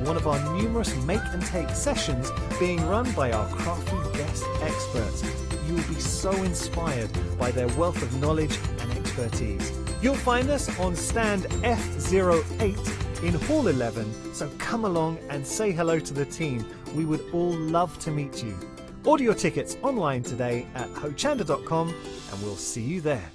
one of our numerous make and take sessions being run by our crafty guest experts. You will be so inspired by their wealth of knowledge and expertise. You'll find us on stand F08 in Hall 11, so come along and say hello to the team. We would all love to meet you. Order your tickets online today at hochanda.com and we'll see you there.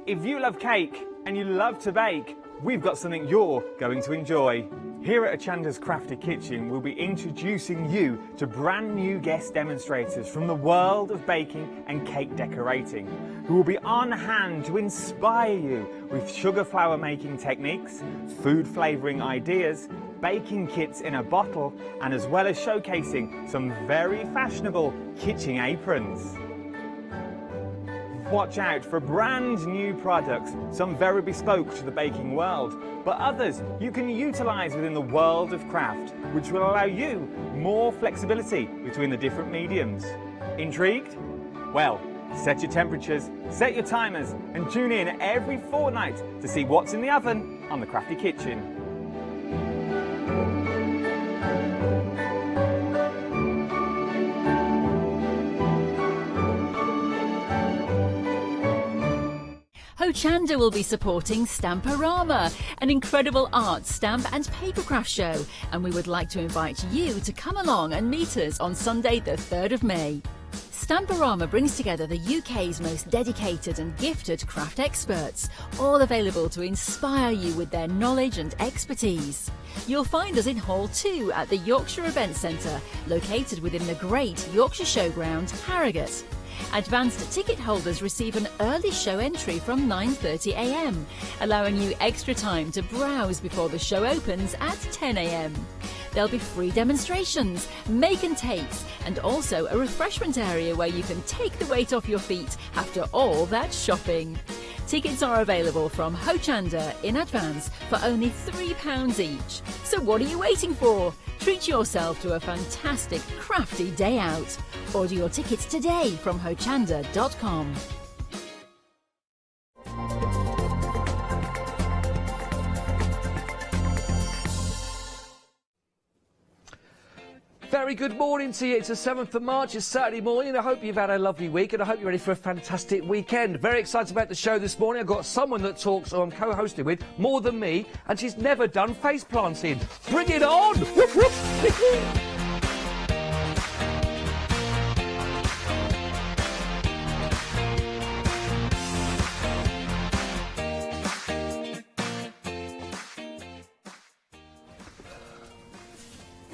If you love cake and you love to bake, we've got something you're going to enjoy. Here at Hochanda's Crafty Kitchen, we'll be introducing you to brand new guest demonstrators from the world of baking and cake decorating, who will be on hand to inspire you with sugar flour making techniques, food flavouring ideas, baking kits in a bottle, and as well as showcasing some very fashionable kitchen aprons. Watch out for brand new products, some very bespoke to the baking world, but others you can utilise within the world of craft, which will allow you more flexibility between the different mediums. Intrigued? Well, set your temperatures, set your timers, and tune in every fortnight to see what's in the oven on the Crafty Kitchen. Hochanda will be supporting Stamparama, an incredible art, stamp and papercraft show, and we would like to invite you to come along and meet us on Sunday the 3rd of May. Stamparama brings together the UK's most dedicated and gifted craft experts, all available to inspire you with their knowledge and expertise. You'll find us in Hall 2 at the Yorkshire Event Centre, located within the great Yorkshire Showground, Harrogate. Advanced ticket holders receive an early show entry from 9:30 a.m, allowing you extra time to browse before the show opens at 10 a.m. There'll be free demonstrations, make and takes, and also a refreshment area where you can take the weight off your feet after all that shopping. Tickets are available from Hochanda in advance for only £3 each. So what are you waiting for? Treat yourself to a fantastic crafty day out. Order your tickets today from hochanda.com. Very good morning to you. It's the 7th of March, it's Saturday morning. I hope you've had a lovely week and I hope you're ready for a fantastic weekend. Very excited about the show this morning. I've got someone that talks, or I'm co-hosting with, more than me, and she's never done face planting. Bring it on!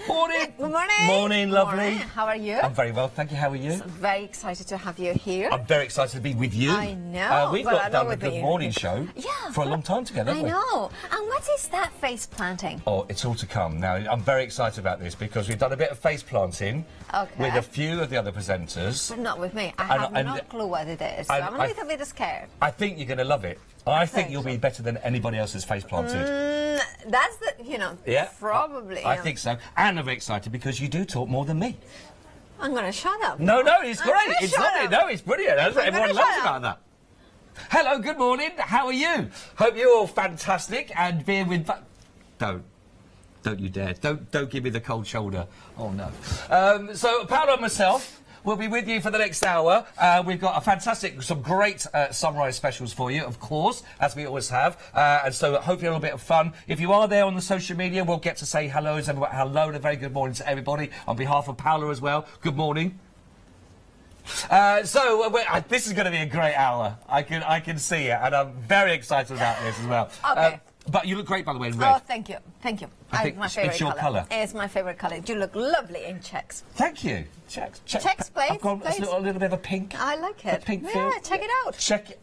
Morning. Good morning. Morning, lovely. Morning. How are you? I'm very well, thank you. How are you? So very excited to have you here. I'm very excited to be with you. I know. We've Well, not done the Good Morning show for a long time together, haven't I we? know. And what is that face planting? Oh, it's all to come. Now, I'm very excited about this because we've done a bit of face planting with a few of the other presenters. But not with me. I have no clue what it is. So I'm a little bit scared. I think you're going to love it. I think you'll be better than anybody else's face planted. That's the, probably. I think so. And I'm excited because you do talk more than me. I'm going to shut up. No, it's great. It's lovely. No, it's brilliant. That's what everyone loves about that. Hello, good morning. How are you? Hope you're all fantastic and being with... Don't you dare. Don't give me the cold shoulder. Oh, no. So, Paolo and myself... We'll be with you for the next hour. We've got some great sunrise specials for you, of course, as we always have. And so hopefully a little bit of fun. If you are there on the social media, we'll get to say hello and a very good morning to everybody on behalf of Paolo as well. Good morning. This is going to be a great hour. I can see it, and I'm very excited about this as well. Okay. But you look great, by the way, in red. Oh, thank you. Thank you. I think my favorite it's your colour. It's my favourite colour. You look lovely in checks. Thank you. Checks, please. I've got a little bit of a pink. I like it. A pink yeah, feel. check it out. Check it.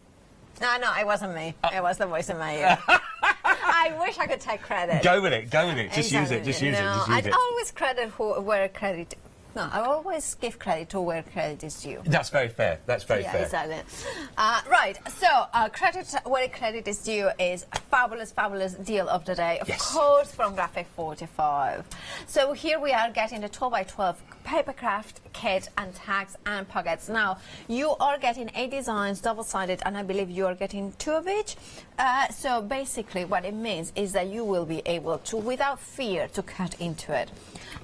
No, it wasn't me. It was the voice in my ear. I wish I could take credit. Go with it. Just use it. I'd always credit where credit No, I always give credit to where credit is due. That's very fair. That's very fair. Exactly. Right, so credit where credit is due is a fabulous, fabulous deal of the day. Of course, from Graphic 45. So here we are getting the 12x12 Papercraft kit and tags and pockets. Now, you are getting 8 designs, double-sided, and I believe you are getting 2 of each. So basically what it means is that you will be able to, without fear, to cut into it.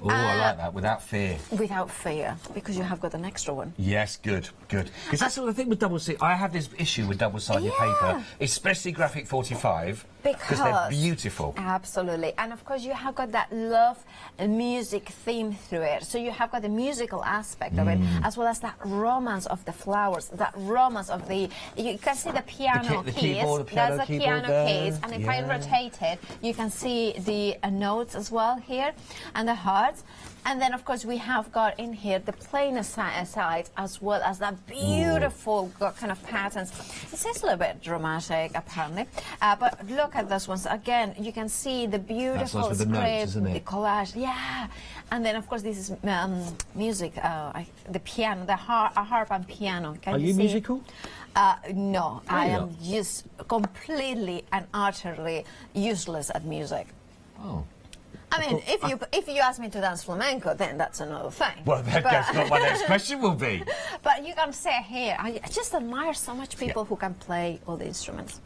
Oh, I like that, without fear. Without fear, because you have got an extra one. Yes, good, good. Because that's the thing with double-sided. I have this issue with double-sided paper, especially Graphic 45, because they're beautiful. Absolutely. And of course, you have got that love and music theme through it. So you have got the musical aspect of it, as well as that romance of the flowers, that romance of the... You can see the piano keys. Keyboard, That's the piano there. keys. And if I rotate it, you can see the notes as well here, and the hearts. And then, of course, we have got in here the plainer side, as well as that beautiful kind of patterns. It is a little bit dramatic, apparently. But look at those ones. Again, you can see the beautiful That's with the notes, isn't it? the collage. Yeah. And then, of course, this is music, the piano, a harp and piano. Can Are you see? musical? No, I am just completely and utterly useless at music. Oh. I mean, if you ask me to dance flamenco, then that's another thing. Well, that's what my next question will be. But you can say here, I just admire so much people who can play all the instruments.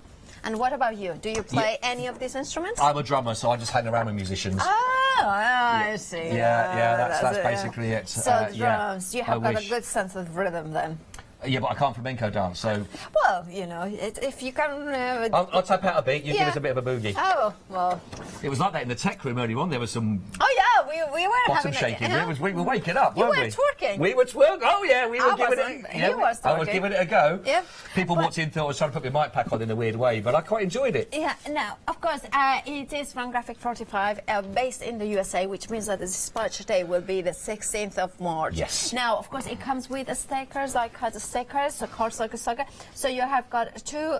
And what about you? Do you play any of these instruments? I'm a drummer, so I just hang around with musicians. Oh, I see. Yeah, that's basically it. So drums, you have got a good sense of rhythm then. Yeah, but I can't flamenco dance, so... Well, you know, if you can... I'll tap out a beat, you give us a bit of a boogie. Oh, well... It was like that in the tech room earlier on, there was some... Oh, yeah, we were bottom having... shaking, we were waking up, weren't we? You were twerking. We were twerking, oh yeah, we were giving it... You were I was giving it a go. Yeah. People walked in, thought I was trying to put my mic pack on in a weird way, but I quite enjoyed it. Yeah, now, of course, it is from Graphic 45, based in the USA, which means that the dispatch day will be the 16th of March. Yes. Now, of course, it comes with stickers, like stickers, so Cardstock. So you have got 2,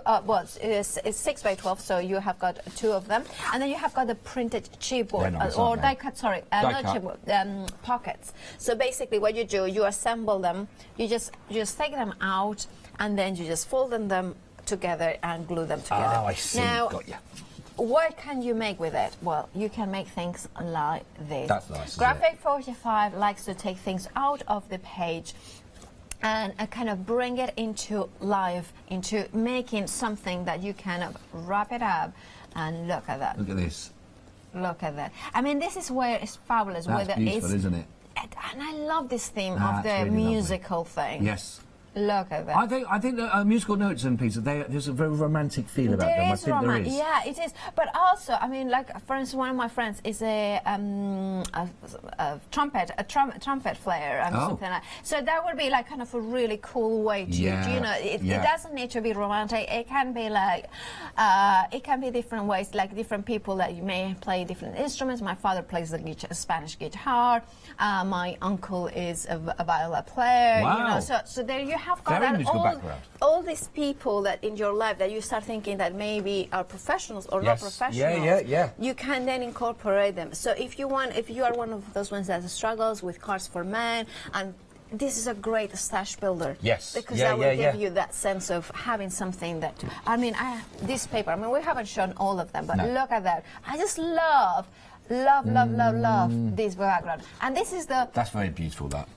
it's 6x12, so you have got 2 of them. And then you have got the printed chipboard, Nice, or die die-cut, sorry, not cut. chipboard, pockets. So basically what you do, you assemble them, you just take them out, and then you just fold them together and glue them together. Oh, I see, now, got you. What can you make with it? Well, you can make things like this. That's nice, Graphic 45 likes to take things out of the page and kind of bring it into life, into making something that you kind of wrap it up. And look at that. Look at this. Look at that. I mean, this is where it's fabulous. That's beautiful, isn't it? And I love this theme of the really musical thing. Yes. Look at that. I think that musical notes and pieces, there's a very romantic feel about them. I think there is. Yeah, it is. But also, I mean, like for instance, one of my friends is a trumpet player and something like that. So that would be like kind of a really cool way to, you know, it doesn't need to be romantic. It can be like, it can be different ways, like different people that you may play different instruments. My father plays the Spanish guitar. My uncle is a viola player. Wow. You know, so there you have got Very that musical background. all these people that in your life that you start thinking that maybe are professionals or not professionals. You can then incorporate them. So if you are one of those ones that struggles with cards for men, and this is a great stash builder. Yes. Because that will give you that sense of having something that, I mean, this paper, I mean, we haven't shown all of them, but look at that. I just love this background. And this is That's very beautiful, that.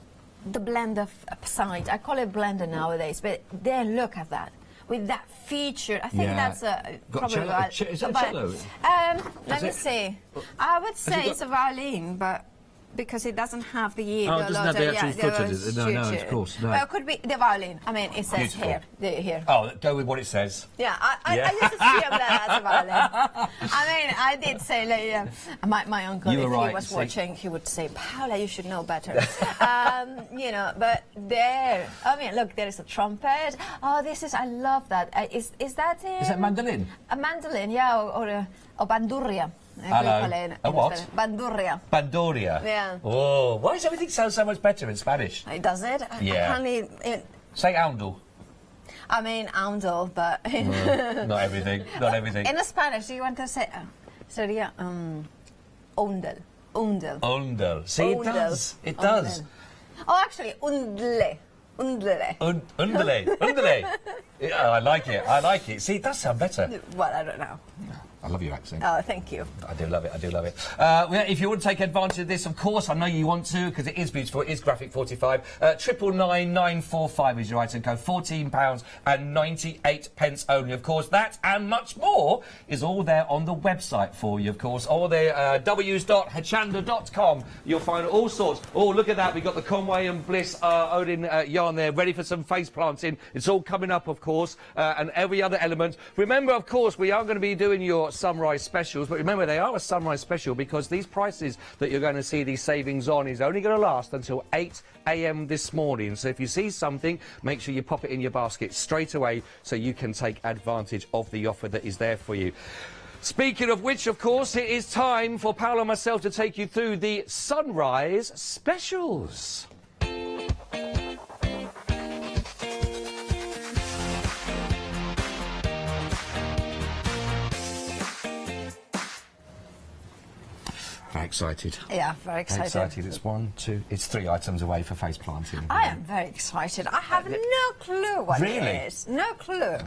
the blender side. I call it blender nowadays, but then look at that. With that feature, I think that's probably... Is that a cello? Let me see. I would say it's a violin, but because it doesn't have the... it doesn't have the actual footage. No, of course. No. Well, it could be the violin. I mean, it says here. Oh, go with what it says. Yeah, I just assume that that's a violin. I mean, I did say, like, my uncle, if he was watching, he would say, Paula, you should know better. You know, but there, I mean, look, there is a trumpet. Oh, I love that. Is that it? Is that mandolin? A mandolin, yeah, or bandurria. Hello. A what? Bandurria. Bandurria? Yeah. Oh, why does everything sound so much better in Spanish? Does it? Yeah. Say oundel. I mean, oundel, but... not everything, not everything. In Spanish, do you want to say... sería ondel. Ondel. Ondel. See, it does. It does. Oh, actually, undle. Undle. Undle. Yeah, I like it. See, it does sound better. Well, I don't know. I love your accent. Oh, thank you. I do love it. Well, if you want to take advantage of this, of course, I know you want to, because it is beautiful. It is Graphic 45. 99945 is your item code. £14.98 only, of course. That and much more is all there on the website for you, of course. All the w's.hochanda.com. You'll find all sorts. Oh, look at that. We've got the Conway and Bliss Odin yarn there, ready for some face planting. It's all coming up, of course, and every other element. Remember, of course, we are going to be doing your sunrise specials, but remember they are a sunrise special because these prices that you're going to see these savings on is only going to last until 8 a.m. this morning. So if you see something, make sure you pop it in your basket straight away so you can take advantage of the offer that is there for you. Speaking of which, of course, it is time for Paolo and myself to take you through the sunrise specials. Very excited. Yeah, very excited. It's 3 items away for face planting. I am very excited. I have no clue what it is. No clue.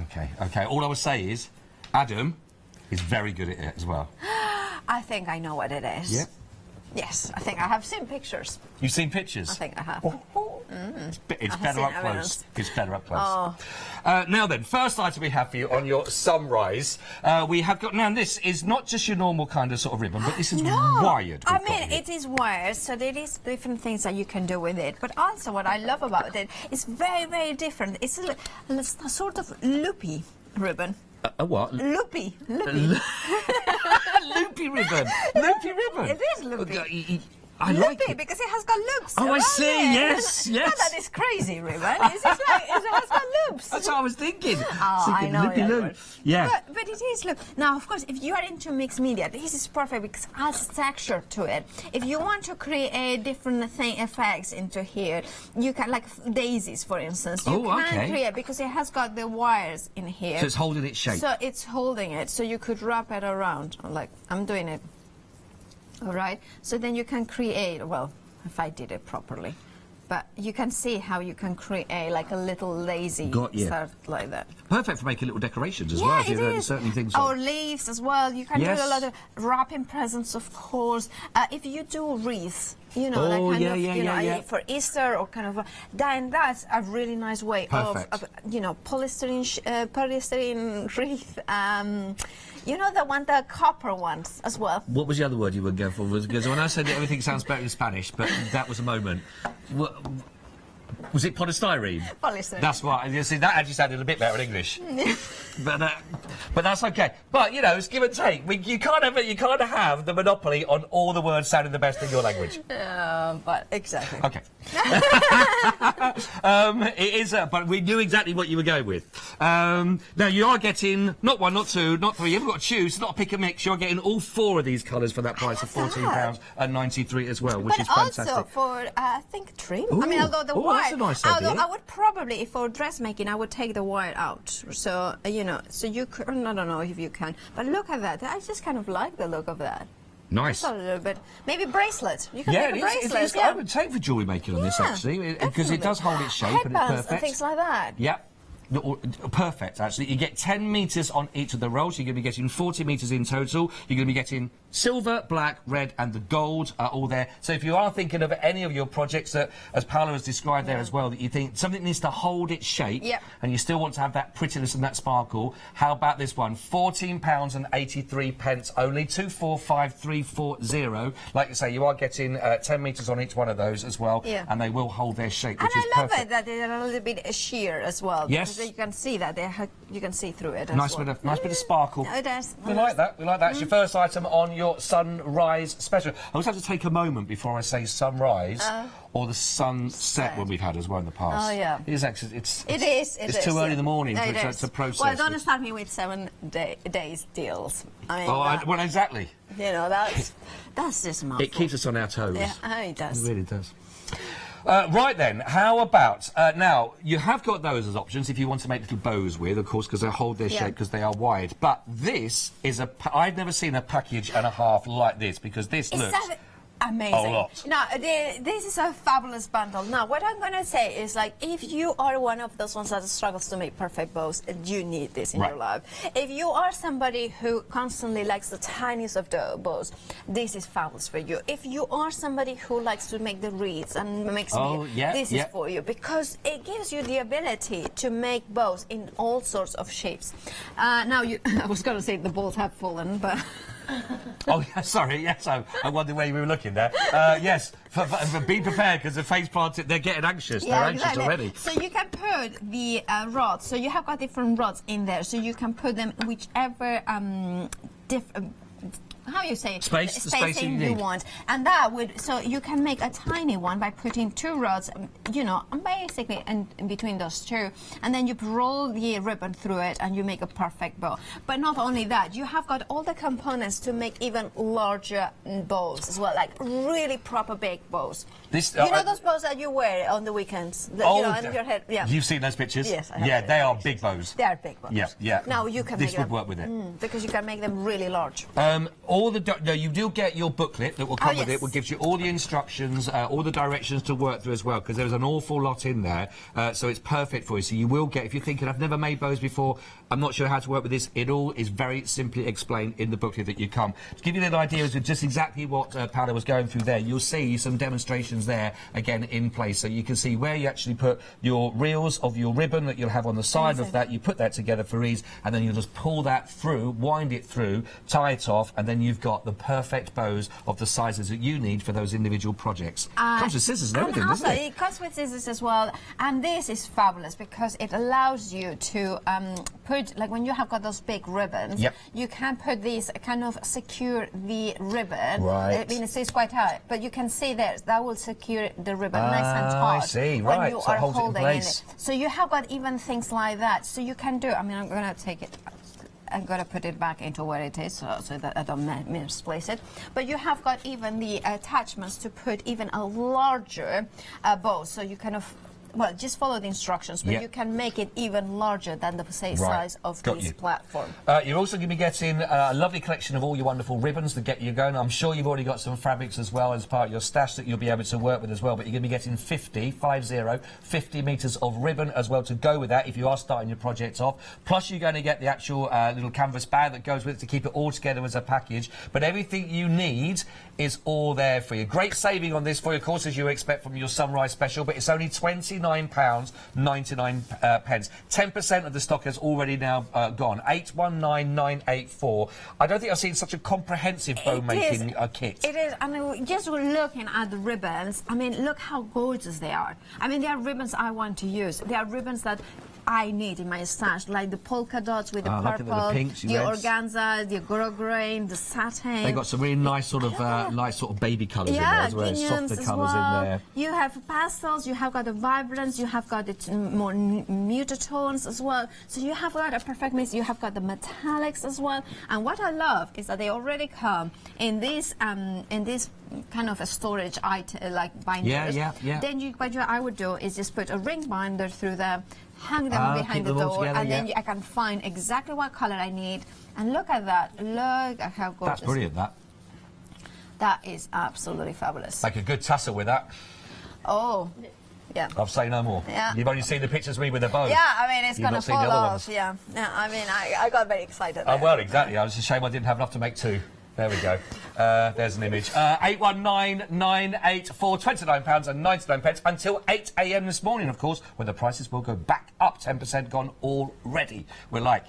Okay. All I would say is, Adam is very good at it as well. I think I know what it is. Yeah. Yes, I think I have seen pictures. You've seen pictures? I think I have. It's better up close. It's better up close. Oh. Now then, first item we have for you on your sunrise, we have got, now this is not just your normal kind of sort of ribbon, but this is wired. I mean, it is wired, so there is different things that you can do with it. But also what I love about it is very, very different. It's a sort of loopy ribbon. A what? Loopy. Loopy ribbon. Loopy ribbon. It is loopy. I like it because it has got loops. Oh, I see. Yes. Not that it's crazy ribbon. It's just like it has got loops. That's what I was thinking. I know. Loopy loop. Yeah. But it is loop. Now, of course, if you are into mixed media, this is perfect because it has texture to it. If you want to create different effects into here, you can, like daisies, for instance. You can create because it has got the wires in here. So it's holding its shape. So it's holding it. So you could wrap it around. Like I'm doing it. All right, so then you can create, well, if I did it properly, but you can see how you can create like a little lazy start like that. Perfect for making little decorations as well. It is. Certain things. Or leaves as well. You can do a lot of wrapping presents, of course. If you do wreaths, you know, that kind of, for Easter or kind of, then that's a really nice way of you know, polystyrene wreath. You know the copper ones as well. What was the other word you were going for? Because when I said that everything sounds better in Spanish, but that was a moment. Was it polystyrene? Polystyrene. That's right. You see, that actually sounded a bit better in English. but that's okay. But you know, it's give and take. You can't have the monopoly on all the words sounding the best in your language. But exactly. Okay. It is, but we knew exactly what you were going with. Now you are getting not 1, not 2, not 3. You haven't got to choose. It's not a pick and mix. You're getting all 4 of these colours for that price of £14.93 as well, which is fantastic. But also for I think trim. I mean, although the wire. That's a nice idea. I would probably, for dressmaking, I would take the wire out. So you know, so you could. I don't know if you can, but look at that. I just kind of like the look of that. Nice. Just a little bit. Maybe bracelet. You can make a bracelet. I would take for jewellery making on this actually, because it does hold its shape and it's perfect. And things like that. Yep. Perfect, actually. You get 10 metres on each of the rolls. You're going to be getting 40 metres in total. You're going to be getting silver, black, red and the gold are all there. So if you are thinking of any of your projects that, as Paolo has described there as well, that you think something needs to hold its shape and you still want to have that prettiness and that sparkle, how about this one? £14.83 only, 245340. Like you say, you are getting 10 metres on each one of those as well, and they will hold their shape, which is perfect. And I love it that they're a little bit sheer as well. Yes. You can see that you can see through it. Nice bit of sparkle. It is. We like that. We like that. It's your first item on your sunrise special. I always have to take a moment before I say sunrise or the sunset when we've had as well in the past. Oh yeah. It is actually. It's too early in the morning to process. Well, don't start me with 7 days deals. I mean, well, exactly. You know, that's just mouthful. It keeps us on our toes. Yeah, it does. It really does. Right then, how about, now, you have got those as options if you want to make little bows with, of course, because they hold their shape because they are wide. But this is I've never seen a package and a half like this, because this looks Amazing. A lot. Now, this is a fabulous bundle. Now, what I'm going to say is, like, if you are one of those ones that struggles to make perfect bows, you need this in your life. If you are somebody who constantly likes the tiniest of the bows, this is fabulous for you. If you are somebody who likes to make the wreaths and makes this is for you, because it gives you the ability to make bows in all sorts of shapes. Now, I was going to say the balls have fallen, but... Oh, yeah, sorry, yes, I wondered where you were looking there. Yes, be prepared, because the face plants, they're getting anxious. They're anxious already. So you can put the rods, so you have got different rods in there, so you can put them whichever how you say spacing you want, and that would, so you can make a tiny one by putting 2 rods, you know, basically in between those 2, and then you roll the ribbon through it and you make a perfect bow. But not only that, you have got all the components to make even larger bows as well, like really proper big bows. This, you know those bows that you wear on the weekends, that, you know, in your head. Yeah. You've seen those pictures? Yes, I have. Yeah, they are big bows. They are big bows. Yeah, yeah. Now you can this make would them, work with it because you can make them really large. All the no, you do get your booklet that will come with it, which gives you all the instructions, all the directions to work through as well, because there's an awful lot in there, so it's perfect for you. So you will get, if you're thinking, I've never made bows before, I'm not sure how to work with this, it all is very simply explained in the booklet that you come. To give you a little idea of just exactly what Paola was going through there, you'll see some demonstrations there, again, in place, so you can see where you actually put your reels of your ribbon that you'll have on the side of that, you put that together for ease, and then you'll just pull that through, wind it through, tie it off, and then you've got the perfect bows of the sizes that you need for those individual projects. Comes with scissors and everything, doesn't it? It comes with scissors as well, and this is fabulous because it allows you to put, like when you have got those big ribbons, you can put these kind of secure the ribbon. Right. I mean, it stays quite high, but you can see there that will secure the ribbon nice and taut. I see. When right. you so are it holds holding it in place. So you have got even things like that. So you can do. I mean, I'm going to take it. I'm going to put it back into where it is so that I don't misplace it. But you have got even the attachments to put even a larger bow. So you kind of, well, just follow the instructions, but you can make it even larger than the size of this platform. You're also going to be getting a lovely collection of all your wonderful ribbons to get you going. I'm sure you've already got some fabrics as well as part of your stash that you'll be able to work with as well, but you're going to be getting 50 metres of ribbon as well to go with that if you are starting your project off. Plus you're going to get the actual little canvas bag that goes with it to keep it all together as a package. But everything you need is all there for you. Great saving on this for you, of course, as you expect from your Sunrise Special, but it's only £29.99. 10% of the stock has already now gone. 819984. I don't think I've seen such a comprehensive bow making kit. It is. I mean, just looking at the ribbons, I mean, look how gorgeous they are. I mean, they are ribbons I want to use. They are ribbons that I need in my stash, like the polka dots with the purple, the organza, the grosgrain, the satin. They got some really nice sort of baby colours in there as well, softer colours in there. You have pastels, you have got the vibrance, you have got the more muted tones as well. So you have got a perfect mix. You have got the metallics as well. And what I love is that they already come in this kind of a storage item, like binders. Then what I would do is just put a ring binder through them, hang them behind the door, and then I can find exactly what colour I need. And look at that. Look at how gorgeous. That's brilliant, that. That is absolutely fabulous. Make a good tassel with that. Oh, yeah. I'll say no more. Yeah. You've only seen the pictures of me with a bow. Yeah, I mean, it's going to fall off. Yeah. I mean, I got very excited there. Well, exactly. It was a shame I didn't have enough to make 2. There we go. There's an image. 819984, £29.99 until 8 a.m. this morning, of course, when the prices will go back up. 10% gone already. We're like.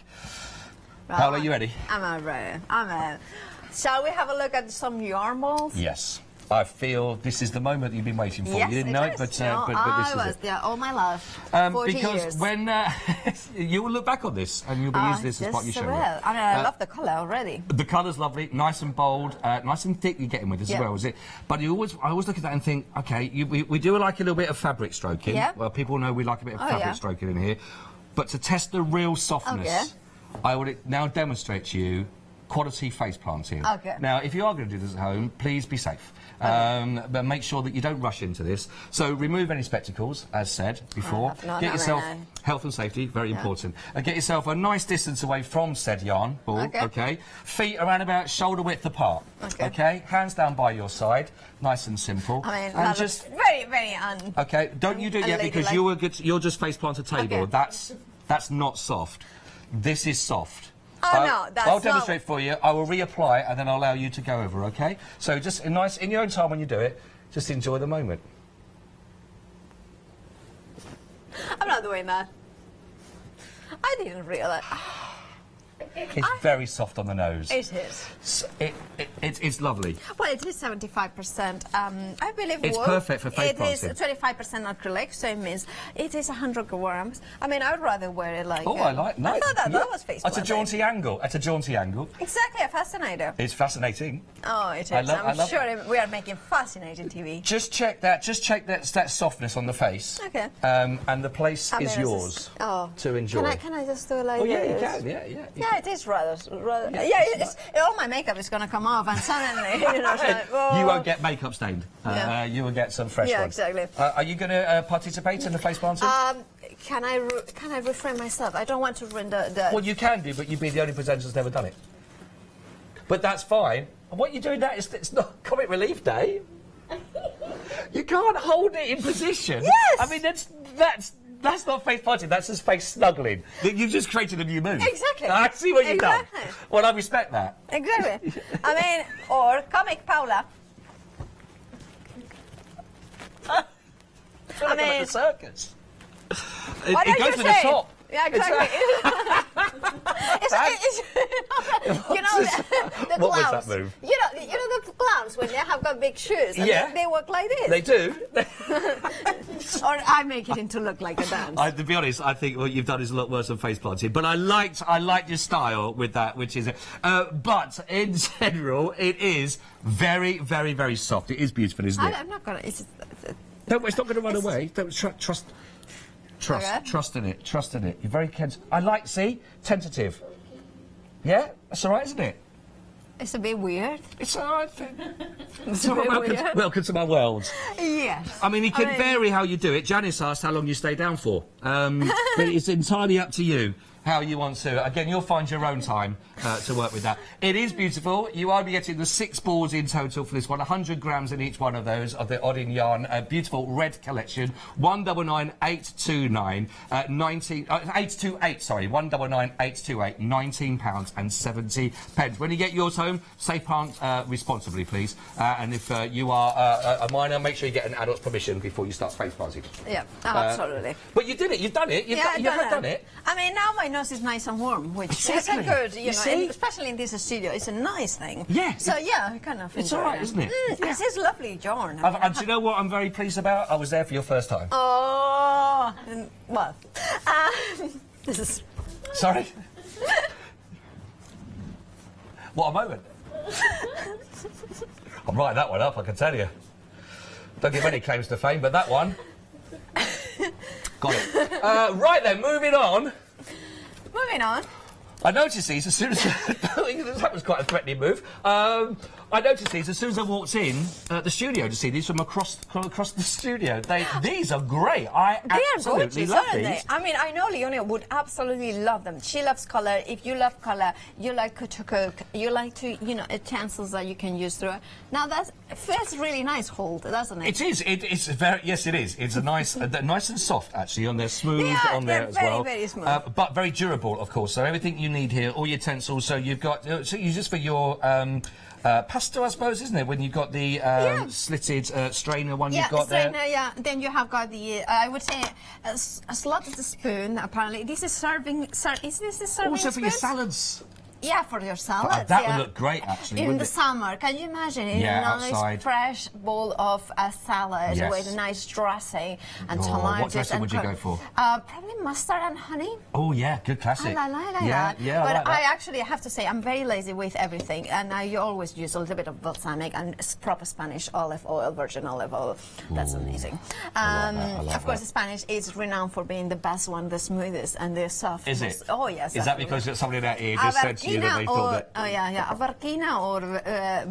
Right. Paola, are you ready? I'm ready. I'm ready. Shall we have a look at some yarn balls? Yes. I feel this is the moment you've been waiting for. Yes, you didn't know it, but this is it. I was there all my life, 40 because years. When you will look back on this and you'll be using this as part of your show. Well. I mean, I love the colour already. The colour's lovely, nice and bold, nice and thick. You're getting with as well, is it? But I always look at that and think, okay, we do like a little bit of fabric stroking. Yeah. Well, people know we like a bit of fabric stroking in here, but to test the real softness, I would now demonstrate to you quality face planting. Okay. Now, if you are going to do this at home, please be safe. But make sure that you don't rush into this. So remove any spectacles, as said before. Get yourself health and safety, very important. And get yourself a nice distance away from said yarn ball. Okay. Feet around about shoulder width apart. Okay. Hands down by your side, nice and simple. I mean, and just very, very Okay. Don't you do it yet because you're just face plant a table. That's not soft. This is soft. Oh, no, that's I'll demonstrate for you. I will reapply and then I'll allow you to go over, okay? So just in your own time when you do it, just enjoy the moment. I'm not doing that. I didn't realize. It's very soft on the nose. It is. So it's lovely. Well, it is 75%. I believe it's perfect for face planting. It is 25% acrylic, so it means it is 100 grams. I mean, I would rather wear it like. Oh, I like. No, I thought that was face planting. That's a jaunty angle. That's a jaunty angle. Exactly, a fascinator. It's fascinating. Oh, it is. I'm sure we are making fascinating TV. Just check that. Just check that softness on the face. Okay. And the place is yours to enjoy. Can I just do it like this? this? Yeah, you can. Yeah. Yeah, it is rather. All my makeup is going to come off, and suddenly, you won't get makeup stained. You will get some fresh ones. Yeah, exactly. Are you going to participate in the face planting? Can I refrain myself? I don't want to ruin the. Well, you can do, but you'd be the only presenter that's never done it. But that's fine. And what you're doing that is it's not Comic Relief Day. You can't hold it in position. Yes. I mean that's not face planting, that's just face snuggling. You've just created a new move. Exactly. I see what you've done. Well, I respect that. Exactly. I mean, or Comic Paula. I mean, the circus. What it goes to the top. Yeah, exactly. You know, the clowns. What was that move? You know the clowns when they have got big shoes and they walk like this. They do. Or I make it into look like a dance. To be honest, I think what you've done is a lot worse than face planting. But I liked your style with that, which is. But in general, it is very, very, very soft. It is beautiful, isn't it? I'm not gonna. It's not going to run away. Don't trust. Trust in it. Trust in it. You're very tentative. Yeah, that's all right, isn't it? It's a bit weird. It's all right. It's a bit weird. Welcome to my world. Yes. I mean, it can vary how you do it. Janice asked how long you stay down for. But it's entirely up to you how you want to. Again, you'll find your own time to work with that. It is beautiful. You are getting the 6 balls in total for this one, 100 grams in each one of those of the Odding yarn. A beautiful red collection. 199,829, 828. Sorry, 199,828, £19.70. When you get yours home, safe plant responsibly, please. And if you are a minor, make sure you get an adult's permission before you start face planting. Yeah, absolutely. But you did it. You've done it. You have done it. I mean, now my nose is nice and warm, which is a good, you know, and especially in this studio, it's a nice thing. Yeah. So yeah, I kind of. It's all right, isn't it? This is lovely, John. And do you know what I'm very pleased about? I was there for your first time. Oh, well, this is. Sorry. What a moment. I'm writing that one up, I can tell you. Don't give any claims to fame, but that one. Got it. Right then, moving on. Moving on. I noticed these as soon as... that was quite a threatening move. I noticed these as soon as I walked in the studio to see these from across the studio. These are great. I absolutely love these. I mean, I know Leonie would absolutely love them. She loves colour. If you love colour, you like to cook, you like to, you know, utensils that you can use through it. Now, it feels really nice hold, doesn't it? It is. It's very... Yes, it is. It's a nice... nice and soft, actually, on there. Smooth on there as well. Very smooth. But very durable, of course. So everything you need here, all your utensils. So you've got... So you just for your... pasta, I suppose, isn't it? When you've got the slitted strainer one you've got strainer, there. Yeah, then you have got the, I would say, a slotted spoon, apparently. This is serving... Is this a serving Also for spoon? your salads. Yeah, for your salads. That would look great, actually, in the summer. Can you imagine a nice outside. fresh bowl of a salad with a nice dressing and tomatoes? What dressing would you go for? Probably mustard and honey. Oh yeah, good classic. I like that. Yeah, but I like that. I actually have to say I'm very lazy with everything, and I always use a little bit of balsamic and proper Spanish olive oil, virgin olive oil. That's amazing. I love of course, Spanish is renowned for being the best one, the smoothest and the softest. Is it? Oh yes. Is that because somebody in that ear just said to you that they thought that. Oh yeah, avarquina or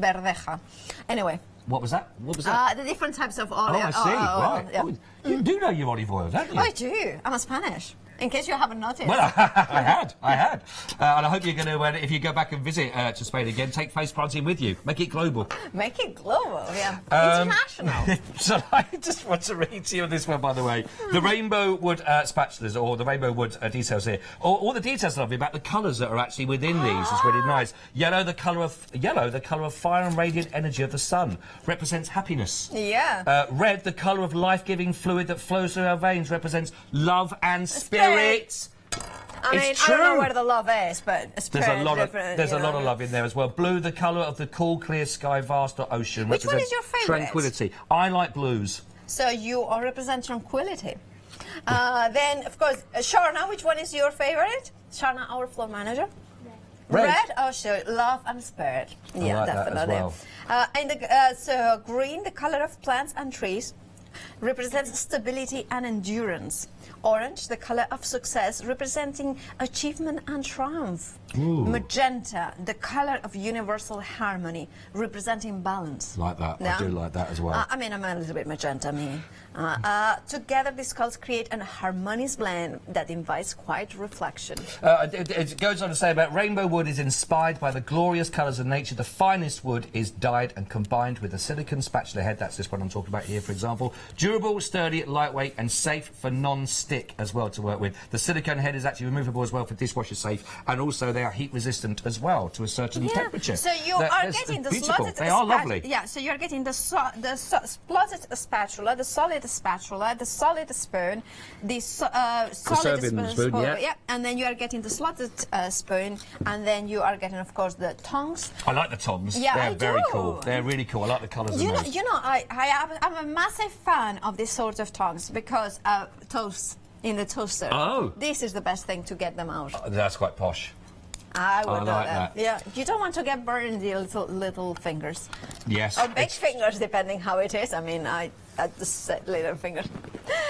verdeja. Anyway. What was that? What was that? The different types of olive. Oh, I see. Right. Yeah. Oh, you do know your olive oil, don't you? I do. I'm a Spanish. In case you haven't noticed. Well, I had. And I hope you're going to, if you go back and visit to Spain again, take face planting with you. Make it global. Make it global, yeah. International. So I just want to read to you this one, by the way. The rainbow wood spatulas, or the rainbow wood details here. All the details are lovely about the colours that are actually within these. It's really nice. Yellow, the colour of fire and radiant energy of the sun, represents happiness. Yeah. Red, the colour of life-giving fluid that flows through our veins, represents love and spirit. I mean, I don't know where the love is, but there's a lot of love in there as well. Blue, the colour of the cool, clear sky, vast ocean. Which one is your favourite? Tranquility. I like blues. So you all represent tranquility. Then, of course, Sharna, which one is your favourite? Sharna, our floor manager. Red. Oh, sure. Love and spirit. Yeah, like definitely. That as well. So green, the colour of plants and trees, represents stability and endurance. Orange, the colour of success, representing achievement and triumph. Ooh. Magenta, the colour of universal harmony, representing balance. Like that. Yeah? I do like that as well. I mean, I'm a little bit magenta, me. Together, these colours create a harmonious blend that invites quiet reflection. It goes on to say about rainbow wood is inspired by the glorious colours of nature. The finest wood is dyed and combined with a silicone spatula head. That's this one I'm talking about here, for example. Durable, sturdy, lightweight, and safe for non-stick as well to work with. The silicone head is actually removable as well for dishwasher safe, and also they are heat resistant as well to a certain temperature. So you are getting the slotted. They are lovely. Yeah. So you're getting the slotted spatula, the solid spatula, the solid spoon, the solid spoon, yeah. And then you are getting the slotted spoon, and then you are getting, of course, the tongs. I like the tongs. Yeah, they're very cool. They're really cool. I like the colours of those. I'm a massive fan of this sort of tongs because toast in the toaster. Oh. This is the best thing to get them out. That's quite posh. I would do like that. that. Yeah, you don't want to get burned the little fingers. Yes. Or big fingers, depending how it is. I mean, I just said little fingers.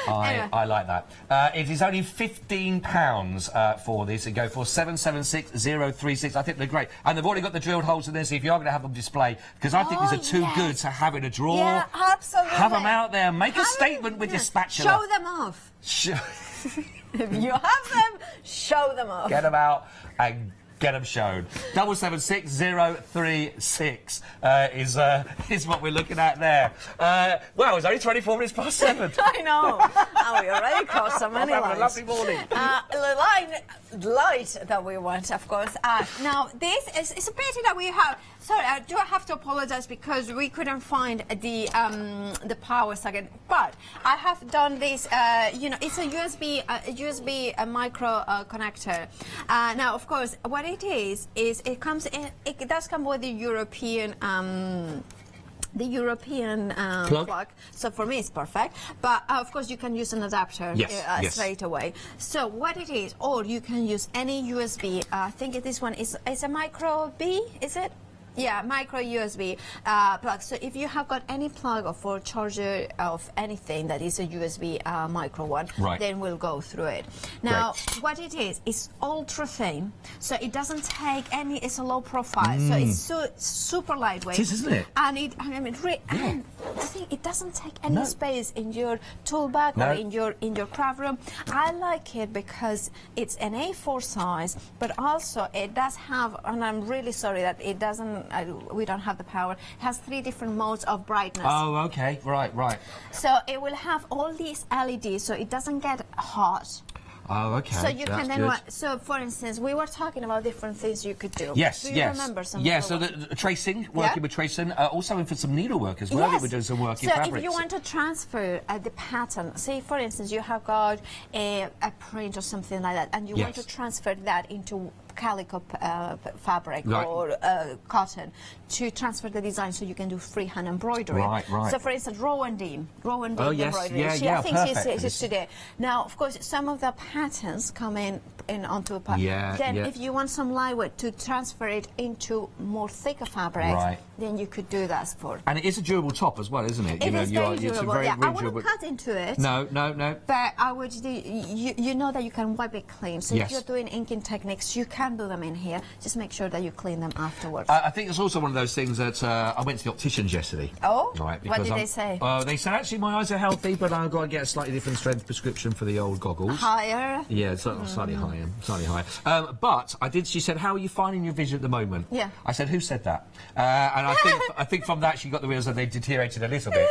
Anyway. I like that. It is only £15 for this. It go for 776036. I think they're great, and they've already got the drilled holes in there. So if you are going to have them display, because I think these are too good to have in a drawer. Yeah, absolutely. Have them out there. Make a statement with your spatula. Show them off. If you have them, show them off. Get them out and get them shown. 776036 is what we're looking at there. Well, it's only 24 minutes past 7. I know. And we already crossed so many lines. Having a lovely morning. The light that we want, of course. Now, this is a pity that we have. Sorry, I do have to apologise because we couldn't find the power socket. But I have done this. It's a USB micro connector. Now, of course, what it is it comes in. It does come with the European. Plug. So for me it's perfect, but of course you can use an adapter straight away. So what it is, or you can use any USB. I think this one is a micro B, is it? Yeah, micro USB plug. So if you have got any plug for charger of anything that is a USB micro one, then we'll go through it. Now, what it is ultra thin, so it doesn't take any. It's a low profile, so it's super lightweight. It is, isn't it? And and the thing, it doesn't take any space in your tool bag or in your craft room. I like it because it's an A4 size, but also it does have. And I'm really sorry that it doesn't. We don't have the power. It has 3 different modes of brightness. Oh, okay. Right. So it will have all these LEDs, so it doesn't get hot. Oh, okay. So you can then. So, for instance, we were talking about different things you could do. Yes, do you remember some? Yeah. So the tracing, working with tracing, also for some needlework as well. I think we're doing some work in fabrics. So if you want to transfer the pattern, say for instance you have got a print or something like that, and you want to transfer that into calico fabric or cotton to transfer the design, so you can do freehand embroidery. Right. So, for instance, Rowandean embroidery. I think she's today. Now, of course, some of the patterns come in onto a pattern. If you want some lightweight to transfer it into more thicker fabric, then you could do that for. And it is a durable top as well, isn't it? It is very durable. I wouldn't cut into it. No. But I would do. You know that you can wipe it clean. So if you're doing inking techniques, you can can do them in here. Just make sure that you clean them afterwards. I think it's also one of those things that I went to the opticians yesterday. Oh? Right, What did they say? They said, actually, my eyes are healthy, but I've got to get a slightly different strength prescription for the old goggles. Higher? Yeah, slightly higher. Slightly higher. But she said, how are you finding your vision at the moment? Yeah. I said, who said that? And I think from that she got the realisation they deteriorated a little bit.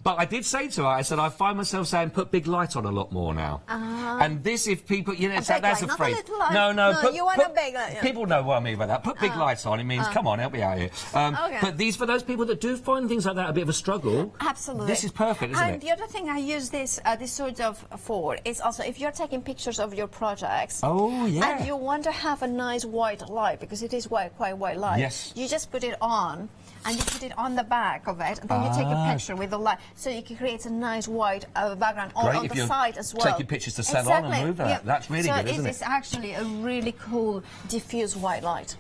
But I did say to her, I said, I find myself saying, put big light on a lot more now. And this, if people, you know, that's light, a not phrase. a little light. No, You want a big light. Yeah. People know what I mean by that. Put big lights on. It means, come on, help me out here. Okay. But these, for those people that do find things like that a bit of a struggle, absolutely, this is perfect, isn't it? And the other thing I use this sort of for is also if you're taking pictures of your projects. Oh, yeah. And you want to have a nice white light because it is quite white light. Yes. You just put it on. And you put it on the back of it, and then you take a picture with the light, so you can create a nice white background on the side as well. Taking pictures to sell on and move that. Yeah. That's really good, isn't it? So it's actually a really cool diffuse white light.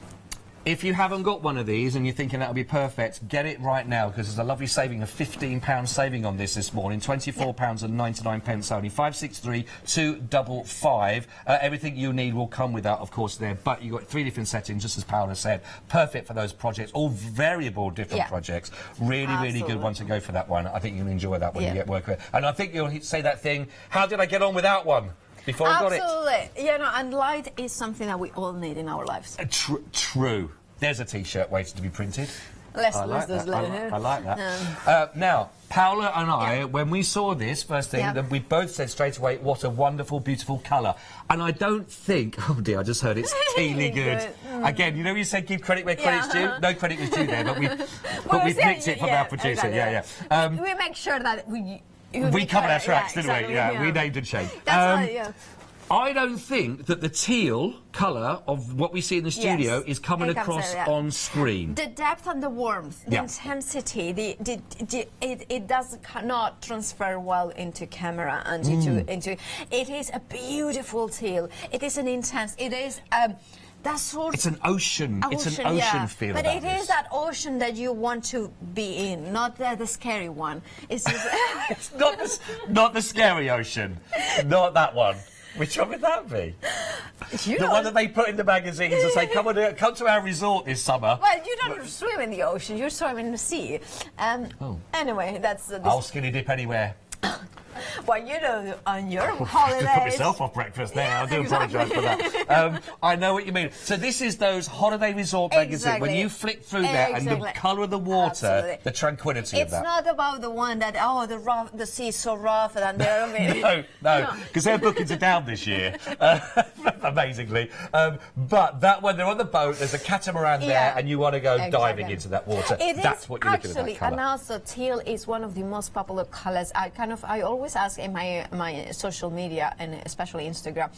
If you haven't got one of these and you're thinking that'll be perfect, get it right now because there's a lovely saving of £15 saving on this morning. £24.99 only. 563-255. Everything you need will come with that, of course, there. But you've got 3 different settings, just as Paola said. Perfect for those projects. All variable different projects. Really good one to go for that one. I think you'll enjoy that when you get work with it. And I think you'll say that thing, how did I get on without one? Before I got it. Absolutely. You know, and light is something that we all need in our lives. True. There's a T-shirt waiting to be printed. I like that. Now, Paola and I, when we saw this first thing, we both said straight away, what a wonderful, beautiful colour. And I don't think... Oh, dear, I just heard it's teally good. Again, you know you said give credit where credit's due? No credit was due there, but we've nicked it from our producer. Exactly. We make sure that we covered our tracks, didn't we? Yeah, we named and shamed. That's right, I don't think that the teal colour of what we see in the studio is coming across on screen. The depth and the warmth, the intensity, it does not transfer well into camera and into. It is a beautiful teal. It is an intense. It is. It's an ocean. It's an ocean feel. But it is that ocean that you want to be in, not the scary one. It's just it's not the scary ocean. Not that one. Which one would that be? The one that they put in the magazines and say, come to our resort this summer. Well, you don't swim in the ocean, you swim in the sea. Anyway, that's... I'll skinny dip anywhere. Well, you know, on your holidays... I put myself off breakfast there. I do apologise for that. I know what you mean. So this is those holiday resort magazines. When you flick through there and the colour of the water, the tranquility of that. It's not about the one that, the sea is so rough and they're... No, because their bookings are down this year, amazingly. But that one, they're on the boat, there's a catamaran there, and you want to go diving into that water. That's what you're looking at, that colour. And also, teal is one of the most popular colours. I always ask in my social media and especially Instagram,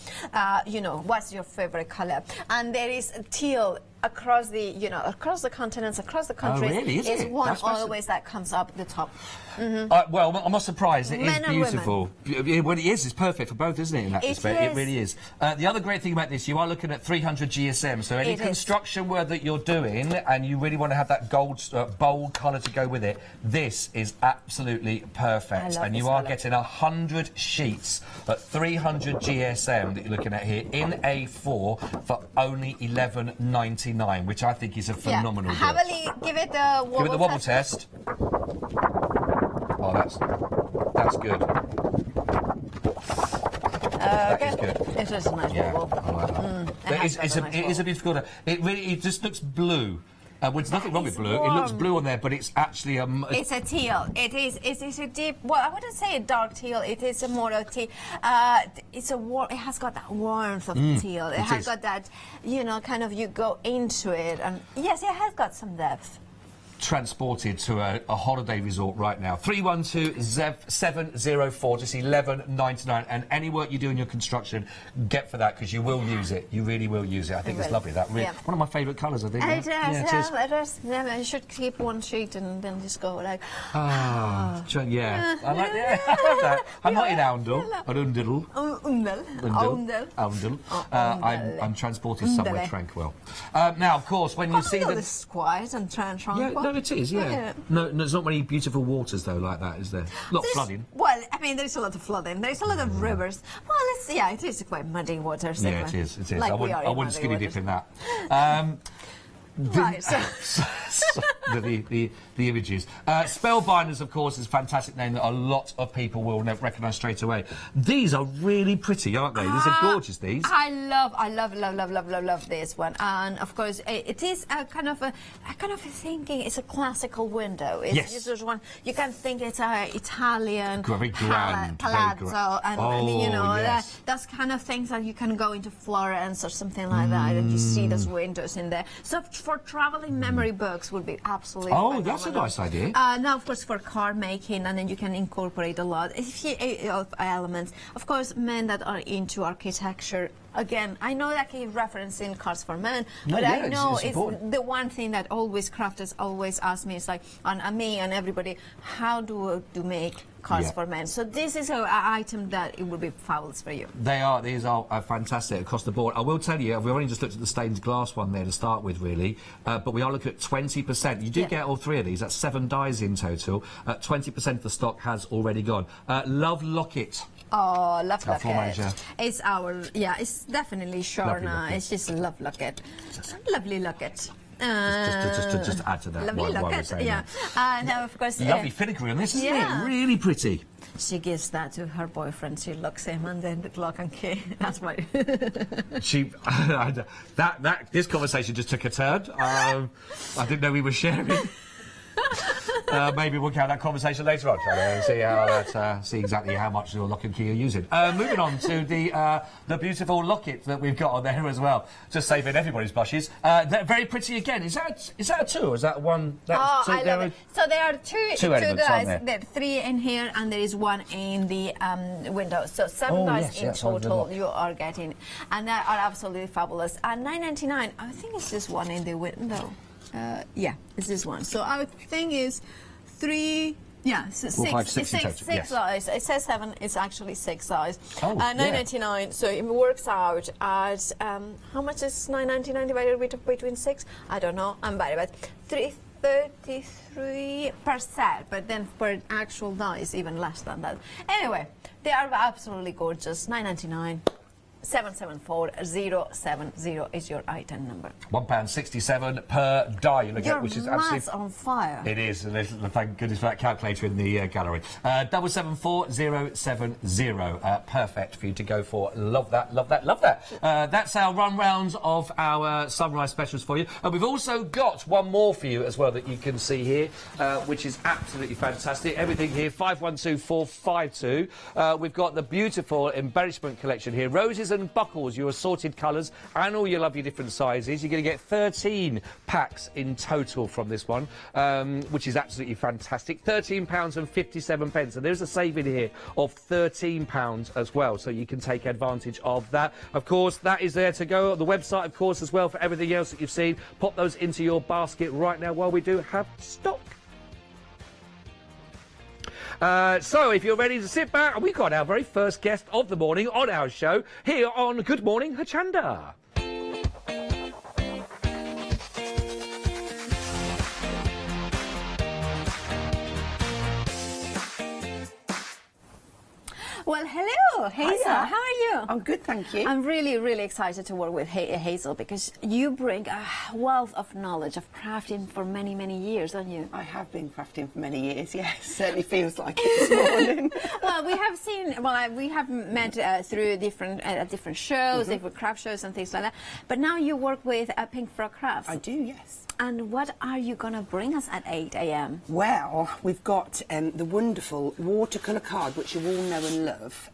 what's your favorite color? And there is teal across the continents, across the countries. Oh, really? Is one always that comes up at the top. Well, I'm not surprised. It is beautiful. Well, it is. It's perfect for both, isn't it? In that respect, it really is. The other great thing about this, you are looking at 300 GSM. So any construction work that you're doing, and you really want to have that bold colour to go with it, this is absolutely perfect. And you are getting 100 sheets at 300 GSM that you're looking at here in A4 for only $11.99, which I think is a phenomenal deal. Have a give it the wobble test. Oh, that's good. That is good. It is a nice wobble. I like that. It is a beautiful colour. It just looks blue. There's nothing wrong with blue. Warm. It looks blue on there, but it's actually it's a teal. It is a deep. Well, I wouldn't say a dark teal. It is a more of teal. It's a warm. It has got that warmth of teal. It has got that, kind of you go into it, and yes, it has got some depth. Transported to a holiday resort right now. 312-704, just $11.99. And any work you do in your construction, get for that because you will use it. You really will use it. I think it's lovely. One of my favourite colours, I think. It is. Yeah, you should keep one sheet and then just go like. I like that. I'm not in Oundle. I'm transported somewhere tranquil. Now, of course, when you see the quiet and tranquil. Yeah, Well, it is, yeah. Yeah. No, there's not many beautiful waters, though, like that, is there? Not flooding. Well, I mean, there's a lot of flooding. There's a lot of rivers. Well, it is quite muddy waters. Yeah, it is. It is. Like I wouldn't muddy skinny waters. dip in that. Right, so... the images. Spellbinders, of course, is a fantastic name that a lot of people will recognise straight away. These are really pretty, aren't they? These are gorgeous, these. I love this one. And, of course, it is a kind of thinking it's a classical window. It's just one, you can think it's an Italian very grand, palazzo. And, you know, yes. that's kind of things that you can go into Florence or something like that, and you see those windows in there. So for traveling, memory books would be absolutely phenomenal. That's a nice idea. Now, of course, for car making, and then you can incorporate a lot of elements. Of course, men that are into architecture. Again, I know that he's referencing Cards for Men, but I know it's the one thing that always crafters always ask me is like, and me and everybody, how do make Cards for Men? So this is an item that it would be fabulous for you. These are fantastic across the board. I will tell you, we've only just looked at the stained glass one there to start with, really, but we are looking at 20%. You do get all three of these. That's 7 dies in total. 20% of the stock has already gone. Love Locket. Oh, love locket. Manager. It's it's definitely Shorna. It's just a love locket. Lovely locket. Just add to that. Lovely locket, now, of course... Lovely filigree on this, isn't it? Really pretty. She gives that to her boyfriend. She looks him and then the clock and key. That's why. This conversation just took a turn. I didn't know we were sharing. Maybe we'll have that conversation later on, and see exactly how much your lock and key you're using. Moving on to the beautiful locket that we've got on there as well. Just saving everybody's blushes. They're very pretty again. Is that a 2 or is that 1? I love it. So there are two elements, dies. aren't There are 3 in here, and there is 1 in the window. So 7 dies in total you are getting, and they are absolutely fabulous. And $9.99. I think it's this one in the window. It's this one. So I think is 3. Yeah, so 6 dies. It says 7. It's actually 6 dies. $9.99. So it works out at how much is $9.99 divided between 6? I don't know. I'm bad at it. 33%. But then for actual dies, even less than that. Anyway, they are absolutely gorgeous. $9.99. 774070 is your item number. £1.67 per die you'll get, which is absolutely on fire. It is, and thank goodness for that calculator in the gallery. 774070, perfect for you to go for. Love that. That's our run rounds of our sunrise specials for you, and we've also got one more for you as well that you can see here, which is absolutely fantastic. Everything here 512452. We've got the beautiful embellishment collection here, roses and buckles, your assorted colours and all your lovely different sizes. You're going to get 13 packs in total from this one, which is absolutely fantastic. £13.57, and there's a saving here of £13 as well, so you can take advantage of that. Of course, that is there to go on the website, of course, as well, for everything else that you've seen. Pop those into your basket right now while we do have stock. So, if you're ready to sit back, we've got our very first guest of the morning on our show here on Good Morning Hochanda. Well, hello, Hazel. Hiya. How are you? I'm good, thank you. I'm really, really excited to work with Hazel because you bring a wealth of knowledge of crafting for many, many years, don't you? I have been crafting for many years, yes. Certainly feels like it this morning. Well, we have met through different shows, different craft shows and things like that. But now you work with Pink Frog Crafts. I do, yes. And what are you going to bring us at 8 a.m? Well, we've got the wonderful watercolour card, which you all know and love,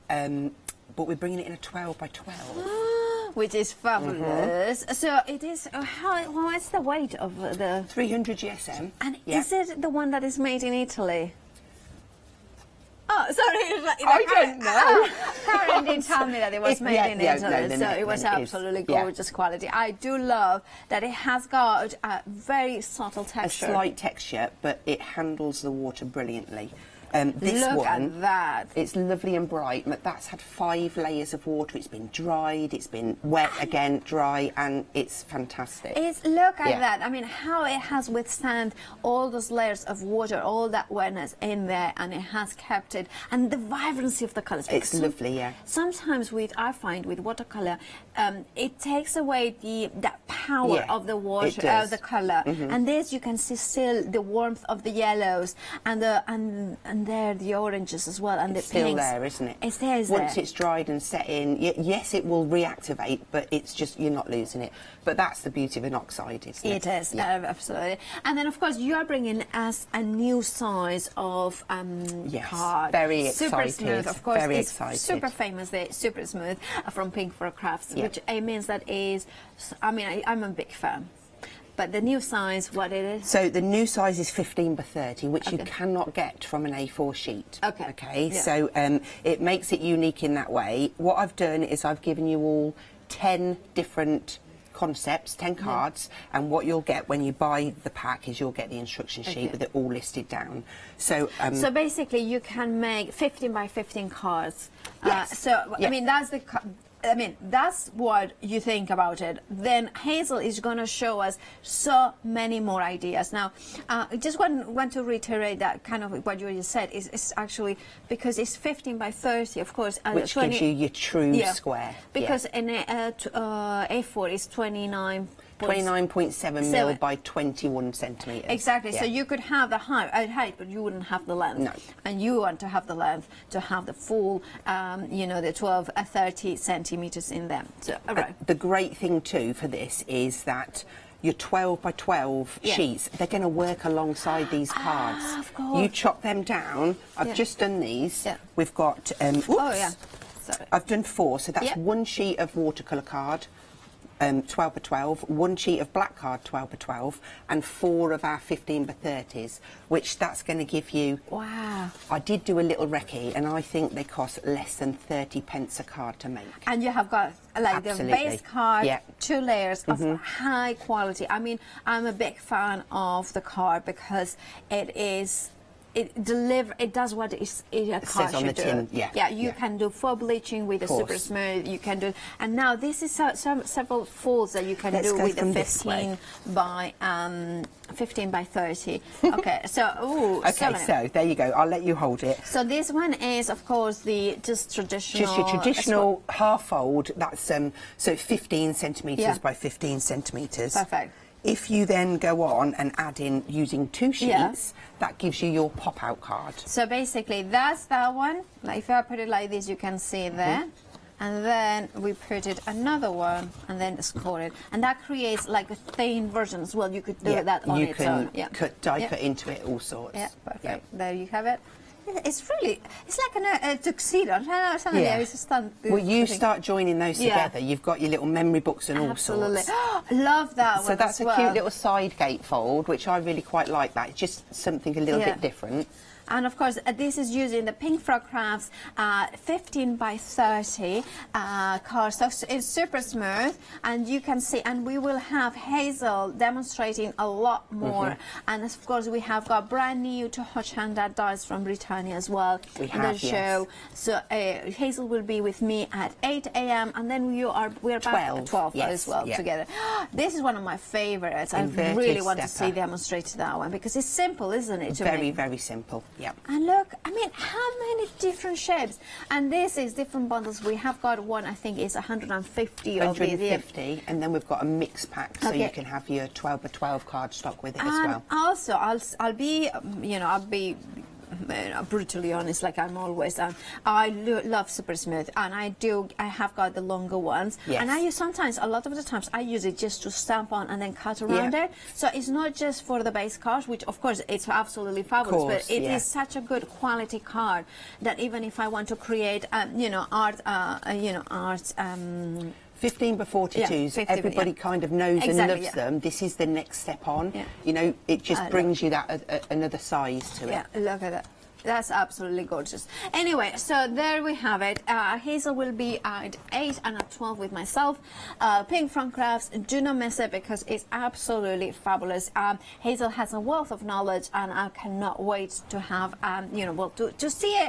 but we're bringing it in a 12 by 12. Which is fabulous. So it is, what's the weight of the... 300 GSM. And is it the one that is made in Italy? Oh, sorry. I don't know. Karen did tell me that it was made in Italy, no, so it was absolutely gorgeous quality. I do love that it has got a very subtle texture. A slight texture, but it handles the water brilliantly. This Look one, at that. it's lovely and bright, but that's had 5 layers of water. It's been dried, it's been wet again, dry, and it's fantastic. Look at that. I mean, how it has withstand all those layers of water, all that wetness in there, and it has kept it, and the vibrancy of the colours. It's lovely, yeah. Sometimes I find with watercolour, it takes away that power of the water, of the colour, and this you can see still the warmth of the yellows and there the oranges as well, and It's the still pinks. there, isn't it? It's there. Once it's dried and set in, yes, it will reactivate, but it's just, you're not losing it. But that's the beauty of an oxide, isn't it? It is, absolutely. And then, of course, you are bringing us a new size of card. Very super excited. smooth, of course. Very it's excited. super famous, the super smooth from Papercraft, which it means that is. I mean, I'm a big fan. But the new size, what it is? So the new size is 15 by 30, which you cannot get from an A4 sheet. Okay. So it makes it unique in that way. What I've done is I've given you all 10 different concepts, 10 cards, and what you'll get when you buy the pack is you'll get the instruction sheet with it all listed down. So so basically you can make 15 by 15 cards. Yes. I mean, that's what you think about it. Then Hazel is going to show us so many more ideas. Now, I just want to reiterate that kind of what you just said is actually because it's 15 by 30, of course. Which gives you your true square. Because in A4 is 29.7 mil by 21 centimetres. Exactly. So you could have the height, but you wouldn't have the length. No. And you want to have the length to have the full, the 30 centimetres in them. So, the great thing too for this is that your 12 by 12 sheets, they're going to work alongside these cards. Of course. You chop them down. I've just done these. Yeah. We've got, Sorry. I've done 4, so that's one sheet of watercolour card, 12 by 12, one sheet of black card, 12 by 12, and 4 of our 15 by 30s, which that's going to give you... Wow. I did do a little recce, and I think they cost less than 30 pence a card to make. And you have got the base card, 2 layers of high quality. I mean, I'm a big fan of the card because it is... It does what a card should do. You can do full bleaching with the super smooth. You can do, and now this is several folds that you can do with the 15 by 30. Okay, so so there you go. I'll let you hold it. So this one is, of course, just traditional. Just your traditional half fold. That's so 15 centimetres by 15 centimetres. Perfect. If you then go on and add in using 2 sheets, that gives you your pop-out card. So basically, that's that one. Like if I put it like this, you can see it there. And then we put it another one, and then score it. And that creates like a thin version as well. You could do that on its own. You can cut, die cut into it, all sorts. Yeah, perfect. There you have it. It's like a tuxedo. Well, you start joining those together. You've got your little memory books and all sorts. Love that one. So that's a cute little side gate fold, which I really quite like. That it's just something a little bit different. And of course, this is using the Papercraft 15 by 30 cardstock. It's super smooth, and you can see. And we will have Hazel demonstrating a lot more. And of course, we have got brand new to Hochanda dies from Britannia as well in the show. So Hazel will be with me at 8 a.m. and then we're back at 12 as well together. This is one of my favorites. I really want to see demonstrated that one because it's simple, isn't it? Very, very simple. Yeah. And look, I mean, how many different shapes? And this is different bundles. We have got one, I think, is 150 of these. 150, and then we've got a mix pack, so you can have your 12 by 12 cardstock with it as well. Also, I'll be brutally honest, like I'm always. I love super smooth, and I have got the longer ones. Yes. And I use a lot of the times, I use it just to stamp on and then cut around it. So it's not just for the base card, which of course it's absolutely fabulous, but it is such a good quality card that even if I want to create, art. 15 by 42s, everybody kind of knows and loves them. This is the next step on. You know, it just brings you that another size to it. Yeah, look at that. That's absolutely gorgeous. Anyway, so there we have it. Hazel will be at 8 and at 12 with myself. Pink from Crafts, do not miss it because it's absolutely fabulous. Hazel has a wealth of knowledge, and I cannot wait to have, to see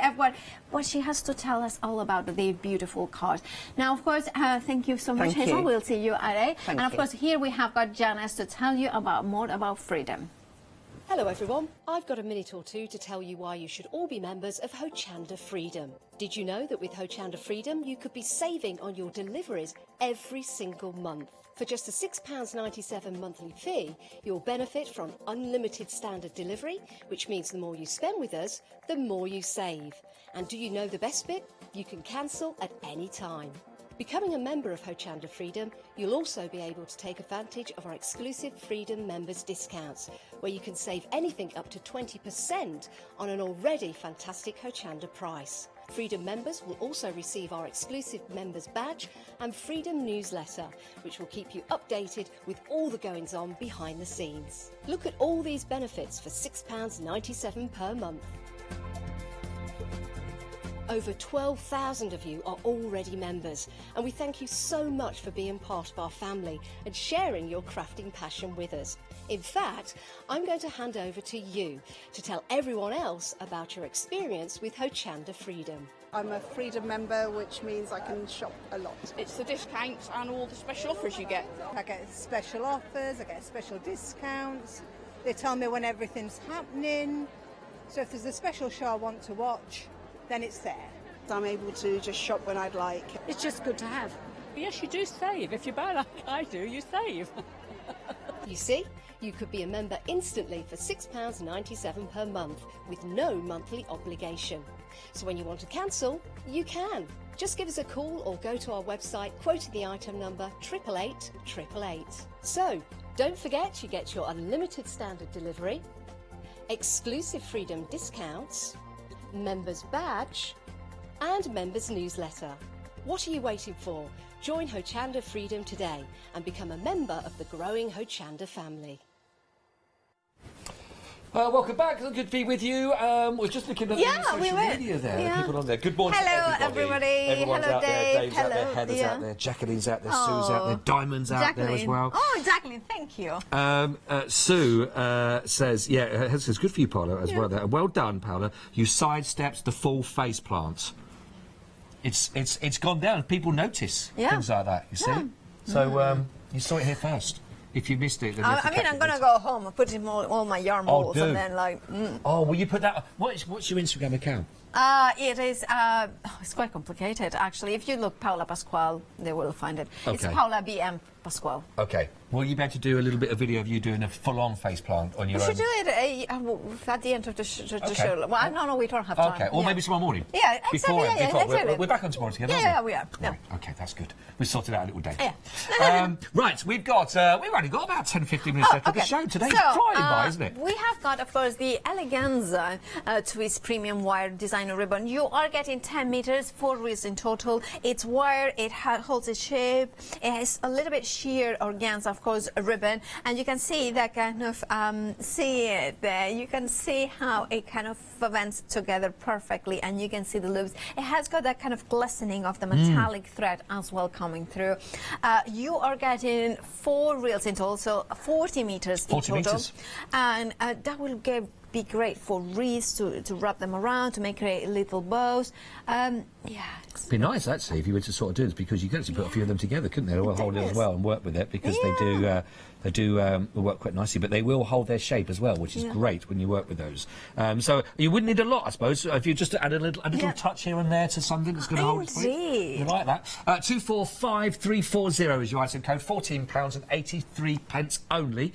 what she has to tell us all about the beautiful card. Now, of course, thank you so much, Hazel. We'll see you at 8. And of course, here we have got Janice to tell you more about freedom. Hello everyone, I've got a minute or two to tell you why you should all be members of Hochanda Freedom. Did you know that with Hochanda Freedom you could be saving on your deliveries every single month? For just a £6.97 monthly fee, you'll benefit from unlimited standard delivery, which means the more you spend with us, the more you save. And do you know the best bit? You can cancel at any time. Becoming a member of Hochanda Freedom, you'll also be able to take advantage of our exclusive Freedom members discounts, where you can save anything up to 20% on an already fantastic Hochanda price. Freedom members will also receive our exclusive members badge and Freedom newsletter, which will keep you updated with all the goings-on behind the scenes. Look at all these benefits for £6.97 per month. Over 12,000 of you are already members, and we thank you so much for being part of our family and sharing your crafting passion with us. In fact, I'm going to hand over to you to tell everyone else about your experience with Hochanda Freedom. I'm a Freedom member, which means I can shop a lot. It's the discounts and all the special offers you get. I get special offers, I get special discounts. They tell me when everything's happening. So if there's a special show I want to watch, then it's there. I'm able to just shop when I'd like. It's just good to have. Yes, you do save. If you buy like I do, you save. You see, you could be a member instantly for £6.97 per month with no monthly obligation. So when you want to cancel, you can. Just give us a call or go to our website quoting the item number 888 888. So, don't forget you get your unlimited standard delivery, exclusive Freedom discounts, members badge and members newsletter. What are you waiting for? Join Hochanda Freedom today and become a member of the growing Hochanda family. Welcome back. Good to be with you. We're just looking at the social media there. Yeah. The people on there. Good morning Hello, to everybody. Hello, Everyone's out there. Dave. Dave's out there. Hello, Heather's out there. Jacqueline's out there. Sue's out there. Diamond's out there as well. Oh, Jacqueline, thank you. Sue says, it says, good for you, Paula, as well. There. Well done, Paula. You sidestepped the full face plants. It's gone down. People notice things like that, you see. So you saw it here first. If you missed it, then I'm going to go home and put in all my yarn balls and then Oh, will you put that? What's your Instagram account? It is. It's quite complicated, actually. If you look Paula Pasquale, they will find it. Okay. It's Paula BM Pasquale. Okay. Will you be able to do a little bit of video of you doing a full-on face plant on your own? We should do it at the end of the show. Well, no, we don't have time. Okay, or maybe tomorrow morning. Yeah, exactly. Before. We're back on tomorrow together. Yeah, we are. Right. Okay, that's good. We sorted out a little day. Yeah. Right, we've only got about 10-15 minutes left of the show. Today's flying by, isn't it? We have got, of course, the Eleganza Twist Premium Wire Designer Ribbon. You are getting 10 meters, 4 reels in total. It's wire, it holds its shape, it has a little bit sheer organza, of course, a ribbon, and you can see that kind of, see it there. You can see how it kind of vents together perfectly, and you can see the loops. It has got that kind of glistening of the metallic thread as well coming through. You are getting 4 reels in total, so 40 meters in total. And that will be great for wreaths to wrap them around, to make little bows. It'd be nice actually if you were to sort of do this, because you could actually put a few of them together, couldn't they? They'll hold it as well and work with it, because they do work quite nicely, but they will hold their shape as well, which is great when you work with those. So you wouldn't need a lot, I suppose, if you just add a little touch here and there to something that's going to hold it for you. You like that? 245340 is your item code, £14.83 only.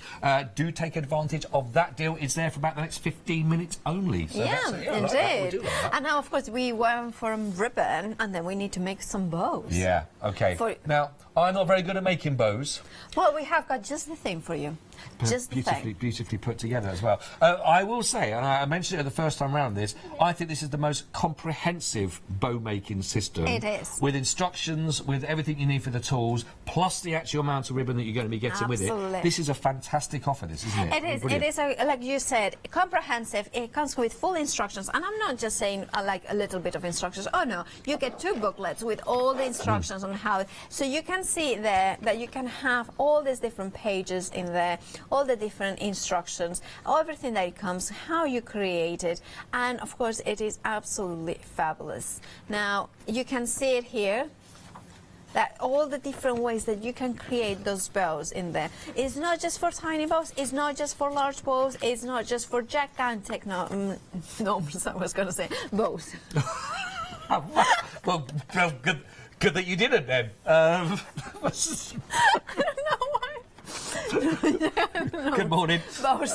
Do take advantage of that deal. It's there for about the next 15 minutes only. So indeed. And now, of course, we went for a ribbon, and then we need to make some bows. Yeah, okay. Now, I'm not very good at making bows. Well, we have got just the thing for you. Just the thing. Beautifully put together as well. I will say, and I mentioned it the first time around this, I think this is the most comprehensive bow making system. It is. With instructions, with everything you need for the tools, plus the actual amount of ribbon that you're going to be getting with it. This is a fantastic offer, this, isn't it? It is. Brilliant. It is, like you said, comprehensive. It comes with full instructions. And I'm not just saying like a little bit of instructions. Oh, no. You get 2 booklets with all the instructions on how... So you can see there that you can have all these different pages in there, all the different instructions, everything that it comes, how you create it, and of course it is absolutely fabulous. Now you can see it here, that all the different ways that you can create those bows in there. It's not just for tiny bows, it's not just for large bows, it's not just for gigantic I was going to say bows. well, good that you didn't then. I don't know why. Good morning. Bows.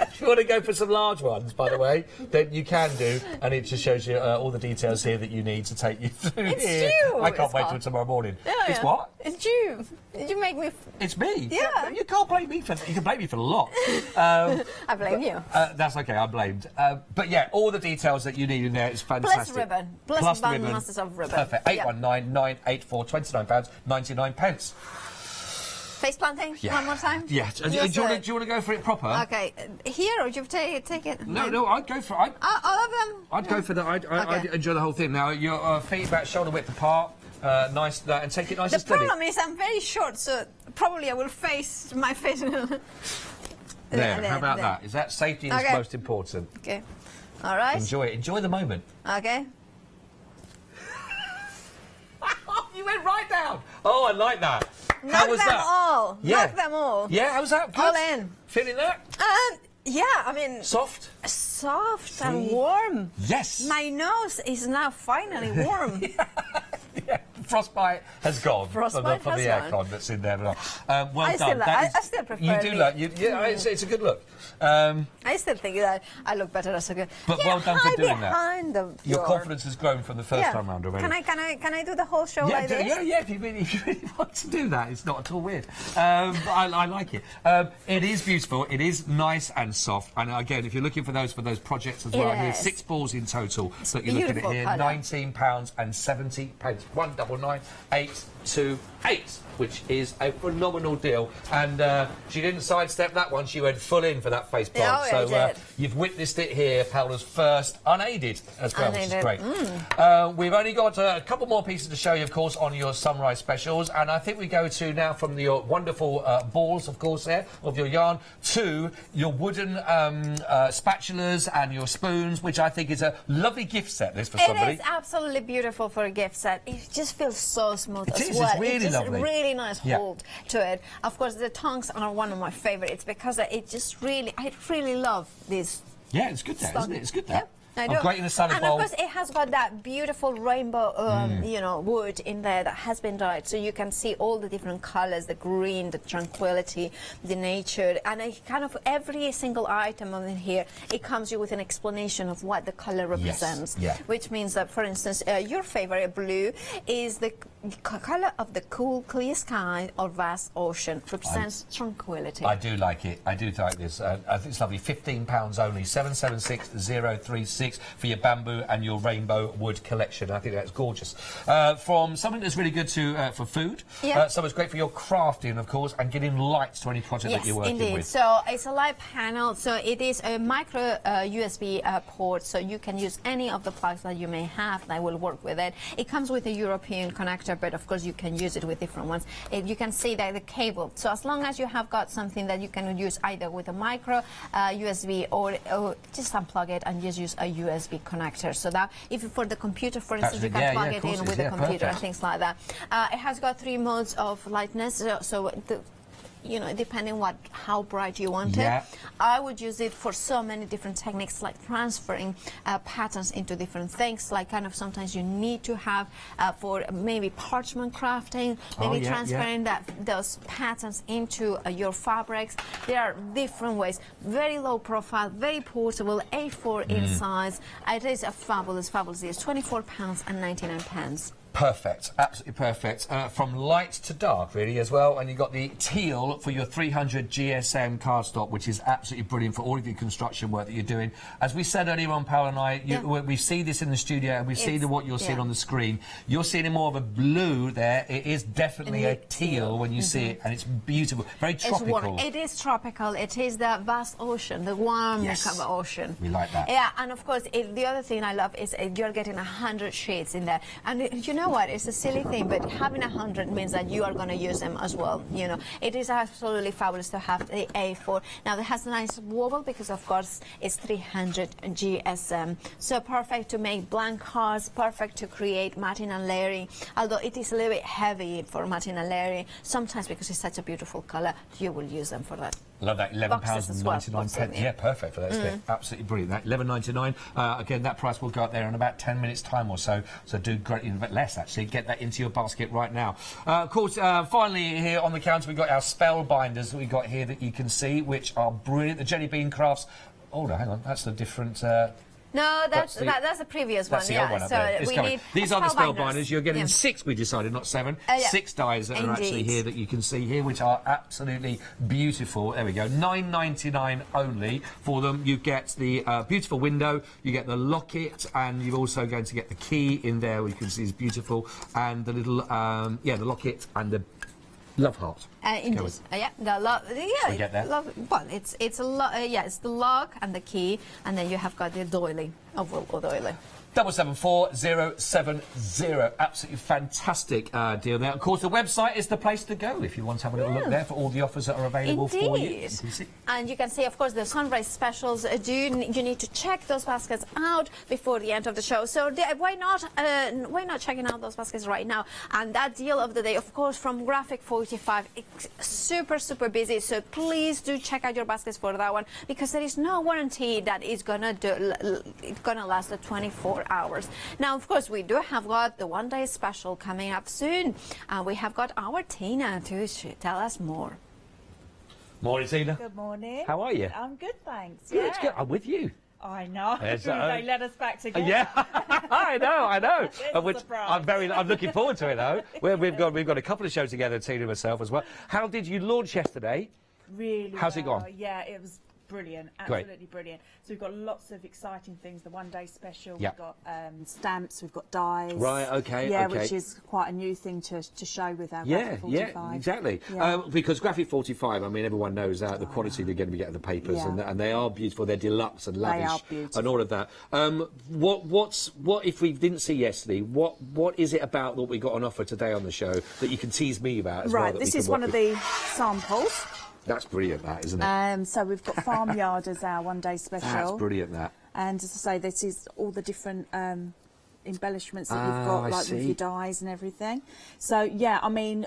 If you want to go for some large ones, by the way, then you can do, and it just shows you all the details here that you need to take you through. It's here. you. I can't wait till tomorrow morning. Yeah, it's what? It's you. You make me. It's me. Yeah. You can't blame me for. You can blame me for a lot. I blame you. That's okay. I'm blamed. But yeah, all the details that you need in there is fantastic. Plus ribbon. Plus ribbon. Masters of ribbon. Perfect. 819-984 £29.99. Face planting, one more time? Yeah. Do you want to go for it proper? Okay. Here, or you take it? No, I'd go for it. All of them? I'd go for that. I'd enjoy the whole thing. Now, your feet about shoulder width apart, nice, and take it nice and steady. The problem is I'm very short, so probably I will face my face. There, how about that? Is that safety is most important? Okay. All right. Enjoy it. Enjoy the moment. Okay. You went right down. Oh, I like that. How was that? All. Yeah. Knock them all. Yeah, how was that? Good? All in. Feeling that? Yeah, I mean... Soft? Soft and warm. Yes. My nose is now finally warm. Yeah. Frostbite has gone from the aircon that's in there. Well done. I still prefer you do look. It's a good look. I still think that I look better as a girl. But well done for doing that. Your door. confidence has grown from the first time round already. Can I do the whole show like this? Yeah. If you really want to do that, it's not at all weird. I like it. It is beautiful. It is nice and soft. And again, if you're looking for those projects as well, here's 6 balls in total that you're looking at here. £19.70. 199828, which is a phenomenal deal. And she didn't sidestep that one, she went full in for that face plant. So you've witnessed it here, Paola's first unaided as well, which is great. We've only got a couple more pieces to show you, of course, on your sunrise specials, and I think we go to now from your wonderful balls, of course, there of your yarn, to your wooden spatulas and your spoons, which I think is a lovely gift set, this, for somebody. It is absolutely beautiful for a gift set. It just feels so smooth as well. It's really it's just lovely. Really nice hold to it. Of course, the tongs are one of my favorites because it just really, I really love this. Yeah, it's good that, isn't it? It's good that. Yep. Great in a salad bowl. And of course, it has got that beautiful rainbow, wood in there that has been dyed, so you can see all the different colours: the green, the tranquility, the nature, and kind of every single item on here. It comes you with an explanation of what the colour represents. Which means that, for instance, your favourite blue is the colour of the cool, clear sky or vast ocean. Represents tranquility. I do like it. I do like this. I think it's lovely. £15 only. 776036 for your bamboo and your rainbow wood collection. I think that's gorgeous. From something that's really good for food. Something's great for your crafting, of course, and getting lights to any project that you're working with. Indeed. So it's a light panel. So it is a micro USB port. So you can use any of the plugs that you may have that will work with it. It comes with a European connector, but of course you can use it with different ones. You can see that the cable. So as long as you have got something that you can use either with a micro USB or just unplug it and just use a USB connector. So that if for the computer, for instance, you can plug it in with the computer and things like that. It has got 3 modes of lightness. So depending how bright you want it. I would use it for so many different techniques, like transferring patterns into different things, like kind of sometimes you need to have for maybe parchment crafting, maybe transferring those patterns into your fabrics. There are different ways. Very low profile, very portable, A4 in size. It is a fabulous deal. £24.99. Perfect, absolutely perfect. From light to dark, really, as well. And you've got the teal for your 300 GSM cardstock, which is absolutely brilliant for all of your construction work that you're doing. As we said earlier on, Paul and I, we see this in the studio and we see what you're seeing on the screen. You're seeing more of a blue there. It is definitely a teal when you see it, and it's beautiful, very tropical. It is tropical. It is the vast ocean, the warm ocean. We like that. Yeah, and of course, the other thing I love is you're getting 100 shades in there. And you know what? It's a silly thing, but having 100 means that you are going to use them as well. You know, it is absolutely fabulous to have the A4. Now, it has a nice wobble because, of course, it's 300 GSM. So perfect to make blank cards, perfect to create matting and layering. Although it is a little bit heavy for matting and layering, sometimes because it's such a beautiful colour, you will use them for that. Love that, £11.99. Yeah, perfect for that. Absolutely brilliant. That £11.99. Again, that price will go up there in about 10 minutes' time or so. So do great, less actually. Get that into your basket right now. Of course, finally here on the counter we've got our Spellbinders that we've got here that you can see, which are brilliant. The Jelly Bean Crafts. Oh no, hang on, that's a different. No, that's the previous one. That's the old one up there. So we need These are the Spellbinders. You're getting 6, we decided, not 7. 6 dies that are actually here that you can see here, which are absolutely beautiful. There we go. £9.99 only for them. You get the beautiful window, you get the locket, and you're also going to get the key in there, which you can see is beautiful, and the little, the locket and the love heart. The log. We get there. Well, it's the log and the key, and then you have got the doily, oval doily. 774070. Absolutely fantastic deal there. Of course, the website is the place to go if you want to have a little look there for all the offers that are available for you. And you can see, of course, the sunrise specials. You need to check those baskets out before the end of the show. So why not checking out those baskets right now? And that deal of the day, of course, from Graphic 45, it's super busy. So please do check out your baskets for that one, because there is no warranty that it's gonna last the 24 hours. Now, of course, we do have got the one-day special coming up soon, and we have got our Tina to tell us more. Morning, Tina. Good morning. How are you? I'm good, thanks. Good, good. I'm with you. I know. Yes, they let us back together. Yeah, I know. Surprise. I'm looking forward to it though. We've got a couple of shows together, Tina and myself as well. How did you launch yesterday? Really. How's it gone? Yeah, it was brilliant, absolutely brilliant. So we've got lots of exciting things. The one-day special. We've got stamps. We've got dies. Right. Okay. Yeah, okay. which is quite a new thing to show with our Graphic 45. Yeah, exactly. Yeah. Because Graphic 45, I mean, everyone knows the quality they're going to be getting the papers, and they are beautiful. They're deluxe and lavish, they are beautiful. and all of that. What if we didn't see yesterday? What is it about that we got on offer today on the show that you can tease me about as well? Right. This is one of the samples. That's brilliant, that, isn't it? So we've got Farmyard as our one-day special. That's brilliant, that. And as I say, this is all the different embellishments that you've got, like with your dies and everything. So, yeah, I mean,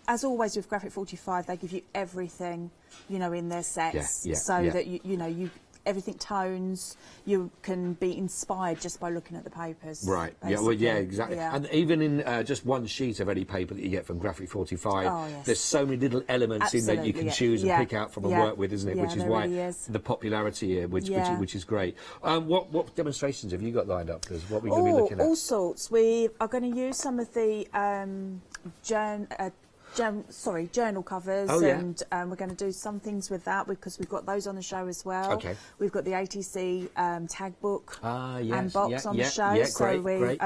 as always with Graphic 45, they give you everything, you know, in their sets. That, you everything tones. You can be inspired just by looking at the papers. Right. Basically. Yeah. Well. Yeah. Exactly. Yeah. And even in just one sheet of any paper that you get from Graphic 45, there's so many little elements in there you can choose and pick out from and work with, isn't it? Which is why the popularity here, which is great. What demonstrations have you got lined up? Because what we're going to be looking at? All sorts. We are going to use some of the journal covers, and we're going to do some things with that because we've got those on the show as well. Okay. We've got the ATC tag book and box on the show, great.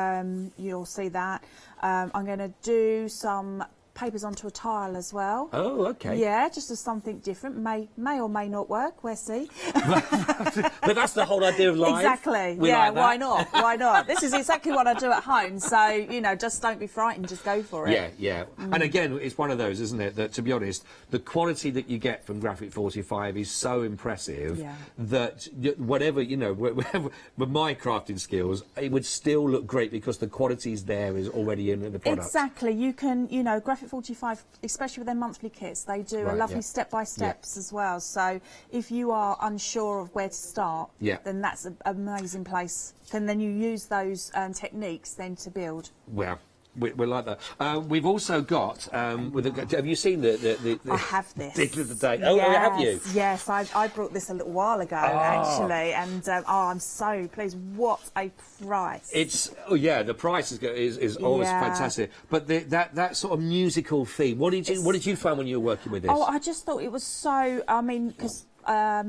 You'll see that. I'm going to do some papers onto a tile as well. Oh, okay. Yeah, just as something different. May or may not work. We'll see. But that's the whole idea of live. Exactly. Why not? Why not? This is exactly what I do at home. So, you know, just don't be frightened. Just go for it. Yeah. And again, it's one of those, isn't it, that, to be honest, the quality that you get from Graphic 45 is so impressive that whatever, you know, with my crafting skills, it would still look great because the quality's there is already in the product. Exactly. You can, you know, Graphic 45, especially with their monthly kits, they do a lovely step-by-steps as well. So if you are unsure of where to start, then that's an amazing place. And then you use those techniques then to build. Well, We like that. We've also got. Have you seen the I have this. the day? Oh, have you? Yes, I brought this a little while ago actually, and I'm so pleased. What a price! The price is always fantastic. But that sort of musical theme. What did you find when you were working with this? Oh, I just thought it was so. I mean, because I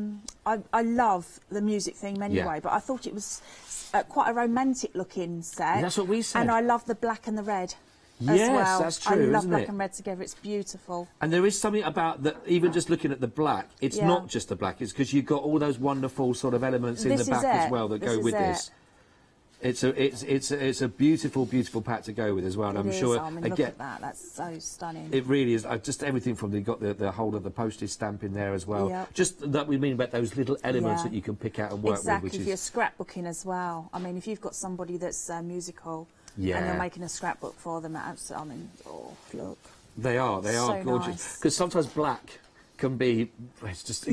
love the music theme anyway, but I thought it was quite a romantic-looking set. That's what we said. And I love the black and the red. Yes, as well. that's true. I love isn't black it? and red together. It's beautiful. And there is something about that. Even just looking at the black, it's not just the black. It's because you've got all those wonderful sort of elements in the back as well that go with this. It's a beautiful, beautiful pack to go with as well. And I'm sure. I mean, look at that. That's so stunning. It really is. Just everything from you've got the whole of the postage stamp in there as well. Yep. Just that we mean about those little elements that you can pick out and work with. Which if you're scrapbooking as well. I mean, if you've got somebody that's musical and you're making a scrapbook for them, look. They are so gorgeous. Because sometimes black can be, it's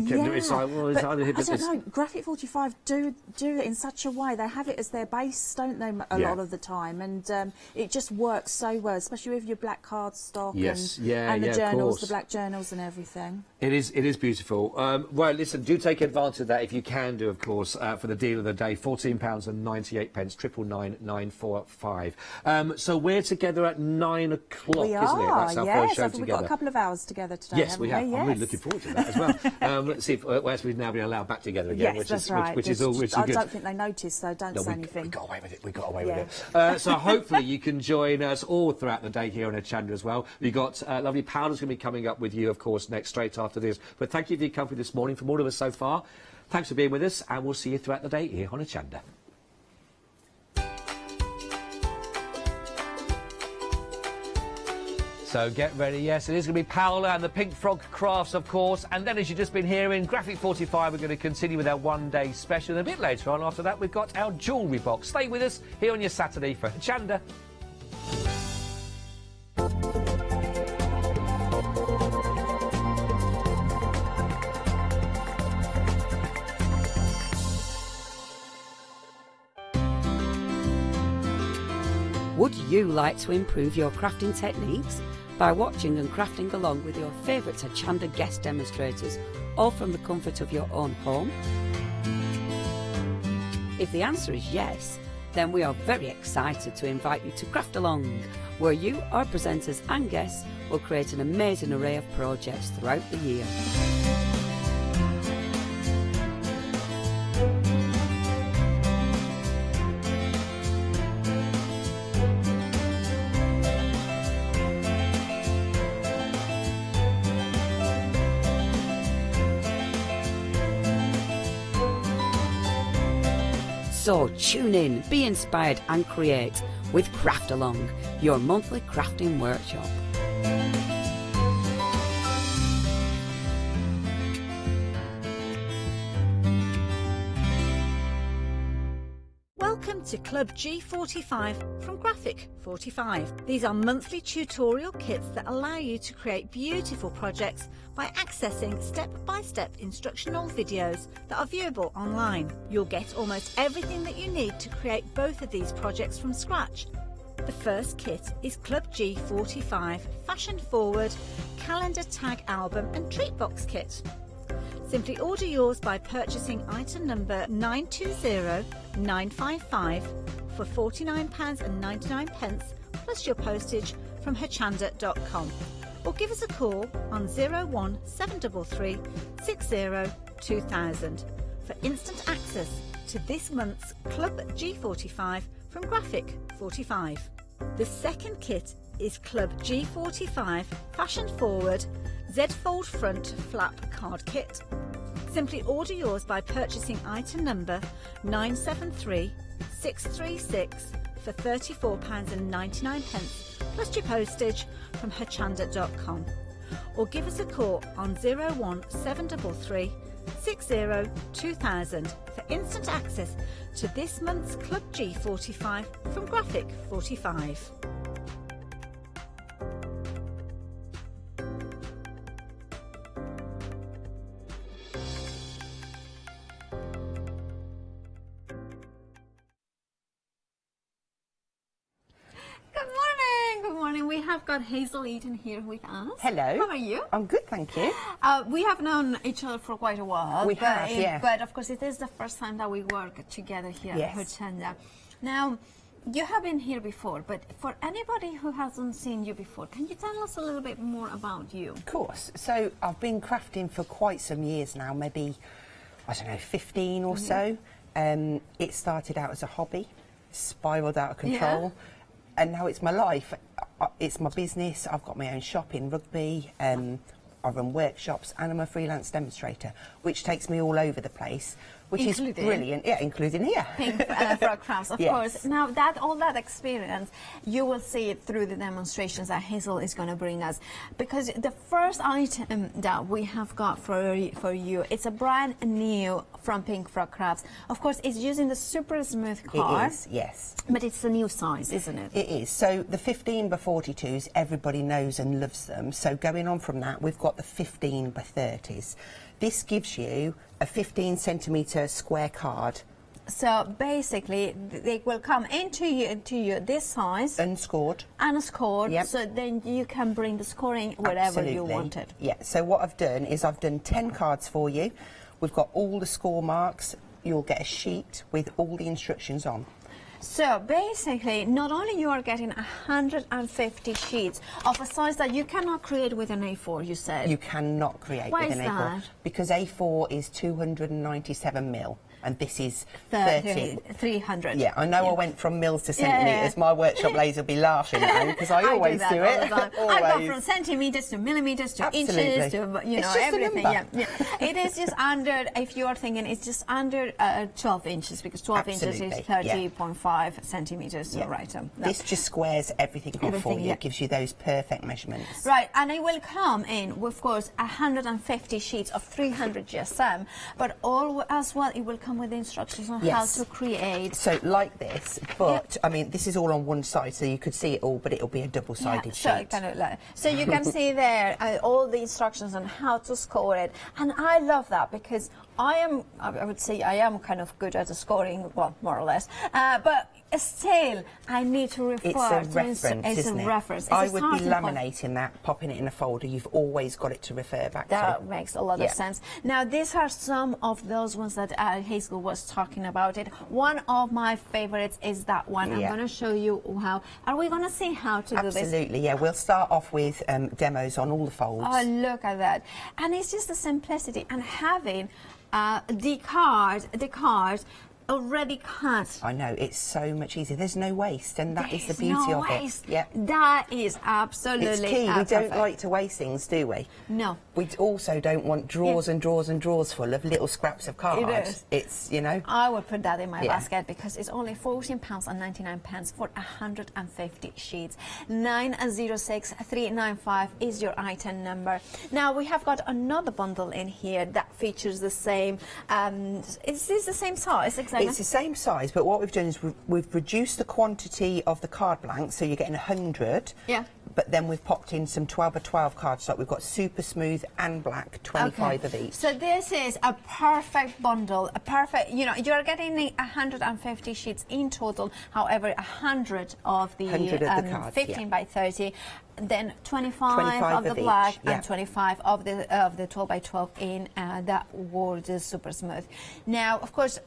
like, well, it's either I don't know, Graphic 45 do it in such a way. They have it as their base, don't they, a lot of the time, and it just works so well, especially with your black cardstock and the journals, the black journals and everything. It is beautiful. Well, listen, do take advantage of that if you can do, of course, for the deal of the day, £14.98, 99945. So we're together at 9 o'clock, isn't it? That's our first show together. We've got a couple of hours together today. Yes, we have. I'm really looking forward to that as well. Let's see if we've now been allowed back together again, which is good. I don't think they noticed, so don't say anything. We got away with it. We got away with it. So hopefully you can join us all throughout the day here on Hochanda as well. We've got lovely Powder's going to be coming up with you, of course, straight after this. But thank you for your company this morning from all of us so far. Thanks for being with us, and we'll see you throughout the day here on Hochanda. So get ready, yes, it is going to be Paola and the Pink Frog Crafts, of course. And then, as you've just been hearing, Graphic 45, we're going to continue with our one-day special. And a bit later on, after that, we've got our jewellery box. Stay with us here on your Saturday for Hochanda. Would you like to improve your crafting techniques by watching and crafting along with your favourite Hochanda guest demonstrators, all from the comfort of your own home? If the answer is yes, then we are very excited to invite you to Craft Along, where you, our presenters and guests, will create an amazing array of projects throughout the year. So tune in, be inspired and create with Craft Along, your monthly crafting workshop. Welcome to Club G45 from Graphic 45. These are monthly tutorial kits that allow you to create beautiful projects by accessing step-by-step instructional videos that are viewable online. You'll get almost everything that you need to create both of these projects from scratch. The first kit is Club G45 Fashion Forward Calendar Tag Album and Treat Box Kit. Simply order yours by purchasing item number 920955 for £49.99 plus your postage from hochanda.com, or give us a call on 01733 60 2000 for instant access to this month's Club G45 from Graphic 45. The second kit is Club G45 Fashion Forward Z-Fold Front Flap Card Kit. Simply order yours by purchasing item number 973636 for £34.99 plus your postage from hochanda.com, or give us a call on 01733 60 2000 for instant access to this month's Club G45 from Graphic 45. Good morning! have got Hazel Eaton here with us. Hello. How are you? I'm good, thank you. We have known each other for quite a while. We have, yeah. But of course, it is the first time that we work together here at Hochanda. Now, you have been here before, but for anybody who hasn't seen you before, can you tell us a little bit more about you? Of course. So I've been crafting for quite some years now, maybe, I don't know, 15 or so. It started out as a hobby, spiralled out of control, and now it's my life. It's my business. I've got my own shop in Rugby. I run workshops, and I'm a freelance demonstrator, which takes me all over the place, which is brilliant. Yeah, including here. Pink frog crafts, of course. Now, all that experience, you will see it through the demonstrations that Hazel is going to bring us. Because the first item that we have got for you, it's a brand new from Pink Frog Crafts. Of course, it's using the super smooth card. It is, yes. But it's a new size, isn't it? It is. So the 15 by 42s, everybody knows and loves them. So going on from that, we've got the 15 by 30s. This gives you a 15 centimetre square card. So basically, they will come into you this size. Unscored. Unscored. Yep. So then you can bring the scoring wherever you want it. Yeah. So what I've done is I've done 10 cards for you. We've got all the score marks. You'll get a sheet with all the instructions on. So basically, not only you are getting 150 sheets of a size that you cannot create with an A4, you said. You cannot create with an A4. That? Because A4 is 297 mil. And this is 300. Yeah, I know I went from mils to centimetres. My workshop ladies will be laughing at me because I always do it. I go from centimetres to millimetres to inches to, you know, everything. It is just under, if you are thinking, it's just under 12 inches because 12 inches is 30.5 centimetres. So right. This just squares everything off for you. It gives you those perfect measurements. Right, and it will come in, of course, 150 sheets of 300 GSM, but as well, it will come with instructions on how to create. So like this, but I mean this is all on one side, so you could see it all, but it'll be a double-sided sheet. So you can see there all the instructions on how to score it, and I love that because I would say I am kind of good at the scoring, well, more or less, but still I need to refer it's a reference, isn't it? Reference. I would be laminating that, popping it in a folder. You've always got it to refer back to. That makes a lot of sense. Now, these are some of those ones that Hazel was talking about. One of my favorites is that one. I'm going to show you how. Are we going to see how to do this? Absolutely, yeah. We'll start off with demos on all the folds. Oh, look at that. And it's just the simplicity and having the card already cut. I know, it's so much easier. There's no waste, and that is the beauty of it. Yeah. That is absolutely it's key. We don't like to waste things, do we? No. We also don't want drawers and drawers and drawers full of little scraps of card. It is. It's, you know. I would put that in my basket because it's only £14.99 for 150 sheets. 906395 is your item number. Now we have got another bundle in here that features the same. Is this the same size? Exactly. It's the same size, but what we've done is we've reduced the quantity of the card blanks, so you're getting 100. Yeah. But then we've popped in some 12 by 12 cardstock. We've got super smooth and black, 25 of each. So this is a perfect bundle, a perfect, you know, you're getting 150 sheets in total. However, 100 of the, cards, 15 by 30. Then 25 of the black and 25 of the 12 by 12 in that gorgeous super smooth. Now, of course,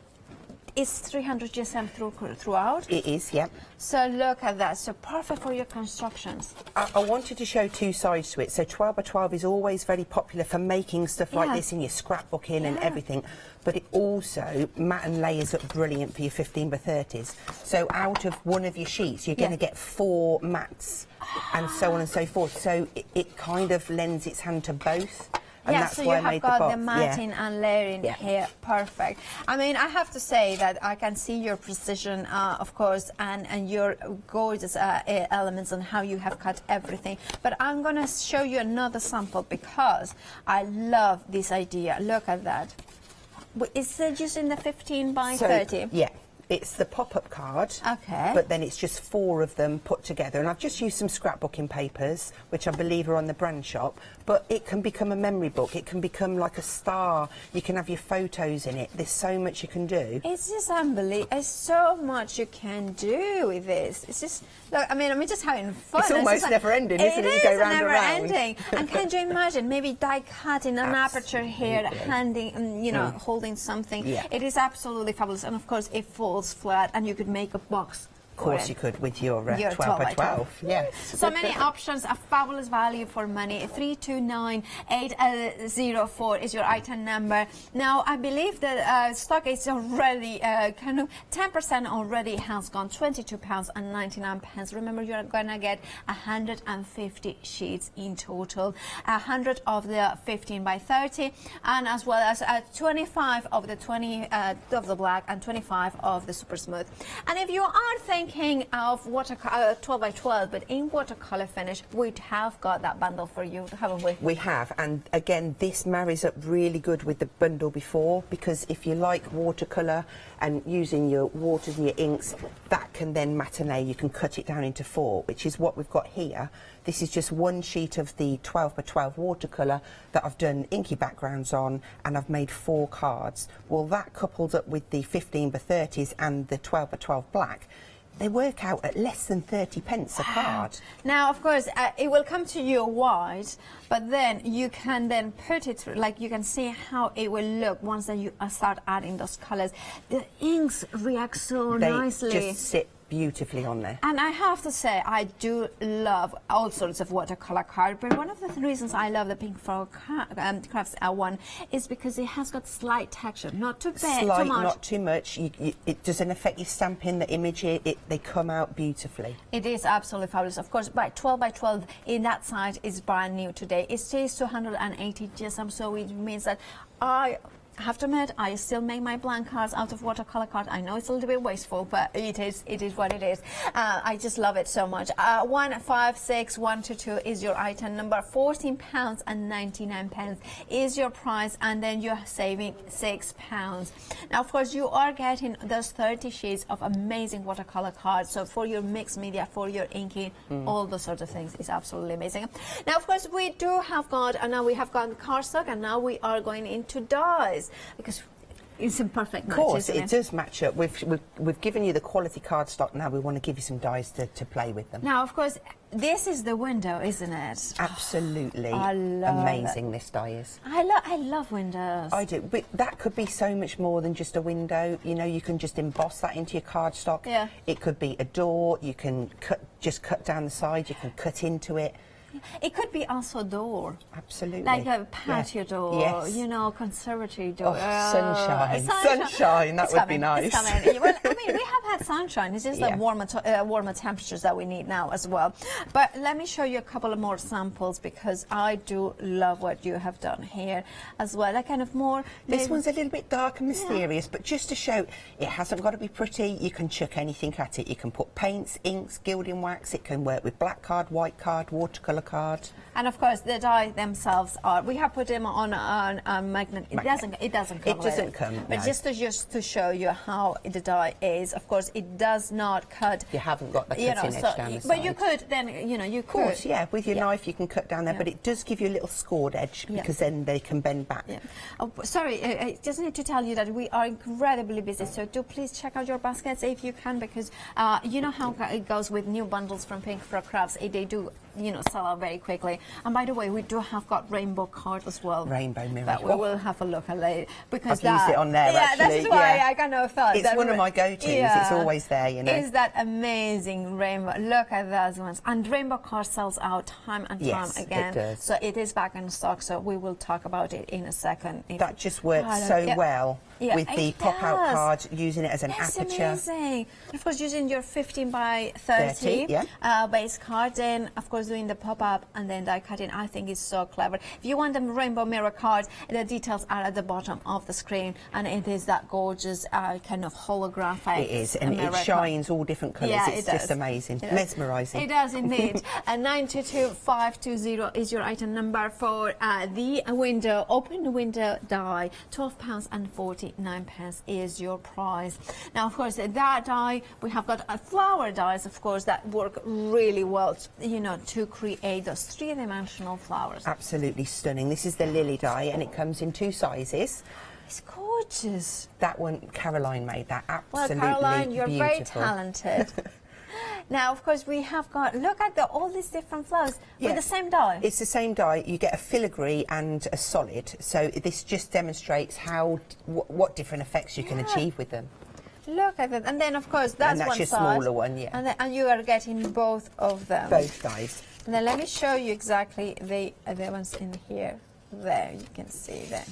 it's 300 GSM throughout. It is, yeah. So look at that. So perfect for your constructions. I wanted to show two sides to it. So 12 by 12 is always very popular for making stuff like this in your scrapbooking and everything. But it also matte and layers up brilliant for your 15 by 30s. So out of one of your sheets, you're going to get 4 mattes and so on and so forth. So it kind of lends its hand to both. And that's so why you have got the matting and layering here. Perfect. I mean, I have to say that I can see your precision, of course, and your gorgeous elements and how you have cut everything. But I'm going to show you another sample because I love this idea. Look at that. Is it just in the 15 by 30? Yeah. It's the pop-up card. Okay. But then it's just 4 of them put together. And I've just used some scrapbooking papers, which I believe are on the brand shop. But it can become a memory book. It can become like a star. You can have your photos in it. There's so much you can do. It's just unbelievable. There's so much you can do with this. It's just, look, I mean, I'm just having fun. It's almost never-ending, isn't it? You go round and round. Never-ending. And can you imagine, maybe die cutting an aperture here, handing, you know, holding something. Yeah. It is absolutely fabulous. And of course, it falls flat, and you could make a box. Of course you could with your 12 by 12. Yes. So many options, a fabulous value for money. 329804 is your item number. Now, I believe that stock is already kind of 10% already has gone, £22.99. Remember, you're going to get 150 sheets in total, 100 of the 15 by 30, and as well as 25 of the 20 of the black and 25 of the super smooth. And if you are thinking of 12 by 12, but in watercolor finish, we have got that bundle for you, haven't we? We have, and again, this marries up really good with the bundle before, because if you like watercolor and using your waters and your inks, that can then matinee. You can cut it down into 4, which is what we've got here. This is just 1 sheet of the 12 by 12 watercolour that I've done inky backgrounds on, and I've made 4 cards. Well, that coupled up with the 15 by 30s and the 12 by 12 black, they work out at less than 30 pence a card. Now, of course, it will come to you white, but then you can then put it through, like you can see how it will look once that you start adding those colours. The inks react so nicely. They just sit beautifully on there. And I have to say, I do love all sorts of watercolor card, but one of the reasons I love the Pink Frog Crafts one is because it has got slight texture, not too bad, Slight, too much. not too much. It doesn't affect your stamping, the image. They come out beautifully. It is absolutely fabulous. Of course, by 12 by 12 in that side is brand new today. It stays 280 GSM, so it means that I have to admit, I still make my blank cards out of watercolor cards. I know it's a little bit wasteful, but it is what it is. I just love it so much. 156122 is your item number. £14.99 is your price, and then you're saving £6. Now, of course, you are getting those 30 sheets of amazing watercolor cards. So for your mixed media, for your inking, all those sorts of things is absolutely amazing. Now, of course, we do have got, and now we have got cardstock, and now we are going into dyes. Because it's a perfect match. Of course, it does match up. We've given you the quality cardstock. Now we want to give you some dyes to play with them. Now, of course, this is the window, isn't it? Absolutely. I love amazing. This dye is. I love windows. I do, but that could be so much more than just a window. You know, you can just emboss that into your cardstock. Yeah. It could be a door. You can just cut down the side. You can cut into it. It could be also a door. Absolutely. Like a patio door, yes. You know, conservatory door. Sunshine. Sunshine, that would be nice. It's coming. Well, I mean, we have had sunshine. It's just the warmer temperatures that we need now as well. But let me show you a couple of more samples, because I do love what you have done here as well. Like kind of more... This one's a little bit dark and mysterious, but just to show it hasn't got to be pretty. You can chuck anything at it. You can put paints, inks, gilding wax. It can work with black card, white card, watercolour card. And of course, the dye themselves are. We have put them on a magnet. It doesn't come. It doesn't come. But no. just to show you how the dye is. Of course, it does not cut. You haven't got the cutting edge down the side. But you could then, you know, you could. Of course, yeah. With your knife, you can cut down there, but it does give you a little scored edge, because then they can bend back. Yeah. Oh, sorry, I just need to tell you that we are incredibly busy. So do please check out your baskets if you can, because you know how it goes with new bundles from Pink Frog Crafts. They do, you know, sell out very quickly. And by the way, we do have got rainbow card as well. Rainbow mirror. That we will have a look at later, because I've used it on there, actually. That's why I kind of thought it's one of my go-tos. It's always there, you know. Is that amazing rainbow? Look at those ones. And rainbow card sells out time and time again. It does. So it is back in stock. So we will talk about it in a second. That just works so well with the pop-out card, using it as an aperture. It's amazing. Of course, using your 15 by 30 base card, then of course doing the pop-up and then die cutting. I think is so clever. If you want the rainbow mirror card, the details are at the bottom of the screen, and it is that gorgeous kind of holographic. It is, and it shines all different colours. Yeah, it's just amazing, mesmerising. It does indeed. 922520 is your item number for the window, open window die, £12.49. 99 is your price. Now, of course, that die, we have got flower dies, of course, that work really well, you know, to create those three-dimensional flowers. Absolutely stunning. This is the lily die, and it comes in 2 sizes. It's gorgeous. That one, Caroline made that. Absolutely well, Caroline, you're beautiful. very talented. Now, of course, we have got, look at all these different flowers with the same die. It's the same die. You get a filigree and a solid. So this just demonstrates how what different effects you can achieve with them. Look at it. And then, of course, that's your one smaller one, yeah. And you are getting both of them. Both dies. And then let me show you exactly the ones in here. There, you can see there.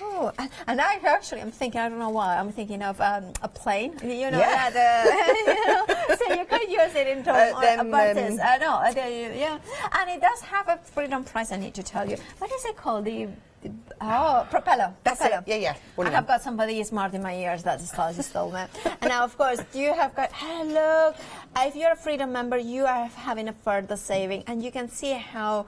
Oh, and I actually am thinking, I don't know why, I'm thinking of a plane, you know, you know, so you could use it into buttons. Yeah, and it does have a freedom price, I need to tell you. What is it called? Propeller. That's propeller. it. Yeah. I have got somebody smart in my ears that stole me. And now, of course, you have got, look, if you're a Freedom member, you are having a further saving, and you can see how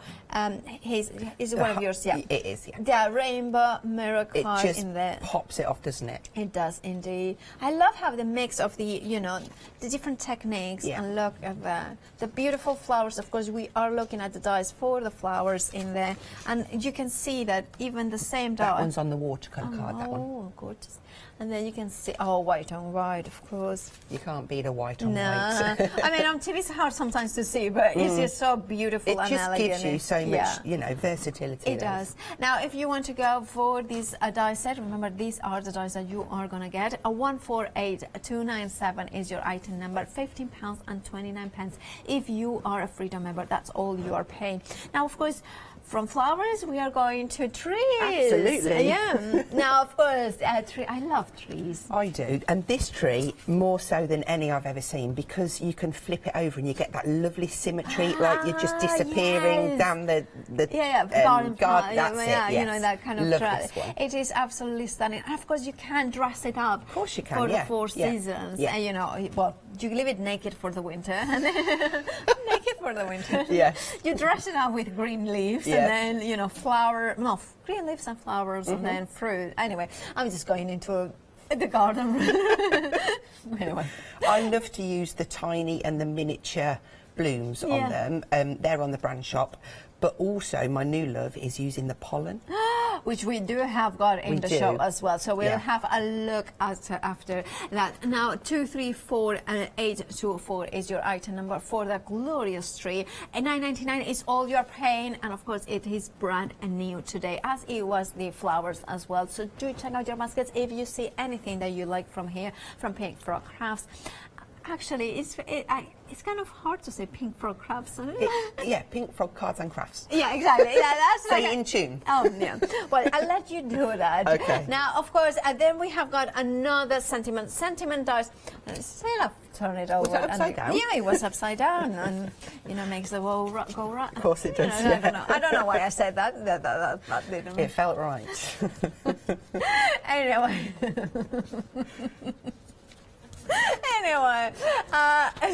is one of yours, yeah. It is, yeah. The rainbow mirror card in there. It just pops it off, doesn't it? It does indeed. I love how the mix of the, you know, the different techniques, and look at that. The beautiful flowers, of course, we are looking at the dies for the flowers in there, and you can see that even the same die. That one's on the watercolour card, that one. Oh, gorgeous. And then you can see, white on white, of course. You can't beat a white on white. I mean, on TV it's hard sometimes to see, but it's just so beautiful and elegant. It just gives you so much, you know, versatility. It does. Now, if you want to go for this die set, remember, these are the dies that you are going to get. 148297 is your item number, £15.29. If you are a Freedom member, that's all you are paying. Now, of course, from flowers, we are going to trees. Absolutely. Yeah. Now, of course, I love trees. I do. And this tree, more so than any I've ever seen, because you can flip it over and you get that lovely symmetry, like you're just disappearing down the garden. That's it, yes. You know, that kind of Love tree. this one. It is absolutely stunning. And, of course, you can dress it up. Of course you can, for the 4 seasons. Yeah. And, you know, well, you leave it naked for the winter. And then naked for the winter. Yes. You dress it up with green leaves. Yes. And then, you know, green leaves and flowers, and then fruit. Anyway, I'm just going into the garden. Anyway. I love to use the tiny and the miniature blooms on them. They're on the brand shop. But also, my new love is using the pollen. Which we do have got in the shop as well. So we'll have a look after that. Now, 234824 is your item number for the glorious tree. And $9.99 is all you're paying. And, of course, it is brand new today, as it was the flowers as well. So do check out your baskets if you see anything that you like from here, from Pink Frog Crafts. Actually, it's kind of hard to say Pink Frog Crafts. Pink Frog Cards and Crafts. Yeah, exactly. Yeah, that's Stay in tune. Oh, yeah. Well, I'll let you do that. Okay. Now, of course, then we have got another sentiment dies. I'll turn it over. Was it upside down? Yeah, it was upside down, and you know, makes the world go right. Of course it does. You know, I don't know why I said that. That didn't. It felt right. Anyway. I'm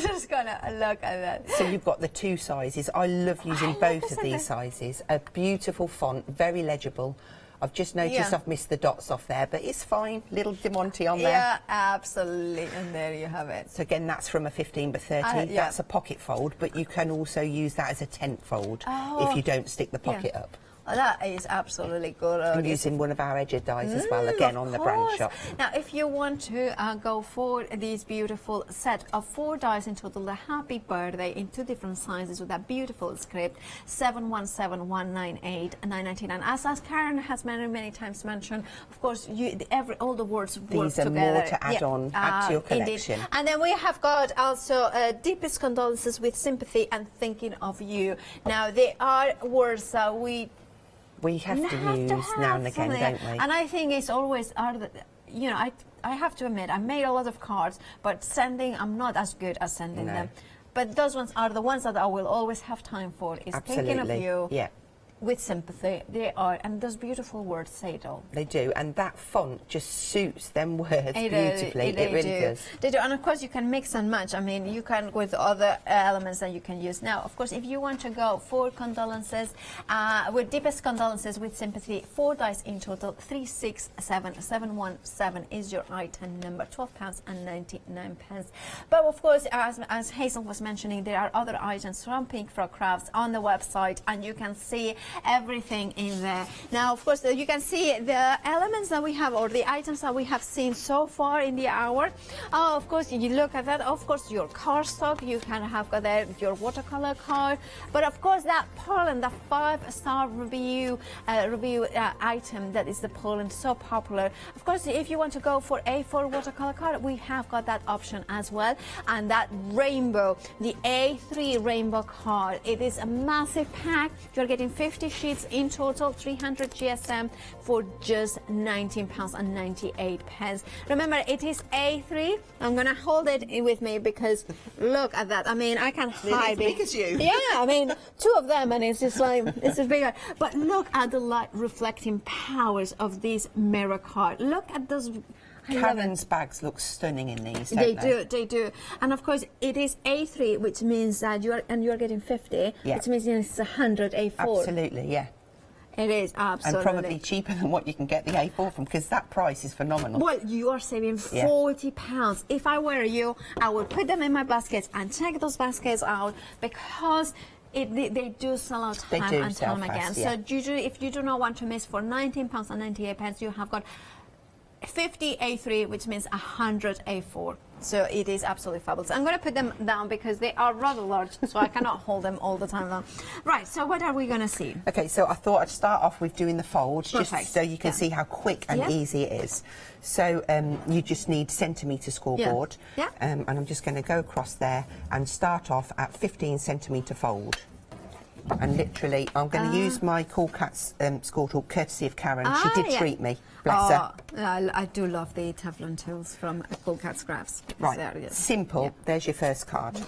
just going to look at that. So you've got the 2 sizes. I love using both of these sizes. A beautiful font, very legible. I've just noticed I've missed the dots off there, but it's fine. Little Demonte on there. Yeah, absolutely. And there you have it. So again, that's from a 15x30. That's a pocket fold, but you can also use that as a tent fold if you don't stick the pocket up. Oh, that is absolutely good. I'm using one of our edged dies as well, again on the brand shop. Now, if you want to go for this beautiful set of 4 dies in total, the Happy Birthday in 2 different sizes with that beautiful script, 717198 999. As Karen has many times mentioned, of course, all the words work together. These are more to add on, add to your collection. Indeed. And then we have got also deepest condolences with sympathy and thinking of you. Now, they are words that we have to use now and again, don't we? And I think it's always, you know, I have to admit, I made a lot of cards, but I'm not as good at sending them. But those ones are the ones that I will always have time for, is thinking of you. Yeah. with sympathy. They are, and those beautiful words say it all. They do, and that font just suits them words beautifully. It really does. They do, and of course you can mix and match. I mean, you can with other elements that you can use. Now, of course, if you want to go for condolences, with deepest condolences with sympathy, 4 dice in total, 367717 is your item number, £12.99. But of course, as Hazel was mentioning, there are other items from Pink Frog Crafts on the website, and you can see everything in there. Now, of course, you can see the elements that we have, or the items that we have seen so far in the hour. Of course, you look at that. Of course, your cardstock, you can have got there your watercolor card. But of course, that Poland, the 5-star review item, that is the Poland, so popular. Of course, if you want to go for A4 watercolor card, we have got that option as well. And that rainbow, the A3 rainbow card, it is a massive pack. You're getting 50 sheets in total, 300 GSM for just £19.98. Remember, it is A3. I'm gonna hold it with me because look at that. I mean, I can hide it. As big as you. Yeah, I mean, 2 of them, and it's just like this is bigger. But look at the light reflecting powers of this mirror card. Look at those. Karen's bags look stunning in these. They do. And of course, it is A3, which means that you're getting 50, which means it's 100 A4. Absolutely, yeah. It is, absolutely. And probably cheaper than what you can get the A4 from, because that price is phenomenal. Well, you are saving £40. If I were you, I would put them in my baskets and check those baskets out, because they do sell out time and time again. So if you do not want to miss, for £19.98, you have got 50 A3, which means 100 A4. So it is absolutely fabulous. I'm going to put them down because they are rather large, so I cannot hold them all the time long. Right, so what are we going to see? Okay, so I thought I'd start off with doing the folds, just so you can see how quick and easy it is. So you just need centimetre scoreboard, and I'm just going to go across there and start off at 15 centimetre fold. And literally, I'm going to use my Cool Cats score tool, courtesy of Karen. She did treat me, bless her. I do love the Teflon tools from Cool Cats Crafts. Right, simple. There's your first card.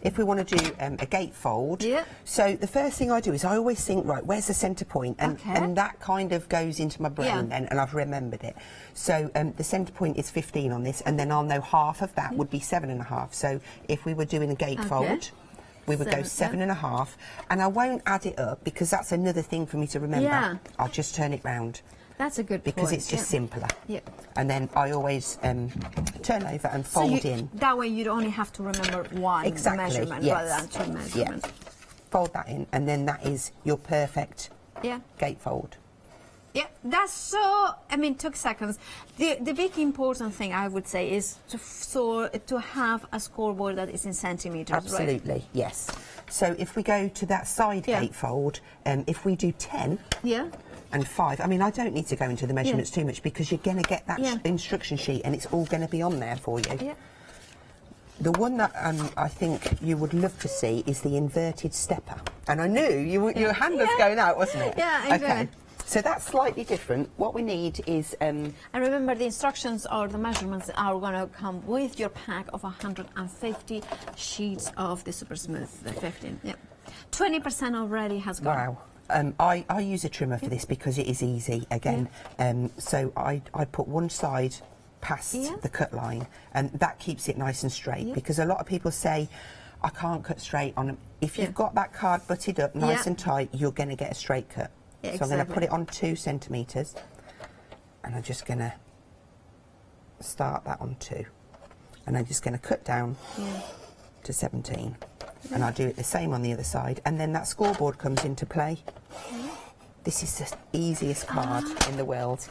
If we want to do a gatefold, so the first thing I do is I always think, right, where's the centre point? And that kind of goes into my brain then, and I've remembered it. So the centre point is 15 on this, and then I'll know half of that would be 7.5. So if we were doing a gatefold, we would go 7.5, and I won't add it up because that's another thing for me to remember. I'll just turn it round. That's a good because it's just simpler. And then I always turn over and fold in. That way you only have to remember one measurement rather than 2 measurements. Fold that in, and then that is your perfect gatefold. Yeah, that's so, I mean, took seconds. The big important thing I would say is to have a scoreboard that is in centimetres, Absolutely, yes. So if we go to that side gatefold, if we do 10 and 5, I mean, I don't need to go into the measurements too much because you're going to get that instruction sheet and it's all going to be on there for you. The one that I think you would love to see is the inverted stepper. And I knew your hand was going out, wasn't it? Yeah, okay. So that's slightly different. What we need is... and remember, the instructions or the measurements are going to come with your pack of 150 sheets of the Super Smooth, the 15. 20% already has gone. Wow. I use a trimmer for this because it is easy, again. So I put one side past the cut line, and that keeps it nice and straight, because a lot of people say, I can't cut straight on them. If you've got that card butted up nice and tight, you're going to get a straight cut. So I'm going to put it on 2 centimetres, and I'm just going to start that on 2, and I'm just going to cut down to 17, and I'll do it the same on the other side, and then that scoreboard comes into play. This is the easiest card in the world.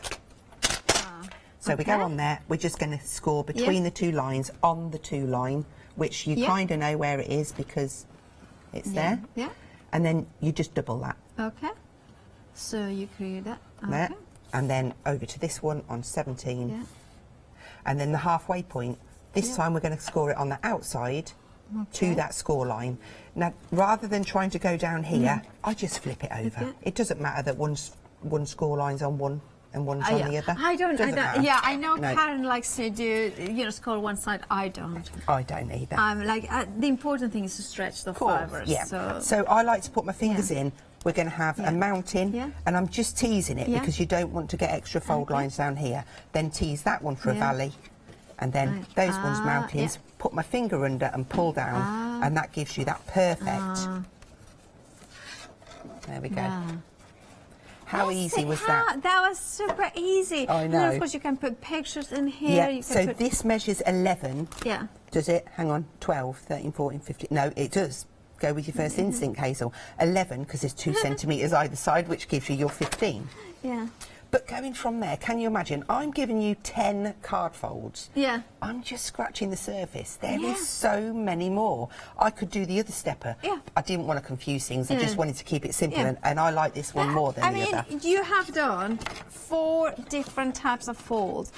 So we go on there, we're just going to score between the 2 lines on the 2 line, which you kind of know where it is because it's there, and then you just double that. Okay. So you create that. There, and then over to this one on 17, and then the halfway point. This time we're going to score it on the outside to that score line. Now, rather than trying to go down here, I just flip it over. It doesn't matter that one score line's on one and one's on the other? I don't. Matter. Yeah, I know No. Karen likes to do, score one side. I don't. I don't either. The important thing is to stretch the fibres. Yeah. So I like to put my fingers in. We're going to have a mountain, and I'm just teasing it because you don't want to get extra fold lines down here. Then tease that one for a valley, and then those ones mountains. Put my finger under and pull down, and that gives you that perfect. There we go. How easy was that? That was super easy. I know. And of course, you can put pictures in here. Yeah, You can so put... this measures 11. Yeah. Does it? Hang on. 12, 13, 14, 15. No, it does. Go with your first instinct, Hazel. 11, because there's 2 centimetres either side, which gives you your 15. Yeah. But going from there, can you imagine? I'm giving you 10 card folds. Yeah. I'm just scratching the surface. There is so many more. I could do the other stepper. Yeah. I didn't want to confuse things. I just wanted to keep it simple, and I like this one more than the other. You have done 4 different types of folds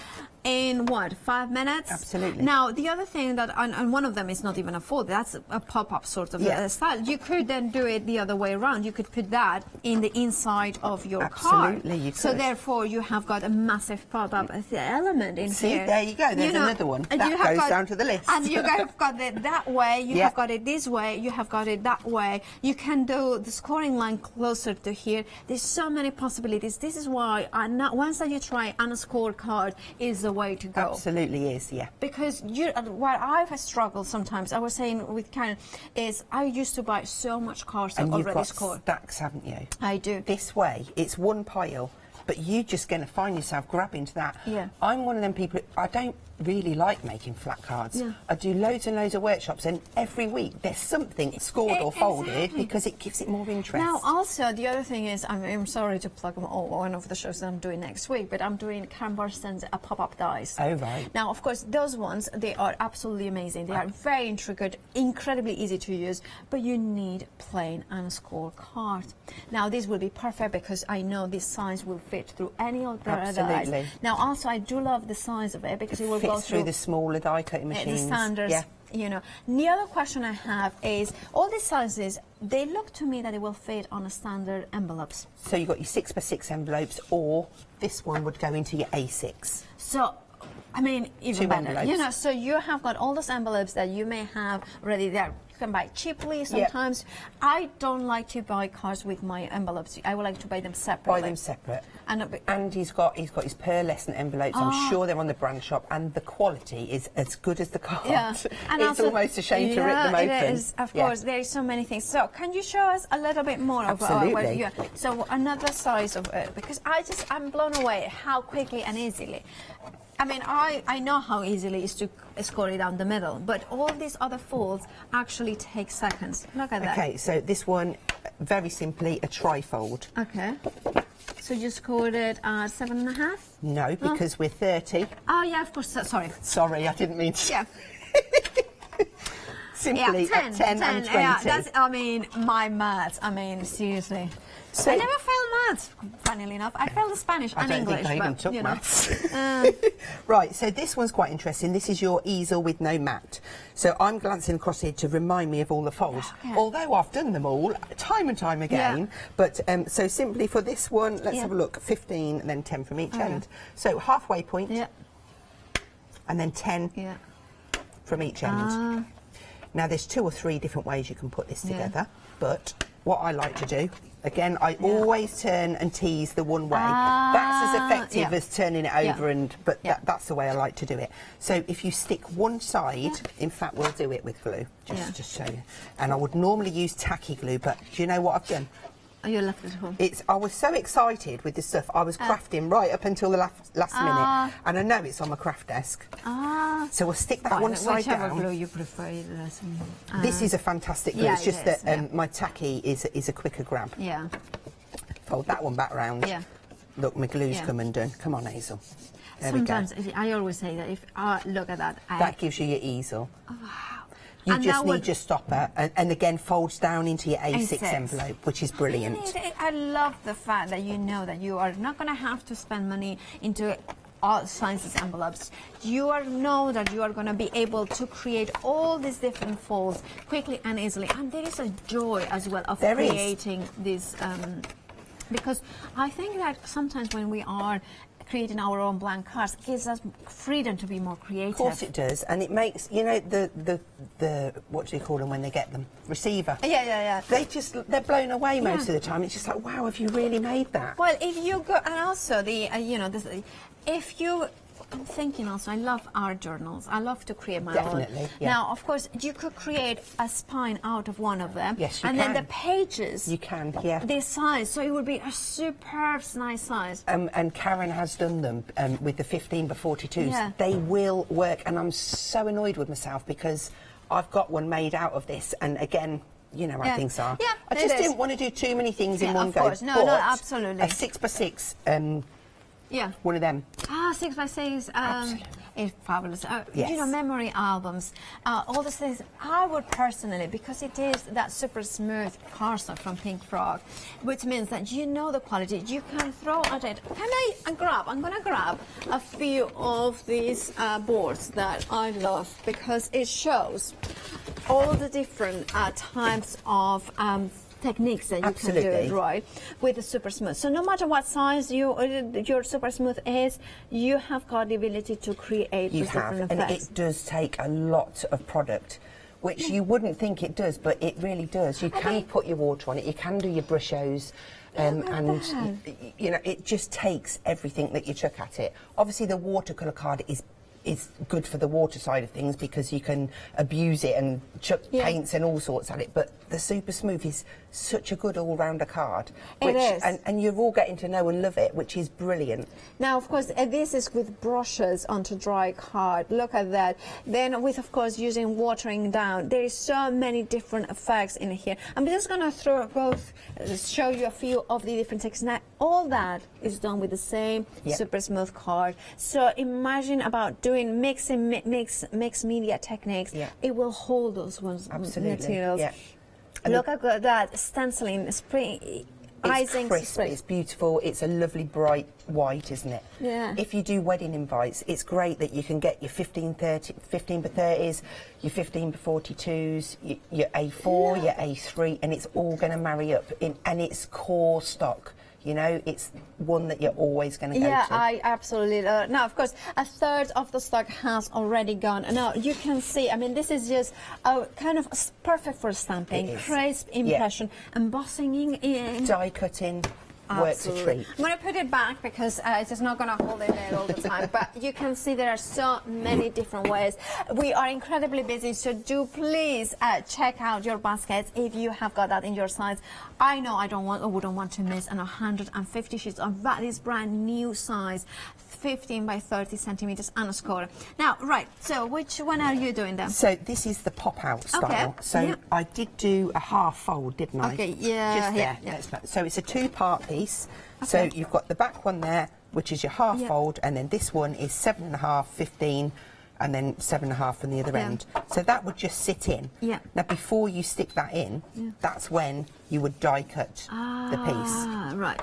in what, 5 minutes? Absolutely. Now the other thing that, and one of them is not even a fold, that's a pop-up sort of style. You could then do it the other way around. You could put that in the inside of your card. Absolutely, you could. So therefore you have got a massive pop-up element in See, here. there you go. There's another one. That goes down to the list. And you have got it that way, you have got it this way, you have got it that way. You can do the scoring line closer to here. There's so many possibilities. This is why once that you try unscored card is the way to go. Absolutely is, yeah. Because what I've struggled sometimes, I was saying with Karen, is I used to buy so much cards and already you've got scored. stacks, haven't you? I do. This way, it's one pile, but you're just going to find yourself grabbing to that. Yeah. I'm one of them people, I don't really like making flat cards. Yeah. I do loads and loads of workshops, and every week there's something scored or folded because it gives it more interest. Now, also, the other thing is, I'm sorry to plug one of the shows that I'm doing next week, but I'm doing Karen Barsten's pop-up dies. Oh, right. Now, of course, those ones, they are absolutely amazing. They are very intricate, incredibly easy to use, but you need plain unscored cards. Now, this will be perfect because I know this size will fit through any of the other dies. Absolutely. Now, also, I do love the size of it because it will go through the smaller die cutting machines. The standards. Yeah. The other question I have is, all these sizes, they look to me that it will fit on a standard envelopes. So you've got your 6x6 envelopes, or this one would go into your A6. So, I mean, even 2 better. envelopes. So you have got all those envelopes that you may have already there. You can buy cheaply sometimes. I don't like to buy cards with my envelopes. I would like to buy them separately. Buy them separate. And he's got his pearlescent envelopes. I'm sure they're on the brand shop, and the quality is as good as the card. Yeah. And it's also, almost a shame to rip them open. It is, of course. There is so many things. So can you show us a little bit more of Absolutely. So another size of it, because I'm blown away how quickly and easily. I mean, I know how easily it is to score it down the middle, but all these other folds actually take seconds. Look at that. Okay, so this one, very simply, a trifold. Okay. So you scored it at 7.5? No, because we're 30. Oh, yeah, of course. Sorry. Sorry, I didn't mean to. Yeah. Simply 10 and 20. Yeah, that's, my maths. Seriously. So I never failed maths, funnily enough. I failed the Spanish and English. I don't think I even took maths. Right, so this one's quite interesting. This is your easel with no mat. So I'm glancing across here to remind me of all the folds, although I've done them all time and time again. Yeah. But so simply for this one, let's have a look. 15 and then 10 from each end. So halfway point, and then 10 from each end. Now there's 2 or 3 different ways you can put this together, but what I like to do, again, I always turn and tease the one way. That's as effective as turning it over, but that's the way I like to do it. So if you stick one side, in fact, we'll do it with glue, just to show you. And I would normally use tacky glue, but do you know what I've done? Oh, you left it at home. I was so excited with this stuff. I was crafting right up until the last minute, and I know it's on my craft desk. So we'll stick that one side down. Whichever glue you prefer. This is a fantastic glue. It's just that my tacky is a quicker grab. Yeah. Fold that one back round. Yeah. Look, my glue's come undone. Come on, Hazel. There Sometimes I always say that if look at that. That gives you your easel. Oh, wow. You just need your stopper, and again folds down into your A6 envelope, which is brilliant. I love the fact that you know that you are not going to have to spend money into all sizes envelopes. You know that you are going to be able to create all these different folds quickly and easily, and there is a joy as well of creating these Because I think that sometimes when we are creating our own blank cards, it gives us freedom to be more creative. Of course it does, and it makes, you know, the what do you call them when they get them? Receiver. Yeah. They're blown away most of the time. It's just like, wow, have you really made that? Well, if you go, and also the, you know, this, if you. I'm thinking also, I love art journals. I love to create my own. Definitely, yeah. Now, of course, you could create a spine out of one of them. Yes, you and can. then the pages. You can, yeah. This size, so it would be a superb, nice size. And Karen has done them with the 15 by 42s. Yeah. They will work, and I'm so annoyed with myself because I've got one made out of this, and again, you know how things are. Yeah, I just didn't want to do too many things in one of go. course. No, absolutely. A 6 by 6. Yeah. One of them. 6 by 6 is fabulous. Yes. You know, memory albums, all these things. I would personally, because it is that super smooth cardstock from Pink Frog, which means that you know the quality. You can throw at it. I'm going to grab a few of these boards that I love because it shows all the different types of techniques that you can do it right with the super smooth. So no matter what size your super smooth is, you have got the ability to create these different effects. And it does take a lot of product, which you wouldn't think it does, but it really does. You can put your water on it, you can do your brushos, and you know, it just takes everything that you chuck at it. Obviously the watercolour card is good for the water side of things because you can abuse it and chuck paints and all sorts at it, but the super smooth is such a good all-rounder card. It is. And you're all getting to know and love it, which is brilliant. Now, of course, this is with brushes onto dry card. Look at that. Then with, of course, using watering down. There is so many different effects in here. I'm just going to show you a few of the different techniques. Now, all that is done with the same super smooth card. So imagine about doing mixed media techniques. It will hold those materials. And look at that stenciling, spray, icing. Crisp, it's beautiful, it's a lovely bright white, isn't it? Yeah. If you do wedding invites, it's great that you can get your 15 by 30s, your 15 by 42s, your A4, your A3, and it's all going to marry up, and it's core stock. You know, it's one that you're always going to go to. Yeah, I absolutely love it. Now, of course, a third of the stock has already gone. Now, you can see, I mean, this is just kind of perfect for stamping, crisp impression, embossing in. Die cutting. Works a treat. I'm going to put it back because it's just not going to hold it there all the time. But you can see there are so many different ways. We are incredibly busy, so do please check out your baskets if you have got that in your size. I know I wouldn't want to miss an 150 sheets of this brand new size, 15 by 30 centimeters and a score. Now, right, so which one are you doing then? So this is the pop-out style. So I did do a half fold, didn't I? Okay, yeah. Just there. So it's a two-part piece. So you've got the back one there, which is your half fold, and then this one is 7.5, 15, and then 7.5 from the other end. So that would just sit in. Now before you stick that in, that's when you would die cut the piece. Right.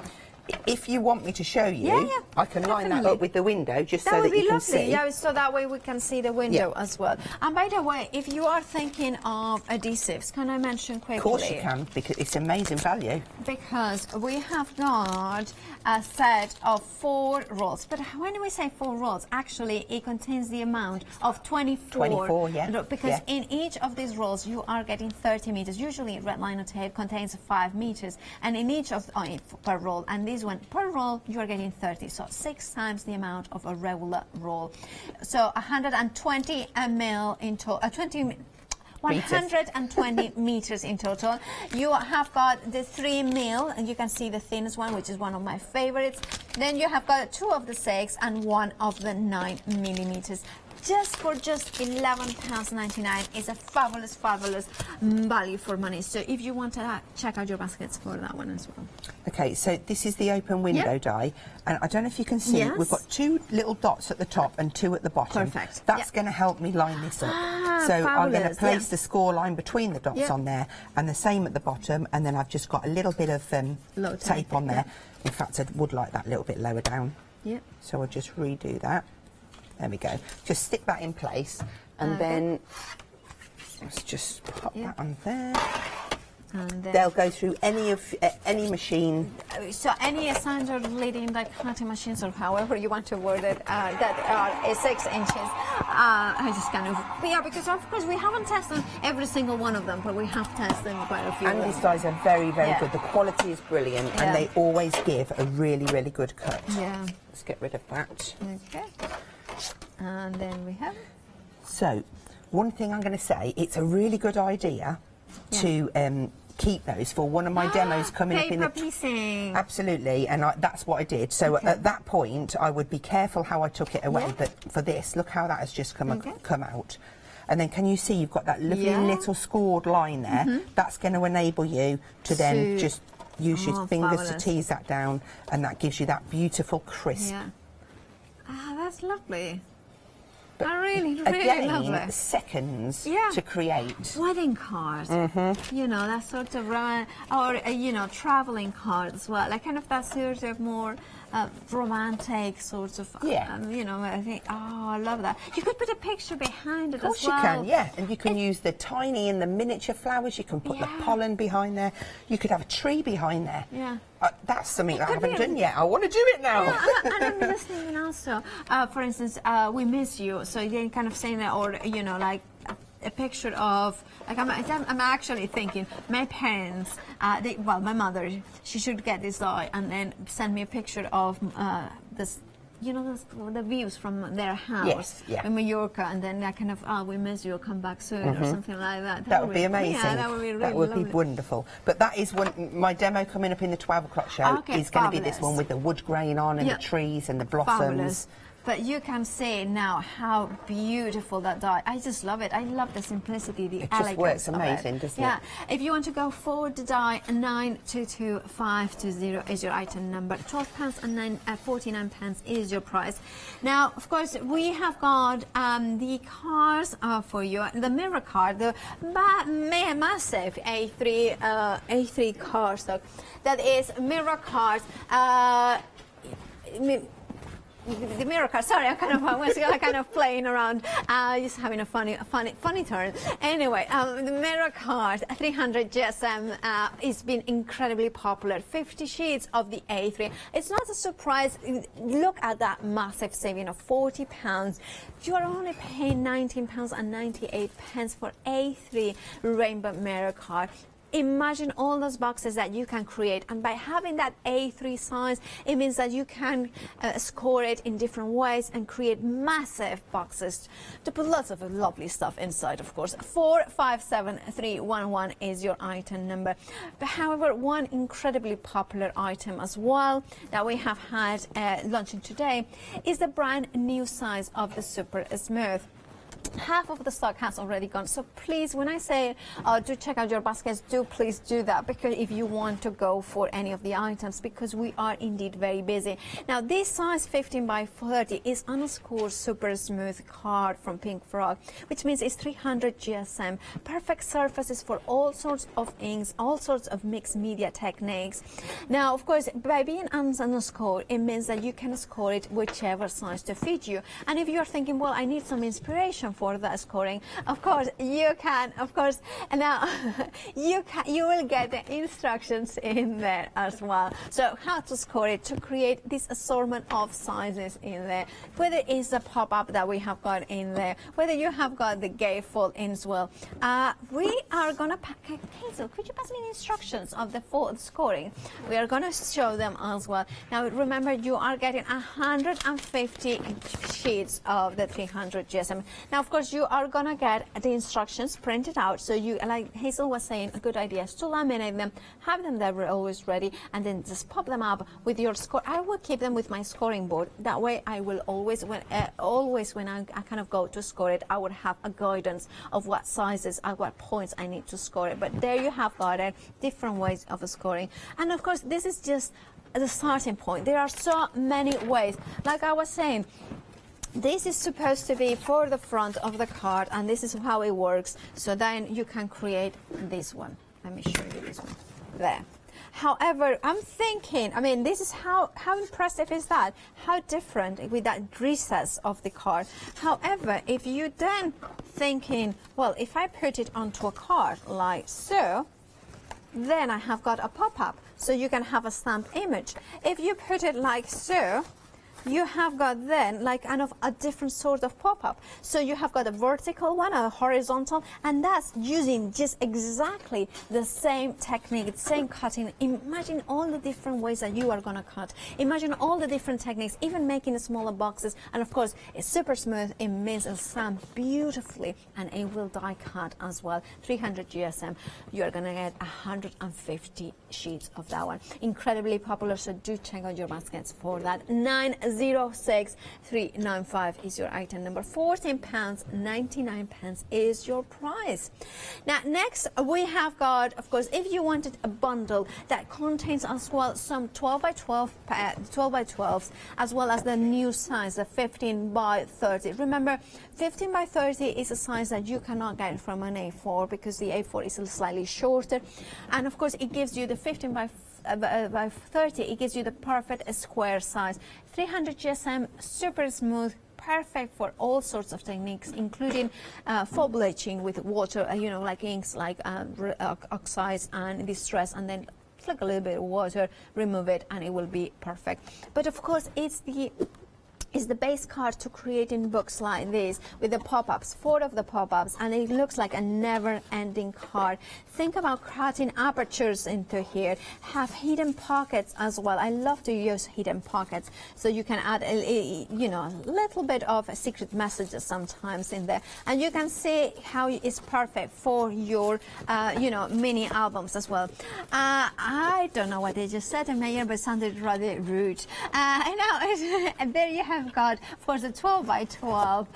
If you want me to show you, I can line that up with the window just so that you can see. Yeah, so that way we can see the window as well. And by the way, if you are thinking of adhesives, can I mention quickly? Of course you can, because it's amazing value. Because we have got a set of 4 rolls. But when we say 4 rolls, actually it contains the amount of 24. 24, yeah. Because in each of these rolls you are getting 30 meters. Usually red lino tape contains 5 meters. And in each of per roll, and this one per roll you are getting 30, so 6 times the amount of a regular roll. So 120 ml in total, 120 meters in total. You have got the 3 mil, and you can see the thinnest one, which is one of my favorites. Then you have got 2 of the 6 and 1 of the 9 millimeters. Just for £11.99 is a fabulous value for money. So if you want to check out your baskets for that one as well. Okay, so this is the open window die, and I don't know if you can see, we've got 2 little dots at the top and 2 at the bottom. Perfect. That's going to help me line this up. So I'm going to place the score line between the dots on there, and the same at the bottom, and then I've just got a little bit of tape on there. In fact, I would like that a little bit lower down. So I'll just redo that. There we go. Just stick that in place, and then let's just pop that on there. And then they'll go through any machine. So any standard leading like cutting machines or however you want to word it that are 6 inches. I just kind of because of course we haven't tested every single one of them, but we have tested quite a few. And these dies are very good. The quality is brilliant, and they always give a really good cut. Yeah. Let's get rid of that. Okay. And then we have. So, one thing I'm going to say, it's a really good idea to keep those for one of my demos coming up in the piecing. Absolutely, and that's what I did. So at that point, I would be careful how I took it away. But for this, look how that has just come out. And then can you see you've got that lovely little scored line there? That's going to enable you to then just use your fingers to tease that down, and that gives you that beautiful crisp. Yeah. That's lovely. Really Again, lovely. Seconds to create. Wedding cards, you know, that sort of or traveling cards as well, like kind of that sort of more romantic sorts of, you know, I think, I love that. You could put a picture behind it as well. Of course you can, yeah, and you can use the tiny and the miniature flowers, you can put the pollen behind there, you could have a tree behind there. Yeah. That's something I haven't done yet. I want to do it now. Yeah, and I'm just thinking also, for instance, we miss you, so you're kind of saying that, or, you know, like, a picture of, like, I'm actually thinking my parents, my mother, she should get this die and then send me a picture of this, you know, the views from their house in Mallorca, and then that kind of, we miss you, come back soon, or something like that. That would be amazing. Yeah, that would be really That would be wonderful. But that is my demo coming up in the 12 o'clock show is going to be this one with the wood grain on and the trees and the blossoms. Fabulous. But you can see now how beautiful that die. I just love it. I love the simplicity, the elegance. It just works amazing, doesn't it? Yeah. If you want to go for the die, 922520 is your item number. £12 and 49 pence is your price. Now, of course, we have got the cards for you. The mirror card, the massive A3 cardstock. That is mirror cards. The mirror card. Sorry, I was kind of playing around, just having a funny turn. Anyway, the mirror card 300 GSM has been incredibly popular. 50 sheets of the A3. It's not a surprise. Look at that massive saving of £40. You are only paying £19 and 98 pence for A3 rainbow mirror card. Imagine all those boxes that you can create, and by having that A3 size, it means that you can score it in different ways and create massive boxes to put lots of lovely stuff inside, of course. 457311 is your item number. But however, one incredibly popular item as well that we have had launching today is the brand new size of the Super Smooth. Half of the stock has already gone, so please, when I say do check out your baskets, please do that, because if you want to go for any of the items, because we are indeed very busy. Now, this size 15 by 30 is unscored super smooth card from Pink Frog, which means it's 300 GSM, perfect surfaces for all sorts of inks, all sorts of mixed media techniques. Now, of course, by being unscored, it means that you can score it whichever size to fit you. And if you're thinking, well, I need some inspiration for that scoring, of course you can, of course. And now you will get the instructions in there as well, so how to score it, to create this assortment of sizes in there, whether it's the pop-up that we have got in there, whether you have got the gatefold in as well. We are gonna Hazel, could you pass me the instructions of the full scoring? We are gonna show them as well. Now remember, you are getting 150 sheets of the 300 GSM. Now, of course, you are gonna get the instructions printed out, so you, like Hazel was saying, a good idea is to laminate them, have them there always ready, and then just pop them up with your score. I will keep them with my scoring board. That way, I will always when I kind of go to score it, I would have a guidance of what sizes, at what points I need to score it. But there you have got it, different ways of scoring. And of course, this is just the starting point. There are so many ways. Like I was saying, this is supposed to be for the front of the card, and this is how it works. So then you can create this one. Let me show you this one. There. However, I'm thinking, I mean, this is how impressive is that? How different with that recess of the card. However, if you then thinking, well, if I put it onto a card like so, then I have got a pop-up, so you can have a stamp image. If you put it like so, you have got then like kind of a different sort of pop-up. So you have got a vertical one, a horizontal, and that's using just exactly the same technique, same cutting. Imagine all the different ways that you are going to cut. Imagine all the different techniques, even making smaller boxes. And of course, it's super smooth. It means it'll stamp beautifully, and it will die cut as well. 300 GSM. You're going to get 150 sheets of that one. Incredibly popular, so do check out your baskets for that. 906395 is your item number. £14.99 is your price. Now next we have got, of course, if you wanted a bundle that contains as well some 12 by 12s, as well as the new size, the 15 by 30. Remember, 15 by 30 is a size that you cannot get from an A4 because the A4 is slightly shorter, and of course it gives you the 15 by 30, it gives you the perfect square size. 300 GSM, super smooth, perfect for all sorts of techniques, including foam bleaching with water, you know, like inks, like oxides and distress, and then flick a little bit of water, remove it, and it will be perfect. But of course, it's the base card to creating books like this with the pop-ups, 4 of the pop-ups, and it looks like a never-ending card. Think about cutting apertures into here, have hidden pockets as well. I love to use hidden pockets, so you can add a little bit of secret messages sometimes in there, and you can see how it's perfect for your mini albums as well. I don't know what they just said in my ear, but it sounded rather rude. I know. And there you have got, for the 12 by 12,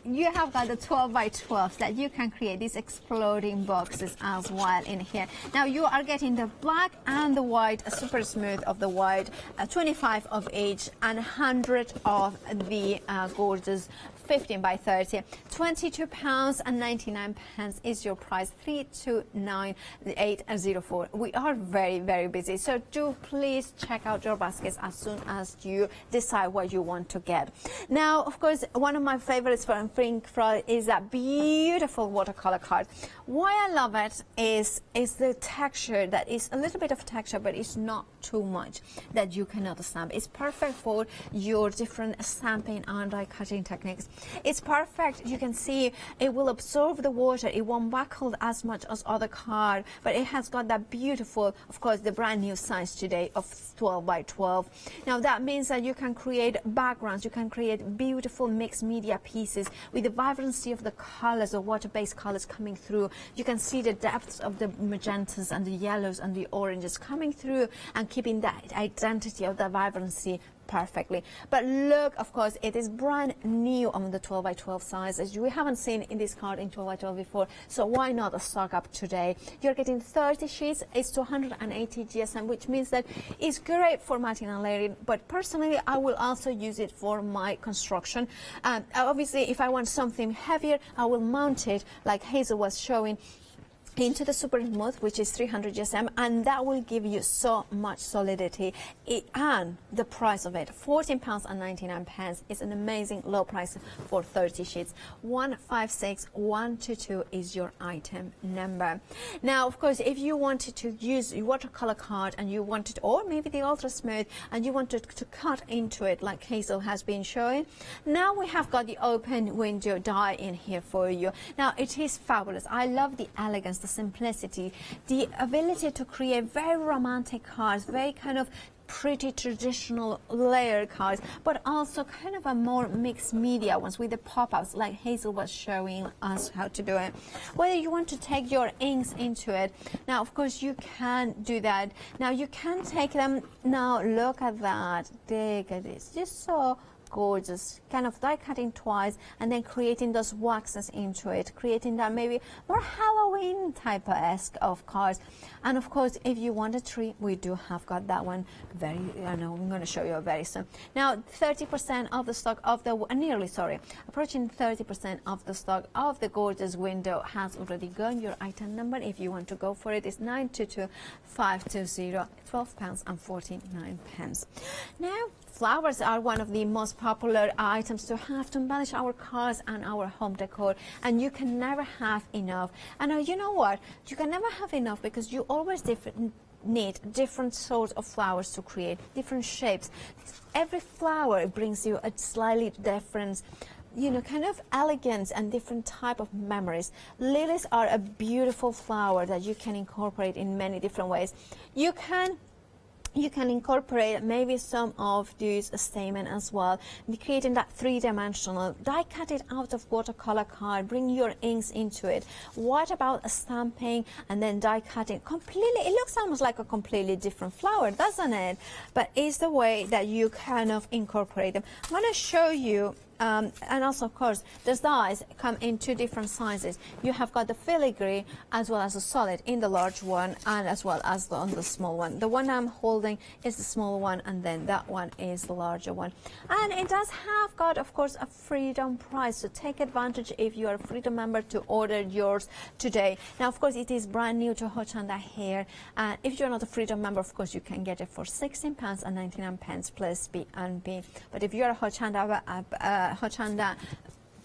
you have got the 12 by 12 that you can create these exploding boxes as well in here. Now you are getting the black and the white, super smooth of the white, 25 of each, and 100 of the gorgeous 15 by 30. £22.99 is your price. 329804. We are very, very busy, so do please check out your baskets as soon as you decide what you want to get. Now, of course, one of my favorites from Frankfurt is that beautiful watercolor card. Why I love it is the texture, that is a little bit of texture, but it's not too much that you cannot stamp. It's perfect for your different stamping and die cutting techniques. It's perfect. You can see it will absorb the water. It won't buckle as much as other card, but it has got that beautiful, of course, the brand new size today of 12 by 12. Now that means that you can create backgrounds, you can create beautiful mixed media pieces with the vibrancy of the colors, the water-based colors coming through. You can see the depths of the magentas and the yellows and the oranges coming through and keeping that identity of the vibrancy perfectly. But look, of course, it is brand new on the 12 by 12 size, as we haven't seen in this card in 12 by 12 before, so why not stock up today? You're getting 30 sheets. It's 280 GSM, which means that it's great for matting and layering, but personally I will also use it for my construction. Obviously, if I want something heavier, I will mount it like Hazel was showing into the super smooth, which is 300 GSM, and that will give you so much solidity. And the price of it, £14.99, is an amazing low price for 30 sheets. 156122 is your item number. Now, of course, if you wanted to use your watercolor card and you wanted, or maybe the ultra smooth, and you wanted to cut into it like Hazel has been showing, now we have got the open window die in here for you. Now it is fabulous. I love the elegance, the simplicity, the ability to create very romantic cards, very kind of pretty traditional layer cards, but also kind of a more mixed media ones with the pop-ups like Hazel was showing us how to do it. Whether you want to take your inks into it, now of course you can do that. Now you can take them, now look at that, look at this, just so gorgeous, kind of die cutting twice and then creating those waxes into it, creating that maybe more Halloween type of cards. And of course, if you want a tree, we do have got that one very, I know, I'm going to show you very soon. Now 30% of the stock of the, approaching 30% of the stock of the gorgeous window has already gone. Your item number, if you want to go for it, is 922520, £12.49. Now flowers are one of the most popular items to have to embellish our cars and our home decor, and you can never have enough. And you know what? You can never have enough because you always need different sorts of flowers to create different shapes. Every flower brings you a slightly different, you know, kind of elegance and different type of memories. Lilies are a beautiful flower that you can incorporate in many different ways. You can incorporate maybe some of these stamen as well, creating that three-dimensional. Die cut it out of watercolor card, bring your inks into it. What about a stamping and then die cutting? Completely, it looks almost like a completely different flower, doesn't it? But it's the way that you kind of incorporate them. I'm going to show you. And also, of course, the dies come in two different sizes. You have got the filigree as well as a solid in the large one and as well as on the small one. The one I'm holding is the small one, and then that one is the larger one. And it does have got, of course, a Freedom price. So take advantage if you are a Freedom member to order yours today. Now, of course, it is brand new to Hochanda here. And if you're not a Freedom member, of course, you can get it for £16.99 plus B&B. But if you're a Hochanda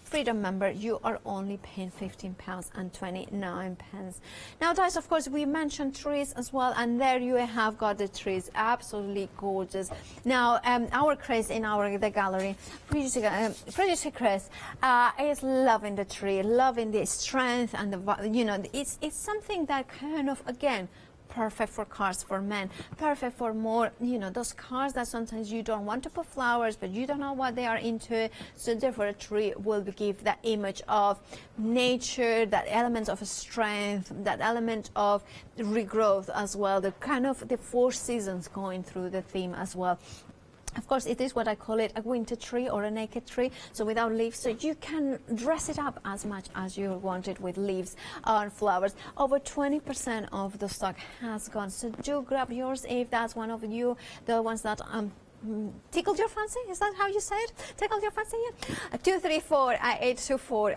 Freedom member, you are only paying £15.29. Now, guys, of course, we mentioned trees as well, and there you have got the trees, absolutely gorgeous. Now, our Chris in the gallery, producer Chris, is loving the tree, loving the strength and the, you know, it's something that kind of, again, perfect for cars for men, perfect for more, you know, those cars that sometimes you don't want to put flowers, but you don't know what they are into. So therefore a tree will give that image of nature, that element of strength, that element of regrowth as well, the kind of the 4 seasons going through the theme as well. Of course, it is what I call it, a winter tree or a naked tree, so without leaves, so you can dress it up as much as you want it with leaves or flowers. Over 20% of the stock has gone, so do grab yours if that's one of you, the ones that tickled your fancy. Is that how you say it? Tickled your fancy? Yeah. 234-824,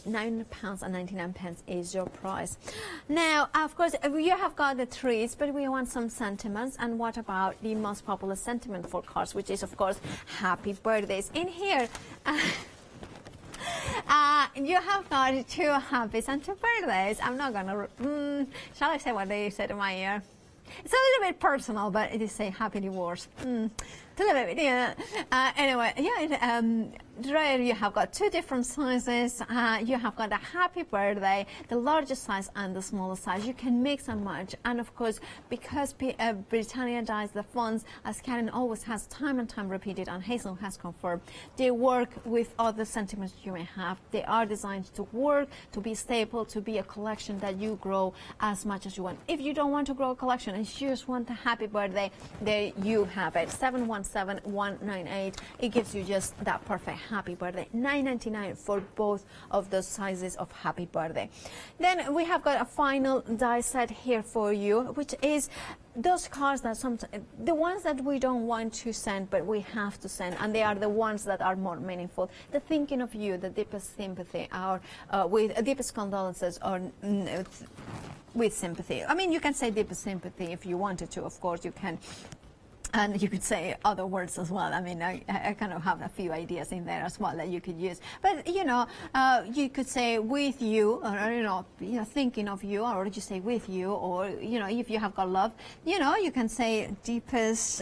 £9.99 is your price. Now, of course, you have got the trees, but we want some sentiments. And what about the most popular sentiment for cars, which is, of course, happy birthdays? In here, you have got 2 happy and 2 birthdays. I'm not gonna. Shall I say what they said in my ear? It's a little bit personal, but it is say happy divorce. It's a little bit, yeah. Anyway, yeah. There you have got 2 different sizes. You have got a happy birthday, the largest size and the smaller size. You can mix and match, and of course, because Britannia dies the fonts, as Karen always has time and time repeated, and Hazel has confirmed, they work with other sentiments you may have. They are designed to work, to be stable, to be a collection that you grow as much as you want. If you don't want to grow a collection and you just want a happy birthday, there you have it. 717198. It gives you just that perfect happy birthday. $9.99 for both of those sizes of happy birthday. Then we have got a final die set here for you, which is those cards that sometimes, the ones that we don't want to send, but we have to send, and they are the ones that are more meaningful. The thinking of you, the deepest sympathy, or with deepest condolences, or with sympathy. I mean, you can say deepest sympathy if you wanted to, of course, you can. And you could say other words as well. I mean, I kind of have a few ideas in there as well that you could use. But, you know, you could say with you, or, you know, thinking of you, or you say with you, or, you know, if you have got love, you know, you can say deepest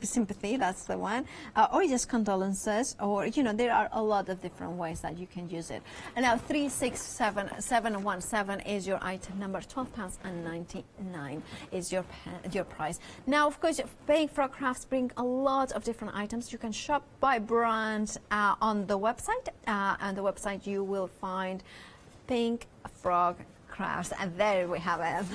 sympathy, that's the one, or just condolences, or, you know, there are a lot of different ways that you can use it. And now 367717 is your item number. £12.99 is your price. Now, of course, Papercraft bring a lot of different items. You can shop by brand on the website. On the website you will find Pink Frog Crafts, and there we have it.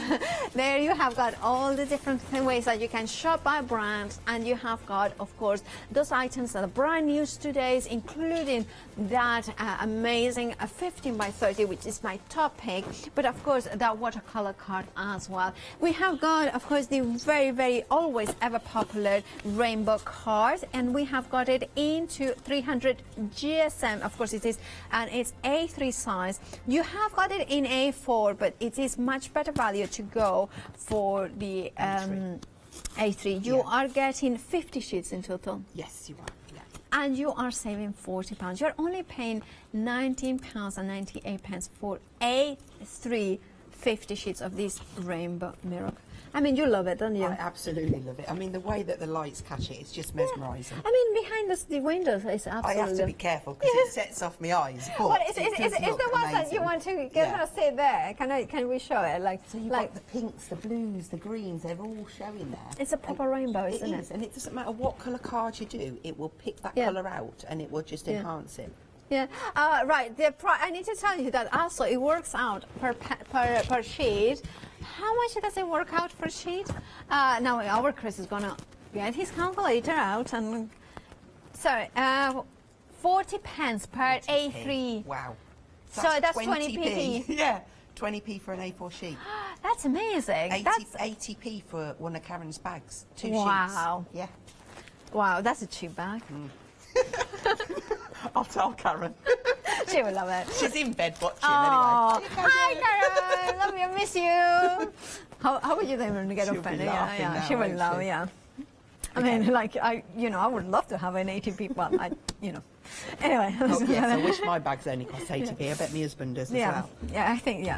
There you have got all the different ways that you can shop by brand, and you have got, of course, those items that are brand new today, including that amazing 15 by 30, which is my top pick, but of course that watercolor card as well. We have got, of course, the very, very always ever popular rainbow card, and we have got it into 300 GSM. Of course it is, and it's A3 size. You have got it in A4, but it is much better value to go for the A3. You are getting 50 sheets in total. Yes, you are. Yeah. And you are saving £40. You're only paying £19.98 for A3 50 sheets of this rainbow mirror. I mean, you love it, don't you? I absolutely love it. I mean, the way that the lights catch it, it's just mesmerising. I mean, behind the windows, it's absolutely... I have to be careful because it sets off my eyes. But it's the ones that you want to get her sit there. Can we show it? Like, so you've got the pinks, the blues, the greens, they're all showing there. It's a proper rainbow, isn't it? It is, and it doesn't matter what colour card you do, it will pick that colour out and it will just enhance it. Yeah, right. I need to tell you that also it works out per sheet. How much does it work out per sheet? Now our Chris is gonna get his calculator out and so 40 pence per 40p. A3. Wow. So that's 20p. Yeah, 20p for an A4 sheet. That's amazing. That's 80p for one of Karen's bags. 2 sheets. Wow. Yeah. Wow, that's a cheap bag. I'll tell Karen. She will love it. She's in bed watching anyway. Hi, Karen. Love you. Miss you. How would you even get offended? Yeah. She will love. Yeah. I mean, like I would love to have an 80p. Well, Anyway. Oh, yes, I wish my bags only cost 80p. I bet my husband does as well. Yeah, I think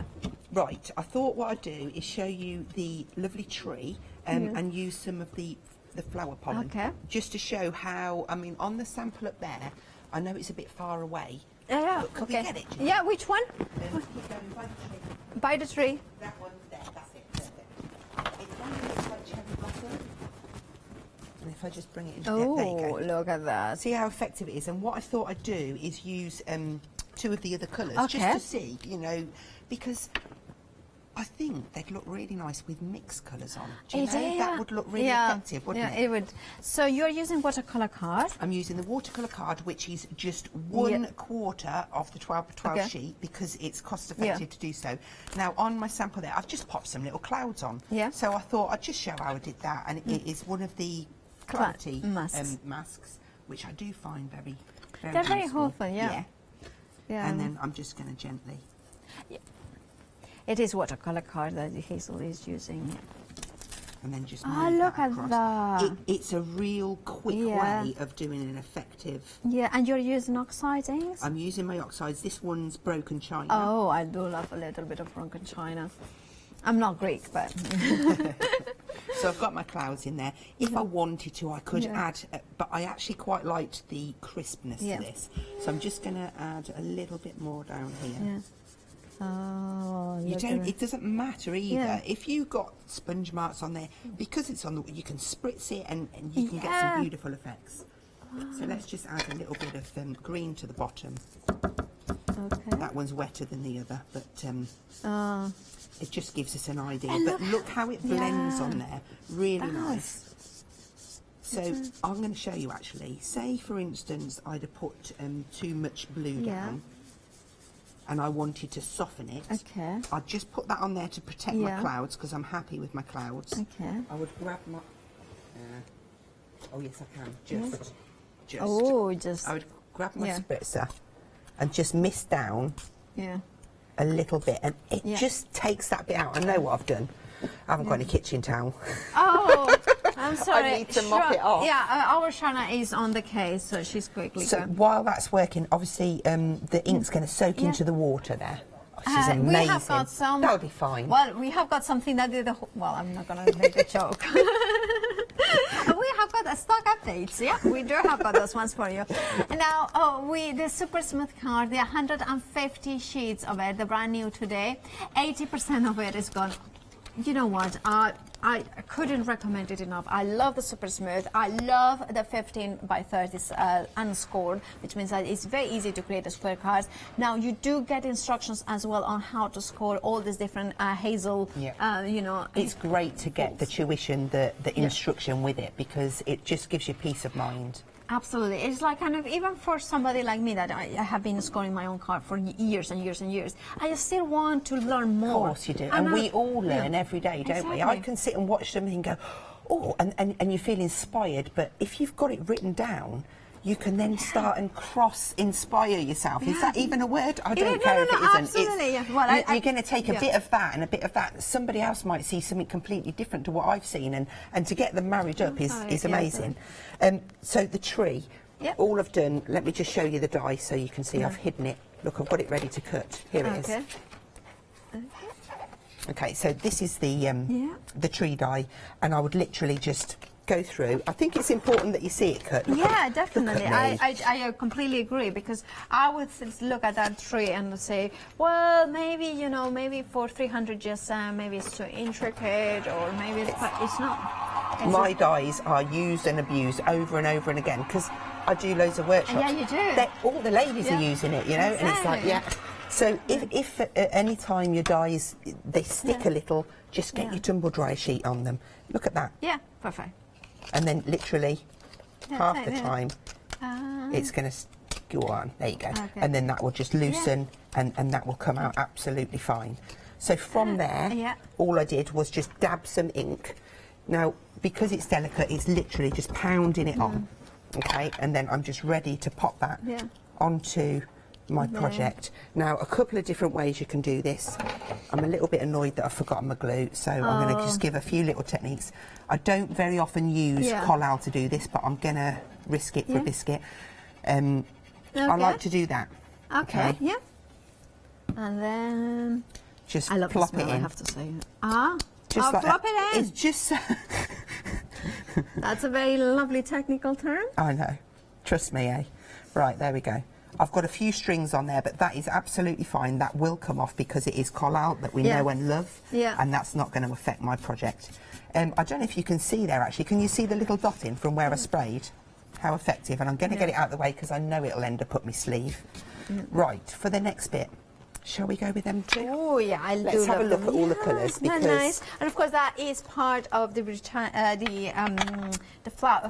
Right. I thought what I'd do is show you the lovely tree and use some of the flower pollen. Okay. Just to show how. I mean, on the sample up there, I know it's a bit far away. Yeah. But could we get it? Yeah. Which one? By the tree. That one there. That's it. Perfect. It kind of looks like cherry blossom. And if I just bring it into there you go. Look at that. See how effective it is. And what I thought I'd do is use 2 of the other colours just to see, because I think they'd look really nice with mixed colours on. Do you know? That would look really effective, wouldn't it? Yeah, it would. So you're using watercolour card? I'm using the watercolour card, which is just 1/4 of the 12x12 sheet because it's cost effective to do so. Now, on my sample there, I've just popped some little clouds on. Yeah. So I thought I'd just show how I did that. And it is one of the clarity masks, which I do find very, very They're very useful. helpful, yeah. And then I'm just going to gently... It is watercolour card that Hazel is using. And then just look at that. It's a real quick way of doing an effective... Yeah, and you're using oxide inks? I'm using my oxides. This one's broken china. Oh, I do love a little bit of broken china. I'm not Greek, but... So I've got my clouds in there. If I wanted to, I could add... but I actually quite liked the crispness to this. So I'm just going to add a little bit more down here. Yeah. Oh, it doesn't matter either. If you've got sponge marks on there, because it's on you can spritz it and you can get some beautiful effects. So let's just add a little bit of green to the bottom. Okay. That one's wetter than the other, but it just gives us an idea. But look how it blends on there. Really nice. So I'm going to show you actually. Say, for instance, I'd have put too much blue down. And I wanted to soften it. Okay. I'd just put that on there to protect my clouds because I'm happy with my clouds. Okay. I would grab my... oh, yes, I can. Just. Oh, just... I would grab my spritzer and just mist down a little bit. And it just takes that bit out. I know what I've done. I haven't got any kitchen towel. Oh, I'm sorry. I need to mop it off. Yeah, our Shana is on the case, so she's quickly going. While that's working, obviously the ink's going to soak into the water there. She's amazing. We have got some... That'll be fine. Well, we have got something that did the... Well, I'm not going to make a joke. We have got a stock updates, we do have got those ones for you. Now, the super smooth card, the 150 sheets of it, the brand new today, 80% of it is gone. You know what? I couldn't recommend it enough. I love the super smooth. I love the 15 by 30 unscored, which means that it's very easy to create the square cards. Now you do get instructions as well on how to score all these different Hazel. It's great to get the tuition, the instruction with it because it just gives you peace of mind. Absolutely. It's like kind of, even for somebody like me that I have been scoring my own card for years and years and years, I still want to learn more. Of course you do. And we all learn every day, don't we? I can sit and watch them and go, oh, and you feel inspired, but if you've got it written down, you can then start and cross-inspire yourself. Is that even a word? I don't care if it isn't. Absolutely, well, you're going to take a bit of that and a bit of that. Somebody else might see something completely different to what I've seen, and to get them married up is amazing. So the tree, all I've done, let me just show you the die so you can see I've hidden it. Look, I've got it ready to cut. Here it is. Okay, so this is the tree die, and I would literally just go through. I think it's important that you see it cut. Yeah, definitely. I completely agree, because I would look at that tree and say, well, maybe, you know, maybe for 300 GSM, maybe it's too intricate, or maybe it's not. My dies are used and abused over and over and again, because I do loads of workshops. Yeah, you do. All the ladies are using it, you know, and it's like, So if at any time your dies, they stick a little, just get your tumble dry sheet on them. Look at that. Yeah, perfect. And then literally half the time it's going to go on. There you go. And then that will just loosen and that will come out absolutely fine. So from there, all I did was just dab some ink. Now, because it's delicate, it's literally just pounding it on. Okay, and then I'm just ready to pop that onto my project. Now, a couple of different ways you can do this. I'm a little bit annoyed that I've forgotten my glue, so I'm going to just give a few little techniques. I don't very often use collal to do this, but I'm going to risk it for a biscuit. I like to do that. Okay, and then just I love plop the smell, it in. I have to say. Just like plop that. it in. It's just That's a very lovely technical term. I know. Trust me, eh? Right, there we go. I've got a few strings on there, but that is absolutely fine. That will come off because it is collal that we know and love, and that's not going to affect my project. I don't know if you can see there, actually. Can you see the little dotting from where I sprayed? How effective. And I'm going to get it out of the way because I know it'll end up my sleeve. Right, for the next bit. Shall we go with them too? Oh yeah, Let's have a look at all the colours, because nice. And of course that is part of the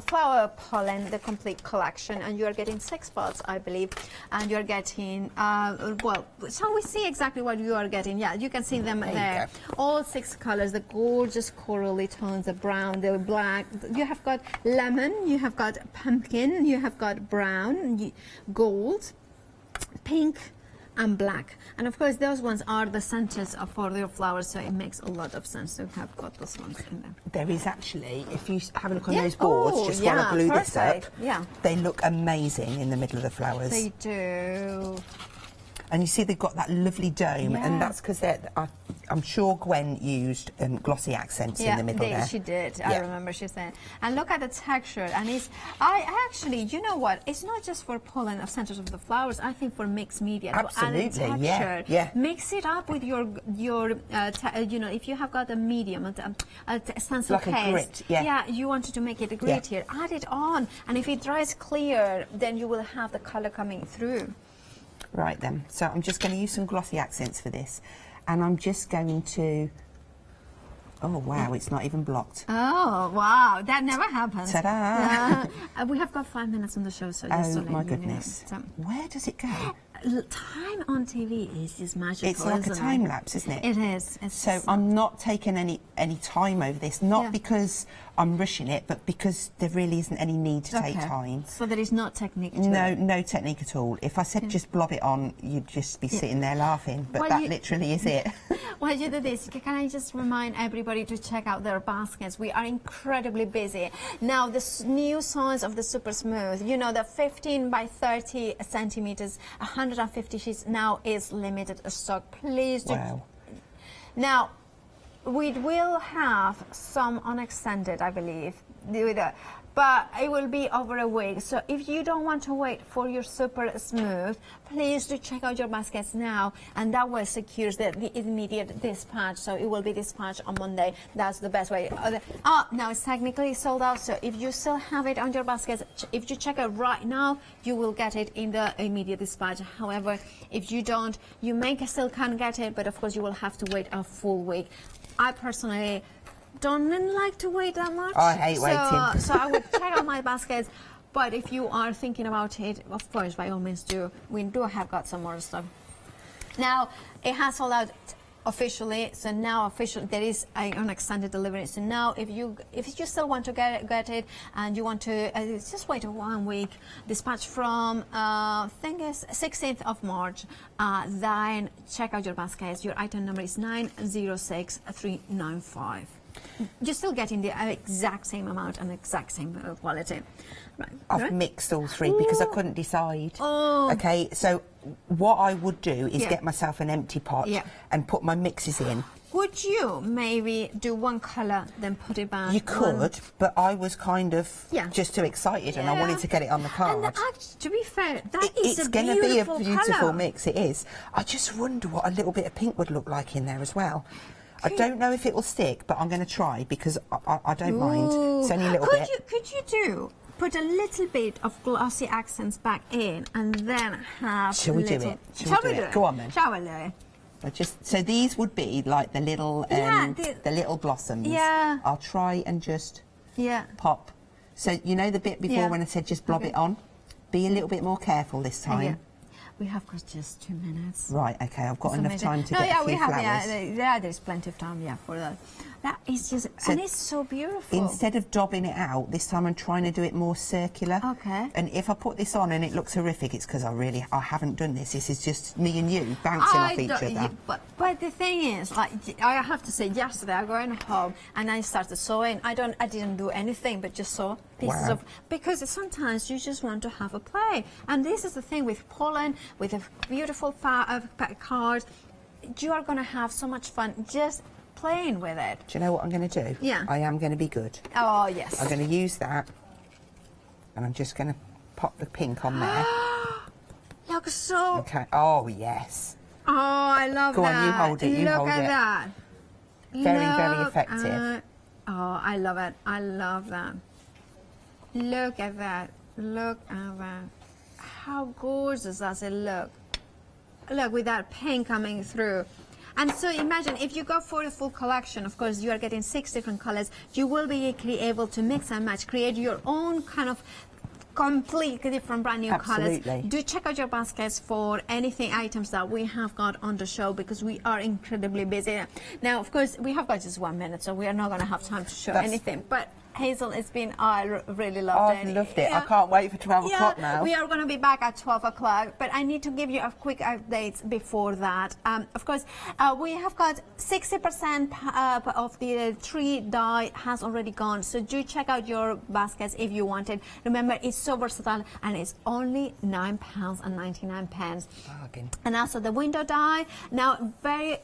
flower pollen, the complete collection, and you are getting 6 pots, I believe, and you are getting well, shall we see exactly what you are getting? Yeah, you can see them there. All 6 colours, the gorgeous corally tones, the brown, the black. You have got lemon, you have got pumpkin, you have got brown, gold, pink, and black, and of course those ones are the centers for your flowers, so it makes a lot of sense to have got those ones in there. There is actually, if you have a look on those boards, just while I glue this up, they look amazing in the middle of the flowers. They do. And you see they've got that lovely dome, and that's because I'm sure Gwen used glossy accents in the middle there. She did. I remember she said. And look at the texture. And I actually, you know what? It's not just for pollen of centers of the flowers. I think for mixed media. Absolutely, to add texture. Mix it up with your you know, if you have got a medium, a stencil like case, a grit, you wanted to make it a grit here. Add it on, and if it dries clear, then you will have the color coming through. Right then, so I'm just going to use some glossy accents for this, and I'm just going to, oh wow, it's not even blocked. Oh wow, that never happens. Ta-da! We have got 5 minutes on the show, so just oh my goodness. Where does it go? Time on TV is just magical. It's like a time lapse, isn't it? It is. So I'm not taking any time over this, not because I'm rushing it, but because there really isn't any need to take time. So there is no technique to it? No technique at all. If I said just blob it on, you'd just be sitting there laughing, but that literally is it. While you do this, can I just remind everybody to check out their baskets? We are incredibly busy. Now, the new size of the Super Smooth, you know, the 15 by 30 centimeters, 150 sheets now is limited stock. Please do. Wow. Now, we will have some unextended, I believe, but it will be over a week. So if you don't want to wait for your Super Smooth, please do check out your baskets now, and that way secures the immediate dispatch. So it will be dispatched on Monday. That's the best way. Now it's technically sold out, so if you still have it on your baskets, if you check it right now, you will get it in the immediate dispatch. However, if you don't, you still can't get it, but of course you will have to wait a full week. I personally don't like to wait that much. I hate waiting. So I would check out my baskets. But if you are thinking about it, of course, by all means do. We do have got some more stuff. Now, it has sold out officially. So now officially there is an extended delivery. So now if you still want to get it and you want to just wait 1 week, dispatch from I think it's 16th of March, then check out your baskets. Your item number is 906395. You're still getting the exact same amount and exact same quality. Right. I've mixed all three because I couldn't decide. Okay, so what I would do is get myself an empty pot and put my mixes in. Would you maybe do one colour, then put it back? You could, but I was kind of just too excited and I wanted to get it on the card. And to be fair, it's going to be a beautiful mix, it is. I just wonder what a little bit of pink would look like in there as well. I don't know if it will stick, but I'm going to try because I don't mind. It's only a little bit. Could you put a little bit of glossy accents back in and then have Shall we do it? Shall we do it? Go on then. Shall we do it? So these would be like the little the little blossoms. Yeah. I'll try and just pop. So you know the bit before when I said just blob it on? Be a little bit more careful this time. Yeah. We have got just 2 minutes. Right, okay, I've got enough time to get a few flowers. There's plenty of time, for that. That is just, and it's so beautiful. Instead of dobbing it out, this time I'm trying to do it more circular. Okay. And if I put this on and it looks horrific, it's because I haven't done this. This is just me and you bouncing off each other. But the thing is, like, I have to say, yesterday I went home and I started sewing. I didn't do anything, but just sew pieces of, because sometimes you just want to have a play. And this is the thing with pollen, with a beautiful card. You are going to have so much fun just playing with it. Do you know what I'm going to do? Yeah. I am going to be good. Oh, yes. I'm going to use that and I'm just going to pop the pink on there. Look, so... Okay. Oh, yes. Oh, I love that. Go on, you hold it. You hold it. Look at that. Very effective. Oh, I love it. I love that. Look at that. Look at that. How gorgeous does it look? Look, with that pink coming through. And so imagine if you go for the full collection, of course you are getting 6 different colors. You will be able to mix and match, create your own kind of completely different brand new colors. Do check out your baskets for anything items that we have got on the show because we are incredibly busy. Now, of course, we have got just 1 minute, so we are not going to have time to show anything. But Hazel, it's been, I really loved it. I've loved it. I can't wait for 12 o'clock now. We are going to be back at 12 o'clock, but I need to give you a quick update before that. Of course, we have got 60% of the tree dye has already gone, so do check out your baskets if you want it. Remember, it's so versatile, and it's only £9.99. Bargain. And also the window dye, now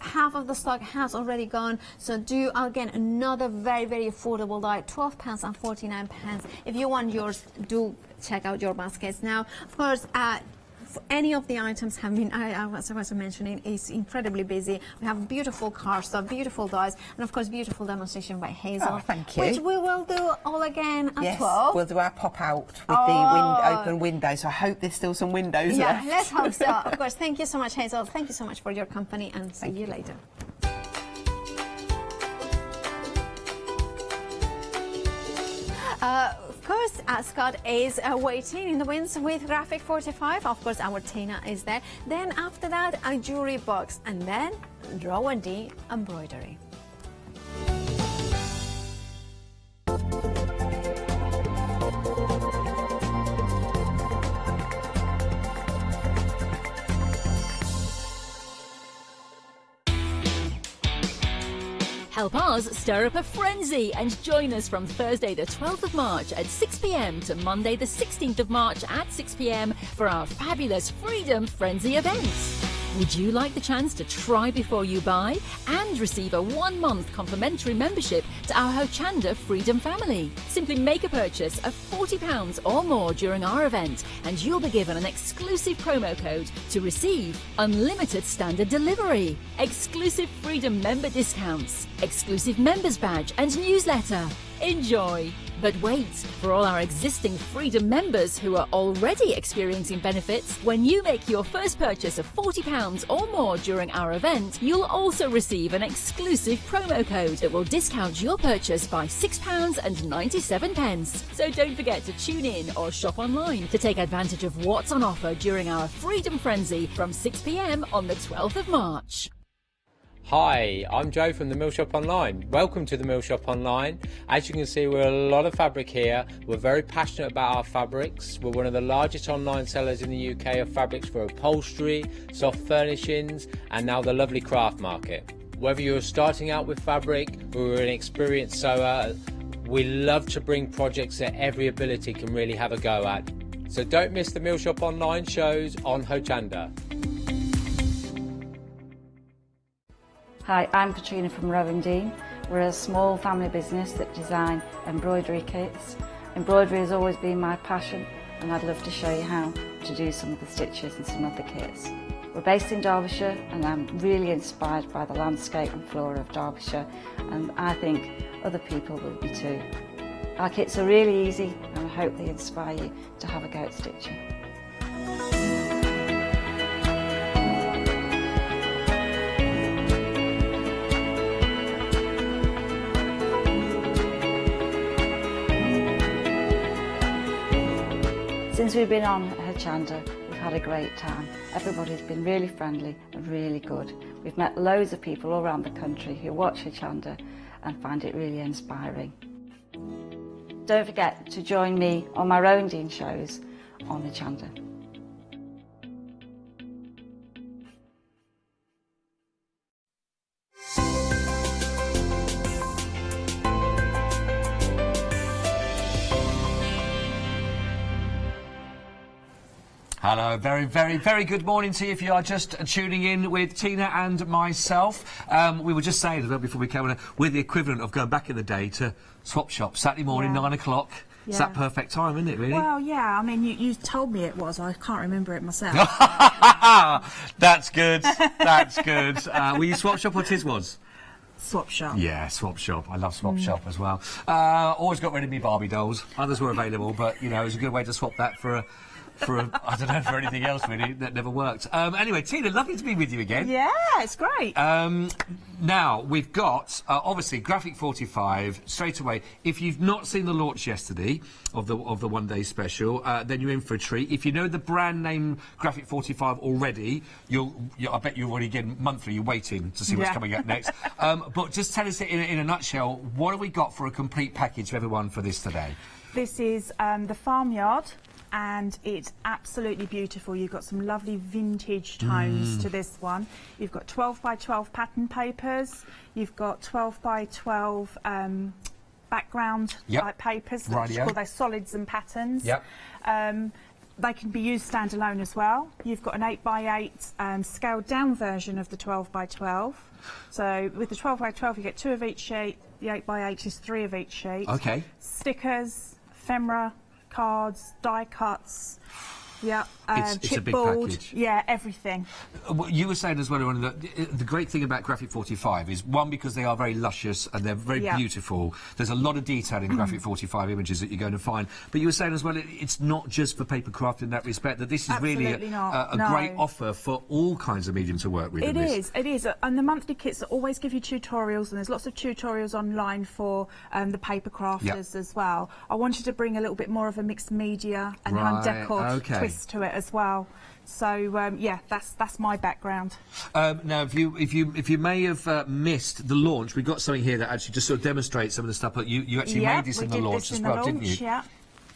half of the stock has already gone, so do, again, another very, very affordable dye, £12.49. If you want yours, do check out your baskets. Now, of course, any of the items have been, as I was mentioning, is incredibly busy. We have beautiful cardstock, beautiful dyes, and of course, beautiful demonstration by Hazel. Oh, thank you. Which we will do all again at 12. We'll do our pop out with the open windows. I hope there's still some windows left. Yeah, let's hope so. Of course, thank you so much, Hazel. Thank you so much for your company, and see you later. Of course, Scott is waiting in the wings with Graphic 45. Of course, our Tina is there. Then after that, a jewelry box, and then Rowandean embroidery. Help us stir up a frenzy and join us from Thursday the 12th of March at 6 p.m. to Monday the 16th of March at 6 p.m. for our fabulous Freedom Frenzy event. Would you like the chance to try before you buy and receive a 1-month complimentary membership to our Hochanda Freedom family? Simply make a purchase of £40 or more during our event and you'll be given an exclusive promo code to receive unlimited standard delivery, exclusive Freedom member discounts, exclusive members badge and newsletter. Enjoy! But wait, for all our existing Freedom members who are already experiencing benefits, when you make your first purchase of £40 or more during our event, you'll also receive an exclusive promo code that will discount your purchase by £6.97. So don't forget to tune in or shop online to take advantage of what's on offer during our Freedom Frenzy from 6 p.m. on the 12th of March. Hi, I'm Joe from the Mill Shop Online. Welcome to the Mill Shop Online. As you can see, we're a lot of fabric here. We're very passionate about our fabrics. We're one of the largest online sellers in the UK of fabrics for upholstery, soft furnishings, and now the lovely craft market. Whether you're starting out with fabric or you're an experienced sewer, we love to bring projects that every ability can really have a go at. So don't miss the Mill Shop Online shows on Hochanda. Hi, I'm Katrina from Rowandean. We're a small family business that design embroidery kits. Embroidery has always been my passion, and I'd love to show you how to do some of the stitches and some of the kits. We're based in Derbyshire, and I'm really inspired by the landscape and flora of Derbyshire, and I think other people will be too. Our kits are really easy, and I hope they inspire you to have a go at stitching. Since we've been on Hochanda, we've had a great time. Everybody's been really friendly and really good. We've met loads of people all around the country who watch Hochanda and find it really inspiring. Don't forget to join me on my Rowandean shows on Hochanda. Hello, very good morning to you if you are just tuning in with Tina and myself. We were just saying as well before we came on, we're the equivalent of going back in the day to swap shop, Saturday morning, 9 o'clock. Yeah. It's that perfect time, isn't it, really? Well, yeah, I mean, you told me it was. I can't remember it myself. That's good, that's good. Were you swap shop or Tiswas? Swap shop. Yeah, swap shop. I love swap shop as well. Always got rid of me Barbie dolls. Others were available, but, you know, it was a good way to swap that for I don't know, for anything else really that never worked. Anyway, Tina, lovely to be with you again. Yeah, it's great. Now we've got obviously Graphic 45 straight away. If you've not seen the launch yesterday of the one-day special, then you're in for a treat. If you know the brand name Graphic 45 already, I bet you're already getting monthly. You're waiting to see what's coming up next. But just tell us in a nutshell, what have we got for a complete package for everyone for this today? This is the Farmyard. And it's absolutely beautiful. You've got some lovely vintage tones to this one. You've got 12 by 12 pattern papers. You've got 12 by 12 background type papers. They're solids and patterns. Yep. They can be used standalone as well. You've got an 8 by 8 scaled down version of the 12 by 12. So with the 12 by 12 you get 2 of each sheet. The 8 by 8 is 3 of each sheet. Okay. Stickers, ephemera, cards, die cuts, it's a big package. Yeah, everything. You were saying as well, the great thing about Graphic 45 is, one, because they are very luscious and they're very beautiful. There's a lot of detail in Graphic 45 images that you're going to find. But you were saying as well, it's not just for papercraft in that respect, that this is really a great offer for all kinds of medium to work with. It is. And the monthly kits always give you tutorials, and there's lots of tutorials online for the paper crafters as well. I wanted to bring a little bit more of a mixed media and home decor twist to it as well. So that's my background. Now, if you may have missed the launch, we got something here that actually just sort of demonstrates some of the stuff. But you actually made this in the launch as well, didn't you? Yeah.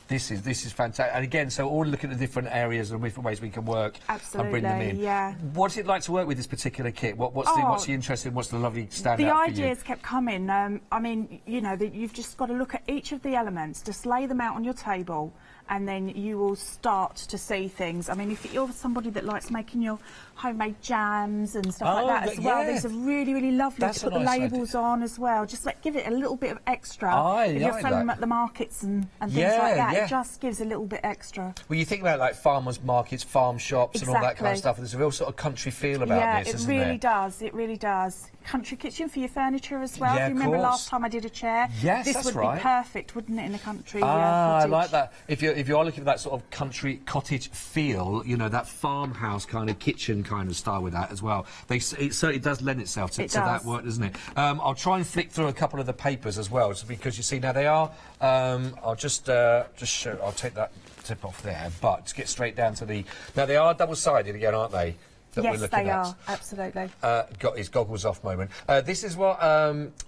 This is fantastic. And again, so all looking at the different areas and different ways we can work and bring them in. Yeah. What's it like to work with this particular kit? What's the interest in? What's the lovely standout for you? The ideas kept coming. I mean, you know, you've just got to look at each of the elements, just lay them out on your table, and then you will start to see things. I mean, if you're somebody that likes making your homemade jams and stuff like that as well, these are really, really lovely to put the labels on as well. Just give it a little bit of extra. If you're selling them at the markets and things like that, it just gives a little bit extra. Well, you think about like farmers markets, farm shops and all that kind of stuff. There's a real sort of country feel about this, isn't there? Yeah, it really does. It really does. Country kitchen for your furniture as well. Yeah, if you remember last time I did a chair, this would be perfect, wouldn't it, in the country? I like that. If you are looking for that sort of country cottage feel, you know, that farmhouse kind of kitchen kind of style with that as well. It certainly does lend itself to that work, doesn't it? I'll try and flick through a couple of the papers as well, because you see now they are. I'll just show. I'll take that tip off there, but to get straight down to the. Now they are double-sided again, aren't they? that we're looking at. Yes, they are, absolutely. Got his goggles off moment. This is what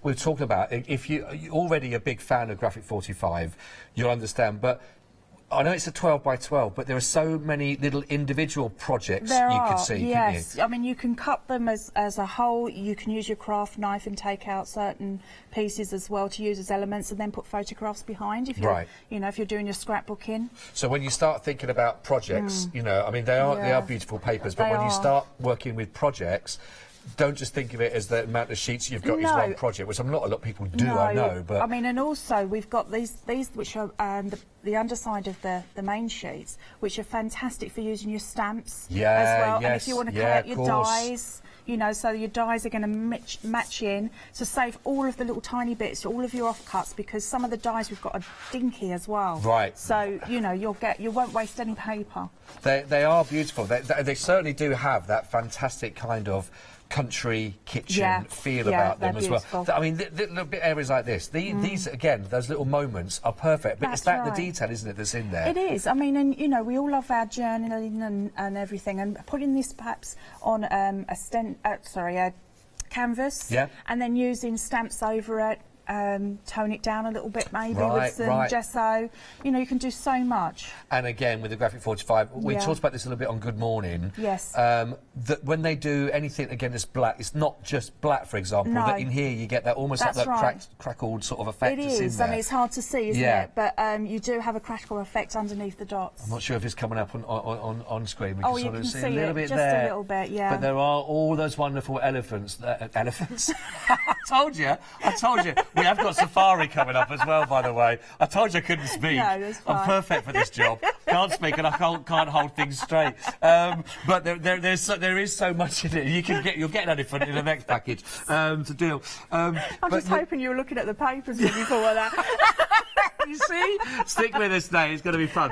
we're talking about. If you're already a big fan of Graphic 45, you'll understand, but I know it's a 12 by 12, but there are so many little individual projects could see, yes. couldn't you? I mean, you can cut them as a whole. You can use your craft knife and take out certain pieces as well to use as elements, and then put photographs behind. If you're, you know, if you're doing your scrapbooking. So when you start thinking about projects, you know, I mean, they are beautiful papers, but when you start working with projects, don't just think of it as the amount of sheets you've got is one project, which not a lot of people do, I know. But I mean, and also we've got these which are the underside of the main sheets, which are fantastic for using your stamps as well. And if you want to collect your dies, you know, so your dies are going to match in. So save all of the little tiny bits, all of your offcuts, because some of the dies we've got are dinky as well. Right. So you know you won't waste any paper. They are beautiful. They certainly do have that fantastic kind of country kitchen feel about them as well. I mean, little bit areas like this, these again, those little moments are perfect. But it's the detail, isn't it, that's in there? It is. I mean, and you know, we all love our journaling and everything, and putting this perhaps on a canvas, and then using stamps over it. Tone it down a little bit maybe with some gesso. You know, you can do so much. And again, with the Graphic 45, we talked about this a little bit on Good Morning. Yes. That when they do anything, again, that's black, it's not just black, for example. No. That in here you get that almost like that crackled sort of effect. It is. In there. I mean, it's hard to see, isn't it? But you do have a crackle effect underneath the dots. I'm not sure if it's coming up on screen. We can sort you of can see see a little it, bit just there. a little bit, yeah. But there are all those wonderful elephants. Elephants? I told you. We have got safari coming up as well, by the way. I told you I couldn't speak. No, that's fine. I'm perfect for this job. Can't speak and I can't hold things straight. But there is so much in it. You'll get an elephant in the next package to deal. I'm just hoping you were looking at the papers when you thought of that. You see? Stick with us today, it's going to be fun.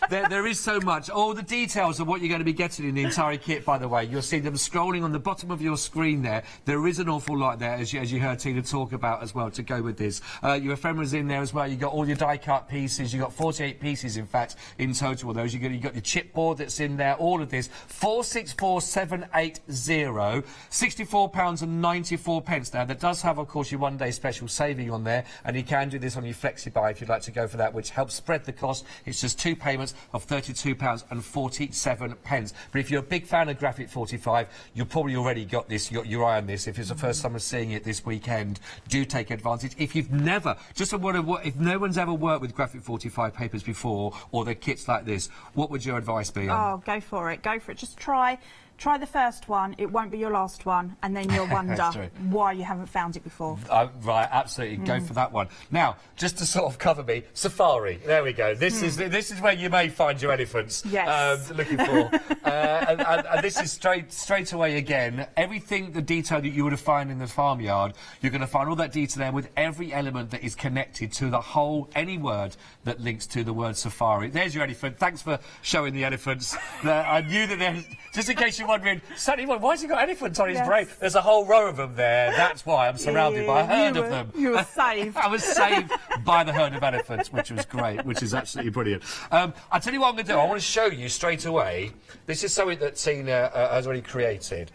There is so much. All the details of what you're going to be getting in the entire kit, by the way, you'll see them scrolling on the bottom of your screen there. There is an awful lot there, as you heard Tina talk about as well, to go with this. Your ephemera's in there as well. You've got all your die-cut pieces. You've got 48 pieces, in fact, in total of those. You've got your chipboard that's in there, all of this. 464780, £64.94. Now, that does have, of course, your one-day special saving on there, and you can do this on your flexi-buy if you'd like to go for that, which helps spread the cost. It's just 2 payments of £32.47. But if you're a big fan of Graphic 45, you've probably already got this, your eye on this. If it's the first time of seeing it this weekend, do take advantage. If you've never, if no one's ever worked with Graphic 45 papers before, or the kits like this, what would your advice be? Oh, go for it. Go for it. Just try the first one, it won't be your last one, and then you'll wonder why you haven't found it before. Right, absolutely, go for that one. Now, just to sort of cover me, safari, there we go. This is where you may find your elephants. Yes. Looking for. and this is straight away again, everything, the detail that you would have found in the farmyard, you're going to find all that detail there with every element that is connected to the whole, any word that links to the word safari. There's your elephant. Thanks for showing the elephants. I knew that there, just in case you're wondering, Sonny, why has he got elephants on his brain? There's a whole row of them there. That's why I'm surrounded by a herd of them. You were saved. I was saved by the herd of elephants, which was great, which is absolutely brilliant. I'll tell you what I'm going to do. I want to show you straight away. This is something that Tina has already created.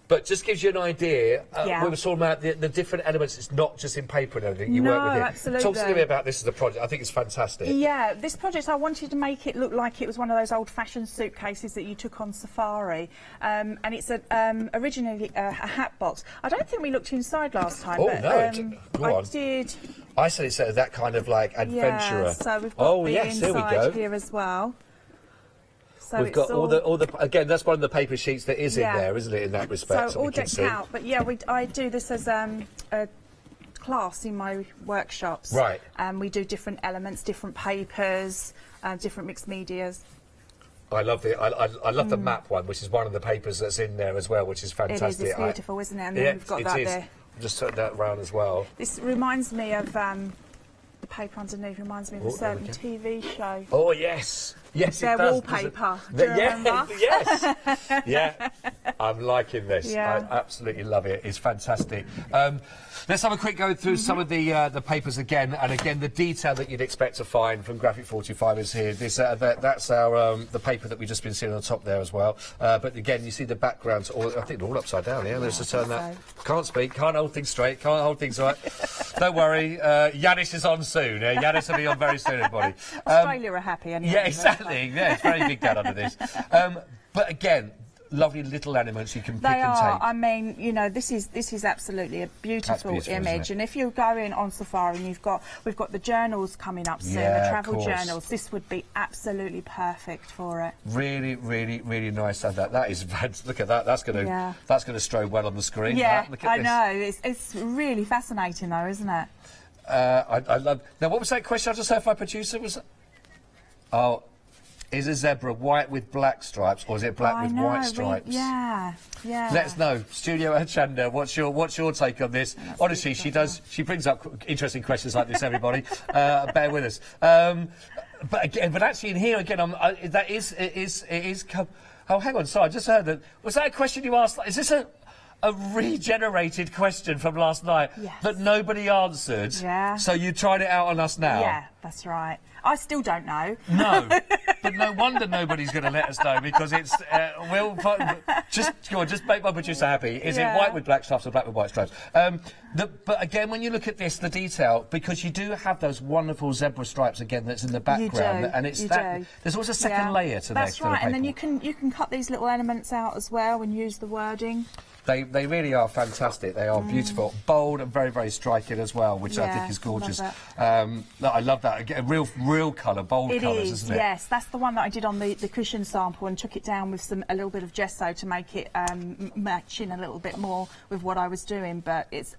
But just gives you an idea. We were talking about the different elements. It's not just in paper and everything. You work with it. Absolutely. Talk to me about this as a project. I think it's fantastic. Yeah, this project, I wanted to make it look like it was one of those old-fashioned suitcases that you took on safari. And it's originally a hat box. I don't think we looked inside last time. Oh, but, no. Go on. I did. I said it's that kind of like adventurer. Yeah, so we've got the yes, there we go. inside here as well. So we've got all the again. That's one of the paper sheets that is in there, isn't it? In that respect, so all decked out. But yeah, I do this as a class in my workshops. Right. And we do different elements, different papers, different mixed medias. I love it. I love the map one, which is one of the papers that's in there as well, which is fantastic. It is. It's beautiful, isn't it? And then we've got that there. Just turn that around as well. This reminds me of the paper underneath reminds me of a certain TV show. Oh, yes. Yes, Their it does. wallpaper. Do you remember? Yes. Yeah. I'm liking this. Yeah. I absolutely love it. It's fantastic. Let's have a quick go through some of the papers again. And again, the detail that you'd expect to find from Graphic 45 is here. This, that's our the paper that we've just been seeing on the top there as well. But again, you see the backgrounds. I think they're all upside down here. Let's just turn that. Can't speak. Can't hold things straight. Can't hold things right. Don't worry. Yanis is on soon. Yanis will be on very soon, everybody. Australia are happy anyway. Yeah, exactly. Yeah, it's very big down under this. But again, lovely little elements you can pick and take. I mean, you know, this is absolutely a beautiful image. And if you're going on safari and we've got the journals coming up soon, the travel journals, this would be absolutely perfect for it. Really, really, really nice to have that. That is, look at that. That's going to strobe well on the screen. Yeah, look at I know. It's really fascinating, though, isn't it? I love. Now, what was that question I just heard from my producer? Oh. Is a zebra white with black stripes, or is it black with white stripes? Yeah. Let us know. Studio Hochanda, what's your take on this? Honestly, she brings up interesting questions like this, everybody. Bear with us. But actually in here again, it is. Oh, hang on. Sorry, I just heard that. Was that a question you asked? Is this a regenerated question from last night that nobody answered? Yeah. So you tried it out on us now? Yeah, that's right. I still don't know. No, but no wonder nobody's going to let us know, because it's just make my producer happy. Is it white with black stripes or black with white stripes? But again, when you look at this, the detail, because you do have those wonderful zebra stripes again that's in the background, and it's there's always a second layer to that. That's right, and then you can cut these little elements out as well and use the wording. They really are fantastic. They are beautiful, bold, and very, very striking as well, which I think is gorgeous. I love that. Again, real colour, bold colours, isn't it? Yes, that's the one that I did on the cushion sample and took it down with a little bit of gesso to make it match in a little bit more with what I was doing. But it's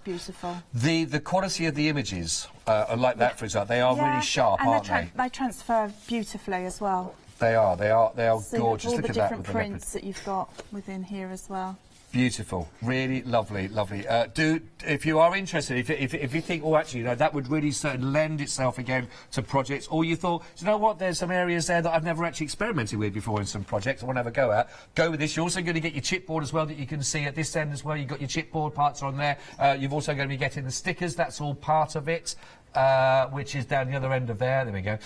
beautiful. The quality of the images are like that, for example. They are really sharp, aren't they? They transfer beautifully as well. They are so gorgeous. All Look the at different that prints that you've got within here as well. Beautiful, really lovely. If you are interested, if you think, actually, you know, that would really lend itself again to projects, or you thought, you know what, there's some areas there that I've never actually experimented with before in some projects I want to have a go at, go with this. You're also going to get your chipboard as well that you can see at this end as well. You've got your chipboard parts on there. You've also going to be getting the stickers. That's all part of it. Which is down the other end of there. There we go.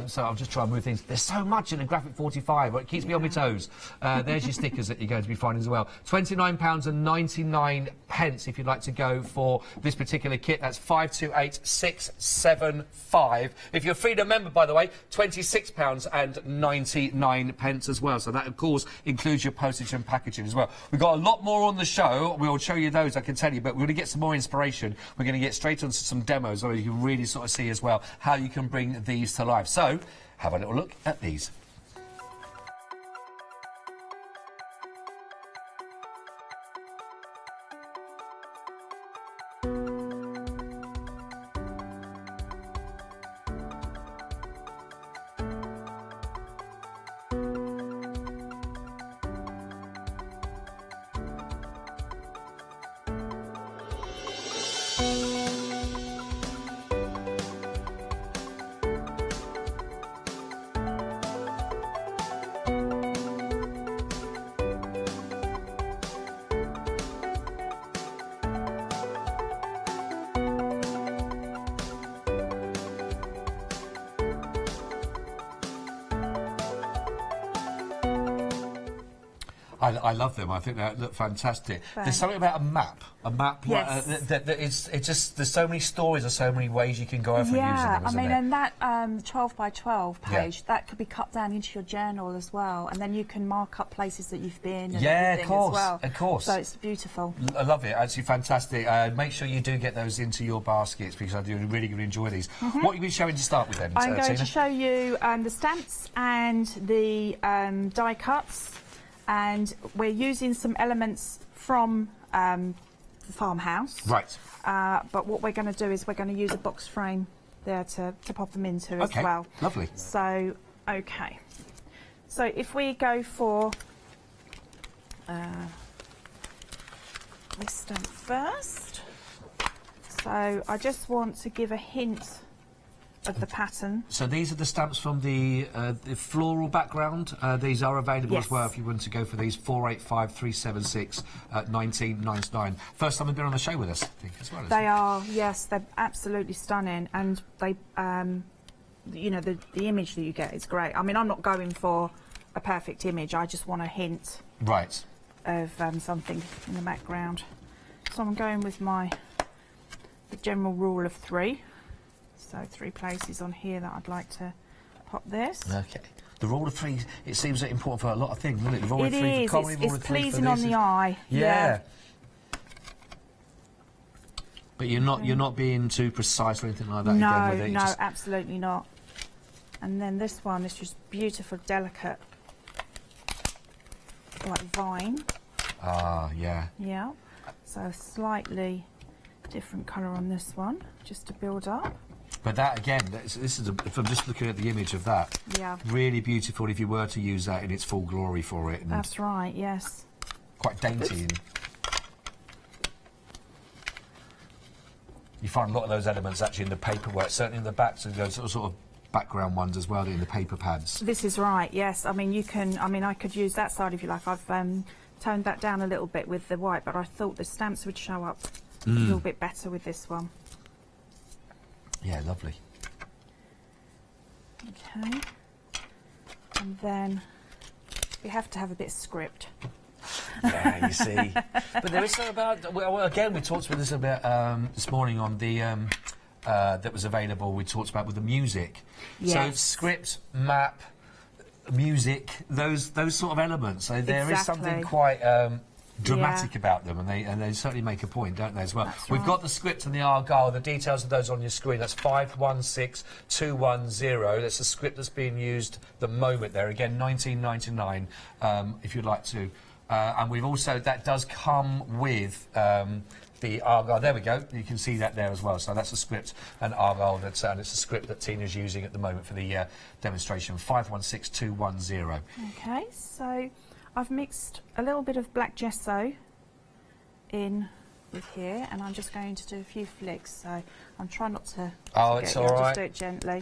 So I'll just try and move things. There's so much in the Graphic 45, but it keeps me on my toes. There's your stickers that you're going to be finding as well. £29.99 if you'd like to go for this particular kit. That's 528675. If you're a Freedom member, by the way, £26.99 as well. So that, of course, includes your postage and packaging as well. We've got a lot more on the show. We'll show you those, I can tell you, but we're going to get some more inspiration. We're going to get straight onto some demos where you can really sort of see as well how you can bring these to life. So, have a little look at these. I love them. I think they look fantastic. Right. There's something about a map. Yes. There's so many stories or so many ways you can go over using them, isn't there? And that 12 by 12 page, that could be cut down into your journal as well, and then you can mark up places that you've been and everything as well. Of course. So it's beautiful. I love it. Actually fantastic. Make sure you do get those into your baskets, because I do really enjoy these. What are you showing to start with then, I'm going Tina? to show you the stamps and the die cuts. And we're using some elements from the farmhouse. Right. But what we're going to do is we're going to use a box frame there to pop them into as well. Lovely. So, OK. So if we go for this stamp first. So I just want to give a hint of the pattern. So these are the stamps from the floral background. These are available as well if you want to go for these. 485-376 1999. First time they've been on the show with us, I think, as well. They are, yes, they're absolutely stunning, and they, you know, the image that you get is great. I mean, I'm not going for a perfect image. I just want a hint. Right. Of something in the background. So I'm going with the general rule of 3. So 3 places on here that I'd like to pop this. Okay. The rule of 3, it seems important for a lot of things, doesn't it? The rule of 3 for comedy, it's pleasing on the eye. Yeah. But you're not being too precise or anything like that. No, again with it. no, absolutely not. And then this one is just beautiful, delicate, like vine. Ah, yeah. Yeah. So slightly different colour on this one, just to build up. But that again, this is if I'm just looking at the image of that. Yeah. Really beautiful if you were to use that in its full glory for it. And that's right. Yes. Quite dainty. And you find a lot of those elements actually in the paperwork, certainly in the backs of those sort of background ones as well, in the paper pads. This is right. Yes. I mean, you can. I mean, I could use that side if you like. I've toned that down a little bit with the white, but I thought the stamps would show up a little bit better with this one. Yeah, lovely. Okay. And then we have to have a bit of script. Yeah, you see. But there is something about, well, again, we talked about this about this morning on the that was available. We talked about with the music. Yes. So script, map, music, those sort of elements. So there is something quite dramatic about them, and they certainly make a point, don't they, as well? That's We've right. got the script and the Argyle, the details of those on your screen. That's 516210. That's the script that's being used at the moment there. Again, 1999, if you'd like to. And we've also, that does come with the Argyle. There we go. You can see that there as well. So that's a script and Argyle. And it's a script that Tina's using at the moment for the demonstration. 516210. Okay, so I've mixed a little bit of black gesso in with here, and I'm just going to do a few flicks. So I'm trying not to. It's all right. Just do it gently.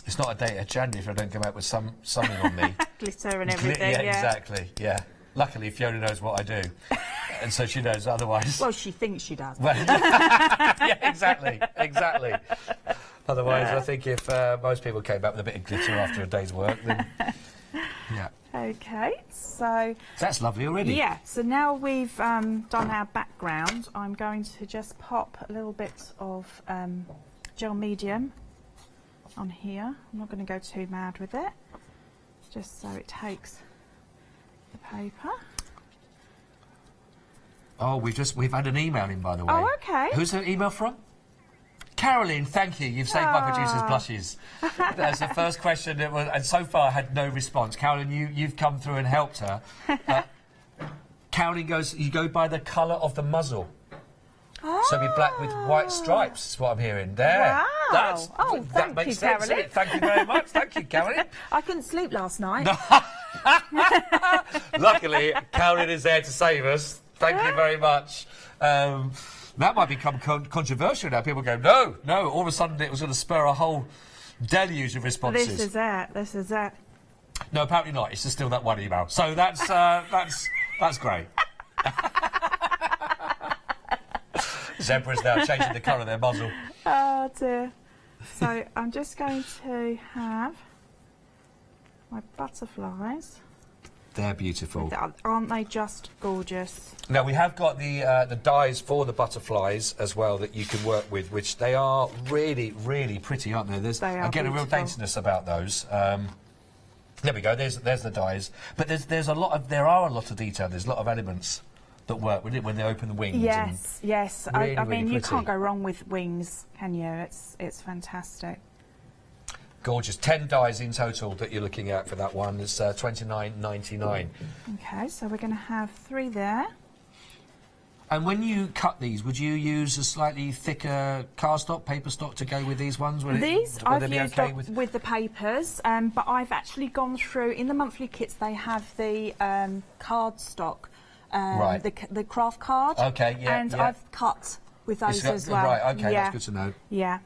It's not a date of January if I don't come out with something on me. Glitter and everything. Yeah, exactly. Yeah. Luckily, Fiona knows what I do, and so she knows. Otherwise, well, she thinks she does. Well, yeah, exactly. Otherwise, I think if most people came back with a bit of glitter after a day's work, then yeah. Okay, so that's lovely already. Yeah. So now we've done our background, I'm going to just pop a little bit of gel medium on here. I'm not going to go too mad with it, just so it takes the paper. Oh, we've had an email in, by the way. Oh, okay. Who's the email from? Caroline, thank you. You've saved my producer's blushes. That's the first question that was, and so far I had no response. Caroline, you've come through and helped her. Caroline goes, you go by the colour of the muzzle. Oh. So it'd be black with white stripes, is what I'm hearing. There. Wow. That makes sense. Caroline. Thank you very much. Thank you, Caroline. I couldn't sleep last night. Luckily, Caroline is there to save us. Thank you very much. That might become controversial now. People go, no. All of a sudden, it was going to spur a whole deluge of responses. This is it. No, apparently not. It's just still that one email. So that's great. Zebra's now changing the colour of their muzzle. Oh dear. So I'm just going to have my butterflies. They're beautiful. Aren't they just gorgeous? Now, we have got the dies for the butterflies as well that you can work with, which they are really, really pretty, aren't they? They are again, a real daintiness about those. There we go. There's the dies. But there are a lot of detail. There's a lot of elements that work with it when they open the wings. Yes. Really, I mean, really you pretty. can't go wrong with wings, can you? It's fantastic. Gorgeous. 10 dies in total that you're looking at for that one. It's $29.99. Okay, so we're going to have 3 there. And when you cut these, would you use a slightly thicker cardstock, paper stock to go with these ones? I've used okay with the papers, but I've actually gone through, in the monthly kits, they have the cardstock, right. the craft card. Okay, yeah. And I've cut with those as well. Right, okay, that's good to know. Yeah.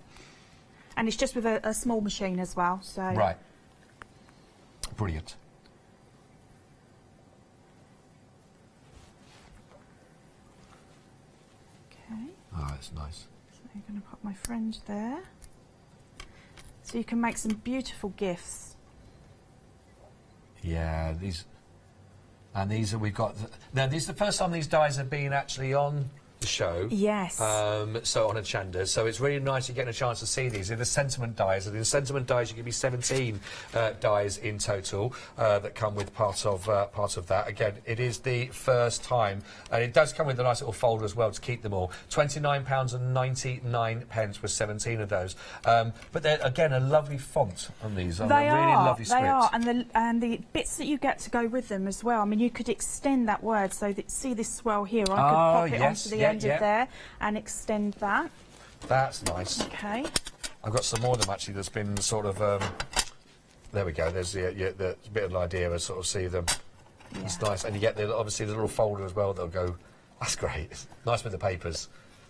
And it's just with a small machine as well. So Right. Brilliant. Okay. Oh, that's nice. So I'm going to put my fringe there. So you can make some beautiful gifts. Yeah, these are, we've got, now this is the first time these dies have been actually on the show. Yes. So on Hochanda, so it's really nice you're getting a chance to see these. In the sentiment dies, you give me 17 dies in total that come with part of that. Again, it is the first time, and it does come with a nice little folder as well to keep them all. £29.99 with 17 of those. But they're again a lovely font on these. They really are. lovely script. They are, and the bits that you get to go with them as well. I mean, you could extend that word. So that, see this swirl here. I could pop it onto the end of there and extend that. That's nice. Okay. I've got some more of them actually. That's been sort of. There we go. There's the bit of an idea of sort of see them. Yeah. It's nice, and you get obviously the little folder as well. They'll go. That's great. It's nice with the papers.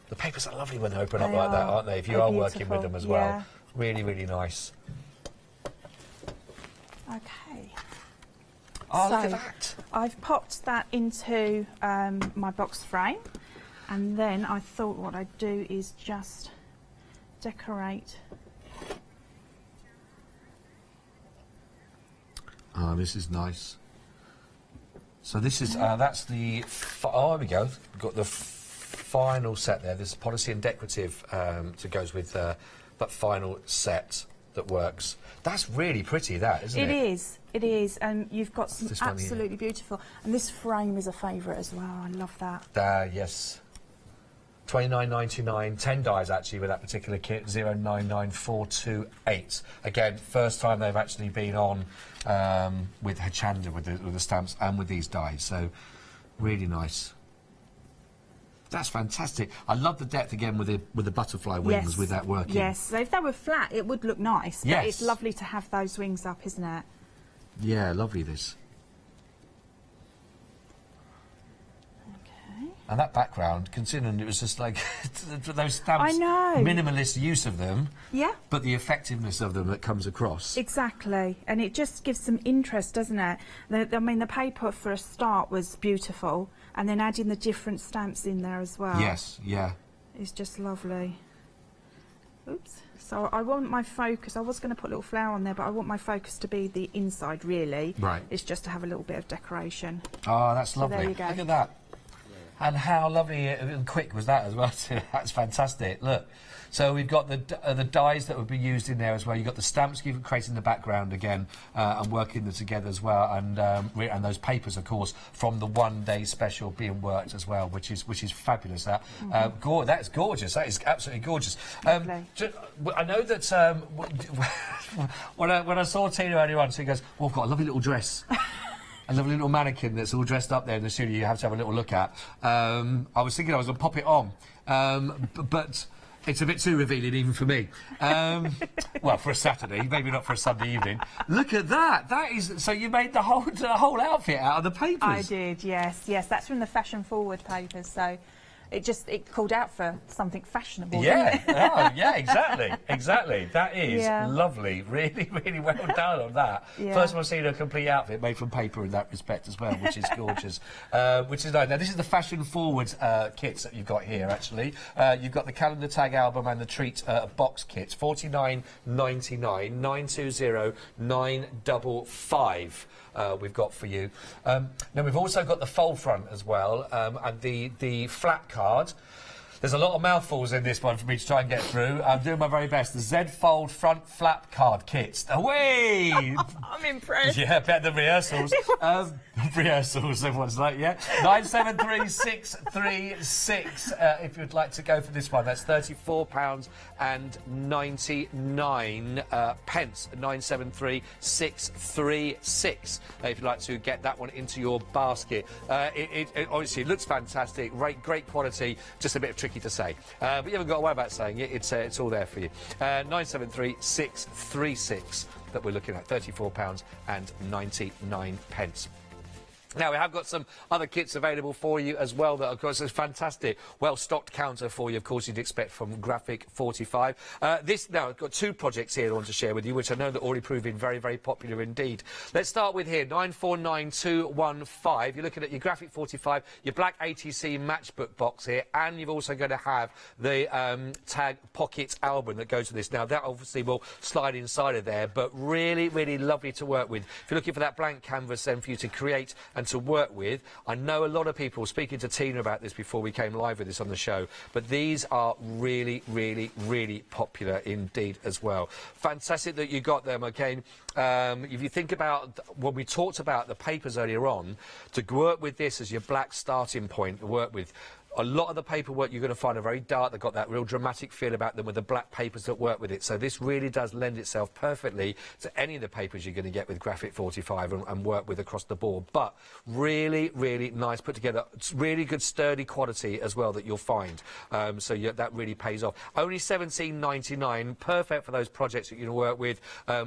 The papers are lovely when they open up like that, aren't they? If you are working with them as well, really, really nice. Okay. Oh, so look at that! I've popped that into my box frame. And then I thought what I'd do is just decorate. Oh, this is nice. So this is, that's the, oh, there we go. We've got the final set there. There's policy and decorative that goes with that final set that works. That's really pretty, that, isn't it? It is. And you've got some absolutely beautiful. And this frame is a favourite as well. I love that. Yes. £29.99, 10 dies actually with that particular kit, 099428. Again, first time they've actually been on with Hochanda with the stamps and with these dies, so really nice. That's fantastic. I love the depth again with the butterfly wings with that working. Yes, so if they were flat, it would look nice. Yes. But it's lovely to have those wings up, isn't it? Yeah, lovely this. And that background, considering it was just like those stamps, I know. Minimalist use of them, yeah, but the effectiveness of them that comes across. Exactly, and it just gives some interest, doesn't it? I mean, the paper for a start was beautiful, and then adding the different stamps in there as well. Yes, yeah. It's just lovely. Oops. So I want my focus, I was going to put a little flower on there, but I want my focus to be the inside, really. Right. It's just to have a little bit of decoration. Oh, that's lovely. There you go. Look at that. And how lovely and quick was that as well too. That's fantastic. Look, so we've got the dies that would be used in there as well. You've got the stamps you've created in the background again and working them together as well, and those papers, of course, from the one-day special being worked as well, which is fabulous. That that's gorgeous. That is absolutely gorgeous. I know that when I saw Tina earlier on, she goes, "Well, I've got a lovely little dress." A lovely little mannequin that's all dressed up there in the studio you have to have a little look at. I was thinking I was going to pop it on, but it's a bit too revealing even for me. Well, for a Saturday, maybe not for a Sunday evening. Look at that. That is, so you made the whole outfit out of the papers. I did, yes. That's from the fashion forward papers, so it called out for something fashionable. Yeah, didn't it? oh, yeah, exactly. That is lovely. Really, really well done on that. Yeah. First time I've seen a complete outfit made from paper in that respect as well, which is gorgeous. Which is nice. Now, this is the fashion forward kits that you've got here, actually. You've got the calendar tag album and the treat box kits, £49.99, 920 955. We've got for you. Now we've also got the fold front as well, and the flat card. There's a lot of mouthfuls in this one for me to try and get through. I'm doing my very best. The Z Fold front flap card kits. Away! I'm impressed. Yeah, better than rehearsals. Rehearsals, everyone's like, yeah. 973636. If you'd like to go for this one, that's £34.99. 973636. If you'd like to get that one into your basket. It obviously looks fantastic. Great quality. Just a bit of tricky to say, but you haven't got to worry about saying it. It's all there for you. 973636 that we're looking at, £34.99. Now, we have got some other kits available for you as well that, of course, is fantastic. Well-stocked counter for you, of course, you'd expect from Graphic 45. Now, I've got 2 projects here I want to share with you, which I know that already proving very, very popular indeed. Let's start with here, 949215. You're looking at your Graphic 45, your black ATC matchbook box here, and you've also going to have the tag pocket album that goes with this. Now, that obviously will slide inside of there, but really, really lovely to work with. If you're looking for that blank canvas then for you to create and to work with, I know a lot of people, speaking to Tina about this before we came live with this on the show, but these are really, really, really popular indeed as well. Fantastic that you got them again. If you think about when we talked about the papers earlier on, to work with this as your black starting point to work with, a lot of the paperwork you're going to find are very dark. They've got that real dramatic feel about them with the black papers that work with it. So this really does lend itself perfectly to any of the papers you're going to get with Graphic 45 and work with across the board. But really, really nice put together. It's really good sturdy quality as well that you'll find. So yeah, that really pays off. Only $17.99. Perfect for those projects that you're going to work with.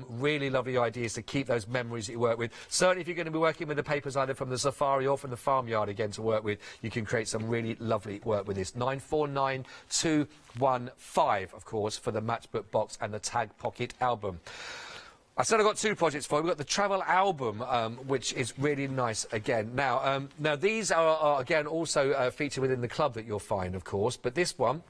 Really lovely ideas to keep those memories that you work with. Certainly if you're going to be working with the papers either from the Safari or from the Farmyard again to work with, you can create some really lovely work with this. 949215, of course, for the matchbook box and the tag pocket album. I said I've got 2 projects for you. We've got the travel album, which is really nice again. Now, these are again also featured within the club that you'll find, of course, but this one,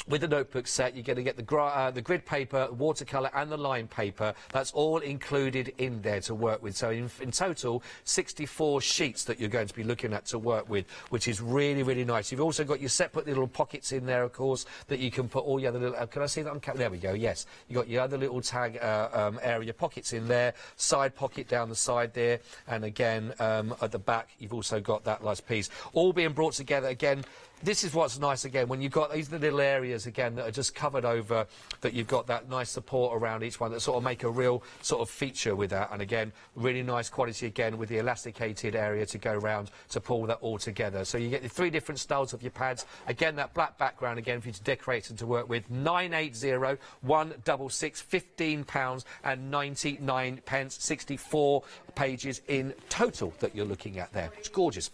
with the notebook set, you're going to get the grid paper, watercolour and the line paper. That's all included in there to work with. So in total, 64 sheets that you're going to be looking at to work with, which is really, really nice. You've also got your separate little pockets in there, of course, that you can put all your other little... can I see that? There we go, yes. You've got your other little tag area pockets in there, side pocket down the side there, and again, at the back, you've also got that last piece. All being brought together again. This is what's nice again, when you've got these little areas again that are just covered over, that you've got that nice support around each one that sort of make a real sort of feature with that. And again, really nice quality again with the elasticated area to go around to pull that all together. So you get the 3 different styles of your pads. Again, that black background again for you to decorate and to work with. 980166, £15.99, 64 pages in total that you're looking at there. It's gorgeous.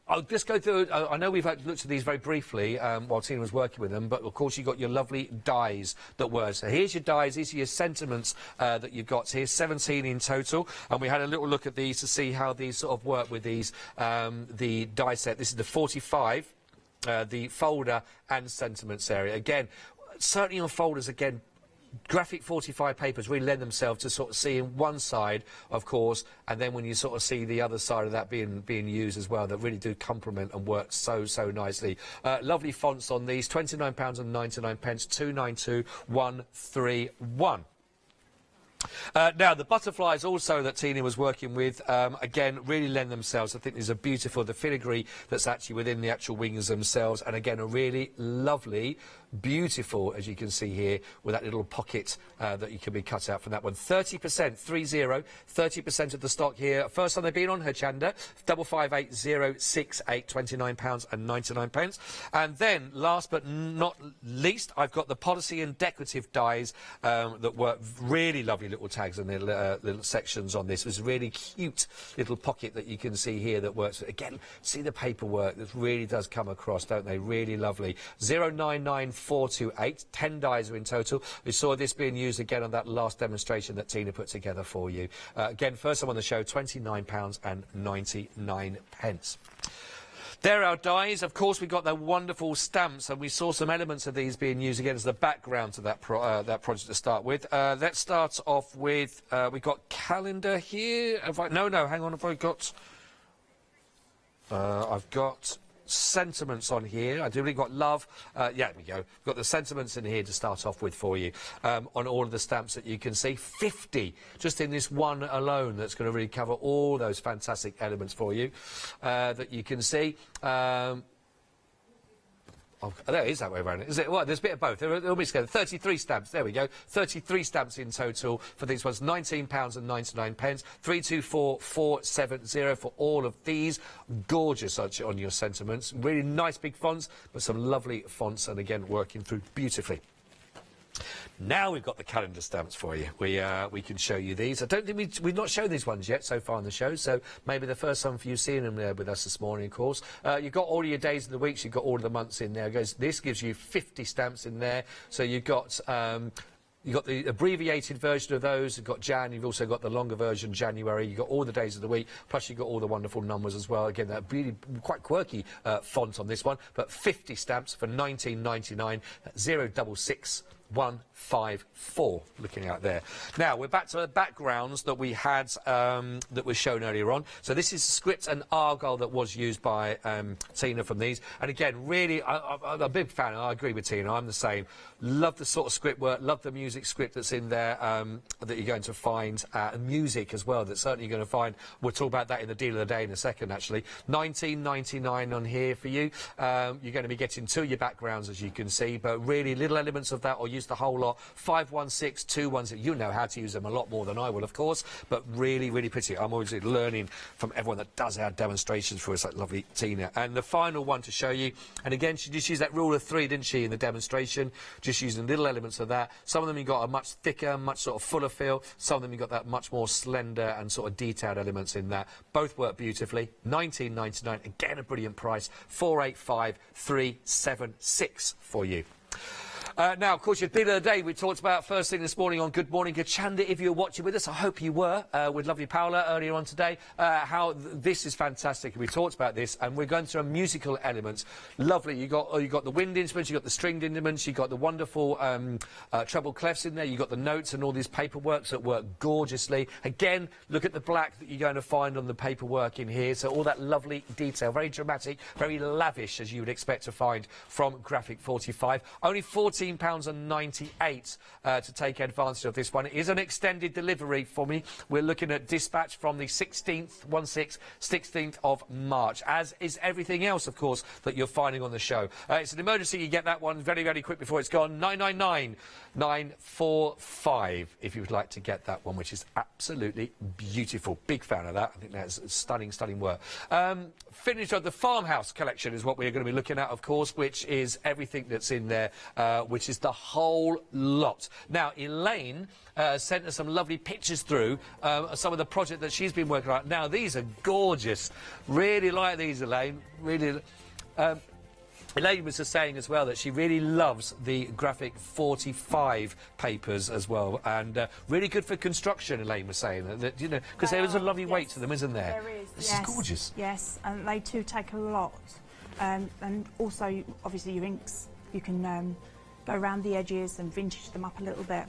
I'll just go through, I know we've looked at these very briefly while Tina was working with them, but of course you've got your lovely dies that were. So here's your dies, these are your sentiments that you've got. So here's 17 in total, and we had a little look at these to see how these sort of work with these, the die set. This is the 45, the folder and sentiments area. Again, certainly on folders, again, Graphic 45 papers really lend themselves to sort of seeing one side, of course, and then when you sort of see the other side of that being used as well, that really do complement and work so nicely. Lovely fonts on these, £29.99, 292131. Now, the butterflies also that Tina was working with, again, really lend themselves. I think these are beautiful. The filigree that's actually within the actual wings themselves, and again, a really lovely, beautiful, as you can see here, with that little pocket that you can be cut out from that one. 30%, 30% of the stock here. First time they've been on Hochanda, 558068, £29.99. And then, last but not least, I've got the policy and decorative dies that were really lovely little tags and little sections on this. It was a really cute little pocket that you can see here that works. Again, see the paperwork that really does come across, don't they? Really lovely. 099428, 10 dies are in total. We saw this being used again on that last demonstration that Tina put together for you. Again, first time on the show, £29.99. There are our dies. Of course, we got the wonderful stamps, and we saw some elements of these being used again as the background to that project to start with. Let's start off with, we've got calendar here. No, hang on, have I got... I've got sentiments on here. I do really got love. Yeah, there we go. We've got the sentiments in here to start off with for you on all of the stamps that you can see. 50 just in this one alone that's going to really cover all those fantastic elements for you that you can see. Oh, there it is that way around it. Is it? Well, there's a bit of both. They're all mixed together. 33 stamps. There we go. 33 stamps in total for these ones. £19.99. 324470 for all of these. Gorgeous on your sentiments. Really nice big fonts, but some lovely fonts, and again working through beautifully. Now we've got the calendar stamps for you. We can show you these. I don't think we've not shown these ones yet so far on the show, so maybe the first time for you seeing them with us this morning, of course. You've got all of your days of the weeks, you've got all of the months in there. This gives you 50 stamps in there, so you've got... You've got the abbreviated version of those. You've got Jan. You've also got the longer version, January. You've got all the days of the week. Plus, you've got all the wonderful numbers as well. Again, that really quite quirky font on this one. But 50 stamps for $19.99. 066154. Looking out there. Now we're back to the backgrounds that we had that was shown earlier on. So this is script and argyle that was used by Tina from these. And again, really, I'm a big fan. I agree with Tina. I'm the same. Love the sort of script work. Love the music script that's in there that you're going to find. And music as well. That's certainly you're going to find. We'll talk about that in the deal of the day in a second. Actually, $19.99 on here for you. You're going to be getting two of your backgrounds, as you can see, but really little elements of that, or use the whole lot. 516, 216. You know how to use them a lot more than I will, of course, but really, really pretty. I'm always learning from everyone that does our demonstrations for us, like lovely Tina. And the final one to show you, and again, she just used that rule of three, didn't she, in the demonstration? Just using little elements of that. Some of them you got a much thicker, much sort of fuller feel. Some of them you got that much more slender and sort of detailed elements in that. Both work beautifully. $19.99. Again, a brilliant price. 485,376 for you. Now, of course, your deal of the day we talked about first thing this morning on Good Morning Hochanda. If you were watching with us, I hope you were, with lovely Paola earlier on today, how this is fantastic. We talked about this, and we're going through musical elements. Lovely. You got the wind instruments, you got the stringed instruments, you got the wonderful treble clefs in there, you got the notes and all these paperworks that work gorgeously. Again, look at the black that you're going to find on the paperwork in here. So all that lovely detail, very dramatic, very lavish, as you would expect to find from Graphic 45. Only £14.98 to take advantage of this one. It is an extended delivery for me. We're looking at dispatch from the 16th of March, as is everything else, of course, that you're finding on the show. It's an emergency. You get that one very, very quick before it's gone. 999945 if you would like to get that one, which is absolutely beautiful. Big fan of that. I think that's stunning, stunning work. Finish of the Farmhouse collection is what we're going to be looking at, of course, which is everything that's in there, which is the whole lot. Now, Elaine sent us some lovely pictures through some of the project that she's been working on. Now, these are gorgeous. Really like these, Elaine. Really. Elaine was just saying as well that she really loves the Graphic 45 papers as well, and really good for construction. Elaine was saying that you know, because there is a lovely weight to them, isn't there? There is. This is gorgeous. Yes, and they too take a lot, and also obviously your inks. You can go around the edges and vintage them up a little bit.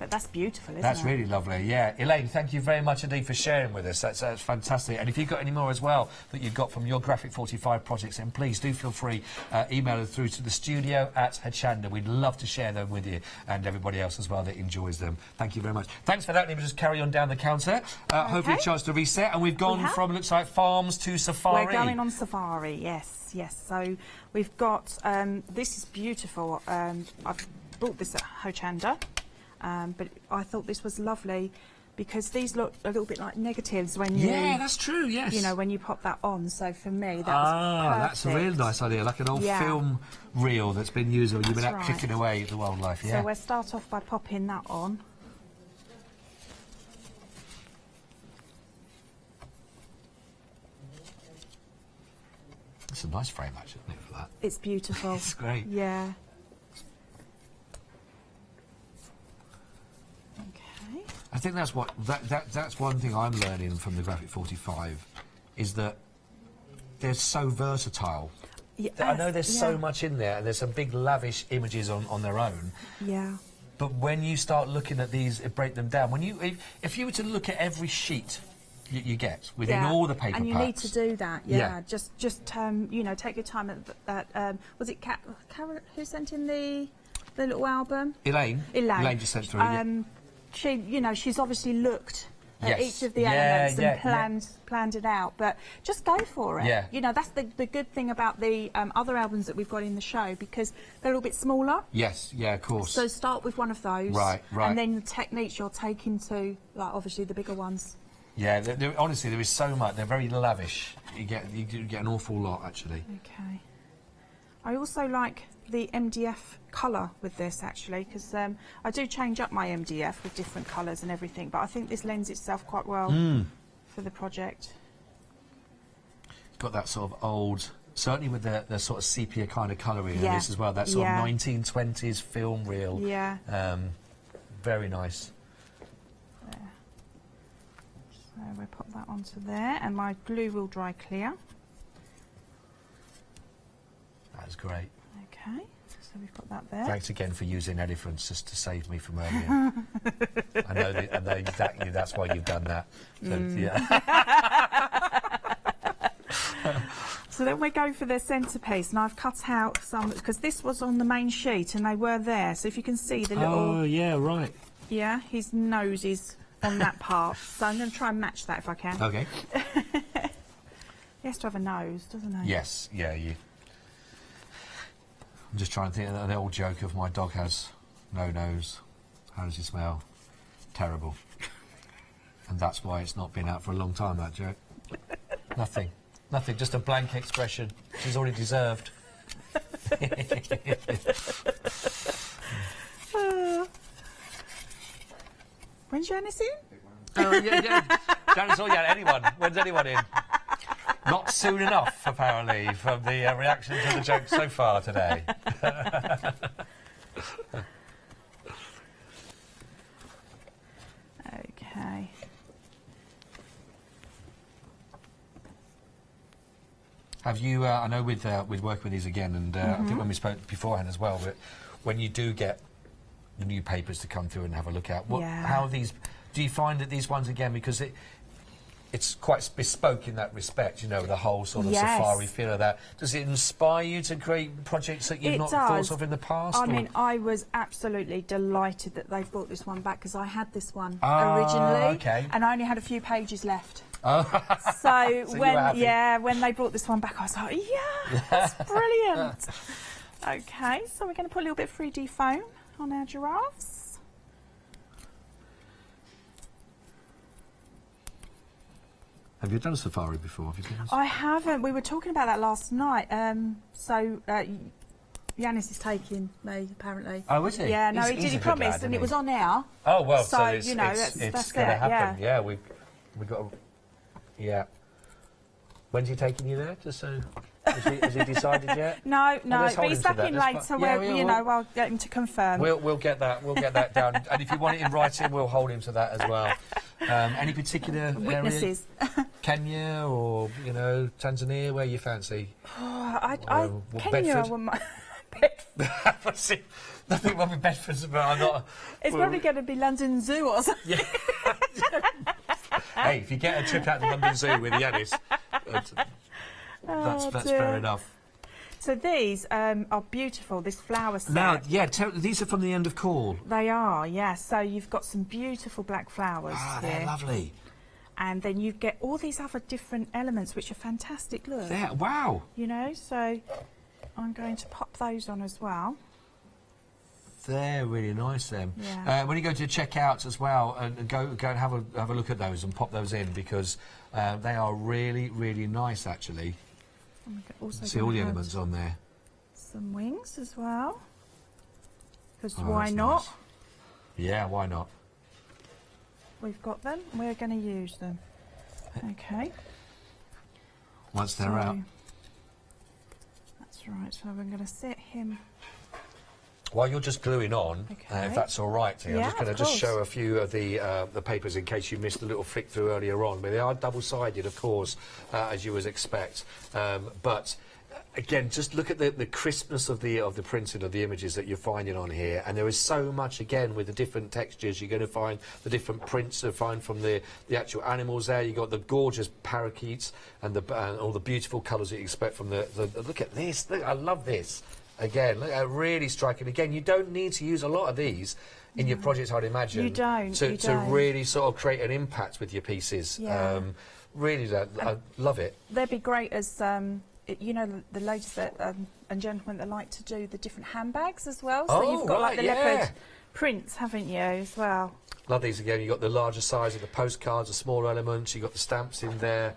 But that's beautiful, isn't it? That's really lovely, yeah. Elaine, thank you very much indeed for sharing with us. That's fantastic. And if you've got any more as well that you've got from your Graphic 45 projects, then please do feel free, email them through to the studio at Hochanda. We'd love to share them with you and everybody else as well that enjoys them. Thank you very much. Thanks for that. Let me just carry on down the counter. Hopefully a chance to reset. And we've gone from, looks like, farms to safari. We're going on safari, yes, yes. So we've got, this is beautiful. I've bought this at Hochanda. But I thought this was lovely because these look a little bit like negatives when you... Yeah, that's true, yes. You know, when you pop that on. So for me, that was perfect. That's a real nice idea, like an old film reel that's been used or you've been out clicking away at the wildlife, yeah. So we'll start off by popping that on. It's a nice frame, actually, isn't it, for that? It's beautiful. It's great. Yeah. I think that's what that's one thing I'm learning from the Graphic 45 is that they're so versatile. Yes, I know there's so much in there, and there's some big lavish images on their own. Yeah. But when you start looking at these, break them down. When you if you were to look at every sheet you get within all the paper and you packs, need to do that. Yeah. Just you know, take your time at was it Carrot who sent in the little album? Elaine just sent through. She, you know, she's obviously looked at each of the elements and planned it out, but just go for it. Yeah. You know, that's the good thing about the other albums that we've got in the show, because they're a little bit smaller. Yes, yeah, of course. So start with one of those. Right. And then the techniques you'll take into, like, obviously the bigger ones. Yeah, honestly, there is so much. They're very lavish. You get an awful lot, actually. Okay. I also like the MDF colour with this actually, because I do change up my MDF with different colours and everything, but I think this lends itself quite well for the project. It's got that sort of old, certainly with the sort of sepia kind of colouring in this as well, that sort of 1920s film reel. Yeah. Very nice. There. So we'll pop that onto there, and my glue will dry clear. That's great. Okay, so we've got that there. Thanks again for using elephants just to save me from earlier. I know exactly that's why you've done that. So, So then we go for the centrepiece, and I've cut out some, because this was on the main sheet and they were there. So if you can see the little... Oh, yeah, right. Yeah, his nose is on that part. So I'm going to try and match that if I can. Okay. He has to have a nose, doesn't he? Yes, yeah, you... I'm just trying to think of an old joke of my dog has no nose. How does he smell? Terrible. And that's why it's not been out for a long time, that joke. Nothing. Nothing, just a blank expression. She's already deserved. When's Janice in? Oh, yeah. Janice or anyone. When's anyone in? Not soon enough, apparently, from the reaction to the joke so far today. Okay. Have you? I know with working with these again, and I think when we spoke beforehand as well, but when you do get the new papers to come through and have a look at, how are these? Do you find that these ones again, because it's quite bespoke in that respect, you know, the whole sort of safari feel of that. Does it inspire you to create projects that you've not thought of in the past? I mean, I was absolutely delighted that they've brought this one back, because I had this one originally, and I only had a few pages left. Oh. So when they brought this one back, I was like, yeah, that's brilliant. Okay, so we're going to put a little bit of 3D foam on our giraffes. Have you done a safari before? Have you been? I haven't. We were talking about that last night. Yanis is taking me, apparently. Oh, is he? Yeah, no, he's he promised, lad, and it was on air. Oh, well, so it's, you know, that's going to it, happen. Yeah, we've got a... Yeah. When's he taking you there? Just so... Has he decided yet? No, but he's back in later where, you know, I'll get him to confirm. We'll get that down. And if you want it in writing, we'll hold him to that as well. Any particular witnesses? Area? Kenya or, you know, Tanzania, where you fancy? Oh, Kenya, Bedford. Nothing wrong with Bedford, but I'm not... It's probably going to be London Zoo or something. Yeah. Hey, if you get a trip out to London Zoo with Yanis, that's fair enough. So these are beautiful, this flower set. Now, these are from the end of Call. They are, yes. So you've got some beautiful black flowers here. They're lovely. And then you get all these other different elements, which are fantastic. Look. Wow. You know, so I'm going to pop those on as well. They're really nice, them. Yeah. When you go to checkouts as well, and go and have a look at those and pop those in, because they are really, really nice, actually. See all the elements on there. Some wings as well. Because why not? Nice. Yeah, why not? We've got them. We're going to use them. Okay. Once they're out. That's right. So we're going to set him. While you're just gluing on, if that's all right, I'm just going to show a few of the papers in case you missed a little flick through earlier on. But they are double-sided, of course, as you would expect. But again, just look at the crispness of the printing of the images that you're finding on here. And there is so much, again, with the different textures. You're going to find the different prints to find from the actual animals there. You've got the gorgeous parakeets and all the beautiful colours that you expect from the look at this. Look, I love this. Again, look, really striking. Again, you don't need to use a lot of these in your projects, I'd imagine. You don't. To really sort of create an impact with your pieces. Yeah. Really, I love it. They'd be great as, you know, the ladies that, and gentlemen that like to do the different handbags as well. So you've got like the leopard prints, haven't you, as well? Love these again. You've got the larger size of the postcards, the smaller elements. You've got the stamps in there.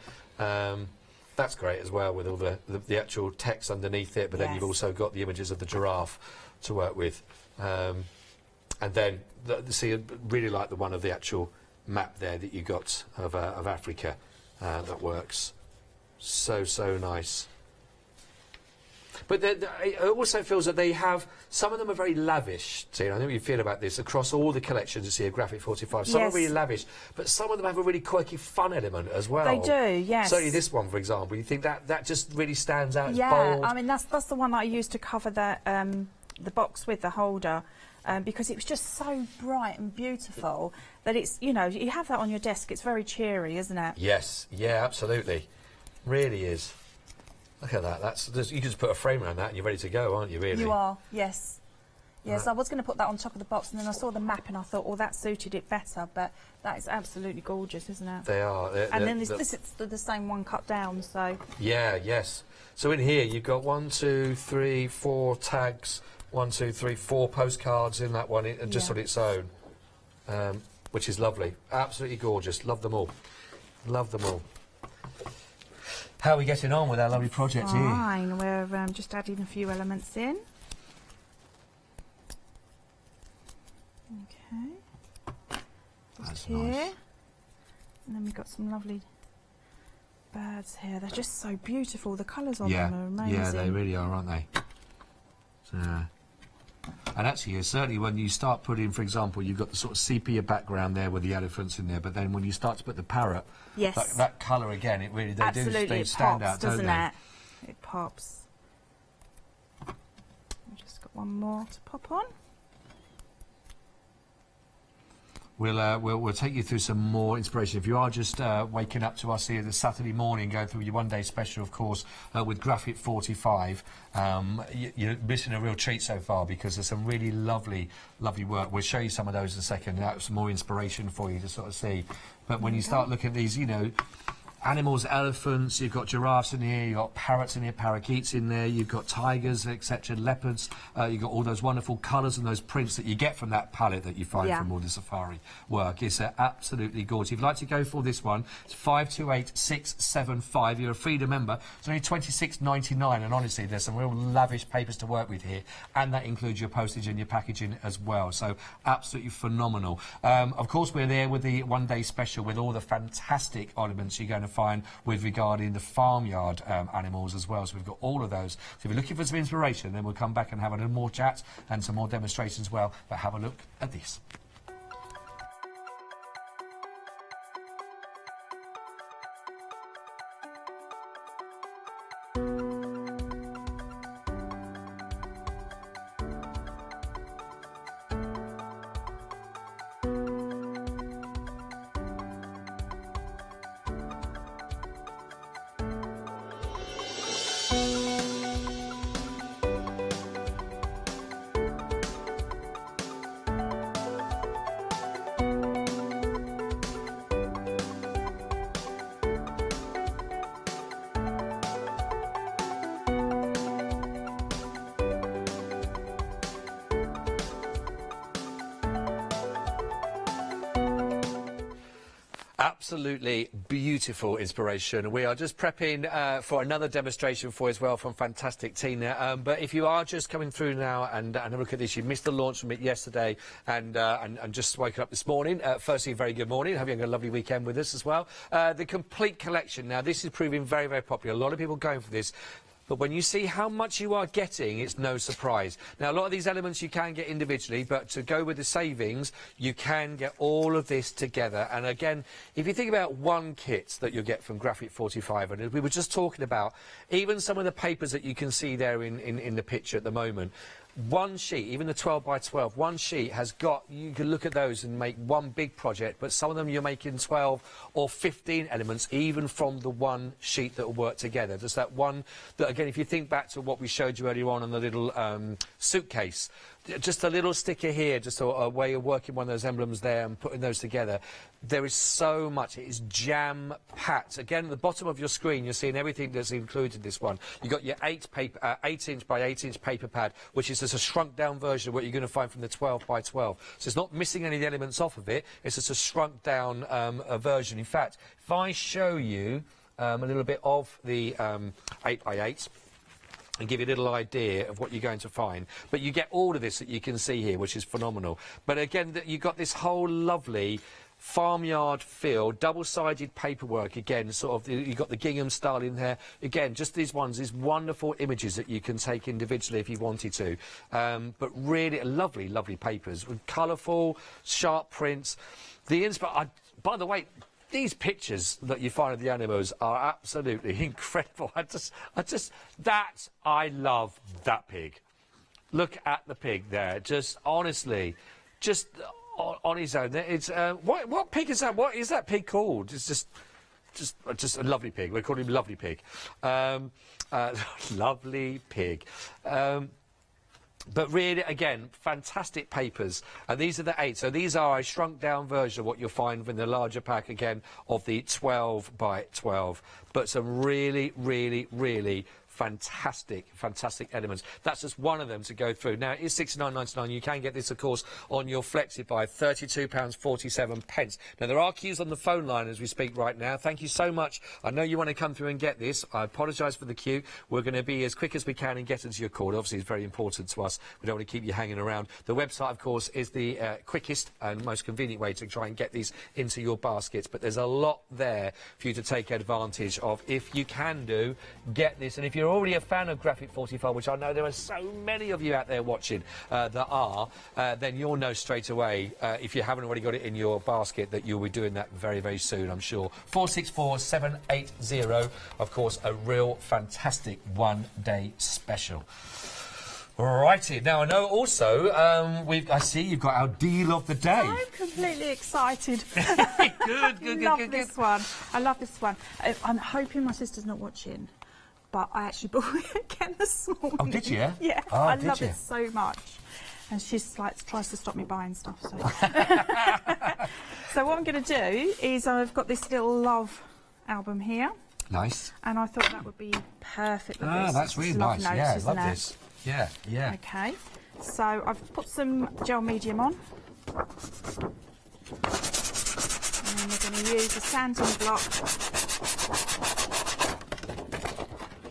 That's great as well, with all the actual text underneath it, but then you've also got the images of the giraffe to work with. And then, see, I really like the one of the actual map there that you got of Africa. That works so nice. But it also feels that they have, some of them are very lavish. See, I know you feel about this across all the collections you see of Graphic 45. Some are really lavish, but some of them have a really quirky, fun element as well. They do, yes. Certainly this one, for example, you think that just really stands out. It's yeah, bold. I mean that's the one that I used to cover the box with the holder. Because it was just so bright and beautiful that it's, you know, you have that on your desk, it's very cheery, isn't it? Yes, yeah, absolutely. Really is. Look at that. You can just put a frame around that and you're ready to go, aren't you, really? You are, yes. Yes, I was going to put that on top of the box, and then I saw the map and I thought, well, that suited it better, but that is absolutely gorgeous, isn't it? They are. And then this is the same one cut down, so... Yeah, yes. So in here you've got 1, 2, 3, 4 tags, 1, 2, 3, 4 postcards in that one, just on its own, which is lovely. Absolutely gorgeous. Love them all. Love them all. How are we getting on with our lovely project here? Fine. We're just adding a few elements in. Okay. That's here. nice. And then we've got some lovely birds here. They're just so beautiful. The colours on them are amazing. Yeah, they really are, aren't they? So, and actually, certainly when you start putting, for example, you've got the sort of sepia background there with the elephants in there, but then when you start to put the parrot, that colour again, it really, they stand out, don't they? It pops. I've just got one more to pop on. We'll take you through some more inspiration. If you are just waking up to us here this Saturday morning, going through your one-day special, of course, with Graphic 45, you're missing a real treat so far, because there's some really lovely work. We'll show you some of those in a second. That's some more inspiration for you to sort of see. But when you start looking at these, you know, animals, elephants, you've got giraffes in here, you've got parrots in here, parakeets in there, you've got tigers, etc., leopards, you've got all those wonderful colours and those prints that you get from that palette that you find from all the safari work. It's absolutely gorgeous. If you'd like to go for this one, it's 528675. You're a Freedom member. It's only $26.99, and honestly, there's some real lavish papers to work with here, and that includes your postage and your packaging as well. So absolutely phenomenal. Of course, we're there with the one-day special with all the fantastic ornaments you're going to find with regarding the Farmyard animals as well. So we've got all of those. So if you're looking for some inspiration, then we'll come back and have a little more chat and some more demonstrations as well. But have a look at this. Absolutely beautiful inspiration. We are just prepping for another demonstration for you as well from fantastic Tina. But if you are just coming through now and look at this, you missed the launch from it yesterday and just woken up this morning. Firstly, very good morning. Hope you had a lovely weekend with us as well. The complete collection. Now, this is proving very, very popular. A lot of people going for this. But when you see how much you are getting, it's no surprise. Now, a lot of these elements you can get individually, but to go with the savings, you can get all of this together. And again, if you think about one kit that you'll get from Graphic 45, and we were just talking about, even some of the papers that you can see there in the picture at the moment, one sheet, even the 12 by 12, one sheet has got, you can look at those and make one big project, but some of them you're making 12 or 15 elements, even from the one sheet that will work together. There's that one that, again, if you think back to what we showed you earlier on the little suitcase, just a little sticker here, just a way of working one of those emblems there and putting those together. There is so much. It is jam-packed. Again, at the bottom of your screen, you're seeing everything that's included in this one. You've got your 8-inch by 8-inch paper pad, which is just a shrunk-down version of what you're going to find from the 12 by 12. So it's not missing any of the elements off of it. It's just a shrunk-down version. In fact, if I show you a little bit of the 8x8s. And give you a little idea of what you're going to find. But you get all of this that you can see here, which is phenomenal. But again, you've got this whole lovely farmyard feel, double-sided paperwork. Again, sort of, you've got the gingham style in there. Again, just these wonderful images that you can take individually if you wanted to. But really lovely, lovely papers with colourful, sharp prints. By the way, these pictures that you find of the animals are absolutely incredible. I love that pig. Look at the pig there. Just honestly, just on his own. It's what pig is that? What is that pig called? It's just a lovely pig. We call him Lovely Pig. Lovely pig. But really, again, fantastic papers. And these are the 8. So these are a shrunk-down version of what you'll find in the larger pack, again, of the 12 by 12. But some really, really, really fantastic elements. That's just one of them to go through. Now, it is £69.99. You can get this, of course, on your Flexi-Buy, £32.47. Now, there are queues on the phone line as we speak right now. Thank you so much. I know you want to come through and get this. I apologise for the queue. We're going to be as quick as we can in getting to your call. Obviously, it's very important to us. We don't want to keep you hanging around. The website, of course, is the quickest and most convenient way to try and get these into your baskets. But there's a lot there for you to take advantage of. If you can get this. And if you're already a fan of Graphic 45, which I know there are so many of you out there watching then you'll know straight away, if you haven't already got it in your basket, that you'll be doing that very, very soon, I'm sure. 464780, of course, a real fantastic one-day special. Righty, now I know also I see you've got our deal of the day. I'm completely excited. good. Love this one. I love this one. I'm hoping my sister's not watching, but I actually bought it again this morning. Oh, did you? Yeah, oh, I love it so much. And she's like tries to stop me buying stuff. So, so what I'm going to do is I've got this little love album here. Nice. And I thought that would be perfect with this. That's really nice. Notes, yeah, I love it? this. Yeah. Okay, so I've put some gel medium on. And then we're going to use a sanding block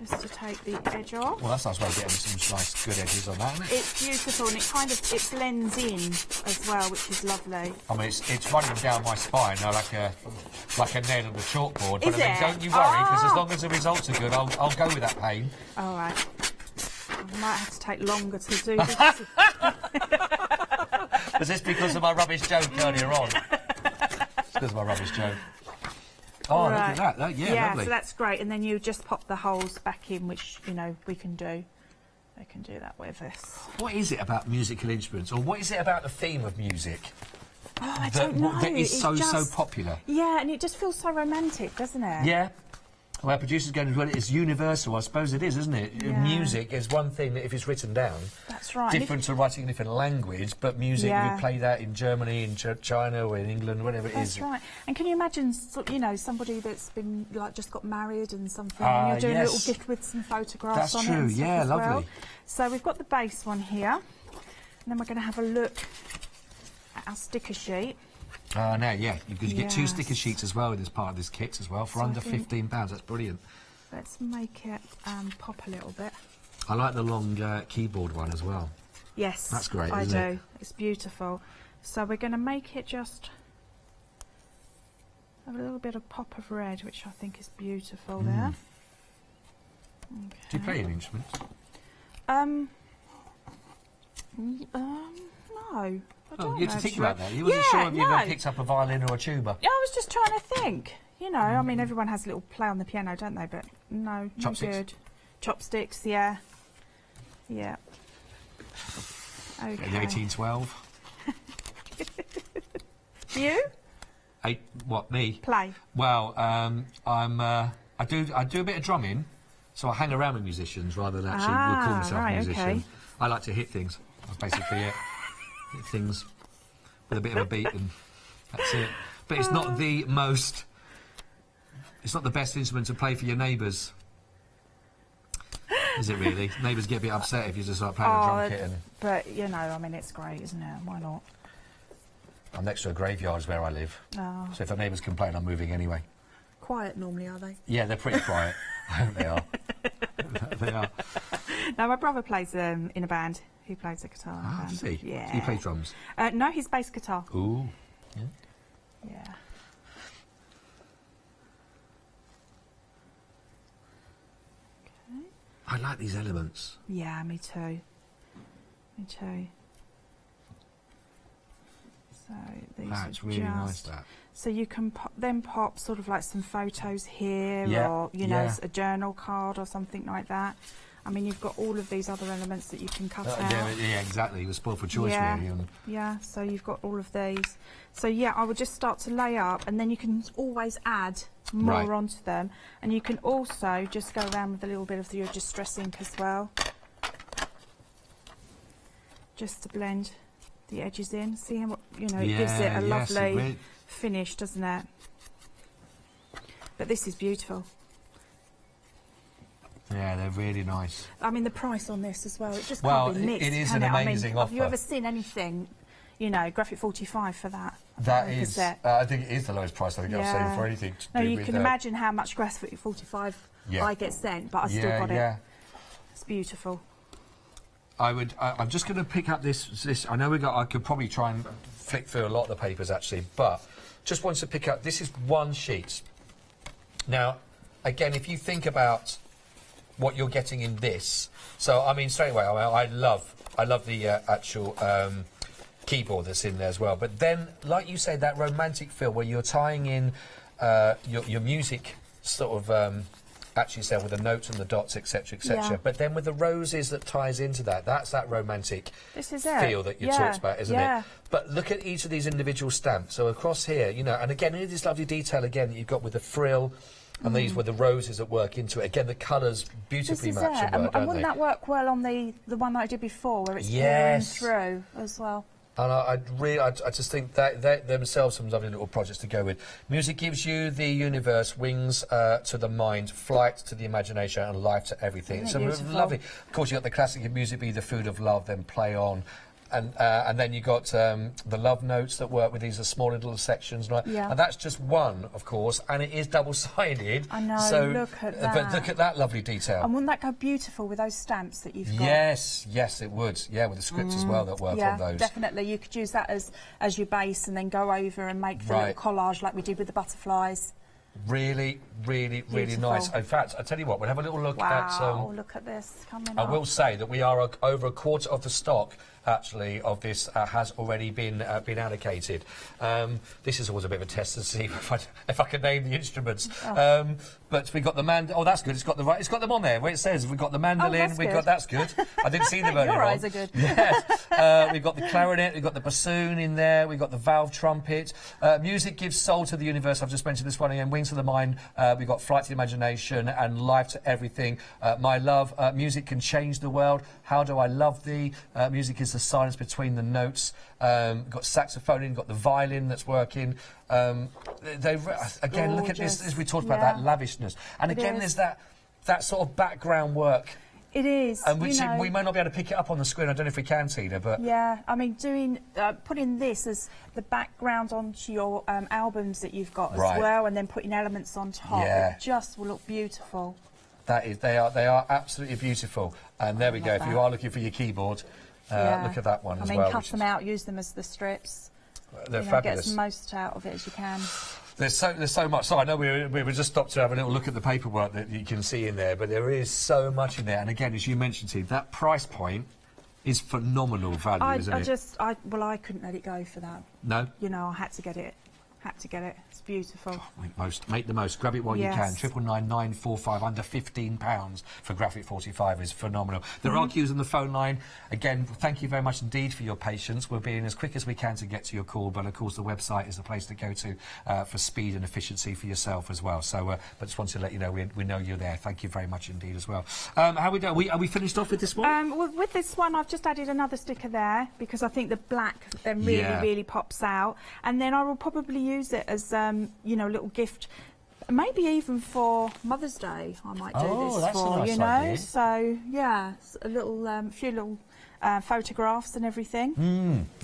just to take the edge off. Well, that's a nice way of getting some nice good edges on that, isn't it? It's beautiful, and it blends in as well, which is lovely. I mean, it's running down my spine now like a nail on the chalkboard. Is but I mean, it? don't you worry, because as long as the results are good, I'll go with that pain. All right. I might have to take longer to do this. Was this because of my rubbish joke earlier on? It's because of my rubbish joke. Oh, right. Look at that. Yeah, lovely. So that's great. And then you just pop the holes back in, which, you know, we can do. They can do that with this. What is it about musical instruments, or what is it about the theme of music? Oh, I don't know. That is so popular. Yeah, and it just feels so romantic, doesn't it? Yeah. Well, producers going, well, it's universal. I suppose it is, isn't it? Yeah. Music is one thing that, if it's written down, that's right. Different to writing a different language, but music, you play that in Germany, in China, or in England, whatever it is. That's right. And can you imagine, you know, somebody that's been, like, just got married and something, and you're doing a little gift with some photographs on it? That's true, yeah, lovely. Well. So we've got the base one here, and then we're going to have a look at our sticker sheet. Now, yeah, you could get 2 sticker sheets as well as part of this kit as well for under £15. That's brilliant. Let's make it pop a little bit. I like the long keyboard one as well. Yes, that's great. I isn't do. It? It's beautiful. So we're going to make it just have a little bit of pop of red, which I think is beautiful there. Okay. Do you play an instrument? No. Oh, you had to think about that. You wasn't sure if you ever picked up a violin or a tuba. Yeah, I was just trying to think. You know, I mean, everyone has a little play on the piano, don't they? But no, Chopsticks. Good. Chopsticks, yeah. Yeah. Okay. In 1812. You? What, me? Play. Well, I do a bit of drumming, so I hang around with musicians rather than actually call myself a musician. Okay. I like to hit things. That's basically it. Hit things with a bit of a beat, and that's it. But it's not the most. It's not the best instrument to play for your neighbours, is it really? Neighbours get a bit upset if you just start playing a drum kit. But you know, I mean, it's great, isn't it? Why not? I'm next to a graveyard, is where I live. Oh. So if the neighbours complain, I'm moving anyway. Of quiet normally, are they? Yeah, they're pretty quiet. I hope they are. They are. No, my brother plays in a band. He plays the guitar in a band. See. Yeah. Do you play drums? No, he's bass guitar. Ooh. Yeah. Yeah. Okay. I like these elements. Yeah, me too. Me too. So these That's are really just, nice, that. So you can pop sort of like some photos here, Yeah, or you know, yeah. a journal card or something like that. I mean, you've got all of these other elements that you can cut out. Yeah, exactly. You're spoiled for choice, really. Yeah, so you've got all of these. So yeah, I would just start to lay up, and then you can always add more onto them. And you can also just go around with a little bit of your distress ink as well, just to blend the edges in. See how, you know, it gives it a lovely finish, doesn't it? But this is beautiful. Yeah, they're really nice. I mean, the price on this as well, it just can't be mixed. It is an amazing offer. Have you ever seen anything, you know, Graphic 45 for that? That is, I think it is the lowest price I think I've seen for anything. No, you can imagine how much Graphic 45 I get sent, but I still got it. It's beautiful. I'm just going to pick up this. I know I could probably try and flick through a lot of the papers actually, but just wanted to pick up. This is one sheet. Now, again, if you think about what you're getting in this, so I mean, straight away, I love the actual keyboard that's in there as well. But then, like you say, that romantic feel where you're tying in your music sort of. Actually say with the notes and the dots, etc, etc. But then with the roses that ties into that, that's that romantic feel that you talked about, isn't it? But look at each of these individual stamps. So across here, you know, and again, in this lovely detail again that you've got with the frill, and these were the roses that work into it. Again, the colours beautifully match and work, and wouldn't that work well on the one that I did before, where it's pouring through as well? And I just think that they themselves some lovely little projects to go with. Music gives you the universe, wings to the mind, flight to the imagination, and life to everything. It's lovely. Of course, you got the classic music be the food of love, then play on. And then you got the love notes that work with these small little sections, and that's just one, of course, and it is double-sided. I know. So, look at that. But look at that lovely detail. And wouldn't that go beautiful with those stamps that you've got? Yes, it would. Yeah, with the scripts as well that work on those. Yeah, definitely. You could use that as your base, and then go over and make the little collage like we did with the butterflies. Really, really, really nice. In fact, I tell you what, we'll have a little look at. Wow, look at this coming I will say that we are over a quarter of the stock. Actually, of this has already been allocated. This is always a bit of a test to see if I can name the instruments. But we got the oh, that's good. It's got them on there where it says we've got the mandolin. That's good. I didn't see them earlier. Your eyes are good. Yes. We've got the clarinet. We've got the bassoon in there. We've got the valve trumpet. Music gives soul to the universe. I've just mentioned this one again. Wings to the mind. We've got flight to the imagination and life to everything. My love. Music can change the world. How do I love thee? Music is the silence between the notes. Got saxophone in, got the violin that's working. Again, look at this, as we talked about, that lavishness. And again, there's that sort of background work. It is. And which we may not be able to pick it up on the screen. I don't know if we can, Tina, but... Yeah, I mean, putting this as the background onto your albums that you've got as well, and then putting elements on top, it just will look beautiful. They are absolutely beautiful. And there we go. If you are looking for your keyboard, look at that one as well. I mean, cut them out, use them as the strips. They're fabulous. Get as most out of it as you can. There's so much. So I know we were just stopped to have a little look at the paperwork that you can see in there, but there is so much in there. And again, as you mentioned, Steve, that price point is phenomenal value, isn't it? I couldn't let it go for that. No? You know, I had to get it. It's beautiful. Make the most. Grab it while you can. 99945 under £15 for Graphic 45 is phenomenal. There are queues on the phone line. Again, thank you very much indeed for your patience. We're being as quick as we can to get to your call, but of course the website is the place to go to for speed and efficiency for yourself as well. So, but just wanted to let you know we know you're there. Thank you very much indeed as well. How we doing? Are we finished off with this one? Well, with this one, I've just added another sticker there because I think the black then really pops out, and then I will probably use it as you know, a little gift, maybe even for Mother's Day. I might do this that's for, a nice you know. idea. So yeah, a little few little photographs and everything.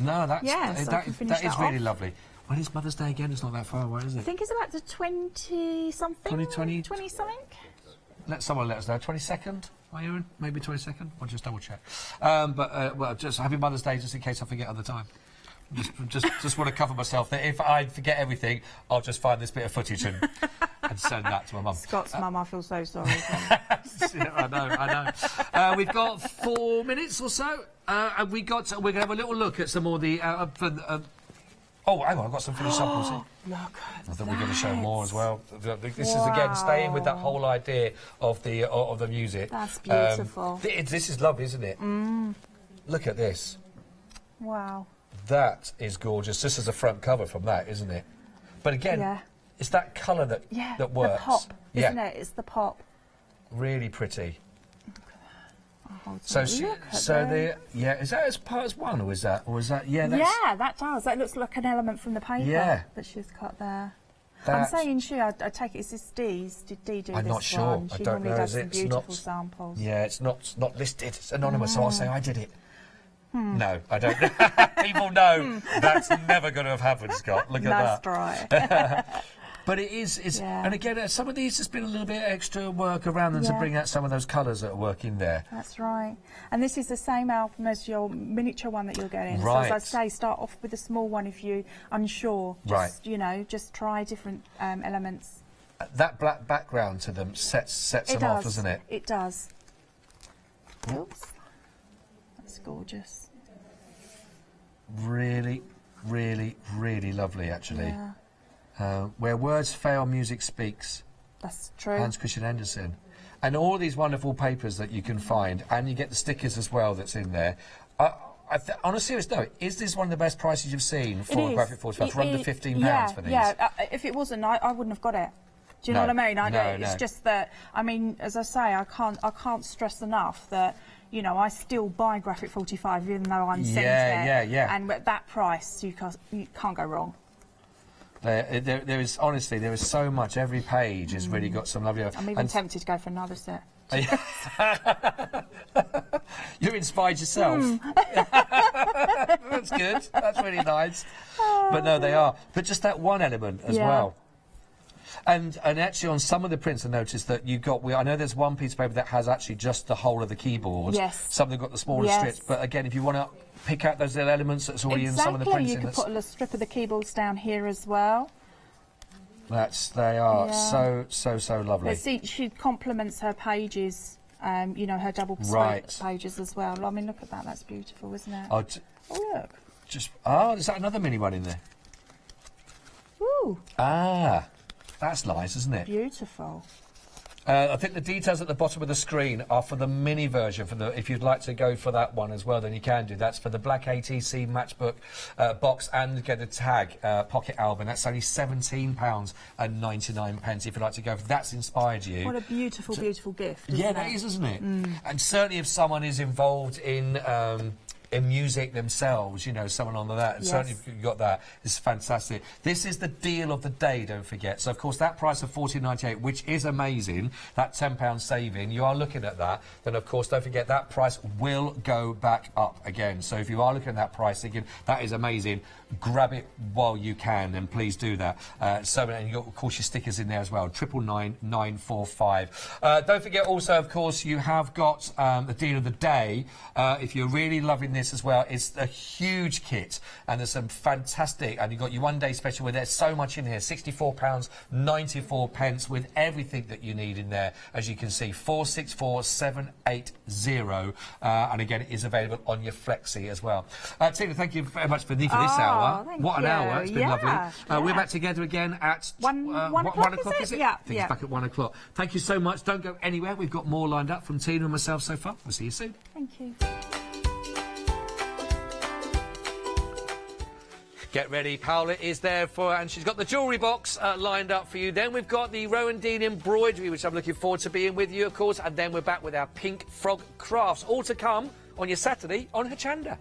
No, that is really lovely. When is Mother's Day again? It's not that far away, is it? I think it's about the 20-something. 20-something. Let someone let us know. 22nd? Are you in? Maybe 22nd? I'll just double check. Well, just happy Mother's Day, just in case I forget other time. Just want to cover myself that if I forget everything, I'll just find this bit of footage and send that to my mum. Scott's mum, I feel so sorry. I know. We've got 4 minutes or so, and we're going to have a little look at some more of the. Oh, hang on, I've got some finished samples here. Look at I thought we were going to show more as well. This is again staying with that whole idea of the music. That's beautiful. This is lovely, isn't it? Look at this. Wow. That is gorgeous. This is a front cover from that, isn't it? But again, it's that colour that works. The pop, isn't it? It's the pop. Really pretty. Is that as part as one, or is that? That does. That looks like an element from the paper that she's cut there. I'm saying I take it, is this Dee's? Did Dee do this one? I'm not sure. She I don't normally know. does some beautiful samples. Yeah, it's not listed. It's anonymous, so I'll say I did it. No, I don't. People know that's never going to have happened, Scott. Look at that. That's right. But it is, and again, some of these has been a little bit extra work around them to bring out some of those colours that work in there. That's right. And this is the same album as your miniature one that you're getting. Right. So as I say, start off with a small one if you're unsure. Just, just try different elements. That black background to them sets them off, doesn't it? It does. Oops. That's gorgeous. Really, really, really lovely, actually. Yeah. Where words fail, music speaks. That's true. Hans Christian Andersen. And all these wonderful papers that you can find, and you get the stickers as well that's in there. On a serious note, is this one of the best prices you've seen for Graphic 45? For under £15 for these? Yeah, if it wasn't, I wouldn't have got it. Do you know what I mean? It's just that, I mean, as I say, I can't stress enough that, I still buy Graphic 45 even though I'm sent it. Yeah. And at that price, you can't go wrong. There is, honestly, there is so much. Every page has really got some lovely... I'm even tempted to go for another set. You're inspired yourself. That's good. That's really nice. But no, they are. But just that one element as well. And actually on some of the prints I noticed that you got, I know there's one piece of paper that has actually just the whole of the keyboard. Yes. Some have got the smaller strips. But again, if you want to pick out those little elements that's already in some of the prints. You could put a little strip of the keyboards down here as well. They are so lovely. She complements her pages, her double pages as well. I mean, look at that. That's beautiful, isn't it? Oh, look. Is that another mini one in there? Ooh. That's nice, isn't it? Beautiful. I think the details at the bottom of the screen are for the mini version. If you'd like to go for that one as well, then you can do. That's for the black ATC matchbook box and get a tag pocket album. That's only £17.99 if you'd like to go. If that's inspired you. What a beautiful, beautiful gift. That is, isn't it? And certainly if someone is involved in music themselves, someone on that, and certainly if you've got that, it's fantastic. This is the deal of the day, don't forget. So of course that price of $14.98, which is amazing, that £10 saving, you are looking at that, then of course don't forget that price will go back up again. So if you are looking at that price thinking that is amazing, grab it while you can, and please do that. And you've got, of course, your stickers in there as well, 99945. Don't forget also, of course, you have got the deal of the day. If you're really loving this as well, it's a huge kit, and there's some fantastic, and you've got your one day special where there's so much in here, £64.94 with everything that you need in there, as you can see, 464780, and again, it is available on your Flexi as well. Tina, thank you very much for this hour. What an hour. It's been lovely. We're back together again at 1 o'clock, is it? Yeah. I think it's back at 1 o'clock. Thank you so much. Don't go anywhere. We've got more lined up from Tina and myself so far. We'll see you soon. Thank you. Get ready, Paola is there and she's got the jewellery box lined up for you. Then we've got the Rowandean embroidery, which I'm looking forward to being with you, of course. And then we're back with our pink frog crafts, all to come on your Saturday on Hochanda.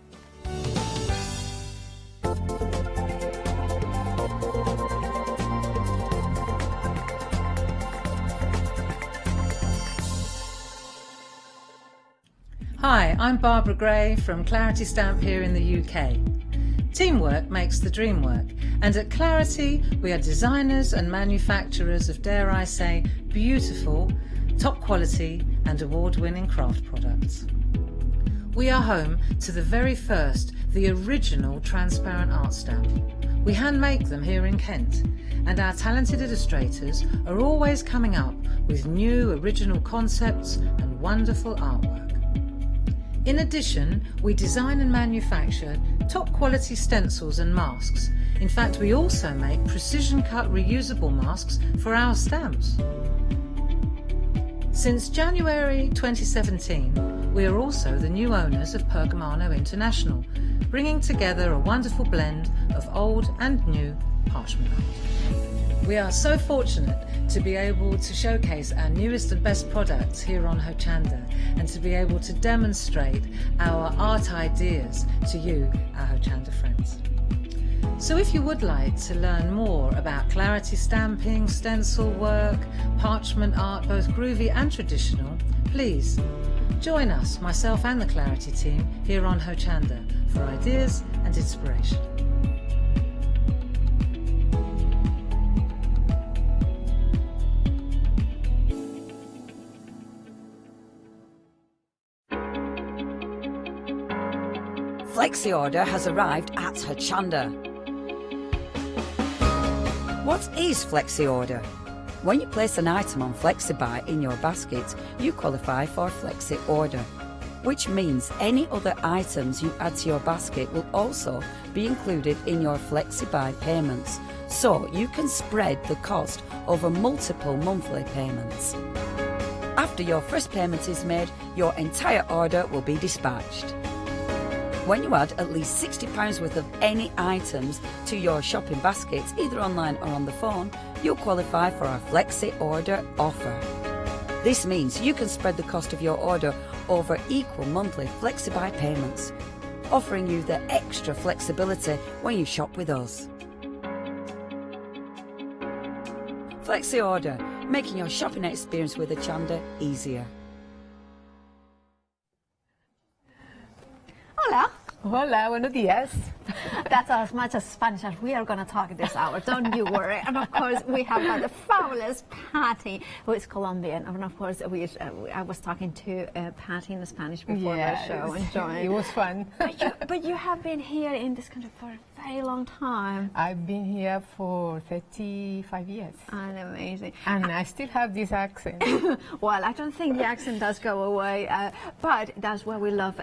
Hi, I'm Barbara Gray from Clarity Stamp here in the UK. Teamwork makes the dream work, and at Clarity we are designers and manufacturers of, dare I say, beautiful, top quality and award-winning craft products. We are home to the very first, the original transparent art stamp. We hand make them here in Kent, and our talented illustrators are always coming up with new original concepts and wonderful artwork. In addition, we design and manufacture top quality stencils and masks. In fact, we also make precision cut reusable masks for our stamps. Since January 2017, we are also the new owners of Pergamano International, bringing together a wonderful blend of old and new parchment art. We are so fortunate to be able to showcase our newest and best products here on Hochanda and to be able to demonstrate our art ideas to you, our Hochanda friends. So if you would like to learn more about Clarity stamping, stencil work, parchment art, both groovy and traditional, please join us, myself and the Clarity team, here on Hochanda for ideas and inspiration. Flexi order has arrived at Hochanda. What is Flexi order? When you place an item on FlexiBuy in your basket, you qualify for Flexi order, which means any other items you add to your basket will also be included in your FlexiBuy payments, so you can spread the cost over multiple monthly payments. After your first payment is made, your entire order will be dispatched. When you add at least £60 worth of any items to your shopping basket, either online or on the phone, you'll qualify for our Flexi Order offer. This means you can spread the cost of your order over equal monthly FlexiBuy payments, offering you the extra flexibility when you shop with us. Flexi Order, making your shopping experience with Hochanda easier. Hola. Hola, buenos días. That's as much as Spanish as we are going to talk this hour, don't you worry. And of course, we have got the fabulous Patty, who is Colombian. And of course, I was talking to Patty in Spanish before the show. Enjoying. It was fun. But you have been here in this country for a very long time. I've been here for 35 years. And amazing. And I still have this accent. Well, I don't think the accent does go away, but that's what we love.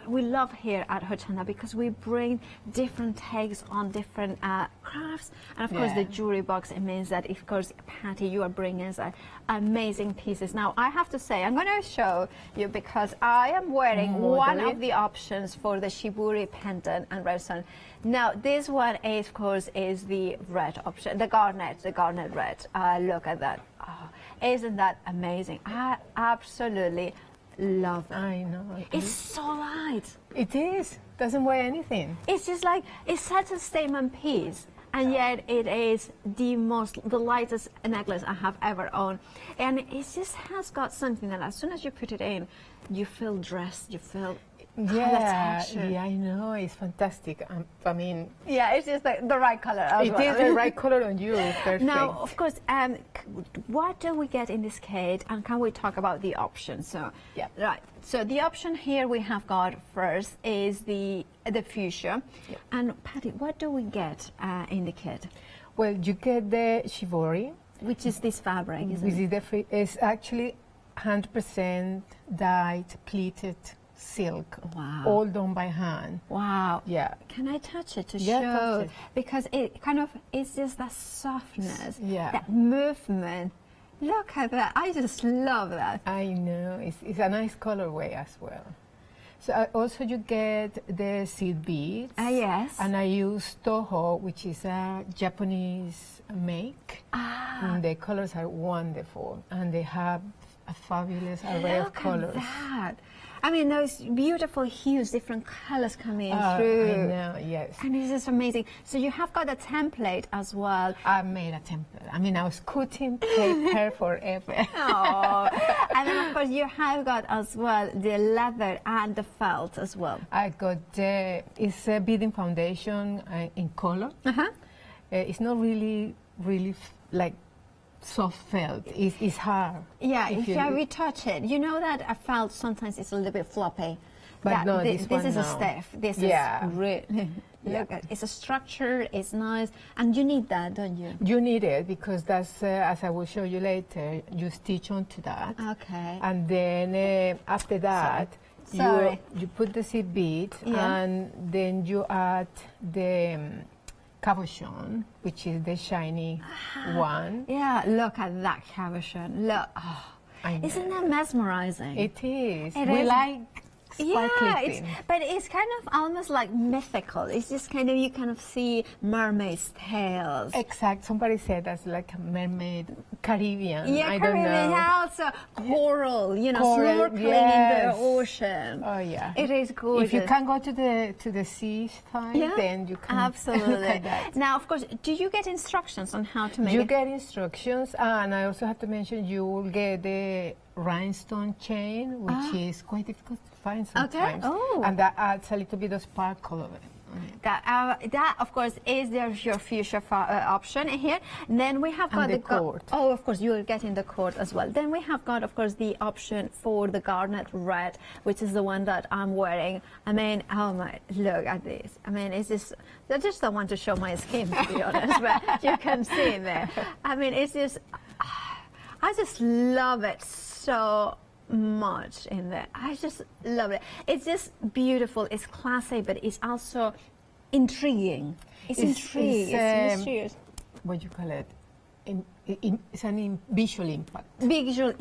We love here at Hochanda because we bring different takes on different crafts, and of course the jewelry box. It means that, of course, Patty, you are bringing us amazing pieces. Now, I have to say, I'm going to show you because I am wearing one of the options for the Shiburi pendant and redstone. Now, this one, is, of course, is the red option, the garnet red. Look at that. Oh, isn't that amazing? I absolutely love it. I know. It's so light. It is. Doesn't weigh anything. It's just like, it's such a statement piece. And yet it is the lightest necklace I have ever owned. And it just has got something that as soon as you put it in, you feel dressed, you feel yeah, I know, it's fantastic. I mean, yeah, it's just the right color. It is the right color on you. Perfect. Now, of course, what do we get in this kit, and can we talk about the options? So, yeah, right. So the option here we have got first is the fuchsia. Yeah. And Patty, what do we get in the kit? Well, you get the Shiburi, which is this fabric, isn't it? It's actually 100% dyed, pleated silk. Wow. All done by hand. Wow. Yeah. Can I touch it to show? Touch it. Because it kind of, it's just that softness, yeah, that movement. Look at that. I just love that. I know. It's a nice colorway as well. So also you get the seed beads. Yes. And I use Toho, which is a Japanese make. And the colors are wonderful. And they have a fabulous array of colors. Look at that. I mean, those beautiful hues, different colors coming through. I know, yes. And this is amazing. So you have got a template as well. I made a template. I mean, I was cutting paper forever. Oh, and then of course you have got as well the leather and the felt as well. I got it's a beading foundation in color. It's not really like soft felt. It's hard. Yeah, if you retouch it, you know that a felt sometimes it's a little bit floppy. But no, this is a no. stiff. This is really. Look at it's a structure. It's nice, and you need that, don't you? You need it because that's as I will show you later. You stitch onto that. Okay. And then after that, you put the seed bead, and then you add the cabochon, which is the shiny one. Yeah, look at that cabochon. Look, isn't that mesmerizing? It is. We like but it's kind of almost like mythical. It's just kind of, you kind of see mermaids' tails. Exact. Somebody said that's like a mermaid, Caribbean. Yeah, I Caribbean. don't know. Yeah, also coral. You know, snorkeling in the ocean. Oh yeah, it is gorgeous. If you can go to the sea side, then you can. Absolutely. Look at that. Now, of course, do you get instructions on how to make it? You get instructions, and I also have to mention you will get the rhinestone chain, which is quite difficult to find sometimes. And that adds a little bit of sparkle of it. That of course is your fuchsia option here. And then we have got the cord. Oh, of course, you are getting the cord as well. Then we have got, of course, the option for the garnet red, which is the one that I'm wearing. I mean, oh my, look at this. I mean, it's just, I just don't want to show my skin, to be honest, but you can see it there. I mean, it's just, I just love it so much in there. I just love it. It's just beautiful. It's classy, but it's also intriguing. It's intriguing. It's mysterious. What do you call it? It's an visual impact. Visually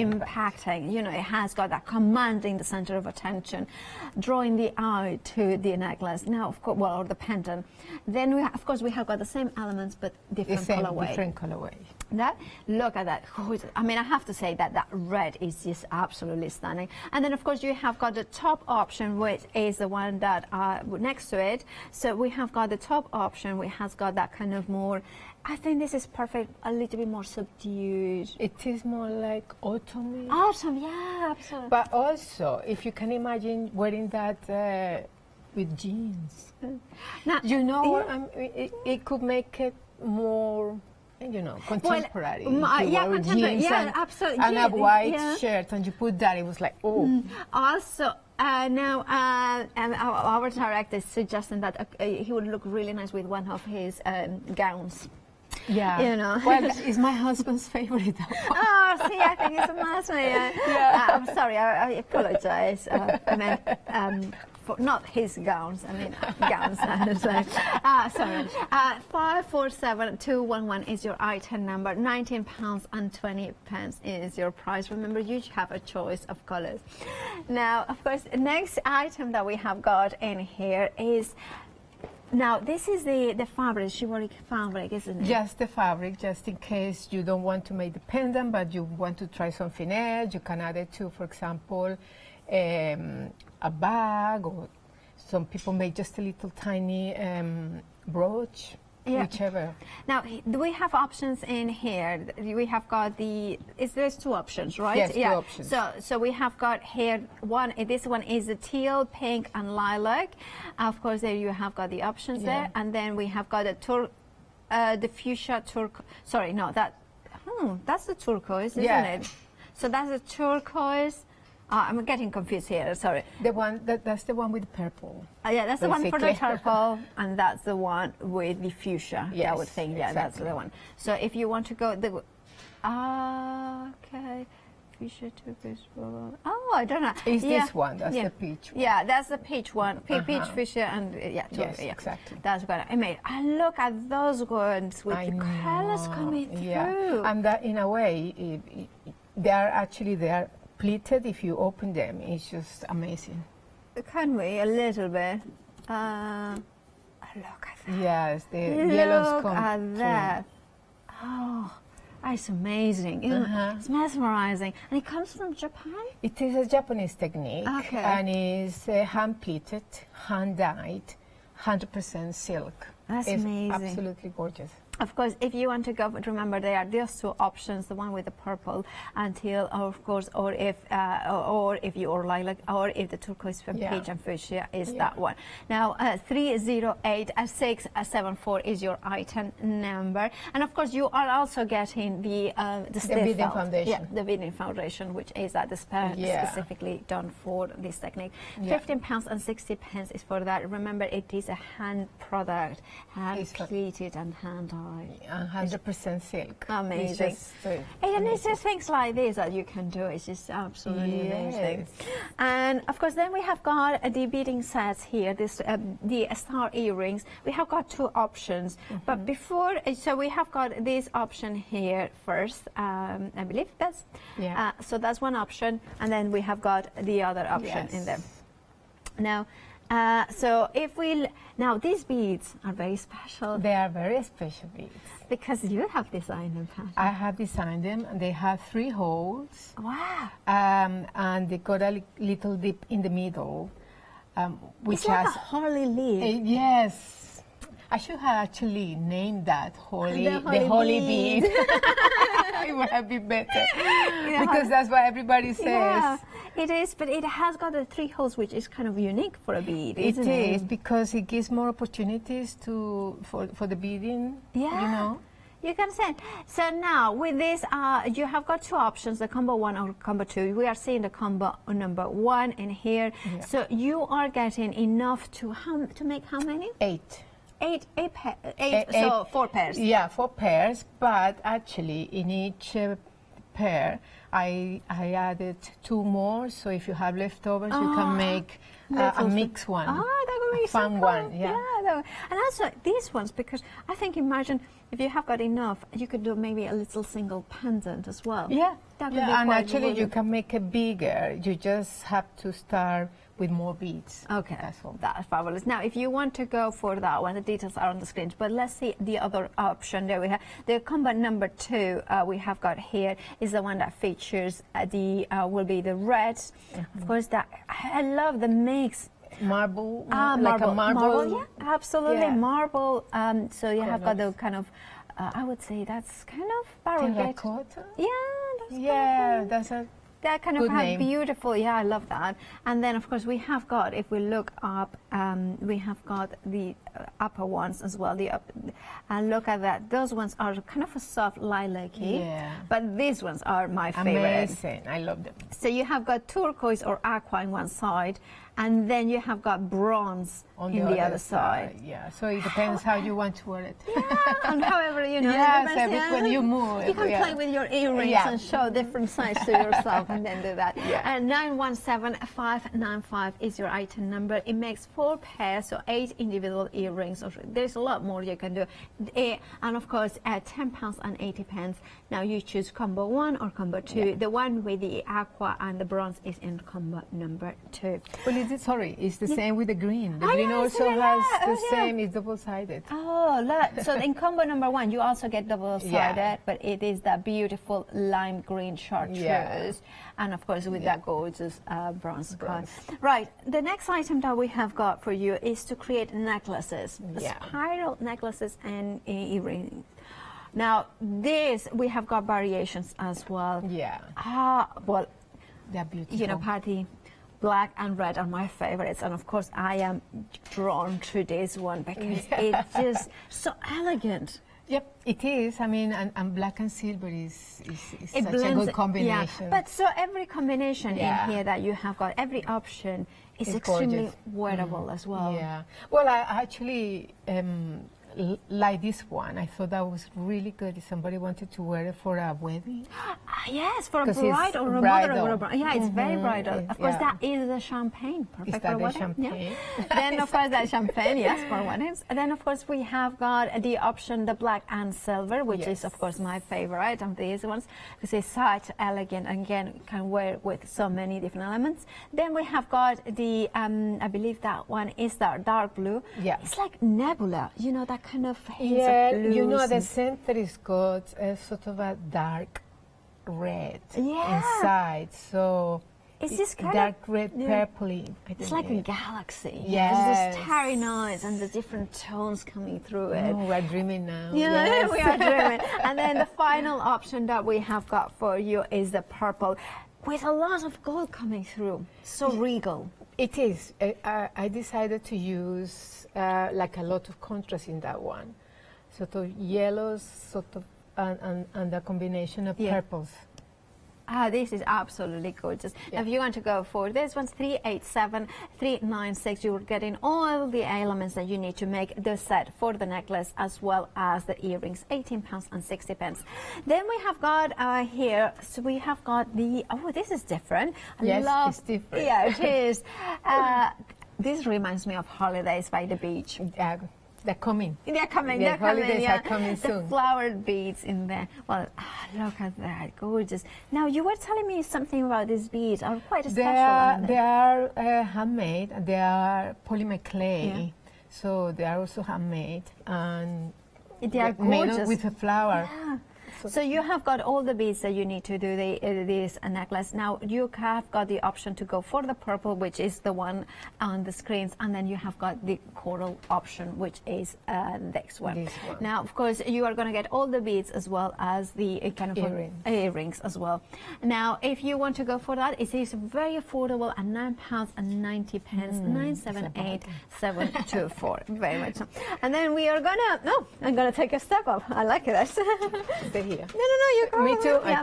impacting. You know, it has got that commanding the center of attention, drawing the eye to the necklace. Now, of course, well, or the pendant. Then we of course we have got the same elements but different colorway. Different colorway. Look at that. I mean, I have to say that red is just absolutely stunning. And then, of course, you have got the top option, which is the one that next to it. So we have got the top option, which has got that kind of more. I think this is perfect. A little bit more subdued. It is more like autumn. Autumn, yeah, absolutely. But also, if you can imagine wearing that with jeans, now, you know, it could make it more. You know, contemporary. Contemporary. Yeah, absolutely. And a white shirt, and you put that, it was like, oh. Also, now, our director is suggesting that he would look really nice with one of his gowns. Yeah. You know. Well, it's my husband's favorite. Oh, see, I think it's a nice one. Yeah. I'm sorry, I apologize. I meant, not his gowns, I mean gowns. Sorry. 547211 is your item number. £19.20 is your price. Remember, you have a choice of colors. Now, of course, the next item that we have got in here is. Now, this is the fabric, Shiburi fabric, isn't it? Just the fabric, just in case you don't want to make the pendant, but you want to try something else. You can add it to, for example, a bag, or some people make just a little tiny brooch, whichever. Now, do we have options in here? We have got there's two options, right? Yes, two options. So we have got here this one is a teal, pink, and lilac. Of course, there you have got the options there, and then we have got the fuchsia Sorry, no, that's the turquoise, isn't it? So that's the turquoise. I'm getting confused here. Sorry. That's the one with purple. Yeah, that's the one for the purple, and that's the one with the fuchsia. Yes, I would think. Yeah, exactly. that's the one. So if you want to go okay, fuchsia turquoise. Oh, I don't know. Is this one? That's the peach one. Yeah, that's the peach one. Peach, fuchsia, and yes, exactly. That's what I made. And look at those ones with the colors coming through. Yeah, and that in a way, they are pleated. If you open them, it's just amazing. Can we a little bit? Look at that. Yes, the yellows come. Look at that. Oh, It's amazing. It's mesmerizing. And it comes from Japan? It is a Japanese technique. Okay. And it's hand-pleated, hand-dyed, 100% silk. That's amazing. Absolutely gorgeous. Of course, if you want to go, remember there are these two options: the one with the purple and teal, of course, or if you or lilac, or if the turquoise from peach and fuchsia is that one. Now, 308-674 is your item number, and of course, you are also getting the beading foundation. Yeah, the beading foundation, which is specifically done for this technique. £15.60 is for that. Remember, it is a hand product, hand pleated and hand dyed. 100% silk. Amazing. And it's just things like this that you can do. It's just absolutely amazing. And of course, then we have got the beading sets here. This the star earrings. We have got two options. But before, so we have got this option here first. I believe that's so that's one option, and then we have got the other option in there. Now. So if now these beads are very special. They are very special beads. Because you have designed them, Pat. I have designed them, and they have 3 holes. Wow. And they got a little dip in the middle. Which it's like a holy leaf. Yes. I should have actually named that the holy bead. It would have been better. Because that's what everybody says. Yeah, it is, but it has got the 3 holes, which is kind of unique for a bead, isn't it? It is, because it gives more opportunities for the beading, you know. You can say. So now with this, you have got 2 options: the combo 1 or combo 2. We are seeing the combo number 1 in here. Yeah. So you are getting enough to make how many? 8. 8 so 4 pairs. Yeah, 4 pairs. But actually, in each pair, I added 2 more. So if you have leftovers, you can make a mixed one. That would be fun so one. Cool. Yeah. And also these ones, because I think, imagine if you have got enough, you could do maybe a little single pendant as well. Yeah. That would be and quite actually, you can make it bigger. You just have to start with more beads. Okay, that's all. That's fabulous. Now, if you want to go for that one, the details are on the screen. But let's see the other option. There we have the combo number 2. We have got here is the one that features will be the red. Of course, that I love the mix. Marble, like a marble. Yeah, absolutely, marble. So you have got the kind of, I would say that's kind of terracotta. Yeah, that's a. That kind of beautiful, I love that. And then, of course, we have got, if we look up, we have got the upper ones as well. And look at that. Those ones are kind of a soft lilac-y. But these ones are my favorite. Amazing. I love them. So you have got turquoise or aqua on one side, and then you have got bronze on the other side. Yeah, so it depends how you want to wear it. And however, you know. Yes, when you move. You can play with your earrings and show different sides to yourself and then do that. And 917595 is your item number. It makes 4 pairs, so 8 individual earrings. There's a lot more you can do. And of course, at £10.80. Now you choose combo 1 or combo 2. The one with the aqua and the bronze is in combo number 2. Well, it's the same with the green. The green also has the same, it's double-sided. Oh, look. So in combo number 1, you also get double-sided, but it is that beautiful lime green chartreuse. And of course, with that gorgeous bronze color. Right. The next item that we have got for you is to create necklaces, spiral necklaces and earrings. Now, we have got variations as well. Well, they're beautiful. You know, Patty, black and red are my favorites, and of course I am drawn to this one because it's just so elegant. Yep, it is. I mean, and black and silver is such a good combination. But so every combination in here that you have got, every option is extremely wearable as well. Yeah. Well, I actually like this one. I thought that was really good if somebody wanted to wear it for a wedding. Yes, for a bride or a mother or a bride. Yeah, it's very bridal. Of course, that is the champagne. Perfect for a wedding. Champagne? Then, of course, that champagne, yes, for weddings. And then, of course, we have got the option, the black and silver, which is, of course, my favorite of these ones, because it's such elegant, and again, can wear with so many different elements. Then we have got the, I believe that one is the dark blue. Yeah. It's like nebula, you know, that that kind of hints Yeah, of blues. you know, the center is got sort of a dark red inside. So it's this kind dark of red, purpley. It's like a galaxy. Yes. It's this starry nights and the different tones coming through it. Oh, we're dreaming now. Yeah, Yes. we are dreaming. And then the final option that we have got for you is the purple, with a lot of gold coming through. So regal. It is. I decided to use like a lot of contrast in that one. Sort of yellows, sort of, and a combination of purples. This is absolutely gorgeous. If you want to go for this one, 387-396, you're getting all the elements that you need to make the set for the necklace as well as the earrings, £18.60. Then we have got here, so we have got the, this is different. It's different. Yeah, it is. This reminds me of holidays by the beach. They're coming. They're coming. Yeah, they're coming. holidays Yeah. are coming soon. The flowered beads in there. Well, look at that, gorgeous. Now you were telling me something about these beads. Are quite special. They are handmade. They are polymer clay, so they are also handmade and they are made gorgeous with a flower. Yeah. So you have got all the beads that you need to do this necklace. Now you have got the option to go for the purple, which is the one on the screens, and then you have got the coral option, which is next one. Now, of course, you are going to get all the beads as well as the kind of earrings as well. Now, if you want to go for that, it is very affordable at £9.90, 978,724. Very much so. And then we are gonna I'm gonna take a step up. I like it. Stay here. No, you go. Me too. Yeah,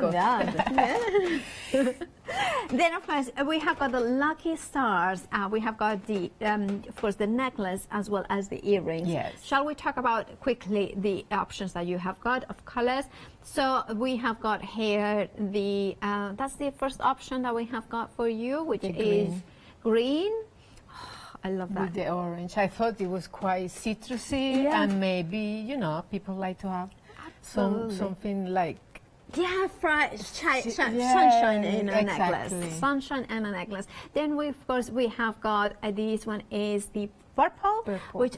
Then, of course, we have got the lucky stars. We have got the, of course, the necklace as well as the earrings. Yes. Shall we talk about quickly the options that you have got of colors? So we have got here the, that's the first option that we have got for you, which is green. I love that. With the orange. I thought it was quite citrusy and maybe, you know, people like to have something like sunshine in a necklace. Sunshine and a necklace. Then we, of course, we have got this one is the purple. Which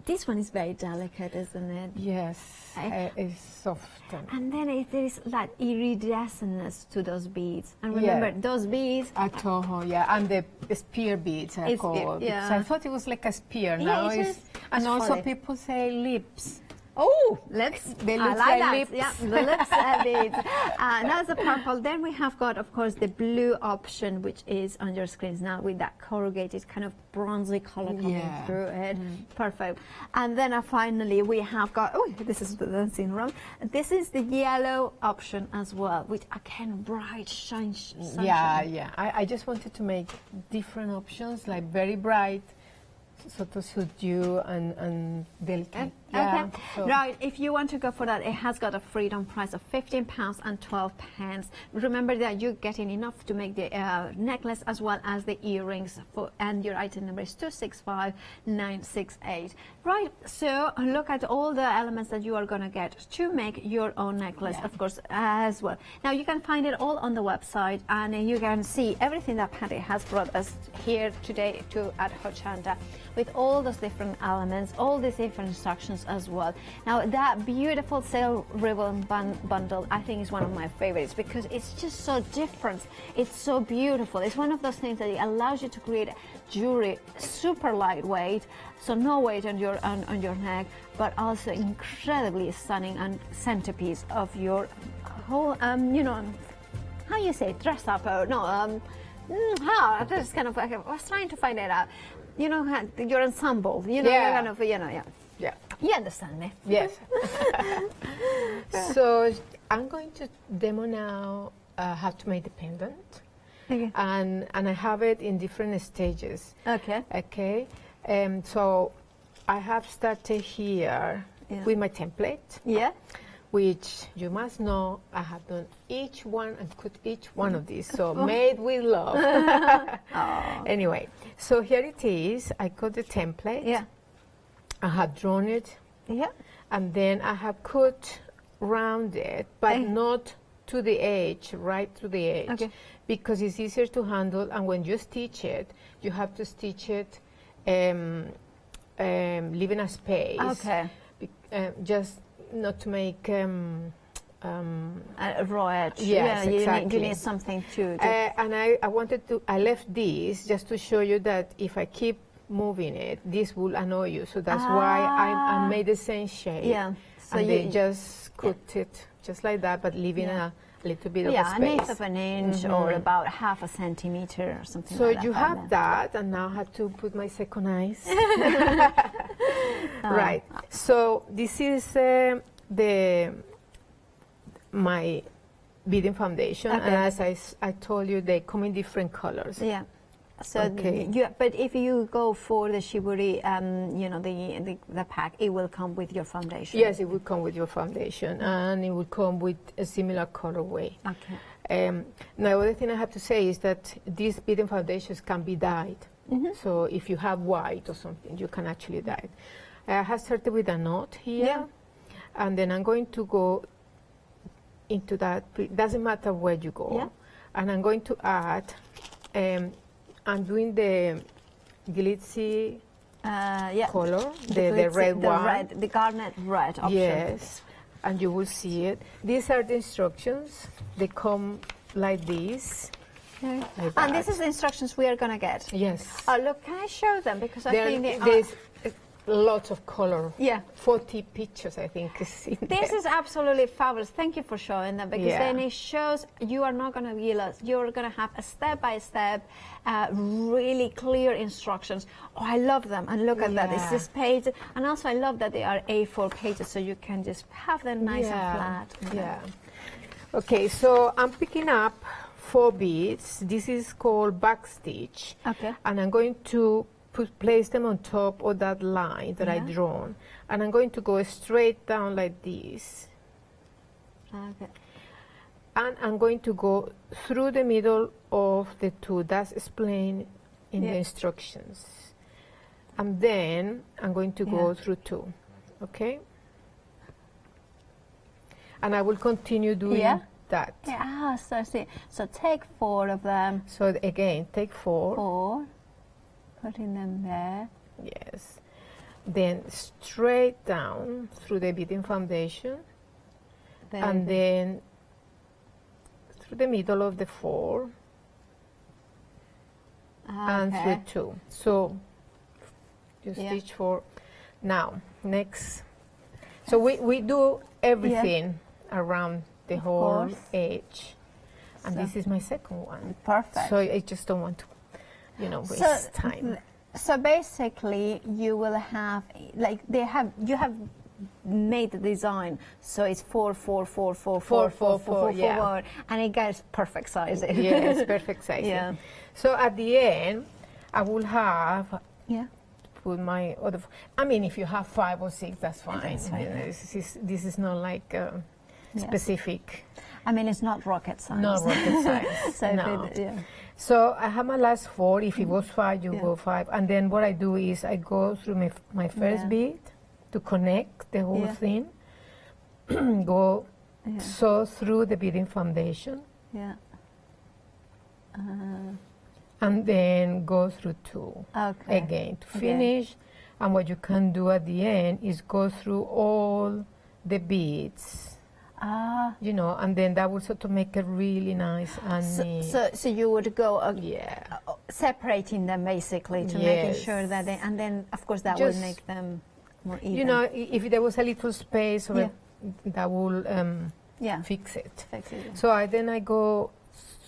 this one is very delicate, isn't it? Yes, it's soft. And then there is that iridescence to those beads. And remember, those beads are toho, and the spear beads are called. Yeah. So I thought it was like a spear. Now it's and also people say lips. Oh, lips. They look like like that. lips. Yeah, the lips beads. That's the purple. Then we have got, of course, the blue option, which is on your screens now with that corrugated kind of bronzy color coming through it. Perfect. And then finally we have got, this is the dancing wrong. This is the yellow option as well, which again, bright sunshine. Yeah. I just wanted to make different options, like very bright, sort of suit you and delicate. Okay. Right, if you want to go for that, it has got a freedom price of £15.12. Remember that you're getting enough to make the necklace as well as the earrings, and your item number is 265968. Right, so look at all the elements that you are going to get to make your own necklace, of course, as well. Now, you can find it all on the website, and you can see everything that Patty has brought us here today at Hochanda, with all those different elements, all these different instructions as well. Now, that beautiful sale ribbon bundle, I think, is one of my favorites because it's just so different. It's so beautiful. It's one of those things that allows you to create jewelry super lightweight, so no weight on your neck, but also incredibly stunning and centerpiece of your whole, you know, how you say, dress up or no, that's kind of like, I was trying to find it out. You know, your ensemble, you know, kind of, you know, You understand me? Yes. So I'm going to demo now how to make the pendant. Okay. And I have it in different stages. Okay. Okay. So I have started here with my template. Yeah. Which you must know, I have done each one and cut each one of these. So made with love. Anyway, so here it is. I got the template. Yeah. I have drawn it. Yeah. And then I have cut round it, but not to the edge, right to the edge. Okay. Because it's easier to handle, and when you stitch it, you have to stitch it leaving a space. Okay. Just not to make a raw edge. Yes, exactly. You need something to and I left this just to show you that if I keep moving it, this will annoy you. So that's why I made the same shape. Yeah. So and they just cut it just like that, but leaving a little bit of a space. Yeah, an eighth of an inch or about half a centimeter or something so like that. So you have that, and now I have to put my second eyes. Right. So this is my beading foundation, and as I told you, they come in different colors. Yeah. So, but if you go for the Shiburi, the pack, it will come with your foundation. Yes, it will come with your foundation, and it will come with a similar colorway. Okay. Now, the other thing I have to say is that these beading foundations can be dyed. So if you have white or something, you can actually dye it. I have started with a knot here, and then I'm going to go into that. It doesn't matter where you go, and I'm going to add. I'm doing the glitzy color, the red one. The garnet red option. Yes, and you will see it. These are the instructions. They come like this. Okay. Like and this is the instructions we are going to get. Yes. Oh, look, can I show them? Because I think there's lots of color. Yeah. 40 pictures, I think. This is absolutely fabulous. Thank you for showing them, because then it shows you are not going to be lost. You're going to have a step-by-step, really clear instructions. Oh, I love them. And look at that. It's this page. And also I love that they are A4 pages, so you can just have them nice and flat. Yeah. Okay, so I'm picking up 4 beads. This is called back stitch. Okay. And I'm going to place them on top of that line that I drawn, and I'm going to go straight down like this. Okay. And I'm going to go through the middle of the 2. That's explained in the instructions. And then I'm going to go through 2. Okay? And I will continue doing that. Yeah, so see. So take 4 of them. So again, take 4. 4. Putting them there. Yes. Then straight down through the beading foundation. And then through the middle of the 4. And through 2. So you stitch 4. Now, next. So we do everything around the whole edge. And this is my second one. Perfect. So I just don't want to waste time. So basically, you will have, like, you have made the design, so it's 4, 4, 4, 4, 4, 4, 4, 4, and it gets perfect size. Yes, perfect size. Yeah. So at the end, I will have put my other. I mean, if you have 5 or 6, that's fine. That's fine. This is not like specific. I mean, it's not rocket science. Not rocket science. So no. So I have my last 4. If it was 5, you go 5. And then what I do is I go through my first bead to connect the whole thing. Go sew through the beading foundation. Yeah. And then go through 2 again to finish. And what you can do at the end is go through all the beads. And then that will sort of make it really nice and neat. So you would go separating them basically to making sure that they, and then of course that will make them more even. If there was a little space, that will fix it. So I go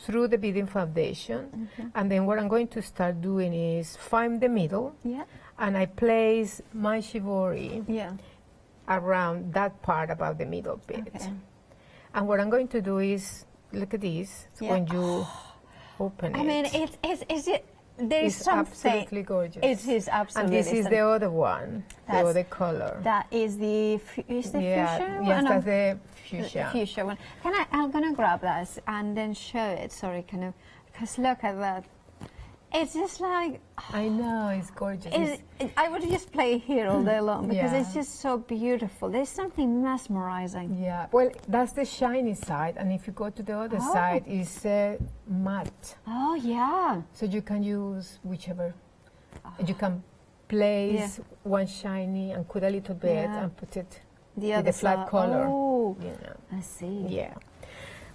through the beading foundation, and then what I'm going to start doing is find the middle, and I place my Shiburi around that part about the middle bit. And what I'm going to do is, look at this, when you open it. I mean, there's something. Absolutely gorgeous. It is absolutely. And this is the other one, the other color. That is the fuchsia? Yes, that's the fuchsia. Fuchsia one. I'm going to grab that and then show it, because look at that. It's just like... I know, it's gorgeous. I would just play here all day long, because it's just so beautiful. There's something mesmerizing. Yeah, well, that's the shiny side, and if you go to the other side, it's matte. Oh, yeah. So you can use whichever. You can place one shiny and cut a little bit and put it with the flat side. color. Oh, you know. I see. Yeah.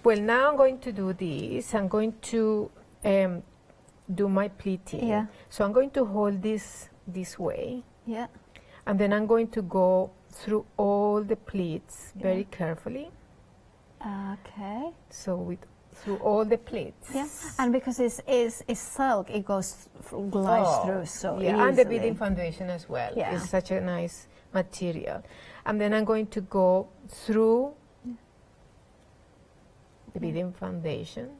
Well, now I'm going to do this. I'm going to do my pleating. Yeah. So I'm going to hold this way. Yeah. And then I'm going to go through all the pleats very carefully. Okay. So through all the pleats. Yeah, and because it's silk, it goes glides through so easily. And the beading foundation as well. Yeah. It's such a nice material. And then I'm going to go through the beading foundation.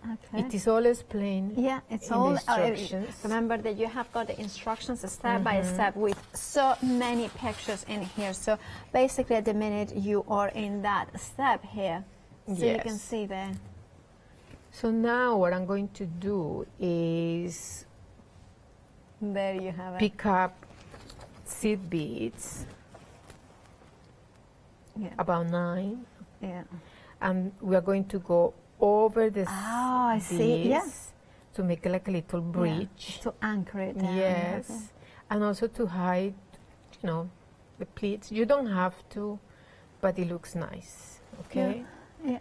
Okay. It is all explained. Yeah, it's in all the instructions. remember that you have got the instructions step by step with so many pictures in here. So basically, at the minute you are in that step here, so you can see there. So now what I'm going to do is there you have it. Pick up seed beads. Yeah. About 9. Yeah. And we are going to go over this. Oh, I see. Yes. To make like a little bridge. To anchor it down. Yes. Okay. And also to hide, you know, the pleats. You don't have to, but it looks nice. Okay? Yeah.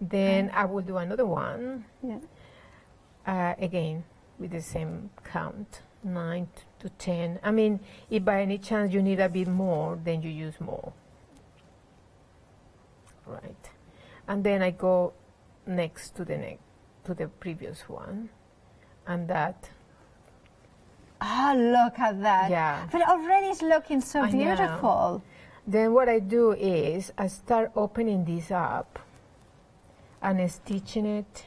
Then I will do another one. Yeah. Again, with the same count, 9 to 10. I mean, if by any chance you need a bit more, then you use more. Right. And then I go next to the previous one, and that. Oh, look at that. Yeah. But already it's looking so beautiful. Then what I do is I start opening this up and stitching it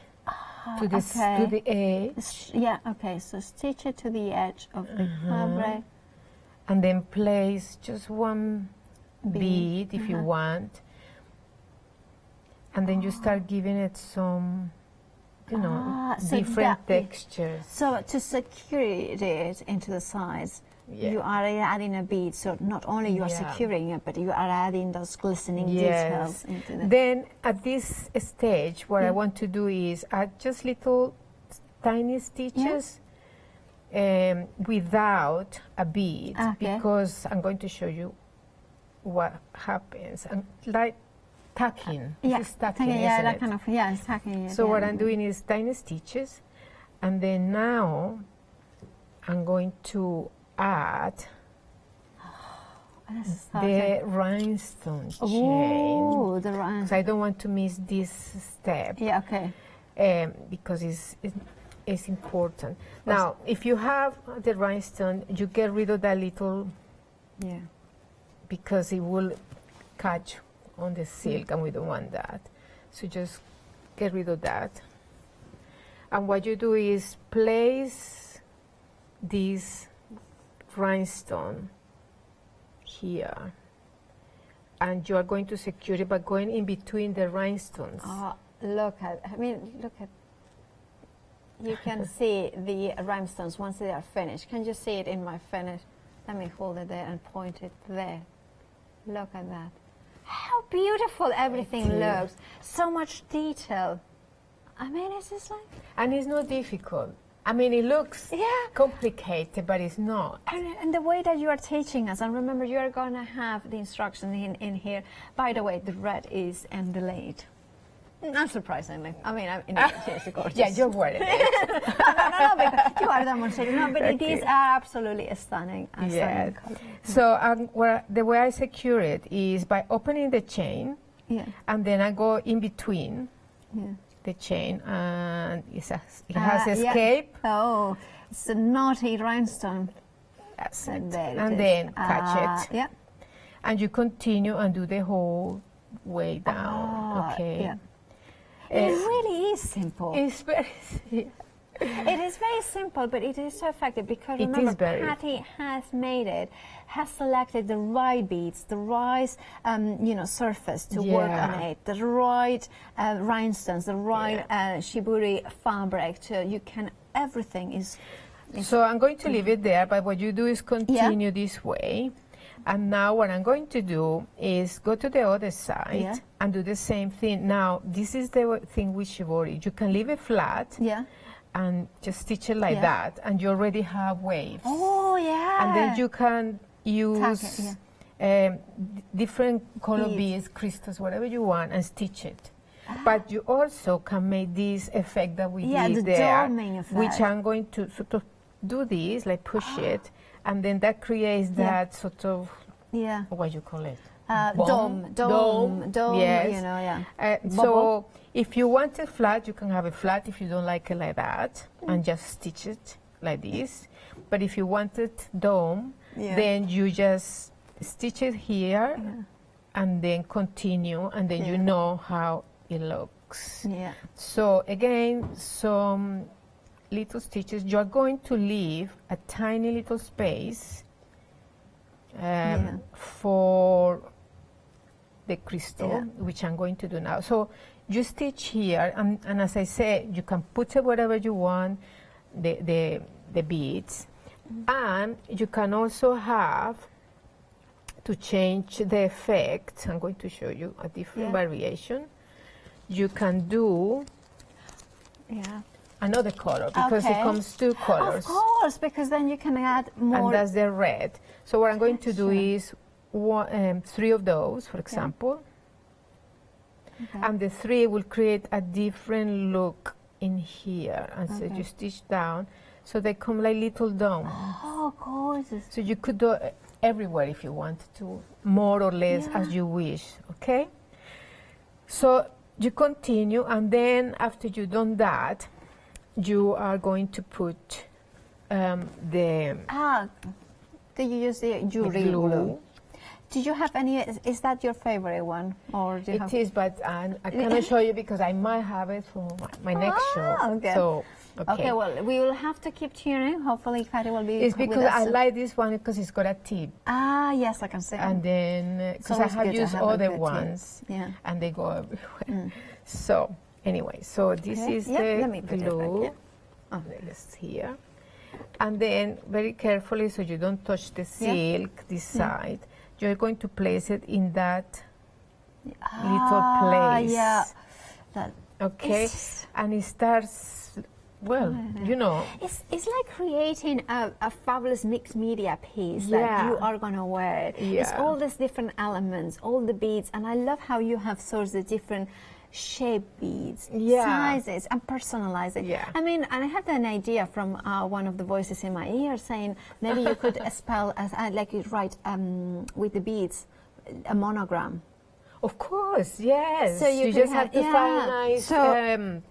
to the edge. Yeah, okay, so stitch it to the edge of the fabric. And then place just one bead if you want. And then you start giving it some, you know, different textures. So to secure it into the sides, you are adding a bead. So not only you are securing it, but you are adding those glistening details into the... Then at this stage, what I want to do is add just little tiny stitches without a bead, because I'm going to show you what happens. And like tacking. Yeah, This is tacking, yeah, isn't that it? kind of, it's tacking. So what I'm doing is tiny stitches, and then now I'm going to add the rhinestone chain. Oh, the rhinestone. Because I don't want to miss this step. Yeah, okay. Because it's important. Now, if you have the rhinestone, you get rid of that little, because it will catch on the silk, and we don't want that. So just get rid of that. And what you do is place this rhinestone here, and you are going to secure it by going in between the rhinestones. Oh, look at, you can see the rhinestones once they are finished. Can you see it in my finish? Let me hold it there and point it there. Look at that. How beautiful everything looks. So much detail. I mean, it's just like... And it's not difficult. I mean, it looks complicated, but it's not. And the way that you are teaching us, and remember, you are going to have the instructions in here. By the way, the red is delayed. Not surprisingly. I mean, it's gorgeous. Yeah, you're wearing it. no, because you are demonstrating. No, but it is absolutely stunning. Yeah. So the way I secure it is by opening the chain, and then I go in between the chain, and it has escape. Oh, it's a naughty rhinestone. That's it. And then catch it. Yeah. And you continue and do the whole way down. Okay. Yeah. It really is simple. It's very It is very simple, but it is so effective because remember, Patty has made it, has selected the right beads, the right surface to work on it, the right rhinestones, the right Shiburi fabric. Everything is. So I'm going to leave it there, but what you do is continue this way. And now what I'm going to do is go to the other side and do the same thing. Now, this is the thing with Shiburi. You can leave it flat and just stitch it like that, and you already have waves. Oh, yeah. And then you can use different color beads, crystals, whatever you want, and stitch it. But you also can make this effect that we did the there, doming effect. which I'm going to sort of do this, like push it, and then that creates that sort of, what you call it? Dome, yes. you know, so if you want it flat, you can have it flat if you don't like it like that, and just stitch it like this. But if you want it dome, then you just stitch it here, and then continue, and then you know how it looks. So again, some little stitches. You're going to leave a tiny little space for the crystal, which I'm going to do now. So you stitch here, and as I said, you can put it wherever you want, the beads, and you can also have to change the effect. I'm going to show you a different variation. You can do another color, because it comes two colors. Of course, because then you can add more. And that's the red. So what I'm going to do is 3 of those, for example. And the 3 will create a different look in here. And so you stitch down, so they come like little domes. Oh, gorgeous. So you could do it everywhere if you wanted to, more or less as you wish, okay? So you continue, and then after you've done that, you are going to put the... Did you use the jewelry glue? Did you have any, is that your favorite one? Or do you it is, but I cannot show you because I might have it for my next show. Okay. So, okay, well, we will have to keep tuning. Hopefully, Kari will be It's because I like this one because it's got a tip. Yes, I can see. And then, because I have used other ones, and they go everywhere. So, anyway, so this is the glue. This here. And then, very carefully, so you don't touch the silk, this side, you're going to place it in that little place. Okay? And it starts, well, you know. It's like creating a fabulous mixed media piece that you are going to wear. It's all these different elements, all the beads, and I love how you have sort of different shape beads, sizes, and personalize it. I mean, and I had an idea from one of the voices in my ear saying maybe you could spell, like you write with the beads, a monogram. Of course, yes. So you just have to find a nice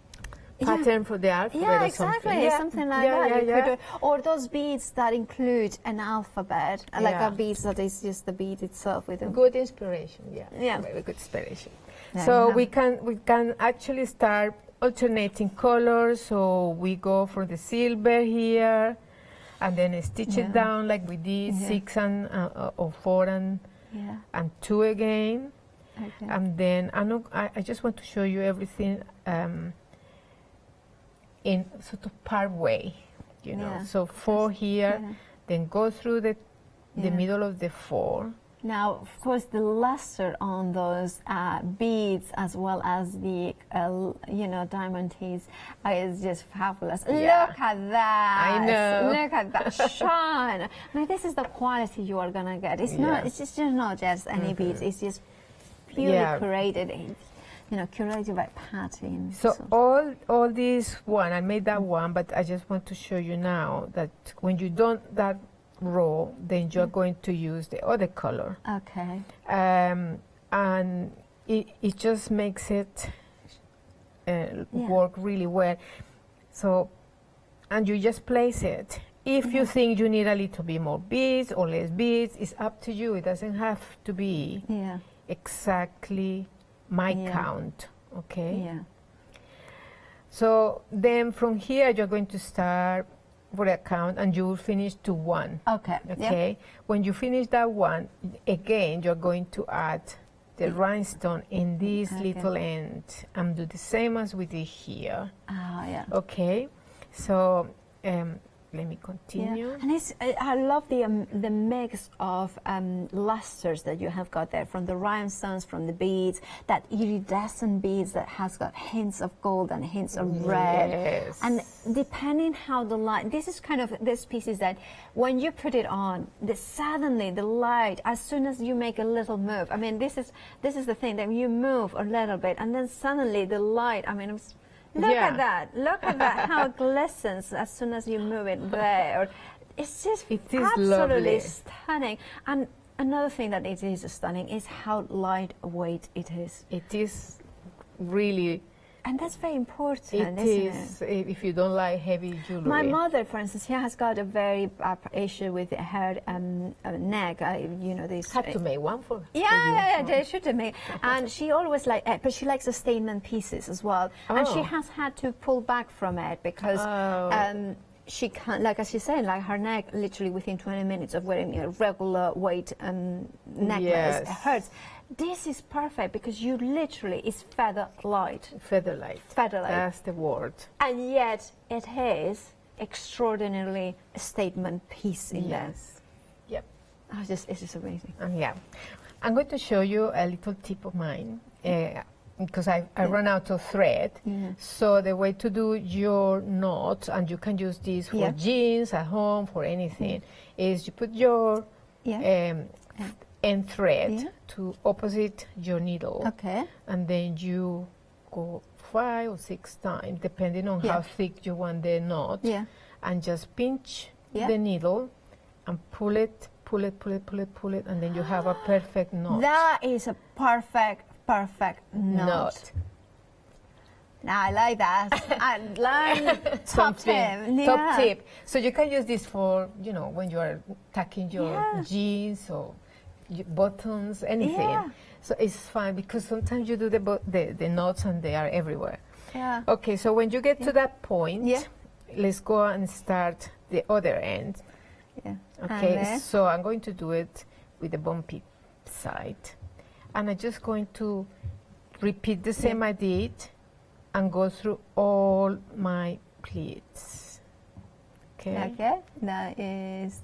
pattern for the alphabet or something. Something like that. Or those beads that include an alphabet, like a bead that is just the bead itself with a good inspiration. Very good inspiration. So we can actually start alternating colors. So we go for the silver here, and then stitch it down like we did 6 and or 4 and 2 again. And then I just want to show you everything in sort of part way, you know. So 4 here, then go through the middle of the 4. Now, of course, the luster on those beads, as well as the, diamond teas, is just fabulous. Look at that! I know. Look at that shine! I mean, this is the quality you are gonna get. It's not. It's just not just any beads. It's just purely created. Curated by Patty. So all these one, I made that one, but I just want to show you now that when you don't that row, then you're going to use the other color. Okay. And it just makes it work really well. So, and you just place it. If you think you need a little bit more beads or less beads, it's up to you. It doesn't have to be exactly my count, okay? So then from here, you're going to start for a count, and you will finish to 1. Okay. When you finish that 1, again, you're going to add the rhinestone in this little end, and do the same as we did here. Okay. So let me continue. And I love the mix of lusters that you have got there, from the rhinestones, from the beads, that iridescent beads that has got hints of gold and hints of red. Yes. And depending how the light, this is kind of this piece is that when you put it on, suddenly the light, as soon as you make a little move, I mean, this is the thing, that you move a little bit, and then suddenly the light, I mean, look at that, how it glistens as soon as you move it there. It's just absolutely lovely. stunning. And another thing that it is stunning is how lightweight it is. It is really... And that's very important, It is, if you don't like heavy jewelry. My mother, for instance, she has got a very issue with her neck. You know, this. Had to make one for. Yeah, they should have made. And she always but she likes the statement pieces as well. And she has had to pull back from it because she can't, like as she said, like her neck, literally within 20 minutes of wearing a regular weight necklace, it hurts. This is perfect because you literally, it's feather light. Feather light. Feather light. That's the word. And yet it is extraordinarily a statement piece in there. Yep. Oh, it's just amazing. Yeah. I'm going to show you a little tip of mine because I run out of thread. So the way to do your knot, and you can use this for jeans at home, for anything, is you put your end thread to opposite your needle. Okay. And then you go 5 or 6 times, depending on how thick you want the knot. And just pinch the needle and pull it, and then you have a perfect knot. That is a perfect knot. Now I like that. I learned top tip. Top tip. So you can use this for, you know, when you are tucking your jeans or buttons, anything. So it's fine because sometimes you do the knots and they are everywhere. Okay, so when you get to that point, let's go and start the other end. Okay, so I'm going to do it with the bumpy side, and I'm just going to repeat the same I did and go through all my pleats. Okay. That is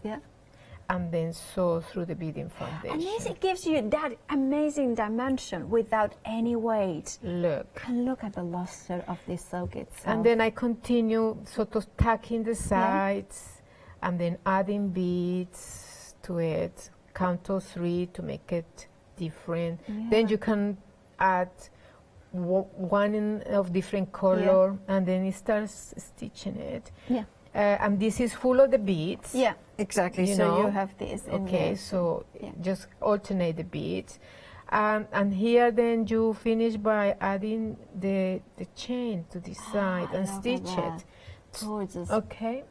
and then sew through the beading foundation. And it gives you that amazing dimension without any weight. Look. And look at the luster of this silk itself. And then I continue sort of tacking the sides and then adding beads to it. Count to 3 to make it different. Then you can add one of different color and then it starts stitching it. And this is full of the beads. Exactly. So you have this. Okay, so just alternate the beads. And here then you finish by adding the chain to the side and stitch it. Gorgeous. Okay.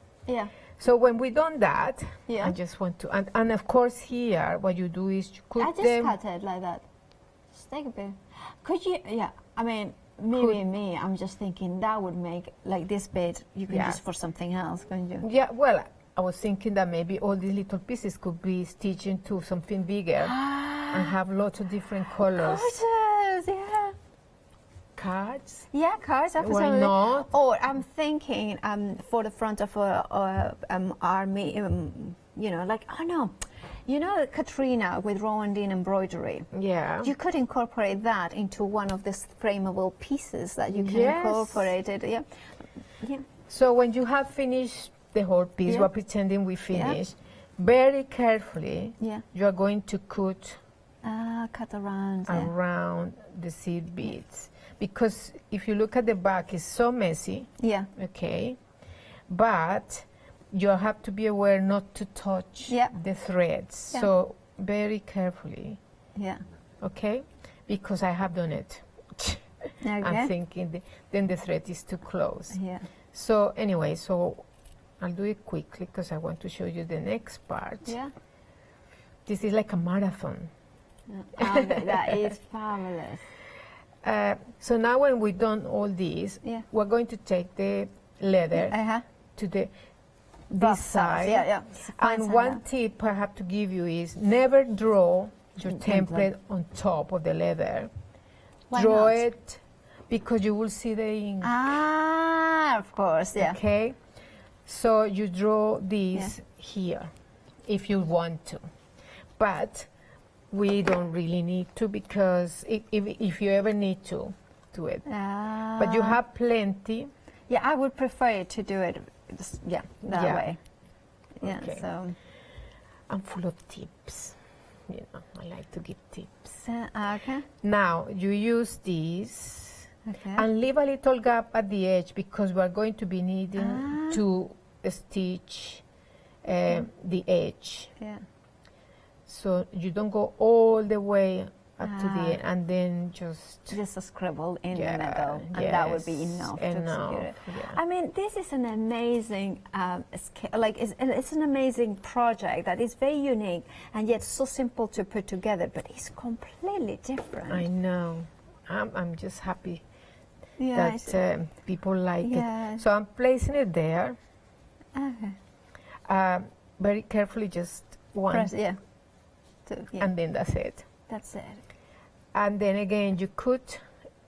So when we done that, I just want to, and of course here what you do is you cut them. cut it like that. Just take a bit. Could you? I mean, maybe me. I'm just thinking that would make like this bit. You can use for something else, couldn't you? Yeah. Well, I was thinking that maybe all these little pieces could be stitched into something bigger and have lots of different colors. Gorgeous. Cards? Yeah, cards, absolutely. Why not? Or I'm thinking for the front of a army, you know, like, oh no, you know Katrina with Rowandean embroidery? You could incorporate that into one of these frameable pieces that you can incorporate it. So when you have finished the whole piece, we're pretending we finished, very carefully, you are going to cut around the seed beads. Because if you look at the back, it's so messy. Okay. But you have to be aware not to touch the threads. So very carefully. Okay. Because I have done it. I'm thinking then the thread is too close. So anyway, so I'll do it quickly because I want to show you the next part. This is like a marathon. That is fabulous. So now when we've done all these, we're going to take the leather to this side. And one tip I have to give you is never draw your template on top of the leather. Draw it because you will see the ink. Of course, Okay? So you draw these here if you want to. But we don't really need to, because if you ever need to do it. But you have plenty. Yeah, I would prefer to do it that way. Yeah, Okay. so I'm full of tips. You know, I like to give tips. okay. Now you use these. Okay. And leave a little gap at the edge, because we're going to be needing to stitch the edge. Yeah. So you don't go all the way up to the end, and then just a scribble in the middle, and that would be enough to execute it. I mean, this is an amazing it's an amazing project that is very unique and yet so simple to put together, but it's completely different. I know. I'm just happy that people like it. So I'm placing it there. Okay. Very carefully, just one. Press, And then that's it. That's it. And then again, you cut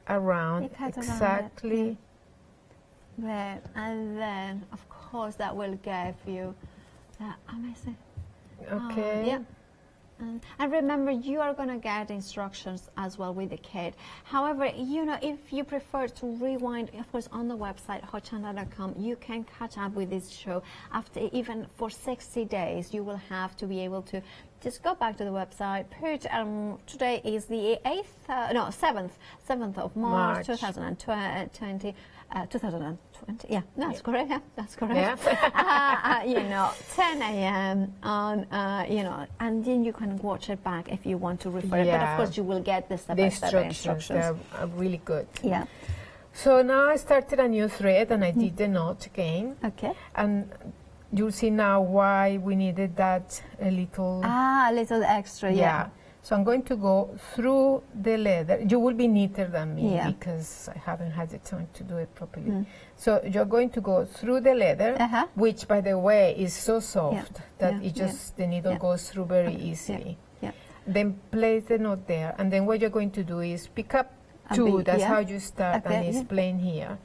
around exactly. There, and then of course that will give you that amazing. Okay. And remember, you are going to get instructions as well with the kit. However, you know, if you prefer to rewind, of course, on the website, hochanda.com, you can catch up with this show. After even for 60 days, you will have to be able to just go back to the website, put, today is the 7th of March. 2020. 2020, that's correct. Yeah, that's correct. Yeah. 10 a.m. on, and then you can watch it back if you want to refer it. But of course, you will get the step-by-step instructions. They're really good. Yeah. So now I started a new thread, and I did the knot again. Okay. And you'll see now why we needed that a little extra. Yeah. So I'm going to go through the leather. You will be neater than me because I haven't had the time to do it properly. So you're going to go through the leather, which, by the way, is so soft that the needle goes through very easily. Then place the knot there, and then what you're going to do is pick up two. That's how you start, and it's plain here.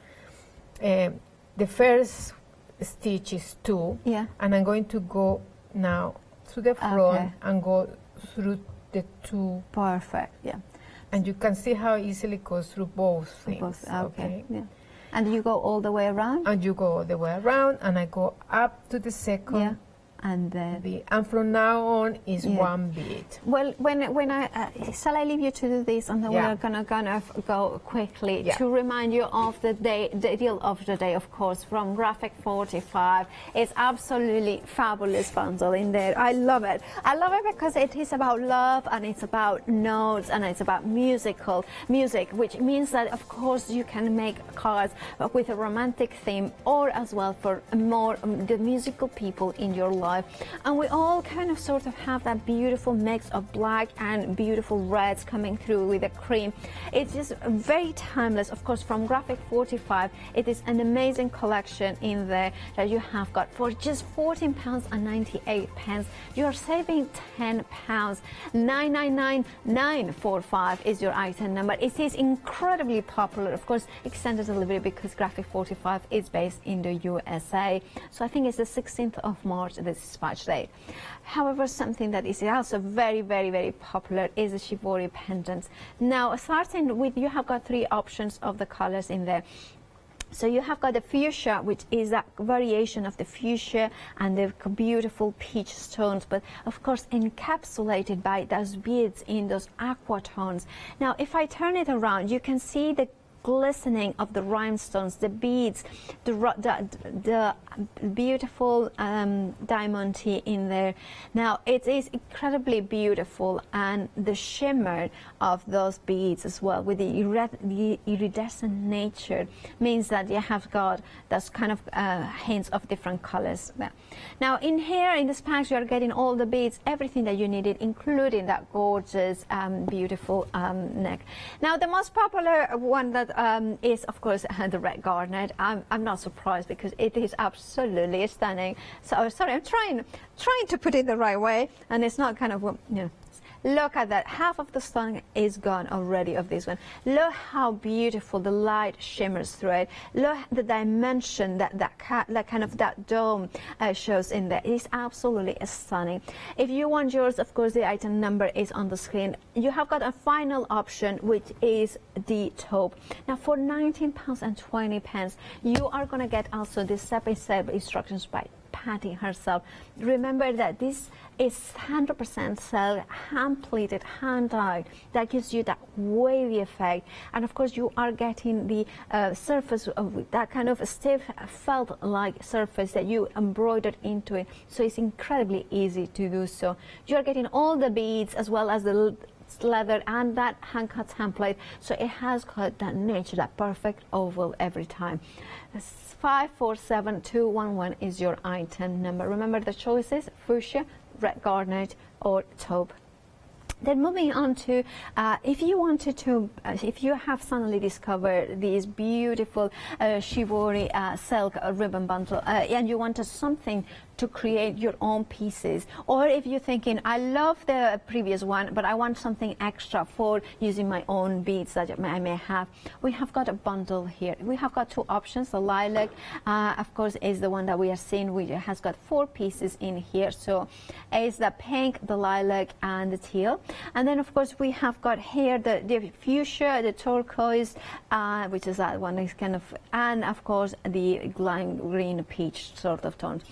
The first stitch is 2, and I'm going to go now through the front and go through the 2. Perfect. And you can see how easily it goes through both things. Okay. And you go all the way around? And you go all the way around, and I go up to the second. And then and from now on is one bead. Well, when I shall I leave you to do this, and then we're gonna go quickly to remind you of the deal of the day. Of course, from Graphic 45, it's absolutely fabulous bundle in there. I love it. I love it because it is about love, and it's about notes, and it's about music, which means that of course you can make cards with a romantic theme, or as well for more the musical people in your life. And we all kind of sort of have that beautiful mix of black and beautiful reds coming through with the cream. It's just very timeless. Of course, from Graphic 45, it is an amazing collection in there that you have got for just £14.98. You are saving £10. 999945 is your item number. It is incredibly popular. Of course, extended delivery because Graphic 45 is based in the USA. So I think it's the 16th of March, this dispatch date. However, something that is also very, very, very popular is the Shiburi pendants. Now, starting with, you have got 3 options of the colors in there. So you have got the fuchsia, which is that variation of the fuchsia and the beautiful peach stones, but of course encapsulated by those beads in those aqua tones. Now, if I turn it around, you can see the glistening of the rhinestones, the beads, the beautiful diamante in there. Now, it is incredibly beautiful, and the shimmer of those beads as well with the iridescent nature means that you have got those kind of hints of different colors. Now, in here in this pack, you are getting all the beads, everything that you needed, including that gorgeous beautiful neck. Now, the most popular one that is, of course, the red garnet. I'm not surprised because it is absolutely stunning. So sorry, I'm trying to put it the right way, and it's not kind of Look at that. Half of the stone is gone already of this one. Look how beautiful the light shimmers through it. Look at the dimension that kind of that dome shows in there. It's absolutely stunning. If you want yours, of course, the item number is on the screen. You have got a final option, which is the taupe. Now, for £19.20, you are going to get also the step-by-step instructions by Patty herself. Remember that this is 100% silk, hand-pleated, hand-dyed. That gives you that wavy effect. And of course, you are getting the surface of that kind of stiff felt-like surface that you embroidered into it. So it's incredibly easy to do so. You're getting all the beads as well as the leather and that hand-cut template. So it has got that nature, that perfect oval every time. 547211 is your item number. Remember the choices: fuchsia, red garnet, or taupe. Then moving on to, if you wanted to, if you have suddenly discovered these beautiful Shiburi silk ribbon bundle, and you wanted something to create your own pieces, or if you're thinking, I love the previous one, but I want something extra for using my own beads that I may have, we have got a bundle here. We have got two options. The lilac, of course, is the one that we are seeing, which has got 4 pieces in here. So it's the pink, the lilac, and the teal. And then, of course, we have got here the fuchsia, the turquoise, which is that one is kind of, and of course, the lime green peach sort of tones.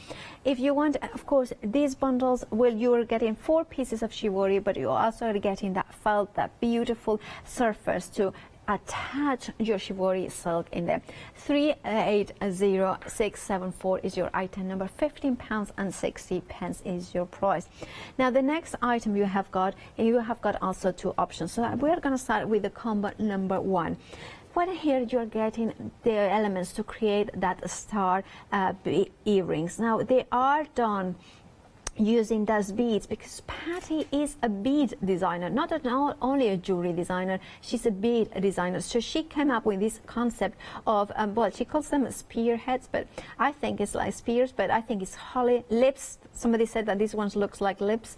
If you want, of course, these bundles, well, you're getting 4 pieces of Shiburi, but you also are getting that felt, that beautiful surface to attach your Shiburi silk in there. 380674 is your item number. £15.60 is your price. Now, the next item you have got also 2 options. So we're going to start with the combo number 1. When here you're getting the elements to create that star earrings. Now, they are done using those beads because Patty is a bead designer, not only a jewelry designer, she's a bead designer. So she came up with this concept of, well, she calls them spearheads, but I think it's like spears, but I think it's holly lips. Somebody said that this one looks like lips,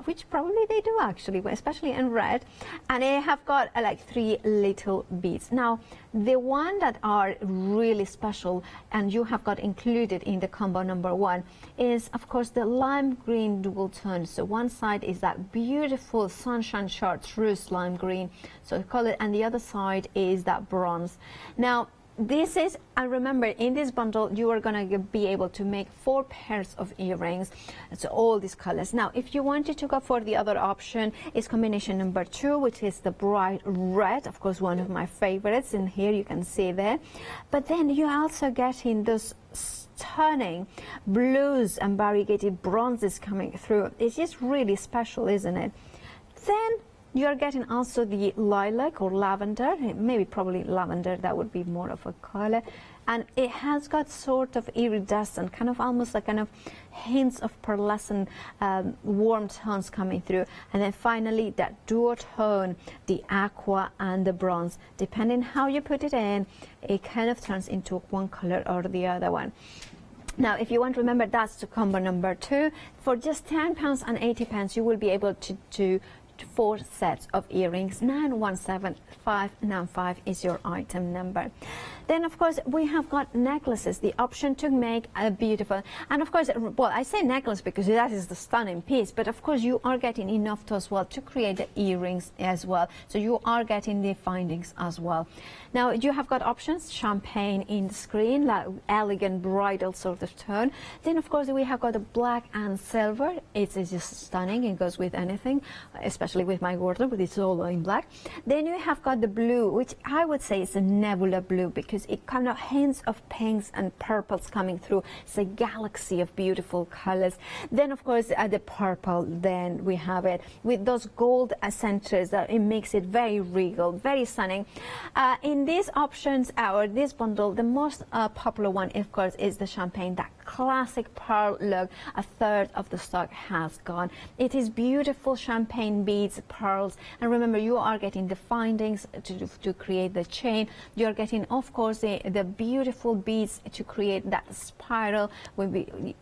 which probably they do actually, especially in red. And they have got like 3 little beads. Now, the one that are really special and you have got included in the combo number 1 is, of course, the lime green dual tone. So one side is that beautiful sunshine chartreuse lime green, so call it, and the other side is that bronze. Now, this is, and remember, in this bundle you are going to be able to make 4 pairs of earrings, so all these colors. Now, if you wanted to go for the other option, is combination number 2, which is the bright red, of course, one of my favorites. In here you can see there, but then you're also getting those stunning blues and variegated bronzes coming through. It's just really special, isn't it? Then you're getting also the lilac or lavender, maybe probably lavender, that would be more of a color. And it has got sort of iridescent, kind of almost like kind of hints of pearlescent warm tones coming through. And then finally that duotone, the aqua and the bronze. Depending how you put it in, it kind of turns into one color or the other one. Now, if you want to remember, that's the combo number 2. For just £10.80, you will be able to do 4 sets of earrings. 917595 is your item number. Then, of course, we have got necklaces, the option to make a beautiful, and of course, well, I say necklace because that is the stunning piece, but of course you are getting enough as well to create the earrings as well. So you are getting the findings as well. Now, you have got options, champagne in the screen, like elegant bridal sort of tone. Then, of course, we have got the black and silver. It's just stunning. It goes with anything, especially with my wardrobe, but it's all in black. Then you have got the blue, which I would say is a nebula blue because it kind of hints of pinks and purples coming through. It's a galaxy of beautiful colors. Then, of course, the purple, then we have it with those gold centers that it makes it very regal, very stunning. In these options, or this bundle, the most popular one, of course, is the champagne, that classic pearl look. 1/3 of the stock has gone. It is beautiful champagne beads, pearls, and remember, you are getting the findings to create the chain. You're getting, of course, the beautiful beads to create that spiral. Will be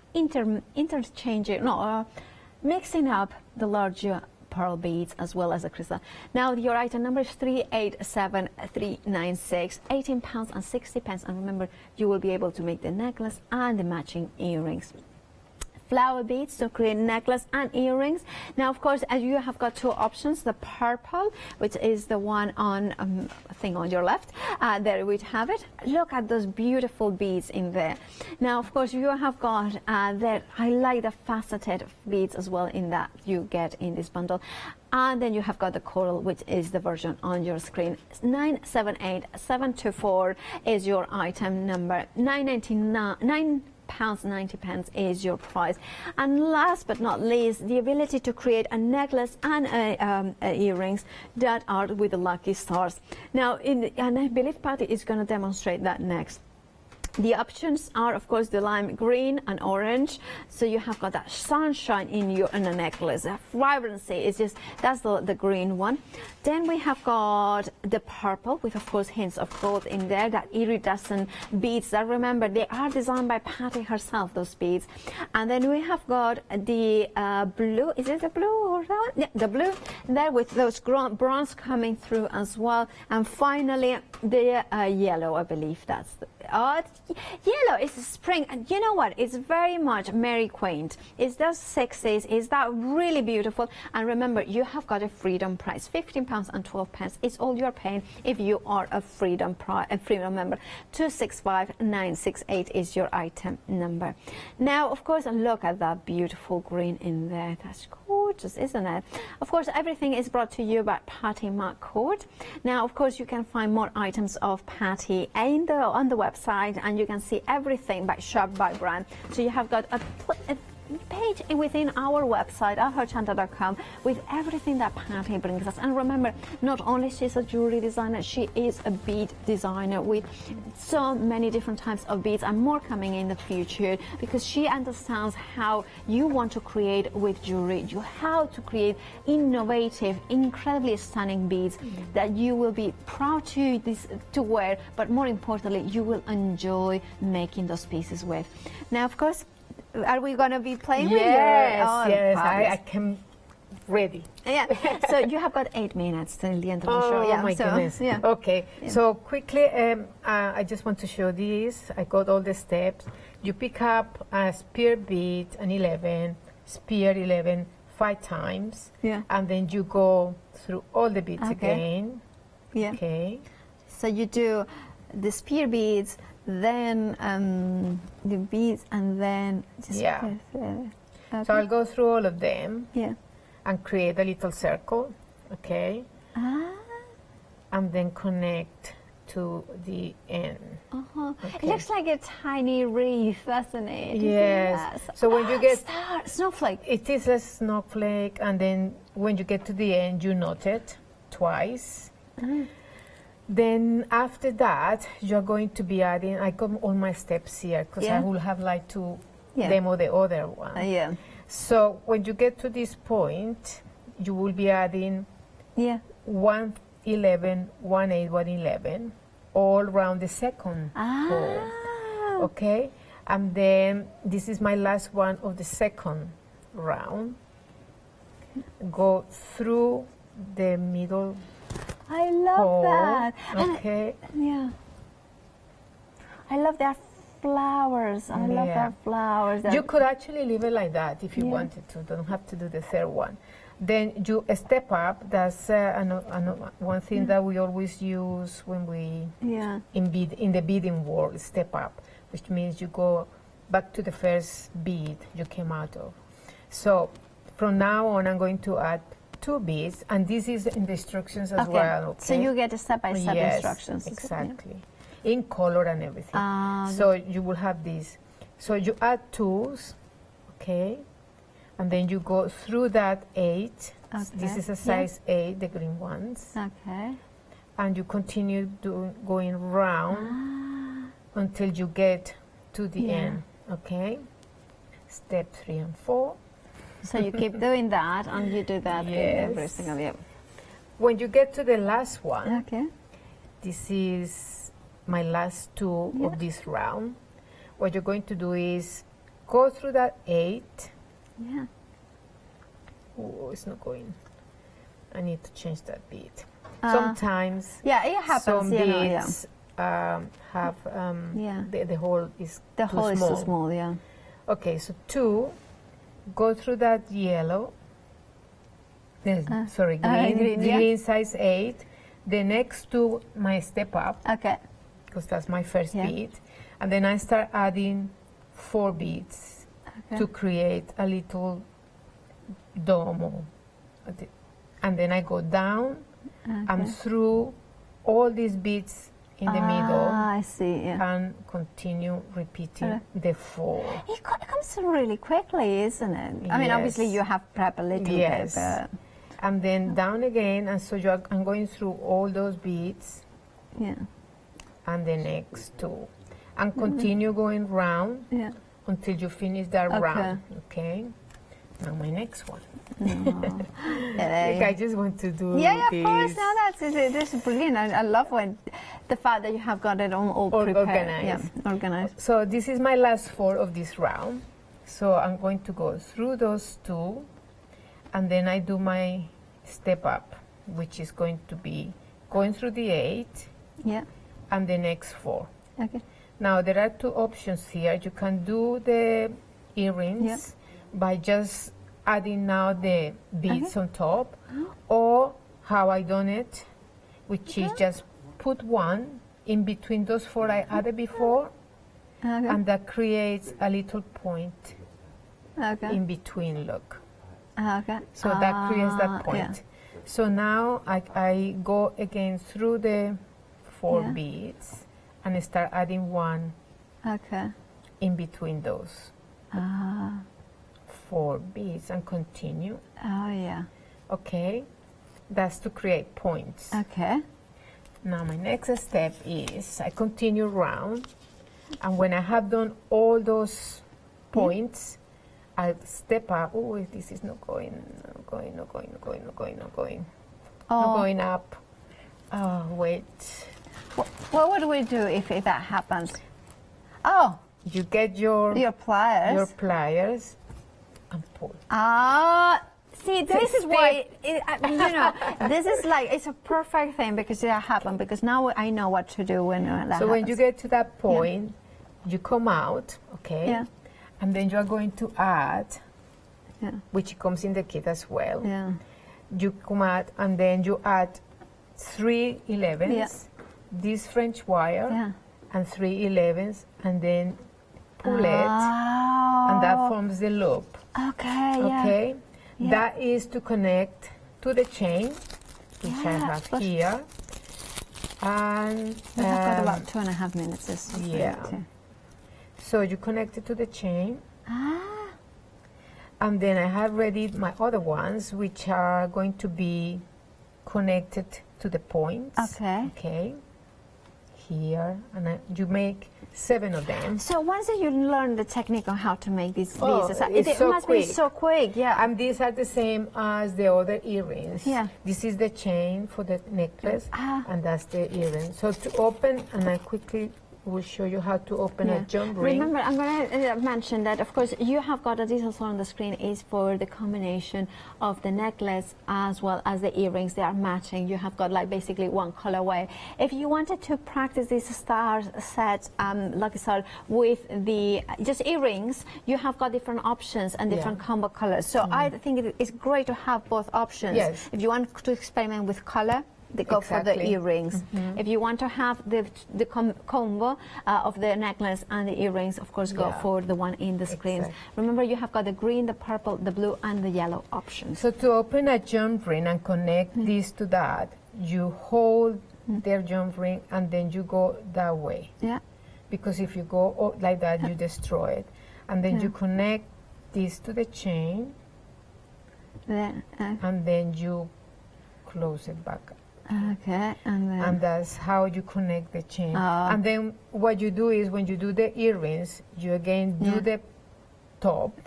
mixing up the larger pearl beads as well as the crystal. Now your item number is 387396, £18.60, and remember you will be able to make the necklace and the matching earrings. Flower beads to create necklace and earrings. Now, of course, as you have got two options, the purple, which is the one on thing on your left. There we have it. Look at those beautiful beads in there. Now, of course, you have got that. I like the faceted beads as well in that you get in this bundle. And then you have got the coral, which is the version on your screen. 978724 is your item number. £9.90 is your price. And last but not least, the ability to create a necklace and earrings that are with the lucky stars. Now, and I believe Patty is going to demonstrate that next. The options are, of course, the lime green and orange. So you have got that sunshine in the necklace. The vibrancy is just, that's the green one. Then we have got the purple with, of course, hints of gold in there. That iridescent beads that, remember, they are designed by Patty herself, those beads. And then we have got the blue. Is it the blue or that one? Yeah, the blue there with those bronze coming through as well. And finally, the yellow, I believe that's the yellow is spring, and you know what? It's very much Mary Quaint. It's that 60s. It's that really beautiful. And remember, you have got a freedom price, £15.12. It's all you're paying if you are a freedom member. 265968 is your item number. Now, of course, look at that beautiful green in there. That's gorgeous, isn't it? Of course, everything is brought to you by Patty McCord. Now, of course, you can find more items of Patty on the website, and you can see everything by shop by brand. So you have got a page within our website at hochanda.com with everything that Patty brings us. And remember, not only she's a jewelry designer, she is a bead designer with so many different types of beads, and more coming in the future, because she understands how you want to create with jewelry, how to create innovative, incredibly stunning beads that you will be proud to wear, but more importantly, you will enjoy making those pieces with. Now, of course, are we going to be playing with your... Yes, I can ready. Yeah, so you have got 8 minutes till the end of the show. Oh, my goodness. Yeah. Okay, so quickly, I just want to show this. I got all the steps. You pick up a spear bead, an 11, spear 11, 5 times. Yeah. And then you go through all the beads again. Yeah. Okay. So you do the spear beads, then the beads, and then just So I'll go through all of them. Yeah. And create a little circle. Okay. And then connect to the end. Okay. It looks like a tiny reef, doesn't it? Yes. So when you get snowflake, it is a snowflake, and then when you get to the end, you knot it twice. Then after that, you're going to be adding. I got all my steps here because I will have like to demo the other one. So when you get to this point, you will be adding 1, 11, 1, 8, 1, 11 all around the second hole. Okay, and then this is my last one of the second round. Go through the middle. I love that. Okay. I love their flowers. I love their flowers. You could actually leave it like that if you wanted to. Don't have to do the third one. Then you step up. That's one thing that we always use when we in the beading world. Step up, which means you go back to the first bead you came out of. So from now on, I'm going to add 2 beads, and this is in the instructions as well. Okay? So you get a step-by-step instructions. Exactly. In color and everything. So you will have this. So you add 2s, okay, and then you go through that 8. This is a size 8, the green ones. Okay. And you continue going round until you get to the end. Okay. Step 3 and 4. So you keep doing that, and you do that in every single When you get to the last one, this is my last 2 of this round. What you're going to do is go through that 8. Oh, it's not going. I need to change that bead. Sometimes yeah, it happens, some yeah. beads have the hole is The too hole is small. too small, yeah. Okay, so 2, go through that yellow. Sorry, green. Green size 8. The next 2, my step up. Okay. Because that's my first bead. And then I start adding 4 beads to create a little domo. And then I go down and through all these beads in the middle. I see, and continue repeating the 4. It comes really quickly, isn't it? I mean, obviously you have prep a little bit, but... And then down again, and so I'm going through all those beads. Yeah. And the next 2. And continue going round until you finish that round. Okay. Now my next one. I just want to do Yeah, this. of course. No, that's brilliant. I love the fact that you have got it all prepared. Organized. Yeah, organized. So this is my last 4 of this round. So I'm going to go through those 2, and then I do my step up, which is going to be going through the 8 and the next 4. Okay. Now there are 2 options here. You can do the earrings by just adding now the beads on top, or how I done it, which is just put 1 in between those 4 I added before, and that creates a little point in between, look. So that creates that point. So now I go again through the 4 beads and start adding 1 in between those 4 beads and continue. Okay, that's to create points. Okay. Now my next step is I continue round, and when I have done all those points, I step up. Oh, this is not going up. Oh, wait. What would we do if that happens? Oh, you get your pliers. And pull. See, this is why, this is like, it's a perfect thing because that happened, because now I know what to do when that happens. So when you get to that point, you come out, okay? And then you are going to add, which comes in the kit as well. You come out and then you add 3 11s, this French wire, and 3 11s, and then pull it, and that forms the loop. Okay? That is to connect to the chain, which I have here. And we have got about 2.5 minutes. So you connect it to the chain. And then I have ready my other ones, which are going to be connected to the points. Okay. Here, and you make 7 of them. So once you learn the technique on how to make these it must be so quick, And these are the same as the other earrings. This is the chain for the necklace, and that's the earring. So to open, and I quickly will show you how to open a jump ring. Remember, I'm going to mention that, of course, you have got the details on the screen is for the combination of the necklace as well as the earrings. They are matching. You have got like basically one colorway. If you wanted to practice this star set, like I said, with the just earrings, you have got different options and different combo colors. So I think it's great to have both options. If you want to experiment with color, they go for the earrings. If you want to have the combo of the necklace and the earrings, of course, go for the one in the screens. Remember, you have got the green, the purple, the blue, and the yellow options. So to open a jump ring and connect this to that, you hold their jump ring and then you go that way. Because if you go like that, you destroy it. And then you connect this to the chain, and then you close it back up. And that's how you connect the chain. And then what you do is when you do the earrings, you again do the top,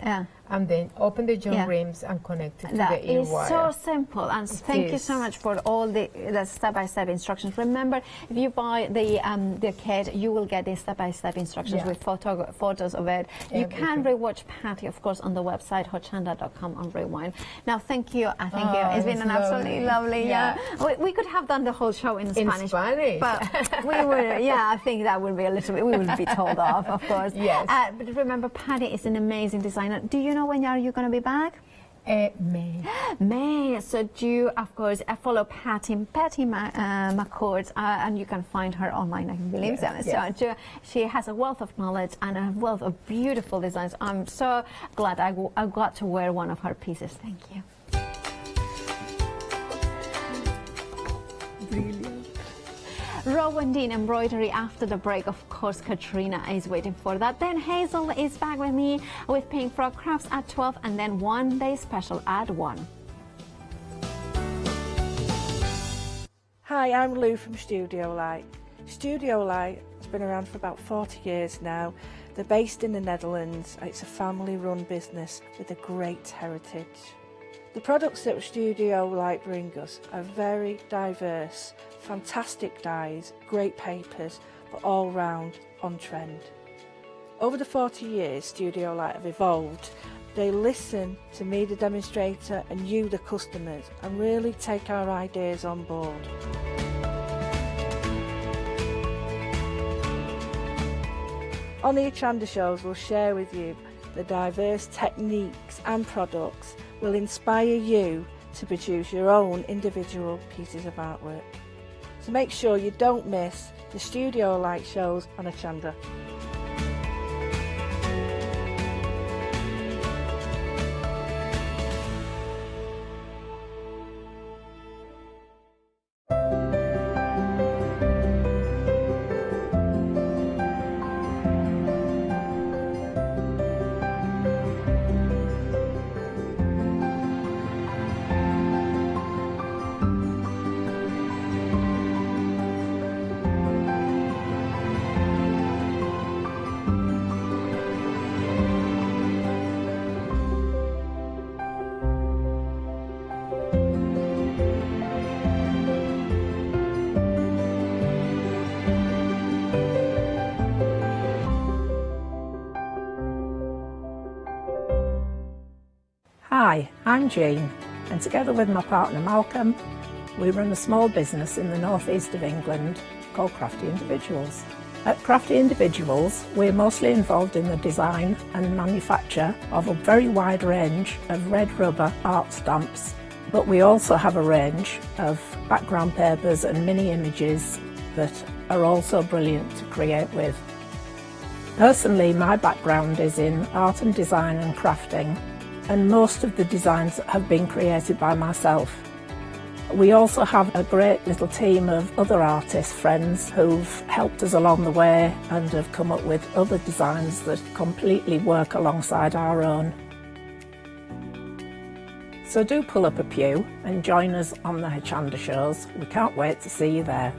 and then open the join rims and connect it to the ear is wire. so simple, and thank you so much for all the step-by-step instructions. Remember, if you buy the kit, you will get the step-by-step instructions with photos of it. You can rewatch Patty, of course, on the website hochanda.com on Rewind. Now, thank you. Thank you. It's been an absolutely lovely. We could have done the whole show in Spanish, but we would. Yeah, I think that would be a little bit. We would be told off, of course. Yes. But remember, Patty is an amazing designer. Do you know when are you going to be back? May. So do, of course, follow Patty McCord, and you can find her online, I believe. So she has a wealth of knowledge and a wealth of beautiful designs. I'm so glad I got to wear one of her pieces. Thank you. Brilliant. Rowandean embroidery after the break. Of course, Katrina is waiting for that. Then Hazel is back with me with Pink Frog Crafts at 12, and then One Day Special at 1. Hi, I'm Lou from Studio Light. Studio Light has been around for about 40 years now. They're based in the Netherlands. It's a family-run business with a great heritage. The products that Studio Light bring us are very diverse, fantastic dyes, great papers, but all round on trend. Over the 40 years Studio Light have evolved. They listen to me, the demonstrator, and you, the customers, and really take our ideas on board. On the Hochanda shows, we'll share with you the diverse techniques and products will inspire you to produce your own individual pieces of artwork. So make sure you don't miss the Studio Light shows on Hochanda. Hi, I'm Jean, and together with my partner Malcolm, we run a small business in the northeast of England called Crafty Individuals. At Crafty Individuals, we're mostly involved in the design and manufacture of a very wide range of red rubber art stamps, but we also have a range of background papers and mini images that are also brilliant to create with. Personally, my background is in art and design and crafting, and most of the designs have been created by myself. We also have a great little team of other artist friends who've helped us along the way and have come up with other designs that completely work alongside our own. So do pull up a pew and join us on the Hochanda shows. We can't wait to see you there.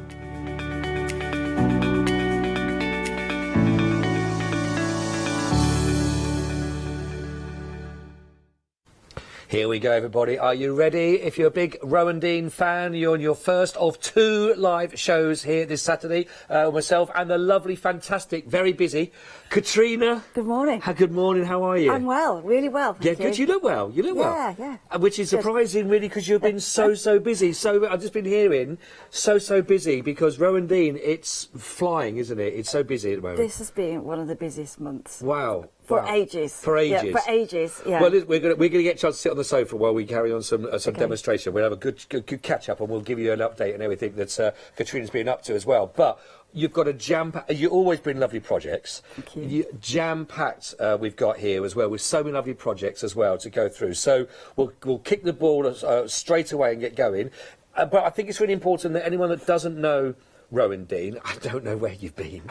Here we go, everybody. Are you ready? If you're a big Rowandean fan, you're on your first of 2 live shows here this Saturday. Myself and the lovely, fantastic, very busy Katrina. Good morning. Good morning. How are you? I'm well, really well. Thank you. Good. You look well. You look well. Yeah. Which is surprising, really, because you've been so busy. So I've just been hearing so busy because Rowandean, it's flying, isn't it? It's so busy at the moment. This has been one of the busiest months. Wow. For ages. For ages. Yeah, for ages, yeah. Well, we're going to get a chance to sit on the sofa while we carry on some demonstration. We'll have a good catch-up and we'll give you an update and everything that Katrina's been up to as well. But you've got a you always bring lovely projects. Thank you. Jam-packed we've got here as well with so many lovely projects as well to go through. So we'll kick the ball straight away and get going. But I think it's really important that anyone that doesn't know Rowandean, I don't know where you've been,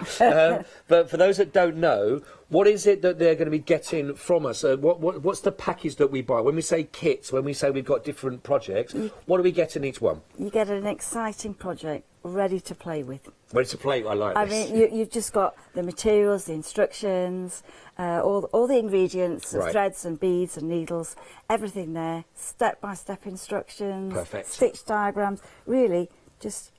but for those that don't know, what is it that they're going to be getting from us? What's the package that we buy? When we say kits, when we say we've got different projects, what do we get in each one? You get an exciting project ready to play with. Ready to play, I like this. I mean, you've just got the materials, the instructions, all the ingredients, the threads and beads and needles, everything there, step-by-step instructions, stitch diagrams, really just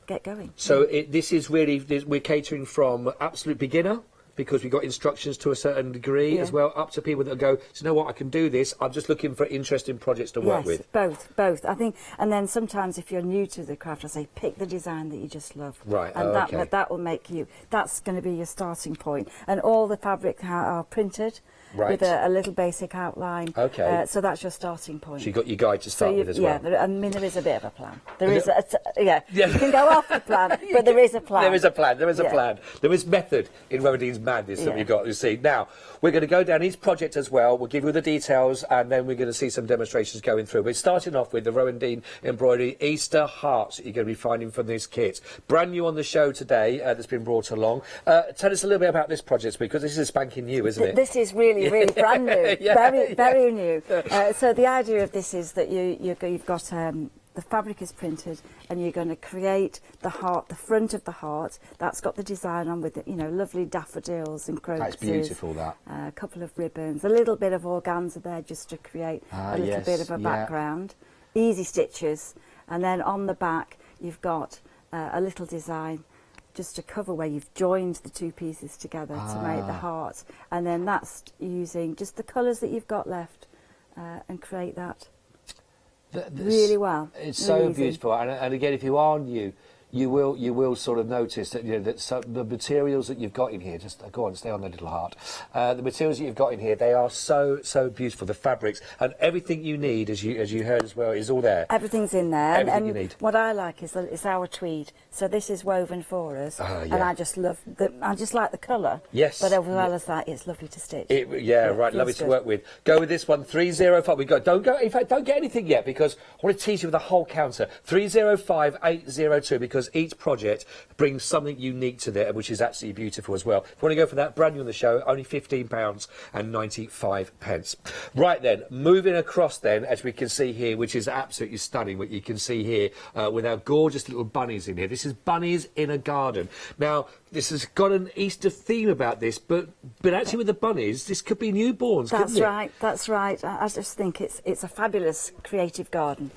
get going. So this is really, we're catering from absolute beginner, because we've got instructions to a certain degree as well, up to people that go, you know what, I can do this, I'm just looking for interesting projects to work with. Both. I think, and then sometimes if you're new to the craft, I say pick the design that you just love. Right, and that will make you, that's going to be your starting point. And all the fabric are printed. With a little basic outline. Okay. So that's your starting point. So you've got your guide to start with as well. Yeah, I mean, there is a bit of a plan. There is, you can go off the plan, but there is a plan. There is a plan, there is a plan. There is method in Rowandean's madness that we've got to see. Now, we're going to go down each project as well. We'll give you the details, and then we're going to see some demonstrations going through. We're starting off with the Rowandean Embroidery Easter hearts that you're going to be finding from this kit. Brand new on the show today, that's been brought along. Tell us a little bit about this project, because this is spanking new, isn't it? This is really brand new, very new. So the idea of this is that you've got the fabric is printed, and you're going to create the heart, the front of the heart. That's got the design on with lovely daffodils and crocuses. That's beautiful. That a couple of ribbons, a little bit of organza there just to create a little bit of a background. Easy stitches, and then on the back you've got a little design. Just to cover where you've joined the two pieces together to make the heart, and then that's using just the colours that you've got left and create that really well. It's so beautiful, and again, if you are new, you will sort of notice that the materials that you've got in here, just go on, stay on the little heart. The materials that you've got in here, they are so beautiful. The fabrics and everything you need, as you heard as well, is all there. Everything's in there. Everything you need. What I like is that it's our tweed, so this is woven for us, and I just love I just like the colour. Yes. But as well as that, it's lovely to stitch. Lovely to work with. Go with this one, 305. We got. Don't go. In fact, don't get anything yet, because I want to tease you with a whole counter. 305802, because each project brings something unique to there, which is absolutely beautiful as well. If you want to go for that, brand new on the show, only £15.95. Right then, moving across then, as we can see here, which is absolutely stunning, what you can see here with our gorgeous little bunnies in here. This is bunnies in a garden. Now, this has got an Easter theme about this, but actually with the bunnies, this could be newborns, couldn't it? That's right. I just think it's a fabulous creative garden.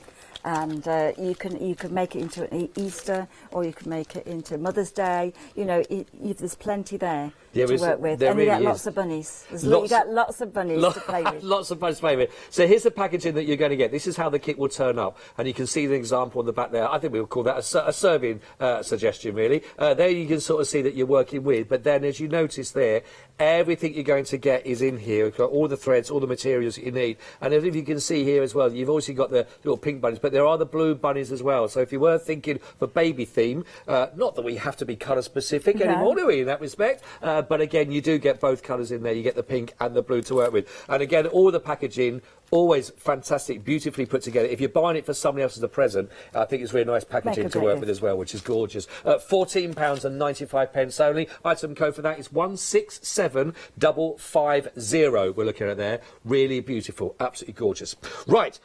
And you can make it into an Easter, or you can make it into Mother's Day. There's plenty there to work with, and you get lots of bunnies. You get lots of bunnies to play with. Lots of bunnies to play with. So here's the packaging that you're going to get. This is how the kit will turn up, and you can see the example on the back there. I think we would call that a serving suggestion, really. There you can sort of see that you're working with, but then as you notice there, everything you're going to get is in here. You've got all the threads, all the materials that you need, and if you can see here as well, you've also got the little pink bunnies, but there are the blue bunnies as well. So if you were thinking for baby theme, not that we have to be colour specific anymore, do we, in that respect, but again, you do get both colours in there. You get the pink and the blue to work with, and again, all the packaging always fantastic, beautifully put together. If you're buying it for somebody else as a present, I think it's really nice packaging to work with as well, which is gorgeous. £14.95 only. Item code for that is 167550. We're looking at there. Really beautiful, absolutely gorgeous. Right.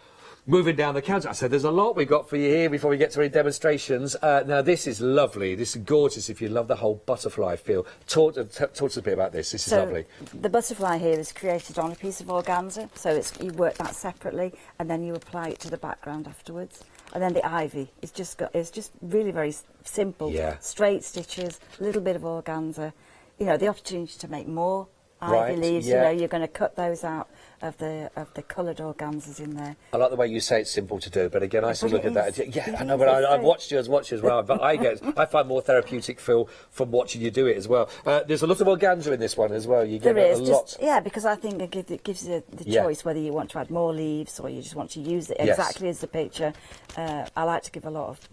Moving down the counter, I said there's a lot we've got for you here before we get to any demonstrations. Now, this is lovely. This is gorgeous if you love the whole butterfly feel. Talk to us a bit about this. This is lovely. The butterfly here is created on a piece of organza, so you work that separately, and then you apply it to the background afterwards. And then the ivy is just really very simple, straight stitches, a little bit of organza. The opportunity to make more ivy leaves. You're going to cut those out of the coloured organzas in there. I like the way you say it's simple to do, but again, I still look at that. Yeah, I know, but I've watched you as well. But I find more therapeutic feel from watching you do it as well. There's a lot of organza in this one as well. You get a lot. Because I think it gives you the choice whether you want to add more leaves or you just want to use it exactly as the picture. I like to give a lot of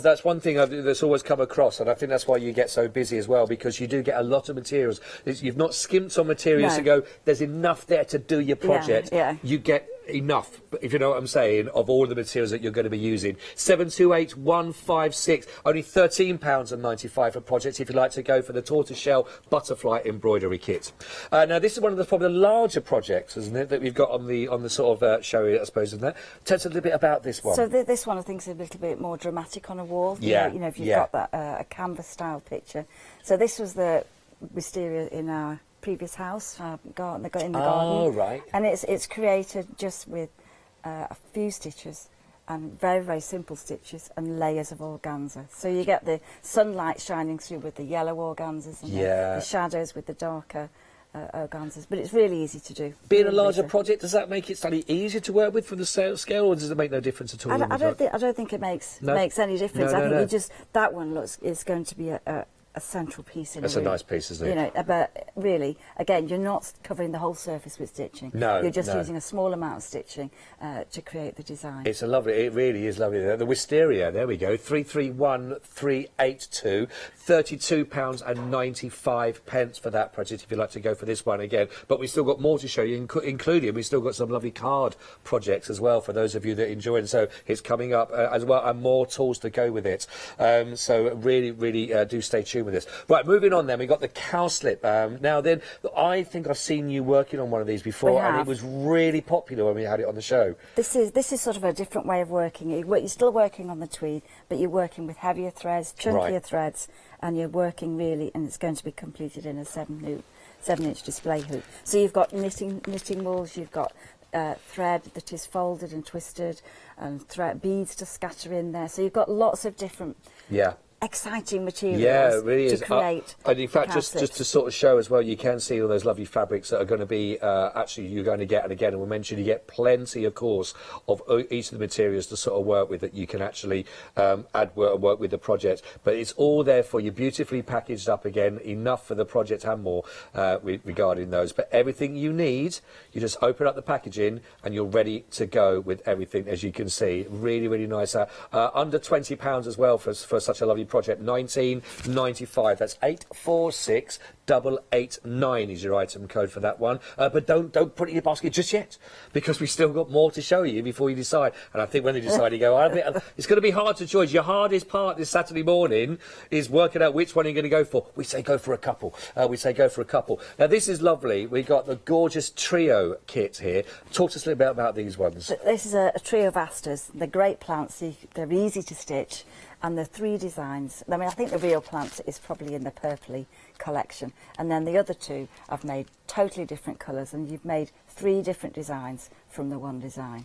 that's one thing that's always come across, and I think that's why you get so busy as well, because you do get a lot of materials. You've not skimped on materials to go, there's enough there to do your project. You get enough, if you know what I'm saying, of all the materials that you're going to be using. 728156, only £13.95 for projects if you'd like to go for the tortoiseshell butterfly embroidery kit. Now this is one of the probably the larger projects, isn't it, that we've got on the sort of show, I suppose, isn't it? Tell us a little bit about this one. So this one I think is a little bit more dramatic on a wall. Yeah. You know, if you've got that a canvas style picture. So this was the wisteria in our previous house, in the garden. Oh, right. And it's created just with a few stitches and very, very simple stitches and layers of organza. So you get the sunlight shining through with the yellow organzas and the shadows with the darker organzas. But it's really easy to do. Being a larger project, does that make it slightly easier to work with for the scale, or does it make no difference at all? I don't think it makes any difference. I think that one is going to be a central piece in That's a nice piece, isn't it? You know, but really, again, you're not covering the whole surface with stitching. No, you're just using a small amount of stitching to create the design. It's it really is lovely. The wisteria, there we go, 331382, £32.95 for that project if you'd like to go for this one again. But we've still got more to show you, including we've still got some lovely card projects as well for those of you that enjoy it. So it's coming up as well, and more tools to go with it. So really, really do stay tuned with this. Right, moving on then, we got the cowslip. Now then, I think I've seen you working on one of these before, and it was really popular when we had it on the show. This is sort of a different way of working. You're still working on the tweed, but you're working with heavier threads, chunkier threads, and you're working really, and it's going to be completed in a 7-inch display hoop. So you've got knitting wools, you've got thread that is folded and twisted, and beads to scatter in there. So you've got lots of different exciting materials to create. And in fact, just to sort of show as well, you can see all those lovely fabrics that are going to be actually you're going to get, and again, we'll mention you get plenty, of course, of each of the materials to sort of work with that you can actually add work with the project. But it's all there for you, beautifully packaged up again, enough for the project and more regarding those. But everything you need, you just open up the packaging and you're ready to go with everything, as you can see. Really, really nice. Under £20 as well for such a lovely project. £19.95. That's 846889 is your item code for that one. But don't put it in your basket just yet, because we've still got more to show you before you decide. And I think when you decide, you go, it's going to be hard to choose. Your hardest part this Saturday morning is working out which one you're going to go for. We say go for a couple. Now this is lovely. We got the gorgeous trio kit here. Talk to us a little bit about these ones. This is a trio of asters. They're great plants. They're easy to stitch. And the 3 designs, I mean, I think the real plant is probably in the purpley collection. And then the other 2 I've made totally different colours, and you've made 3 different designs from the one design.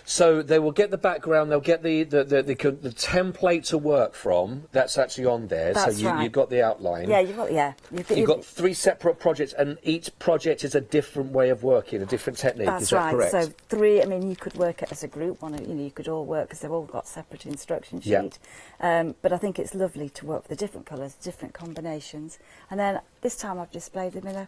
So they will get the background, they'll get the template to work from. That's actually on there. That's so you've got the outline. Yeah, you've got 3 separate projects, and each project is a different way of working, a different technique. That's is that correct? So 3. I mean, you could work it as a group. You could all work because they've all got separate instruction sheet. But I think it's lovely to work with the different colours, different combinations, and then this time I've displayed them in a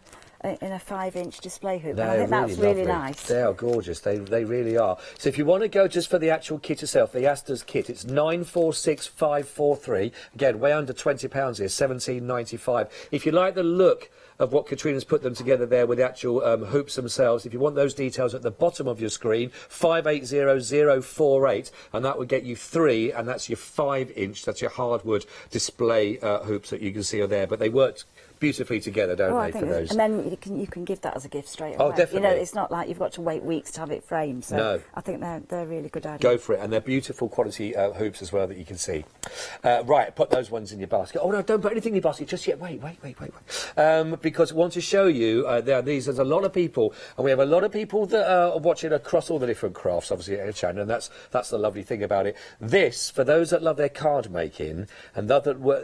5-inch display hoop. And I think that's really nice. They are gorgeous. They really are. So if you want to go just for the actual kit itself, the Asters kit, it's 946543. Again, way under £20 here, £17.95. If you like the look of what Katrina's put them together there with the actual hoops themselves, if you want those details at the bottom of your screen, 580048, and that would get you 3, and that's your 5-inch, that's your hardwood display hoops that you can see are there. But they worked beautifully together, don't they, for those? And then you can give that as a gift straight away. Oh, definitely. You know, it's not like you've got to wait weeks to have it framed. So no. I think they're a really good idea. Go for it, and they're beautiful quality hoops as well that you can see. Right, put those ones in your basket. Oh no, don't put anything in your basket just yet. Wait. Because I want to show you there's a lot of people, and we have a lot of people that are watching across all the different crafts, obviously, at Hochanda, and that's the lovely thing about it. This, for those that love their card making and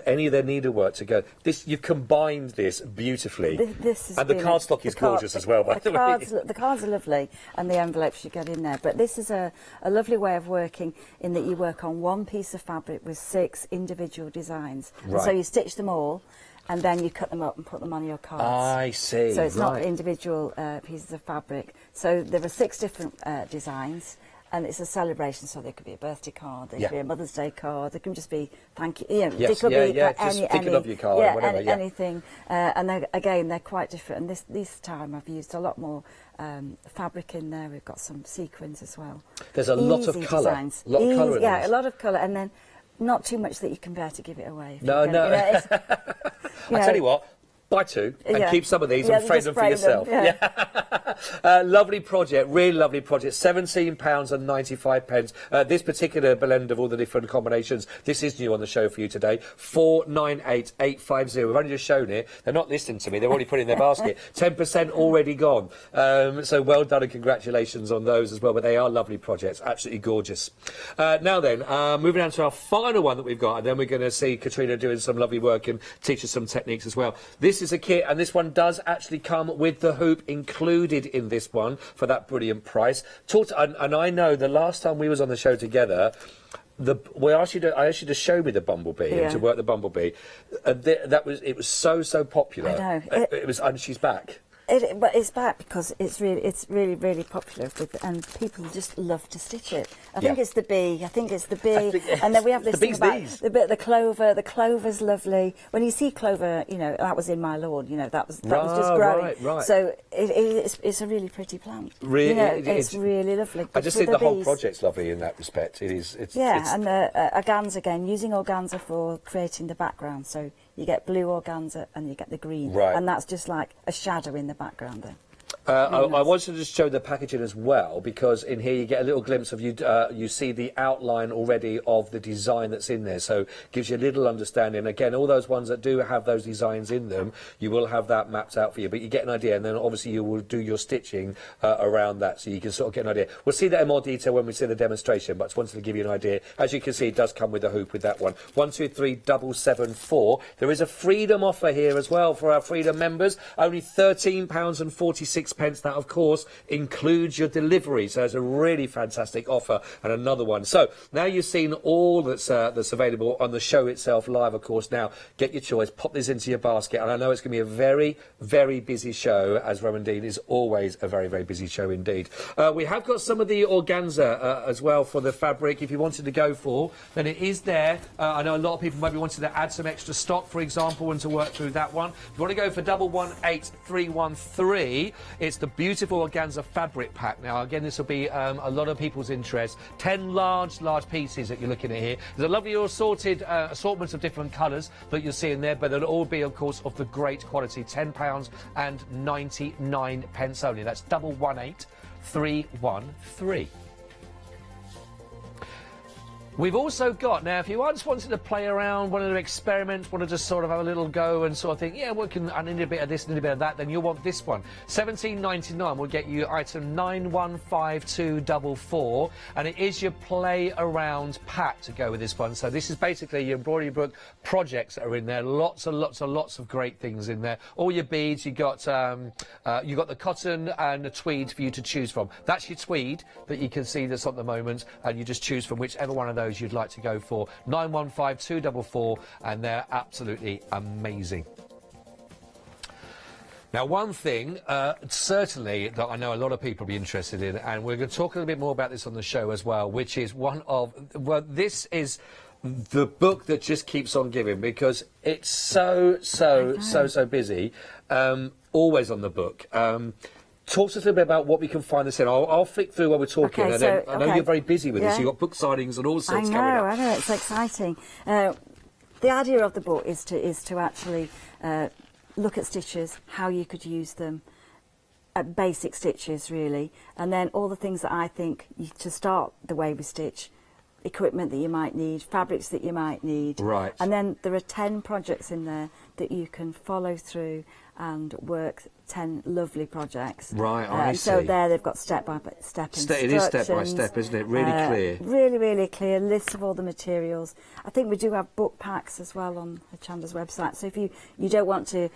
any of their needlework to go, you've combined this beautifully. And the cardstock is gorgeous as well, by the way. The cards are lovely, and the envelopes you get in there. But this is a lovely way of working in that you work on one piece of fabric with 6 individual designs. Right. And so you stitch them all, and then you cut them up and put them on your cards. I see. So it's not individual pieces of fabric. So there are 6 different designs. and it's a celebration, so there could be a birthday card, there could be a Mother's Day card, there can just be thank you, you know, Yes, there could be just thinking of your card, whatever, anything. And again, they're quite different. And this time I've used a lot more fabric in there. We've got some sequins as well. There's a lot of colour. Designs. A lot of colour in yeah, this. a lot of colour, and then not too much that you can bear to give it away. No, no. I tell you what. Buy two and keep some of these and frame them for yourself. Lovely project, really lovely project. £17.95. This particular blend of all the different combinations, this is new on the show for you today. 498850. We've only just shown it. They're not listening to me. They're already putting it in their basket. 10% already gone. So well done and congratulations on those as well. But they are lovely projects. Absolutely gorgeous. Now then, moving on to our final one that we've got, and then we're going to see Katrina doing some lovely work and teach us some techniques as well. This is a kit, and this one does actually come with the hoop included in this one for that brilliant price. And I know the last time we was on the show together, I asked you to show me the Bumblebee and to work the Bumblebee. It was so popular. I know. It was, and she's back. But it's back because it's really popular and people just love to stitch it. I think it's the bee. And then we have this thing about the clover. The clover's lovely. When you see clover, you know, that was in my lawn. You know, that was just growing. Right. So it's a really pretty plant. Really, you know, it's really lovely. I just think the whole project's lovely in that respect. It is. And the organza again, using organza for creating the background. So you get blue organza and you get the green, and that's just like a shadow in the background then. I wanted to just show the packaging as well, because in here you get a little glimpse of you see the outline already of the design that's in there, so gives you a little understanding. Again, all those ones that do have those designs in them, you will have that mapped out for you, but you get an idea, and then obviously you will do your stitching around that, so you can sort of get an idea. We'll see that in more detail when we see the demonstration, but I just wanted to give you an idea. As you can see, it does come with a hoop with that one. 123774. There is a Freedom offer here as well for our Freedom members. Only £13.46. That, of course, includes your delivery. So it's a really fantastic offer, and another one. So now you've seen all that's available on the show itself live, of course. Now get your choice, pop this into your basket, and I know it's going to be a very, very busy show, as Rowandean is always a very, very busy show indeed. We have got some of the organza as well for the fabric. If you wanted to go for, then it is there. I know a lot of people maybe wanted to add some extra stock, for example, and to work through that one. If you want to go for 118313, it's the beautiful organza fabric pack. Now, again, this will be a lot of people's interest. 10 large pieces that you're looking at here. There's a lovely assortment of different colours that you'll see in there, but they'll all be, of course, of the great quality. £10.99 only. That's 118313. We've also got, now, if you just wanted to play around, wanted to experiment, wanted to sort of have a little go and sort of think, yeah, I need a bit of this, need a bit of that, then you'll want this one. £17.99 will get you item 915244, and it is your play around pack to go with this one. So this is basically your embroidery book projects that are in there. Lots of great things in there. All your beads, you got the cotton and the tweed for you to choose from. That's your tweed that you can see that's at the moment, and you just choose from whichever one of those you'd like to go for. 915244, and they're absolutely amazing. Now, one thing, certainly, that I know a lot of people will be interested in, and we're going to talk a little bit more about this on the show as well, which is this is the book that just keeps on giving, because it's so busy, always on the book. Talk to us a little bit about what we can find this in. I'll flick through while we're talking. I know you're very busy with this. You've got book signings and all sorts coming up. I know, it's exciting. The idea of the book is to actually look at stitches, how you could use them, basic stitches really, and then all the things that I think to start the way we stitch, equipment that you might need, fabrics that you might need. Right. And then there are 10 projects in there that you can follow through and work 10 lovely projects. Right, I see. So there they've got step-by-step instructions. It is step-by-step, isn't it? Really clear. Really clear, lists of all the materials. I think we do have book packs as well on Hochanda's website. So if you don't want to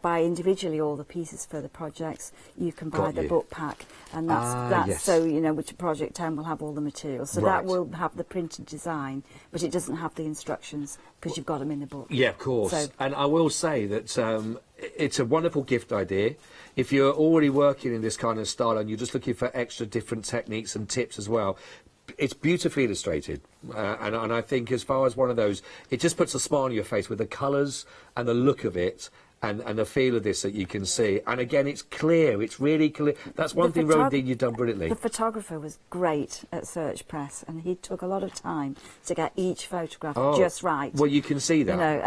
buy individually all the pieces for the projects, you can buy the book pack. And that's so, you know, which project 10 will have all the materials. So that will have the printed design, but it doesn't have the instructions because you've got them in the book. Yeah, of course. And I will say that it's a wonderful gift idea. If you're already working in this kind of style and you're just looking for extra different techniques and tips as well, it's beautifully illustrated, and I think as far as one of those, it just puts a smile on your face with the colours and the look of it. And the feel of this that you can see. And again, it's clear. It's really clear. That's one thing, Rowandean, you've done brilliantly. The photographer was great at Search Press, and he took a lot of time to get each photograph just right. Well, you can see that. You know,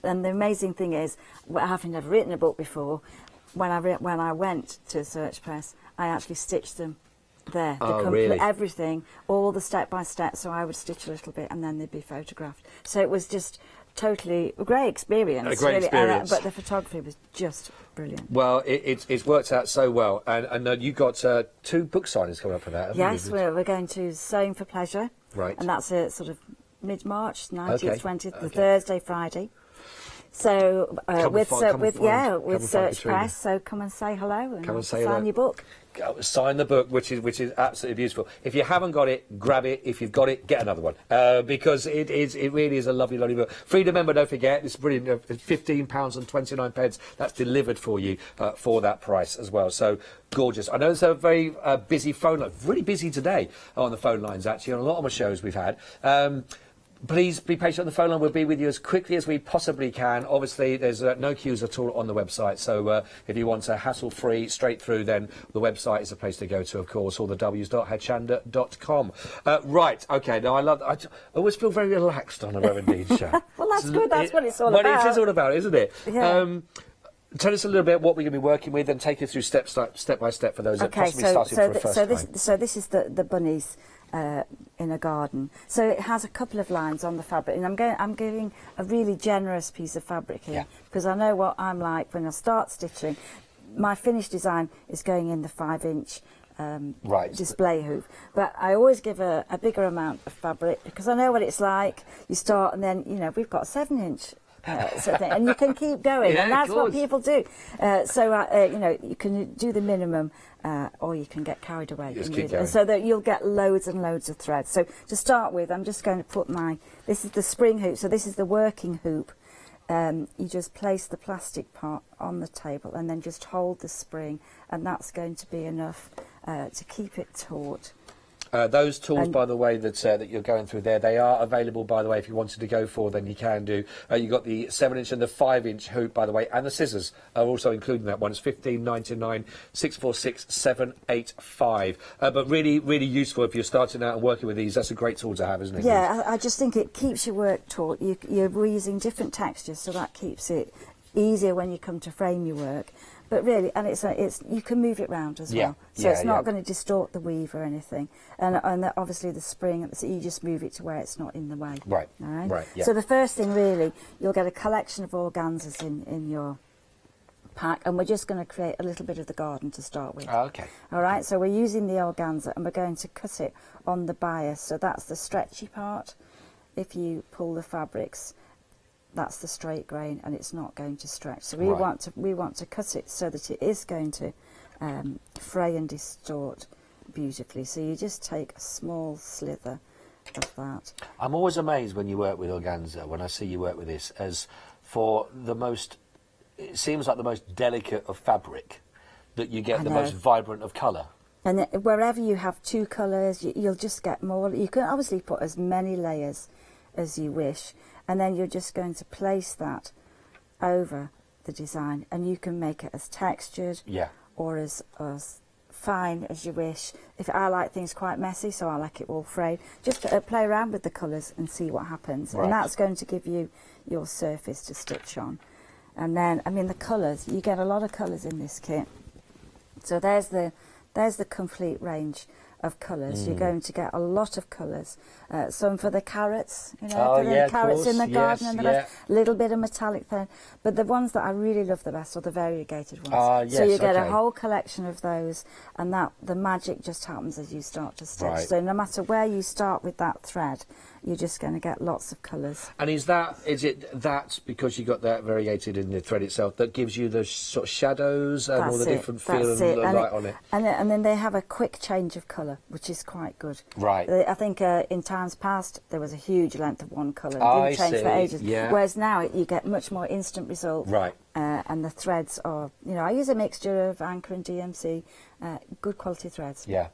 and the amazing thing is, having never written a book before, when I went to Search Press, I actually stitched them there. Really? Everything, all the step by step. So I would stitch a little bit, and then they'd be photographed. So it was just totally a great experience. A great experience. But the photography was just brilliant. Well, it's worked out so well. And you got 2 book signings coming up for that, haven't you? Yes, we're going to Sewing for Pleasure. Right. And that's a sort of mid-March, 19th, 20th, the Thursday, Friday. So with Search Press, so come and say hello and sign your book. Sign the book, which is absolutely beautiful. If you haven't got it, grab it. If you've got it, get another one, because it really is a lovely book. Freedom member, don't forget, it's brilliant. £15.29. That's delivered for you for that price as well. So gorgeous. I know it's a very busy phone line, really busy today on the phone lines actually on a lot of the shows we've had. Please be patient on the phone line. We'll be with you as quickly as we possibly can. Obviously, there's no queues at all on the website. So if you want a hassle-free, straight through, then the website is the place to go to, of course, all the w's.hochanda.com. Right, OK. Now, I always feel very relaxed on a Rowandean show. Well, that's good. That's what it's all about. Well, it is all about, isn't it? Yeah. Tell us a little bit what we're going to be working with and take us through step by step for those that possibly started for the first time. So this is the bunnies in a garden. So it has a couple of lines on the fabric, and I'm giving a really generous piece of fabric here because I know what I'm like when I start stitching. My finished design is going in the 5-inch display hoop, but I always give a bigger amount of fabric because I know what it's like. You start and then, you know, we've got 7-inch sort of thing, and you can keep going, and that's what people do. You know, you can do the minimum, or you can get carried away. And so that you'll get loads and loads of thread. So to start with, I'm just going to put this is the spring hoop, so this is the working hoop. You just place the plastic part on the table and then just hold the spring, and that's going to be enough to keep it taut. Those tools, by the way, that you're going through there, they are available, by the way, if you wanted to go for, then you can do. You've got the 7-inch and the 5-inch hoop, by the way, and the scissors are also included in that one. It's $15.99, 646 785. But really, really useful if you're starting out and working with these. That's a great tool to have, isn't it? Yeah, I just think it keeps your work taut. We're using different textures, so that keeps it easier when you come to frame your work. But really, and it's you can move it round as well, so it's not going to distort the weave or anything. And obviously the spring, so you just move it to where it's not in the way. Right. All right. Right. Yeah. So the first thing, really, you'll get a collection of organzas in your pack, and we're just going to create a little bit of the garden to start with. Oh, okay. All right. So we're using the organza, and we're going to cut it on the bias. So that's the stretchy part. If you pull the fabrics, that's the straight grain, and it's not going to stretch. So we want to cut it so that it is going to fray and distort beautifully. So you just take a small slither of that. I'm always amazed when you work with organza, when I see you work with this, as for the most, it seems like the most delicate of fabric, that you get the most vibrant of colour. And wherever you have 2 colours, you'll just get more. You can obviously put as many layers as you wish, and then you're just going to place that over the design, and you can make it as textured or as fine as you wish. If I like things quite messy, so I like it all frayed, just play around with the colours and see what happens. And that's going to give you your surface to stitch on. And then, I mean, the colours, you get a lot of colours in this kit. So there's the complete range of colours. You're going to get a lot of colours. Some for the carrots, you know, for the carrots in the garden and the rest. A little bit of metallic pen. But the ones that I really love the best are the variegated ones. So you get a whole collection of those, and the magic just happens as you start to stitch. So no matter where you start with that thread, you're just going to get lots of colours. And is it that because you got that variegated in the thread itself that gives you the sort of shadows and all the different feel and the light on it? And then they have a quick change of colour, which is quite good. Right. I think in times past there was a huge length of one colour. It didn't change for ages. Yeah. Whereas now you get much more instant result. Right. And the threads are, I use a mixture of Anchor and DMC, good quality threads. Yeah.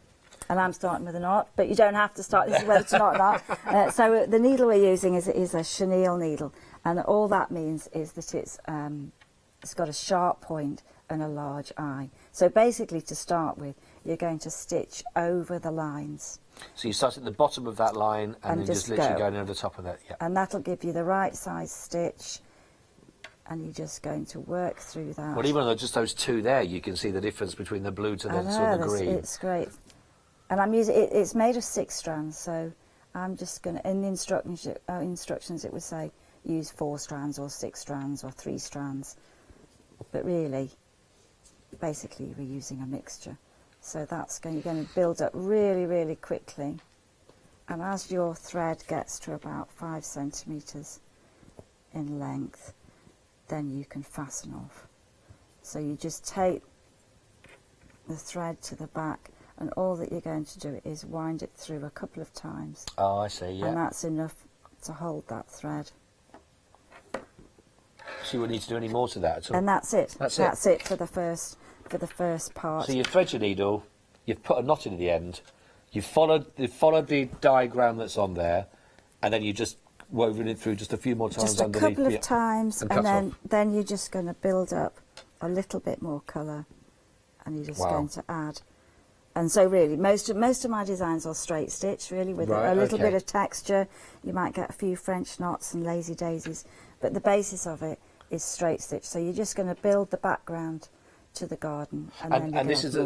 And I'm starting with a knot, but you don't have to start. This is whether to knot or not. So the needle we're using is a chenille needle, and all that means is that it's got a sharp point and a large eye. So basically, to start with, you're going to stitch over the lines. So you start at the bottom of that line and then just literally going over the top of that. Yeah. And that'll give you the right size stitch. And you're just going to work through that. Well, even though just those two there, you can see the difference between the blue to the green. It's great. And I'm using it's made of 6 strands, so I'm just going to, in the instructions it would say use 4 strands or 6 strands or 3 strands. But really, basically we're using a mixture. So you're going to build up really, really quickly. And as your thread gets to about 5 centimetres in length, then you can fasten off. So you just take the thread to the back, and all that you're going to do is wind it through a couple of times. Oh, I see, yeah. And that's enough to hold that thread. So you wouldn't need to do any more to that at all? And that's it. That's it for the first part. So you thread your needle, you've put a knot in at the end, you've followed the diagram that's on there, and then you just woven it through just a few more times just a underneath. Couple of times, and then you're just going to build up a little bit more colour, and you're just going to add. And so really, most of my designs are straight stitch, really, with a little bit of texture. You might get a few French knots and lazy daisies, but the basis of it is straight stitch. So you're just going to build the background to the garden. And this is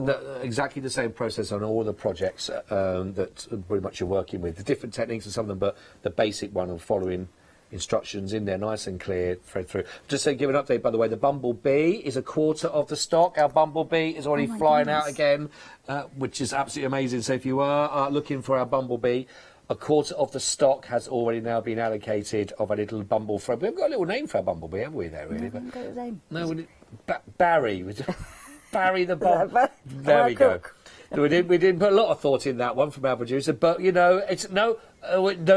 exactly the same process on all the projects that pretty much you're working with. The different techniques and some of them, but the basic one of following instructions in there, nice and clear, thread through. Just to give an update, by the way, the Bumblebee is a quarter of the stock. Our Bumblebee is already flying out again, which is absolutely amazing. So if you are looking for our Bumblebee, a quarter of the stock has already now been allocated of a little bumble thread. We've got a little name for our Bumblebee, haven't we, there, really? No, got a name. No, Barry. Barry the Bumblebee. There we go. We didn't put a lot of thought in that one from our producer, but it's no,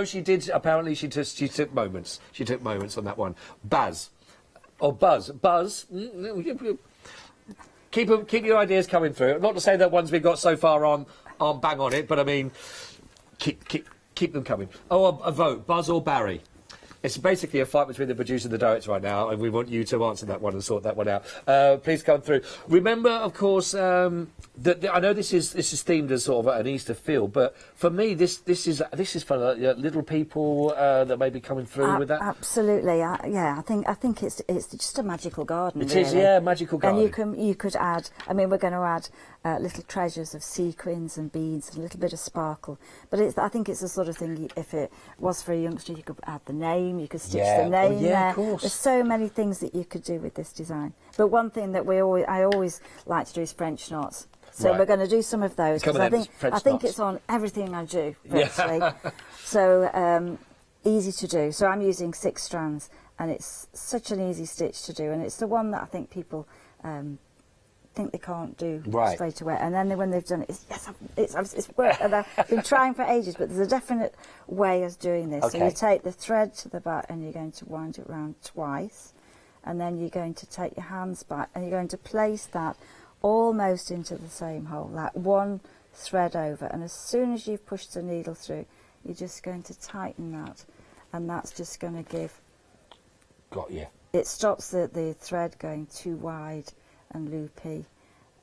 she did. Apparently, she took moments. She took moments on that one. Buzz. Keep your ideas coming through. Not to say that ones we've got so far aren't bang on it, but I mean, keep them coming. Oh, a vote, Buzz or Barry. It's basically a fight between the producer and the director right now, and we want you to answer that one and sort that one out. Please come through. Remember, of course, that I know this is themed as sort of an Easter feel, but for me, this is for little people that may be coming through with that. Absolutely, yeah. I think it's just a magical garden. It is, yeah, magical garden. And you could add. I mean, we're going to add little treasures of sequins and beads and a little bit of sparkle. But I think it's the sort of thing. If it was for a youngster, you could add the name. You could stitch the name there. Of course. There's so many things that you could do with this design. But one thing that I always like to do is French knots. So we're going to do some of those because I think it's on everything I do virtually. So easy to do. So I'm using 6 strands, and it's such an easy stitch to do, and it's the one that I think people think they can't do straight away, and then when they've done it, it's worked. And I've been trying for ages, but there's a definite way of doing this. So you take the thread to the back, and you're going to wind it round twice, and then you're going to take your hands back, and you're going to place that almost into the same hole, like one thread over, and as soon as you've pushed the needle through, you're just going to tighten that, and that's just going to give. Got you. It stops the thread going too wide and loopy,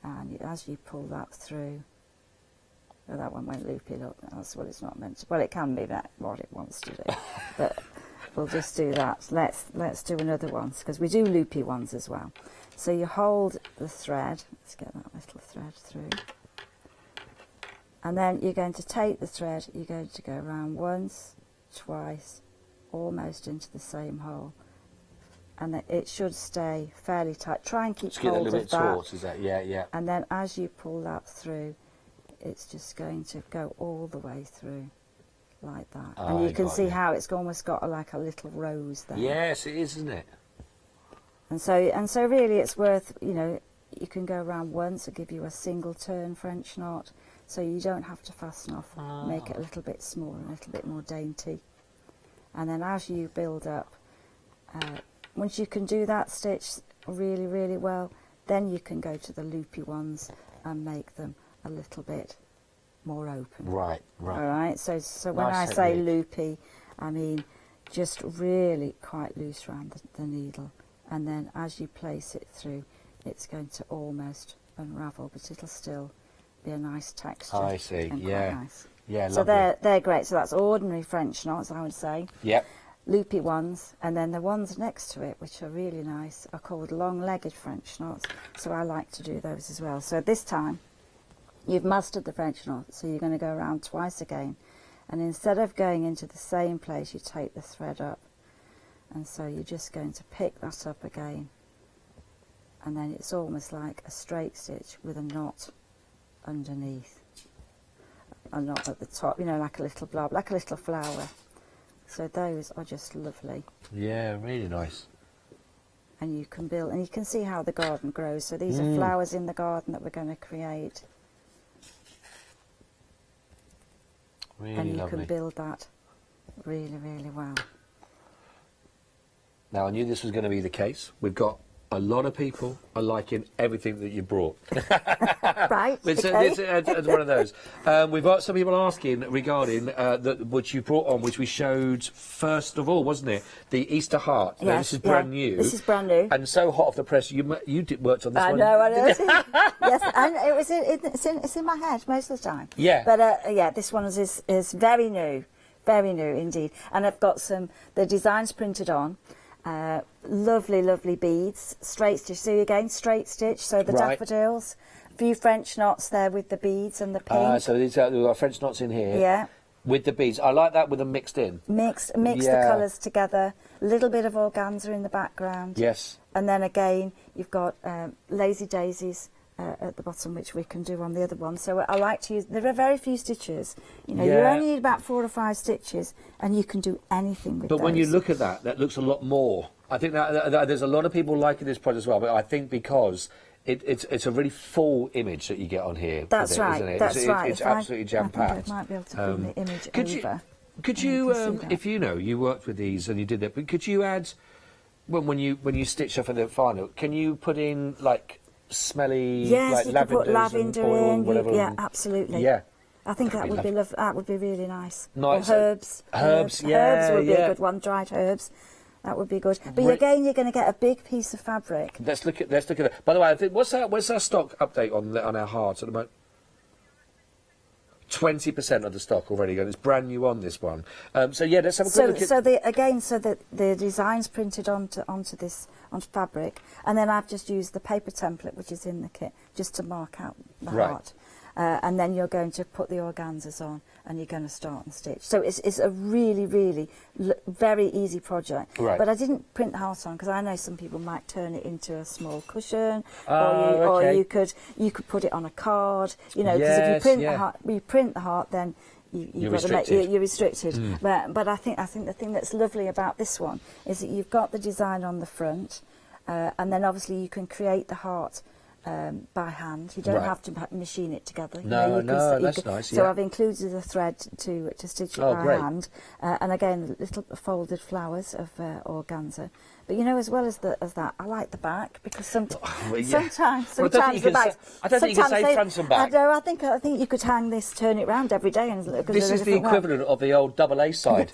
and as you pull that through, that one went loopy. Look, that's what it's not meant to. Well, it can be that what it wants to do, but we'll just do that. Let's do another one because we do loopy ones as well. So you hold the thread. Let's get that little thread through, and then you're going to take the thread. You're going to go around once, twice, almost into the same hole. And it should stay fairly tight. Try and keep hold of that. Taut, is that? Yeah. And then as you pull that through, it's just going to go all the way through. like that. Oh, and you can see you. how it's almost got like a little rose there. Yes, it is, isn't it? And so really it's worth, you know, you can go around once and give you a single turn French knot, so you don't have to fasten off, make it a little bit smaller, a little bit more dainty. And then as you build up, once you can do that stitch really, really well, then you can go to the loopy ones and make them a little bit more open. Right, right. All right, so when Nice I say technique. loopy, I mean just really quite loose around the needle. And then as you place it through, it's going to almost unravel, but it'll still be a nice texture. I see, and yeah. Quite nice. Yeah, so lovely. they're great. So that's ordinary French knots, I would say. Yep. Loopy ones, and then the ones next to it, which are really nice, are called long-legged French knots. So I like to do those as well. So this time, you've mastered the French knot, so you're going to go around twice again. And instead of going into the same place, you take the thread up. And so you're just going to pick that up again. And then it's almost like a straight stitch with a knot underneath. A knot at the top, you know, like a little blob, like a little flower. So those are just lovely. Yeah, really nice. And you can build, and you can see how the garden grows. So these are flowers in the garden that we're going to create. Really and you lovely. can build that really, really well. Now, I knew this was going to be the case. We've got a lot of people are liking everything that you brought. Right, It's one of those. We've got some people asking regarding which you brought on, which we showed first of all, wasn't it? The Easter heart. Yes, Now, this is brand new. This is brand new. And so hot off the press, you worked on this one. I know. Yes, and it's in my head most of the time. Yeah. But yeah, this one is very new indeed. And I've got the designs printed on. Lovely, lovely beads, straight stitch. So again, straight stitch. So the daffodils, a few French knots there with the beads and the pink. So we've got French knots in here. Yeah. With the beads. I like that with them mixed in. Mix Yeah. the colours together. A little bit of organza in the background. Yes. And then again, you've got lazy daisies at the bottom, which we can do on the other one. So I like to use, there are very few stitches. You know, you only need about 4 or 5 stitches, and you can do anything with But those. when you look at that looks a lot more. I think that there's a lot of people liking this project as well, but I think because it's a really full image that you get on here. That's with it, right. Isn't it? That's right. It's absolutely jam-packed. I think I might be able to bring the image over. Could you if you worked with these and you did that, but could you add when you stitch up in the final? Can you put in like smelly, yes, like you could put lavender oil, in. whatever? Yeah, absolutely. Yeah. I think that would be that would be really nice. Nice. Or herbs. Herbs, Herbs would be a good one. Dried herbs. That would be good. But again, you're going to get a big piece of fabric. Let's look at that. By the way, I think what's our stock update on our hearts at the moment? 20% of the stock already gone. It's brand new on this one. So yeah, let's have a quick look at. So the design's printed onto fabric, and then I've just used the paper template which is in the kit just to mark out the heart. And then you're going to put the organzas on, and you're going to start and stitch. So it's a really, really very easy project. Right. But I didn't print the heart on because I know some people might turn it into a small cushion, okay. or you could put it on a card. You know, because if you print the heart, then you're restricted. But I think the thing that's lovely about this one is that you've got the design on the front, and then obviously you can create the heart by hand. You don't have to machine it together. That's nice. So I've included a thread to stitch it by hand, and again little folded flowers of organza. But you know, as well as that, I like the back because sometimes the back. I don't think you can say front and back. I think you could hang this, turn it round every day, and look. This is the equivalent of the old double A side.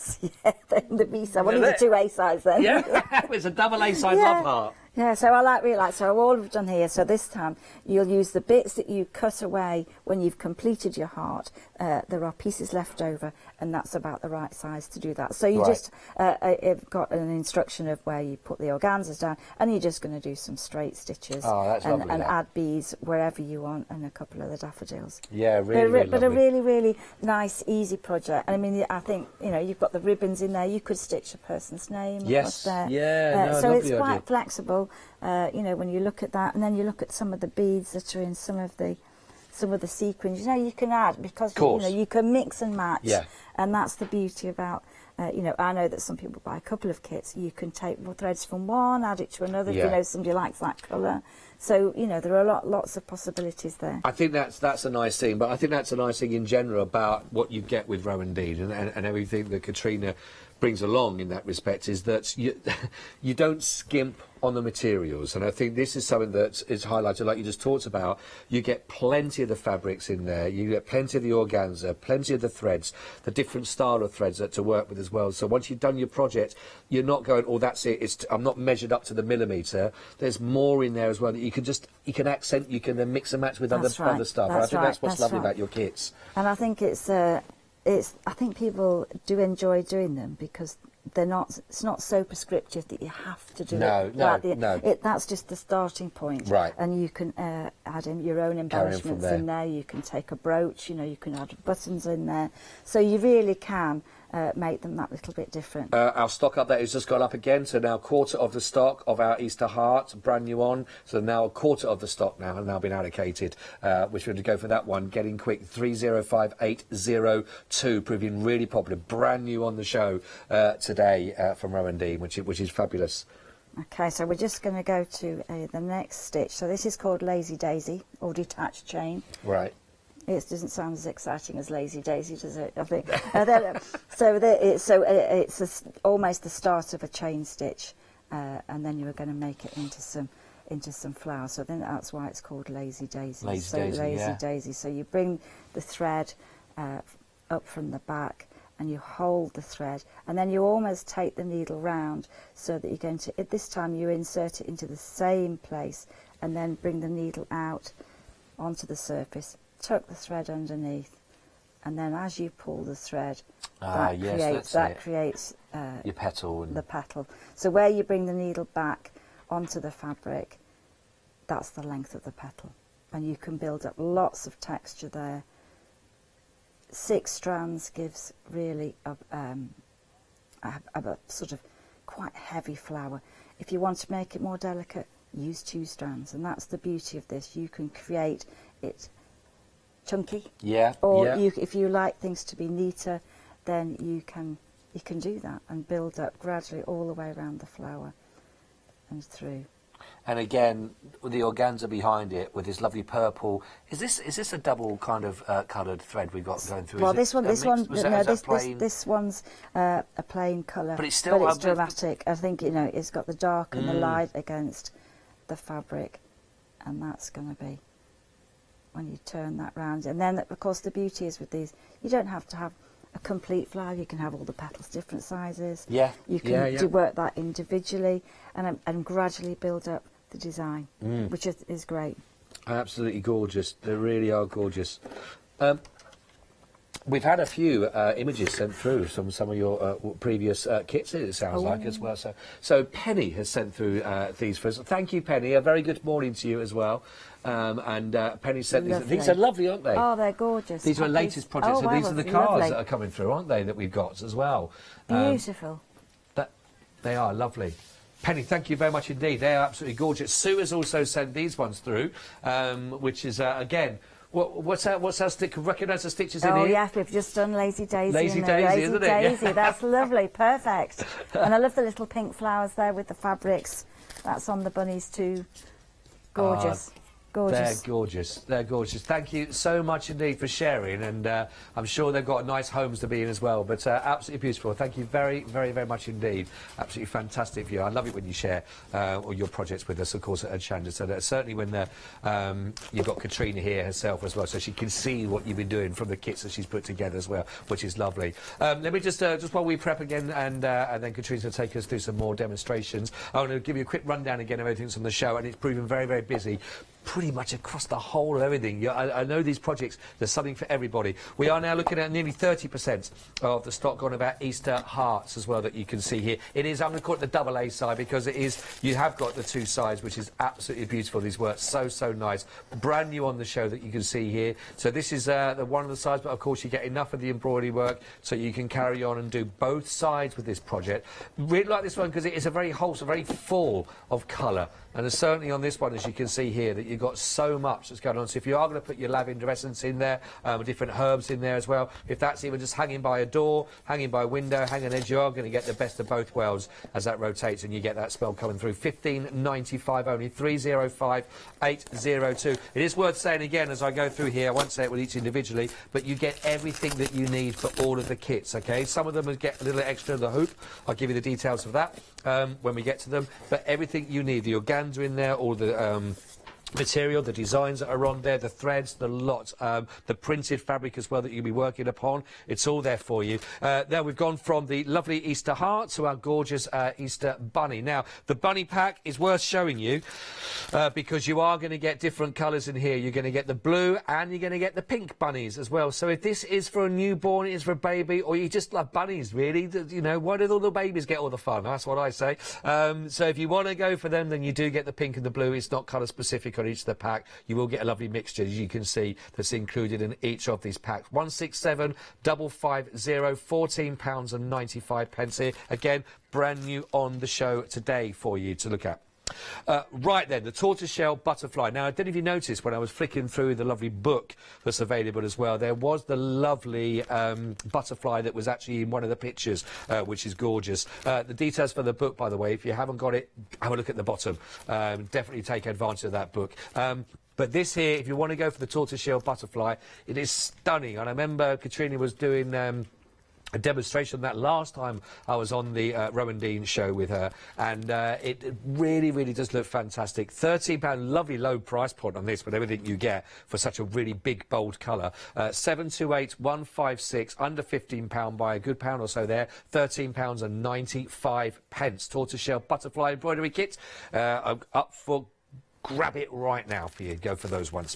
The B side. Well, these are 2 A sides then. Yeah, it's a double A side love heart. Yeah, so I really like, so all we've done here, so this time you'll use the bits that you cut away when you've completed your heart. There are pieces left over, and that's about the right size to do that. So you just have got an instruction of where you put the organzas down, and you're just going to do some straight stitches and add beads wherever you want, and a couple of the daffodils. Yeah, really, but a really, really nice, easy project. I mean, I think, you know, you've got the ribbons in there. You could stitch a person's name across there. Yeah, so it's quite flexible. You know, when you look at that, and then you look at some of the beads that are in some of the sequins. You know, you can add because you know you can mix and match. Yeah. And that's the beauty about, you know, I know that some people buy a couple of kits. You can take threads from one, add it to another, if you know somebody likes that colour. So, you know, there are lots of possibilities there. I think that's a nice thing, but I think that's a nice thing in general about what you get with Rowandean and everything that Katrina brings along in that respect, is that you don't skimp on the materials, and I think this is something that is highlighted, like you just talked about. You get plenty of the fabrics in there, you get plenty of the organza, plenty of the threads, the different style of threads to work with as well. So once you've done your project, you're not going, oh, that's it, I'm not measured up to the millimetre. There's more in there as well that you can accent, you can then mix and match with other stuff. I think that's what's lovely about your kits. And I think I think people do enjoy doing them because it's not so prescriptive that you have to do it. That's just the starting point. Right. And you can add in your own embellishments in there. You can take a brooch, you know, you can add buttons in there. So you really can make them that little bit different. Our stock update has just gone up again, so now a quarter of the stock of our Easter heart, brand new on. So now a quarter of the stock now has now been allocated, which we're going to go for that one. Getting quick, 305802, proving really popular. Brand new on the show today from Rowandean, which is fabulous. Okay, so we're just going to go to the next stitch. So this is called Lazy Daisy, or detached chain. Right. It doesn't sound as exciting as Lazy Daisy, does it? I think. It's almost the start of a chain stitch, and then you are going to make it into some flowers. So then that's why it's called Lazy Daisy. Lazy Daisy. So you bring the thread up from the back, and you hold the thread, and then you almost take the needle round, so that you're going to. At this time, you insert it into the same place, and then bring the needle out onto the surface. Tuck the thread underneath, and then as you pull the thread, that creates your petal and the petal. So where you bring the needle back onto the fabric, that's the length of the petal, and you can build up lots of texture there. 6 strands gives really a sort of quite heavy flower. If you want to make it more delicate, use 2 strands, and that's the beauty of this. You can create it chunky, if you like things to be neater, then you can do that and build up gradually all the way around the flower and through. And again, with the organza behind it, with this lovely purple, is this a double kind of coloured thread we've got going through? Well, this one's a plain colour, but it's still dramatic. I think, you know, it's got the dark and the light against the fabric, and that's going to be when you turn that round. And then, of course, the beauty is with these, you don't have to have a complete flower. You can have all the petals different sizes. Yeah. You can work that individually and gradually build up the design, which is great. Absolutely gorgeous. They really are gorgeous. We've had a few images sent through from some of your previous kits, it sounds like, as well. So Penny has sent through these for us. Thank you, Penny. A very good morning to you as well. And Penny sent these. These are lovely, aren't they? Oh, they're gorgeous. These are our latest projects, and these are the cards that are coming through, aren't they, that we've got as well. Beautiful. They are lovely. Penny, thank you very much indeed. They are absolutely gorgeous. Sue has also sent these ones through, which is, again... What's our stick? Recognise the stitches in here? Oh, yes, we've just done Lazy Daisy. Lazy Daisy, isn't it? Daisy, that's lovely, perfect. And I love the little pink flowers there with the fabrics. That's on the bunnies too. Gorgeous. Gorgeous. They're gorgeous. They're gorgeous. Thank you so much indeed for sharing, and I'm sure they've got nice homes to be in as well, but absolutely beautiful. Thank you very, very, very much indeed. Absolutely fantastic view. I love it when you share all your projects with us, of course, at Hochanda. So that certainly when you've got Katrina here herself as well, so she can see what you've been doing from the kits that she's put together as well, which is lovely. Let me just while we prep again, and then Katrina's going to take us through some more demonstrations. I want to give you a quick rundown again of everything from the show, and it's proven very, very busy. Pretty much across the whole of everything. I know these projects, there's something for everybody. We are now looking at nearly 30% of the stock on about Easter hearts as well that you can see here. It is, I'm going to call it the double A side, because it is, you have got the 2 sides, which is absolutely beautiful. These work so nice. Brand new on the show that you can see here. So this is the one of the sides, but of course you get enough of the embroidery work so you can carry on and do both sides with this project. Really like this one because it is a very wholesome, very full of colour. And certainly on this one, as you can see here, that you've got so much that's going on. So if you are going to put your lavender essence in there, different herbs in there as well, if that's even just hanging by a door, hanging by a window, hanging on edge, you are going to get the best of both worlds as that rotates and you get that spell coming through. $15.95 only, 305802. It is worth saying again as I go through here, I won't say it with each individually, but you get everything that you need for all of the kits, okay? Some of them get a little extra of the hoop. I'll give you the details of that when we get to them, but everything you need, the organza in there, all the material, the designs that are on there, the threads, the lot, the printed fabric as well that you'll be working upon. It's all there for you. Now we've gone from the lovely Easter heart to our gorgeous Easter bunny. Now the bunny pack is worth showing you because you are going to get different colours in here. You're going to get the blue and you're going to get the pink bunnies as well. So if this is for a newborn, it is for a baby, or you just love bunnies really, you know, why did all the babies get all the fun? That's what I say. So if you want to go for them, then you do get the pink and the blue. It's not colour specific on each of the pack. You will get a lovely mixture, as you can see, that's included in each of these packs. 167550, £14.95 here. Again, brand new on the show today for you to look at. Right then, the tortoiseshell butterfly. Now, I don't know if you noticed when I was flicking through the lovely book that's available as well, there was the lovely butterfly that was actually in one of the pictures, which is gorgeous. The details for the book, by the way, if you haven't got it, have a look at the bottom. Definitely take advantage of that book. But this here, if you want to go for the tortoiseshell butterfly, it is stunning. And I remember Katrina was doing a demonstration of that last time I was on the Rowandean show with her, and it really, really does look fantastic. £13, lovely low price point on this, but everything you get for such a really big, bold colour. 728156, under £15 by a good pound or so there. £13.95. Tortoiseshell butterfly embroidery kit up for grab it right now for you. Go for those ones.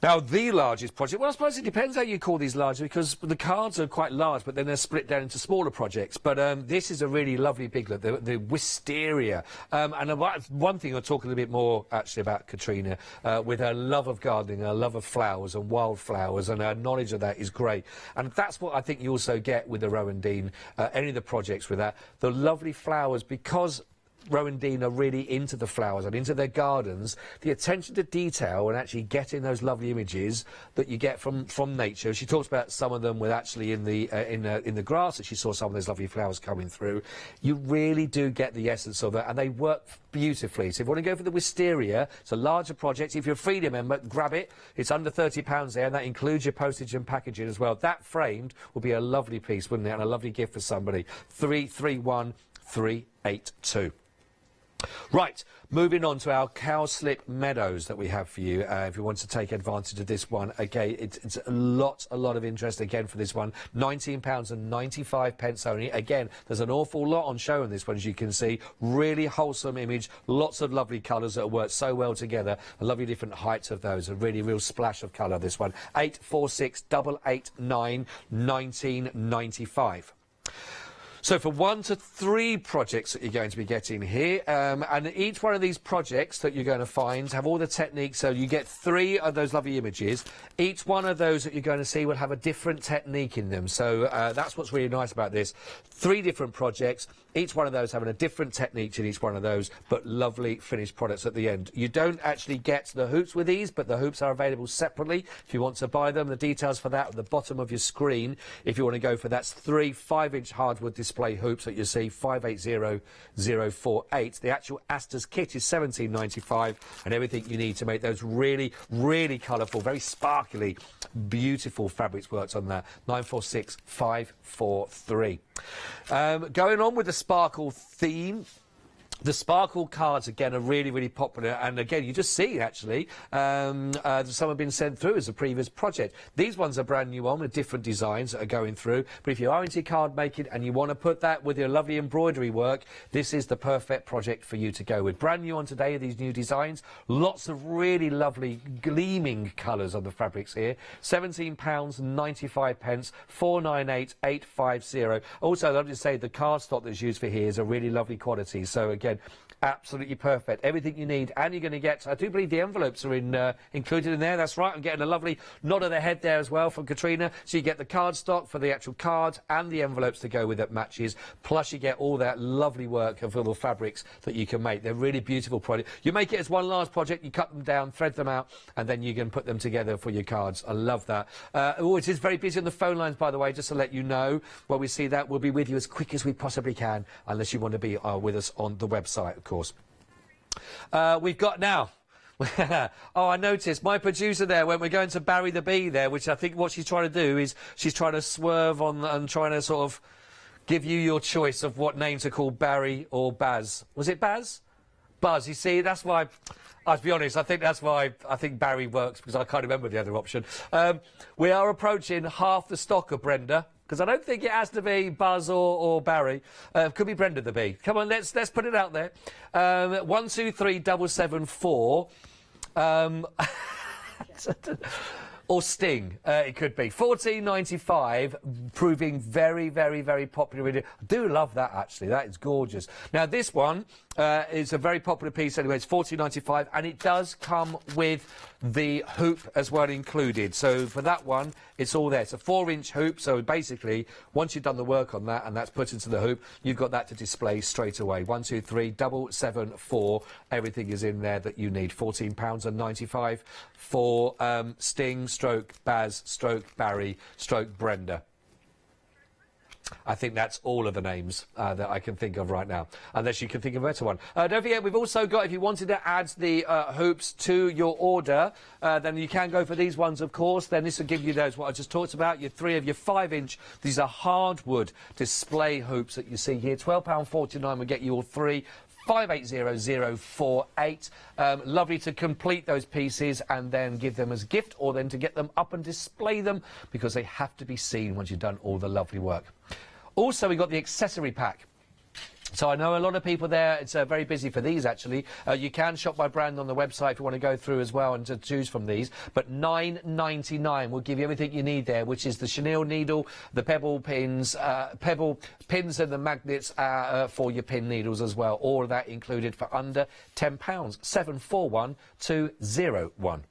Now, the largest project, well, I suppose it depends how you call these large, because the cards are quite large, but then they're split down into smaller projects. But this is a really lovely big look, the wisteria. And one thing I'll talk a little bit more, actually, about Katrina, with her love of gardening, her love of flowers and wildflowers, and her knowledge of that is great. And that's what I think you also get with the Rowandean, any of the projects with that. The lovely flowers, because Rowandean are really into the flowers and into their gardens, the attention to detail and actually getting those lovely images that you get from nature. She talks about some of them with actually in the grass that she saw some of those lovely flowers coming through. You really do get the essence of that, and they work beautifully. So if you want to go for the wisteria, it's a larger project. If you're a Freedom member, grab it. It's under £30 there, and that includes your postage and packaging as well. That framed will be a lovely piece, wouldn't it, and a lovely gift for somebody. 331382. Right, moving on to our cowslip meadows that we have for you. If you want to take advantage of this one, again, it's a lot of interest again for this one. £19.95 only. Again, there's an awful lot on show in this one, as you can see. Really wholesome image, lots of lovely colours that work so well together. A lovely different heights of those. A really real splash of colour, this one. 846889 1995. So for 1 to 3 projects that you're going to be getting here, and each one of these projects that you're going to find have all the techniques, so you get 3 of those lovely images. Each one of those that you're going to see will have a different technique in them, so that's what's really nice about this. 3 different projects, each one of those having a different technique in each one of those, but lovely finished products at the end. You don't actually get the hoops with these, but the hoops are available separately if you want to buy them. The details for that at the bottom of your screen. If you want to go for, that's 3 5-inch hardwood display hoops that you see, 580048. The actual Astor's kit is £17.95, and everything you need to make those really, really colourful, very sparkly, beautiful fabrics worked on that. 946543. Going on with the sparkle theme. The sparkle cards, again, are really, really popular. And, again, you just see, actually, some have been sent through as a previous project. These ones are brand new on with different designs that are going through. But if you are into card making and you want to put that with your lovely embroidery work, this is the perfect project for you to go with. Brand new on today, these new designs. Lots of really lovely gleaming colours on the fabrics here. £17.95, 498850. Also, I'd love to say the cardstock that's used for here is a really lovely quality. So, again, Absolutely perfect. Everything you need, and you're going to get, I do believe the envelopes are included in there. That's right. I'm getting a lovely nod of the head there as well from Katrina. So you get the cardstock for the actual card and the envelopes to go with it matches. Plus you get all that lovely work of little fabrics that you can make. They're really beautiful products. You make it as one large project, you cut them down, thread them out, and then you can put them together for your cards. I love that. It is very busy on the phone lines, by the way, just to let you know. When we see that, we'll be with you as quick as we possibly can, unless you want to be with us on the website, of course. We've got now... oh, I noticed my producer there, when we're going to Barry the Bee there, which I think what she's trying to do is she's trying to swerve on and trying to sort of give you your choice of what name to call Barry or Baz. Was it Baz? Buzz, you see, that's why, I'll be honest, I think that's why I think Barry works, because I can't remember the other option. We are approaching half the stock of Brenda, because I don't think it has to be Buzz or Barry. Could be Brenda the Bee. Come on, let's put it out there. 1, 2, 3, 7, 7, 4. Or Sting, it could be. $14.95, proving very, very, very popular. I do love that, actually. That is gorgeous. Now, this one is a very popular piece anyway. It's $14.95, and it does come with the hoop as well included. So for that one, it's all there. It's a 4-inch hoop, so basically, once you've done the work on that and that's put into the hoop, you've got that to display straight away. 1, 2, 3, 7, 7, 4. Everything is in there that you need. £14.95 for Sting, stroke Baz, stroke Barry, stroke Brenda. I think that's all of the names that I can think of right now, unless you can think of a better one. Don't forget, we've also got, if you wanted to add the hoops to your order, then you can go for these ones, of course. Then this will give you those, what I just talked about, your 3 of your 5-inch. These are hardwood display hoops that you see here. £12.49 will get you all 3. 580048. Lovely to complete those pieces and then give them as a gift, or then to get them up and display them, because they have to be seen once you've done all the lovely work. Also, we've got the accessory pack. So I know a lot of people there, it's very busy for these, actually. You can shop by brand on the website if you want to go through as well and to choose from these. But $9.99 will give you everything you need there, which is the chenille needle, the pebble pins and the magnets for your pin needles as well. All of that included for under £10. 741201.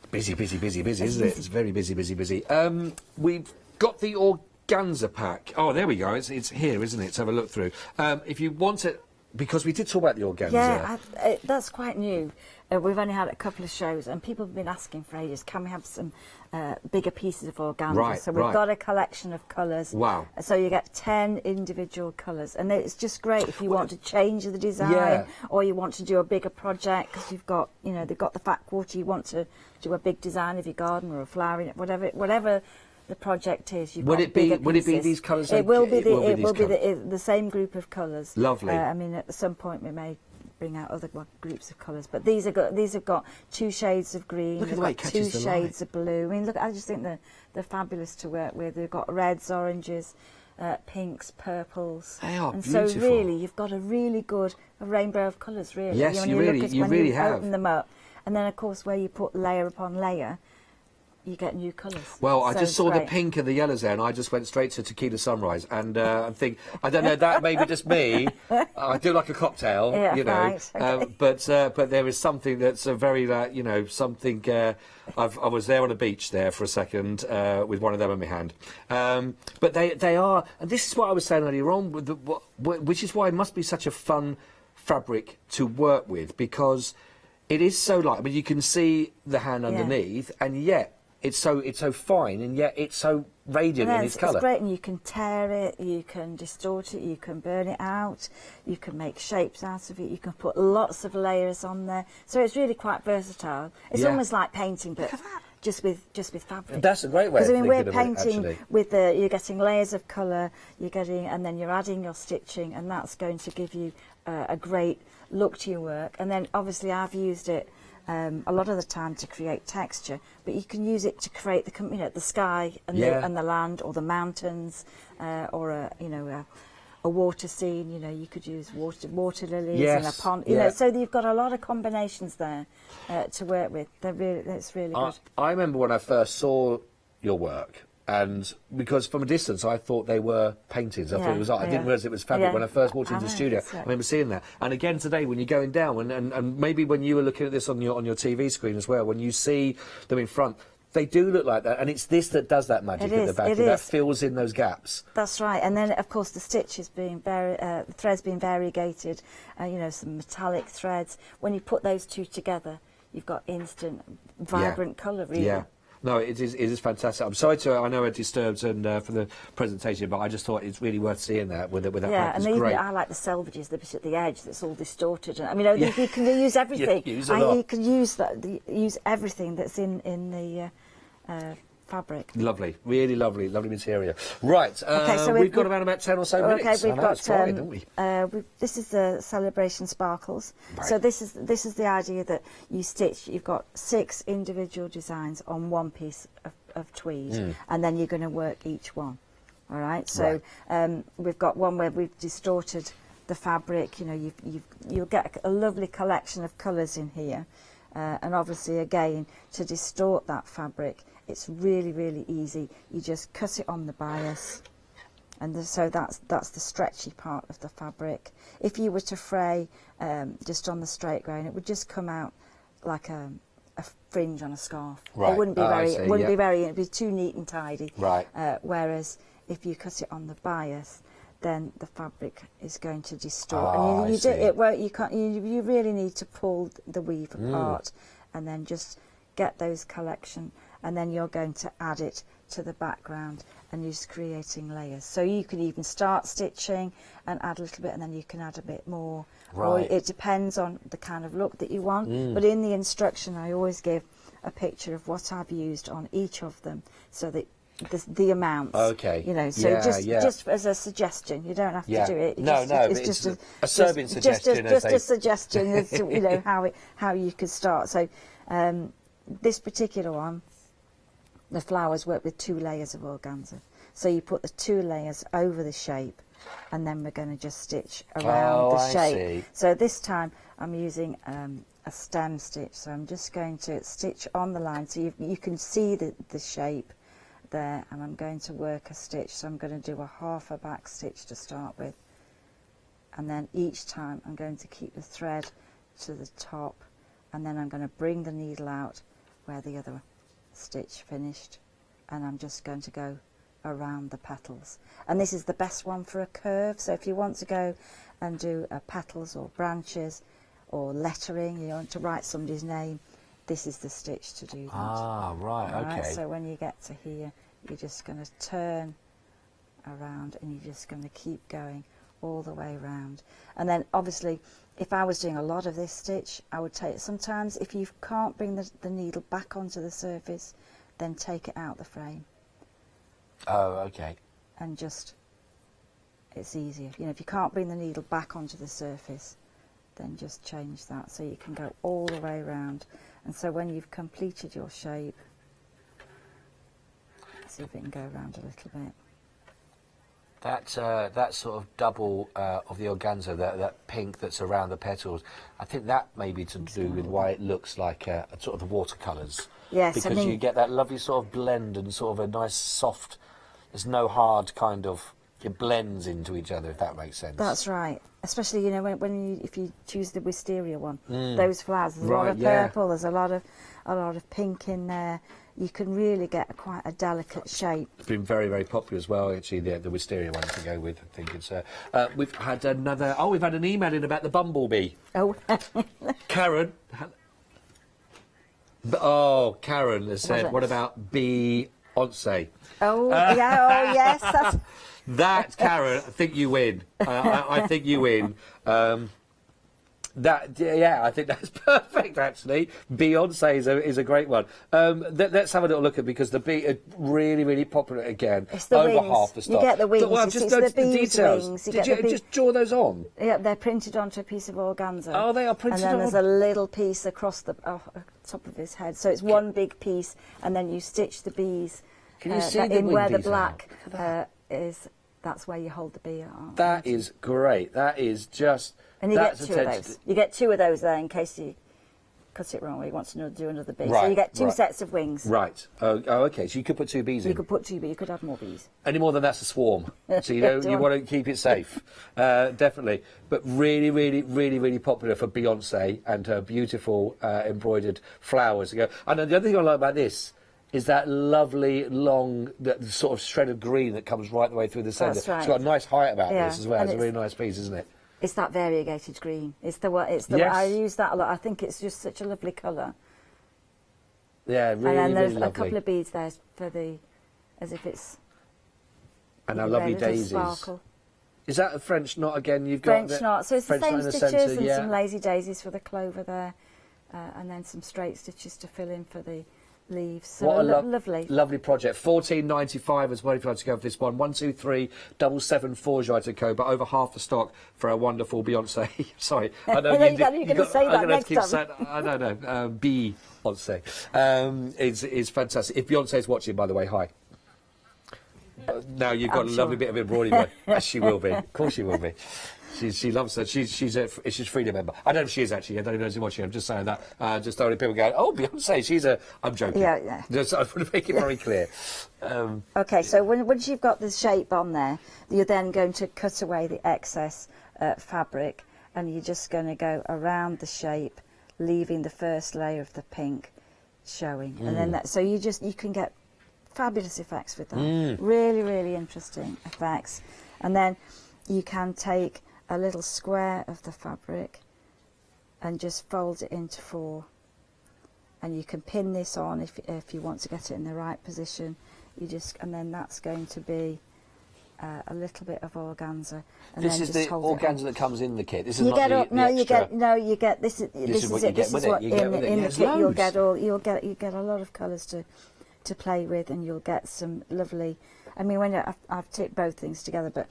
Busy, busy, busy, busy, isn't it? It's very busy, busy, busy. We've got the organza pack. Oh, there we go. It's here, isn't it? Let's have a look through. If you want it, because we did talk about the organza. Yeah, that's quite new. We've only had a couple of shows, and people have been asking for ages, can we have some bigger pieces of organza? Right, so we've got a collection of colours. Wow. So you get 10 individual colours, and it's just great if you want to change the design, or you want to do a bigger project, because you've got, you know, they've got the fat quarter, you want to do a big design of your garden or a flower in it, whatever the project is. Would it be these colours? It will be the same group of colours. Lovely. I mean, at some point we may bring out other groups of colours, but these have got 2 shades of green. Look at the way it catches 2 shades of blue. I mean, look, I just think they're fabulous to work with. They've got reds, oranges, pinks, purples. They are and beautiful. So really, you've got a really good rainbow of colours. Really, yes, you really have. Open them up, and then of course where you put layer upon layer, you get new colours. Well, I just saw the pink and the yellows there, and I just went straight to Tequila Sunrise, and I think, I don't know, that may be just me. I do like a cocktail, you know, right, okay. But there is something that's a very, you know, something. I was there on a beach there for a second with one of them in my hand. But they are, and this is what I was saying earlier on, which is why it must be such a fun fabric to work with, because it is so light. I mean, you can see the hand underneath, and yet it's so fine, and yet it's so radiant in its colour. It's great, and you can tear it, you can distort it, you can burn it out, you can make shapes out of it, you can put lots of layers on there. So it's really quite versatile. It's almost like painting, but just with fabric. That's a great way of thinking of it, we're painting with you're getting layers of colour, and then you're adding your stitching, and that's going to give you a great look to your work. And then obviously I've used it a lot of the time to create texture, but you can use it to create the sky and the land, or the mountains, or a water scene. You know, you could use water lilies and a pond. You know, so you've got a lot of combinations there to work with. It's really good. I remember when I first saw your work, And because from a distance, I thought they were paintings. I thought it was art. I didn't realise it was fabric when I first walked into the studio. I remember seeing that. And again today, when you're going down, and maybe when you were looking at this on your TV screen as well, when you see them in front, they do look like that. And it's this that does that magic at the back. That fills in those gaps. That's right. And then, of course, the stitches being the threads being variegated, you know, some metallic threads. When you put those two together, you've got instant, vibrant colour, really. Yeah. No, it is fantastic. I'm sorry I know I disturbed and for the presentation, but I just thought it's really worth seeing that with that. Yeah, and even I like the selvages, the bit at the edge that's all distorted. I mean, you can use everything. You can use use everything that's in the fabric. Lovely, really lovely material. Right, okay, so we've got around about 10 or so minutes. Okay, we've got flying, haven't we? This is the Celebration Sparkles. Right. So this is the idea that you stitch. You've got 6 individual designs on one piece of tweed, and then you're going to work each one. All right. So we've got one where we've distorted the fabric. You know, you'll get a lovely collection of colours in here, and obviously again to distort that fabric. It's really, really easy. You just cut it on the bias, and so that's the stretchy part of the fabric. If you were to fray just on the straight grain, it would just come out like a fringe on a scarf. Right. It wouldn't be it'd be too neat and tidy. Right. Whereas if you cut it on the bias, then the fabric is going to distort. And you really need to pull the weave apart, and then just get those collection. And then you're going to add it to the background, and you're just creating layers. So you can even start stitching and add a little bit, and then you can add a bit more. Right. Or it depends on the kind of look that you want. But in the instruction, I always give a picture of what I've used on each of them, so that the amounts. Okay. You know, so just as a suggestion. You don't have to do it. It's just a serving suggestion. Just a suggestion as to, you know, how you could start. So this particular one, the flowers work with 2 layers of organza. So you put the 2 layers over the shape, and then we're going to just stitch around the shape. So this time I'm using a stem stitch. So I'm just going to stitch on the line, so you can see the shape there, and I'm going to work a stitch. So I'm going to do a half a back stitch to start with, and then each time I'm going to keep the thread to the top, and then I'm going to bring the needle out where the other stitch finished, and I'm just going to go around the petals. And this is the best one for a curve. So if you want to go and do petals or branches or lettering, you want to write somebody's name, this is the stitch to do that. Ah, right, okay. So when you get to here, you're just going to turn around, and you're just going to keep going all the way around. And then obviously, if I was doing a lot of this stitch, I would take, sometimes if you can't bring the needle back onto the surface, then take it out the frame. Oh, okay. And just, it's easier. You know, if you can't bring the needle back onto the surface, then just change that, so you can go all the way around. And so when you've completed your shape, let's see if it can go around a little bit. That sort of double of the organza, that pink that's around the petals, I think that may be to do with why it looks like a sort of the watercolours. Yes, because you get that lovely sort of blend and sort of a nice soft, there's no hard kind of, it blends into each other, if that makes sense. That's right. Especially, you know, if you choose the wisteria one, those flowers, there's a lot of purple, there's a lot of pink in there. You can really get quite a delicate shape. It's been very, very popular as well, actually, the wisteria one to go with. I think it's. We've had we've had an email in about the Bumblebee. Oh. Karen. Karen has said, what about Beyonce? Oh, yeah, oh, yes. That's... That, Karen, I think you win. I think you win. I think that's perfect, actually. Beyonce is a great one. Let's have a little look at, because the bee are really, really popular again. It's the over wings. half the stock. You get the wings. Well, just the details. Wings. Did you just draw those on? Yeah, they're printed onto a piece of organza. Oh, they are printed on. And then there's a little piece across the top of his head. So it's one big piece, and then you stitch the bees. Can you see the in where the wing black is? That's where you hold the bee. That is great. That is just. And you get 2 of those. You get 2 of those there in case you cut it wrong, he wants to do another bee. Right, so you get two right. sets of wings. Right. Oh, okay. So you could put 2 bees in. You could put 2 bees. You could have more bees. Any more than that's a swarm. So you want to keep it safe. Definitely. But really, really, really, really popular for Beyonce and her beautiful embroidered flowers. And the other thing I like about this is that lovely, long, that sort of shred of green that comes right the way through the centre. That's right. It's got a nice height about Yeah, this as well. and It's a really nice piece, isn't it? It's that variegated green. It's the Yes. I use that a lot. I think it's just such a lovely colour. Yeah, really, And then there's really a lovely. couple of beads there for as if it's. And our lovely red, little daisies. Sparkle. Is that a French knot again? You've got French knot. So it's French the same knot in the stitches centre, and yeah. some lazy daisies for the clover there, and then some straight stitches to fill in for the leaves. So What a lovely. lovely project. $14.95 as well if you'd like to go for this one. 123-774 Jaito code, but over half the stock for a wonderful Beyonce. Sorry, I know You're going to say that next time. I don't know. Beyonce is fantastic. If Beyonce's watching, by the way, hi. Now you've got a lovely bit of embroidery work. Yes, she will be. Of course she will be. She loves that. She's a Freedom member. I don't know if she is actually. I don't know if she's watching. I'm just saying that. Just don't want people going, oh, Beyonce, she's a... I'm joking. Yeah. Just, I want to make it very clear. Okay, so once you've got the shape on there, you're then going to cut away the excess fabric, and you're just going to go around the shape, leaving the first layer of the pink showing. And then so you can get fabulous effects with that. Really, really interesting effects. And then you can take a little square of the fabric and just fold it into 4, and you can pin this on if you want to get it in the right position. And then that's going to be a little bit of organza. And This then is just the hold it organza on. that comes in the kit. This is You not get the, up, the no, extra. you get this is This is what you it. get This with is it. what You get with it. in the Yes, kit you'll loads. get you get a lot of colours to play with, and you'll get some lovely. I mean, when I've tipped both things together, but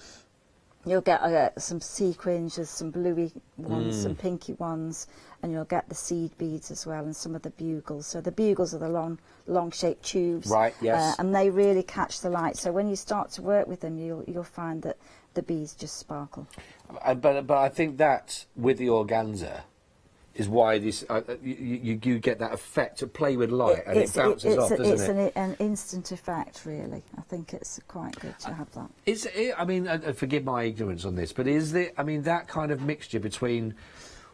you'll get some sequins, there's some bluey ones, some pinky ones, and you'll get the seed beads as well, and some of the bugles. So the bugles are the long shaped tubes, Right, yes. and they really catch the light. So when you start to work with them, you'll find that the beads just sparkle. But I think that with the organza is why this you get that effect to play with light, and it bounces off, doesn't it? It's an instant effect, really. I think it's quite good to have that. I mean, forgive my ignorance on this, but is there? I mean, that kind of mixture between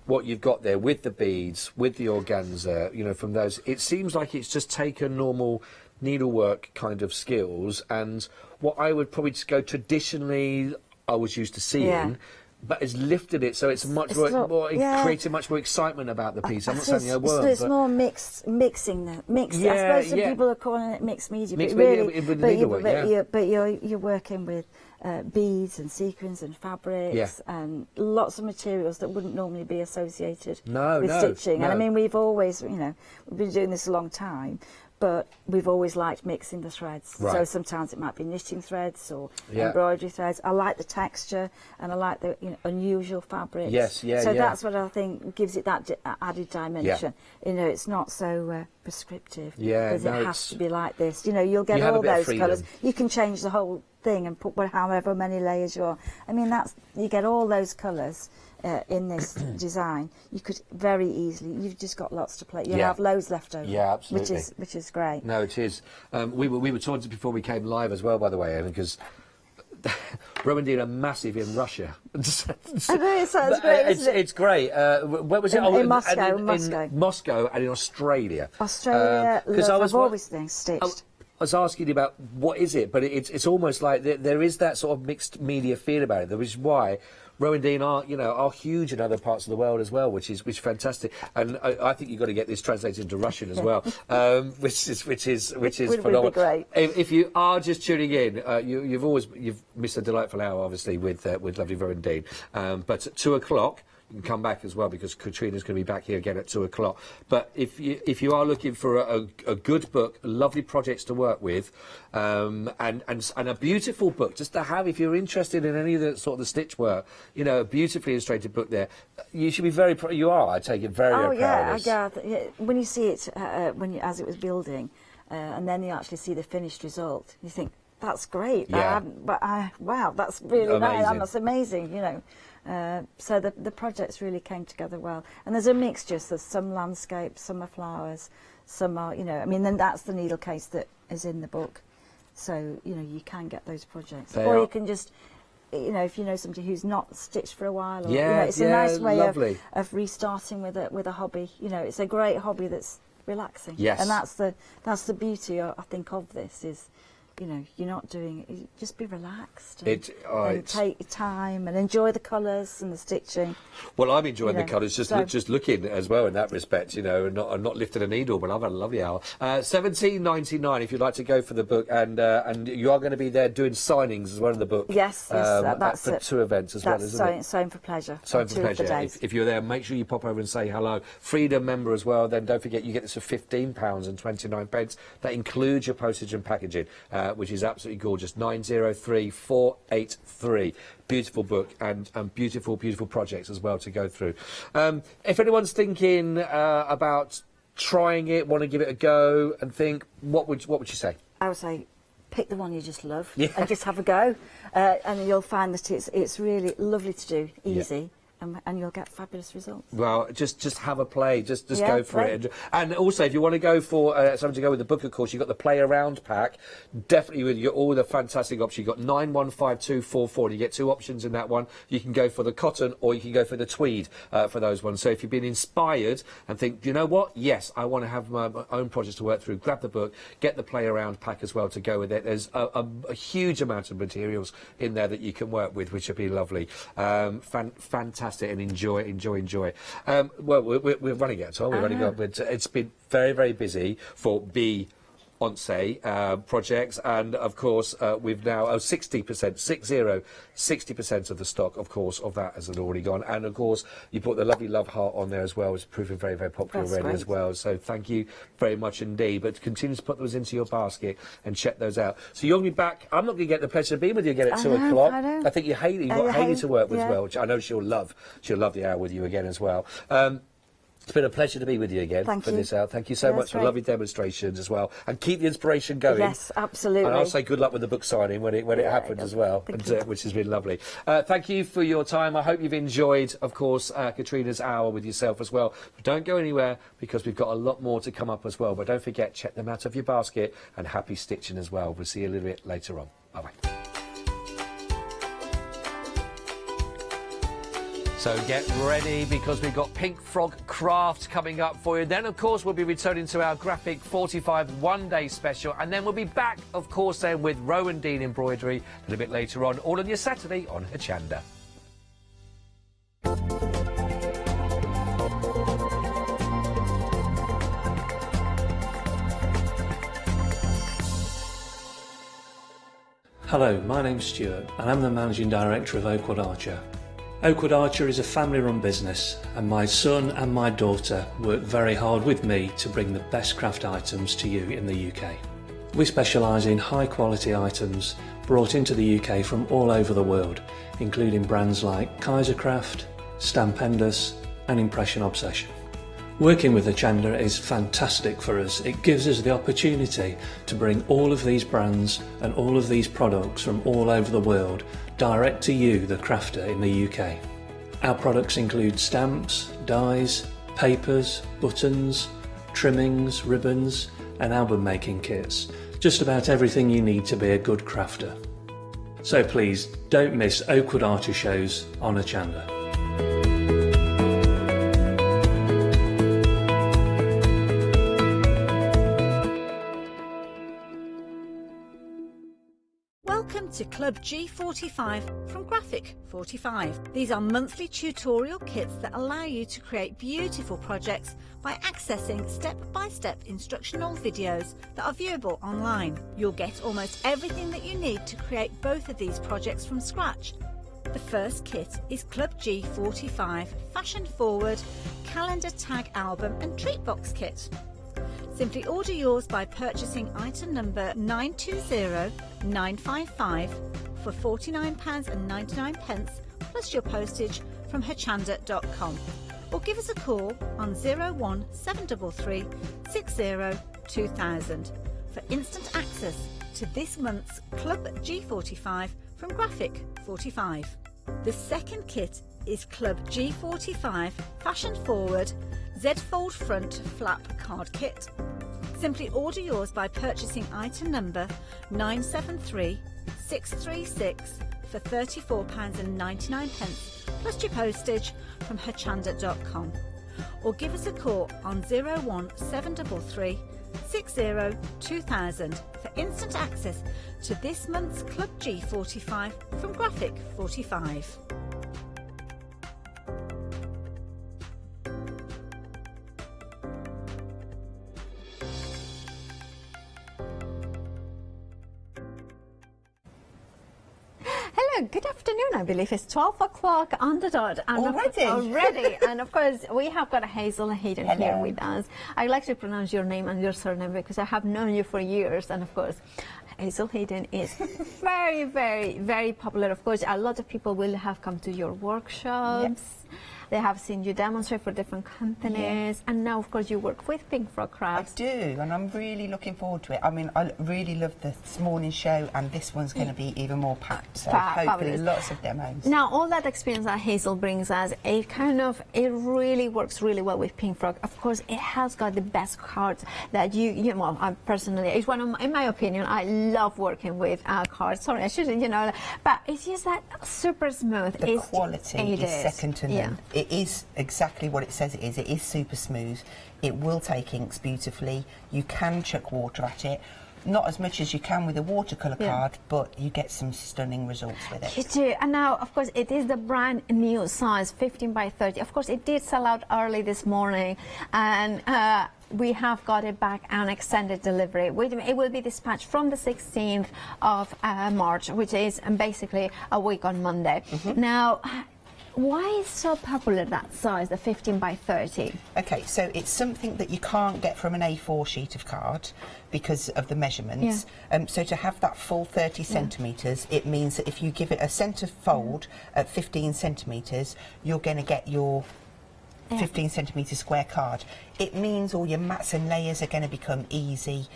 what you've got there with the beads, with the organza, from those, it seems like it's just taken normal needlework kind of skills and what I would probably just go traditionally I was used to seeing. But it's lifted it, so it's much more creating much more excitement about the piece. I'm not saying a word, it's more mixing. I suppose some people are calling it mixed media, mixed but really, media with needlework, but you're working with beads and sequins and fabrics and lots of materials that wouldn't normally be associated with stitching. And I mean, we've always, we've been doing this a long time. But we've always liked mixing the threads. Right. So sometimes it might be knitting threads or embroidery threads. I like the texture and I like the unusual fabrics. So that's what I think gives it that added dimension. It's not so prescriptive because it has to be like this. You'll get all those colours. You can change the whole thing and put however many layers you want. I mean, you get all those colours. In this design, you could very easily. You've just got lots to play. You'll have loads left over. Yeah, absolutely. Which is great. No, it is. We were talking before we came live as well, by the way, because Rowandean are massive in Russia. I know, it sounds great. It's great. Where was it? In Moscow. In Moscow and in Australia. Because I've always been stitched. I was asking you about what is it, but it's almost like there is that sort of mixed media feel about it, which is why Rowandean are huge in other parts of the world as well, which is fantastic. And I think you've got to get this translated into Russian as well, which is phenomenal. Would be great. If you are just tuning in, you've missed a delightful hour, obviously, with lovely Rowandean. But at 2 o'clock. You can come back as well because Katrina's going to be back here again at 2 o'clock. But if you are looking for a good book, lovely projects to work with, and a beautiful book just to have if you're interested in any of the sort of the stitch work, a beautifully illustrated book there, you should be very proud. You are, I take it, very proud of this. When you see it, as it was building, and then you actually see the finished result, you think, that's great. Yeah. Wow, that's really nice. Amazing. That's amazing, you know. So the projects really came together well. And there's a mixture, so there's some landscapes, some are flowers, some are, you know, I mean, then that's the needle case that is in the book. So, you know, you can get those projects. Or you can just, you know, if you know somebody who's not stitched for a while, or, you know, it's a nice way of restarting with a hobby. You know, it's a great hobby that's relaxing. Yes. And that's the beauty, I think, of this is, you know, you're not doing it, just be relaxed and take your time and enjoy the colours and the stitching. Well, I'm enjoying the colours, just looking as well in that respect, you know, and not lifting a needle, but I've had a lovely hour. $17.99 if you'd like to go for the book, and you are going to be there doing signings as well in the book. Yes, that's for 2 events as well, isn't it? Sewing for Pleasure. Sewing for Pleasure. If you're there, make sure you pop over and say hello. Freedom member as well, then don't forget you get this for £15.29. That includes your postage and packaging. Which is absolutely gorgeous. 903483. Beautiful book and beautiful projects as well to go through. If anyone's thinking about trying it, want to give it a go, and think, what would you say? I would say pick the one you just love and just have a go, and you'll find that it's really lovely to do, easy. Yeah. And you'll get fabulous results. Well, just have a play, just go for it. And also, if you want to go for something to go with the book, of course, you've got the Play Around pack. Definitely, you've got all the fantastic options. You've got 915244. You get 2 options in that one. You can go for the cotton or you can go for the tweed for those ones. So if you've been inspired and think, you know what? Yes, I want to have my own projects to work through. Grab the book, get the Play Around pack as well to go with it. There's a huge amount of materials in there that you can work with, which would be lovely. Fantastic. And enjoy. Well, we're running out of time. We've only got. It's been very, very busy for Beyonce projects, and of course we've now 60% of the stock, of course, of that has already gone, and of course you put the lovely love heart on there as well. It's proving very, very popular already as well. So thank you very much indeed. But continue to put those into your basket and check those out. So you're going to be back. I'm not going to get the pleasure of being with you again at 2 o'clock. I think you've got Hayley to work with as well, which I know she'll love. She'll love the hour with you again as well. It's been a pleasure to be with you again for this hour. Thank you so much for lovely demonstrations as well. And keep the inspiration going. Yes, absolutely. And I'll say good luck with the book signing when it happens as well, which has been lovely. Thank you for your time. I hope you've enjoyed, of course, Katrina's hour with yourself as well. But don't go anywhere because we've got a lot more to come up as well. But don't forget, check them out of your basket and happy stitching as well. We'll see you a little bit later on. Bye-bye. So get ready because we've got Pink Frog Craft coming up for you. Then, of course, we'll be returning to our Graphic 45 one-day special. And then we'll be back, of course, then with Rowandean Embroidery a little bit later on, all on your Saturday on Hochanda. Hello, my name's Stuart and I'm the Managing Director of Oakwood Archer. Oakwood Archer is a family-run business and my son and my daughter work very hard with me to bring the best craft items to you in the UK. We specialise in high-quality items brought into the UK from all over the world, including brands like Kaisercraft, Stamparama and Impression Obsession. Working with Hochanda is fantastic for us. It gives us the opportunity to bring all of these brands and all of these products from all over the world direct to you, the crafter in the UK. Our products include stamps, dies, papers, buttons, trimmings, ribbons and album making kits. Just about everything you need to be a good crafter. So please don't miss Oakwood Archer shows on Hochanda. Welcome to Club G45 from Graphic 45. These are monthly tutorial kits that allow you to create beautiful projects by accessing step-by-step instructional videos that are viewable online. You'll get almost everything that you need to create both of these projects from scratch. The first kit is Club G45 Fashion Forward Calendar Tag Album and Treat Box Kit. Simply order yours by purchasing item number 920955 for £49.99 plus your postage from Hochanda.com, or give us a call on 01733 60 2000 for instant access to this month's Club G45 from Graphic 45. The second kit is Club G45 Fashion Forward Z-Fold Front Flap Card Kit. Simply order yours by purchasing item number 973636 for £34.99 plus your postage from Hochanda.com, or give us a call on 01733 60 2000 for instant access to this month's Club G45 from Graphic 45. Hello, good afternoon. I believe it's 12 o'clock on the dot. And already. And of course, we have got Hazel Hayden here with us. I like to pronounce your name and your surname because I have known you for years. And of course, Hazel Hayden is very, very, very popular. Of course, a lot of people will have come to your workshops. Yes. They have seen you demonstrate for different companies, and now, of course, you work with Pink Frog Crafts. I do, and I'm really looking forward to it. I mean, I really love this morning show, and this one's going to be even more packed, so hopefully lots of demos. Now, all that experience that Hazel brings us, it really works really well with Pink Frog. Of course, it has got the best cards that well, I personally, it's one of, in my opinion, I love working with cards. Sorry, I shouldn't, but it's just that super smooth. The quality is second to none. Yeah. It is exactly what it says it is. It is super smooth. It will take inks beautifully. You can chuck water at it. Not as much as you can with a watercolour card, but you get some stunning results with it. You do. And now, of course, it is the brand new size, 15 by 30. Of course, it did sell out early this morning, and we have got it back on extended delivery. It will be dispatched from the 16th of March, which is basically a week on Monday. Now, why is so popular that size, the 15 by 30? Okay, so it's something that you can't get from an A4 sheet of card because of the measurements. So to have that full 30 centimetres, it means that if you give it a centre fold at 15 centimetres, you're going to get your 15 centimetre square card. It means all your mats and layers are going to become easy.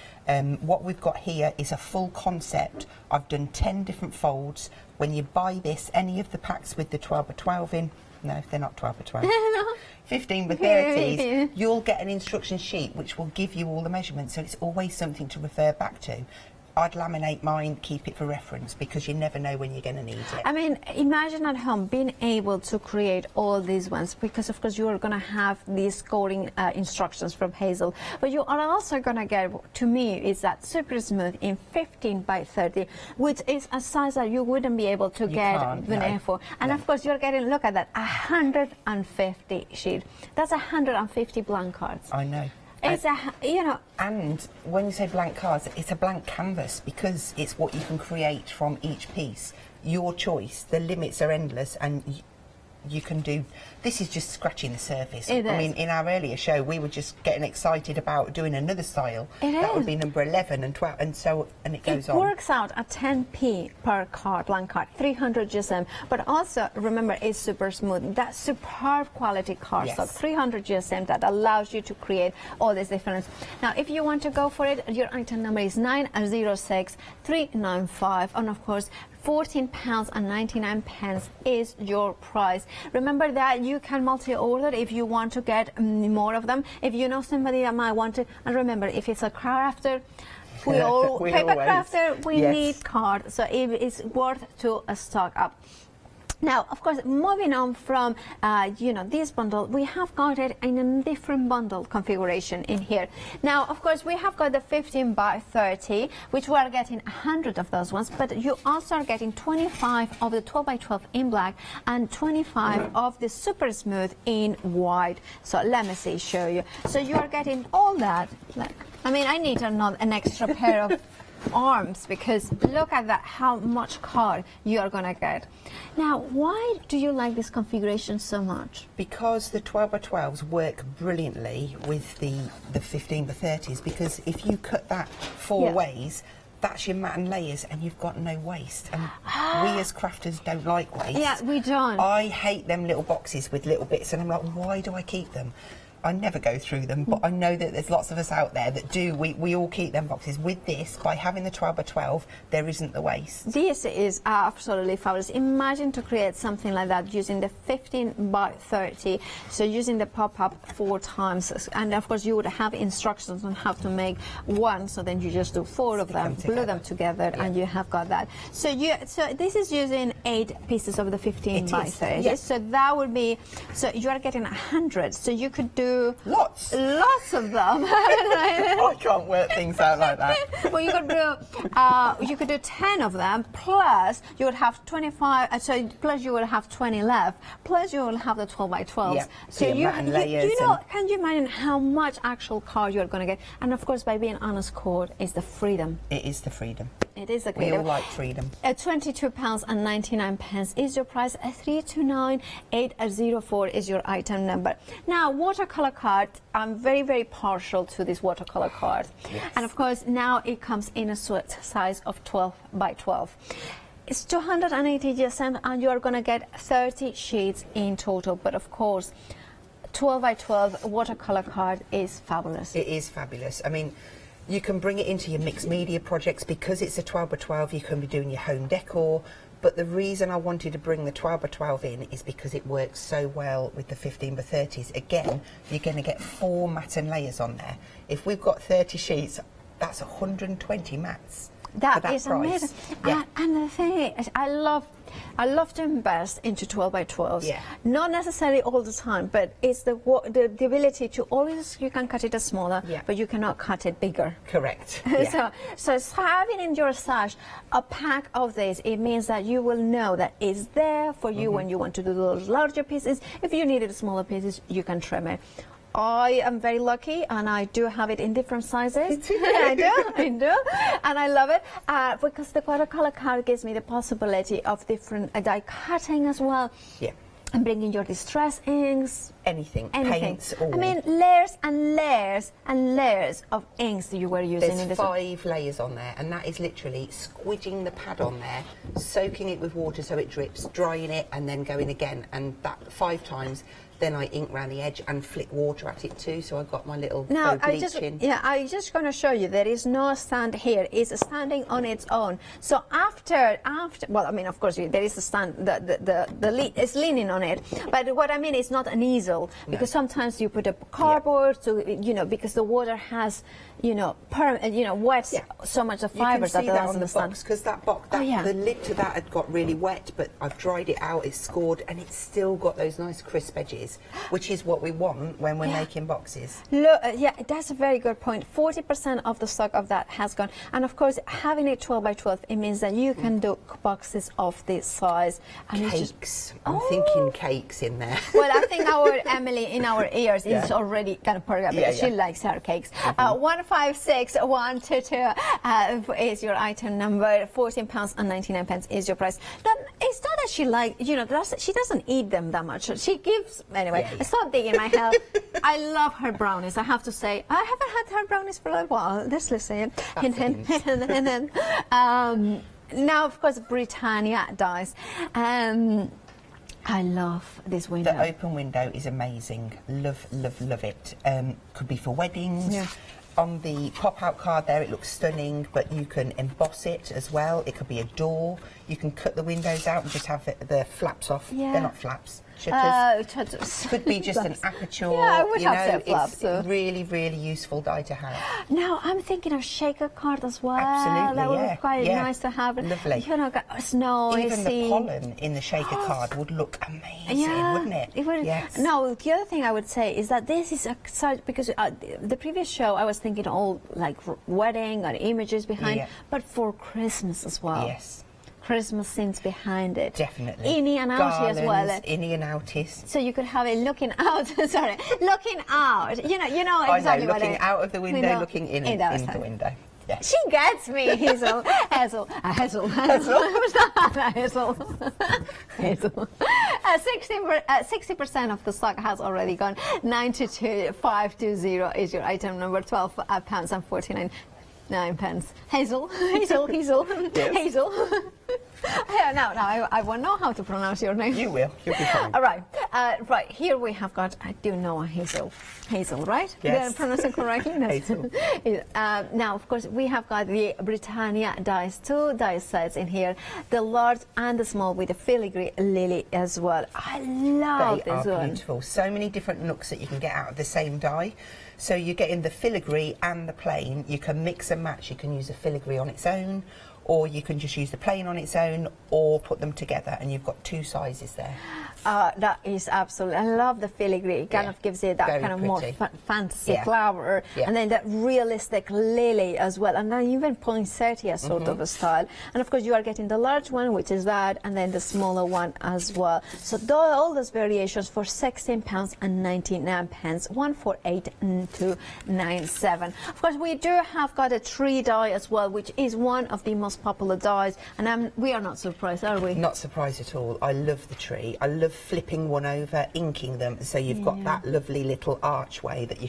What we've got here is a full concept. I've done 10 different folds. When you buy this, any of the packs with the 12 by 12 in, no, they're not 12 by 12, 15 by 30s, you'll get an instruction sheet which will give you all the measurements, so it's always something to refer back to. I'd laminate mine, keep it for reference, because you never know when you're going to need it. I mean, imagine at home being able to create all these ones, because of course you are going to have these scoring instructions from Hazel, but you are also going to get, to me, is that super smooth in 15 by 30, which is a size that you wouldn't be able to get with an A4. And of course you're getting, look at that, 150 sheet. That's 150 blank cards. I know. It's and when you say blank cards, it's a blank canvas because it's what you can create from each piece. Your choice. The limits are endless, and you can do. This is just scratching the surface. I mean, in our earlier show, we were just getting excited about doing another style. That would be number 11 and 12, and it goes on. It works out at 10p per card, blank card, 300 GSM. But also, remember, it's super smooth. That superb quality cardstock, 300 GSM, that allows you to create all this difference. Now, if you want to go for it, your item number is 906395, and of course, £14.99 is your price. Remember that you can multi-order if you want to get more of them. If you know somebody that might want to, and remember, if it's a crafter, paper crafter, we need cards, so it is worth to stock up. Now, of course, moving on from, this bundle, we have got it in a different bundle configuration in here. Now, of course, we have got the 15 by 30, which we are getting 100 of those ones, but you also are getting 25 of the 12 by 12 in black and 25 of the super smooth in white. So let me show you. So you are getting all that. I mean, I need an extra pair of arms, because look at that, how much card you are going to get. Now, why do you like this configuration so much? Because the 12 by 12s work brilliantly with the 15 by 30s, because if you cut that 4 ways, that's your mat and layers, and you've got no waste. And we as crafters don't like waste. Yeah, we don't. I hate them little boxes with little bits, and I'm like, why do I keep them? I never go through them, but I know that there's lots of us out there that do. We all keep them boxes. With this, by having the 12 by 12, there isn't the waste. This is absolutely fabulous. Imagine to create something like that using the 15 by 30, so using the pop-up 4 times, and of course you would have instructions on how to make one, so then you just do 4 of them, glue them together, and you have got that. So this is using 8 pieces of the 15 by 30. Yes. So that would be, so you are getting 100, so you could do lots of them. I can't work things out like that. Well, you could do 10 of them, plus you would have 25. So plus you would have 20 left. Plus you will have the 12 by 12. Yeah. So you know, can you imagine how much actual card you're going to get? And of course, by being honest, cord is the freedom. It is the freedom. It is the We freedom. all like freedom. £22.99 is your price. 329804 is your item number. Now, watercolor card. I'm very, very partial to this watercolor card. Yes. And of course, now it comes in a size of 12 by 12. It's 280 GSM, and you are going to get 30 sheets in total. But of course, 12 by 12 watercolor card is fabulous. It is fabulous. I mean, you can bring it into your mixed media projects because it's a 12 by 12. You can be doing your home decor. But the reason I wanted to bring the 12 by 12 in is because it works so well with the 15 by 30s. Again, you're going to get 4 mat and layers on there. If we've got 30 sheets, that's 120 mats. That is price. amazing. Yeah. And the thing is, I love to invest into 12 by 12s. Yeah. Not necessarily all the time, but it's the ability to always, you can cut it as smaller, but you cannot cut it bigger. Correct. Yeah. So having in your stash a pack of these, it means that you will know that it's there for you when you want to do those larger pieces. If you needed smaller pieces, you can trim it. I am very lucky, and I do have it in different sizes. I do, and I love it because the watercolor card gives me the possibility of different die cutting as well. Yeah. And bringing your distress inks. Anything. Paints. All. I mean, layers and layers and layers of inks that you were using. There's 5 layers on there, and that is literally squidging the pad on there, soaking it with water so it drips, drying it, and then going again, and that 5 times. Then I ink around the edge and flick water at it too, so I've got my little bleach in. I'm just going to show you there is no stand here. It's standing on its own. So after, well, I mean, of course, there is a stand. It's leaning on it. But what I mean is not an easel, because sometimes you put a cardboard, so because the water has, wet so much of fibers that doesn't on the stand. box, because that box, the lid to that had got really wet, but I've dried it out. It's scored, and it's still got those nice crisp edges, which is what we want when we're making boxes. Look, that's a very good point. 40% of the stock of that has gone, and of course, having it 12 by 12, it means that you can do boxes of this size. And cakes. I'm thinking cakes in there. Well, I think our Emily in our ears is already kind of perked up because she likes her cakes. 156122 is your item number. £14.99 is your price. It's not that she she doesn't eat them that much. She gives anyway. Stop digging my hell. I love her brownies. I have to say, I haven't had her brownies for a while. Let's listen. Now, of course, Britannia dies. I love this window. The open window is amazing. Love, love, love it. Could be for weddings. Yeah. On the pop-out card there, it looks stunning, but you can emboss it as well. It could be a door. You can cut the windows out and just have the flaps off. Yeah. They're not flaps. Shutters. Could be just an aperture. Yeah, I would have flaps. It's really, really useful die to have. Now, I'm thinking of shaker card as well. Absolutely, that would be quite nice to have. Lovely. Snow. Even the pollen in the shaker card would look amazing, wouldn't it? It would. Yes. No, the other thing I would say is that this is because the previous show I was thinking all like wedding and images behind, but for Christmas as well. Yes. Christmas scenes behind it. Definitely. Innie and outie as well. Innie and outies. So you could have it looking out. Sorry, looking out. You know exactly what looking out of the window, looking in the window. Yes. She gets me, Hazel. Hazel. 60% of the stock has already gone. 92520 is your item number. £12.49. Hazel. Yes. Hazel. No, I won't know how to pronounce your name. You will. You'll be fine. All right. Right, here we have got, I do know a hazel, right? Yes. Did I pronounce it correctly? Hazel. Now, of course, we have got the Britannia dies, 2 die sets in here, the large and the small with the filigree lily as well. I love this one. Beautiful. So many different looks that you can get out of the same die. So you're getting the filigree and the plain. You can mix and match. You can use the filigree on its own, or you can just use the plain on its own, or put them together, and you've got 2 sizes there. That is absolutely, I love the filigree. It kind of gives it that Very kind of more pretty. fancy Yeah. flower, Yeah. and then that realistic lily as well, and then even poinsettia sort of a style. And of course, you are getting the large one, which is that, and then the smaller one as well. So all those variations for £16.99, 148,297. Of course, we do have got a 3 die as well, which is one of the most popular dies, and we are not surprised, are we? Not surprised at all. I love the tree. I love flipping one over, inking them, so you've got that lovely little archway that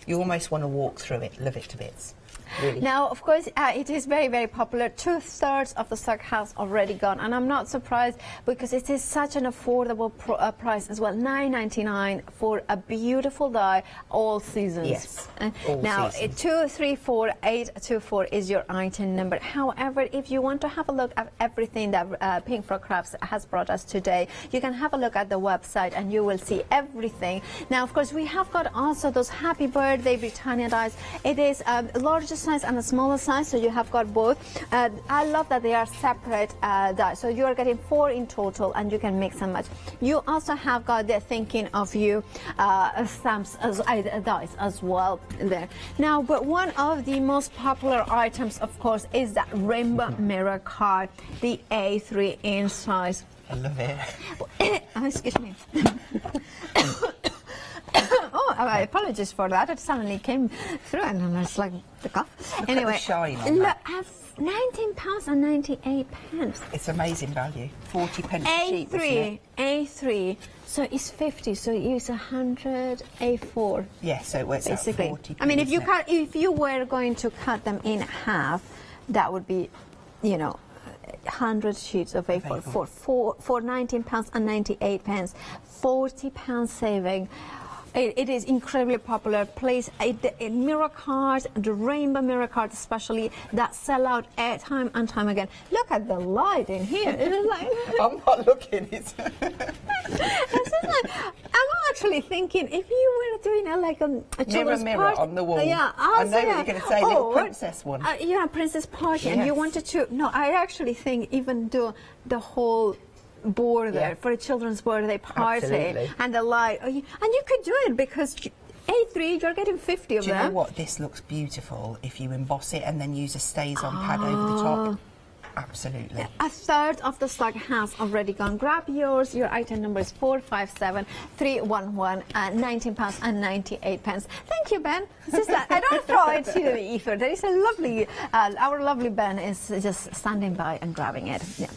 you almost want to walk through it. Love it to bits. Really. Now, of course, it is very, very popular. 2/3 of the stock has already gone, and I'm not surprised because it is such an affordable price as well. $9.99 for a beautiful die, all seasons. Yes, now, seasons. 234824 is your item number. However, if you want to have a look at everything that Papercraft Crafts has brought us today, you can have a look at the website and you will see everything. Now, of course, we have got also those Happy Birthday Britannia dies. It is largest size and a smaller size, so you have got both. I love that they are separate dies, so you are getting 4 in total, and you can mix and match. You also have got the Thinking of You stamps as dies as well there. Now, but one of the most popular items, of course, is that Rainbow Mirror card, the A3 in size. I love it. Excuse me. Oh, I apologize for that. It suddenly came through, and it's like the cough. Anyway, shine on look, that. I have £19.98. It's amazing value. 40 pence cheap, isn't it? A3. So it's 50. So it's 100 A4. Yeah, so it works out basically. 40. I mean, if you were going to cut them in half, that would be, 100 sheets of A4 for £19.98, £40 saving. It is incredibly popular. Please, mirror cards, the Rainbow Mirror cards especially, that sell out time and time again. Look at the light in here. It is like I'm not looking. I'm actually thinking if you were doing a children's mirror party, on the wall. Yeah, I know what you're going to say. Little princess one. Princess party, and you Yes. wanted to. No, I actually think even do the whole board there for a children's birthday party. Absolutely. And the light, and you could do it because A3, you're getting 50 of Do you them. know what? This looks beautiful if you emboss it and then use a StazOn pad over the top. Absolutely. 1/3 of the stock has already gone. Grab yours. Your item number is 457311 and £19.98. Thank you, Ben. It's just that I don't throw it to the ether. There is a lovely, our lovely Ben is just standing by and grabbing it. Yeah.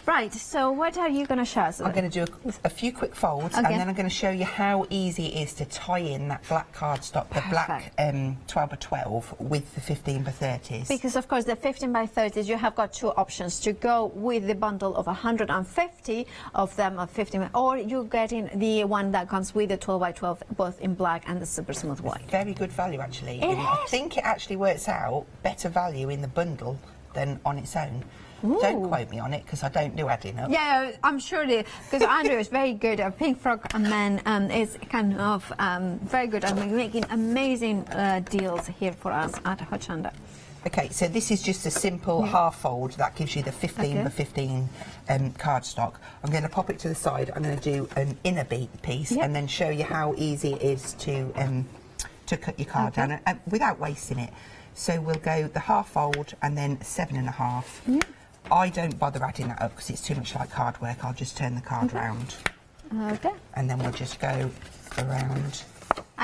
Right. So what are you going to show us? I'm going to do a few quick folds, and then I'm going to show you how easy it is to tie in that black cardstock, the black 12 by 12 with the 15 by 30s. Because of course the 15 by 30s, you have got 2 options to go with the bundle of 150 of them of 15, or you're getting the one that comes with the 12 by 12, both in black and the super smooth white. Very good value, actually. I think it actually works out better value in the bundle than on its own. Ooh. Don't quote me on it, because I don't do adding up. Yeah, I'm sure it is, because Andrew is very good at Pink Frog and Man is kind of very good at making amazing deals here for us at Hochanda. Okay, so this is just a simple half fold that gives you the 15 by 15 cardstock. I'm going to pop it to the side. I'm going to do an inner piece and then show you how easy it is to cut your card down without wasting it. So we'll go the half fold and then 7.5. I don't bother adding that up because it's too much like card work. I'll just turn the card round. Okay. And then we'll just go around.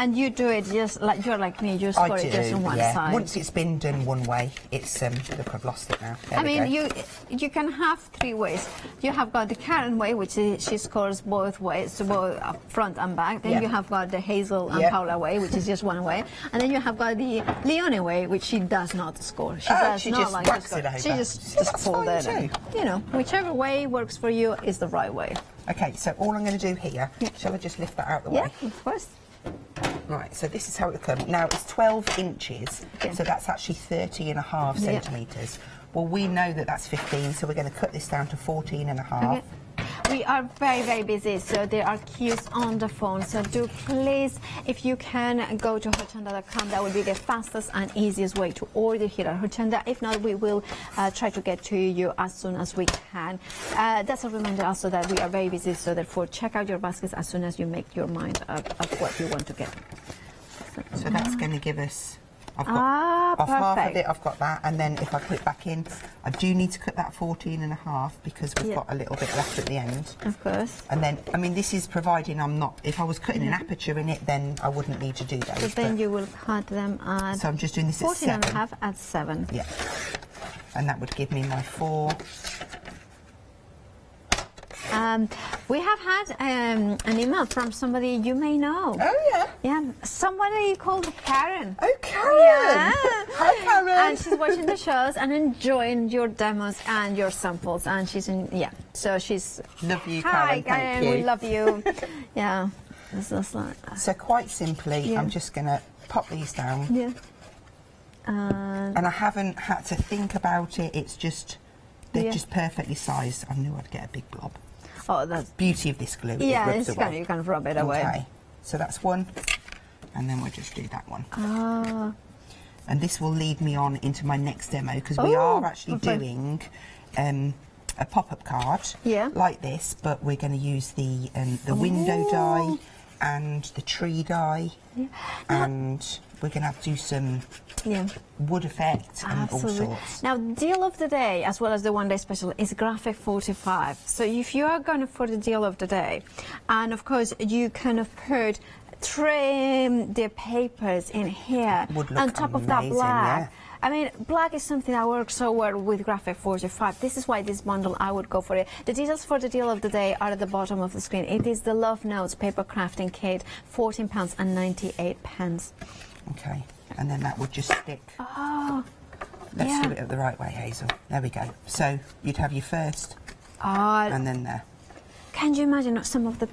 And you do it just like you're like me, you score it just on one side. Once it's been done one way, it's look, I've lost it now. There I mean, you can have 3 ways. You have got the Karen way, which she scores both ways, so both front and back. Then you have got the Hazel and Paula way, which is just one way, and then you have got the Leonie way, which she does not score. She does she not just like whacks to score. it over. She just folds it. And, you know, whichever way works for you is the right way. Okay, so all I'm going to do here, shall I just lift that out of the way? Yeah, of course. Right, so this is how it comes. Now, it's 12 inches, so that's actually 30.5 centimetres. Well, we know that that's 15, so we're going to cut this down to 14.5. We are very, very busy, so there are queues on the phone. So do please, if you can, go to Hochanda.com. That will be the fastest and easiest way to order here at Hochanda. If not, we will try to get to you as soon as we can. That's a reminder also that we are very busy, so therefore check out your baskets as soon as you make your mind up of what you want to get. So that's going to give us... I've got half of it, I've got that, and then if I put it back in, I do need to cut that 14.5 because we've got a little bit left at the end. Of course. And then, I mean, this is providing I'm not, if I was cutting an aperture in it, then I wouldn't need to do those. But then you will cut them at... So I'm just doing this at 7. 14.5 at 7. Yeah. And that would give me my 4. We have had an email from somebody you may know. Oh, yeah? Yeah, somebody called Karen. Oh, Karen! Yeah. Hi, Karen! And she's watching the shows and enjoying your demos and your samples. And she's in, so she's... Love you, Hi, Karen, thank you. We love you. Yeah. It's just like, so quite simply, I'm just going to pop these down. Yeah. And I haven't had to think about it. It's just, they're just perfectly sized. I knew I'd get a big blob. Oh, that's beauty of this glue. Yeah, it rubs away. You can rub it away. Okay, so that's one, and then we'll just do that one. And this will lead me on into my next demo because we are actually doing a pop-up card like this, but we're going to use the window die and the tree die, and we're going to have to do some wood effect and all sorts. Now, deal of the day, as well as the one-day special, is Graphic 45. So if you are going for the deal of the day, and of course you kind of put trim the papers in here on top of that black. I mean, black is something that works so well with Graphic 45. This is why this bundle, I would go for it. The details for the deal of the day are at the bottom of the screen. It is the Love Notes paper crafting kit, £14.98. Okay, and then that would just stick. Let's do it the right way, Hazel. There we go. So you'd have your first, and then there. Can you imagine some of the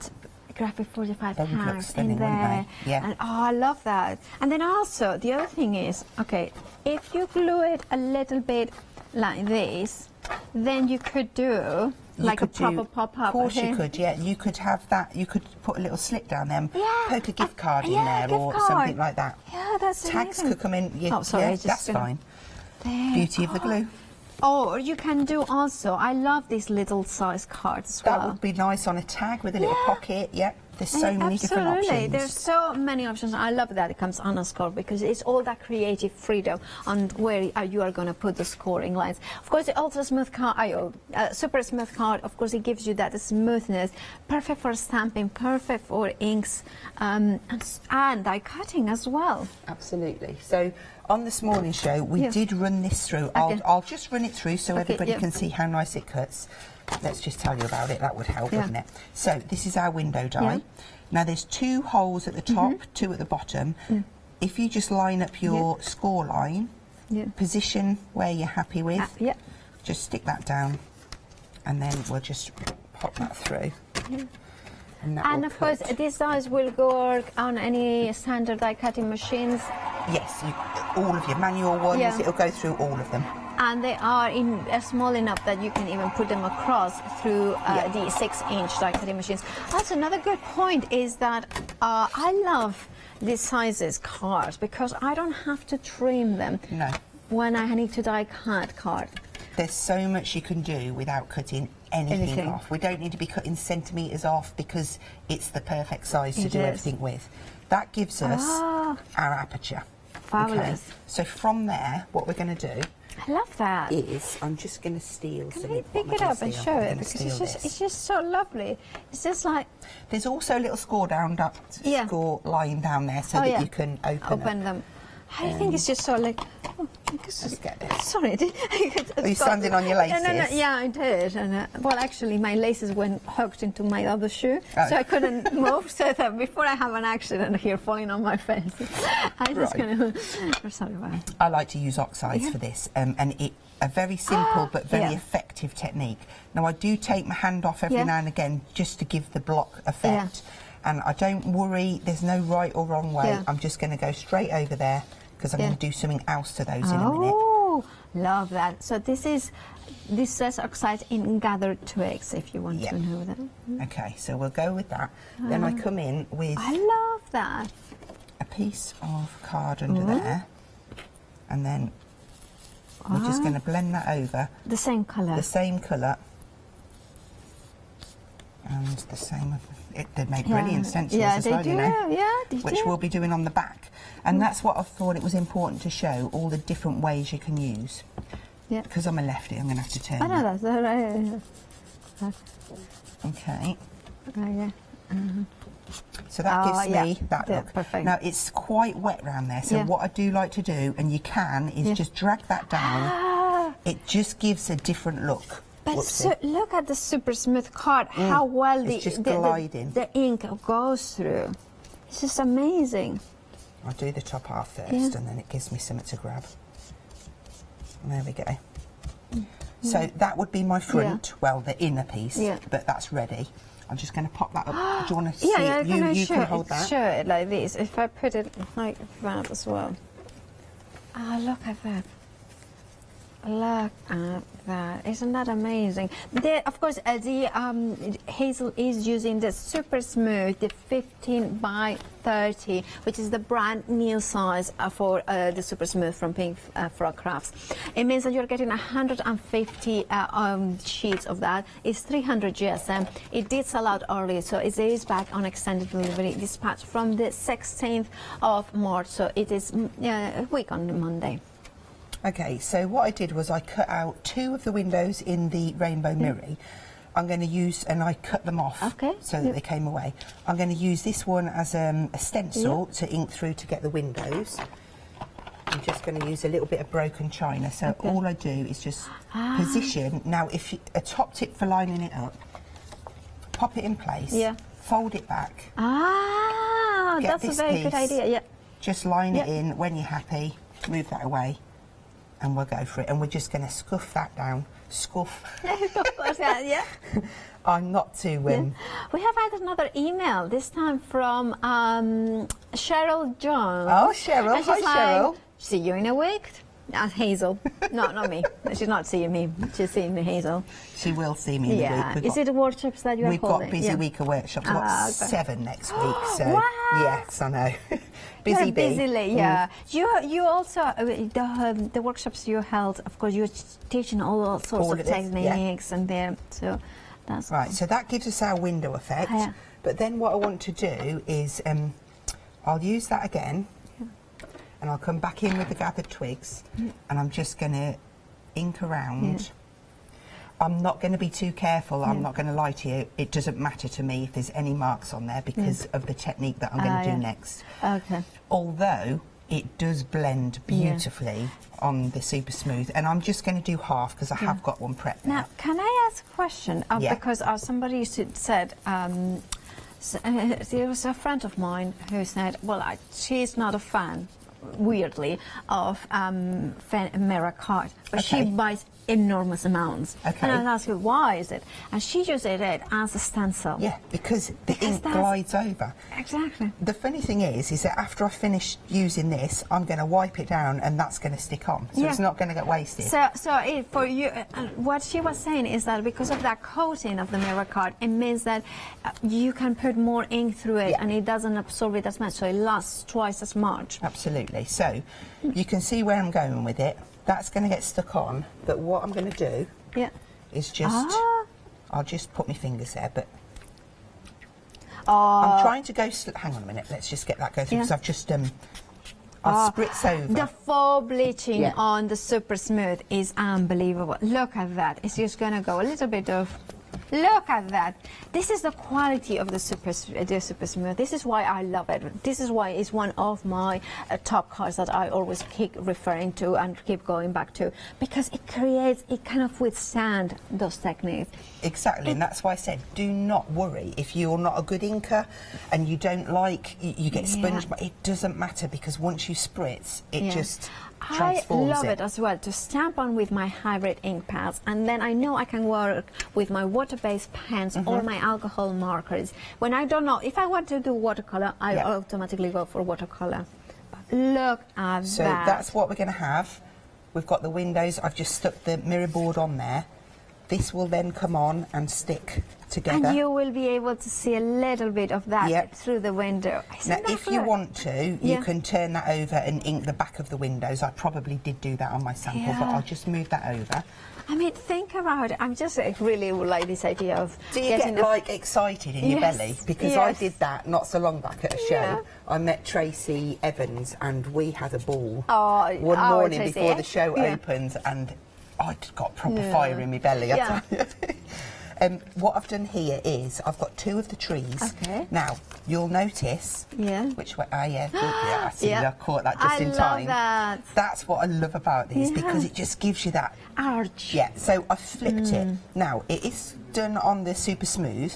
Graphic 45 tags in there? Yeah. And, I love that. And then also, the other thing is, okay, if you glue it a little bit like this, then you could do like a proper pop-up. Of course you could, yeah. You could have that, you could put a little slit down there, poke a gift card in there or something like that. Yeah, that's Tags amazing. could come in. Oh, sorry, that's fine. There. Beauty of the glue. Or you can do also, I love these little size cards as well. That would be nice on a tag with a little pocket, There's so many different options. There's so many options. I love that it comes on a score because it's all that creative freedom on where you are going to put the scoring lines. Of course, the ultra smooth card, super smooth card, of course, it gives you that smoothness. Perfect for stamping, perfect for inks, and die cutting as well. Absolutely. So on this morning show, we did run this through. I'll just run it through so everybody can see how nice it cuts. Let's just tell you about it, that would help, wouldn't it? So this is our window die. Now there's 2 holes at the top, 2 at the bottom. If you just line up your score line, position where you're happy with, just stick that down, and then we'll just pop that through. And of course, these dies will work on any standard die cutting machines. Yes, all of your manual ones, it'll go through all of them. And they are small enough that you can even put them across through the 6-inch die cutting machines. Also, another good point is that I love these sizes cards because I don't have to trim them when I need to die cut card. There's so much you can do without cutting anything off. We don't need to be cutting centimetres off because it's the perfect size to do everything with. That gives us our aperture. Fabulous. Okay. So from there, what we're going to do I love that. Is I'm just going to steal. Can I pick it up and show it? Because it's just so lovely. It's just like there's also a little score lying down there so that you can open them. I think it's just so like. Oh, let's get this. Sorry, are you standing on your laces? No, yeah, I did. And well, actually, my laces went hooked into my other shoe, so I couldn't move. So that before I have an accident here falling on my face, I'm just gonna. Sorry, Ryan. I like to use oxides for this, and a very simple but very effective technique. Now, I do take my hand off every now and again just to give the block effect. And I don't worry, there's no right or wrong way. I'm just going to go straight over there because I'm going to do something else to those in a minute. Oh, love that. So this says oxide in gathered twigs, if you want to know that. Okay, so we'll go with that. Then I come in with... I love that. A piece of card under there. And then we're just going to blend that over. The same colour. The same colour. And the same... They make brilliant stencils as well, you know, which we'll be doing on the back. And that's what I thought it was important to show, all the different ways you can use. Yeah. Because I'm a lefty, I'm going to have to turn. I know that's right. Okay. Yeah. So that gives me that look. Perfect. Now, it's quite wet around there, so what I do like to do, and you can, is just drag that down. It just gives a different look. But look at the super smooth card, how well the ink goes through. It's just amazing. I'll do the top half first and then it gives me something to grab. There we go. So that would be my front, well, the inner piece, but that's ready. I'm just going to pop that up. Do you want to see it? You can hold that. Show it like this. If I put it like that as well. Oh, look at that. Look at that. Isn't that amazing? Of course, the Hazel is using the super smooth, the 15 by 30, which is the brand new size for the super smooth from Pink Frog Crafts. It means that you're getting 150 sheets of that. It's 300 GSM. It did sell out early, so it is back on extended delivery dispatch from the 16th of March. So it is a week on Monday. Okay, so what I did was I cut out 2 of the windows in the rainbow mirror. I'm going to use, and I cut them off so that they came away. I'm going to use this one as a stencil to ink through to get the windows. I'm just going to use a little bit of broken china. So all I do is just position. Now, if a top tip for lining it up, pop it in place, fold it back. That's a very good idea. Just line it in when you're happy, move that away. And we'll go for it, and we're just going to scuff that down. Scuff. I'm not too We have had another email, this time from Cheryl Jones. Oh, Cheryl. Hi, Cheryl. See you in a week. Hazel. No, not me. She's not seeing me. She's seeing me, Hazel. She will see me in a week. Is it the workshops that you are holding? We've got busy week of workshops. We've got 7 next week. So, yes, I know. Busy bee. You also, the workshops you held, of course, you're teaching all sorts of techniques and there. So that's right. So that gives us our window effect. But then what I want to do is I'll use that again. And I'll come back in with the gathered twigs and I'm just going to ink around. I'm not going to be too careful, I'm not going to lie to you. It doesn't matter to me if there's any marks on there because of the technique that I'm going to do next. Although it does blend beautifully on the super smooth, and I'm just going to do half because I have got one prepped there. Now, can I ask a question? Because somebody said, there was a friend of mine who said, well, she's not a fan, weirdly, of mirror card, but she buys enormous amounts. And I asked her, why is it? And she uses it as a stencil. Yeah, because the ink glides over. Exactly. The funny thing is that after I finish using this, I'm going to wipe it down and that's going to stick on. So it's not going to get wasted. So for you, what she was saying is that because of that coating of the mirror card, it means that you can put more ink through it and it doesn't absorb it as much, so it lasts twice as much. Absolutely. So you can see where I'm going with it. That's going to get stuck on, but what I'm going to do is just, I'll just put my fingers there, but I'm trying to go, hang on a minute, let's just get that go through, because I've just, I'll spritz over. The faux bleaching Yeah. on the super smooth is unbelievable. Look at that. It's just going to go a little bit of... Look at that. This is the quality of the super smooth. This is why I love it. This is why it's one of my top cards that I always keep referring to and keep going back to, because it kind of withstand those techniques. Exactly, and that's why I said, do not worry if you're not a good inker and you don't like, you get sponge, but it doesn't matter, because once you spritz, it just transforms I love it as well to stamp on with my hybrid ink pads, and then I know I can work with my water-based pens or my alcohol markers. When I don't know, if I want to do watercolor, I automatically go for watercolor. But look at that. So that's what we're going to have. We've got the windows. I've just stuck the mirror board on there. This will then come on and stick together. And you will be able to see a little bit of that through the window. Now, if you want to, you can turn that over and ink the back of the windows. I probably did do that on my sample, but I'll just move that over. I mean, think about it. I'm just really like this idea of Do you get like excited in your belly? Because I did that not so long back at a show. I met Tracy Evans and we had a ball one morning before the show opened, and I got proper fire in my belly. I tell you. What I've done here is I've got two of the trees. Okay. Now you'll notice which way. I see. I caught that just in time. That. That's what I love about these because it just gives you that arch. Yeah. So I flipped it. Now it is done on the super smooth,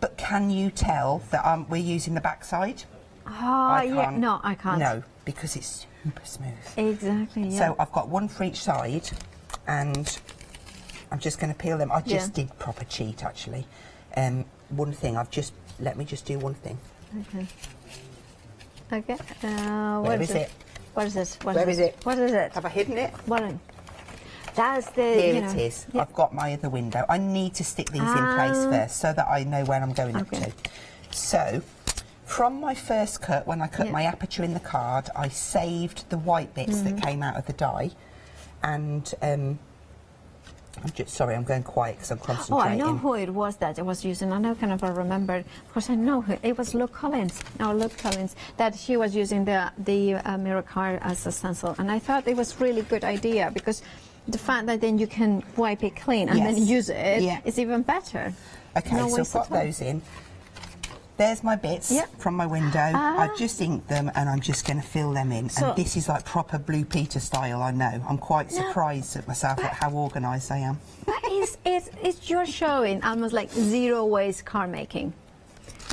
but can you tell that we're using the backside? Oh yeah. No, I can't. No, because it's super smooth. Exactly. Yeah. So I've got one for each side, and I'm just going to peel them. I just did proper cheat, actually. One thing, let me just do one thing. Okay. Where is it? What is this? Where is it? What is it? Have I hidden it? What? That's the... Here it is. I've got my other window. I need to stick these in place first so that I know where I'm going up to. So, from my first cut, when I cut my aperture in the card, I saved the white bits that came out of the die. And I'm just sorry, I'm going quiet because I'm concentrating. Oh, I know who it was that I was using. I know, kind of remember. Of course, I know who it was. Luke Collins. No, Luke Collins. That she was using the mirror card as a stencil, and I thought it was really good idea because the fact that then you can wipe it clean and then use it is even better. Okay, so I've got those in. There's my bits from my window. I've just inked them and I'm just going to fill them in. And this is like proper Blue Peter style, I know. I'm quite surprised at myself at how organised I am. But it's you're showing almost like zero waste card making.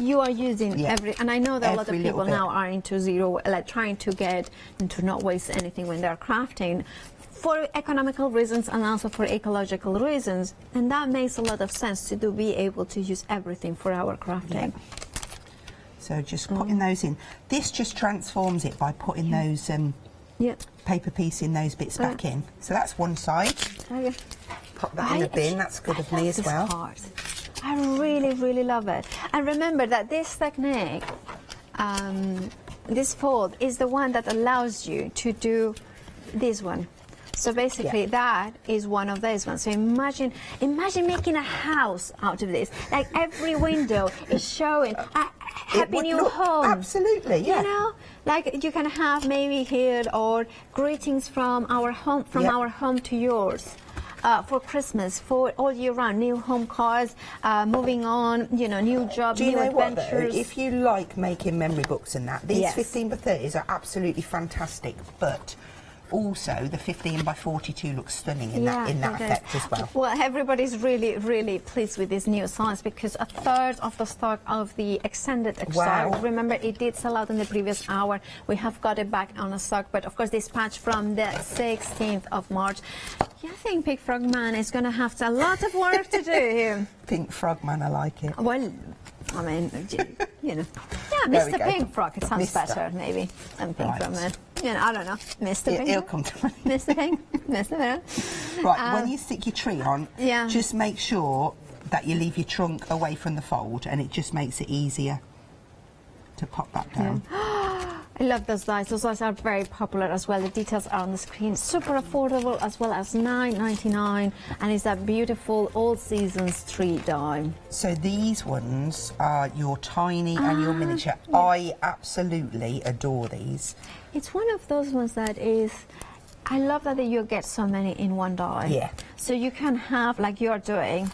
You are using and I know that a lot of people now are into zero, like trying to get and to not waste anything when they're crafting, for economical reasons and also for ecological reasons, and that makes a lot of sense to be able to use everything for our crafting. So just putting those in. This just transforms it by putting those paper piecing those bits back in. So that's one side. Pop that in the bin. That's good of me as well. Part. I really, really love it. And remember that this technique, this fold, is the one that allows you to do this one. So basically, that is one of those ones. So imagine making a house out of this. Like every window is showing a happy new home. Absolutely, yeah. You know, like you can have maybe here or greetings from our home, our home to yours. For Christmas, for all year round, new home cards, moving on, you know, new jobs, new adventures. What, though? If you like making memory books and that, these 15 by 30s are absolutely fantastic, but also the 15 by 42 looks stunning in that effect as well. Well, everybody's really, really pleased with this new size because a third of the stock of the extended stock. Remember, it did sell out in the previous hour. We have got it back on a stock, but of course, dispatch from the 16th of March. Yeah, I think Pink Frog Man is going to have a lot of work to do here. Pink Frog Man, I like it. Well, I mean, you know. Yeah, Mr. Pink Frog, it sounds better, maybe, than Pink Frog Man. You know, I don't know. Mr. Pink. He'll come to me. Mr. Pink. Mr. Pink. Right, when you stick your tree on, just make sure that you leave your trunk away from the fold, and it just makes it easier to pop that down. I love those dies. Those dies are very popular as well. The details are on the screen. Super affordable as well as $9.99, and it's that beautiful All Seasons tree die. So these ones are your tiny and your miniature. I absolutely adore these. It's one of those ones that is, I love that you get so many in one die. Yeah. So you can have, like you're doing,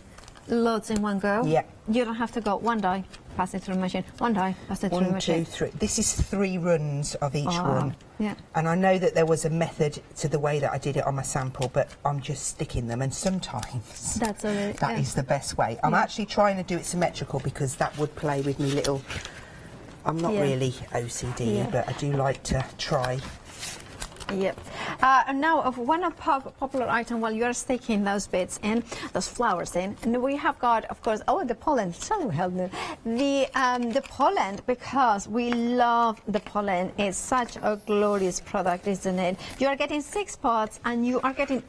loads in one go. Yeah. You don't have to go one die, pass it through the machine, one die, pass it through the machine. 1, 2, 3. This is 3 runs of each one. Yeah. And I know that there was a method to the way that I did it on my sample, but I'm just sticking them, and sometimes that is the best way. I'm actually trying to do it symmetrical because that would play with me little... I'm not really OCD, but I do like to try. Yep. And now, of one of popular item while you're sticking those bits in, those flowers in, and we have got, of course, the pollen. So help me. The pollen, because we love the pollen. It's such a glorious product, isn't it? You are getting 6 pots, and you are getting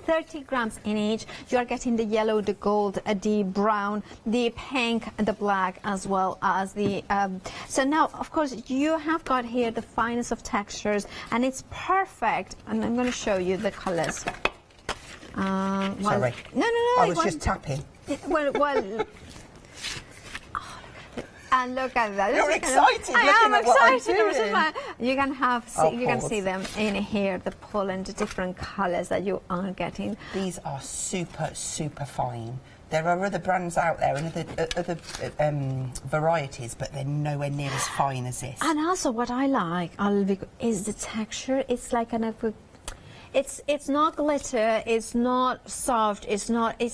30 grams in each. You are getting the yellow, the gold, the brown, the pink, and the black, as well as the... so now, of course, you have got here the finest of textures, and it's perfect. And I'm going to show you the colors. Sorry. No. I was just tapping. Well... And look at that. You're excited. I am excited. You can have, you can see them in here, the pollen, the different colours that you are getting. These are super, super fine. There are other brands out there and other varieties, but they're nowhere near as fine as this. And also, what I like is the texture. It's like it's not glitter, it's not soft, it's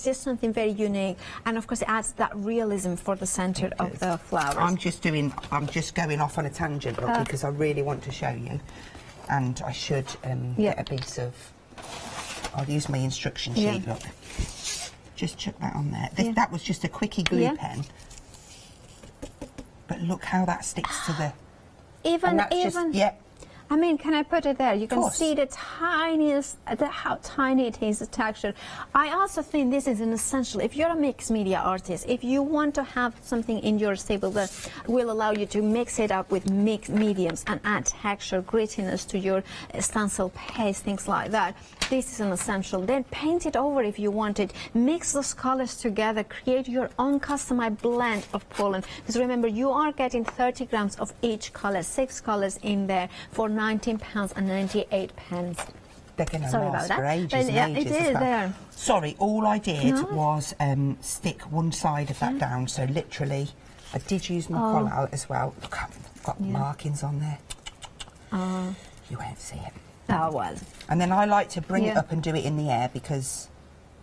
just something very unique, and of course it adds that realism for the centre of the flowers. I'm just going off on a tangent, look, because I really want to show you, and I should get a piece of, I'll use my instruction sheet, look. Just chuck that on there. That was just a quickie glue pen, but look how that sticks to the... I mean, can I put it there? You can see the tiniest, how tiny it is, the texture. I also think this is an essential. If you're a mixed media artist, if you want to have something in your stable that will allow you to mix it up with mixed mediums and add texture, grittiness to your stencil paste, things like that, this is an essential. Then paint it over if you want it. Mix those colors together. Create your own customized blend of pollen. Because remember, you are getting 30 grams of each color, 6 colors in there for £19.98. They're going to last for ages and ages. It is there. Sorry, all I did was stick one side of that down. So literally, I did use my qualite as well. Look, I've got markings on there. You won't see it. Oh, well. And then I like to bring it up and do it in the air because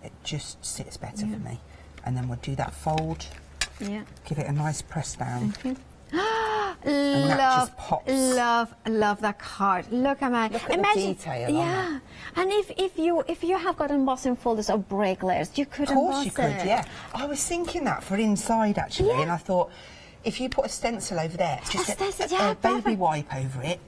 it just sits better for me. And then we'll do that fold. Yeah. Give it a nice press down. And that just pops. Love that card. Look at the detail on it. And if you have got embossing folders or break layers, you could emboss it. Of course you could, yeah. I was thinking that for inside actually, and I thought if you put a stencil over there, just a baby wipe over it.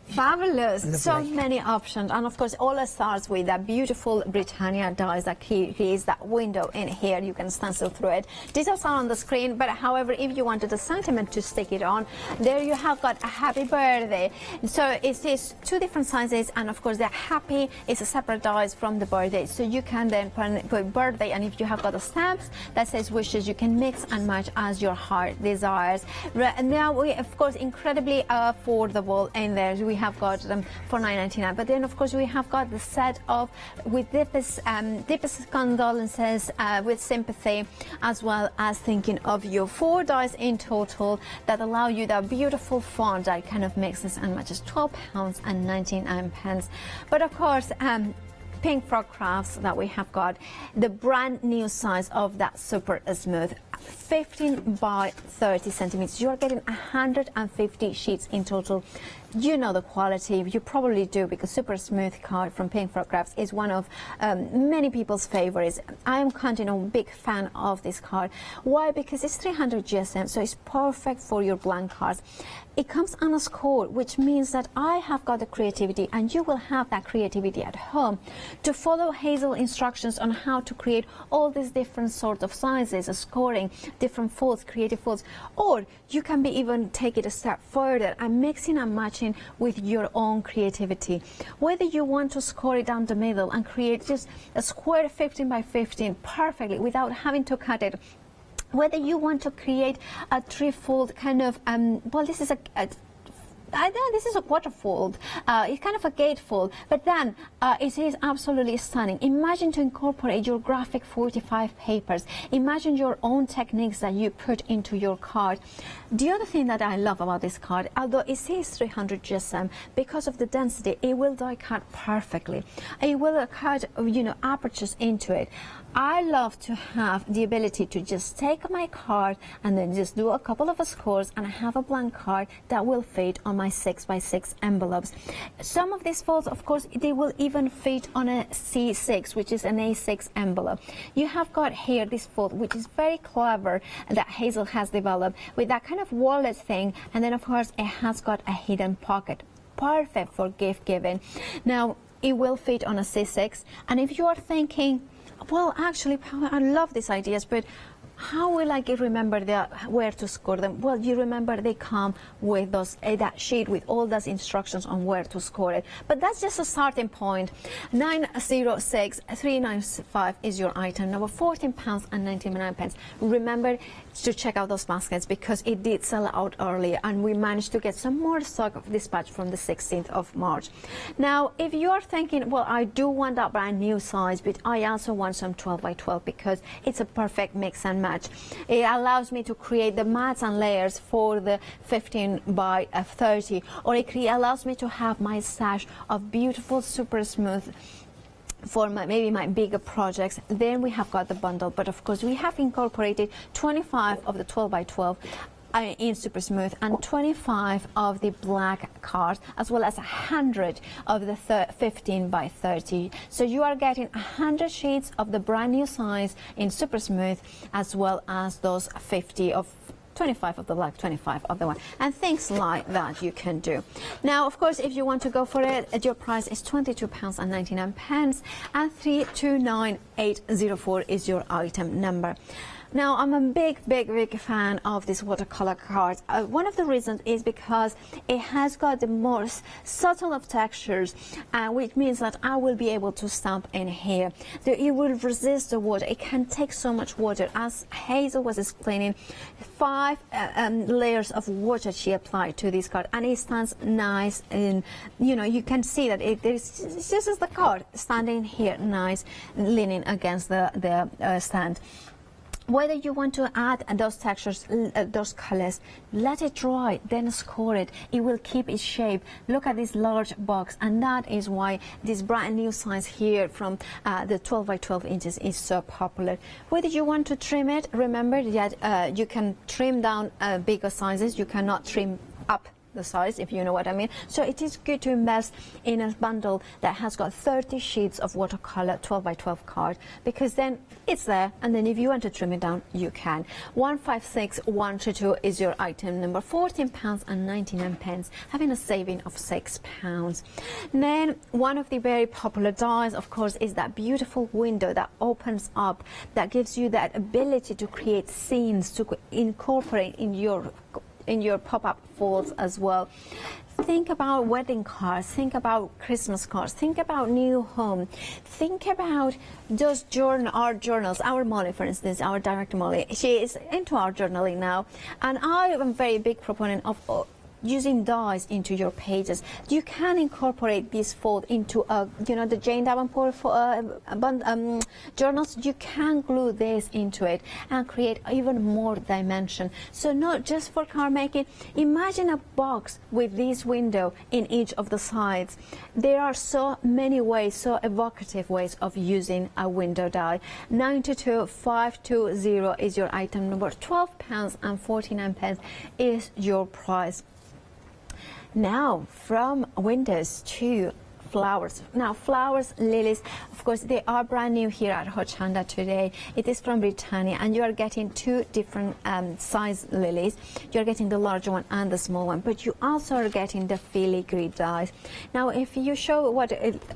Fabulous. Lovely. So many options, and of course all it starts with that beautiful Britannia dies that creates that window in here. You can stencil through it. Details are on the screen, but however, if you wanted a sentiment to stick it on, there you have got a happy birthday. So it is 2 different sizes, and of course the happy is a separate dies from the birthday, so you can then put birthday, and if you have got a stamps that says wishes, you can mix and match as your heart desires. And now we, of course, incredibly affordable in there. We have got them for $9.99, but then of course we have got the set of with deepest condolences, with sympathy, as well as thinking of you. 4 dies in total that allow you that beautiful font that kind of mixes and matches. £12.99. But of course, Pink Frog Crafts that we have got the brand new size of that super smooth 15 by 30 centimeters. You are getting 150 sheets in total. You know the quality, you probably do, because super smooth card from Pink Frog Crafts is one of many people's favorites. I am counting on a big fan of this card. Why? Because it's 300 GSM, so it's perfect for your blank cards. It comes unscored, which means that I have got the creativity, and you will have that creativity at home to follow Hazel instructions on how to create all these different sorts of sizes, scoring, different folds, creative folds, or you can be even take it a step further and mixing and matching with your own creativity. Whether you want to score it down the middle and create just a square 15 by 15 perfectly without having to cut it, whether you want to create a 3-fold kind of, well, this is a This is a quarterfold. It's kind of a gatefold, but then it is absolutely stunning. Imagine to incorporate your graphic 45 papers. Imagine your own techniques that you put into your card. The other thing that I love about this card, although it says 300 GSM, because of the density, it will die cut perfectly. It will cut, apertures into it. I love to have the ability to just take my card and then just do a couple of scores and have a blank card that will fit on my 6x6 envelopes. Some of these folds, of course, they will even fit on a C6, which is an A6 envelope. You have got here this fold, which is very clever, that Hazel has developed with that kind of wallet thing, and then of course it has got a hidden pocket. Perfect for gift giving. Now, it will fit on a C6, and if you are thinking, well, actually, I love these ideas, but how will I remember where to score them? Well, you remember they come with that sheet with all those instructions on where to score it. But that's just a starting point. 906395 is your item number, £14.99. Remember to check out those baskets because it did sell out earlier, and we managed to get some more stock of dispatch from the 16th of March. Now, if you are thinking, well, I do want that brand new size, but I also want some 12x12 because it's a perfect mix and match. It allows me to create the mats and layers for the 15x30, or it allows me to have my stash of beautiful, super smooth for maybe my bigger projects. Then we have got the bundle, but of course we have incorporated 25 of the 12x12 in super smooth and 25 of the black cards, as well as 100 of the 15x30. So you are getting 100 sheets of the brand new size in super smooth, as well as those 50 of 25 of the black, 25 of the white, and things like that you can do. Now, of course, if you want to go for it, your price is £22.99, and 329804 is your item number. Now, I'm a big fan of this watercolor cards. One of the reasons is because it has got the most subtle of textures, which means that I will be able to stamp in here. It will resist the water. It can take so much water. As Hazel was explaining, 5 layers of water she applied to this card, and it stands nice. And you can see that it's just as the card standing here, nice, leaning against the stand. Whether you want to add those textures, those colors, let it dry, then score it. It will keep its shape. Look at this large box, and that is why this brand new size here from the 12x12 inches is so popular. Whether you want to trim it, remember that you can trim down bigger sizes. You cannot trim up the size, if you know what I mean. So it is good to invest in a bundle that has got 30 sheets of watercolor 12x12 card, because then it's there, and then if you want to trim it down, you can. 156122 is your item number, £14.99, having a saving of £6. Then one of the very popular dies, of course, is that beautiful window that opens up, that gives you that ability to create scenes to incorporate in your pop-up folds as well. Think about wedding cards, think about Christmas cards, think about new home, think about those art journals. Our Molly, for instance, our director Molly, she is into art journaling now, and I am a very big proponent of using dies into your pages. You can incorporate this fold into the Jane Davenport journals. You can glue this into it and create even more dimension. So not just for card making. Imagine a box with this window in each of the sides. There are so many ways, so evocative ways of using a window die. 92520 is your item number. £12.49 is your price. Now, from windows to flowers. Now, flowers, lilies, of course, they are brand new here at Hochanda today. It is from Britannia, and you are getting 2 different size lilies. You're getting the larger one and the small one, but you also are getting the filigree dies. Now, if you show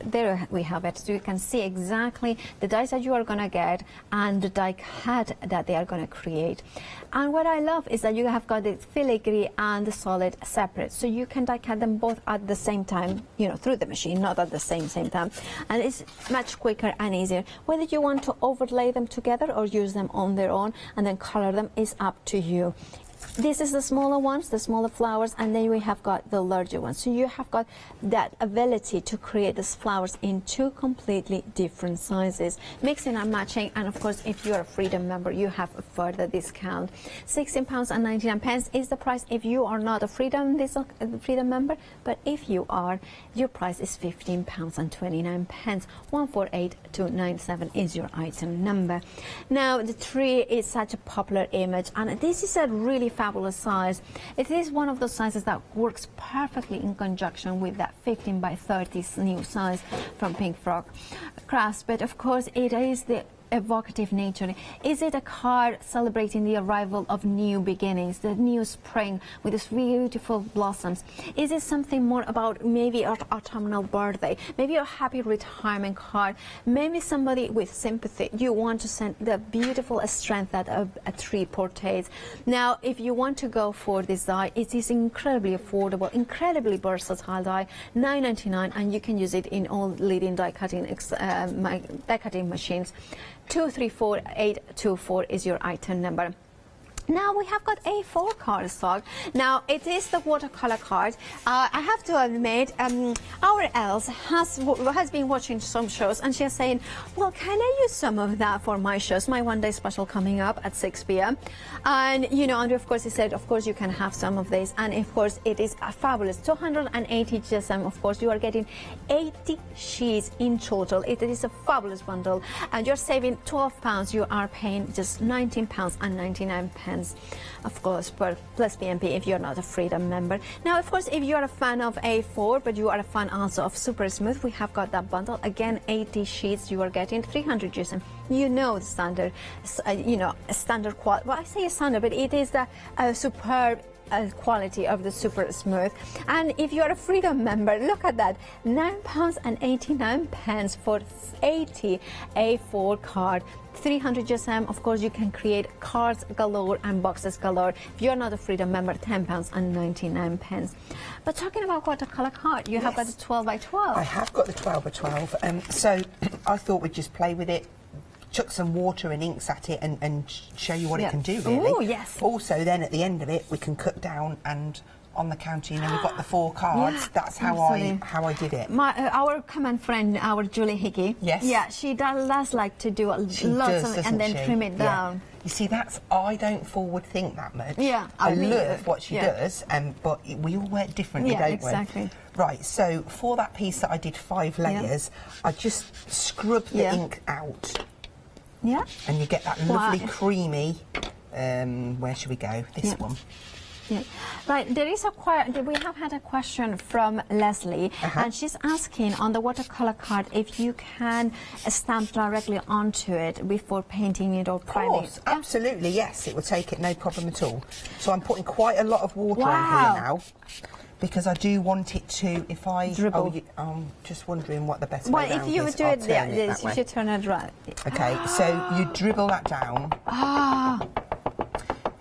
there we have it, so you can see exactly the dies that you are going to get and the die cut that they are going to create. And what I love is that you have got the filigree and the solid separate, so you can die cut them both at the same time, through the machine, not at the same time, and it's much quicker and easier. Whether you want to overlay them together or use them on their own and then color them is up to you. this is the smaller ones, the smaller flowers, and then we have got the larger ones. So you have got that ability to create these flowers in two completely different sizes, mixing and matching. And of course, if you're a Freedom member, you have a further discount. £16.99 is the price if you are not a Freedom member, but if you are, your price is £15.29. 148297 is your item number. Now, the tree is such a popular image, and this is a really fabulous size. It is one of those sizes that works perfectly in conjunction with that 15 by 30 new size from Pink Frog Crafts. But of course, it is the evocative nature. Is it a card celebrating the arrival of new beginnings, the new spring with its beautiful blossoms? Is it something more about maybe an autumnal birthday, maybe a happy retirement card, maybe somebody with sympathy? You want to send the beautiful strength that a tree portrays. Now, if you want to go for this die, it is incredibly affordable, incredibly versatile die, $9.99, and you can use it in all leading die cutting machines. 234824 is your item number. Now we have got A4 cardstock. Now it is the watercolor card. I have to admit, our Els has been watching some shows, and she's saying, well, can I use some of that for my shows, my one day special coming up at 6 p.m. And you know, and of course he said, of course you can have some of this, and of course it is a fabulous 280 GSM. Of course you are getting 80 sheets in total. It is a fabulous bundle, and you're saving £12. You are paying just £19.99. Of course, plus BNP if you're not a Freedom member. Now, of course, if you're a fan of A4, but you are a fan also of Super Smooth, we have got that bundle. Again, 80 sheets, you are getting 300 GSM. You know the standard, standard quality. Well, I say standard, but it is the superb quality of the Super Smooth. And if you're a Freedom member, look at that, £9.89 for 80 A4 card. 300 GSM. Of course, you can create cards galore and boxes galore. If you're not a Freedom member, £10.99. But talking about watercolor card, you have got the 12 by 12. I have got the 12 by 12. So I thought we'd just play with it, chuck some water and inks at it, and show you what it can do, really. Oh, yes. Also, then at the end of it, we can cut down and on the counter, we've got the 4 cards. Yeah, that's how I did it. Our common friend, our Julie Hickey. Yes. Yeah, she does like to do lots of it and then trim it down. You see, I don't forward think that much. Yeah, I love what she does, but we all work differently, don't we? Exactly. Right, so for that piece that I did 5 layers, I just scrub the ink out. Yeah. And you get that lovely creamy, where should we go? This one. Yeah. Right, we have had a question from Leslie, and she's asking on the watercolor card if you can stamp directly onto it before painting it or priming. Of course, absolutely, yes, it will take it, no problem at all. So I'm putting quite a lot of water on here now, because I do want it to, if I dribble. I'm just wondering what the best way around is. Well, if you do it, you should turn it right. Okay, so you dribble that down.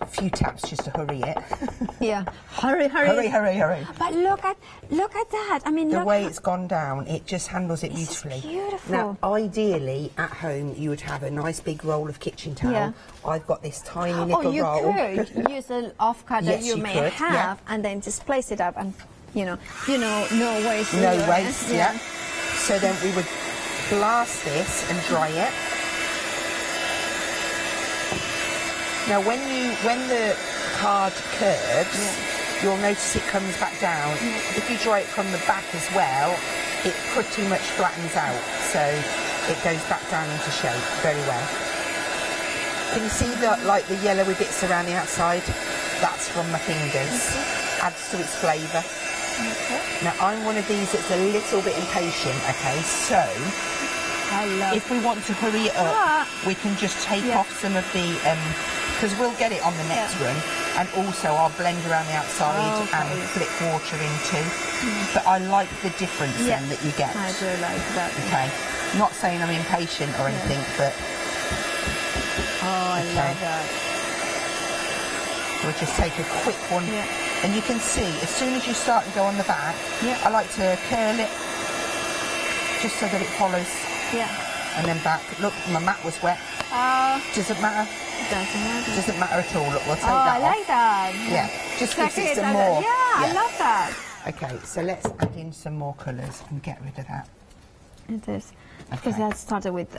A few taps just to hurry it. Yeah, hurry. But look at that. I mean, the way it's gone down, it just handles it beautifully. It's beautiful. Now, ideally, at home, you would have a nice big roll of kitchen towel. Yeah. I've got this tiny little roll. Oh, you could use an off-cut that you may have, and then just place it up, and no waste. No waste. Yeah. So then we would blast this and dry it. Now, when the card curves, you'll notice it comes back down. If you dry it from the back as well, it pretty much flattens out, so it goes back down into shape very well. Can you see the yellowy bits around the outside? That's from my fingers. Adds to its flavour. Now, I'm one of these that's a little bit impatient, so if we want to hurry it up, we can just take off some of the, because we'll get it on the next run, and also I'll blend around the outside and flick water into. But I like the difference then that you get. I do like that. Okay, not saying I'm impatient or anything, but I love that. We'll just take a quick one, and you can see as soon as you start to go on the back, I like to curl it just so that it follows. Yeah. And then back. Look, my mat was wet. Doesn't matter. matter. It doesn't matter at all. Look, we'll take I that off. like that. Yeah, just gives it some more. Yeah, I love that. Okay, so let's add in some more colours and get rid of that. It is. Because that started with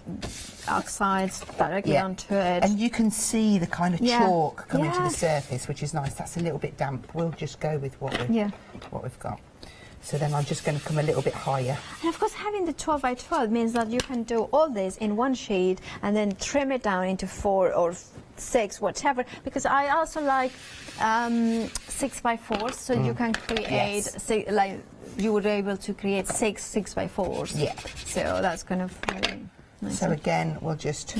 oxides directly onto it. And you can see the kind of chalk coming to the surface, which is nice. That's a little bit damp. We'll just go with what we've got. So then I'm just going to come a little bit higher. And of course, having the 12 by 12 means that you can do all this in one sheet and then trim it down into 4 or 6, whatever. Because I also like 6 by 4s, so you can create like you would be able to create 6 by 4s. Yeah. So that's kind of really nice. So again, we'll just.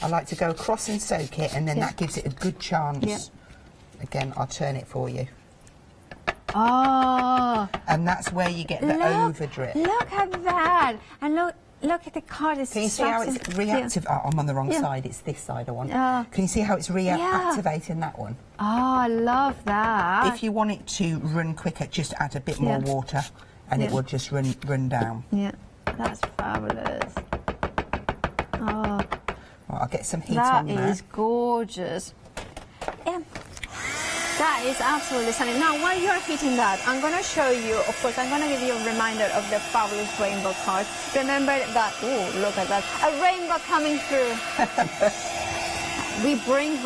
I like to go across and soak it, and then that gives it a good chance. Yeah. Again, I'll turn it for you. Oh. And that's where you get the over drip. Look at that. And look at the card. Can you see how it's reactive? Oh, I'm on the wrong side. It's this side I want. Can you see how it's reactivating that one? Oh, I love that. If you want it to run quicker, just add a bit more water, and it will just run down. Yeah, that's fabulous. Oh, right, I'll get some heat on there. That is gorgeous. That is absolutely stunning. Now, while you're heating that, I'm going to show you, of course, I'm going to give you a reminder of the fabulous rainbow card. Remember that, oh, look at that, a rainbow coming through. We bring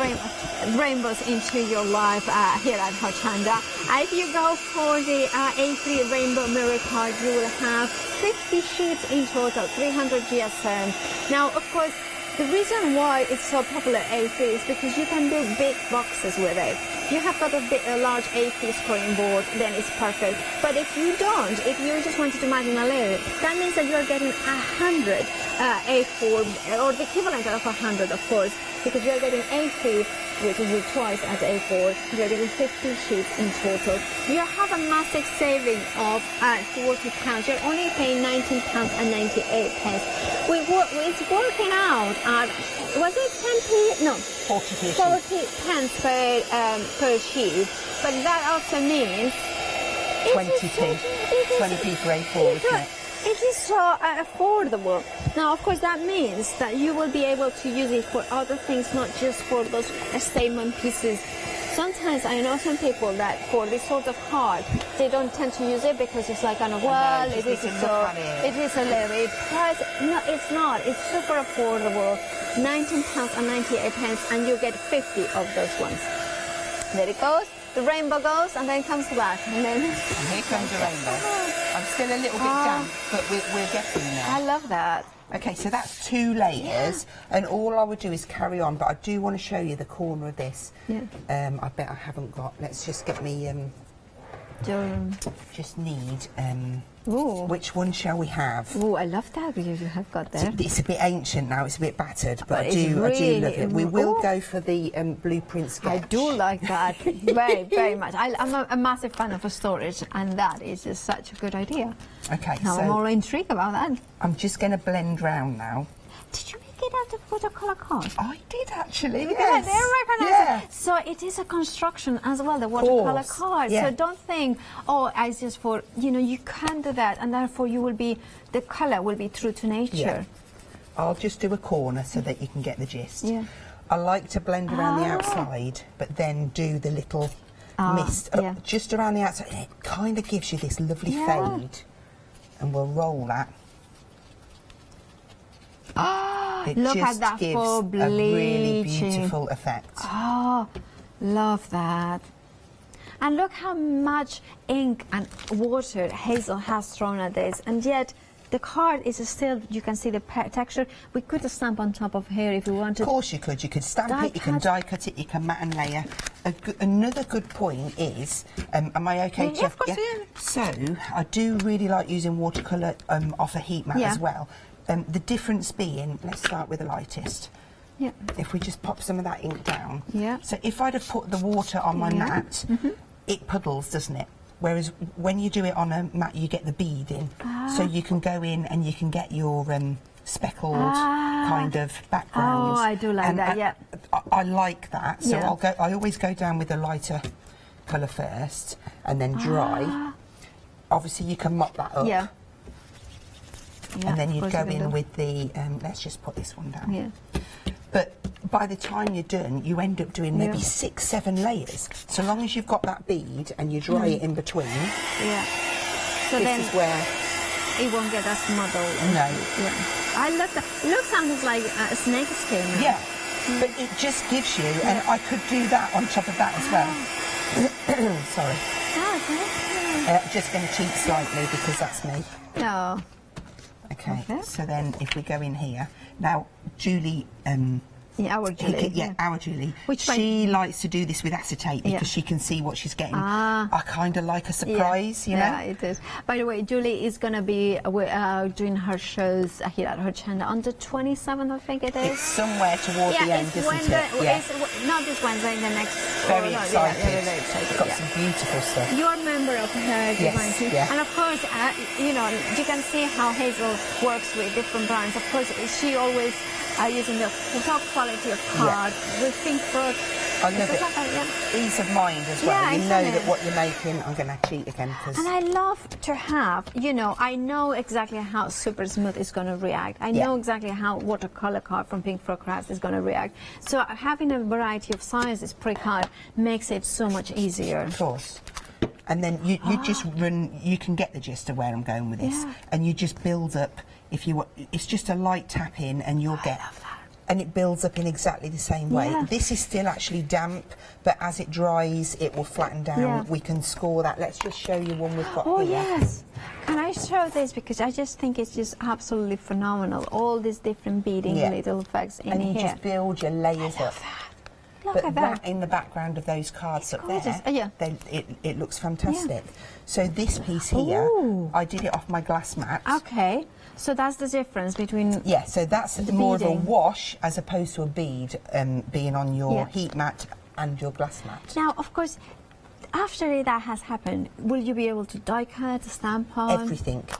rainbows into your life here at Hochanda. If you go for the A3 Rainbow Mirror card, you will have 50 sheets in total, 300 GSM. Now, of course, the reason why it's so popular A3 is because you can do big boxes with it. You have got a large A3 scoring board, then it's perfect. But if you don't, if you just wanted to imagine a layer, that means that you're getting 100 A4, or the equivalent of 100, of course, because you're getting A3, which is twice as A4. You're getting 50 sheets in total. You have a massive saving of £40. You're only paying £19.98. It's working out at, was it 10p? No, 40 pence per sheet. But that also means 20p. 20p for A4, isn't it? It is so affordable. Now, of course, that means that you will be able to use it for other things, not just for those statement pieces. Sometimes I know some people that for this sort of card, they don't tend to use it because it's like, well, it is a little bit price. No, it's not. It's super affordable. £19.98, and you get 50 of those ones. There it goes. The rainbow goes, and then comes back. And then and here comes the rainbow. I'm still a little bit damp, but we're getting there. I love that. Okay, so that's 2 layers, and all I would do is carry on, but I do want to show you the corner of this. Yeah. I bet I haven't got. Let's just get me. Just need. Which one shall we have? Oh, I love that you have got there. It's a bit ancient now. It's a bit battered, but I do love it. We will go for the blueprint sketch. I do like that very, very much. I'm a massive fan of storage, and that is just such a good idea. Okay, now so I'm all intrigued about that. I'm just going to blend round now. Did you make it out of watercolour card? I did actually. Yes. Yeah, so it is a construction as well, the watercolour card. Yeah. So don't think, oh, it's just for, you can do that, and therefore the colour will be true to nature. Yeah. I'll just do a corner so that you can get the gist. Yeah. I like to blend around the outside, but then do the little mist just around the outside. It kind of gives you this lovely fade, and we'll roll that. It look just at that gives for bleaching. a really beautiful effect. Oh, love that. And look how much ink and water Hazel has thrown at this, and yet the card is still, you can see the texture. We could stamp on top of here if we wanted. Of course you could. You could stamp it, you can die cut it, you can matte and layer. Another good point is, am I okay to... Yeah, of course, yeah. So, I do really like using watercolour off a heat mat as well. The difference being, let's start with the lightest. Yeah. If we just pop some of that ink down. Yeah. So if I'd have put the water on my mat, it puddles, doesn't it? Whereas when you do it on a mat, you get the beading. So you can go in and you can get your speckled kind of backgrounds. Oh, I do like that, yeah. I like that. So I always go down with a lighter colour first and then dry. Obviously you can mop that up. Yeah. And then you'd go in with the, let's just put this one down. Yeah. But by the time you're done, you end up doing maybe 6, 7 layers. So long as you've got that bead and you dry it in between. Yeah. So this then is where it won't get as muddled. No. Yeah. I love that. It looks something like a snake skin. Yeah. But it just gives you, and I could do that on top of that as well. Sorry. Oh, okay. Just going to cheat slightly because that's me. No. Okay. So then if we go in here, now Julie... our Julie. Our Julie. Which she likes to do this with acetate because she can see what she's getting. I kind of like a surprise, you know? Yeah, it is. By the way, Julie is going to be doing her shows here at Hochanda on the 27th, I think it is. It's somewhere toward the end, isn't it? Yeah. It's not this Wednesday, the next. Very excited. Very excited. Got some beautiful stuff. You're a member of her. Yes, yeah. And of course, you know, you can see how Hazel works with different brands. Of course, she always using the top quality of card. We think for I love it. Ease of mind as well. You know that what you're making. I'm going to cheat again because. And I love to have, you know, I know exactly how Super Smooth is going to react. I know exactly how watercolor card from Papercraft is going to react. So having a variety of sizes per card makes it so much easier. Of course. And then you just run. You can get the gist of where I'm going with this, and you just build up. If you, it's just a light tap in, and you'll get. And it builds up in exactly the same way. Yeah. This is still actually damp, but as it dries, it will flatten down. Yeah. We can score that. Let's just show you one we've got here. Yes. Can I show this? Because I just think it's just absolutely phenomenal. All these different beading little effects in here. And you just build your layers up. Look at that. In the background of those cards up there, it looks fantastic. Yeah. So this piece here, I did it off my glass mat. Okay. So that's the difference between... Yeah, so that's more of a wash as opposed to a bead being on your heat mat and your glass mat. Now, of course, after that has happened, will you be able to die cut, stamp on?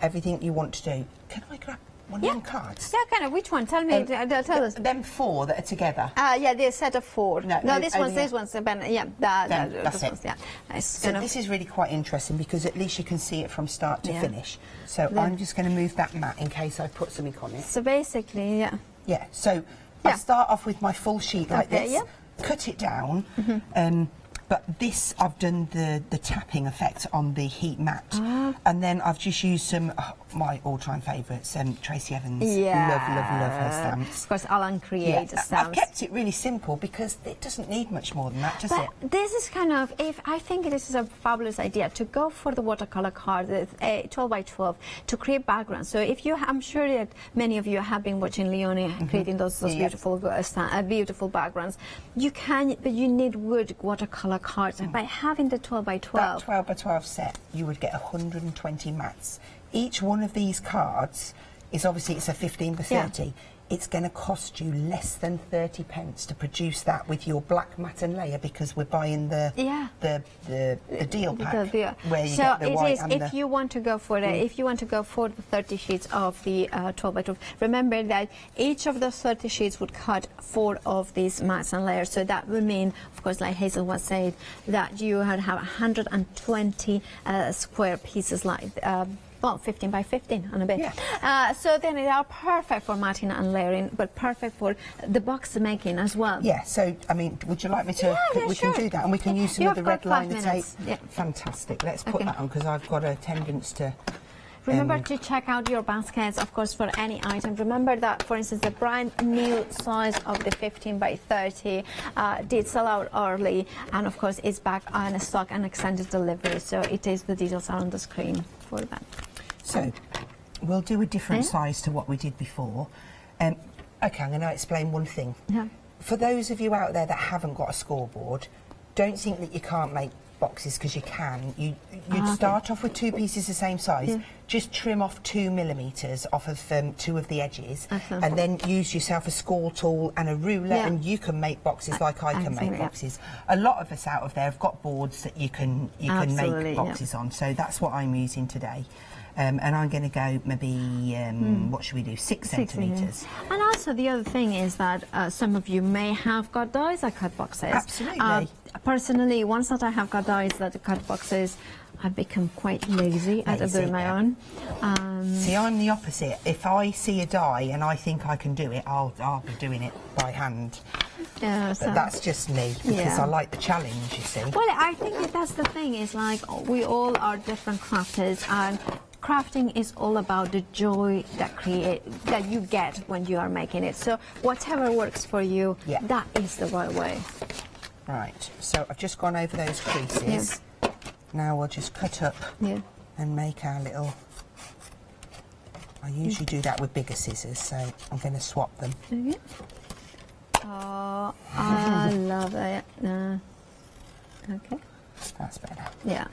Everything you want to do. Can I grab one of them cards? Yeah, kind of. Which one? Tell me. Tell us. Them 4 that are together. Yeah, they're a set of 4. No, this one's. Yeah, that's it. Yeah, nice. So this is really quite interesting because at least you can see it from start to finish. So I'm just going to move that mat in case I put something on it. So basically, Yeah. So I start off with my full sheet like this. Cut it down. But this, I've done the tapping effect on the heat mat. And then I've just used some, my all-time favourites, Tracy Evans. Yeah. Love her stamps. Of course, Alan creates stamps. I've kept it really simple because it doesn't need much more than that, does it? This is kind of, I think this is a fabulous idea to go for the watercolor card, 12 by 12, to create backgrounds. So if you, I'm sure that many of you have been watching Leonie creating those beautiful, beautiful backgrounds. You can, but you need wood watercolor cards, and by having the 12 by 12, that 12 by 12 set, you would get 120 mats. Each one of these cards is obviously, it's a 15 by 30. It's going to cost you less than 30 pence to produce that with your black mat and layer because we're buying the deal pack where you get the white and if you want to go for the if you want to go for the 30 sheets of the 12 by 12, remember that each of those 30 sheets would cut 4 of these mats and layers. So that would mean, of course, like Hazel was saying, that you would have 120 square pieces like. Well, 15 by 15 and a bit. So then they are perfect for matting and layering, but perfect for the box making as well. Yeah, so, I mean, would you like me to... we can do that, and we can use some of the red liner tape. Fantastic. Let's put that on, because I've got a tendency to... Remember to check out your baskets, of course, for any item. Remember that, for instance, the brand new size of the 15 by 30 did sell out early, and of course, it's back on stock and extended delivery. So it is, the details are on the screen for that. So we'll do a different size to what we did before. Okay, I'm going to explain one thing. For those of you out there that haven't got a scoreboard, don't think that you can't make boxes, because you can. You'd start off with 2 pieces the same size, just trim off 2 millimetres off of 2 of the edges, and then use yourself a score tool and a ruler, and you can make boxes like I can make boxes. A lot of us out of there have got boards that you can make boxes on, so that's what I'm using today. And I'm going to go maybe, what should we do, 6 centimetres. And also the other thing is that some of you may have got dies that cut boxes. Absolutely. Personally, once that I have got dies that cut boxes, I've become quite lazy at doing my own. See, I'm the opposite. If I see a die and I think I can do it, I'll be doing it by hand. Yeah, but so that's just me, because I like the challenge, you see. Well, I think that's the thing, is like we all are different crafters, and crafting is all about the joy that you get when you are making it. So whatever works for you, that is the right way. Right, so I've just gone over those creases. Now we'll just cut up and make our little... I usually do that with bigger scissors, so I'm going to swap them. Oh, I love it. Okay. That's better. Yeah.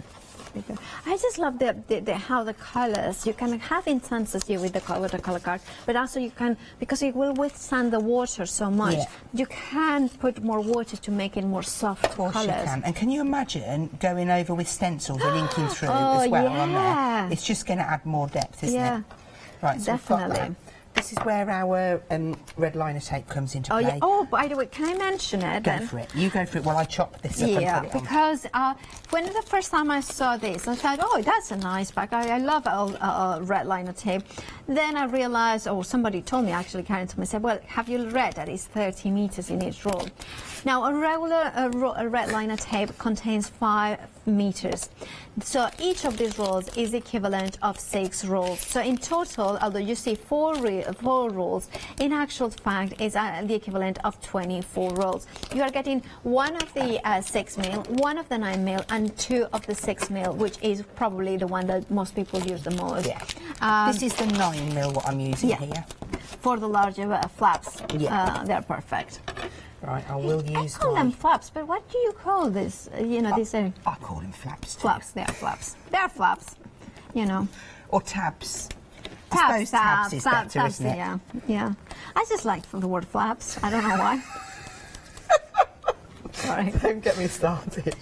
I just love how the colours, you can have intensity with the watercolor card, but also you can, because it will withstand the water so much, you can put more water to make it more soft colours. Of course you can. And can you imagine going over with stencils and inking through as well on there? It's just going to add more depth, isn't it? Right, so definitely. We've got that. This is where our red liner tape comes into play. Oh, by the way, can I mention it? Go for it. You go for it while I chop this up and put it on. Because when the first time I saw this, I thought, oh, that's a nice bag. I love red liner tape. Then I realised, somebody told me, actually, Karen told me, said, well, have you read that it's 30 metres in each roll? Now, a regular red liner tape contains 5 metres. So each of these rolls is equivalent of 6 rolls. So in total, although you see 4 rolls, in actual fact, it's the equivalent of 24 rolls. You are getting one of the 6 mil, one of the 9 mil, and 2 of the 6 mil, which is probably the one that most people use the most. This is the 9 mil what I'm using here. For the larger flaps, they're perfect. Right, I will use. I call them flaps, but what do you call this? These are. I call them flaps. Flaps, they are flaps. They're flaps, Or tabs. I suppose tabs is better, isn't it? Yeah. I just like the word flaps. I don't know why. Sorry. Don't get me started.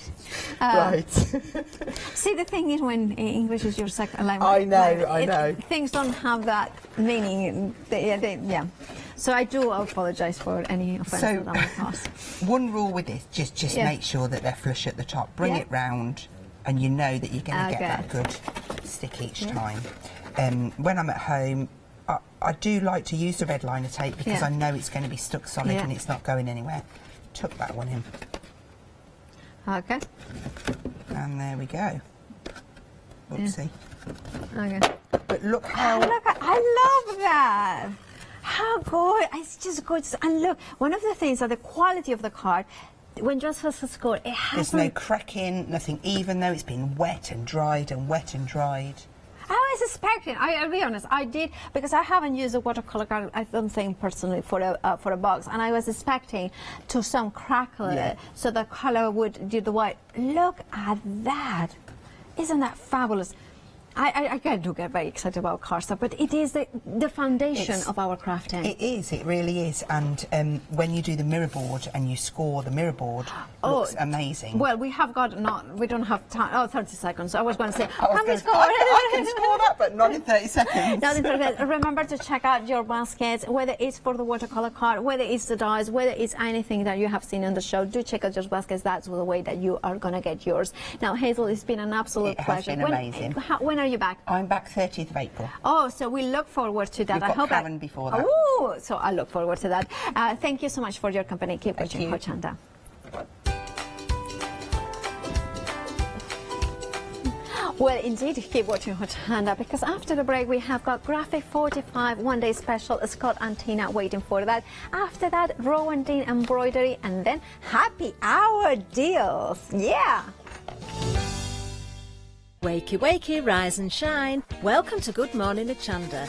Right. See, the thing is, when English is your second language, I know. Things don't have that meaning. So I do apologise for any offence that I might cause. One rule with this, just make sure that they're flush at the top. Bring it round, and you know that you're going to get that good stick each time. When I'm at home, I do like to use the red liner tape because I know it's going to be stuck solid and it's not going anywhere. Tuck that one in. Okay. And there we go. Oopsie. Okay. But look how... I love that. How good. It's just gorgeous. And look, one of the things that the quality of the card, when just has scored, it has. There's no cracking, nothing, even though it's been wet and dried and wet and dried. I was expecting. I'll be honest. I did, because I haven't used a watercolor card. I don't think personally for a box, and I was expecting to some crackle so the color would do the white. Look at that! Isn't that fabulous? I do get very excited about cardstock, but it is the foundation of our crafting. It is, it really is. And when you do the mirror board and you score the mirror board, looks amazing. Well, we don't have time. Oh, 30 seconds. I was going to say, I can score that, but not in 30 seconds. Not in 30 seconds. Remember to check out your baskets, whether it's for the watercolor card, whether it's the dies, whether it's anything that you have seen on the show. Do check out your baskets. That's the way that you are going to get yours. Now, Hazel, it's been an absolute pleasure. It has been amazing. When are you back? I'm back 30th of April. Oh, so we look forward to that. We've got Karen before that. Oh, so I look forward to that. Thank you so much for your company. Keep watching Hochanda. Well, indeed, keep watching Hochanda, because after the break we have got Graphic 45 one-day special, Scott and Tina waiting for that. After that, Rowandean embroidery, and then happy hour deals. Yeah! Wakey, wakey, rise and shine. Welcome to Good Morning Hochanda,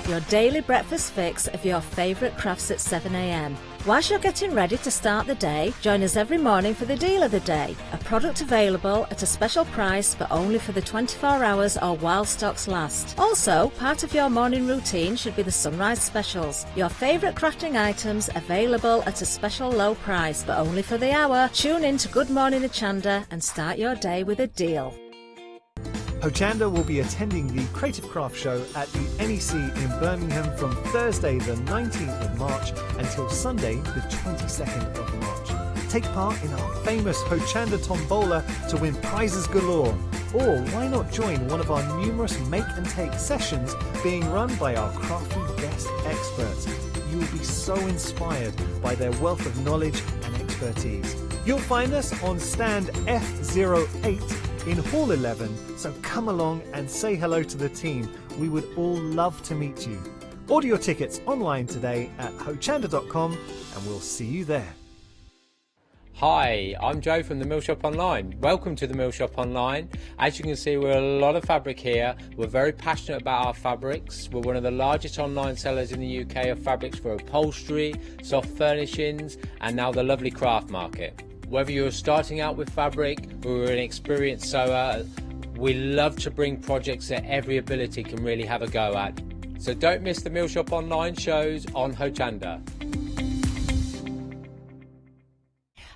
your daily breakfast fix of your favourite crafts at 7 a.m. Whilst you're getting ready to start the day, join us every morning for the deal of the day, a product available at a special price but only for the 24 hours or while stocks last. Also, part of your morning routine should be the sunrise specials, your favourite crafting items available at a special low price but only for the hour. Tune in to Good Morning Hochanda and start your day with a deal. Hochanda will be attending the Creative Craft Show at the NEC in Birmingham from Thursday the 19th of March until Sunday the 22nd of March. Take part in our famous Hochanda Tombola to win prizes galore. Or why not join one of our numerous make and take sessions being run by our crafty guest experts? You will be so inspired by their wealth of knowledge and expertise. You'll find us on stand F08 in Hall 11, so come along and say hello to the team. We would all love to meet you. Order your tickets online today at hochanda.com and we'll see you there. Hi, I'm Joe from the Mill Shop Online. Welcome to the Mill Shop Online. As you can see, we're a lot of fabric here. We're very passionate about our fabrics. We're one of the largest online sellers in the UK of fabrics for upholstery, soft furnishings, and now the lovely craft market. Whether you're starting out with fabric or you're an experienced sewer, we love to bring projects that every ability can really have a go at. So don't miss the Mill Shop Online shows on Hochanda.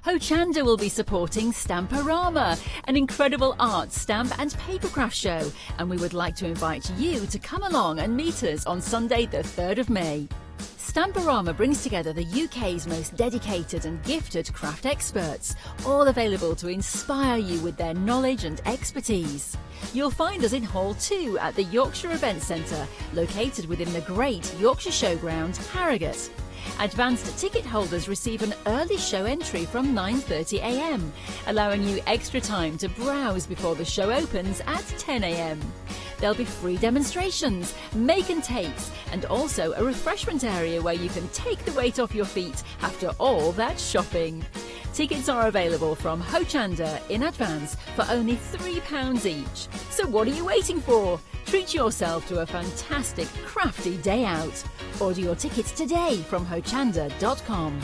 Hochanda will be supporting Stamparama, an incredible art, stamp and papercraft show, and we would like to invite you to come along and meet us on Sunday the 3rd of May. Stamparama brings together the UK's most dedicated and gifted craft experts, all available to inspire you with their knowledge and expertise. You'll find us in Hall 2 at the Yorkshire Event Centre, located within the great Yorkshire Showground, Harrogate. Advanced ticket holders receive an early show entry from 9:30 a.m, allowing you extra time to browse before the show opens at 10 a.m. There'll be free demonstrations, make and takes, and also a refreshment area where you can take the weight off your feet after all that shopping. Tickets are available from Hochanda in advance for only £3 each. So what are you waiting for? Treat yourself to a fantastic crafty day out. Order your tickets today from hochanda.com.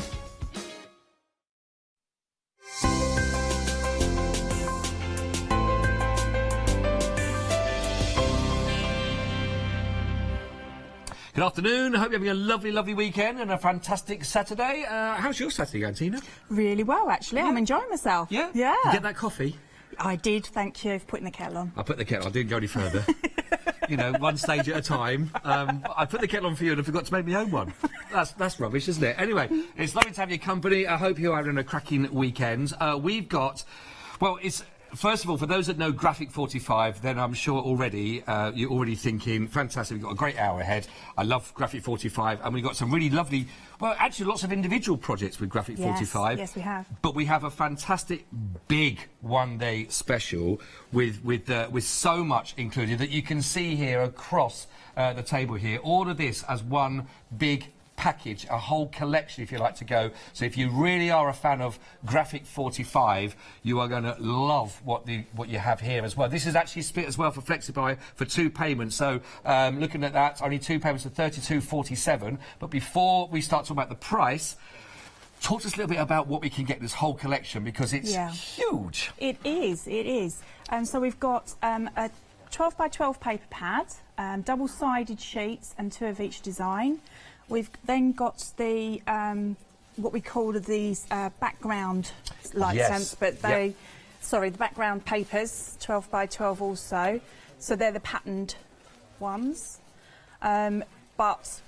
Good afternoon. I hope you're having a lovely, lovely weekend and a fantastic Saturday. How's your Saturday going, Tina? Really well, actually. I'm enjoying myself. Yeah? Yeah. You get that coffee? I did, thank you for putting the kettle on. I put the kettle on. I didn't go any further. You know, one stage at a time. I put the kettle on for you and I forgot to make my own one. That's rubbish, isn't it? Anyway, it's lovely to have your company. I hope you're having a cracking weekend. We've got... Well, it's... First of all, for those that know Graphic 45, then I'm sure already you're already thinking, fantastic, we've got a great hour ahead. I love Graphic 45, and we've got some really lovely, well, actually lots of individual projects with Graphic 45. Yes, we have. But we have a fantastic big one-day special with so much included that you can see here across the table here. All of this as one big package, a whole collection if you like to go. So if you really are a fan of Graphic 45, you are going to love what you have here as well. This is actually split as well for FlexiBuy for 2 payments. So looking at that, only 2 payments of £32.47. But before we start talking about the price, talk to us a little bit about what we can get in this whole collection, because it's huge. It is. So we've got a 12 by 12 paper pad, double-sided sheets and 2 of each design. We've then got the what we call these background light stamps, but they, sorry, the background papers, 12 by 12 also. So they're the patterned ones, but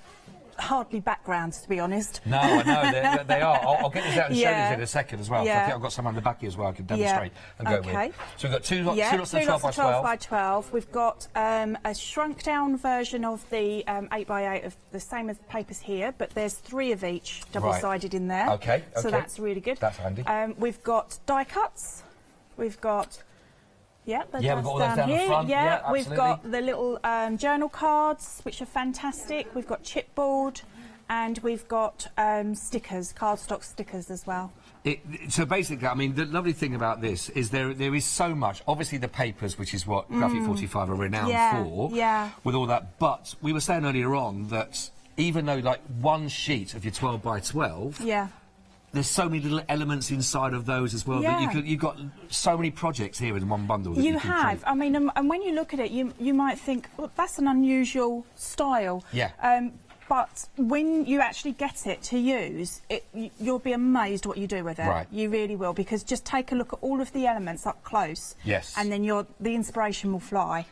hardly backgrounds, to be honest. No, I know, they are. I'll get this out and show these in a second as well. So I think I've got some on the back here as well I can demonstrate and go with. So we've got two lots of 12 by 12. By 12. We've got a shrunk down version of the 8 by 8 of the same as the papers here, but there's 3 of each double-sided in there. Okay. So that's really good. That's handy. We've got die cuts. We've got... we've got all those down here. the front. We've got the little journal cards, which are fantastic. We've got chipboard, and we've got stickers, cardstock stickers as well. So basically, I mean, the lovely thing about this is there is so much. Obviously, the papers, which is what Graphic 45 are renowned for, with all that. But we were saying earlier on that even though, like, one sheet of your 12 by 12... There's so many little elements inside of those as well. That you've got so many projects here in one bundle. That you have. I mean, and when you look at it, you might think, well, that's an unusual style. Yeah. But when you actually get it to use, you'll be amazed what you do with it. Right. You really will, because just take a look at all of the elements up close. Yes. And then the inspiration will fly.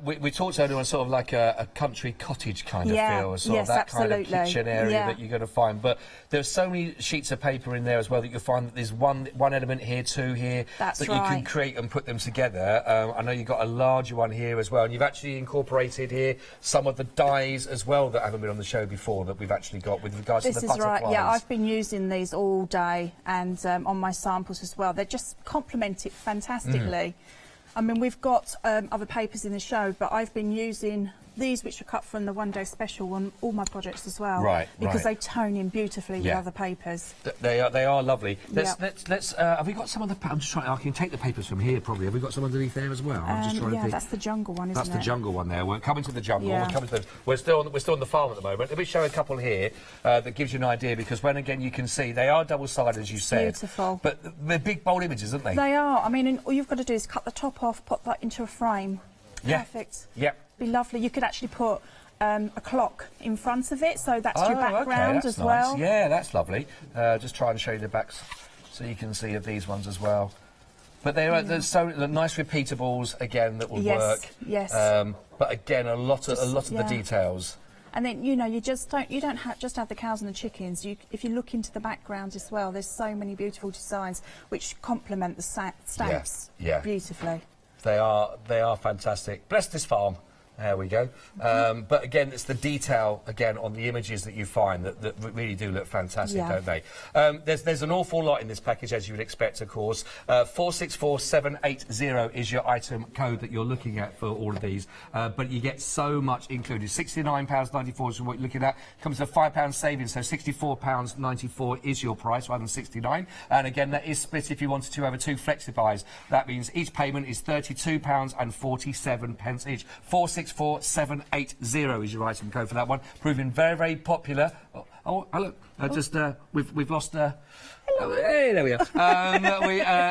We talked earlier on sort of like a country cottage kind of feel, sort of that absolutely. kind of kitchen area that you're going to find. But there's so many sheets of paper in there as well that you'll find that there's one element here, two here, that you can create and put them together. I know you've got a larger one here as well, and you've actually incorporated here some of the dyes as well that haven't been on the show before that we've actually got with regards to the butterflies. This is right, yeah, I've been using these all day and on my samples as well. They just complement it fantastically. I mean, we've got other papers in the show, but I've been using these, which are cut from the one-day special, on all my projects as well. Right, because they tone in beautifully with other papers. They are lovely. Let's have we got some of the... I'm just trying... I can take the papers from here, probably. Have we got some underneath there as well? I'm just trying to think. That's the jungle one, isn't it? That's the jungle one there. We're coming to the jungle. We're still on the farm at the moment. Let me show a couple here that gives you an idea, because when, again, you can see they are double-sided, as you said. Beautiful. But they're big, bold images, aren't they? They are. I mean, all you've got to do is cut the top off, put that into a frame. Yeah. Perfect. Yep. Be lovely. You could actually put a clock in front of it, so that's your background that's as nice. well. Yeah, that's lovely. Just try and show you the backs so you can see of these ones as well. But there's so nice repeatables again that will work. Yes. But again, a lot of the details. And then you don't just have the cows and the chickens. If you look into the background as well, there's so many beautiful designs which complement the stamps beautifully. They are fantastic. Bless this farm. There we go. But again, it's the detail, again, on the images that you find that really do look fantastic, don't they? There's an awful lot in this package, as you would expect, of course. 464780 is your item code that you're looking at for all of these. But you get so much included. £69.94 is what you're looking at. Comes to £5 savings, so £64.94 is your price, rather than £69. And again, that is split if you wanted to over 2 flexi-buys. That means each payment is £32.47 each. 464780 is your item code for that one. Proving very, very popular. Oh, look, we've lost... hey, there we are.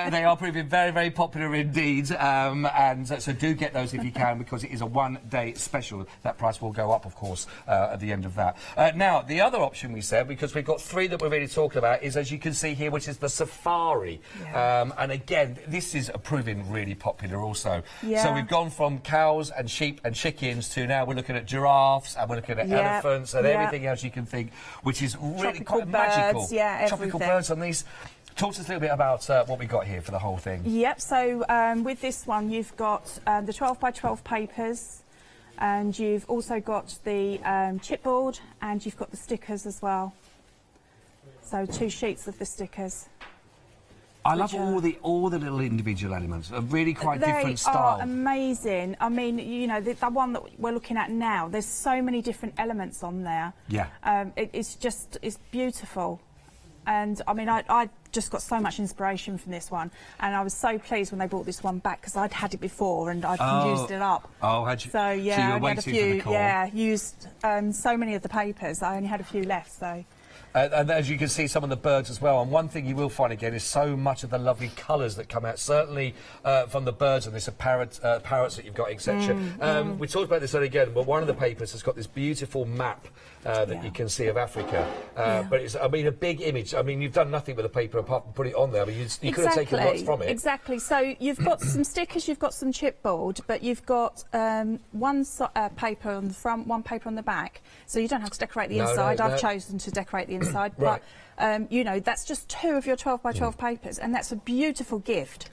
They are proving very, very popular indeed, and so do get those if you can, because it is a one-day special. That price will go up, of course, at the end of that. Now, the other option we said, because we've got 3 that we're really talking about, is, as you can see here, which is the safari. And again, this is proving really popular also. So we've gone from cows and sheep and chickens to now we're looking at giraffes and we're looking at elephants and everything else you can think, which is really quite magical. Tropical birds on these. Talk to us a little bit about what we got here for the whole thing. Yep, so with this one you've got the 12 by 12 papers, and you've also got the chipboard, and you've got the stickers as well. So 2 sheets of the stickers. I love all the little individual elements. A really quite different style. They are amazing. I mean, you know, the one that we're looking at now, there's so many different elements on there. Yeah. It's beautiful. And I mean, I just got so much inspiration from this one, and I was so pleased when they brought this one back, because I'd had it before and I'd used it up. Oh, had you? So yeah, so you were I waiting had a few. for the call. Yeah, used so many of the papers. I only had a few left, so. And as you can see, some of the birds as well. And one thing you will find again is so much of the lovely colours that come out, certainly from the birds, and there's parrots that you've got, etc. We talked about this earlier again, but one of the papers has got this beautiful map that you can see of Africa. But it's, I mean, a big image. I mean, you've done nothing with the paper apart from put it on there. I mean, you could have taken lots from it. Exactly. So you've got some stickers, you've got some chipboard, but you've got one paper on the front, one paper on the back. So you don't have to decorate the inside. I've chosen to decorate the inside. Right. But, you know, that's just 2 of your 12 by 12 papers, and that's a beautiful gift.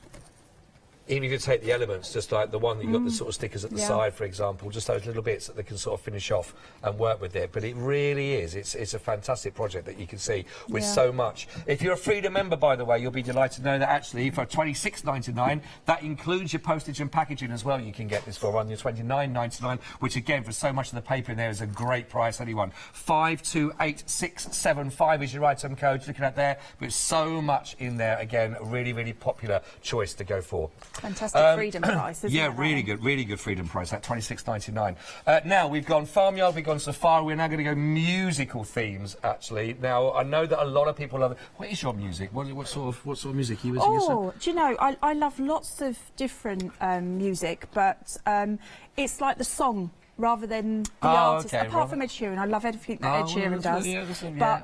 Even if you take the elements, just like the one that you've got the sort of stickers at the side, for example, just those little bits that they can sort of finish off and work with it. But it really is. It's a fantastic project that you can see with so much. If you're a Freedom member, by the way, you'll be delighted to know that actually for $26.99, that includes your postage and packaging as well. You can get this for on your $29.99, which again, for so much of the paper in there, is a great price. Anyone 528675 is your item code. Looking at there, but so much in there. Again, a really, really popular choice to go for. Fantastic Freedom price, isn't it? Really good Freedom price, at $26.99. Now, we've gone Farmyard, we've gone Safari, we're now going to go musical themes, actually. Now, I know that a lot of people love it. What is your music? What sort of music are you using yourself? Do you know, I love lots of different music, but it's like the song rather than the artist. Apart from Ed Sheeran, I love everything that Ed Sheeran does. But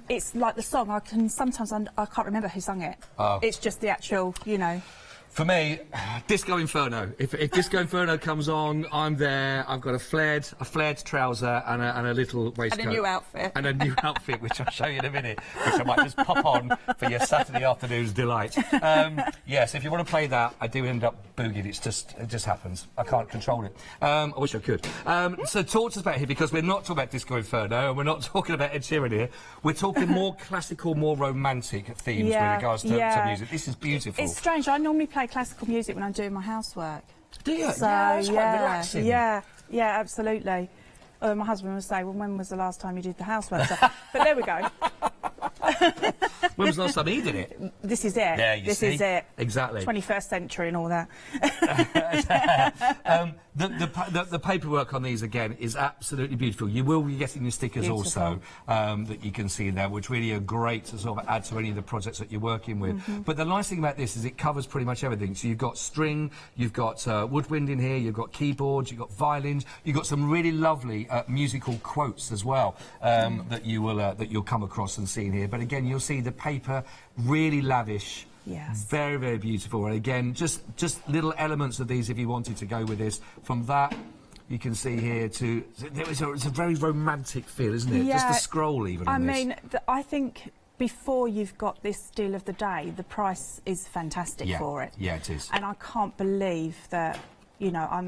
it's like the song. I can't remember who sung it. It's just the actual, you know. For me, Disco Inferno. If Disco Inferno comes on, I'm there. I've got a flared trouser and a little waistcoat. And a new outfit. And a new outfit, which I'll show you in a minute, which I might just pop on for your Saturday afternoon's delight. Yes, if you want to play that, I do end up boogieing. It just happens. I can't control it. I wish I could. So talk to us about here, because we're not talking about Disco Inferno, and we're not talking about Ed Sheeran here. We're talking more classical, more romantic themes with regards to music. This is beautiful. It's strange. I normally play classical music when I'm doing my housework. Do you? So, yeah, it's quite relaxing. Yeah, absolutely. My husband would say, well, when was the last time you did the housework? So, but there we go. When was the last time he did it? This is it. There, you see. This is it. Exactly. 21st century and all that. The paperwork on these, again, is absolutely beautiful. You will be getting your stickers also that you can see there, which really are great to sort of add to any of the projects that you're working with. But the nice thing about this is it covers pretty much everything. So you've got string, you've got woodwind in here, you've got keyboards, you've got violins, you've got some really lovely musical quotes as well that you'll come across and see in here. But again, you'll see the paper really lavish. Yes. Very, very beautiful. And again, just little elements of these if you wanted to go with this. From that, you can see here to... It's a very romantic feel, isn't it? Yeah. Just the scroll even on this. I mean, I think before you've got this deal of the day, the price is fantastic for it. Yeah, it is. And I can't believe that, you know, I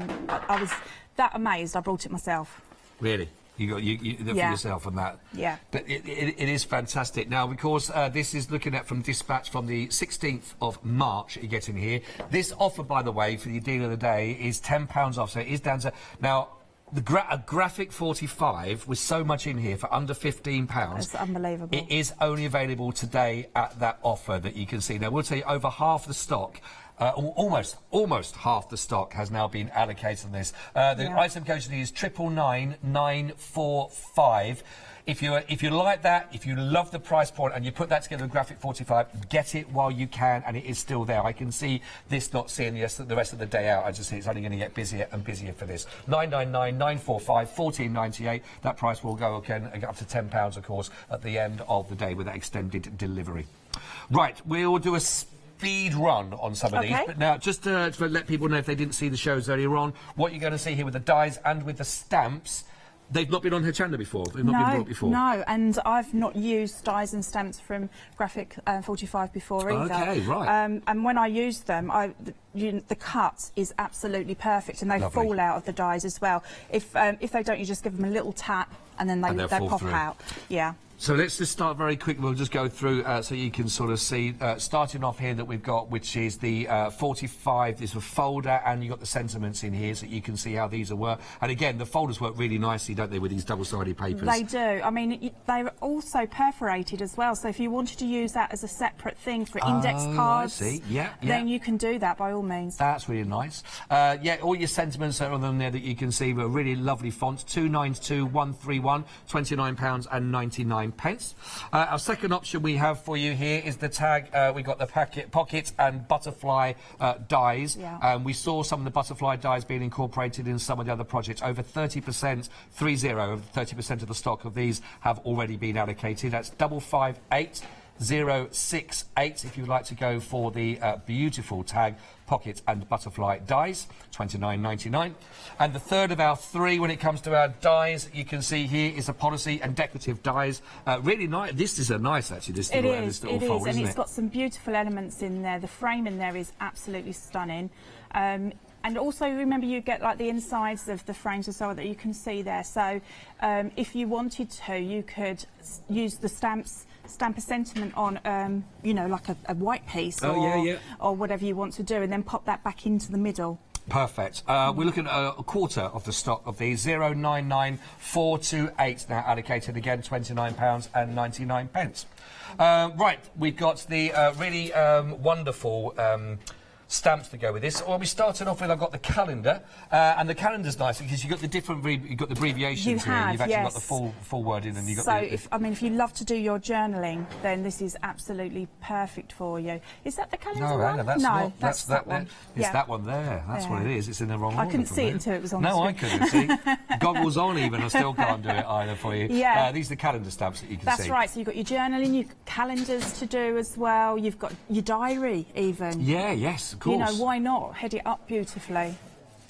was that amazed I brought it myself. Really? You got you for yourself on that. Yeah. But it is fantastic. Now, because this is looking at from dispatch from the 16th of March, you get in here. This offer, by the way, for the deal of the day is £10 off. So it is down to now. A graphic 45 with so much in here for under £15. That's unbelievable. It is only available today at that offer that you can see. Now, we'll tell you over half the stock. Almost half the stock has now been allocated on this. The item code is 999945. If you like that, if you love the price point and you put that together with Graphic 45, get it while you can, and it is still there. I can see this not seeing the rest of the day out. I just see it's only going to get busier and busier for this. 999945, 14.98. That price will go again up to £10, of course, at the end of the day with that extended delivery. Right, we'll do a speed run on some of these, but now just to let people know if they didn't see the shows earlier on, what you're going to see here with the dies and with the stamps. They've not been on Hochanda before? They've not been brought before? No, and I've not used dies and stamps from Graphic 45 before either. OK, right. And when I use them, the cut is absolutely perfect, and they fall out of the dies as well. If they don't, you just give them a little tap, and then they pop out. Yeah. So let's just start very quick. We'll just go through so you can sort of see, starting off here that we've got, which is the 45. There's a folder, and you've got the sentiments in here so you can see how these work. And again, the folders work really nicely, don't they, with these double-sided papers? They do. I mean, they're also perforated as well, so if you wanted to use that as a separate thing for index cards, then you can do that by all means. That's really nice. Yeah, all your sentiments are on them there that you can see were really lovely fonts. 292131, £29.99. Our second option we have for you here is the tag. We've got the pocket and butterfly dies. We saw some of the butterfly dies being incorporated in some of the other projects. Over 30%, over 30% of the stock of these have already been allocated. That's 558068 if you'd like to go for the beautiful tag pocket and butterfly dies, £29.99. And the third of our three when it comes to our dies, you can see here, is a policy and decorative dies. Really nice. This is a nice, actually, this little fold, isn't it? And it's got some beautiful elements in there. The frame in there is absolutely stunning. And also, remember, you get like the insides of the frames as well that you can see there. So if you wanted to, you could use the stamp a sentiment on, you know, like a white piece or whatever you want to do, and then pop that back into the middle. Perfect. We're looking at a quarter of the stock of these. 099428 now allocated again, £29.99. Right, we've got the really wonderful stamps to go with this. Well, we started off with, I've got the calendar, and the calendar's nice because you've got the different, you've got the abbreviations You here. have, You've actually got yes. the full wording, and you've got So, the if you love to do your journaling, then this is absolutely perfect for you. Is that the calendar No, one? Anna, that's no, not. that's that one. It's Yeah. that one there. That's what it is. It's in the wrong order. I couldn't for see me. it until it was on No, the I screen. couldn't see. Goggles on even, I still can't do it either for you. Yeah. These are the calendar stamps that you can see. That's right. So you've got your journaling, your calendars to do as well. You've got your diary even. Yeah, yes, of course. You know, why not? Head it up beautifully.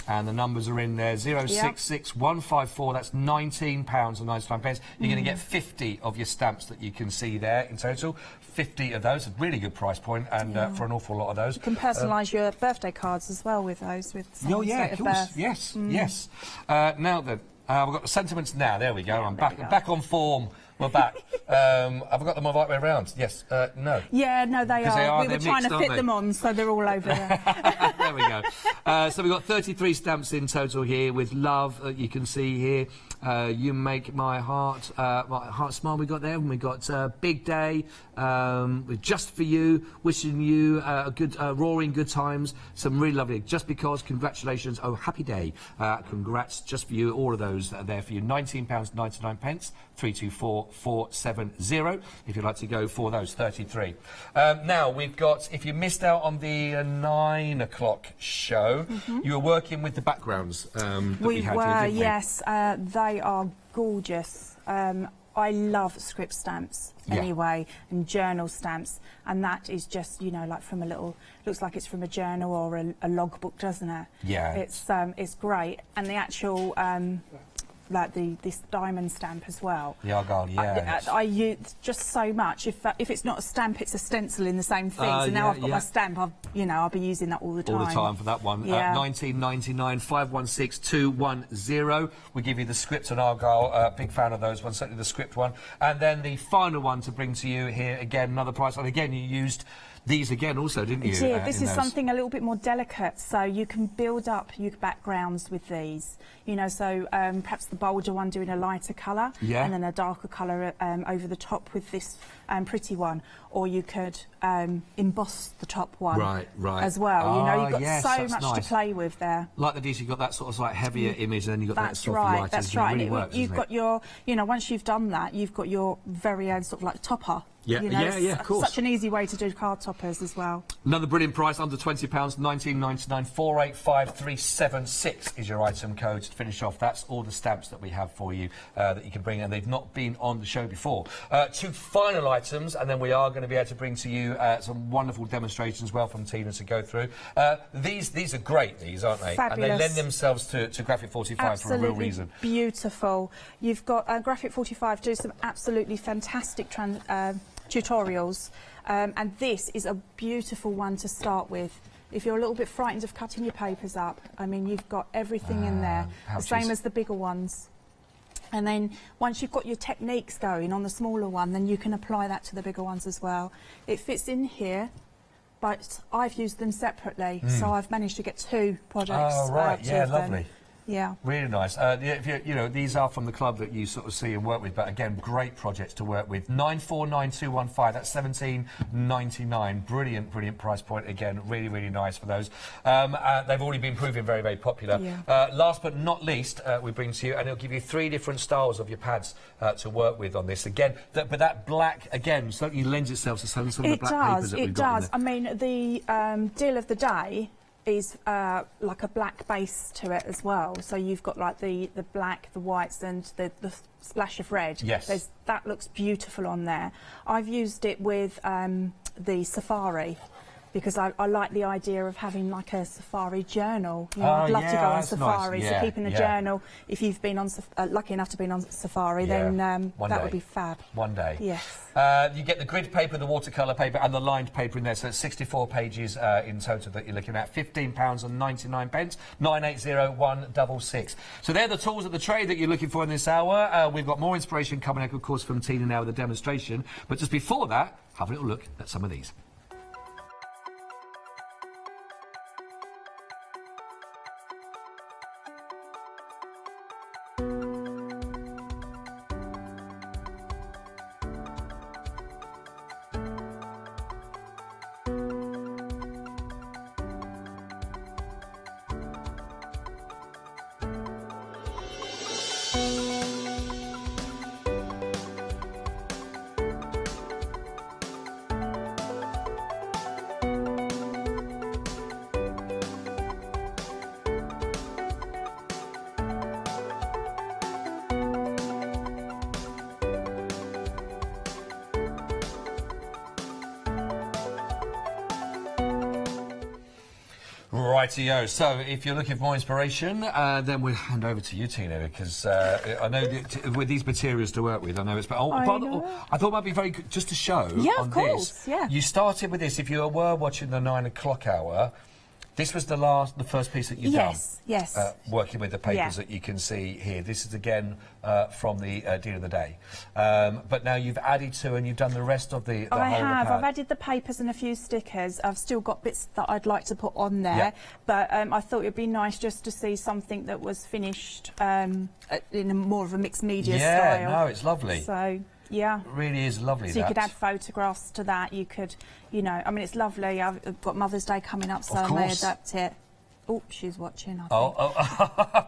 And the numbers are in there, 066154, that's £19.99. You're going to get 50 of your stamps that you can see there in total. 50 of those, a really good price point, and for an awful lot of those. You can personalise your birthday cards as well with those. With someone's date of of course, birth. yes, yes. Now then, we've got the sentiments now, there we go, I'm back on form. We're back. Have I got them the right way around? Yes. No. Yeah, no, they are. We were trying mixed, to fit them on, so they're all over there. There we go. So we've got 33 stamps in total here with love. You can see here. You make my heart smile. We got there. And we got big day. With just for you. Wishing you a good roaring good times. Some really lovely. Just because. Congratulations. Oh, happy day. Congrats. Just for you. All of those are there for you. £19.99. 324470 if you'd like to go for those 33. Now we've got, if you missed out on the 9 o'clock show, you were working with the backgrounds that we had here, didn't we? Yes, they are gorgeous. I love script stamps anyway, and journal stamps, and that is just, you know, like from a little, looks like it's from a journal or a logbook, doesn't it? Yeah. It's great, and the actual like this diamond stamp as well. The Argyle, yeah. I use just so much. If it's not a stamp, it's a stencil in the same thing. So now I've got my stamp. I'll be using that all the time. All the time for that one. Yeah. 1999 516 210. We give you the script on Argyle. Big fan of those ones. Certainly the script one. And then the final one to bring to you here again. Another price. And again, you used these again also, didn't you? Yeah, this is something a little bit more delicate, so you can build up your backgrounds with these. You know, so perhaps the bolder one doing a lighter colour, and then a darker colour over the top with this pretty one, or you could emboss the top one as well. You know, you've got so much to play with there. Like the DC, you've got that sort of like heavier image, and then you've got that sort of lighter. That's right. It really works, you've got your, you know, once you've done that, you've got your very own sort of like topper. Yeah, you know, of course. Such an easy way to do card toppers as well. Another brilliant price, under £20, 19.99. 485376 is your item code to finish off. That's all the stamps that we have for you that you can bring, and they've not been on the show before. 2 final items, and then we are going to be able to bring to you some wonderful demonstrations as well from Tina to go through. These are great, these, aren't they? Fabulous. And they lend themselves to Graphic 45 for a real reason. Beautiful. You've got Graphic 45 do some absolutely fantastic tutorials, and this is a beautiful one to start with. If you're a little bit frightened of cutting your papers up, I mean, you've got everything in there, the same as the bigger ones. And then once you've got your techniques going on the smaller one, then you can apply that to the bigger ones as well. It fits in here, but I've used them separately, so I've managed to get 2 projects. Oh, right, yeah, lovely. Them. Yeah. Really nice. You know, these are from the club that you sort of see and work with, but again, great projects to work with. 949215, that's £17.99. Brilliant, brilliant price point. Again, really, really nice for those. They've already been proving very, very popular. Yeah. Last but not least, we bring to you, and it'll give you 3 different styles of your pads to work with on this. Again, but that black, again, certainly lends itself to some of the black papers that we've got. It does. I mean, the deal of the day is like a black base to it as well. So you've got like the black, the whites, and the splash of red. Yes. That looks beautiful on there. I've used it with the safari, because I like the idea of having like a safari journal. You know, I'd love to go on safari, nice. so keeping a journal. If you've been on lucky enough to be on safari, then that would be fab. One day. Yes. You get the grid paper, the watercolour paper, and the lined paper in there. So it's 64 pages in total that you're looking at. £15.99. 980166. So they're the tools of the trade that you're looking for in this hour. We've got more inspiration coming up, of course, from Tina now with the demonstration. But just before that, have a little look at some of these. Rightio. So, if you're looking for more inspiration, then we'll hand over to you, Tina, because I know that with these materials to work with, I know it's. I thought it might be very good just to show. Yeah, on of course. This. Yeah. You started with this. If you were watching the 9 o'clock hour, this was the first piece that you've done. Yes. Working with the papers that you can see here. This is again from the Deal of the Day. But now you've added to and you've done the rest of the whole I have. pad. I've added the papers and a few stickers. I've still got bits that I'd like to put on there. But I thought it'd be nice just to see something that was finished in more of a mixed media style. Yeah, no, it's lovely. So. Yeah. It really is lovely. So you could add photographs to that. You could, you know, I mean, it's lovely. I've got Mother's Day coming up, so I may adapt it. Oh, she's watching. I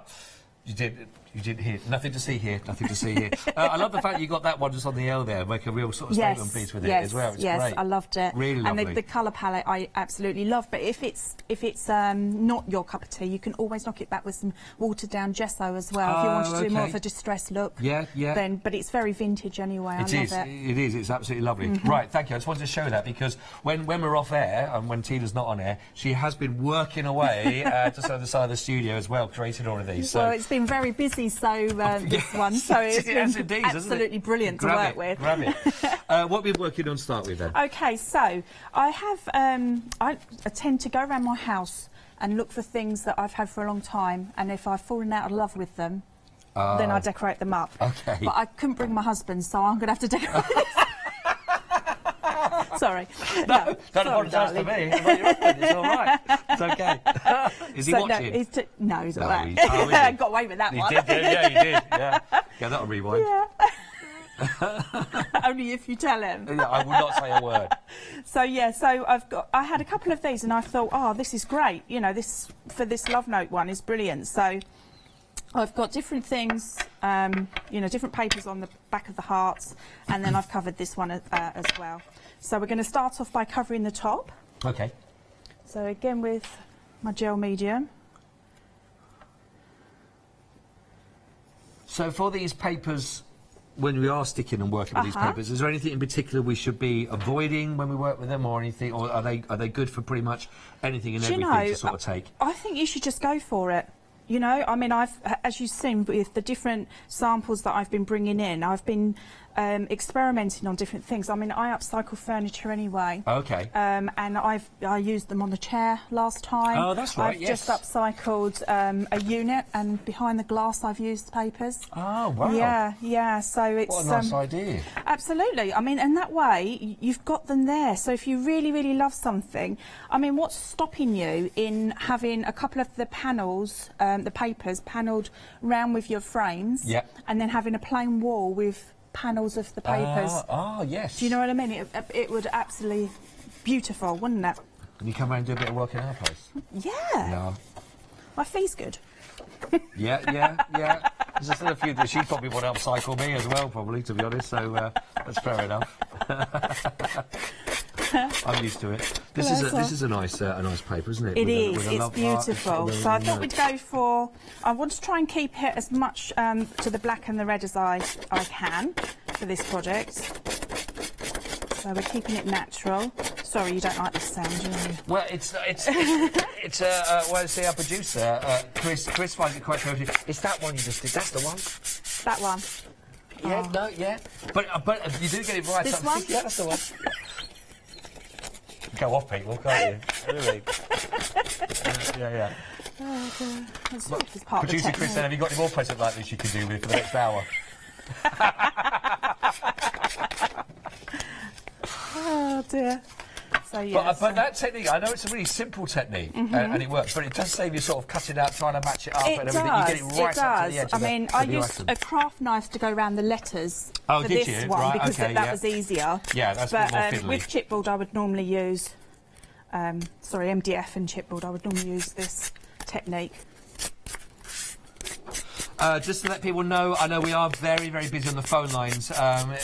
think. You did hear. Nothing to see here. Nothing to see here. I love the fact you got that one just on the L there. Make a real sort of statement piece with it as well. It's great. I loved it. Really lovely. And the colour palette I absolutely love. But if it's not your cup of tea, you can always knock it back with some watered down gesso as well. If you wanted to do more of a distressed look. Yeah. Then, but it's very vintage anyway. I love it. It is. It's absolutely lovely. Right. Thank you. I just wanted to show that because when we're off air and when Tina's not on air, she has been working away just on the side of the studio as well, creating all of these. So. Well, it's been very busy. So this one, so it's been absolutely brilliant to work with. Grab it. What we've been working on, start with then. Okay, so I have, I tend to go around my house and look for things that I've had for a long time, and if I've fallen out of love with them, then I decorate them up. Okay. But I couldn't bring my husband, so I'm going to have to decorate this. Sorry. No, don't apologise to me. About your husband, it's all right. It's okay. Is he watching? No, he's all right. Got away with that one. He did, yeah, he did. Yeah, that'll rewind. Yeah. Only if you tell him. Yeah, I will not say a word. So yeah, I had a couple of these, and I thought, oh, this is great. You know, this for this love note one is brilliant. So I've got different things, you know, different papers on the back of the hearts, and then I've covered this one as well. So we're going to start off by covering the top. Okay. So again with my gel medium. So for these papers, when we are sticking and working with these papers, is there anything in particular we should be avoiding when we work with them, or anything, or are they good for pretty much anything and everything to sort of take? I think you should just go for it. You know, I mean, as you've seen with the different samples that I've been bringing in, I've been experimenting on different things. I mean, I upcycle furniture anyway. Okay. And I used them on the chair last time. Oh, that's right. I've just upcycled a unit, and behind the glass I've used papers. Oh, wow. Yeah. So it's what a nice idea. Absolutely. I mean, and that way you've got them there. So if you really, really love something, I mean, what's stopping you in having a couple of the panels, the papers panelled round with your frames, and then having a plain wall with panels of the papers? Yes. Do you know what I mean? It would absolutely beautiful, wouldn't it? Can you come around and do a bit of work in our place? Yeah. No. My fee's good. Yeah. There's still a few that she'd probably want to upcycle me as well, probably, to be honest, so that's fair enough. I'm used to it. This is a nice paper, isn't it? It is. It's beautiful. So I thought we'd go for. I want to try and keep it as much to the black and the red as I can for this project. So we're keeping it natural. Sorry, you don't like this sound, do you? Well, it's well, see, our producer, Chris finds it quite therapeutic. It's that one you just did. That's the one. That one. Yeah. But you do get it right. This one? Yeah, that's the one. Go off, people, can't you? Really? Yeah. Producer Chris said, have you got any more present like this you can do with for the next hour? Oh dear. So yeah. But that technique, I know it's a really simple technique, and it works, but it does save you sort of cutting out, trying to match it up and everything. You get it right up to the edge. I mean, I used a craft knife to go around the letters for this one because that was easier. Yeah, that's a bit more fiddly. With chipboard, I would normally use, MDF and chipboard, I would normally use this technique. Just to let people know, I know we are very, very busy on the phone lines.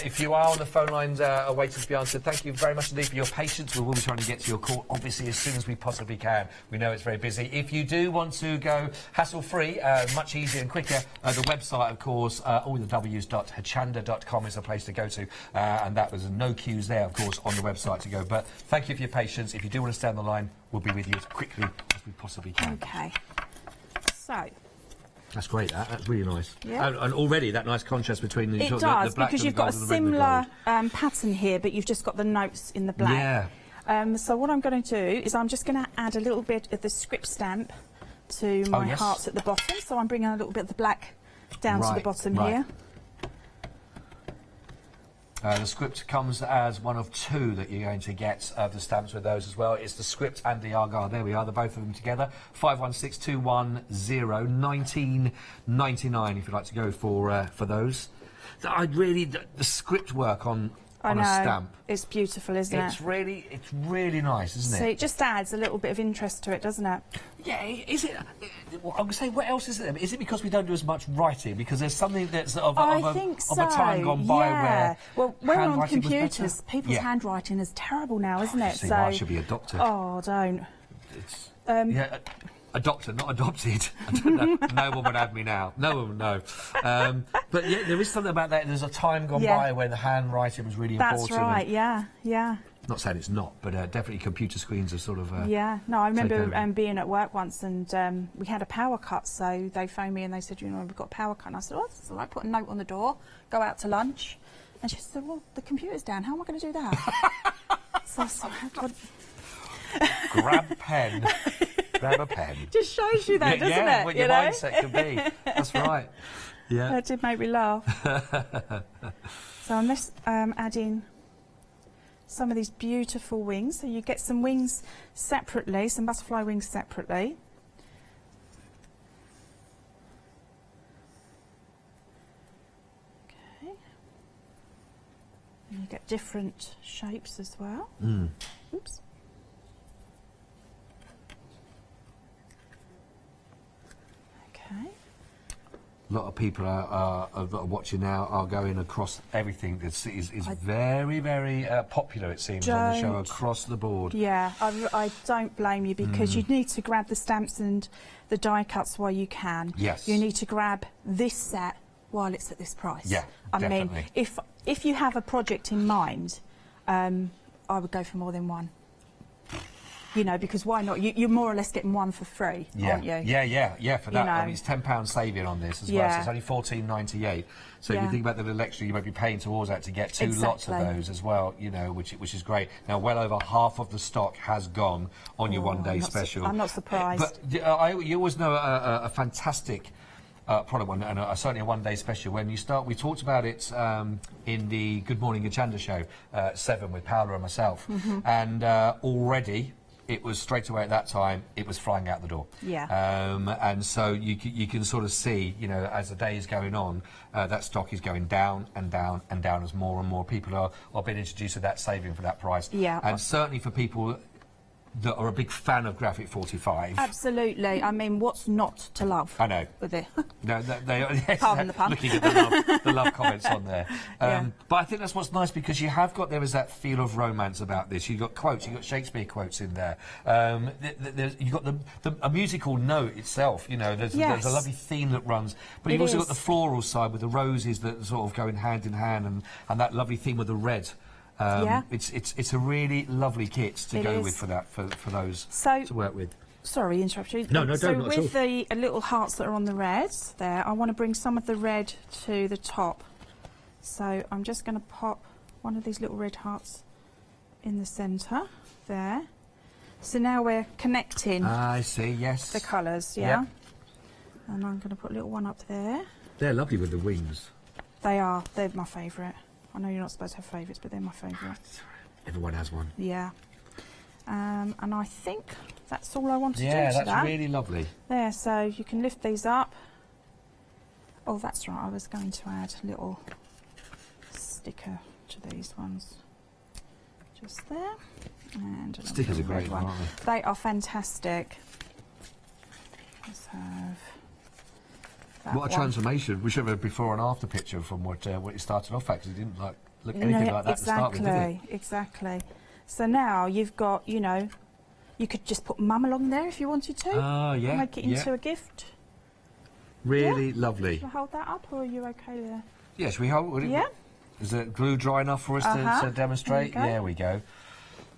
If you are on the phone lines waiting to be answered, thank you very much indeed for your patience. We will be trying to get to your call, obviously, as soon as we possibly can. We know it's very busy. If you do want to go hassle-free, much easier and quicker, the website, of course, all the W's.hochanda.com is the place to go to. And that was no queues there, of course, on the website to go. But thank you for your patience. If you do want to stay on the line, we'll be with you as quickly as we possibly can. Okay. So. That's great. That's really nice. Yeah. And already that nice contrast between the, It sort does, of the black because and you've the got a gold and the red and the similar gold. pattern here, but you've just got the notes in the black. Yeah. So what I'm going to do is I'm just going to add a little bit of the script stamp to my hearts at the bottom. So I'm bringing a little bit of the black down to the bottom here. The script comes as one of two that you're going to get the stamps with those as well. It's the script and the Argyle. There we are, the both of them together. 516210 1999 if you'd like to go for those. The script work on a stamp. It's beautiful, isn't it? It's really nice, isn't it? So it just adds a little bit of interest to it, doesn't it? Yeah, is it? I'm going to say, what else is it? Is it because we don't do as much writing? Because there's something that's of a time gone by where we're on handwriting was computers. better? People's handwriting is terrible now, isn't it? See, I should be a doctor. Oh, don't. It's, a doctor, not adopted. I don't know. No one would have me now. No one would know. But yeah, there is something about that. There's a time gone by where the handwriting was really important. That's right. Yeah. Not saying it's not, but definitely computer screens are sort of. Yeah. No, I remember being at work once, and we had a power cut. So they phoned me and they said, we've got a power cut. And I said, oh, that's all right. Put a note on the door. Go out to lunch. And she said, well, the computer's down. How am I going to do that? So I said, grab pen. Grab a pen. Just shows you that, doesn't it? What your mindset can be. That's right. Yeah. That did make me laugh. So I'm just adding some of these beautiful wings. So you get some wings separately, some butterfly wings separately. Okay. And you get different shapes as well. Oops. Okay. A lot of people that are watching now are going across everything. This is very, very popular, it seems, on the show across the board. Yeah, I don't blame you, because you need to grab the stamps and the die cuts while you can. Yes. You need to grab this set while it's at this price. Yeah, definitely. I mean, if you have a project in mind, I would go for more than one. Because why not? You're more or less getting one for free, aren't you? Yeah, for that. I mean, it's £10 saving on this as well, so it's only £14.98. So if you think about the little extra you might be paying towards that to get two lots of those as well, which is great. Now, well over half of the stock has gone on your one-day special. I'm not surprised. But you always know a fantastic product one, and certainly a one-day special. When you start, we talked about it in the Good Morning Hochanda show, 7 with Paola and myself, and already it was straight away at that time, it was flying out the door. Yeah. And so you can sort of see, as the day is going on, that stock is going down and down and down as more and more people are being introduced to that saving for that price. Yeah. And certainly for people that are a big fan of Graphic 45. Absolutely. I mean, what's not to love? I know. With it. No, yes, Pardon the pun. Looking at the love comments on there. But I think that's what's nice, because you have got, there is that feel of romance about this. You've got quotes, you've got Shakespeare quotes in there. You've got a musical note itself, there's a lovely theme that runs. But you've also got the floral side with the roses that sort of going hand in hand, and that lovely theme with the red. It's a really lovely kit to go with for those to work with. Sorry, interrupt you. No, don't. So not with at all. the little hearts that are on the reds there, I want to bring some of the red to the top. So I'm just going to pop one of these little red hearts in the centre there. So now we're connecting. I see. Yes. The colours, yeah. And I'm going to put a little one up there. They're lovely with the wings. They are. They're my favourite. I know you're not supposed to have favourites, but they're my favourite. Everyone has one. Yeah. And I think that's all I want to do to Yeah, that. that's really lovely. There, so you can lift these up. Oh, that's right. I was going to add a little sticker to these ones. Just there. And stickers are great, aren't they? They are fantastic. Let's have... What a transformation. We should have a before and after picture from what it started off at, because it didn't look anything like that to start with, did it? Exactly. So now you've got, you could just put Mum along there if you wanted to. Yeah. Make it into a gift. Really lovely. Should I hold that up, or are you okay there? Yeah, should we hold it? Yeah. Is the glue dry enough for us to demonstrate? There we go.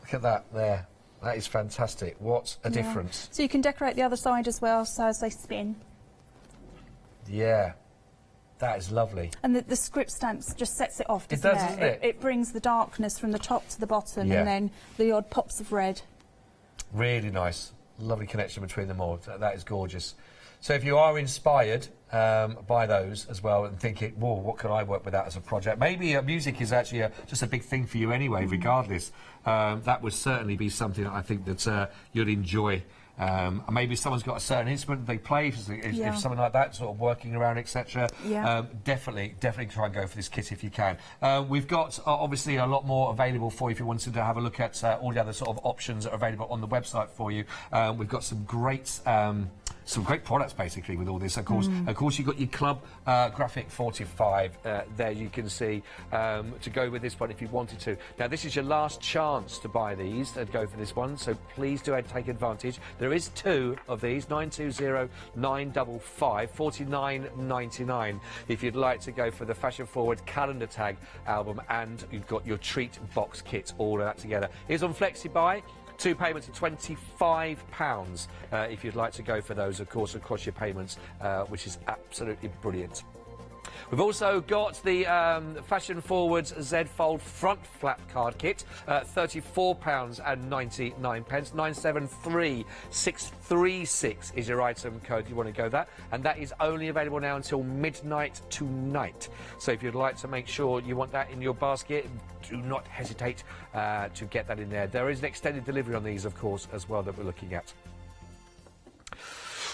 Look at that there. That is fantastic. What a difference. So you can decorate the other side as well, so as they spin. Yeah. That is lovely. And the script stamps just sets it off, doesn't it? Doesn't it? It brings the darkness from the top to the bottom, and then the odd pops of red. Really nice. Lovely connection between them all. That is gorgeous. So if you are inspired by those as well and thinking, whoa, what can I work with that as a project? Maybe music is actually just a big thing for you anyway, regardless. That would certainly be something that I think that you'd enjoy. Maybe someone's got a certain instrument they play, if something like that, sort of working around, etc. Definitely try and go for this kit if you can. We've got obviously a lot more available for you if you wanted to have a look at all the other sort of options that are available on the website for you. We've got some great products basically with all this. Of course, you've got your Club Graphic 45 there. You can see to go with this one if you wanted to. Now this is your last chance to buy these and go for this one, so please do take advantage. There is 2 of these, 920 955 49.99 if you'd like to go for the Fashion Forward Calendar Tag album, and you've got your treat box kit, all of that together. It's on FlexiBuy. 2 payments of £25 if you'd like to go for those, of course, across your payments, which is absolutely brilliant. We've also got the Fashion Forwards Z Fold Front Flap Card Kit, £34.99. 973636 is your item code. You want to go that, and that is only available now until midnight tonight. So if you'd like to make sure you want that in your basket, do not hesitate to get that in there. There is an extended delivery on these, of course, as well, that we're looking at.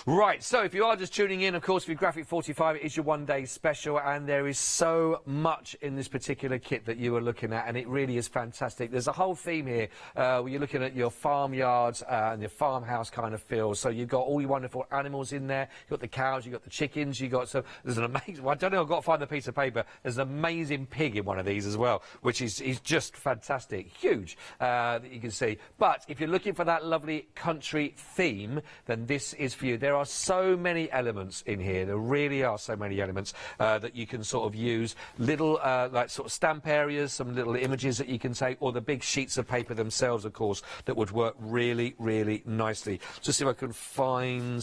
Right, so if you are just tuning in, of course, for your Graphic 45, it is your one-day special, and there is so much in this particular kit that you are looking at, and it really is fantastic. There's a whole theme here where you're looking at your farmyards and your farmhouse kind of feel. So you've got all your wonderful animals in there. You've got the cows, you've got the chickens, you've got some... There's an amazing... Well, I don't know, I've got to find the piece of paper. There's an amazing pig in one of these as well, which is just fantastic. Huge, that you can see. But if you're looking for that lovely country theme, then this is for you. There are so many elements in here. There really are so many elements that you can sort of use. Little, like sort of stamp areas, some little images that you can take, or the big sheets of paper themselves, of course, that would work really, really nicely. Just see if I can find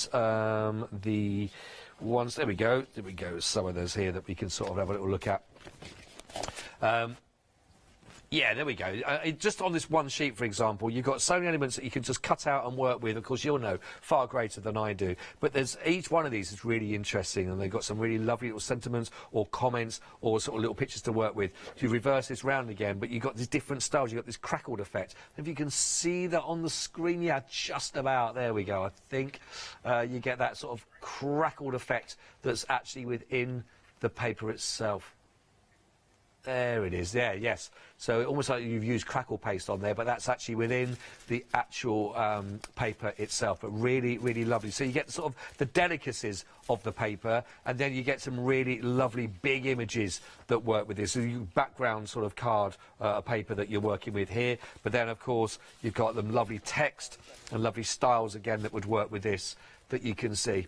the ones. There we go. There we go. Some of those here that we can sort of have a little look at. Yeah, there we go. Just on this one sheet, for example, you've got so many elements that you can just cut out and work with. Of course, you'll know far greater than I do. But each one of these is really interesting, and they've got some really lovely little sentiments or comments or sort of little pictures to work with. If you reverse this round again, but you've got these different styles. You've got this crackled effect. If you can see that on the screen, yeah, just about. There we go. I think you get that sort of crackled effect that's actually within the paper itself. There it is, there, yes. So almost like you've used crackle paste on there, but that's actually within the actual paper itself. But really, really lovely. So you get sort of the delicacies of the paper, and then you get some really lovely big images that work with this. So you background sort of card paper that you're working with here. But then, of course, you've got the lovely text and lovely styles, again, that would work with this that you can see.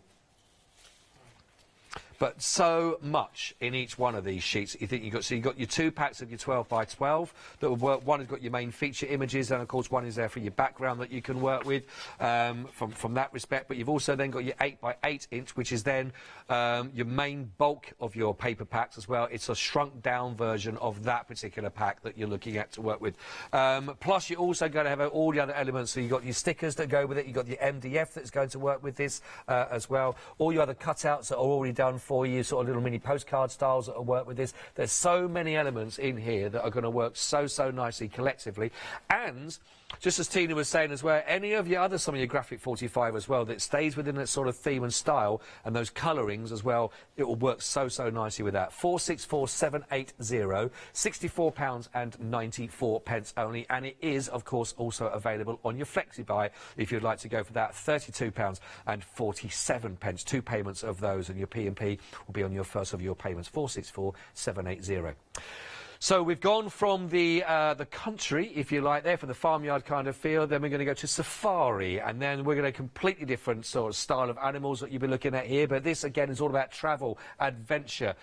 But so much in each one of these sheets. You think so you've got your 2 packs of your 12 by 12 that will work. One has got your main feature images, and of course one is there for your background that you can work with from that respect. But you've also then got your 8 by 8 inch, which is then your main bulk of your paper packs as well. It's a shrunk down version of that particular pack that you're looking at to work with. Plus you're also going to have all the other elements. So you've got your stickers that go with it. You've got your MDF that's going to work with this as well. All your other cutouts that are already done for you, sort of little mini postcard styles that will work with this. There's so many elements in here that are going to work so nicely collectively. And just as Tina was saying as well, any of your some of your Graphic 45 as well, that stays within that sort of theme and style, and those colourings as well, it will work so nicely with that. 464780, £64.94 only, and it is, of course, also available on your FlexiBuy if you'd like to go for that. £32.47, 2 payments of those, and your P&P will be on your first of your payments. 464780. So we've gone from the country, if you like, there, for the farmyard kind of feel. Then we're going to go to safari, and then we're going to completely different sort of style of animals that you'll be looking at here. But this again is all about travel, adventure,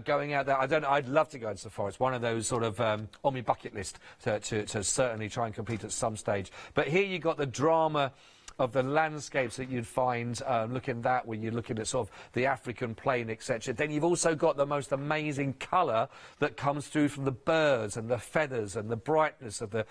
going out there. I'd love to go on safari. It's one of those sort of on my bucket list to certainly try and complete at some stage. But here you've got the drama of the landscapes that you'd find looking that when you're looking at sort of the African plain, etc. Then you've also got the most amazing colour that comes through from the birds and the feathers and the brightness of the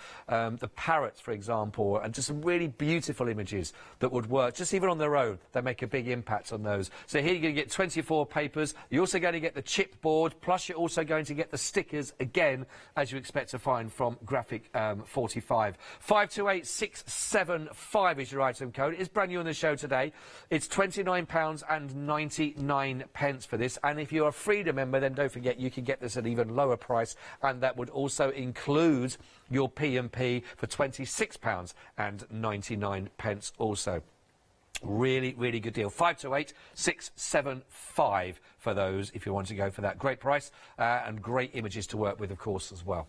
parrots, for example, and just some really beautiful images that would work just even on their own. They make a big impact on those. So here you're going to get 24 papers. You're also going to get the chipboard, plus you're also going to get the stickers again, as you expect to find from Graphic 45. 528675 is your item code. It's brand new on the show today. It's £29.99 for this, and if you're a Freedom member, then don't forget you can get this at an even lower price, and that would also include your P&P for £26.99 also. Really, really good deal. 528675 for those if you want to go for that. Great price and great images to work with, of course, as well.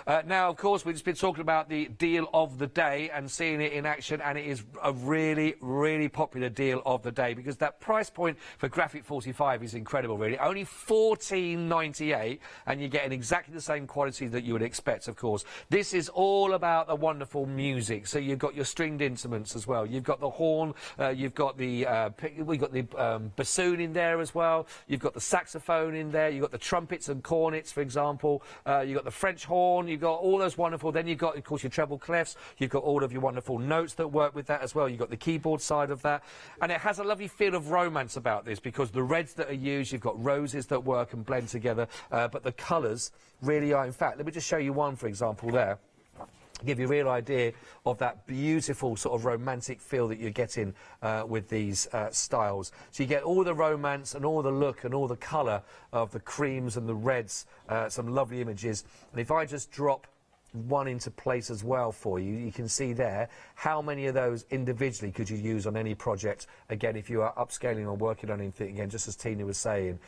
Now, of course, we've just been talking about the deal of the day and seeing it in action, and it is a really, really popular deal of the day because that price point for Graphic 45 is incredible, really. Only $14.98, and you're getting exactly the same quality that you would expect, of course. This is all about the wonderful music. So you've got your stringed instruments as well. You've got the horn, you've got the we've got the bassoon in there as well. You've got the saxophone in there. You've got the trumpets and cornets, for example. You've got the French horn. You've got all those wonderful, then you've got, of course, your treble clefs, you've got all of your wonderful notes that work with that as well, you've got the keyboard side of that, and it has a lovely feel of romance about this because the reds that are used, you've got roses that work and blend together, but the colours really are, in fact, let me just show you one, for example, there. Give you a real idea of that beautiful sort of romantic feel that you're getting with these styles. So you get all the romance and all the look and all the colour of the creams and the reds, some lovely images. And if I just drop one into place as well for you, you can see there how many of those individually could you use on any project. Again, if you are upscaling or working on anything, again, just as Tina was saying,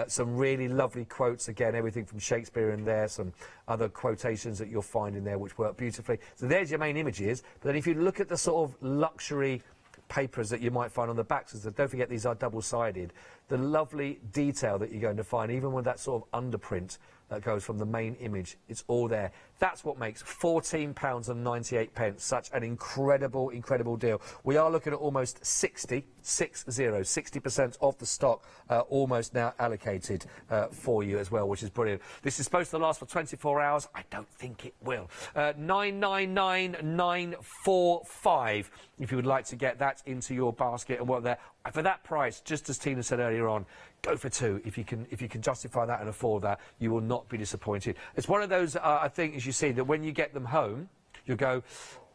some really lovely quotes, again, everything from Shakespeare in there, some other quotations that you'll find in there which work beautifully. So there's your main images, but then if you look at the sort of luxury papers that you might find on the backs, so don't forget these are double-sided, the lovely detail that you're going to find, even with that sort of underprint that goes from the main image, it's all there. That's what makes £14.98 such an incredible, incredible deal. We are looking at almost 60% of the stock almost now allocated for you as well, which is brilliant. This is supposed to last for 24 hours. I don't think it will. 999945 if you would like to get that into your basket and work there. For that price, just as Tina said earlier on, go for two. If you can justify that and afford that, you will not be disappointed. It's one of those, I think, as you see, that when you get them home, you'll go,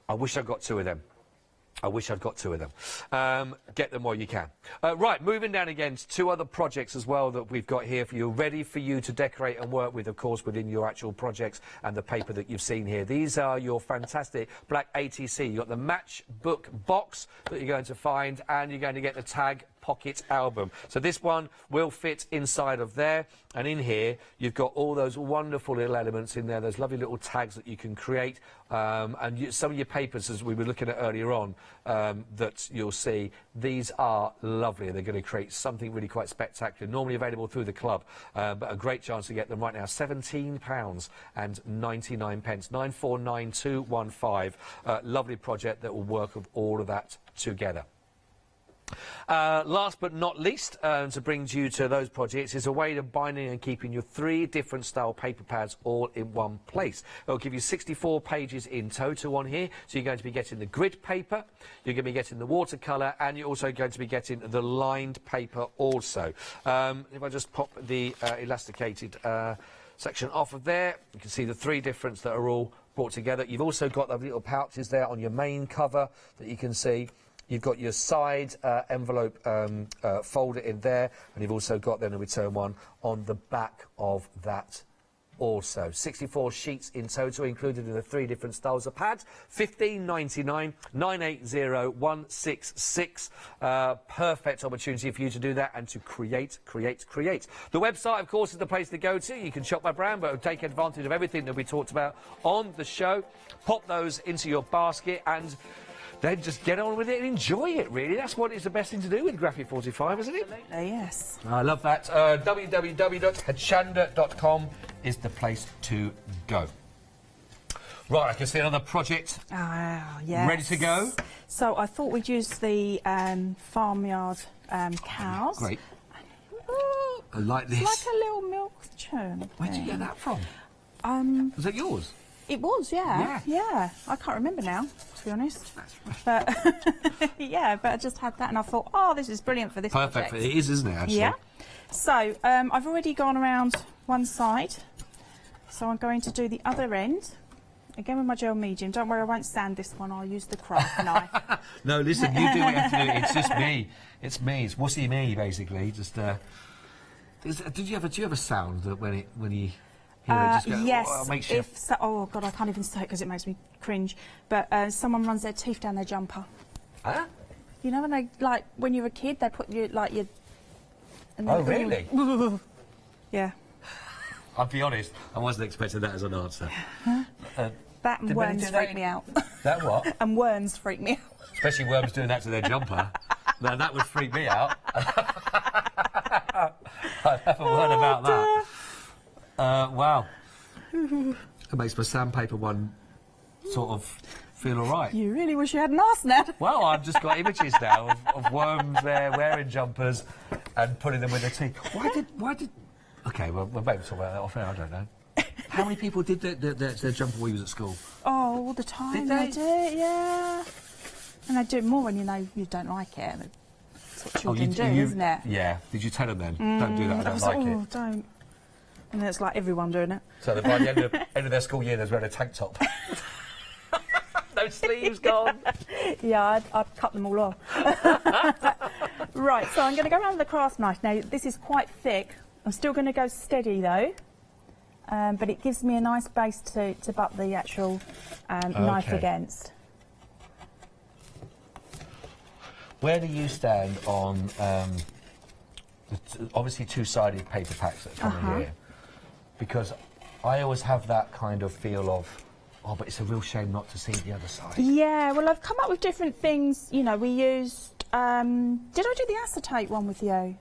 I wish I got two of them. I wish I'd got two of them. Get them while you can. Right, moving down again to two other projects as well that we've got here for you, ready for you to decorate and work with, of course, within your actual projects and the paper that you've seen here. These are your fantastic black ATC. You've got the matchbook box that you're going to find, and you're going to get the tag pocket album. So this one will fit inside of there, and in here you've got all those wonderful little elements in there, those lovely little tags that you can create, and some of your papers, as we were looking at earlier on, that you'll see, these are lovely. They're going to create something really quite spectacular, normally available through the club, but a great chance to get them right now. £17.99, 949215. Lovely project that will work with all of that together. Last but not least, to bring you to those projects, is a way of binding and keeping your 3 different style paper pads all in one place. It'll give you 64 pages in total on here, so you're going to be getting the grid paper, you're going to be getting the watercolour, and you're also going to be getting the lined paper also. If I just pop the elasticated section off of there, you can see the 3 differents that are all brought together. You've also got the little pouches there on your main cover that you can see. You've got your side envelope folder in there, and you've also got then a return one on the back of that also. 64 sheets in total, included in the 3 different styles of pads. $15.99, 980166. Perfect opportunity for you to do that and to create. The website, of course, is the place to go to. You can shop by brand, but take advantage of everything that we talked about on the show. Pop those into your basket and then just get on with it and enjoy it, really. That's what is the best thing to do with Graphic 45, isn't it? Absolutely, yes. I love that. www.hochanda.com is the place to go. Right, I can see another project yes. ready to go. So I thought we'd use the Farmyard cows. Great. I like this. It's like a little milk churn. Where did you get that from? Was that yours? It was, yeah. I can't remember now, to be honest. But yeah, but I just had that and I thought, oh, this is brilliant for this Perfect. project. It is, isn't it, actually? Yeah. So I've already gone around one side, so I'm going to do the other end. Again with my gel medium. Don't worry, I won't sand this one. I'll use the craft knife. No, listen, you do what you have to do. It's just me. It's me. It's wussy me, basically. Just. Do you have a sound that when you hear it just go, yes. oh, God, I can't even say it because it makes me cringe. But someone runs their teeth down their jumper. Huh? You know when they when you're a kid, they put your your. And oh, really? Yeah. I'll be honest, I wasn't expecting that as an answer. That and worms freak me out. That what? And worms freak me out. Especially worms doing that to their jumper. Now that would freak me out. I haven't heard about that. Wow. It makes my sandpaper one sort of feel all right. You really wish you hadn't asked that. Well, I've just got images now of worms there wearing jumpers and putting them with their teeth. Why did... OK, well, we'll maybe talk about that off air, I don't know. How many people did their jumper while you was at school? Oh, all the time. Did they? do it, yeah. And they do it more when you know you don't like it. That's what children do, isn't it? Yeah. Did you tell them then? Don't do that, I don't like it. Oh, don't. And then it's like everyone doing it. So by the end of their school year, they're wearing a tank top. No sleeves gone. Yeah, I'd cut them all off. Right, so I'm going to go around with the craft knife. Now, this is quite thick. I'm still going to go steady, though. But it gives me a nice base to butt the actual knife against. Where do you stand on obviously two-sided paper packs that come in here? Because I always have that kind of feel of, oh, but it's a real shame not to see the other side. Yeah, well, I've come up with different things. You know, we used... did I do the acetate one with you?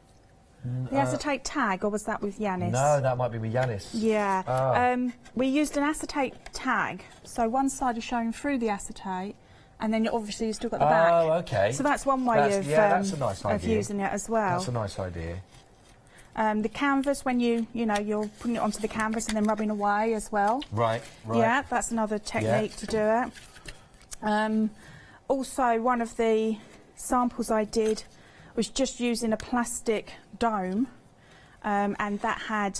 The acetate tag, or was that with Yanis? No, that might be with Yanis. Yeah. Oh. We used an acetate tag, so one side is showing through the acetate, and then obviously you've still got the back. Oh, OK. So that's one way of, that's a nice idea. of using it as well. That's a nice idea. The canvas, when you're putting it onto the canvas and then rubbing away as well. Right. Yeah, that's another technique to do it. Also, one of the samples I did was just using a plastic dome, and that had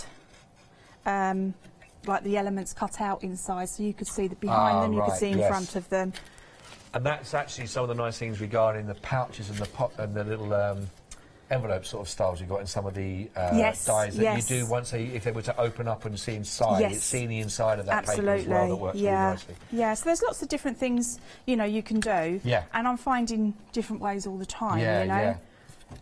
like the elements cut out inside, so you could see the behind them, you could see in front of them. And that's actually some of the nice things regarding the pouches and the little envelope sort of styles you've got in some of the dies that you do once if they were to open up and see inside, it's seeing the inside of that paper as well that works really nicely. Yeah, so there's lots of different things, you can do. Yeah. And I'm finding different ways all the time, Yeah.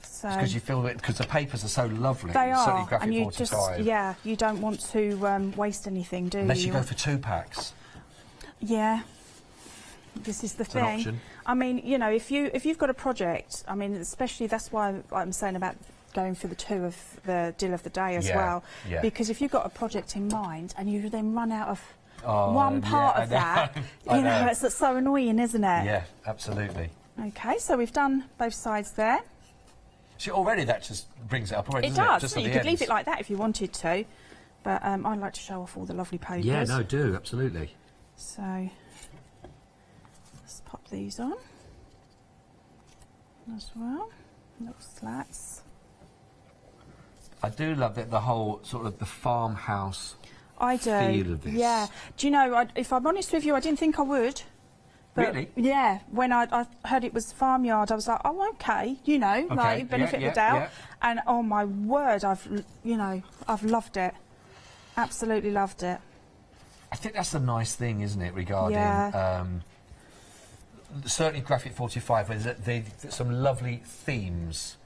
So because you feel it, because the papers are so lovely. They are, certainly Graphic and you 45. just, you don't want to waste anything, do you? Unless you go for 2 packs. Yeah. This is the thing. An option. I mean, if you've got a project, I mean, especially that's why I'm saying about going for the 2 of the deal of the day as well. Yeah. Because if you've got a project in mind and you then run out of one part of that, it's so annoying, isn't it? Yeah, absolutely. Okay, so we've done both sides there. See, already that just brings it up already, It doesn't does. Just So you could leave it like that if you wanted to, but I'd like to show off all the lovely papers. Yeah, no, do, absolutely. So let's pop these on as well. Little slats. I do love the whole sort of the farmhouse feel of this. Yeah. Do you know, if I'm honest with you, I didn't think I would. But really? Yeah. When I heard it was Farmyard, I was like, oh, OK, like benefit of the doubt. Yeah. And oh my word, I've loved it. Absolutely loved it. I think that's the nice thing, isn't it, regarding certainly Graphic 45, is that they've some lovely themes.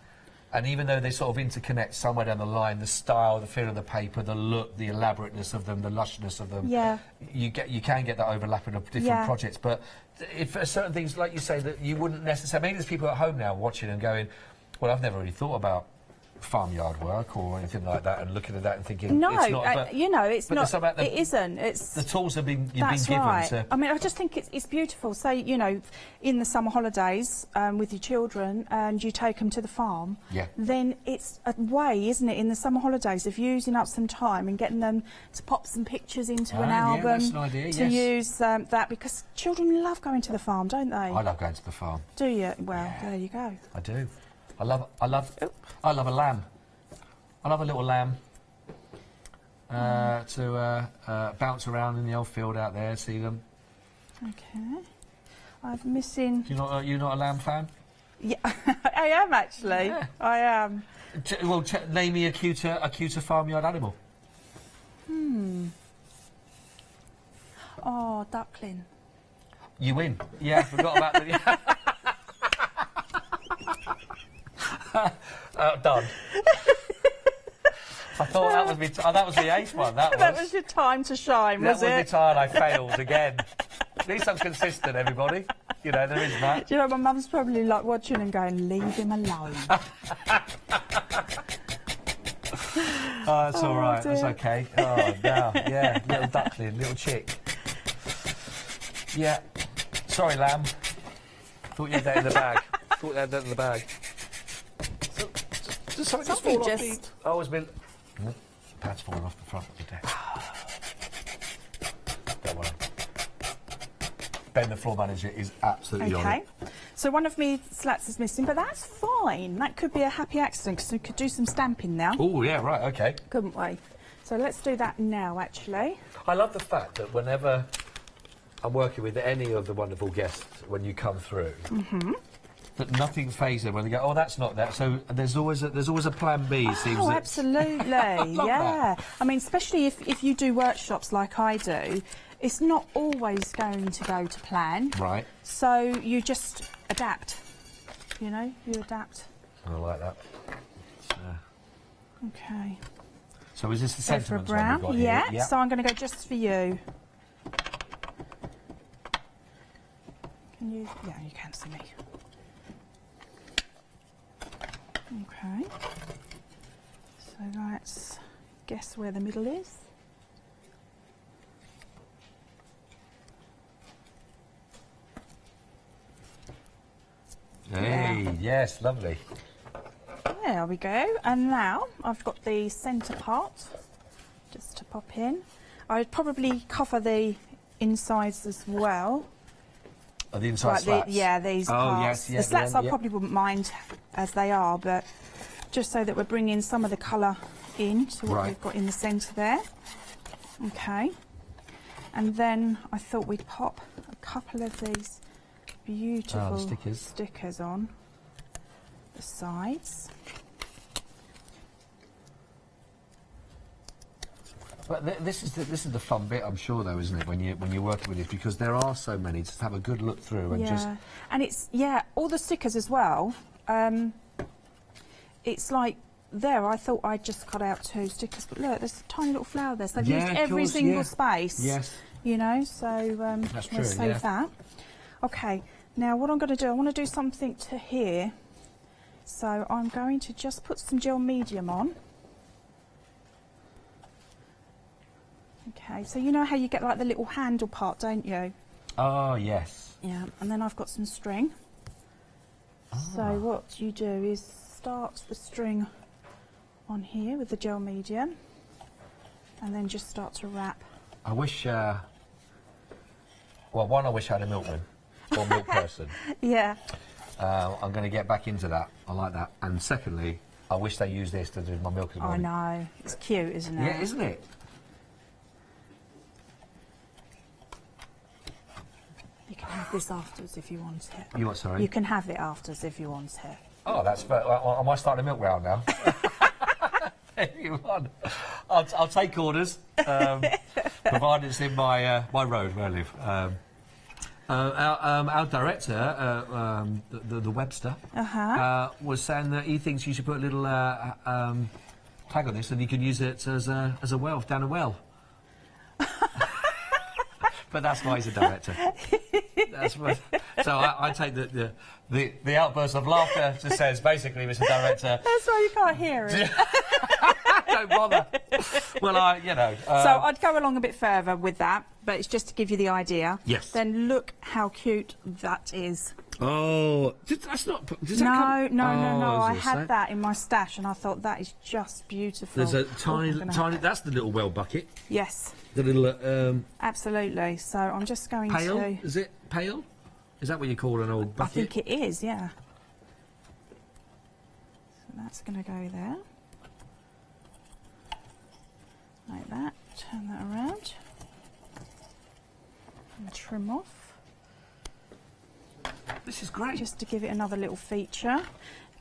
And even though they sort of interconnect somewhere down the line, the style, the feel of the paper, the look, the elaborateness of them, the lushness of them, you can get that overlapping of different projects. But if certain things, like you say, that you wouldn't necessarily... Maybe there's people at home now watching and going, well, I've never really thought about farmyard work or anything like that, and looking at that and thinking, no, it's not, you know, it's not. It isn't. It's the tools you've been given. Right. To I mean, I just think it's beautiful. So, you know, in the summer holidays with your children, and you take them to the farm. Yeah. Then it's a way, isn't it, in the summer holidays, of using up some time and getting them to pop some pictures into an album. Yeah, that's an idea. To use that, because children love going to the farm, don't they? I love going to the farm. Do you? Well, there you go. I do. I love a lamb. I love a little lamb to bounce around in the old field out there, see them. Okay. I'm missing... You're not a lamb fan? Yeah, I am actually. Yeah. I am. Well, name me a cuter farmyard animal. Oh, duckling. You win. Yeah, I forgot about the... done. I thought that was the ace one. That was your time to shine, was it? That was the time I failed again. At least I'm consistent, everybody. You know, there is that. Do you know, my mum's probably like watching and going, leave him alone. Oh, that's all right. That's okay. Oh, now, yeah, little duckling, little chick. Yeah. Sorry, lamb. Thought you had that in the bag. Thought you had that in the bag. Does something just fall off the... Oh, it's been... Pad's fallen off the front of the desk. Don't worry. Ben, the floor manager, is absolutely on it. So one of me slats is missing, but that's fine. That could be a happy accident, because we could do some stamping now. Oh, yeah, right, OK. Couldn't we? So let's do that now, actually. I love the fact that whenever I'm working with any of the wonderful guests, when you come through, that nothing phases them when they go, oh, that's not that. So there's always a plan B. Oh, absolutely. Yeah. That. I mean, especially if you do workshops like I do, it's not always going to go to plan. Right. So you just adapt. You know, you adapt. I like that. Okay. So is this the sentiments one we've got here? Yeah. Yep. So I'm going to go just for you. Can you? Yeah, you can see me. Okay, so let's guess where the middle is. Hey, yes, lovely. There we go. And now I've got the centre part just to pop in. I'd probably cover the insides as well. Oh, the inside slats? Yeah, these parts. Yes, the slats I probably wouldn't mind as they are, but just so that we're bringing some of the colour in to what we've got in the centre there. Okay. And then I thought we'd pop a couple of these beautiful stickers on the sides. But this is the fun bit, I'm sure, though, isn't it, when you're working with it, because there are so many. Just have a good look through and just. And it's all the stickers as well. It's like there. I thought I'd just cut out 2 stickers, but look, there's a tiny little flower there. So they've used every single space. Yes. You know, so that's true. we'll save that. Okay. Now what I'm going to do, I want to do something to here. So I'm going to just put some gel medium on. Okay, so you know how you get like the little handle part, don't you? Oh, yes. Yeah, and then I've got some string. So what you do is start the string on here with the gel medium and then just start to wrap. I wish, well, one, I wish I had a milkman or milk person. Yeah. I'm going to get back into that. I like that. And secondly, I wish they used this to do my milk in the morning. I know. It's cute, isn't it? Yeah, isn't it? You can have this afterwards if you want it. You what, sorry? You can have it afterwards if you want it. Oh, that's... Am I starting a milk round now? Anyone? I'll take orders, provided it's in my my road where I live. Our director, the Webster, was saying that he thinks you should put a little tag on this, and you can use it as a well down a well. But that's why he's a director. That's what, so I take the outburst of laughter just says basically, Mr. Director. That's why you can't hear it. Don't bother. Well, you know. So I'd go along a bit further with that, but it's just to give you the idea. Yes. Then look how cute that is. Oh, that's not. Does no, that come? no. I had that in my stash, and I thought that is just beautiful. There's a tiny. That's the little well bucket. Yes. The little. Absolutely. So I'm just going pail? to. Is it pail? Is that what you call an old bucket? I think it is. Yeah. So that's going to go there. Like that. Turn that around. And trim off. This is great. Just to give it another little feature.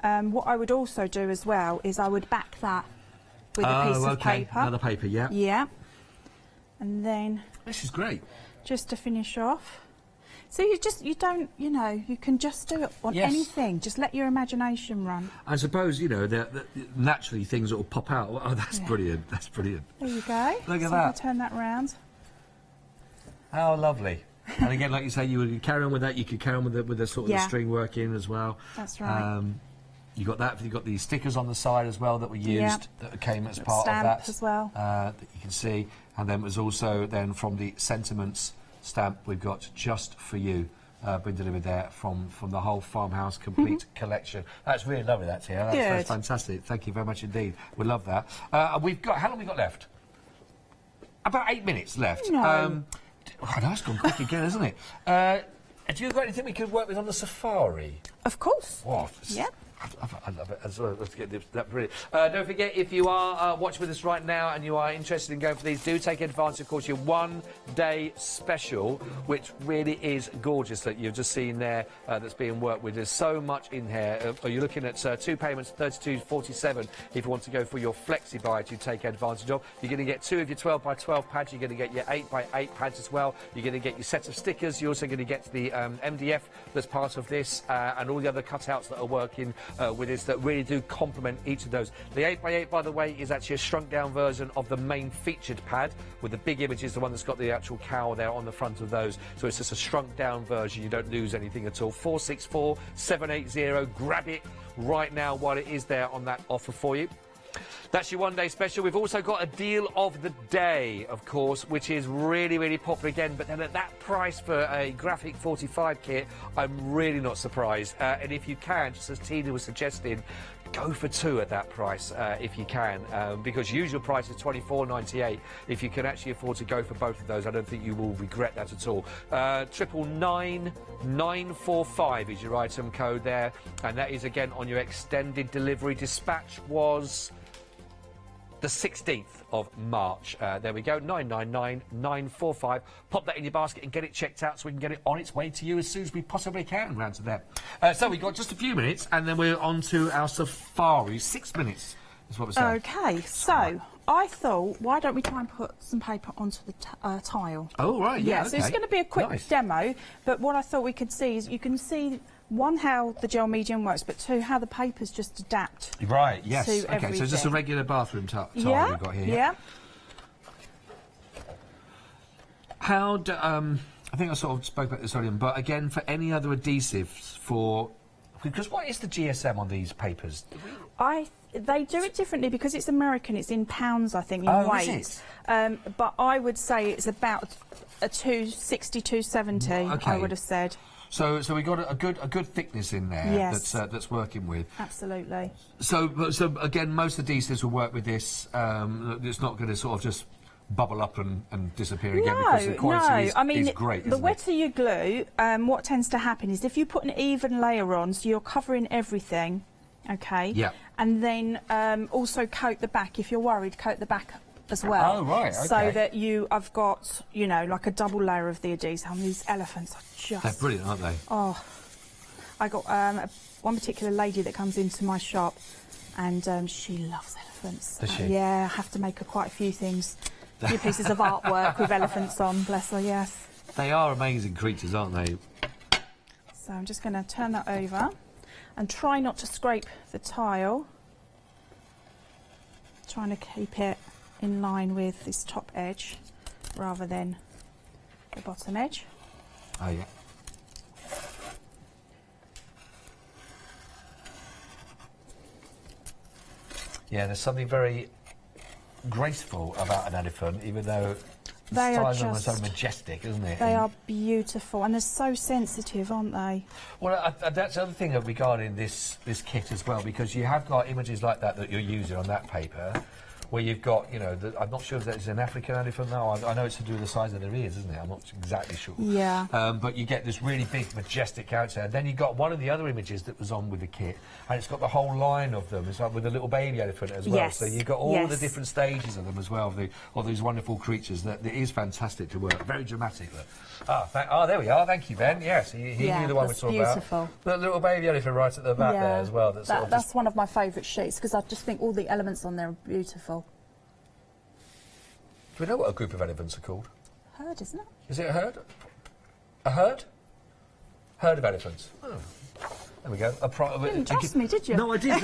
What I would also do as well is I would back that with a piece of paper. Another paper, yeah. Yeah. And then... This is great. Just to finish off. So you don't, you can just do it on anything. Just let your imagination run. I suppose, naturally things that will pop out. Oh, that's brilliant. That's brilliant. There you go. Look at that. I'll turn that round. How lovely. And again, like you say, you would carry on with that. You could carry on with the sort of the string work in as well. That's right. You got that. You got the stickers on the side as well that were used that came as part of that as well. That you can see, and then it was also then from the sentiments stamp we've got just for you. Been delivered there from the whole Farmhouse complete collection. That's really lovely. That's here. That's fantastic. Thank you very much indeed. We love that. We've got how long have we got left? About 8 minutes left. No. Oh, no, it's gone quick again, isn't it? Have you got anything we could work with on the safari? Of course. What? Yeah. I love it as well. Let's get that brilliant. Don't forget, if you are watching with us right now and you are interested in going for these, do take advantage, of course, your one-day special, which really is gorgeous that you've just seen there that's being worked with. There's so much in here. You're looking at 2 payments, $32.47 if you want to go for your flexi buy to take advantage of. You're going to get 2 of your 12 by 12 pads. You're going to get your 8 by 8 pads as well. You're going to get your set of stickers. You're also going to get the MDF that's part of this and all the other cutouts that are working with this that really do complement each of those. The 8x8, by the way, is actually a shrunk down version of the main featured pad with the big images, the one that's got the actual cow there on the front of those. So it's just a shrunk down version. You don't lose anything at all. 464 780. Grab it right now while it is there on that offer for you. That's your one-day special. We've also got a deal of the day, of course, which is really, really popular again. But then at that price for a Graphic 45 kit, I'm really not surprised. And if you can, just as Tina was suggesting, go for 2 at that price if you can, because usual price is $24.98. If you can actually afford to go for both of those, I don't think you will regret that at all. 99945 is your item code there, and that is again on your extended delivery. Dispatch was the 16th of March. There we go, 999945. Pop that in your basket and get it checked out so we can get it on its way to you as soon as we possibly can round to there. So we've got just a few minutes and then we're on to our safari. 6 minutes is what we're saying. Okay, so I thought, why don't we try and put some paper onto the tile? Oh, right, yeah, So it's going to be a quick demo, but what I thought we could see is you can see, 1, how the gel medium works, but 2, how the papers just adapt. Right, yes. To okay, everything. so just a regular bathroom tile we've got here. Yeah. How do, I think I sort of spoke about this earlier, but again, for any other adhesives because what is the GSM on these papers? They do it differently because it's American. It's in pounds, I think, in weight. Is it? But I would say it's about a 260, 270. Okay. I would have said. So we got a good thickness in there. Yes. That's working with. Absolutely. So again, most adhesives will work with this. It's not going to sort of just bubble up and disappear again because the quality is great. The wetter you glue, what tends to happen is if you put an even layer on, so you're covering everything. Okay. Yeah. And then also coat the back. If you're worried, coat the back as well. Oh, right, okay. So that I've got, like a double layer of the adhesive. And these elephants are just... They're brilliant, aren't they? Oh. I got one particular lady that comes into my shop and she loves elephants. elephants. Does she? Yeah, I have to make her quite a few things. A few pieces of artwork with elephants on, bless her, yes. They are amazing creatures, aren't they? So I'm just going to turn that over and try not to scrape the tile. Trying to keep it in line with this top edge rather than the bottom edge. Oh, yeah. Yeah, there's something very graceful about an elephant, even though the They are style of them are so just- majestic, isn't it? They are beautiful and they're so sensitive, aren't they? Well, that's the other thing regarding this kit as well, because you have got images like that you're using on that paper, where you've got, you know, I'm not sure if that's an African elephant now. I know it's to do with the size of their ears, isn't it? I'm not exactly sure. Yeah. But you get this really big, majestic character. And then you've got one of the other images that was on with the kit, and it's got the whole line of them. It's like with a little baby elephant as well. Yes. So you've got all the Yes. different stages of them as well, of these wonderful creatures. That it is fantastic to work. Very dramatic. Look. there we are. Thank you, Ben. Yes, he knew the one we that's saw beautiful. about. The little baby elephant right at the back there as well. That's one of my favourite sheets because I just think all the elements on there are beautiful. Do we know what a group of elephants are called? Herd, isn't it? Is it a herd? A herd? Herd of elephants. Oh. There we go. You didn't trust me, did you? No, I did.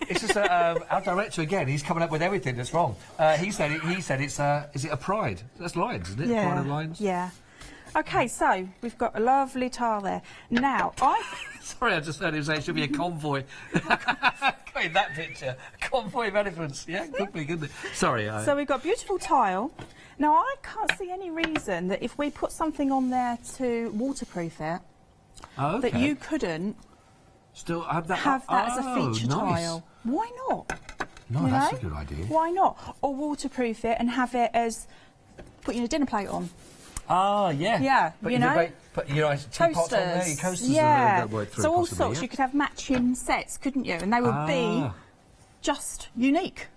It's just our director again. He's coming up with everything that's wrong. He said it's is it a pride? That's lions, isn't it? Yeah. Pride of lions. Yeah. Okay, so we've got a lovely tile there. Now Sorry, I just heard him say it should be a convoy. Got in that picture. A convoy of elephants. Yeah, could be, couldn't it? Sorry. So we've got beautiful tile. Now I can't see any reason that if we put something on there to waterproof it, that you couldn't still have that as a feature nice. tile. Why not? No, You that's know? a good idea. Why not? Or waterproof it and have it as putting a dinner plate on. Ah, yeah. Yeah, but you know. But you know, teapots on there, your coasters yeah. that work through. So all possibly, sorts. yeah? You could have matching sets, couldn't you? And they would be just unique.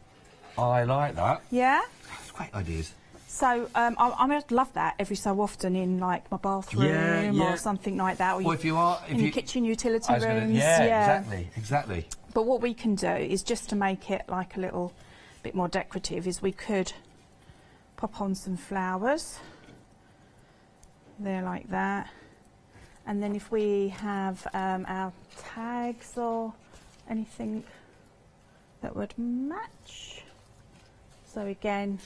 I like that. Yeah. That's great ideas. So I'd love that every so often in like my bathroom or something like that. Or Well, if you are, in your kitchen utility I was gonna- rooms. yeah, exactly. But what we can do is just to make it like a little bit more decorative is we could pop on some flowers. There like that. And then if we have our tags or anything that would match. So again,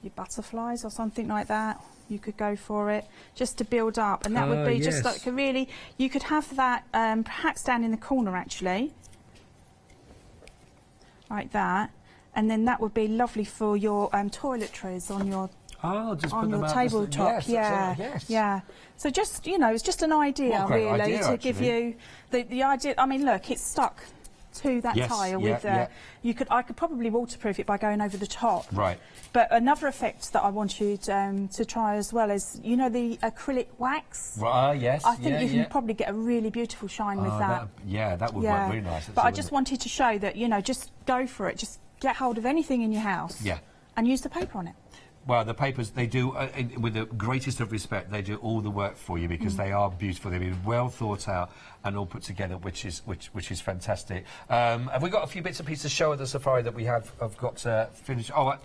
your butterflies or something like that, you could go for it just to build up, and that would be just like a really, you could have that perhaps down in the corner actually, like that, and then that would be lovely for your toiletries on your just on put your them out tabletop. Yeah. So just, you know, it's just an idea really idea, to give you the idea. I mean, look, it's stuck to that tile with I could probably waterproof it by going over the top. Right. But another effect that I want you to try as well is, you know, the acrylic wax. Yes. I think you can probably get a really beautiful shine with that. That would work really nice. But I just wanted to show that, you know, just go for it. Just get hold of anything in your house. Yeah. And use the paper on it. Well, the papers, they do, with the greatest of respect, they do all the work for you because they are beautiful. They've been well thought out and all put together, which is fantastic. Have we got a few bits and pieces to show at the safari that we have got finished? Oh,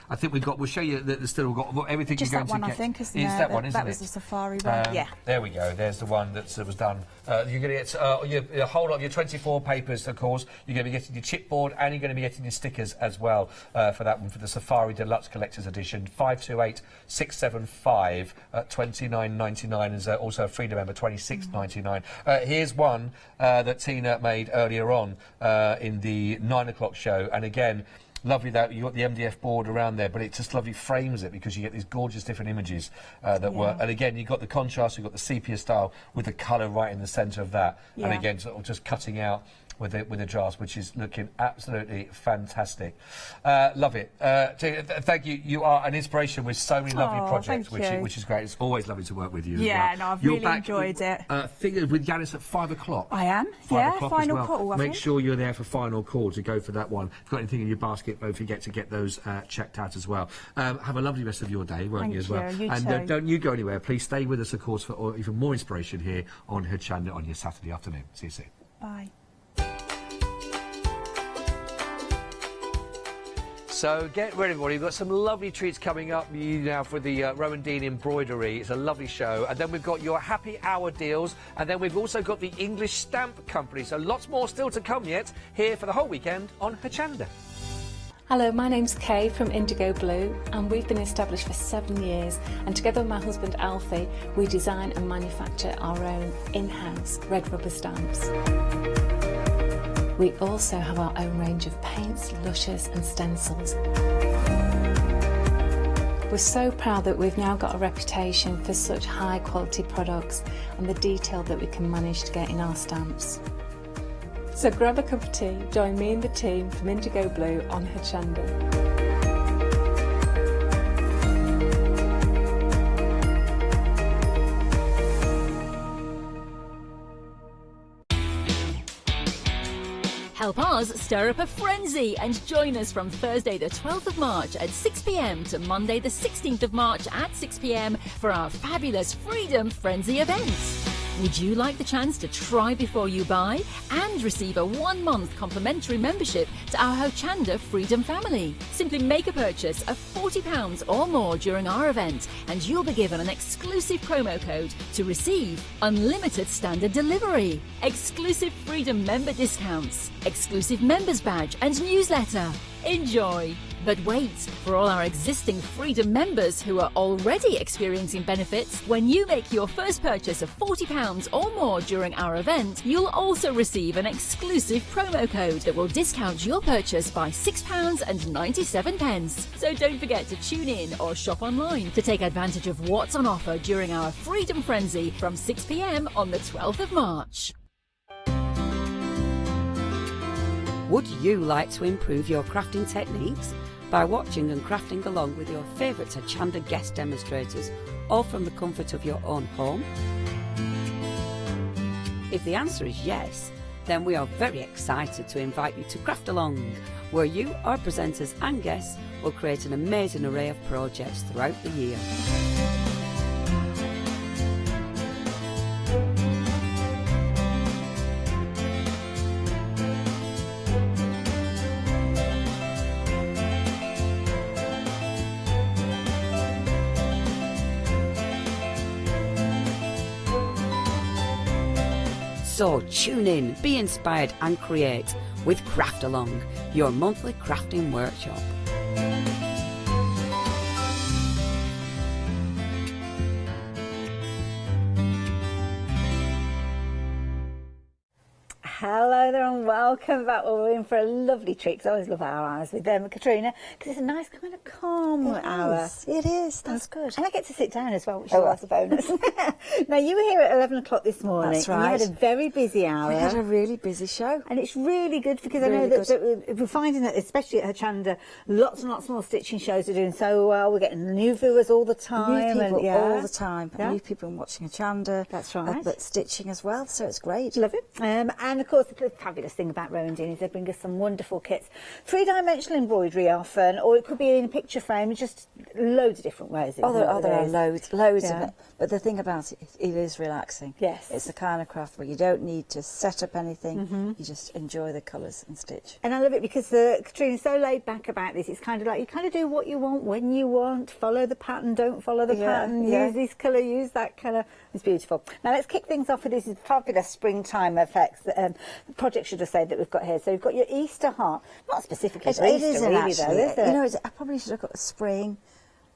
I think we'll show you that there's still got everything Just you're going that one, to get. I think, isn't It's it? that one, isn't that it? was the safari one, yeah. There we go. There's the one that was done. You're going to get a whole lot of your 24 papers, of course. You're going to be getting your chipboard and you're going to be getting your stickers as well for that one, for the Safari Deluxe Collector's Edition. 528675 at $29.99 is also a Freedom member, $26.99. Here's one that Tina made earlier on in the 9 o'clock show. And again, lovely that you got the MDF board around there, but it just lovely frames it because you get these gorgeous different images that work. And again, you've got the contrast, you've got the sepia style with the colour right in the centre of that. And again, sort of just cutting out with the jars, which is looking absolutely fantastic. Love it. Thank you. You are an inspiration with so many lovely projects, which is great. It's always lovely to work with you as well. No, I've really enjoyed it. Figured with Yanis at 5 o'clock. I am. 5 o'clock final as well. call. Make sure you're there for final call to go for that one. If you've got anything in your basket, don't forget to get those checked out as well. Have a lovely rest of your day, won't you, as well? You and too. don't you go anywhere. Please stay with us, of course, for even more inspiration here on Hochanda on your Saturday afternoon. See you soon. Bye. So get ready, everybody. We've got some lovely treats coming up now for the Rowandean Embroidery. It's a lovely show. And then we've got your happy hour deals. And then we've also got the English Stamp Company. So lots more still to come yet here for the whole weekend on Hochanda. Hello, my name's Kay from Indigo Blue, and we've been established for 7 years, and together with my husband Alfie we design and manufacture our own in-house red rubber stamps. We also have our own range of paints, lushes and stencils. We're so proud that we've now got a reputation for such high quality products and the detail that we can manage to get in our stamps. So grab a cup of tea, join me and the team from Indigo Blue on Hochanda. Help us stir up a frenzy and join us from Thursday the 12th of March at 6 p.m. to Monday the 16th of March at 6 p.m. for our fabulous Freedom Frenzy event. Would you like the chance to try before you buy and receive a 1-month complimentary membership to our Hochanda Freedom family? Simply make a purchase of £40 or more during our event and you'll be given an exclusive promo code to receive unlimited standard delivery, exclusive Freedom member discounts, exclusive members badge and newsletter. Enjoy! But wait, for all our existing Freedom members who are already experiencing benefits, when you make your first purchase of £40 or more during our event, you'll also receive an exclusive promo code that will discount your purchase by £6.97. So don't forget to tune in or shop online to take advantage of what's on offer during our Freedom Frenzy from 6 p.m. on the 12th of March. Would you like to improve your crafting techniques by watching and crafting along with your favourite Hochanda guest demonstrators, all from the comfort of your own home? If the answer is yes, then we are very excited to invite you to Craft Along, where you, our presenters and guests, will create an amazing array of projects throughout the year. So tune in, be inspired and create with Craft Along, your monthly crafting workshop. Hello there and welcome back. Well, we're in for a lovely treat because I always love our hours with Katrina because it's a nice kind of calm hour. It is. That's good. And I get to sit down as well, which is always a bonus. Now, you were here at 11 o'clock this morning. That's right. And you had a very busy hour. We had a really busy show. And it's really good because really I know that we're finding that, especially at Hochanda, lots and lots more stitching shows are doing so well. We're getting new viewers all the time. New people and, all the time. Yeah. New people watching Hochanda. That's right. But stitching as well, so it's great. Love it. And of course, the fabulous thing about Rowandean is they bring us some wonderful kits. 3-dimensional embroidery often, or it could be in a picture frame, just loads of different ways. There are loads of it. But the thing about it, it is relaxing. Yes. It's the kind of craft where you don't need to set up anything. You just enjoy the colours and stitch. And I love it because Katrina's so laid back about this. It's kind of like you kind of do what you want when you want. Follow the pattern, don't follow the pattern. Use this colour, use that colour. It's beautiful. Now let's kick things off with this fabulous springtime effects. Project, should I say, that we've got here. So we've got your Easter heart. Not specifically for Easter, isn't really, actually. though, is it? You know, I probably should have got a spring.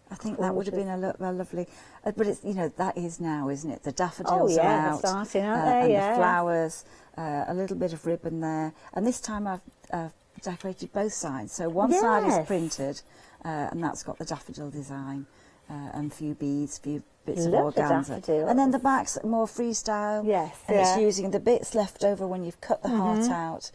I think that would have been a lovely. But it's, you know, that is now, isn't it? The daffodils are out. They're starting, aren't they? And the flowers, a little bit of ribbon there. And this time I've decorated both sides. So one side is printed, and that's got the daffodil design, and a few beads, few bits of organza. And then the back's more freestyle. Yes. And it's using the bits left over when you've cut the heart out,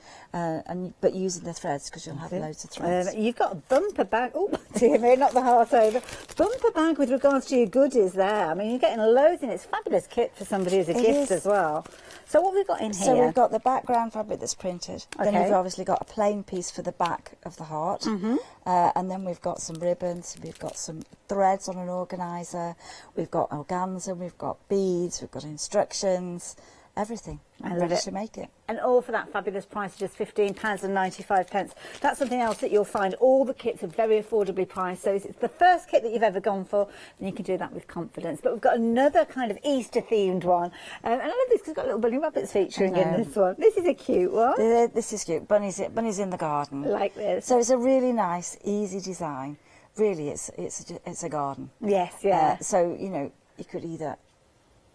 but using the threads because you'll have loads of threads. You've got a bumper bag. Oh, dear me, not the heart over. Bumper bag with regards to your goodies there. I mean, you're getting loads in it. It's a fabulous kit for somebody as a gift as well. So what have we got in here? So we've got the background fabric that's printed. Then we've obviously got a plain piece for the back of the heart. And then we've got some ribbons. We've got some threads on an organiser. We've got organza. We've got beads. We've got instructions. everything. I ready love it. to make it. And all for that fabulous price of just £15.95. That's something else that you'll find. All the kits are very affordably priced. So if it's the first kit that you've ever gone for, then you can do that with confidence. But we've got another kind of Easter-themed one. And I love this because it's got little bunny rabbits featuring in this one. This is a cute one. This is cute. Bunny's in the garden. Like this. So it's a really nice, easy design. Really, it's a garden. Yes, yeah. So, you know, you could either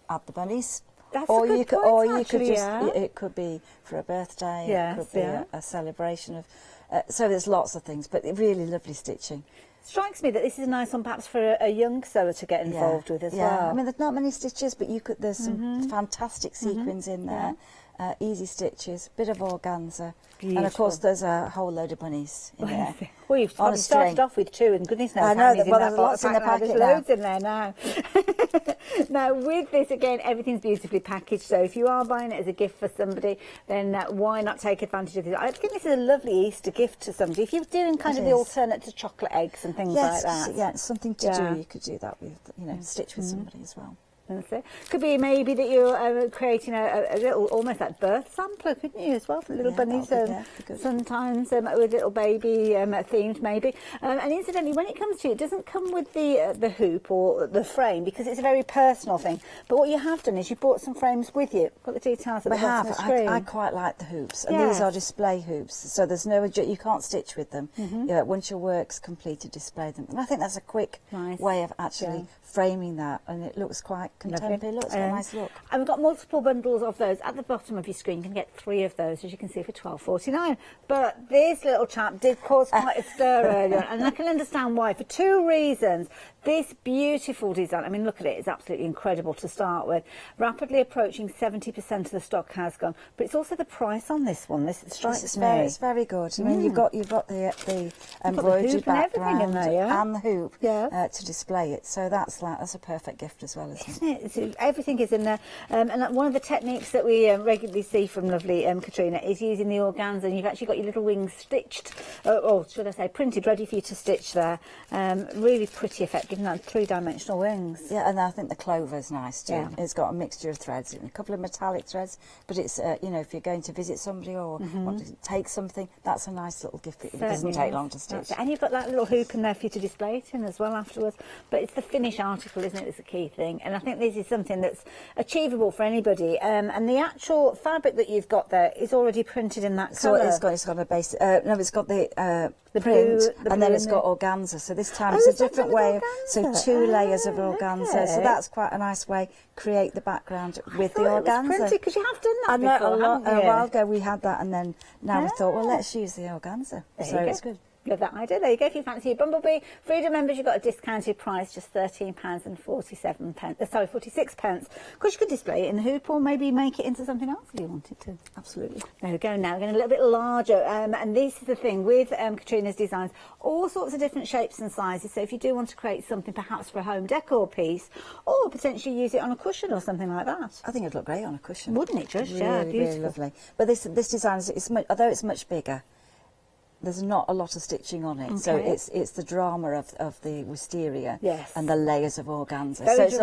add the bunnies, That's or a good you could, point, or you actually, could just. yeah. It could be for a birthday. Yes, it could be a celebration of. So there's lots of things, but really lovely stitching. Strikes me that this is a nice one, perhaps for a young sewer to get involved with as well. I mean, there's not many stitches, but you could. There's some fantastic sequins in there. Easy stitches, bit of organza, and of course there's a whole load of bunnies in there. Well, you've probably started off with 2, and goodness knows I know, how many's well, in there's that lots in the packet. packet There's loads in there now. Now, with this, again, everything's beautifully packaged, so if you are buying it as a gift for somebody, then why not take advantage of this? I think this is a lovely Easter gift to somebody. If you're doing kind of the alternate to chocolate eggs and things like that. Yeah, it's something to do. You could do that with, you know, stitch with somebody as well. That's it. Could be maybe that you're creating a little, almost like birth sampler, couldn't you, as well, for little bunnies? Sometimes with little baby themed, maybe. And incidentally, when it comes to it doesn't come with the hoop or the frame because it's a very personal thing. But what you have done is you brought some frames with you. Got the details at the bottom of the screen. I quite like the hoops, and these are display hoops, so there's no you can't stitch with them. Once your work's completed, display them, and I think that's a quick way of actually framing that, and it looks quite contemporary. Look, it's got a nice look. And we've got multiple bundles of those at the bottom of your screen. You can get 3 of those, as you can see, for £12.49. But this little chap did cause quite a stir earlier, and I can understand why, for 2 reasons. This beautiful design, I mean, look at it, it's absolutely incredible to start with. Rapidly approaching 70% of the stock has gone, but it's also the price on this one. This strikes me. It's very good. I mean, you've got the embroidery background and the hoop to display it. So that's a perfect gift as well, isn't it? Everything is in there. And one of the techniques that we regularly see from lovely Katrina is using the organza, and you've actually got your little wings stitched, or should I say printed, ready for you to stitch there. Really pretty effect, giving that 3-dimensional wings. Yeah, and I think the clover's nice too. Yeah. It's got a mixture of threads, a couple of metallic threads, but it's, you know, if you're going to visit somebody or want to take something, that's a nice little gift. It doesn't take long to stitch. And you've got that little hoop in there for you to display it in as well afterwards. But it's the finished article, isn't it, that's the key thing. And I think this is something that's achievable for anybody. And the actual fabric that you've got there is already printed in that colour. So it's got a base. No, it's got the print, and then it's got organza. So this time it's a different way. So 2 layers of organza. Okay. So that's quite a nice way. Create the background with the organza. Because you have done that before, a while ago we had that, and then now we thought, well, let's use the organza. So it's good. Love that idea. There you go. If you fancy your Bumblebee Freedom members, you've got a discounted price, just £13.47. Sorry, 46 pence. Of course, you could display it in the hoop, or maybe make it into something else if you wanted to. Absolutely. There we go. Now we're going a little bit larger, and this is the thing with Katrina's designs. All sorts of different shapes and sizes. So if you do want to create something, perhaps for a home decor piece, or potentially use it on a cushion or something like that. I think it'd look great on a cushion. Wouldn't it? Just really, beautiful. Really lovely. But this design is although it's much bigger, there's not a lot of stitching on it, so it's the drama of the wisteria and the layers of organza. Very so it's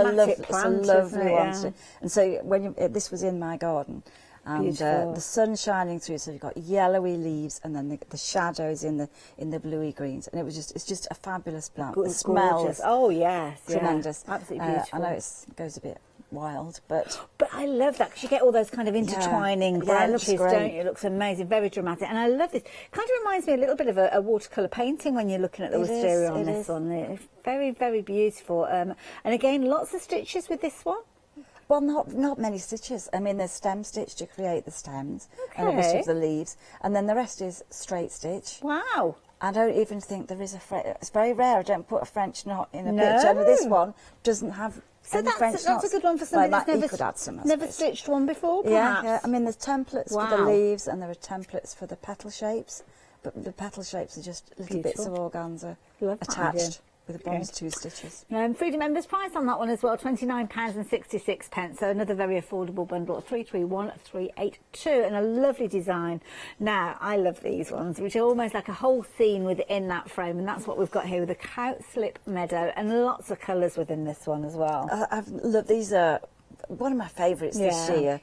a lovely one. Yeah. And so when this was in my garden, and the sun shining through, so you've got yellowy leaves, and then the shadows in the bluey greens, and it's just a fabulous plant. It smells tremendous, absolutely beautiful. I know it goes a bit wild, but I love that because you get all those kind of intertwining branches, don't you? It looks amazing, very dramatic, and I love this. Kind of reminds me a little bit of a watercolour painting when you're looking at the wisteria on this one. It's very, very beautiful, and again, lots of stitches with this one. Well, not many stitches. I mean, there's stem stitch to create the stems and a bit of the leaves, and then the rest is straight stitch. Wow. I don't even think there is it's very rare. I don't put a French knot in a picture. And this one doesn't have any French knots. That's a good one for somebody that's could add some, never stitched one before, perhaps. Yeah. I mean, there's templates for the leaves, and there are templates for the petal shapes, but the petal shapes are just little bits of organza attached with a bonus 2 stitches. Freedom members price on that one as well, £29.66. So another very affordable bundle of 331382, and a lovely design. Now, I love these ones, which are almost like a whole scene within that frame, and that's what we've got here with a cowslip meadow and lots of colours within this one as well. I've loved these. one of my favourites this year,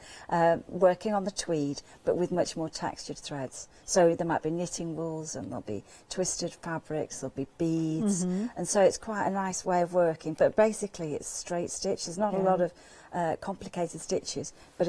working on the tweed, but with much more textured threads. So there might be knitting wools, and there'll be twisted fabrics, there'll be beads, and so it's quite a nice way of working. But basically, it's straight stitch. There's not a lot of complicated stitches, but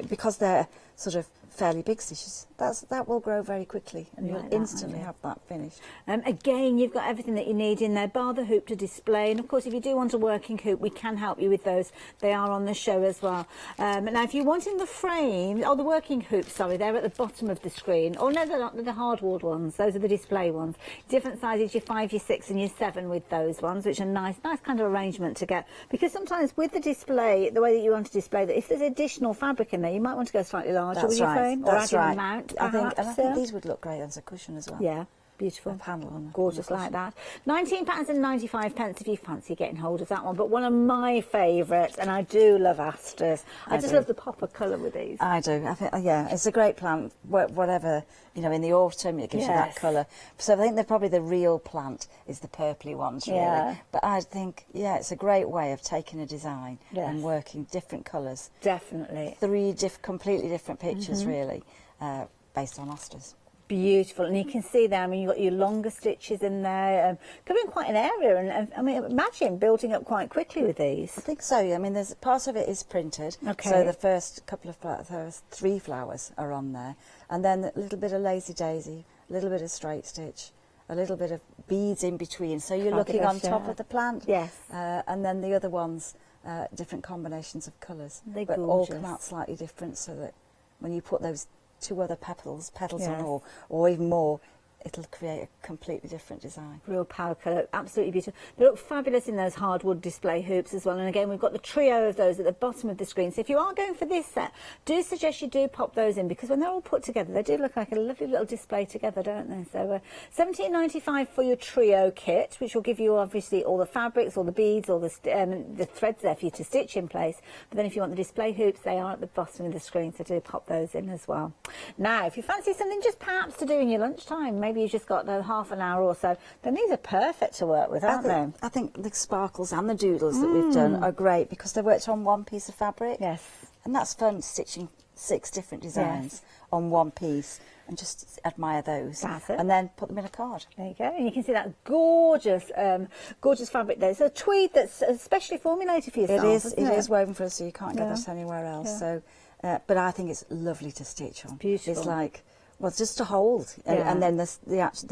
because they're sort of fairly big stitches, that will grow very quickly, and you'll instantly have that finished. Again, you've got everything that you need in there, bar the hoop to display, and of course if you do want a working hoop, we can help you with those. They are on the show as well. Now if you're wanting the frame, the working hoops, sorry, they're at the bottom of the screen. Oh no, they're not, they're the hardwood ones. Those are the display ones. Different sizes, your 5, your 6 and your 7 with those ones, which are nice kind of arrangement to get, because sometimes with the display, the way that you want to display that, if there's additional fabric in there, you might want to go slightly larger with your frame, or add in a mount. I think these would look great as a cushion as well. Yeah, beautiful. Panel on gorgeous like that. £19.95 if you fancy getting hold of that one. But one of my favourites, and I do love asters. I just love the pop of colour with these. I do. I think, it's a great plant. Whatever, in the autumn, it gives you that colour. So I think probably the real plant is the purpley ones, really. Yeah. But I think, it's a great way of taking a design and working different colours. Definitely. 3 completely different pictures, really, based on asters. Beautiful, and you can see there, I mean, you've got your longer stitches in there, covering quite an area, and I mean, imagine building up quite quickly with these. I think so, I mean, there's part of it is printed, so the first couple of flowers, 3 flowers are on there, and then a little bit of lazy daisy, a little bit of straight stitch, a little bit of beads in between, so you're looking on top of the plant. Yes. And then the other ones, different combinations of colours, but all come out slightly different, so that when you put those 2 other petals on, or even more, it'll create a completely different design. Real power colour, absolutely beautiful. They look fabulous in those hardwood display hoops as well. And again, we've got the trio of those at the bottom of the screen. So if you are going for this set, do suggest you do pop those in, because when they're all put together, they do look like a lovely little display together, don't they? So £17.95 for your trio kit, which will give you obviously all the fabrics, all the beads, all the threads there for you to stitch in place. But then if you want the display hoops, they are at the bottom of the screen, so do pop those in as well. Now, if you fancy something just perhaps to do in your lunchtime, maybe you've just got half an hour or so, then these are perfect to work with, aren't they? I think the sparkles and the doodles that we've done are great, because they're worked on one piece of fabric. Yes. And that's fun, stitching 6 different designs on one piece, and just admire those. That's it. And then put them in a card. There you go. And you can see that gorgeous, gorgeous fabric there. It's a tweed that's especially formulated for yourself. It is woven for us, so you can't get that anywhere else. Yeah. So, but I think it's lovely to stitch on. Beautiful. It's like, well, just to hold, and then the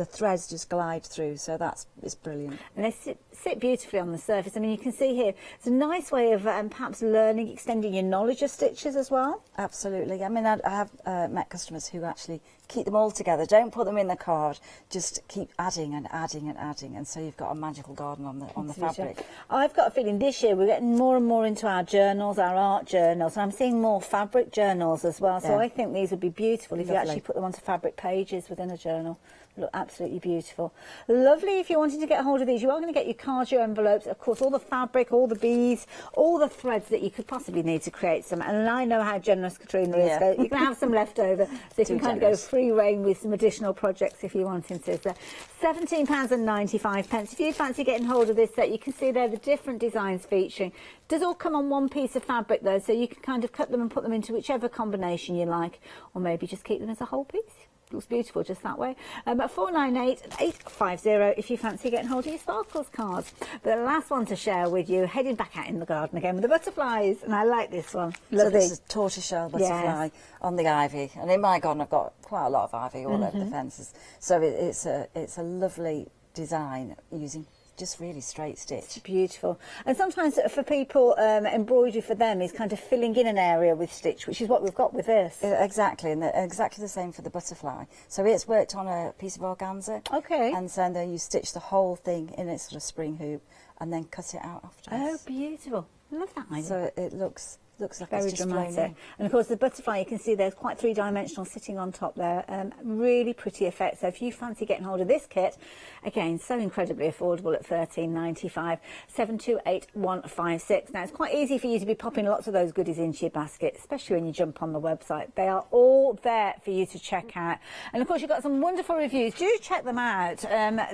threads just glide through, so it's brilliant. And they sit beautifully on the surface. I mean, you can see here, it's a nice way of perhaps learning, extending your knowledge of stitches as well. Absolutely. I mean, I have met customers who actually keep them all together. Don't put them in the card. Just keep adding and adding and adding, and so you've got a magical garden on the fabric. I've got a feeling this year we're getting more and more into our journals, our art journals, and I'm seeing more fabric journals as well. So I think these would be beautiful if you actually put them onto fabric pages within a journal. Look absolutely beautiful. Lovely. If you're wanting to get hold of these, you are going to get your cards, your envelopes, of course, all the fabric, all the beads, all the threads that you could possibly need to create some. And I know how generous Katrina is. So you can have some left over, so you can kind of go free rein with some additional projects if you're wanting to. So £17.95. If you fancy getting hold of this set, you can see there the different designs featuring. It does all come on one piece of fabric though, so you can kind of cut them and put them into whichever combination you like, or maybe just keep them as a whole piece. Looks beautiful just that way. At 498-850 if you fancy getting hold of your Sparkles cards. But the last one to share with you, heading back out in the garden again with the butterflies, and I like this one. Lovely. So this is a tortoiseshell butterfly on the ivy, and in my garden I've got quite a lot of ivy all over the fences. So it's a lovely design using just really straight stitch. It's beautiful. And sometimes for people, embroidery for them is kind of filling in an area with stitch, which is what we've got with this. Exactly, and exactly the same for the butterfly. So it's worked on a piece of organza. Okay. And so then you stitch the whole thing in its sort of spring hoop, and then cut it out afterwards. Oh, beautiful. I love that idea. So it looks like very it's just dramatic. And of course the butterfly, you can see there's quite 3-dimensional sitting on top there. Really pretty effect. So if you fancy getting hold of this kit, again, so incredibly affordable at £13.95, 728156. Now it's quite easy for you to be popping lots of those goodies into your basket, especially when you jump on the website. They are all there for you to check out. And of course you've got some wonderful reviews. Do check them out.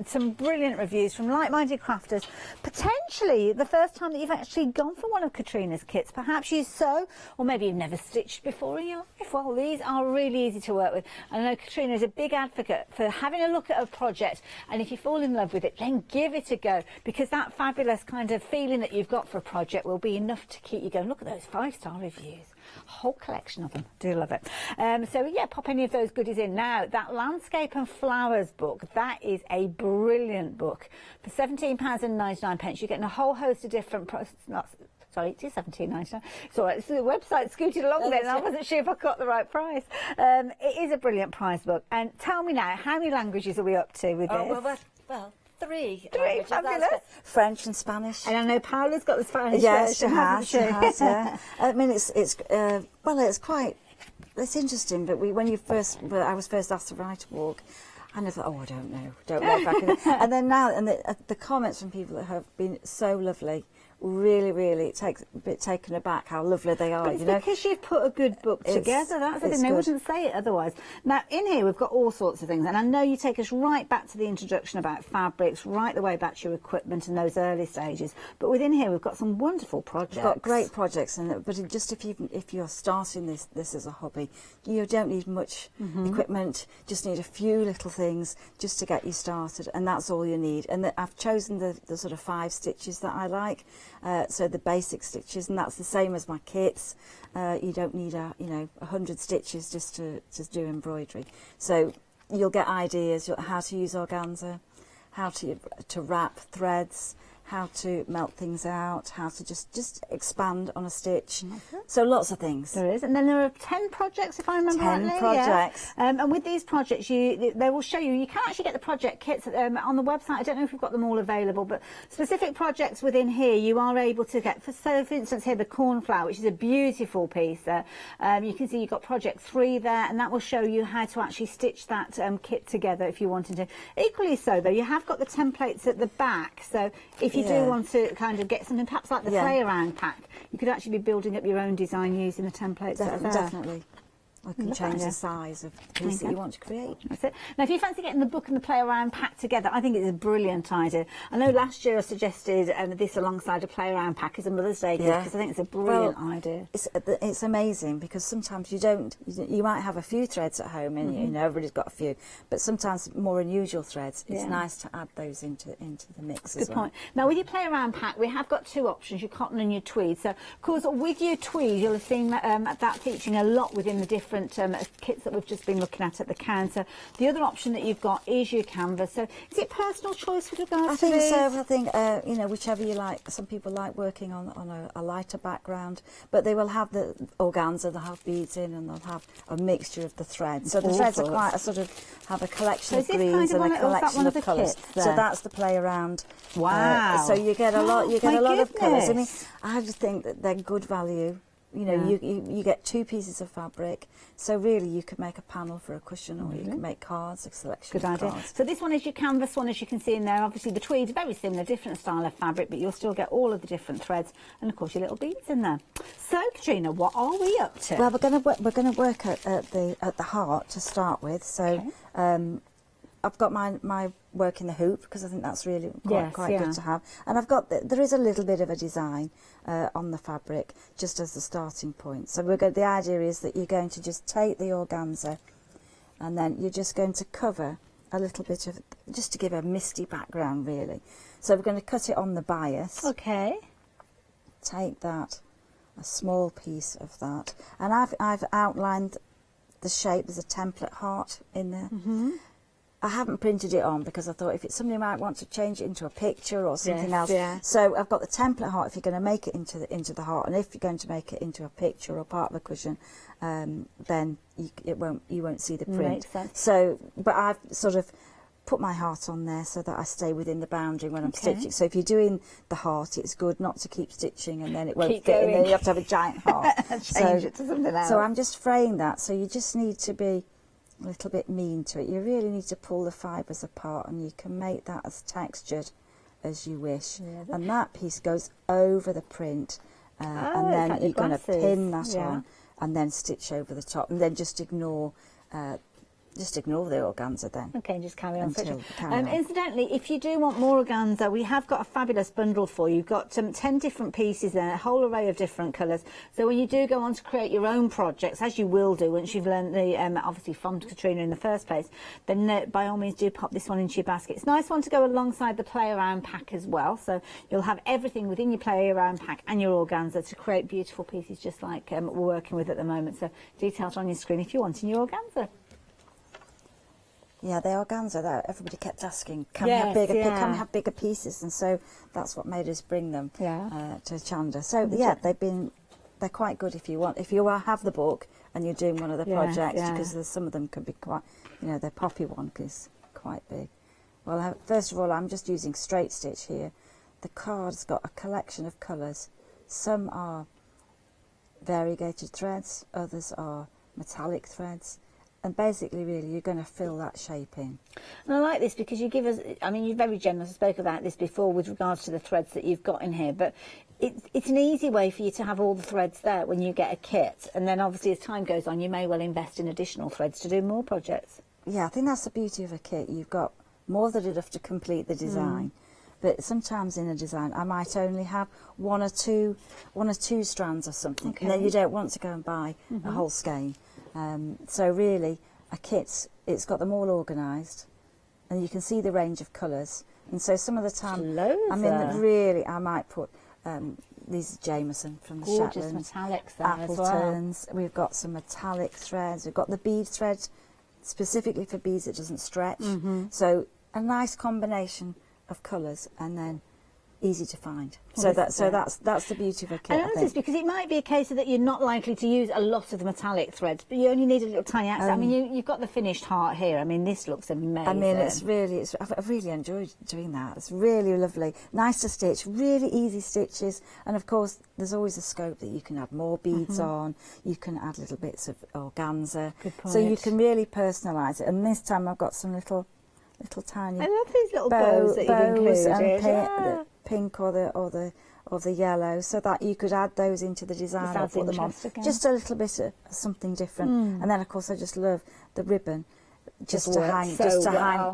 Some brilliant reviews from like-minded crafters. Potentially the first time that you've actually gone for one of Katrina's kits. Perhaps you sew, or maybe you've never stitched before in your life. Well, these are really easy to work with. And I know Katrina is a big advocate for having a look at a project, and if you fall in love with it, then give it a go, because that fabulous kind of feeling that you've got for a project will be enough to keep you going. Look at those 5-star reviews. A whole collection of them. Do love it. So yeah, pop any of those goodies in. Now, that Landscape and Flowers book, that is a brilliant book. For £17.99, you're getting a whole host of different sorry, it is £17.99. It's all right. So the website scooted along then, and I wasn't sure if I got the right price. It is a brilliant prize book. And tell me now, how many languages are we up to with this? Well, three. Fabulous. French and Spanish. And I know Paola's got the Spanish yes, version, she has, yeah. I mean, it's quite, it's interesting, but when I was first asked to write a book, I never thought, I don't know if I can. And then now, and the comments from people that have been so lovely. Really, it takes a bit taken aback how lovely they are. But it's because you've put a good book together. That's the thing. They wouldn't say it otherwise. Now, in here we've got all sorts of things, and I know you take us right back to the introduction about fabrics, right the way back to your equipment and those early stages. But within here we've got some wonderful projects. We've got great projects, but just if you're starting this as a hobby, you don't need much equipment. Just need a few little things just to get you started, and that's all you need. And I've chosen the sort of 5 stitches that I like. So the basic stitches, and that's the same as my kits. You don't need 100 stitches just to do embroidery. So you'll get ideas how to use organza, how to wrap threads, how to melt things out, how to just expand on a stitch. So lots of things. There is. And then there are 10 projects, if I remember 10 rightly. projects. Yeah. And with these projects, they will show you can actually get the project kits on the website. I don't know if we've got them all available, but specific projects within here you are able to get. So, for instance, here the cornflower, which is a beautiful piece there. You can see you've got project 3 there, and that will show you how to actually stitch that kit together if you wanted to. Equally so, though, you have got the templates at the back. So if you do want to kind of get something perhaps like the play around pack, you could actually be building up your own design using the templates that are there. Definitely. I can change the size of the piece that you want to create. That's it. Now, if you fancy getting the book and the play around pack together, I think it's a brilliant idea. I know last year I suggested this alongside a play around pack as a Mother's Day gift, because I think it's a brilliant idea. It's amazing, because sometimes you might have a few threads at home, and everybody's got a few, but sometimes more unusual threads. It's nice to add those into the mix as well. Good point. Now, with your play around pack, we have got 2 options: your cotton and your tweed. So, of course, with your tweed, you'll have seen that featuring a lot within the different kits that we've just been looking at the counter. The other option that you've got is your canvas. So is it personal choice with regards to this? I think whichever you like. Some people like working on a lighter background, but they will have the organza, they'll have beads in, and they'll have a mixture of the threads. So the threads are quite have a collection of greens and a collection of colours. So that's the play around. Wow. So you get a lot. You get a lot of colours. I mean, I just think that they're good value. You get 2 pieces of fabric, so really you could make a panel for a cushion, or you can make cards, a selection of cards. So this one is your canvas one, as you can see in there. Obviously the tweed's very similar, different style of fabric, but you'll still get all of the different threads, and of course your little beads in there. So Katrina, what are we up to? Well, we're going to work at the heart to start with. So I've got my work in the hoop, because I think that's really quite good to have. And there is a little bit of a design on the fabric just as the starting point. So the idea is that you're going to just take the organza, and then you're just going to cover a little bit of, just to give a misty background really. So we're going to cut it on the bias. Okay. Take that, a small piece of that, and I've outlined the shape. There's a template heart in there. I haven't printed it on because I thought if somebody might want to change it into a picture or something else. So I've got the template heart if you're going to make it into the heart, and if you're going to make it into a picture or part of a cushion, then you won't see the print. So, but I've sort of put my heart on there so that I stay within the boundary when I'm stitching. So if you're doing the heart, it's good not to keep stitching and then it won't fit, and then you have to have a giant heart. Change it to something else. So I'm just fraying that. So you just need to be a little bit mean to it. You really need to pull the fibres apart, and you can make that as textured as you wish. And that piece goes over the print, and then you're going to pin that on and then stitch over the top, and then just ignore just ignore the organza then. Okay, just carry on. Carry on. Incidentally, if you do want more organza, we have got a fabulous bundle for you. You've got 10 different pieces there, a whole array of different colours. So when you do go on to create your own projects, as you will do once you've learned the, obviously from Katrina in the first place, then by all means do pop this one into your basket. It's a nice one to go alongside the play around pack as well. So you'll have everything within your play around pack and your organza to create beautiful pieces just like we're working with at the moment. So details on your screen if you're wanting your organza. Yeah, the organza, that everybody kept asking, can we have bigger pieces? And so that's what made us bring them to Hochanda. So yeah, they're quite good if you want. If you have the book and you're doing one of the projects, because some of them can be quite, the poppy one is quite big. Well, first of all, I'm just using straight stitch here. The card's got a collection of colours. Some are variegated threads, others are metallic threads. And basically, really, you're going to fill that shape in. And I like this because you give us, I mean, you're very generous. I spoke about this before with regards to the threads that you've got in here, but it's an easy way for you to have all the threads there when you get a kit. And then obviously as time goes on, you may well invest in additional threads to do more projects. Yeah, I think that's the beauty of a kit. You've got more than enough to complete the design. But sometimes in a design, I might only have one or two strands or something. Okay. And then you don't want to go and buy a whole skein. So really, a kit, it's got them all organised, and you can see the range of colours. And so some of the time, really, I might put these Jameson from the gorgeous Shetlands, metallics there Appletons. We've got some metallic threads. We've got the bead thread specifically for beads that doesn't stretch. So a nice combination of colours, and then easy to find. So that's the beauty of a kit. And I this because it might be a case of that you're not likely to use a lot of the metallic threads, but you only need a little tiny accent. I mean, you've got the finished heart here. I mean, this looks amazing. I mean, I've really enjoyed doing that. It's really lovely, nice to stitch, really easy stitches, and of course, there's always a scope that you can add more beads on. You can add little bits of organza, so you can really personalise it. And this time, I've got some little tiny. I love these little bows that you've included. And pink or the yellow, so that you could add those into the design or put them on. Just a little bit of something different. And then of course I just love the ribbon just to hang.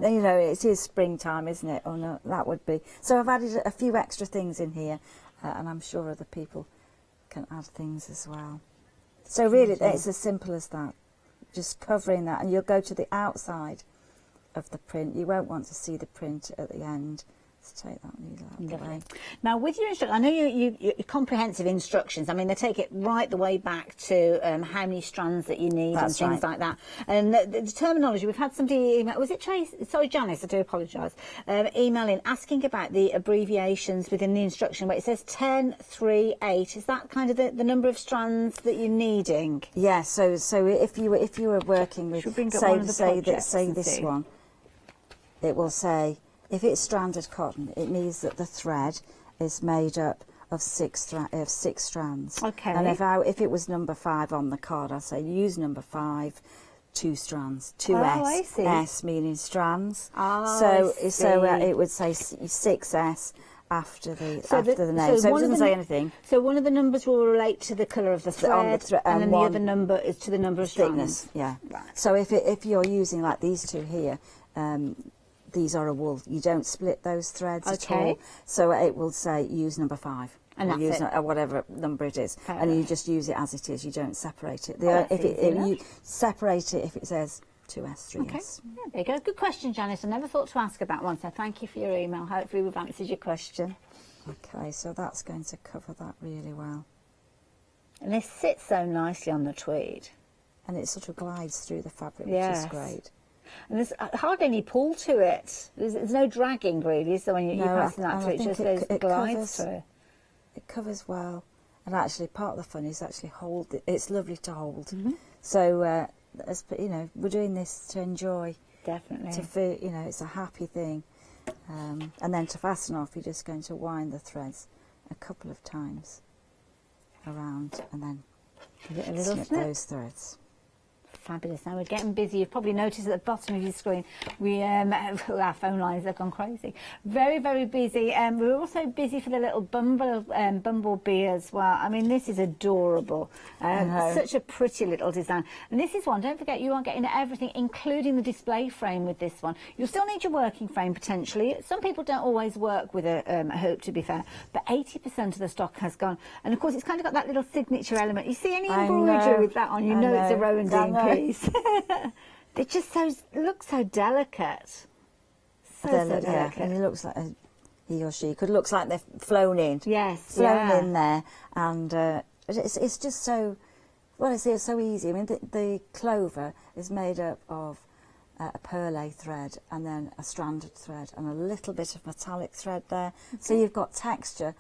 It is springtime, isn't it? Oh no, that would be. So I've added a few extra things in here, and I'm sure other people can add things as well. So really it's as simple as that, just covering that, and you'll go to the outside of the print. You won't want to see the print at the end. Let's take that needle out of the way. Now, with your instructions, I know your comprehensive instructions. I mean, they take it right the way back to how many strands that you need and things like that. And the terminology, we've had somebody email, was it Trace? Sorry, Janice, I do apologise. Emailing, asking about the abbreviations within the instruction where it says 10, 3, 8. Is that kind of the number of strands that you're needing? Yeah, so if you were working with, say this one, it will say, if it's stranded cotton, it means that the thread is made up of six strands. Okay. And if it was number 5 on the card, I'd say use number 5, 2 strands, 2S. S meaning strands. So it would say 6S after the name. So it doesn't say anything. So one of the numbers will relate to the colour of the thread, and then the other number is to the number of strands. Thickness. Yeah. Right. So if you're using like these two here. These are a wool. You don't split those threads at all. So it will say use number 5. And that's use whatever number it is. And you just use it as it is. You don't separate it. You separate it if it says 2S, 3S. Okay. Yeah, there you go. Good question, Janice. I never thought to ask about one, so thank you for your email. Hopefully we've answered your question. Okay, so that's going to cover that really well. And this sits so nicely on the tweed. And it sort of glides through the fabric, which is great. And there's hardly any pull to it. There's no dragging really, so when you're passing that through, it glides through. It covers well, and actually part of the fun is actually hold it. It's lovely to hold. So we're doing this to enjoy. Definitely. To feel, it's a happy thing. And then to fasten off, you're just going to wind the threads a couple of times around, and then give it a little snip those threads. Fabulous. Now we're getting busy. You've probably noticed at the bottom of your screen, our phone lines have gone crazy. Very, very busy. We're also busy for the little Bumblebee as well. I mean, this is adorable. Such a pretty little design. And this is one, don't forget, you are getting everything, including the display frame with this one. You'll still need your working frame, potentially. Some people don't always work with a hoop, to be fair, but 80% of the stock has gone. And, of course, it's kind of got that little signature element. You see any embroidery with that on, you know it's a Rowandean piece. They just look so delicate. So delicate. Yeah, and it looks like he or she looks like they've flown in. Yes, flown in there, and it's just so. Well, it's so easy. I mean, the clover is made up of a perlé thread and then a stranded thread and a little bit of metallic thread there. Okay. So you've got texture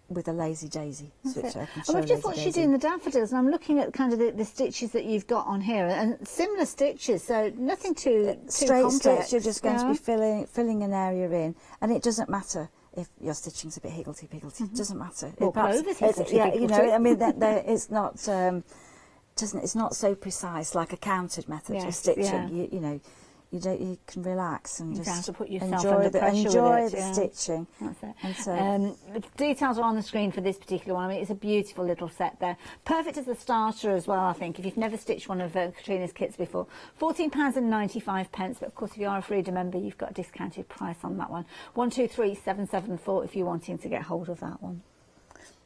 with a lazy daisy switch. I've just watched you doing the daffodils, and I'm looking at kind of the stitches that you've got on here, and similar stitches, so nothing too straight complex. stitch. You're just going to be filling an area in, and it doesn't matter if your stitching's a bit higgledy-piggledy. It doesn't matter. Well, yeah, you know, I mean, it's not. It's not so precise like a counted method of stitching. Yeah. You know. You can relax and just put yourself enjoy under the stitching. That's it. And so, the details are on the screen for this particular one. I mean, it's a beautiful little set there. Perfect as a starter as well, I think, if you've never stitched one of Katrina's kits before. £14.95, but of course, if you are a Freedom member, you've got a discounted price on that one. 123774 if you're wanting to get hold of that one.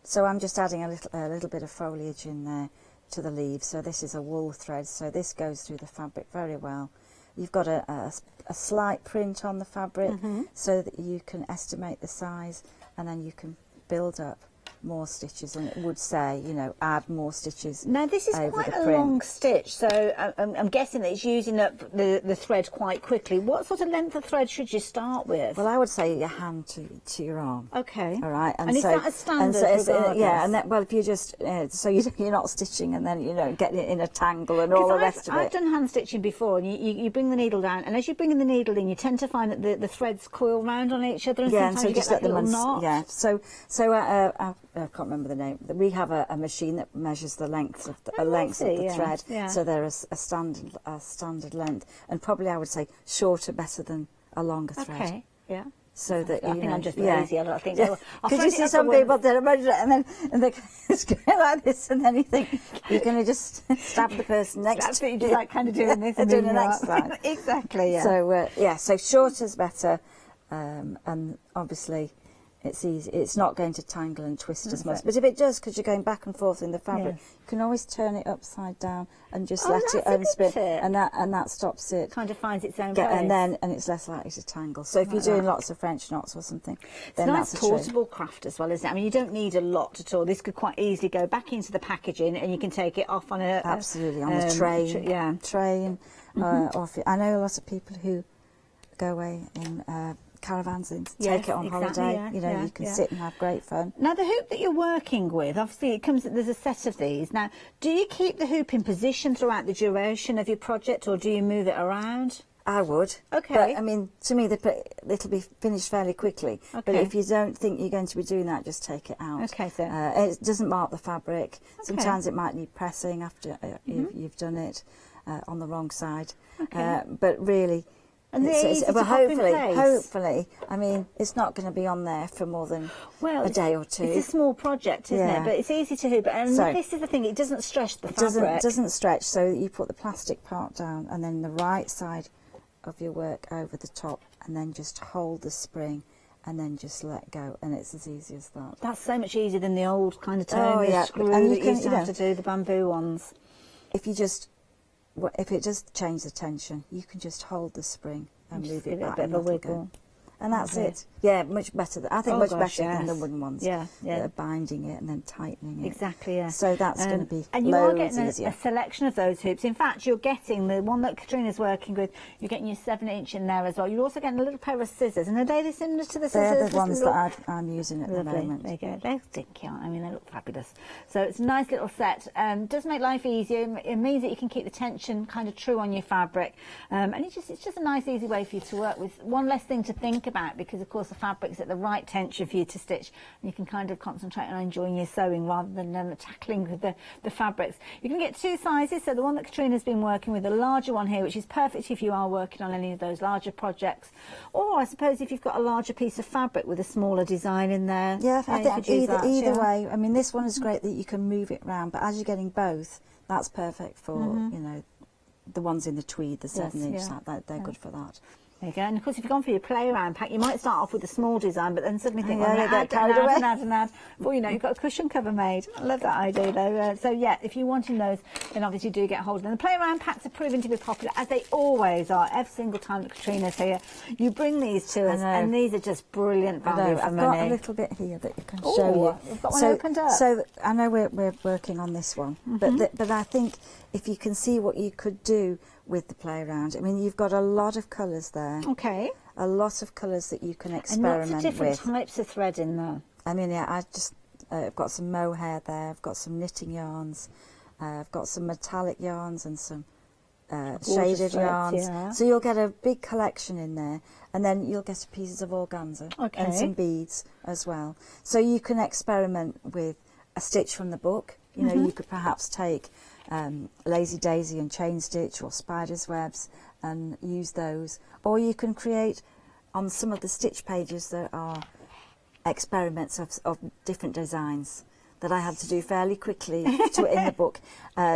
So I'm just adding a little bit of foliage in there to the leaves. So this is a wool thread, so this goes through the fabric very well. You've got a slight print on the fabric so that you can estimate the size, and then you can build up more stitches, and it would say, you know, add more stitches. Now this is quite a long stitch, so I'm guessing that it's using up the thread quite quickly. What sort of length of thread should you start with? Well, I would say your hand to your arm. Okay. All right. And is that a standard? Yeah, and that, well, if you just so you're not stitching and then getting it in a tangle and all the rest of it. I've done hand stitching before, and you bring the needle down, and as you're bringing the needle in, you tend to find that the threads coil round on each other, and sometimes you get that little knot. Yeah. So I can't remember the name. We have a machine that measures the length of the thread. Yeah. So there is a standard length, and probably I would say shorter better than a longer thread. Okay. Yeah. So that I think I'm just lazy. I think. Because you see some people that measure it and they go like this, and then you think you're going to just stab the person next to you. Just like kind of doing this and doing the next slide. Exactly. Yeah. So so shorter's better, and obviously. It's easy. It's not going to tangle and twist as much. But if it does, because you're going back and forth in the fabric, you can always turn it upside down and just let it unspin, and that stops it. Kind of finds its own place. And it's less likely to tangle. So if you're doing lots of French knots or something, then that's a portable craft as well, isn't it? I mean, you don't need a lot at all. This could quite easily go back into the packaging, and you can take it off on a absolutely on the train. Train. Off. I know a lot of people who go away in. Caravans and take it on holiday. You can sit and have great fun. Now the hoop that you're working with, obviously there's a set of these. Now, do you keep the hoop in position throughout the duration of your project, or do you move it around? I would. Okay. But I mean, to me, it'll be finished fairly quickly. Okay. But if you don't think you're going to be doing that, just take it out. Okay, so it doesn't mark the fabric. Okay. Sometimes it might need pressing after you've done it on the wrong side. Okay. But really. And hopefully, I mean, it's not going to be on there for more than a day or two. It's a small project, isn't it? But it's easy to hoop. And this is the thing, it doesn't stretch the fabric. It doesn't stretch, so you put the plastic part down and then the right side of your work over the top, and then just hold the spring and then just let go, and it's as easy as that. That's so much easier than the old kind of turn screw and you used to have to do, the bamboo ones. If it does change the tension, you can just hold the spring and move it back, a bit of a wiggle. And that's it. Yeah, much better. I think much better than the wooden ones. Yeah. Binding it and then tightening it. Exactly, yeah. So that's going to be and you are getting a selection of those hoops. In fact, you're getting the one that Katrina's working with, you're getting your 7-inch in there as well. You're also getting a little pair of scissors. And are they similar to the scissors? They're the ones that I'm using at the moment. There you go. They're stinky, aren't they? I mean, they look fabulous. So it's a nice little set. Does make life easier. It means that you can keep the tension kind of true on your fabric. And it's just a nice, easy way for you to work with. One less thing to think about. about, because of course the fabric's at the right tension for you to stitch, and you can kind of concentrate on enjoying your sewing rather than tackling with the fabrics. You can get 2 sizes, so the one that Katrina's been working with, the larger one here, which is perfect if you are working on any of those larger projects, or I suppose if you've got a larger piece of fabric with a smaller design in there. Yeah, I think either yeah. way. I mean, this one is great that you can move it round, but as you're getting both, that's perfect for, you know, the ones in the tweed, the 7-inch, they're good for that. There you go. And of course, if you've gone for your play around pack, you might start off with a small design, but then suddenly think, well, add. Well, you know, you've got a cushion cover made. I love that idea, though. So yeah, if you're wanting those, then obviously do get hold of them. The play around packs are proving to be popular, as they always are. Every single time that Katrina's here, you bring these to us, and these are just brilliant value for money. I've got a little bit here that you can show you. We've got one opened up. So I know we're working on this one, but I think if you can see what you could do with the play around. I mean, you've got a lot of colours there. Okay. A lot of colours that you can experiment with. And lots of different types of thread in there. I mean, yeah, I've got some mohair there. I've got some knitting yarns. I've got some metallic yarns and some shaded threads, yarns. yeah. So you'll get a big collection in there, and then you'll get pieces of organza and some beads as well. So you can experiment with a stitch from the book. You know, you could perhaps take Lazy Daisy and chain stitch or spider's webs and use those, or you can create on some of the stitch pages that are experiments of different designs that I had to do fairly quickly in the book.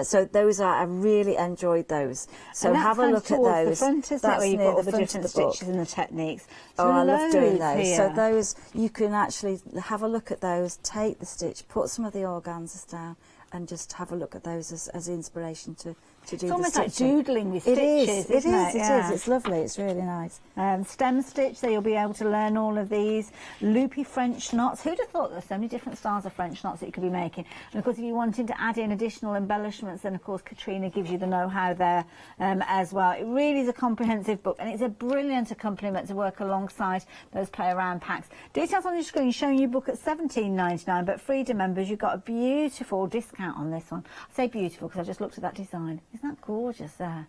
So those I really enjoyed those. So have a look at those. The front, isn't it, where you've got all the different stitches and the techniques. Oh, I love doing those. Here. So those, you can actually have a look at those, take the stitch, put some of the organzas down, and just have a look at those as inspiration to do the stitching. It's almost like doodling with stitches, It is. It's lovely. It's really nice. Stem stitch, so you'll be able to learn all of these. Loopy French knots. Who'd have thought there's so many different styles of French knots that you could be making? And of course, if you're wanting to add in additional embellishments, then of course Katrina gives you the know-how there as well. It really is a comprehensive book, and it's a brilliant accompaniment to work alongside those play around packs. Details on your screen showing you book at £17.99, but Freedom members, you've got a beautiful discount on this one. I say beautiful because I just looked at that design. Isn't that gorgeous there?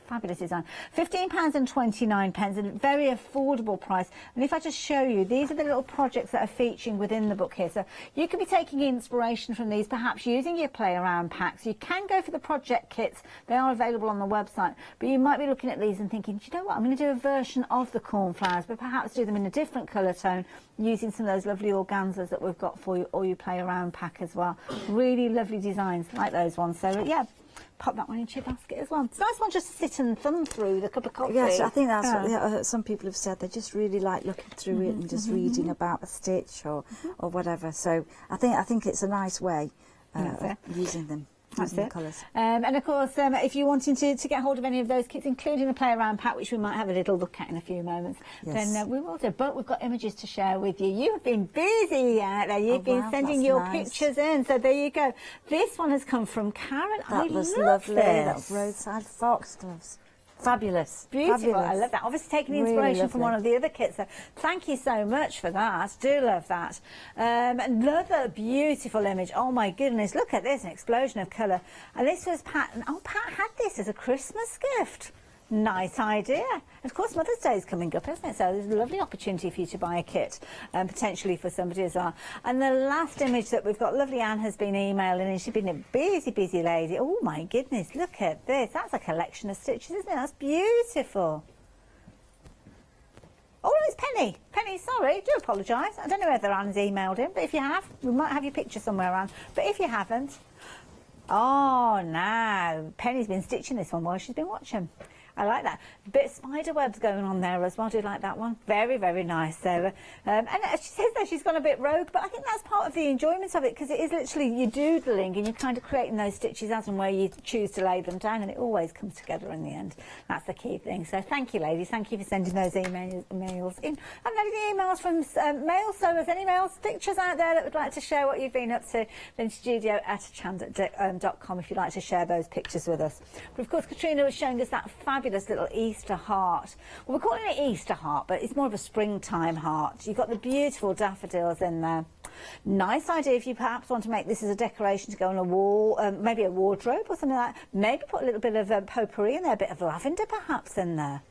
Fabulous design. £15.29 and a very affordable price. And if I just show you, these are the little projects that are featuring within the book here. So you could be taking inspiration from these, perhaps using your play around packs. You can go for the project kits. They are available on the website. But you might be looking at these and thinking, do you know what, I'm going to do a version of the cornflowers, but perhaps do them in a different colour tone, using some of those lovely organzas that we've got for you, or you play around pack as well. Really lovely designs like those ones. So yeah, pop that one into your basket as well. It's a nice one just to sit and thumb through with a cup of coffee. Yes, I think that's what some people have said. They just really like looking through it and just reading about a stitch or whatever. So I think it's a nice way of using them. That's it. And of course, if you're wanting to get hold of any of those kits, including the play around pack, which we might have a little look at in a few moments, then we will do. But we've got images to share with you. You have been busy out there. You've been sending your pictures in. So there you go. This one has come from Karen. That was lovely. That roadside foxgloves. Fabulous. Beautiful. Fabulous. I love that. Obviously taking the inspiration from one of the other kits. So thank you so much for that. Do love that. Another beautiful image. Oh my goodness. Look at this. An explosion of colour. And this was Pat. Oh, Pat had this as a Christmas gift. Nice idea. Of course, Mother's Day is coming up, isn't it? So there's a lovely opportunity for you to buy a kit, potentially for somebody as well. And the last image that we've got, lovely Anne has been emailing, and she's been a busy, busy lady. Oh my goodness, look at this. That's a collection of stitches, isn't it? That's beautiful. Oh, it's Penny. Penny, sorry, do apologise. I don't know whether Anne's emailed him, but if you have, we might have your picture somewhere, Anne. But if you haven't, oh, no. Penny's been stitching this one while she's been watching. I like that. A bit of spider webs going on there as well. Do you like that one? Very, very nice. So, and she says that she's gone a bit rogue, but I think that's part of the enjoyment of it, because it is literally you're doodling and you're kind of creating those stitches as and where you choose to lay them down, and it always comes together in the end. That's the key thing. So thank you, ladies. Thank you for sending those emails in. I'm getting emails from male sewers. Any male pictures out there that would like to share what you've been up to, then studio@hochanda.com if you'd like to share those pictures with us. But of course, Katrina was showing us that fabulous little Easter heart. Well, we're calling it Easter heart, but it's more of a springtime heart. You've got the beautiful daffodils in there. Nice idea if you perhaps want to make this as a decoration to go on a wall, maybe a wardrobe or something like that. Maybe put a little bit of potpourri in there, a bit of lavender perhaps in there.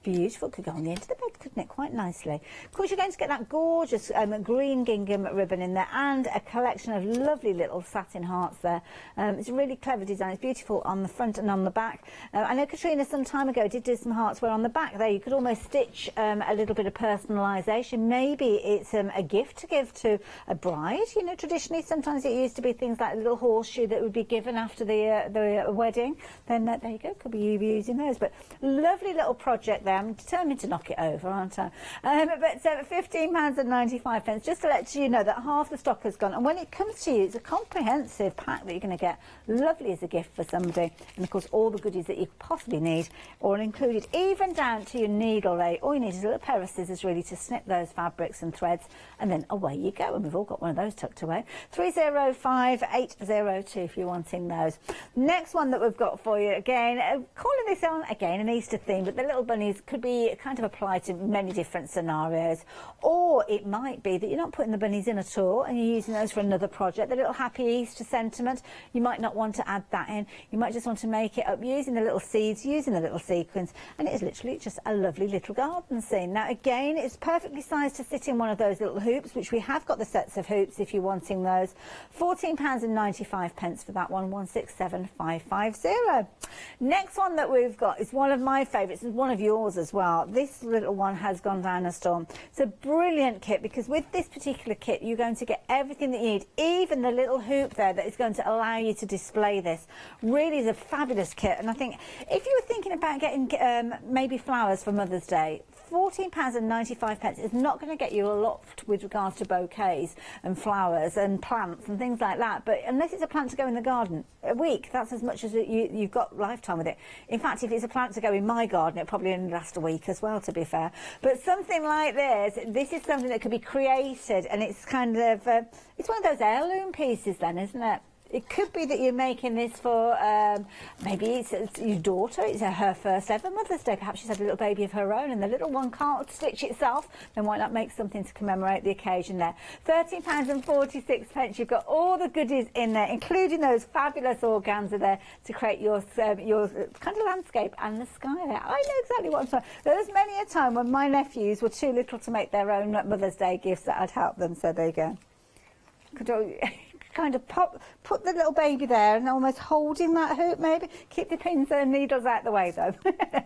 Beautiful. Could go on the end of the bed, couldn't it? Quite nicely. Of course, you're going to get that gorgeous green gingham ribbon in there and a collection of lovely little satin hearts there. It's a really clever design. It's beautiful on the front and on the back. I know Katrina some time ago did do some hearts where on the back there you could almost stitch a little bit of personalisation. Maybe it's a gift to give to a bride. You know, traditionally sometimes it used to be things like a little horseshoe that would be given after the wedding. Then there you go, could be you using those. But lovely little project there. I'm determined to knock it over, aren't I? But £15.95, just to let you know that half the stock has gone. And when it comes to you, it's a comprehensive pack that you're going to get. Lovely as a gift for somebody. And of course, all the goodies that you possibly need are included, even down to your needle. All you need is a little pair of scissors really to snip those fabrics and threads, and then away you go. And we've all got one of those tucked away. 305802 if you're wanting those. Next one that we've got for you, again, calling this on again an Easter theme, but the little bunnies could be kind of applied to many different scenarios. Or it might be that you're not putting the bunnies in at all and you're using those for another project. The little happy Easter sentiment, you might not want to add that in. You might just want to make it up using the little seeds, using the little sequins, and it is literally just a lovely little garden scene. Now again, it's perfectly sized to sit in one of those little hoops, which we have got the sets of hoops if you're wanting those. £14.95 for that one, 167550. Next one that we've got is one of my favourites, and one of yours as well. This little one has gone down a storm. It's a brilliant kit, because with this particular kit you're going to get everything that you need, even the little hoop there that is going to allow you to display this. Really is a fabulous kit, and I think if you were thinking about getting maybe flowers for Mother's Day, £14.95 is not going to get you a lot with regards to bouquets and flowers and plants and things like that. But unless it's a plant to go in the garden, a week, that's as much as you've got lifetime with it. In fact, if it's a plant to go in my garden, it'll probably only last a week as well, to be fair. But something like this is something that could be created, and it's kind of, it's one of those heirloom pieces then, isn't it? It could be that you're making this for, maybe it's your daughter, it's her first ever Mother's Day. Perhaps she's had a little baby of her own and the little one can't stitch itself. Then why not make something to commemorate the occasion there? £13.46. You've got all the goodies in there, including those fabulous organza there to create your kind of landscape and the sky there. I know exactly what I'm saying. There was many a time when my nephews were too little to make their own Mother's Day gifts that I'd help them, so there you go. Kind of put the little baby there and almost holding that hoop maybe. Keep the pins and needles out the way though.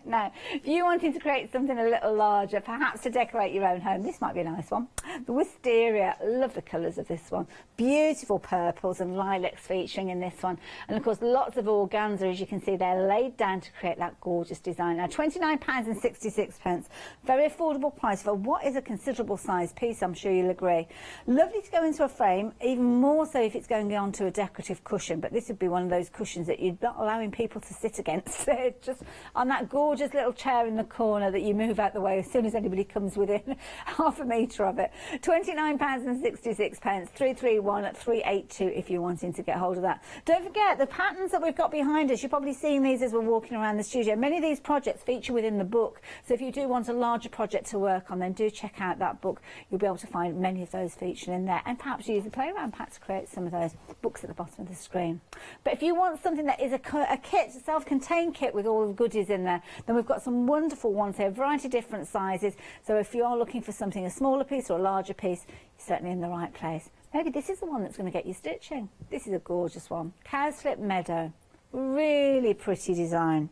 Now, if you're wanting to create something a little larger, perhaps to decorate your own home, this might be a nice one. The wisteria, love the colours of this one. Beautiful purples and lilacs featuring in this one. And of course, lots of organza, as you can see, they're laid down to create that gorgeous design. Now, £29.66. Very affordable price for what is a considerable size piece, I'm sure you'll agree. Lovely to go into a frame, even more so if it's going on to a decorative cushion, but this would be one of those cushions that you're not allowing people to sit against. Just on that gorgeous little chair in the corner that you move out the way as soon as anybody comes within half a metre of it. £29.66, 331382 if you're wanting to get hold of that. Don't forget the patterns that we've got behind us. You're probably seeing these as we're walking around the studio. Many of these projects feature within the book, so if you do want a larger project to work on, then do check out that book. You'll be able to find many of those featured in there, and perhaps use the playground pack to create some of those books at the bottom of the screen. But if you want something that is a kit, a self-contained kit with all the goodies in there, then we've got some wonderful ones here, a variety of different sizes. So if you are looking for something, a smaller piece or a larger piece, you're certainly in the right place. Maybe this is the one that's going to get you stitching. This is a gorgeous one. Cowslip Meadow. Really pretty design.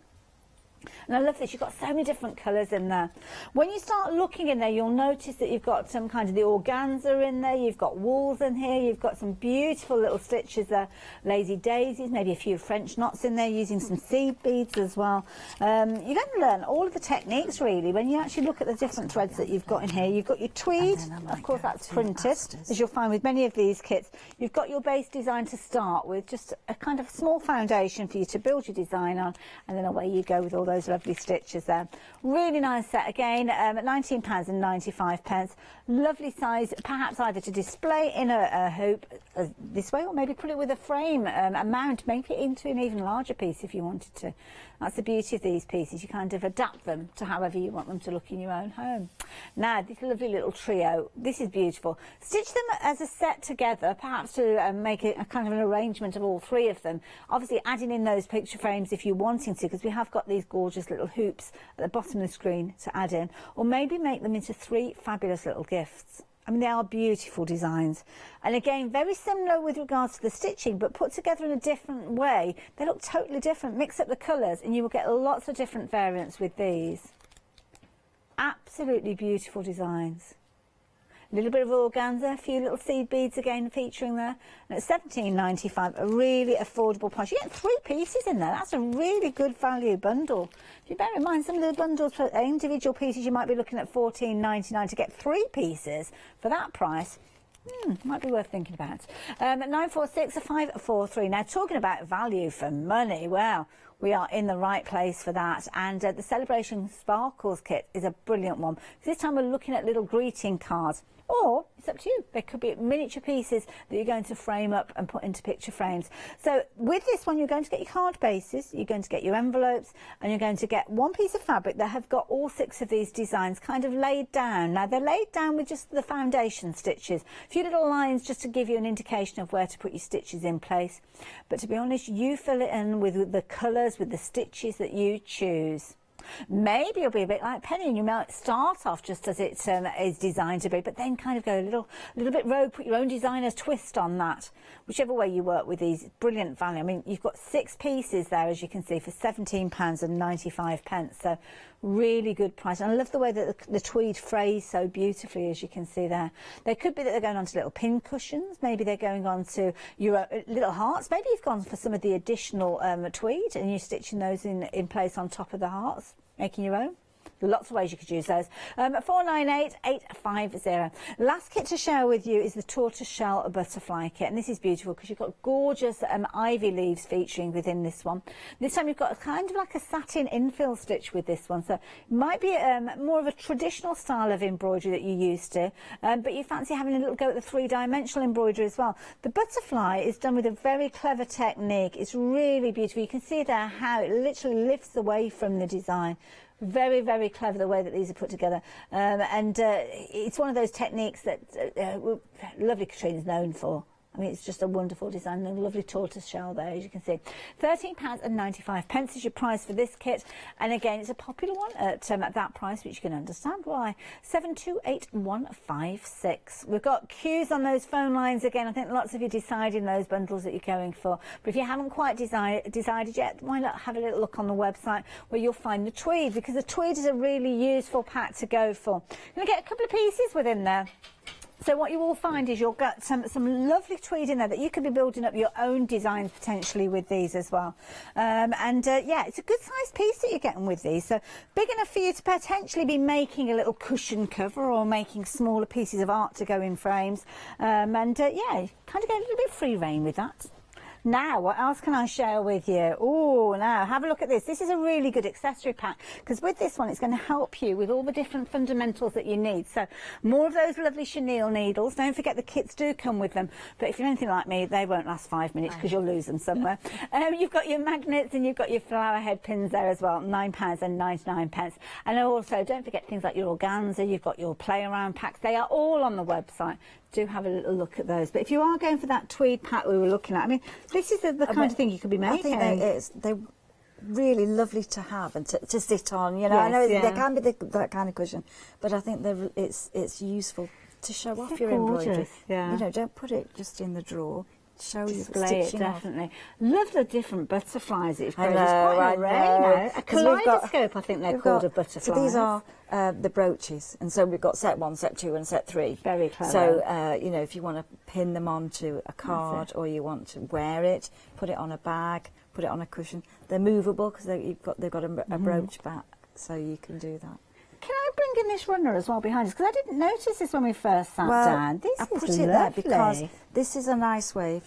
And I love this, you've got so many different colours in there. When you start looking in there, you'll notice that you've got some kind of the organza in there, you've got wools in here, you've got some beautiful little stitches there, lazy daisies, maybe a few French knots in there, using some seed beads as well. You're going to learn all of the techniques really when you actually look at the different threads that you've got in here. You've got your tweed, of course that's printed, as you'll find with many of these kits. You've got your base design to start with, just a kind of small foundation for you to build your design on, and then away you go with all those lovely stitches there. Really nice set again at £19.95. Lovely size, perhaps either to display in a hoop this way, or maybe put it with a frame, a mount, make it into an even larger piece if you wanted to. That's the beauty of these pieces. You kind of adapt them to however you want them to look in your own home. Now, this lovely little trio, this is beautiful. Stitch them as a set together, perhaps to make a kind of an arrangement of all three of them. Obviously, adding in those picture frames if you're wanting to, because we have got these gorgeous little hoops at the bottom of the screen to add in, or maybe make them into 3 fabulous little gifts. I mean, they are beautiful designs. And again, very similar with regards to the stitching, but put together in a different way. They look totally different. Mix up the colours and you will get lots of different variants with these. Absolutely beautiful designs. A little bit of organza, a few little seed beads again featuring there. And at £17.95, a really affordable price. You get 3 pieces in there. That's a really good value bundle. If you bear in mind, some of the bundles for individual pieces, you might be looking at £14.99 to get 3 pieces for that price. Might be worth thinking about. 946-543. Now, talking about value for money, well, we are in the right place for that. And the Celebration Sparkles kit is a brilliant one. This time we're looking at little greeting cards. Or, it's up to you, they could be miniature pieces that you're going to frame up and put into picture frames. So with this one, you're going to get your card bases, you're going to get your envelopes, and you're going to get one piece of fabric that have got all 6 of these designs kind of laid down. Now, they're laid down with just the foundation stitches. A few little lines just to give you an indication of where to put your stitches in place. But to be honest, you fill it in with the colours, with the stitches that you choose. Maybe you'll be a bit like Penny and you might start off just as it is designed to be, but then kind of go a little bit rogue, put your own designer's twist on that. Whichever way you work with these, brilliant value. I mean, you've got 6 pieces there, as you can see, for £17.95. So really good price. And I love the way that the tweed frays so beautifully, as you can see there. They could be that they're going on to little pin cushions. Maybe they're going on to your little hearts. Maybe you've gone for some of the additional tweed and you're stitching those in place on top of the hearts, making your own. Lots of ways you could use those. 498850. Last kit to share with you is the tortoiseshell butterfly kit, and this is beautiful because you've got gorgeous ivy leaves featuring within this one. This time you've got a kind of like a satin infill stitch with this one, so it might be more of a traditional style of embroidery that you're used to, but you fancy having a little go at the 3-dimensional embroidery as well. The butterfly is done with a very clever technique. It's really beautiful. You can see there how it literally lifts away from the design. Very, very clever the way that these are put together, and it's one of those techniques that lovely Katrina is known for. I mean, it's just a wonderful design and a lovely tortoise shell there, as you can see. £13.95 is your price for this kit. And again, it's a popular one at that price, which you can understand why. 728156. We've got queues on those phone lines again. I think lots of you deciding those bundles that you're going for. But if you haven't quite decided yet, why not have a little look on the website where you'll find the tweed, because the tweed is a really useful pack to go for. You're going to get a couple of pieces within there. So what you will find is you'll get some lovely tweed in there that you could be building up your own designs potentially with these as well. Yeah, it's a good sized piece that you're getting with these. So big enough for you to potentially be making a little cushion cover or making smaller pieces of art to go in frames. Yeah, kind of get a little bit free rein with that. Now, what else can I share with you? Oh, now, have a look at this. This is a really good accessory pack, because with this one, it's going to help you with all the different fundamentals that you need. So, more of those lovely chenille needles. Don't forget the kits do come with them. But if you're anything like me, they won't last 5 minutes because you'll lose them somewhere. You've got your magnets and you've got your flower head pins there as well, £9.99. And also, don't forget things like your organza, you've got your play around packs. They are all on the website. Do have a little look at those. But if you are going for that tweed pack we were looking at, I mean, this is the kind of thing you could be making. I think they're really lovely to have and to sit on. You know, yes, I know they can be that kind of cushion, but I think it's useful to show off your embroidery. Yeah. You know, don't put it just in the drawer. Show you display it, definitely. Love the different butterflies it's I quite know. A kaleidoscope, I think they're called a butterfly. So these are the brooches, and so we've got set 1, set 2 and set 3. Very clever. So, you know, if you want to pin them onto a card or you want to wear it, put it on a bag, put it on a cushion. They're movable because they've got a brooch back, so you can do that. Can I bring in this runner as well behind us? Because I didn't notice this when we first sat down. This I is put lovely. it there because this is a nice way.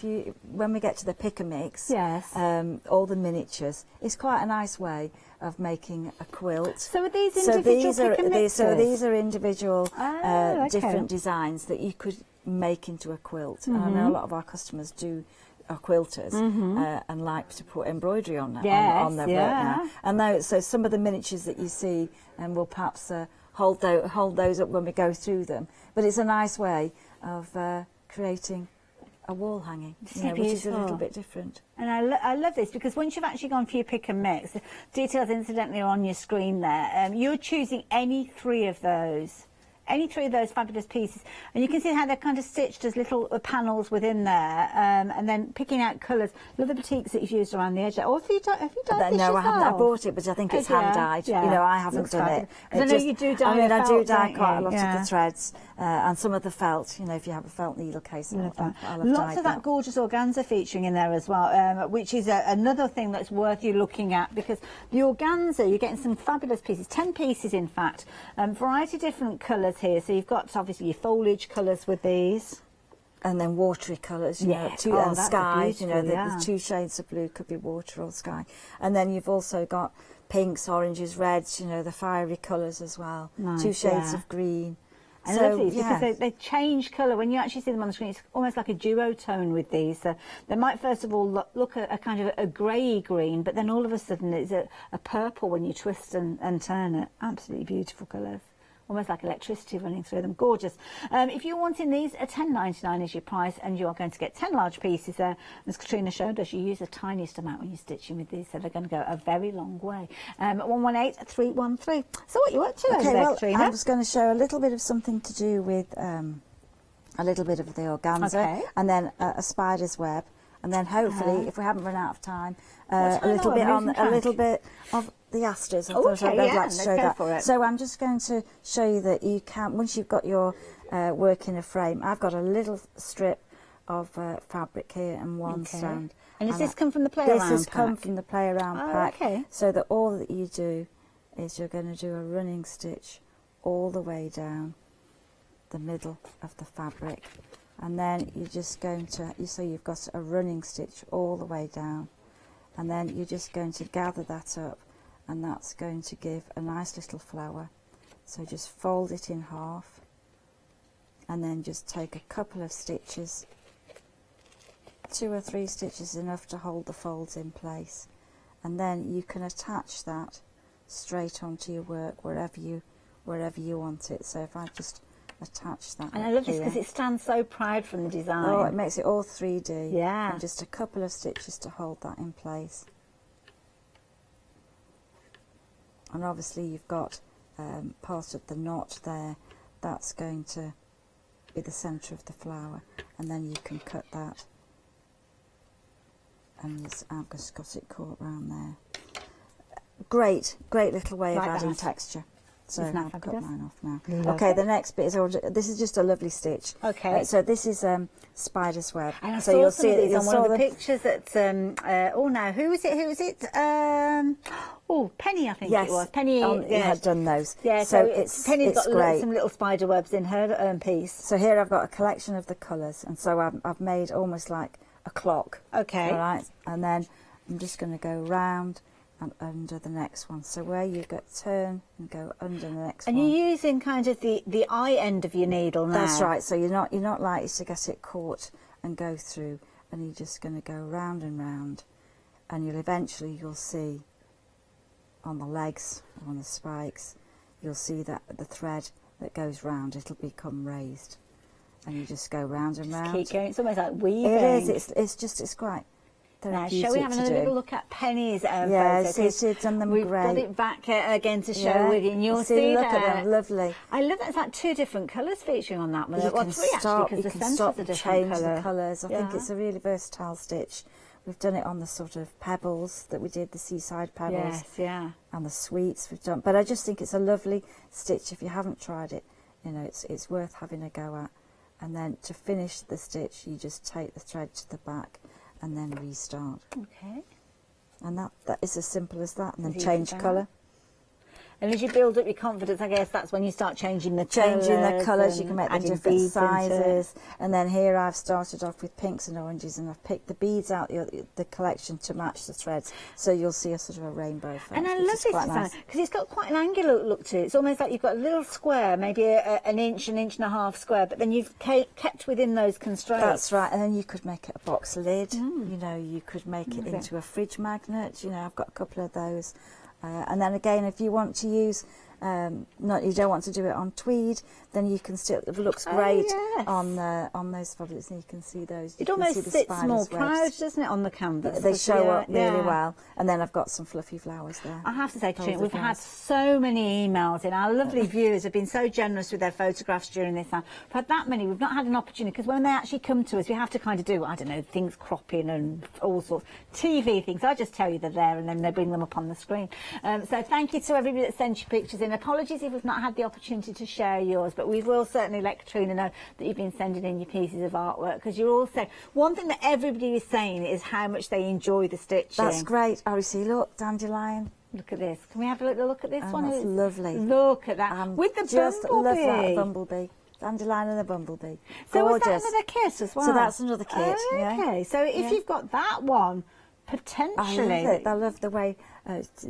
When we get to the pick and mix, yes, all the miniatures, it's quite a nice way of making a quilt. So are these individual pick and mixes? So these are individual different designs that you could make into a quilt. And I know a lot of our customers do are quilters and like to put embroidery on, on their work now. And so some of the miniatures that you see will perhaps hold those up when we go through them. But it's a nice way of creating a wall hanging, which is a little bit different. And I love this because once you've actually gone for your pick and mix, the details incidentally are on your screen there. You're choosing any three of those fabulous pieces, and you can see how they're kind of stitched as little panels within there, and then picking out colours. Love the batiks that you've used around the edge. Or have you done this No, I haven't. I yourself? bought it, but I think it's hand dyed. Yeah. You know, I haven't Looks done fabulous. it. 'Cause I know you do dye the I do felt, dye don't quite a you? lot Yeah. of the threads and some of the felt. You know, if you have a felt needle case, I'll have Lots dyed of that gorgeous organza featuring in there as well, which is another thing that's worth you looking at, because the organza, you're getting some fabulous pieces, 10 pieces in fact, variety of different colours here. So you've got obviously your foliage colours with these. And then watery colours, you know, and that's sky, you know, beautiful, the two shades of blue could be water or sky. And then you've also got pinks, oranges, reds, you know, the fiery colours as well. Nice, 2 shades of green. I love these because they change colour. When you actually see them on the screen, it's almost like a duotone with these. So they might first of all look a kind of a grey green, but then all of a sudden it's a purple when you twist and turn it. Absolutely beautiful colours. Almost like electricity running through them. Gorgeous. If you're wanting these, $10.99 is your price, and you are going to get 10 large pieces there. As Katrina showed us, you use the tiniest amount when you're stitching with these, so they're going to go a very long way. 118-313. So what you up to over there, Katrina? I was going to show a little bit of something to do with a little bit of the organza, and then a spider's web, and then hopefully, if we haven't run out of time, a little bit of the asters. I thought I'd like to show that. So I'm just going to show you that you can, once you've got your work in a frame, I've got a little strip of fabric here and one strand. And has this come from the play around pack? This has come from the play around pack. Okay. So that all that you do is you're going to do a running stitch all the way down the middle of the fabric, and then you're just going to, so you've got a running stitch all the way down, and then you're just going to gather that up, and that's going to give a nice little flower. So just fold it in half, and then just take a couple of stitches, 2 or 3 stitches enough to hold the folds in place, and then you can attach that straight onto your work wherever you want it. So if I just attach that, and I love this because it stands so proud from the design. Oh, it makes it all 3D. Yeah. And just a couple of stitches to hold that in place. And obviously you've got part of the knot there, that's going to be the centre of the flower, and then you can cut that, and I've just got it caught round there. Great little way of adding texture. So I've cut mine off now. Okay, the next bit is, this is just a lovely stitch. Okay. So this is spider's web. And I so saw you'll some see of these it on one of the pictures that, now, who was it? Penny, I think it was. Penny had done those. Yeah, so Penny's got great. some little spider webs in her piece. So here I've got a collection of the colours, and so I've made almost like a clock. Okay. All right, and then I'm just going to go round and under the next one. So where you turn and go under the next one. And you're using kind of the eye end of your needle now. That's right. So you're not likely to get it caught and go through, and you're just going to go round and round, and you'll see on the legs, on the spikes, you'll see that the thread that goes round, it'll become raised, and you just go round and round. Keep going. It's almost like weaving. It is. It's quite. Now, shall we have a little look at Penny's yeah, photo? It's done them We've great. got it back again to show with you, and you'll see look at them, lovely. I love that. It's like 2 different colours featuring on that one. You Well, can 3 actually, because the centre's a different change colour. the colours. I think it's a really versatile stitch. We've done it on the sort of pebbles that we did, the seaside pebbles. Yes, yeah. And the sweets we've done. But I just think it's a lovely stitch. If you haven't tried it, it's worth having a go at. And then to finish the stitch, you just take the thread to the back and then restart. Okay. And that is as simple as that. And then change colour. And as you build up your confidence, I guess that's when you start changing the colours. You can make the different beads sizes. And then here I've started off with pinks and oranges, and I've picked the beads out the collection to match the threads. So you'll see a sort of a rainbow effect. And I love this design because it's got quite an angular look to it. It's almost like you've got a little square, maybe an inch and a half square, but then you've kept within those constraints. That's right. And then you could make it a box lid. You know, you could make it into a fridge magnet. You know, I've got a couple of those. And then again, if you want to use, you don't want to do it on tweed, then you can still, it looks great on those fabrics, and you can see those. It almost sits more proud, doesn't it, on the canvas? They show up really well. And then I've got some fluffy flowers there. I have to say, Katrina, we've had so many emails in. Our lovely viewers have been so generous with their photographs during this time. We've had that many. We've not had an opportunity, because when they actually come to us, we have to kind of do, I don't know, things cropping and all sorts, TV things. I just tell you they're there, and then they bring them up on the screen. So thank you to everybody that sent you pictures in. Apologies if we've not had the opportunity to share yours, but we will certainly let Katrina know that you've been sending in your pieces of artwork, because you're all saying, one thing that everybody is saying is how much they enjoy the stitching. That's great. Obviously, look, dandelion. Look at this. Can we have a little look at this one? That's lovely. Look at that. With the just bumblebee. Love that bumblebee. Dandelion and the bumblebee. So gorgeous. was that another kit as well? So that's another kit. Okay. So if you've got that one, potentially. I love it. I love the way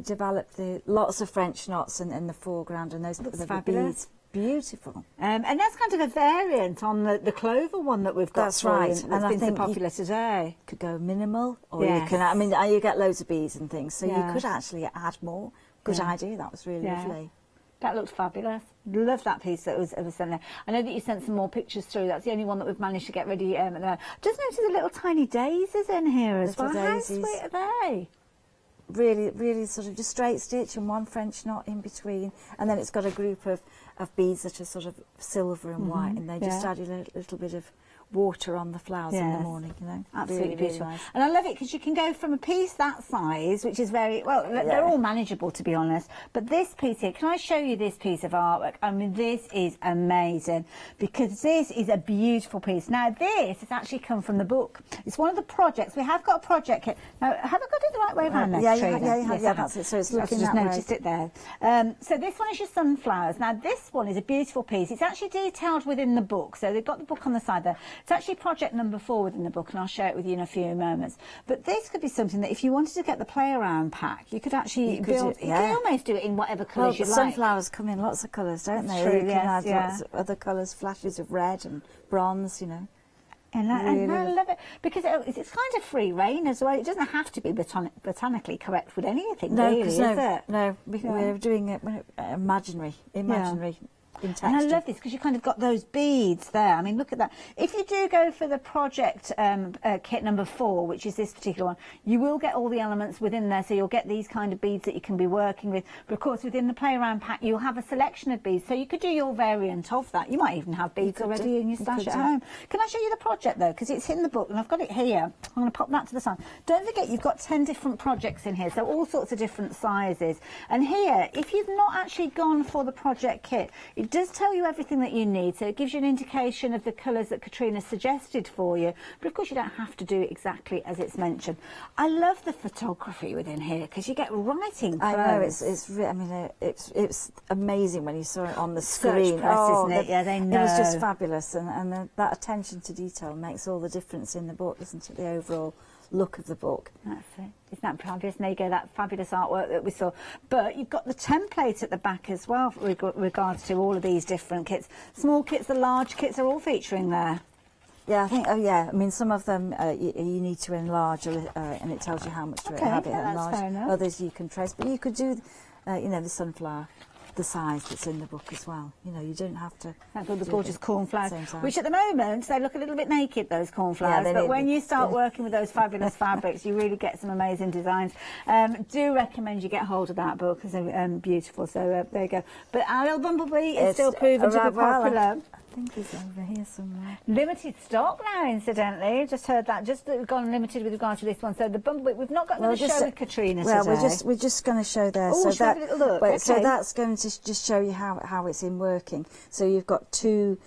develop lots of French knots in the foreground, and those the beads. Beautiful. And that's kind of a variant on the clover one that we've got. That's right. And I think so popular today. Could go minimal, or you can. I mean, you get loads of beads and things, so you could actually add more. Good idea. That was really lovely. That looked fabulous. Love that piece that was sent there. I know that you sent some more pictures through. That's the only one that we've managed to get ready. Just notice the little tiny daisies in here as well. How sweet are they? Really, really sort of just straight stitch and one French knot in between, and then it's got a group of beads that are sort of silver and white, and they just add a little bit of water on the flowers in the morning, you know. Absolutely really, beautiful. really nice. And I love it because you can go from a piece that size, which is very, well, they're all manageable, to be honest, but this piece here, can I show you this piece of artwork? I mean, this is amazing, because this is a beautiful piece. Now, this has actually come from the book. It's one of the projects. We have got a project kit. Now, have I got it the right way around there? Yeah, that's it. So it's looking that way. I've just noticed it there. So this one is your sunflowers. Now, this one is a beautiful piece. It's actually detailed within the book. So they've got the book on the side there. It's actually project number 4 within the book, and I'll share it with you in a few moments. But this could be something that if you wanted to get the play around pack, you could actually build. You can almost do it in whatever colours you like. Sunflowers come in lots of colours, don't they? True, you can add lots of other colours, flashes of red and bronze, you know. And I love it because it's kind of free reign as well. It doesn't have to be botanically correct with anything, really, is it? No, we're doing it imaginary. In and I love this because you kind of got those beads there. I mean, look at that. If you do go for the project kit number 4, which is this particular one, you will get all the elements within there. So you'll get these kind of beads that you can be working with. But of course, within the play around pack, you'll have a selection of beads. So you could do your variant of that. You might even have beads already in your stash at home. Can I show you the project though? Because it's in the book and I've got it here. I'm going to pop that to the side. Don't forget, you've got 10 different projects in here. So all sorts of different sizes. And here, if you've not actually gone for the project kit, it does tell you everything that you need, so it gives you an indication of the colours that Katrina suggested for you, but of course you don't have to do it exactly as it's mentioned. I love the photography within here because you get writing. I know, it's amazing when you saw it on the screen. Such press, isn't it? Yeah, they know. It was just fabulous, and that attention to detail makes all the difference in the book, doesn't it? The overall look of the book. That's it. Isn't that fabulous? And there you go, that fabulous artwork that we saw. But you've got the template at the back as well with regards to all of these different kits. Small kits, the large kits are all featuring there. Yeah, I think, I mean, some of them you need to enlarge, and it tells you how much to have it enlarged. Others you can trace, but you could do, the sunflower, the size that's in the book as well. You know, you don't have to. That's all the gorgeous cornflowers, which at the moment they look a little bit naked, those cornflowers. But when you start working with those fabulous fabrics, you really get some amazing designs. Do recommend you get hold of that book because they're beautiful. So there you go. But our little Bumblebee is still proven to be popular. I think he's over here somewhere. Limited stock now, incidentally. Just heard that. Just gone limited with regard to this one. So the Bumblebee, we've not got another show with Katrina today. We're just going to show there. Oh, so have a little look. Okay. So that's going to just show you how it's in working. So you've got the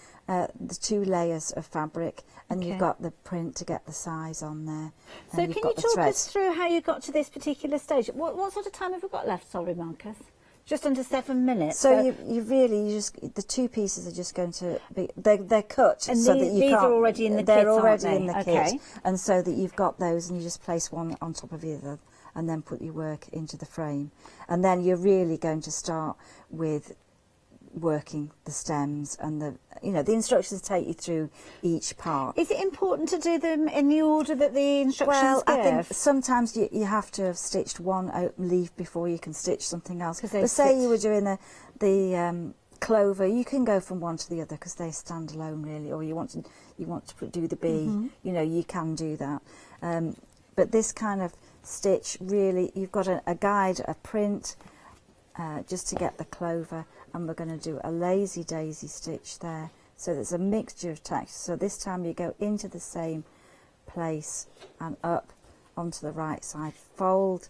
2 layers of fabric, and you've got the print to get the size on there. So can you talk us through how you got to this particular stage? What sort of time have we got left? Sorry, Marcus. Just under 7 minutes. So you just the two pieces are just going to be they're cut and so that you these can't, are already in the kit. They're already aren't in they? the Okay. kit, and so that you've got those, and you just place one on top of the other, and then put your work into the frame, and then you're really going to start with working the stems and the instructions take you through each part. Is it important to do them in the order that the instructions Well, give? I think sometimes you have to have stitched one leaf before you can stitch something else. But say you were doing the clover, you can go from one to the other because they stand alone really, or you want to do the bee, you can do that. But this kind of stitch, really, you've got a guide, a print, just to get the clover, and we're going to do a lazy daisy stitch there. So there's a mixture of textures. So this time you go into the same place and up onto the right side, fold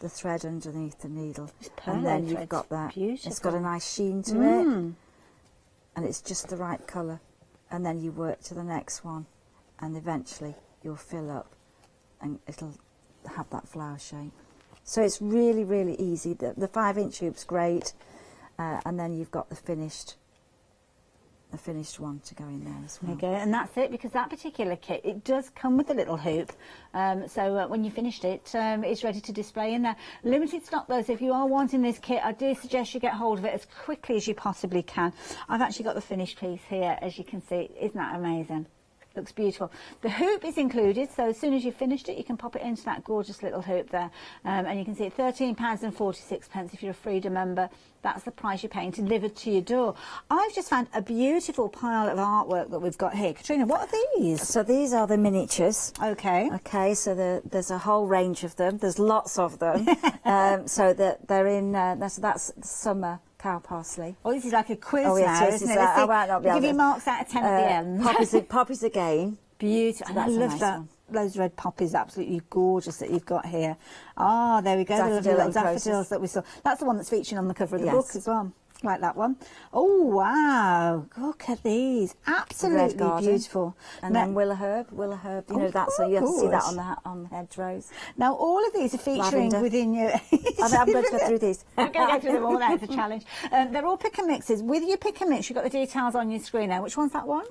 the thread underneath the needle, and then you've got that. Beautiful. It's got a nice sheen to it, and it's just the right colour. And then you work to the next one, and eventually you'll fill up, and it'll have that flower shape. So it's really, really easy. The 5-inch hoop's great, and then you've got the finished one to go in there as well. There you go, and that's it, because that particular kit, it does come with a little hoop, so when you finished it, it's ready to display in there. Limited stock though, so if you are wanting this kit, I do suggest you get hold of it as quickly as you possibly can. I've actually got the finished piece here, as you can see. Isn't that amazing? Looks beautiful. The hoop is included, so as soon as you've finished it, you can pop it into that gorgeous little hoop there, and you can see £13.46 if you're a Freedom member. That's the price you're paying delivered to your door. I've just found a beautiful pile of artwork that we've got here. Katrina, what are these? So these are the miniatures. Okay. Okay, so there's a whole range of them. There's lots of them. So that they're in, that's summer cow parsley. Oh, this is like a quiz now, isn't it? I might not be give you marks out of 10 at the end. Poppies again. Beautiful. So I love that. Those red poppies, absolutely gorgeous that you've got here. Ah, there we go. The lovely little daffodils that we saw. That's the one that's featuring on the cover of the book as well. Like that one. Oh, wow. Look at these. Absolutely beautiful. And then willow herb, that's so you have to see that on the hedgerows. Now, all of these are featuring within your... I'm going to go through these. I'm going to go through them all now. It's a challenge. They're all pick and mixes. With your pick and mix, you've got the details on your screen now. Which one's that one?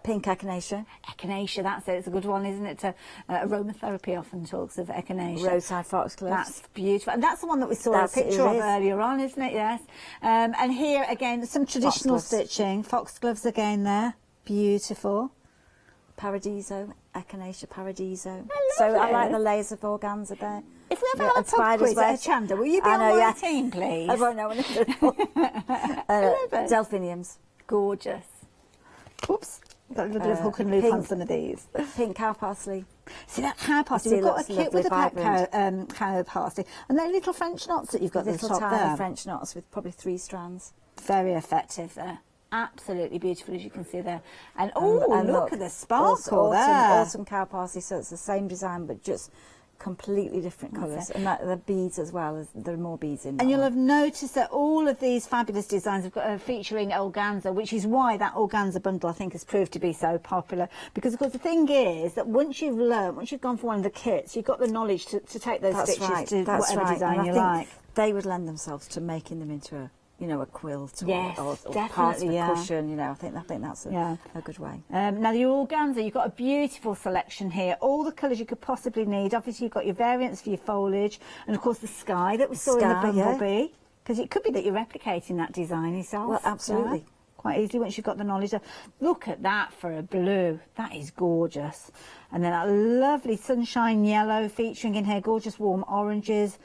Pink echinacea. Echinacea, that's it. It's a good one, isn't it? Aromatherapy often talks of echinacea. Roadside foxgloves. That's beautiful. And that's the one that we saw a picture of earlier on, isn't it? Yes. And here, again, some traditional stitching. Foxgloves again there. Beautiful. Paradiso, echinacea paradiso. I like the layers of organza there. If we ever have a pub quiz at Hochanda, will you be on my team, please? I won't know anything. Delphiniums. Gorgeous. Oops. Got a little bit of hook and loop on some of these. Pink cow parsley. See that cow parsley? We've got a kit with a cow parsley. And they're little French knots that you've got at the top there. Little tiny French knots with probably 3 strands. Very effective there. Absolutely beautiful, as you can see there. And look at the sparkle there. Awesome cow parsley, so it's the same design but just completely different colours. And the beads as well, there are more beads in there. And you'll have noticed that all of these fabulous designs have got featuring organza, which is why that organza bundle, I think, has proved to be so popular. Because, of course, the thing is that once you've gone for one of the kits, you've got the knowledge to take those stitches to whatever design you like. They would lend themselves to making them into a quilt or definitely, part of a cushion. I think that's a good way. Now the organza, you've got a beautiful selection here. All the colours you could possibly need. Obviously, you've got your variants for your foliage, and of course the sky that we saw in the Bumblebee. Because it could be that you're replicating that design yourself. Well, absolutely. Quite easily once you've got the knowledge. Look at that for a blue. That is gorgeous. And then that lovely sunshine yellow featuring in here, gorgeous warm oranges.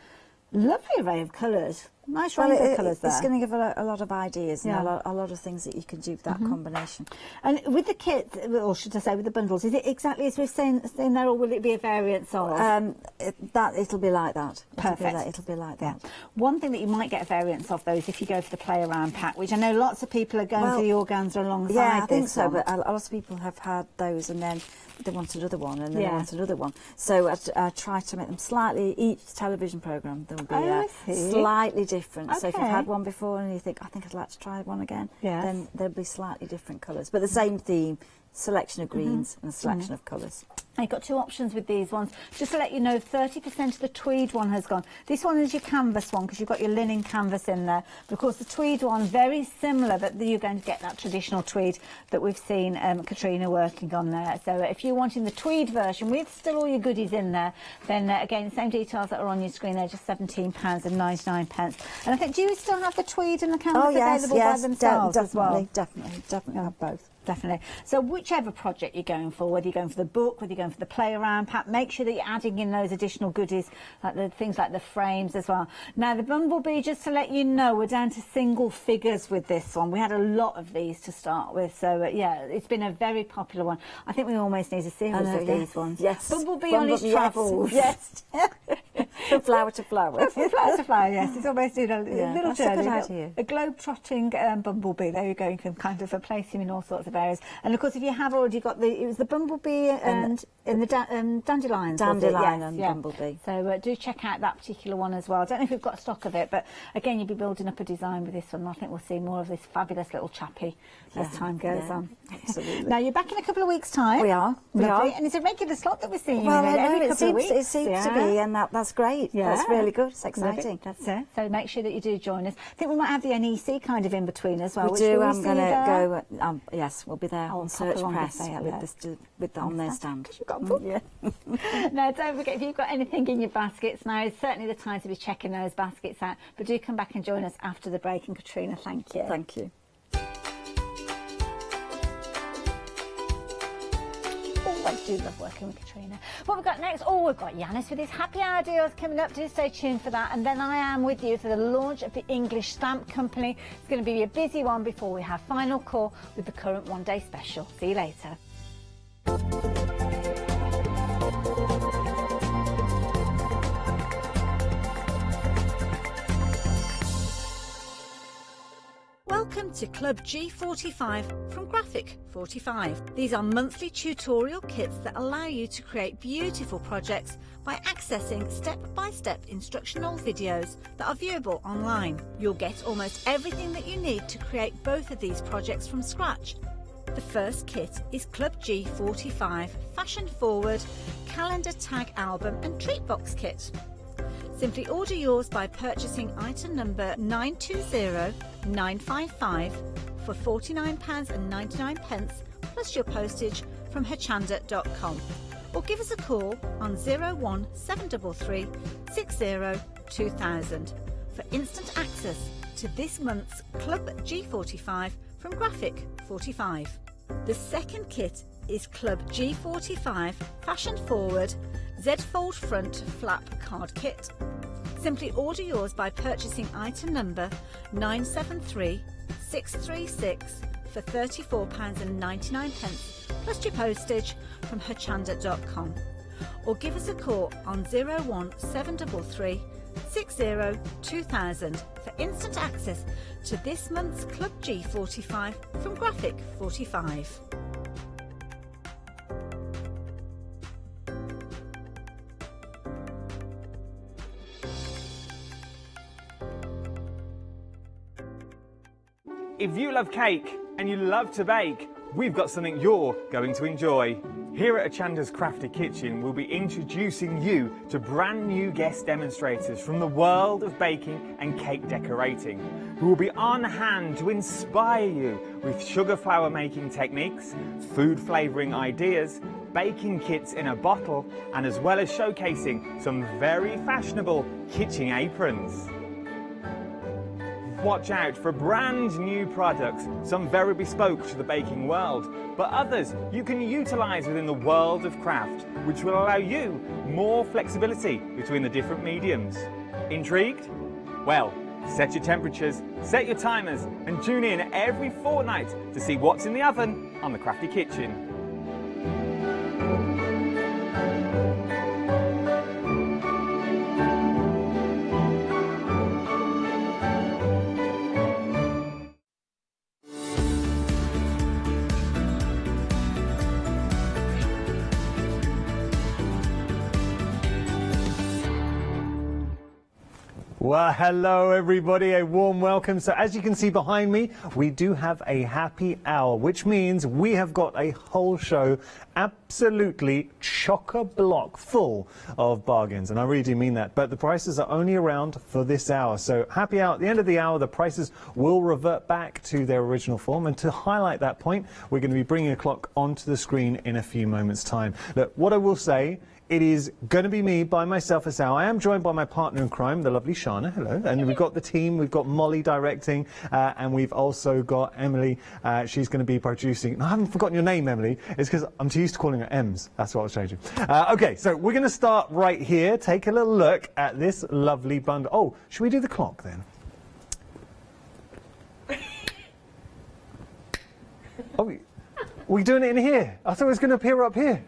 Lovely array of colours. Nice range of colours there. It's going to give a lot of ideas and a lot of things that you can do with that combination. And with the kit, or should I say with the bundles, is it exactly as we've seen there, or will it be a variance of? It'll be like that. Perfect. It'll be like that. One thing that you might get a variance of, though, is if you go for the play around pack, which I know lots of people are going for the organza alongside. Yeah, I think so, but a lot of people have had those and then they want another one and then they want another one. So I try to make them slightly, each television programme, there will be slightly different. So if you've had one before and you think, I think I'd like to try one again, then there'll be slightly different colours. But the same theme, selection of greens and a selection of colours. You've got 2 options with these ones. Just to let you know, 30% of the tweed one has gone. This one is your canvas one because you've got your linen canvas in there. But of course, the tweed one, very similar, but you're going to get that traditional tweed that we've seen Katrina working on there. So if you're wanting the tweed version with still all your goodies in there, then again, same details that are on your screen there, just £17.99. And I think, do you still have the tweed and the canvas available by themselves as well? Definitely have both. Definitely. So whichever project you're going for, whether you're going for the book, whether you're going for the play around pack, make sure that you're adding in those additional goodies, like the things like the frames as well. Now the Bumblebee, just to let you know, we're down to single figures with this one. We had a lot of these to start with, so yeah, it's been a very popular one. I think we almost need a series of these ones. Yes. Bumblebee on his travels. Yes. From flower to flower. From flower to flower, yes. It's almost a little that's journey. a good idea. A globe-trotting Bumblebee. There you go. You can kind of place him in all sorts of areas. And of course, if you have already got it was the Bumblebee and in the dandelions. Dandelion yes, and yeah. Bumblebee. So do check out that particular one as well. I don't know if we've got stock of it, but again, you'll be building up a design with this one. I think we'll see more of this fabulous little chappy as time goes on. Absolutely. Now, you're back in a couple of weeks' time. We are. Lovely. And it's a regular slot that we're seeing. Well, you I know, every it couple of seems, weeks. it seems to be, and that's great. Yeah. That's really good. It's exciting. That's it. So make sure that you do join us. I think we might have the NEC kind of in between as well. We do. I'm going to go. Yes, we'll be there on Search Press on their stand. Now, don't forget, if you've got anything in your baskets now, it's certainly the time to be checking those baskets out. But do come back and join us after the break. And Katrina, thank you. Thank you. I do love working with Katrina. What we've got next? Oh, we've got Yanis with his happy hour deals coming up. Do stay tuned for that. And then I am with you for the launch of the English Stamp Company. It's going to be a busy one before we have final call with the current one-day special. See you later. Welcome to Club G45 from Graphic 45. These are monthly tutorial kits that allow you to create beautiful projects by accessing step-by-step instructional videos that are viewable online. You'll get almost everything that you need to create both of these projects from scratch. The first kit is Club G45 Fashion Forward Calendar Tag Album and Treat Box Kit. Simply order yours by purchasing item number 920955 for £49.99 plus your postage from Hochanda.com, or give us a call on 01733 60 2000 for instant access to this month's Club G45 from Graphic 45. The second kit is Club G45 Fashion Forward Z-Fold Front Flap Card Kit. Simply order yours by purchasing item number 973636 for £34.99 plus your postage from Hochanda.com, or give us a call on 01733 60 2000 for instant access to this month's Club G45 from Graphic 45. If you love cake and you love to bake, we've got something you're going to enjoy. Here at Hochanda's Crafty Kitchen, we'll be introducing you to brand new guest demonstrators from the world of baking and cake decorating, who will be on hand to inspire you with sugar flour making techniques, food flavouring ideas, baking kits in a bottle, and as well as showcasing some very fashionable kitchen aprons. Watch out for brand new products, some very bespoke to the baking world, but others you can utilise within the world of craft, which will allow you more flexibility between the different mediums. Intrigued? Well, set your temperatures, set your timers, and tune in every fortnight to see what's in the oven on the Crafty Kitchen. Well, hello everybody, a warm welcome. So as you can see behind me, we do have a happy hour, which means we have got a whole show absolutely chock-a-block full of bargains. And I really do mean that. But the prices are only around for this hour. So happy hour. At the end of the hour, the prices will revert back to their original form. And to highlight that point, we're going to be bringing a clock onto the screen in a few moments' time. Look, what I will say, it is going to be me by myself this hour. I am joined by my partner in crime, the lovely Shana. Hello. And we've got the team. We've got Molly directing, and we've also got Emily. She's going to be producing. No, I haven't forgotten your name, Emily. It's because I'm too used to calling her Ems. That's what I was changing. Okay, so we're going to start right here. Take a little look at this lovely bundle. Oh, should we do the clock then? Oh, we're doing it in here. I thought it was going to appear up here.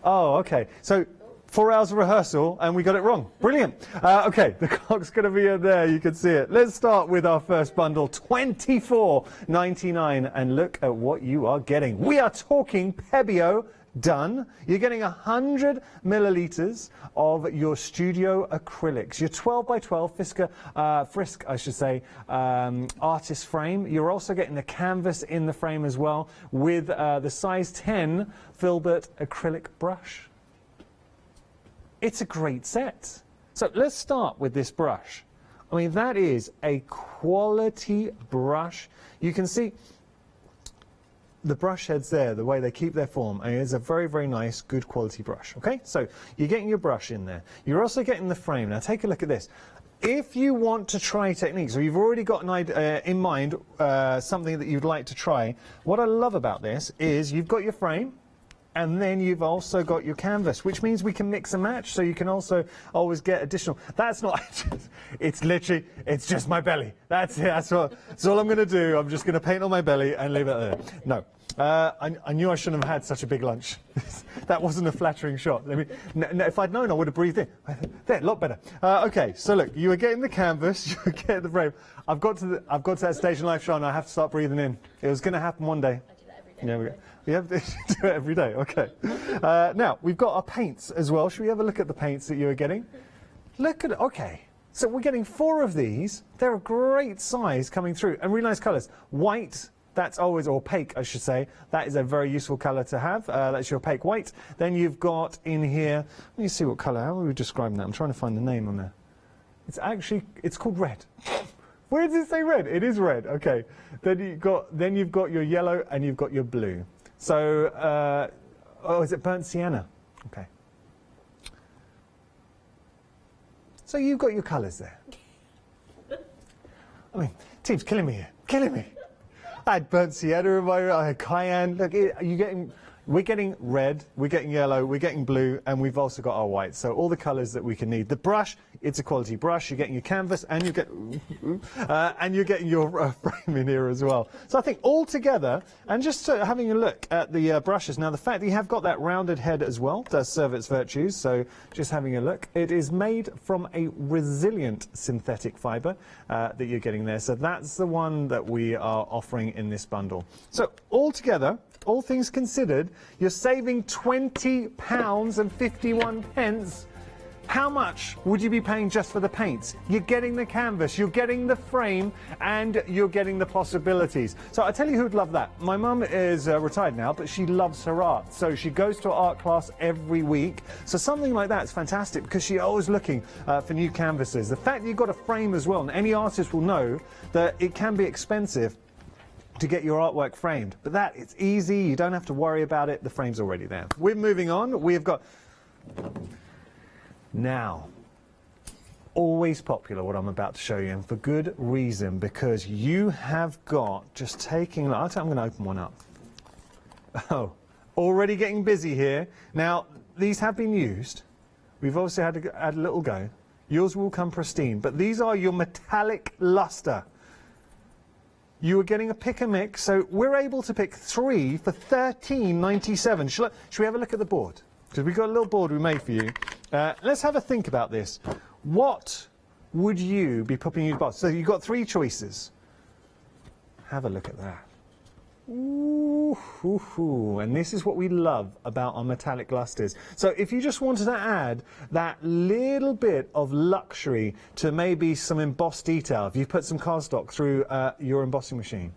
Oh, okay. So 4 hours of rehearsal and we got it wrong. Brilliant. Okay, the clock's going to be in there. You can see it. Let's start with our first bundle, $24.99, and look at what you are getting. We are talking Pebeo done. You're getting 100 millilitres of your studio acrylics, your 12 by 12 Frisk, I should say, artist frame. You're also getting the canvas in the frame as well with the size 10 filbert acrylic brush. It's a great set. So let's start with this brush. I mean, that is a quality brush. You can see the brush heads there, the way they keep their form, and it's a very, very nice, good quality brush. Okay, so you're getting your brush in there. You're also getting the frame. Now take a look at this. If you want to try techniques, or you've already got an idea in mind, something that you'd like to try, what I love about this is you've got your frame, and then you've also got your canvas, which means we can mix and match, so you can also always get additional. That's not, it's literally, it's just my belly. That's it, that's all I'm going to do. I'm just going to paint on my belly and leave it there. No. I knew I shouldn't have had such a big lunch. That wasn't a flattering shot. If I'd known, I would have breathed in. There, a lot better. Okay, so look, you were getting the canvas, you were getting the frame. I've got to that stage in life, Sean, I have to start breathing in. It was going to happen one day. I do that every day. Yeah, we have to do it every day, okay. Now, we've got our paints as well. Should we have a look at the paints that you were getting? Look at it, okay. So we're getting 4 of these. They're a great size coming through, and really nice colours. White, that's always, or opaque, I should say. That is a very useful colour to have. That's your opaque white. Then you've got in here, let me see what colour, how are we describing that? I'm trying to find the name on there. It's actually, it's called red. Where does it say red? It is red, okay. Then you've got your yellow and you've got your blue. So, oh, is it burnt sienna? Okay. So you've got your colours there. I mean, team's killing me here, killing me. I had burnt sienna in my, I had cayenne. Look, we're getting red, we're getting yellow, we're getting blue, and we've also got our white. So all the colours that we can need. The brush, it's a quality brush. You're getting your canvas, and you're getting your frame in here as well. So I think all together, and just having a look at the brushes. Now the fact that you have got that rounded head as well does serve its virtues. So just having a look, it is made from a resilient synthetic fibre that you're getting there. So that's the one that we are offering in this bundle. So all together, all things considered, you're saving £20.51. How much would you be paying just for the paints? You're getting the canvas, you're getting the frame, and you're getting the possibilities. So I tell you who'd love that. My mum is retired now, but she loves her art. So she goes to art class every week. So something like that is fantastic because she's always looking for new canvases. The fact that you've got a frame as well, and any artist will know that it can be expensive to get your artwork framed. But it's easy, you don't have to worry about it, the frame's already there. We're moving on, we've got... Now, always popular what I'm about to show you, and for good reason, because you have got, just taking, I'm going to open one up. Oh, already getting busy here. Now, these have been used. We've obviously had to add a little go. Yours will come pristine, but these are your metallic luster. You are getting a pick and mix, so we're able to pick 3 for $13.97. Should we have a look at the board? Because we've got a little board we made for you. Let's have a think about this. What would you be putting in your box? So you've got 3 choices. Have a look at that. Ooh, and this is what we love about our metallic lusters. So if you just wanted to add that little bit of luxury to maybe some embossed detail, if you put some cardstock through your embossing machine,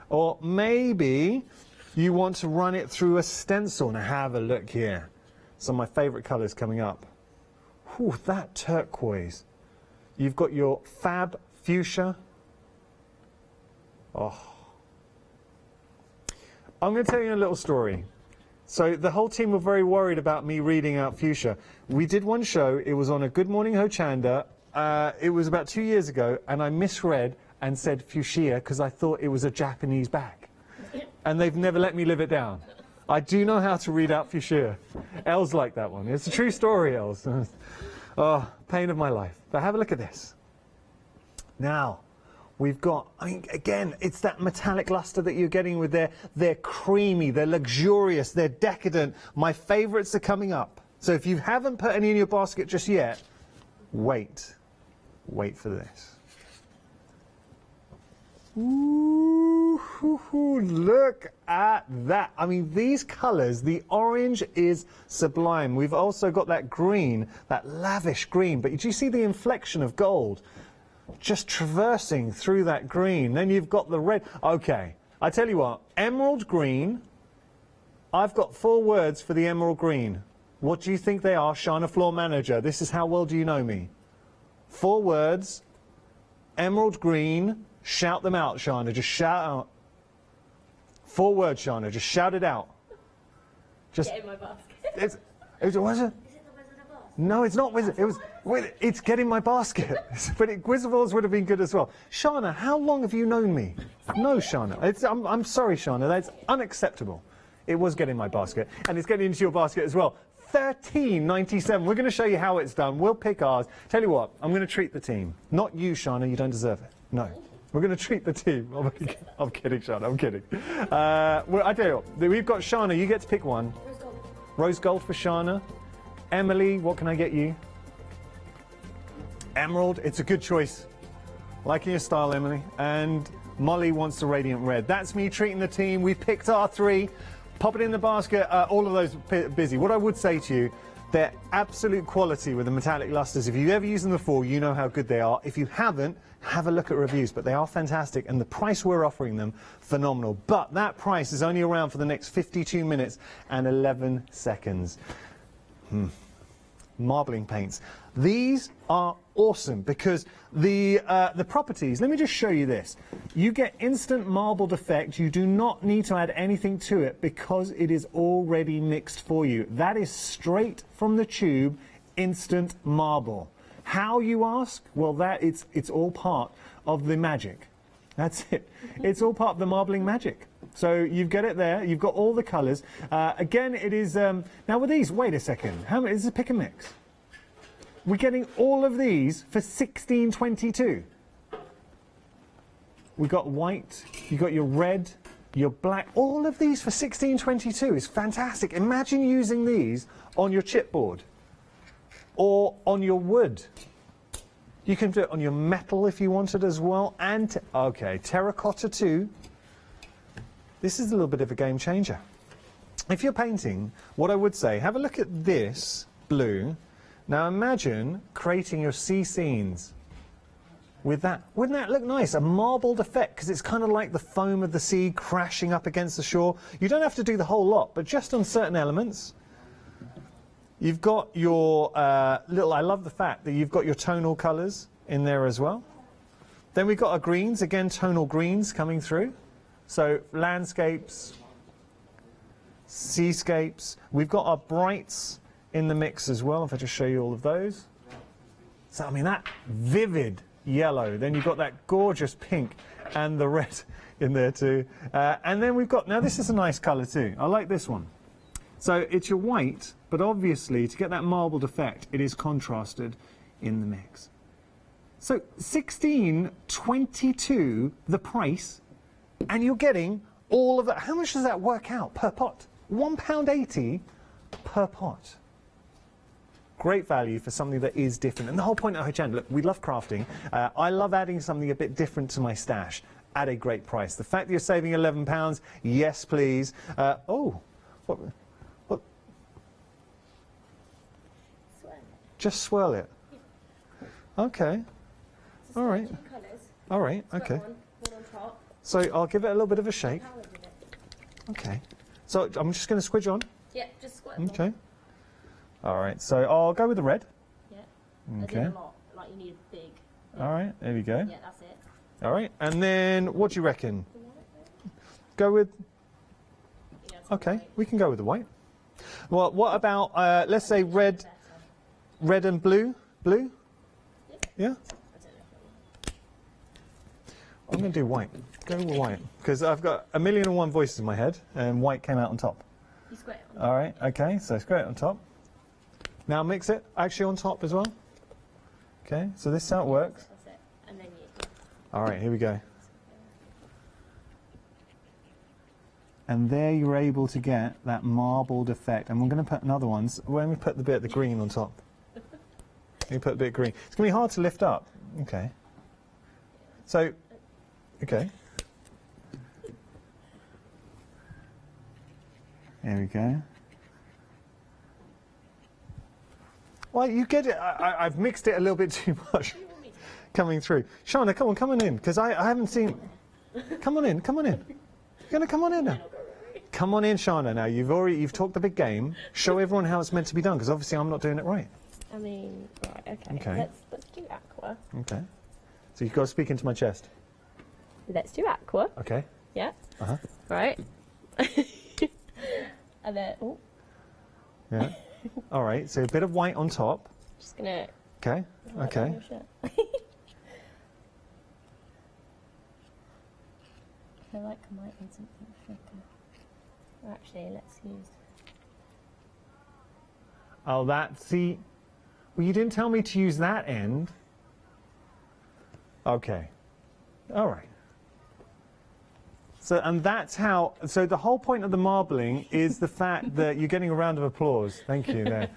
or maybe you want to run it through a stencil. Now have a look here. Some of my favourite colours coming up. Ooh, that turquoise. You've got your fab fuchsia. Oh. I'm going to tell you a little story. So the whole team were very worried about me reading out fuchsia. We did one show. It was on a Good Morning Hochanda. It was about 2 years ago, and I misread and said fuchsia because I thought it was a Japanese bag. And they've never let me live it down. I do know how to read out fuchsia. Els like that one. It's a true story, Els. Oh, pain of my life. But have a look at this. Now, we've got, I mean, again, it's that metallic luster that you're getting with they're creamy, they're luxurious, they're decadent. My favourites are coming up. So if you haven't put any in your basket just yet, wait. Wait for this. Ooh, look at that. I mean, these colours, the orange is sublime. We've also got that green, that lavish green, but do you see the inflection of gold? Just traversing through that green. Then you've got the red. Okay, I tell you what, emerald green. I've got 4 words for the emerald green. What do you think they are, Shana Floor Manager? This is how well do you know me. 4 words, emerald green. Shout them out, Shana. Just shout out. 4 words, Shana. Just shout it out. Just. Get in my basket. Was it? No, it's not Wizard. It's Get in My Basket. But Wizard Balls would have been good as well. Shana, how long have you known me? No, Shana. I'm sorry, Shana. That's unacceptable. It was Get in My Basket. And it's getting into your basket as well. $13.97. We're going to show you how it's done. We'll pick ours. Tell you what, I'm going to treat the team. Not you, Shana. You don't deserve it. No. We're going to treat the team. I'm kidding, Shana. I'm kidding. Well, I tell you what, we've got Shana. You get to pick one. Rose gold. Rose gold for Shana. Emily, what can I get you? Emerald, it's a good choice. Liking your style, Emily. And Molly wants the radiant red. That's me treating the team. We picked our 3. Pop it in the basket. All of those busy. What I would say to you, they're absolute quality with the metallic lusters. If you've ever used them before, you know how good they are. If you haven't, have a look at reviews. But they are fantastic. And the price we're offering them, phenomenal. But that price is only around for the next 52 minutes and 11 seconds. Marbling paints. These are awesome because the properties, let me just show you this. You get instant marbled effect. You do not need to add anything to it because it is already mixed for you. That is straight from the tube, instant marble. How, you ask? Well, it's all part of the magic. That's it. It's all part of the marbling magic. So you get it there. You've got all the colours. Again, it is... now with these, wait a second. How many? This is a pick and mix. We're getting all of these for $16.22. We've got white. You've got your red, your black. All of these for $16.22 is fantastic. Imagine using these on your chipboard or on your wood. You can do it on your metal if you wanted as well. And, okay, terracotta too. This is a little bit of a game changer. If you're painting, what I would say, have a look at this blue. Now imagine creating your sea scenes with that. Wouldn't that look nice? A marbled effect, because it's kind of like the foam of the sea crashing up against the shore. You don't have to do the whole lot, but just on certain elements. You've got your I love the fact that you've got your tonal colours in there as well. Then we've got our greens, again tonal greens coming through. So landscapes, seascapes. We've got our brights in the mix as well, if I just show you all of those. So, I mean, that vivid yellow. Then you've got that gorgeous pink and the red in there too. And then we've got, now this is a nice colour too. I like this one. So it's your white, but obviously to get that marbled effect, it is contrasted in the mix. So $16.22 the price, and you're getting all of that. How much does that work out per pot? £1.80 per pot. Great value for something that is different. And the whole point of Hochanda, look, we love crafting. I love adding something a bit different to my stash. at a great price. The fact that you're saving £11, yes, please. Oh, what? Just swirl it. Okay. All right. All right. Okay. So I'll give it a little bit of a shake. Okay. So I'm just going to squidge on. Yeah, just squirt. Okay. All right. So I'll go with the red. Yeah. Okay. A lot. Like you need big. Yeah. All right. There we go. Yeah, that's it. All right. And then what do you reckon? Go with. Okay. We can go with the white. Well, what about let's say red and blue? Blue? Yeah. I'm going to do white. Go with white. Because I've got 1,000,001 voices in my head, and white came out on top. You square it. All right, okay, so square it on top. Now mix it, actually on top as well. Okay, so this is how it works. That's it. And then you... All right, here we go. And there you're able to get that marbled effect. And we're going to put another one. So when we put the bit of the green on top. You put a bit of green. It's going to be hard to lift up. Okay. So, okay. There we go. Well, you get it. I've mixed it a little bit too much coming through. Shana, come on in, because I haven't seen... Come on in. You're going to come on in now. Come on in, Shana, now. You've talked the big game. Show everyone how it's meant to be done, because obviously I'm not doing it right. I mean, right, okay. Let's do aqua. Okay. So you've got to speak into my chest. Let's do aqua. Okay. Yeah. Uh-huh. Right. And then, oh. Yeah. All right, so a bit of white on top. Just gonna... Okay, okay. I feel like I might need something thicker. Actually, let's use... Oh, see... Well, you didn't tell me to use that end. Okay. All right. So, and that's how... So the whole point of the marbling is the fact that you're getting a round of applause. Thank you there.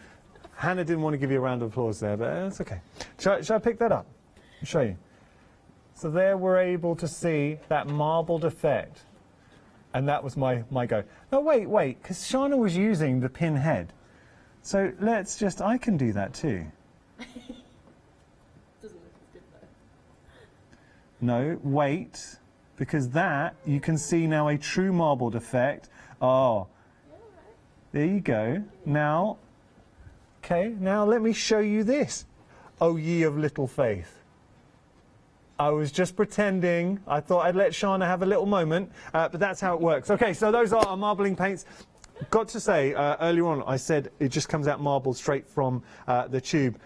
Hannah didn't want to give you a round of applause there, but that's okay. Shall I pick that up? I'll show you. So there we're able to see that marbled effect. And that was my go. No, wait, because Shana was using the pin head. So let's just, I can do that too. Doesn't look as good though. No, wait, because that, you can see now a true marbled effect. Oh, there you go. Now, okay, now let me show you this. Oh, ye of little faith. I was just pretending. I thought I'd let Shana have a little moment, but that's how it works. Okay, so those are our marbling paints. Got to say, earlier on, I said it just comes out marbled straight from the tube.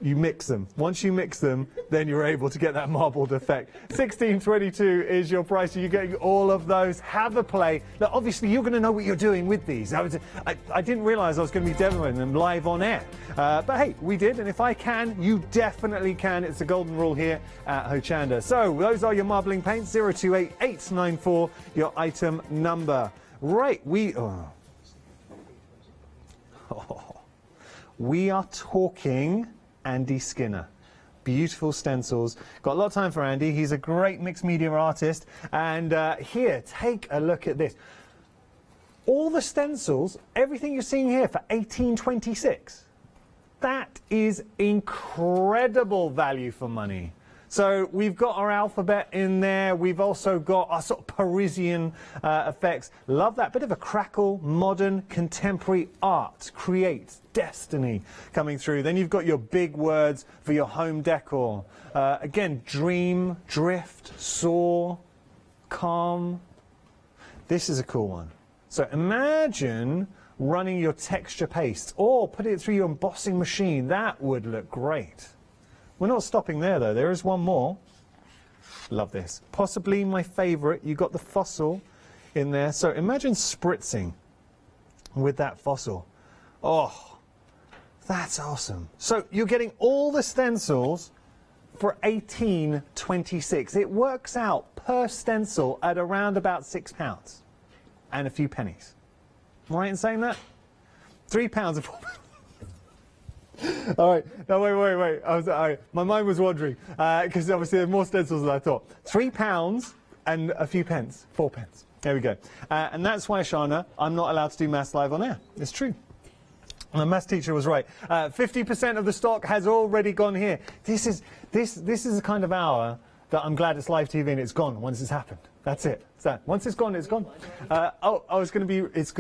You mix them. Once you mix them, then you're able to get that marbled effect. $16.22 is your price. You're getting all of those. Have a play. Now, obviously, you're going to know what you're doing with these. I didn't realise I was going to be demoing them live on air. But hey, we did. And if I can, you definitely can. It's the golden rule here at Hochanda. So those are your marbling paints. 028894, your item number. Right, we are talking Andy Skinner. Beautiful stencils. Got a lot of time for Andy. He's a great mixed media artist. And here, take a look at this. All the stencils, everything you're seeing here for $18.26. That is incredible value for money. So we've got our alphabet in there. We've also got our sort of Parisian effects. Love that bit of a crackle, modern, contemporary art. Create, destiny coming through. Then you've got your big words for your home decor. Again, dream, drift, soar, calm. This is a cool one. So imagine running your texture paste or put it through your embossing machine. That would look great. We're not stopping there, though. There is one more. Love this. Possibly my favourite. You've got the fossil in there. So imagine spritzing with that fossil. Oh, that's awesome. So you're getting all the stencils for $18.26. It works out per stencil at around about £6 and a few pennies. Am I right in saying that? £3 of all right. No, wait. My mind was wandering because obviously there are more stencils than I thought. £3 and a few pence, 4 pence. There we go. And that's why, Shana, I'm not allowed to do Maths Live on air. It's true. The maths teacher was right. 50% of the stock has already gone here. This is the kind of hour that I'm glad it's live TV and it's gone once it's happened. That's it. So once it's gone, it's gone. It's going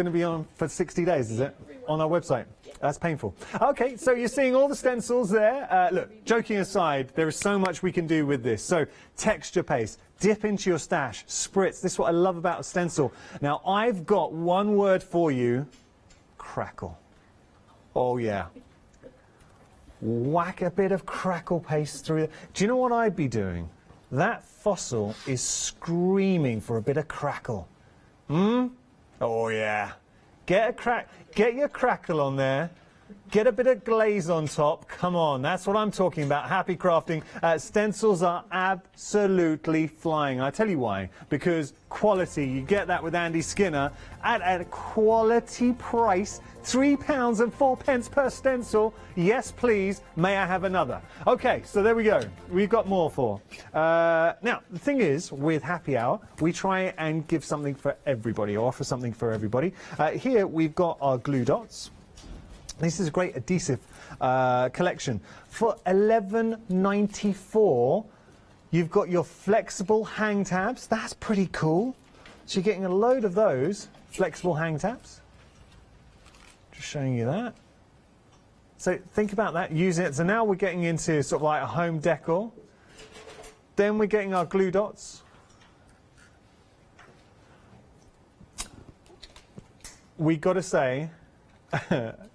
to be on for 60 days, is it? On our website. That's painful. Okay, so you're seeing all the stencils there. Look, joking aside, there is so much we can do with this. So texture paste, dip into your stash, spritz. This is what I love about a stencil. Now, I've got one word for you: crackle. Oh, yeah. Whack a bit of crackle paste through. Do you know what I'd be doing? That fossil is screaming for a bit of crackle. Oh, yeah. Get your crackle on there. Get a bit of glaze on top. Come on, that's what I'm talking about. Happy crafting. Stencils are absolutely flying. I tell you why. Because quality, you get that with Andy Skinner at a quality price. £3 and 4 pence per stencil. Yes, please. May I have another? Okay, so there we go. We've got more for. Now, the thing is, with Happy Hour, we try and give something for everybody, or offer something for everybody. Here we've got our glue dots. This is a great adhesive collection. For $11.94, you've got your flexible hang tabs. That's pretty cool. So you're getting a load of those flexible hang tabs. Just showing you that. So think about that, using it. So now we're getting into sort of like a home decor. Then we're getting our glue dots. We got to say,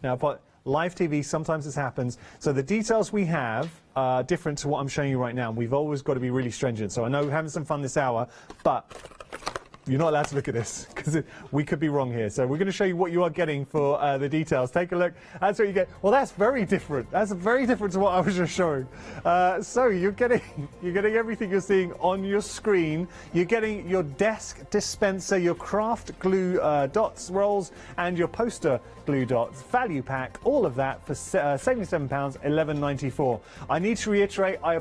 now, but live TV, sometimes this happens. So the details we have are different to what I'm showing you right now. We've always got to be really stringent. So I know we're having some fun this hour, but you're not allowed to look at this because we could be wrong here. So we're going to show you what you are getting for the details. Take a look. That's what you get. Well, that's very different. That's very different to what I was just showing. So you're getting everything you're seeing on your screen. You're getting your desk dispenser, your craft glue dots rolls, and your poster glue dots value pack. All of that for £77, £11.94. I need to reiterate, I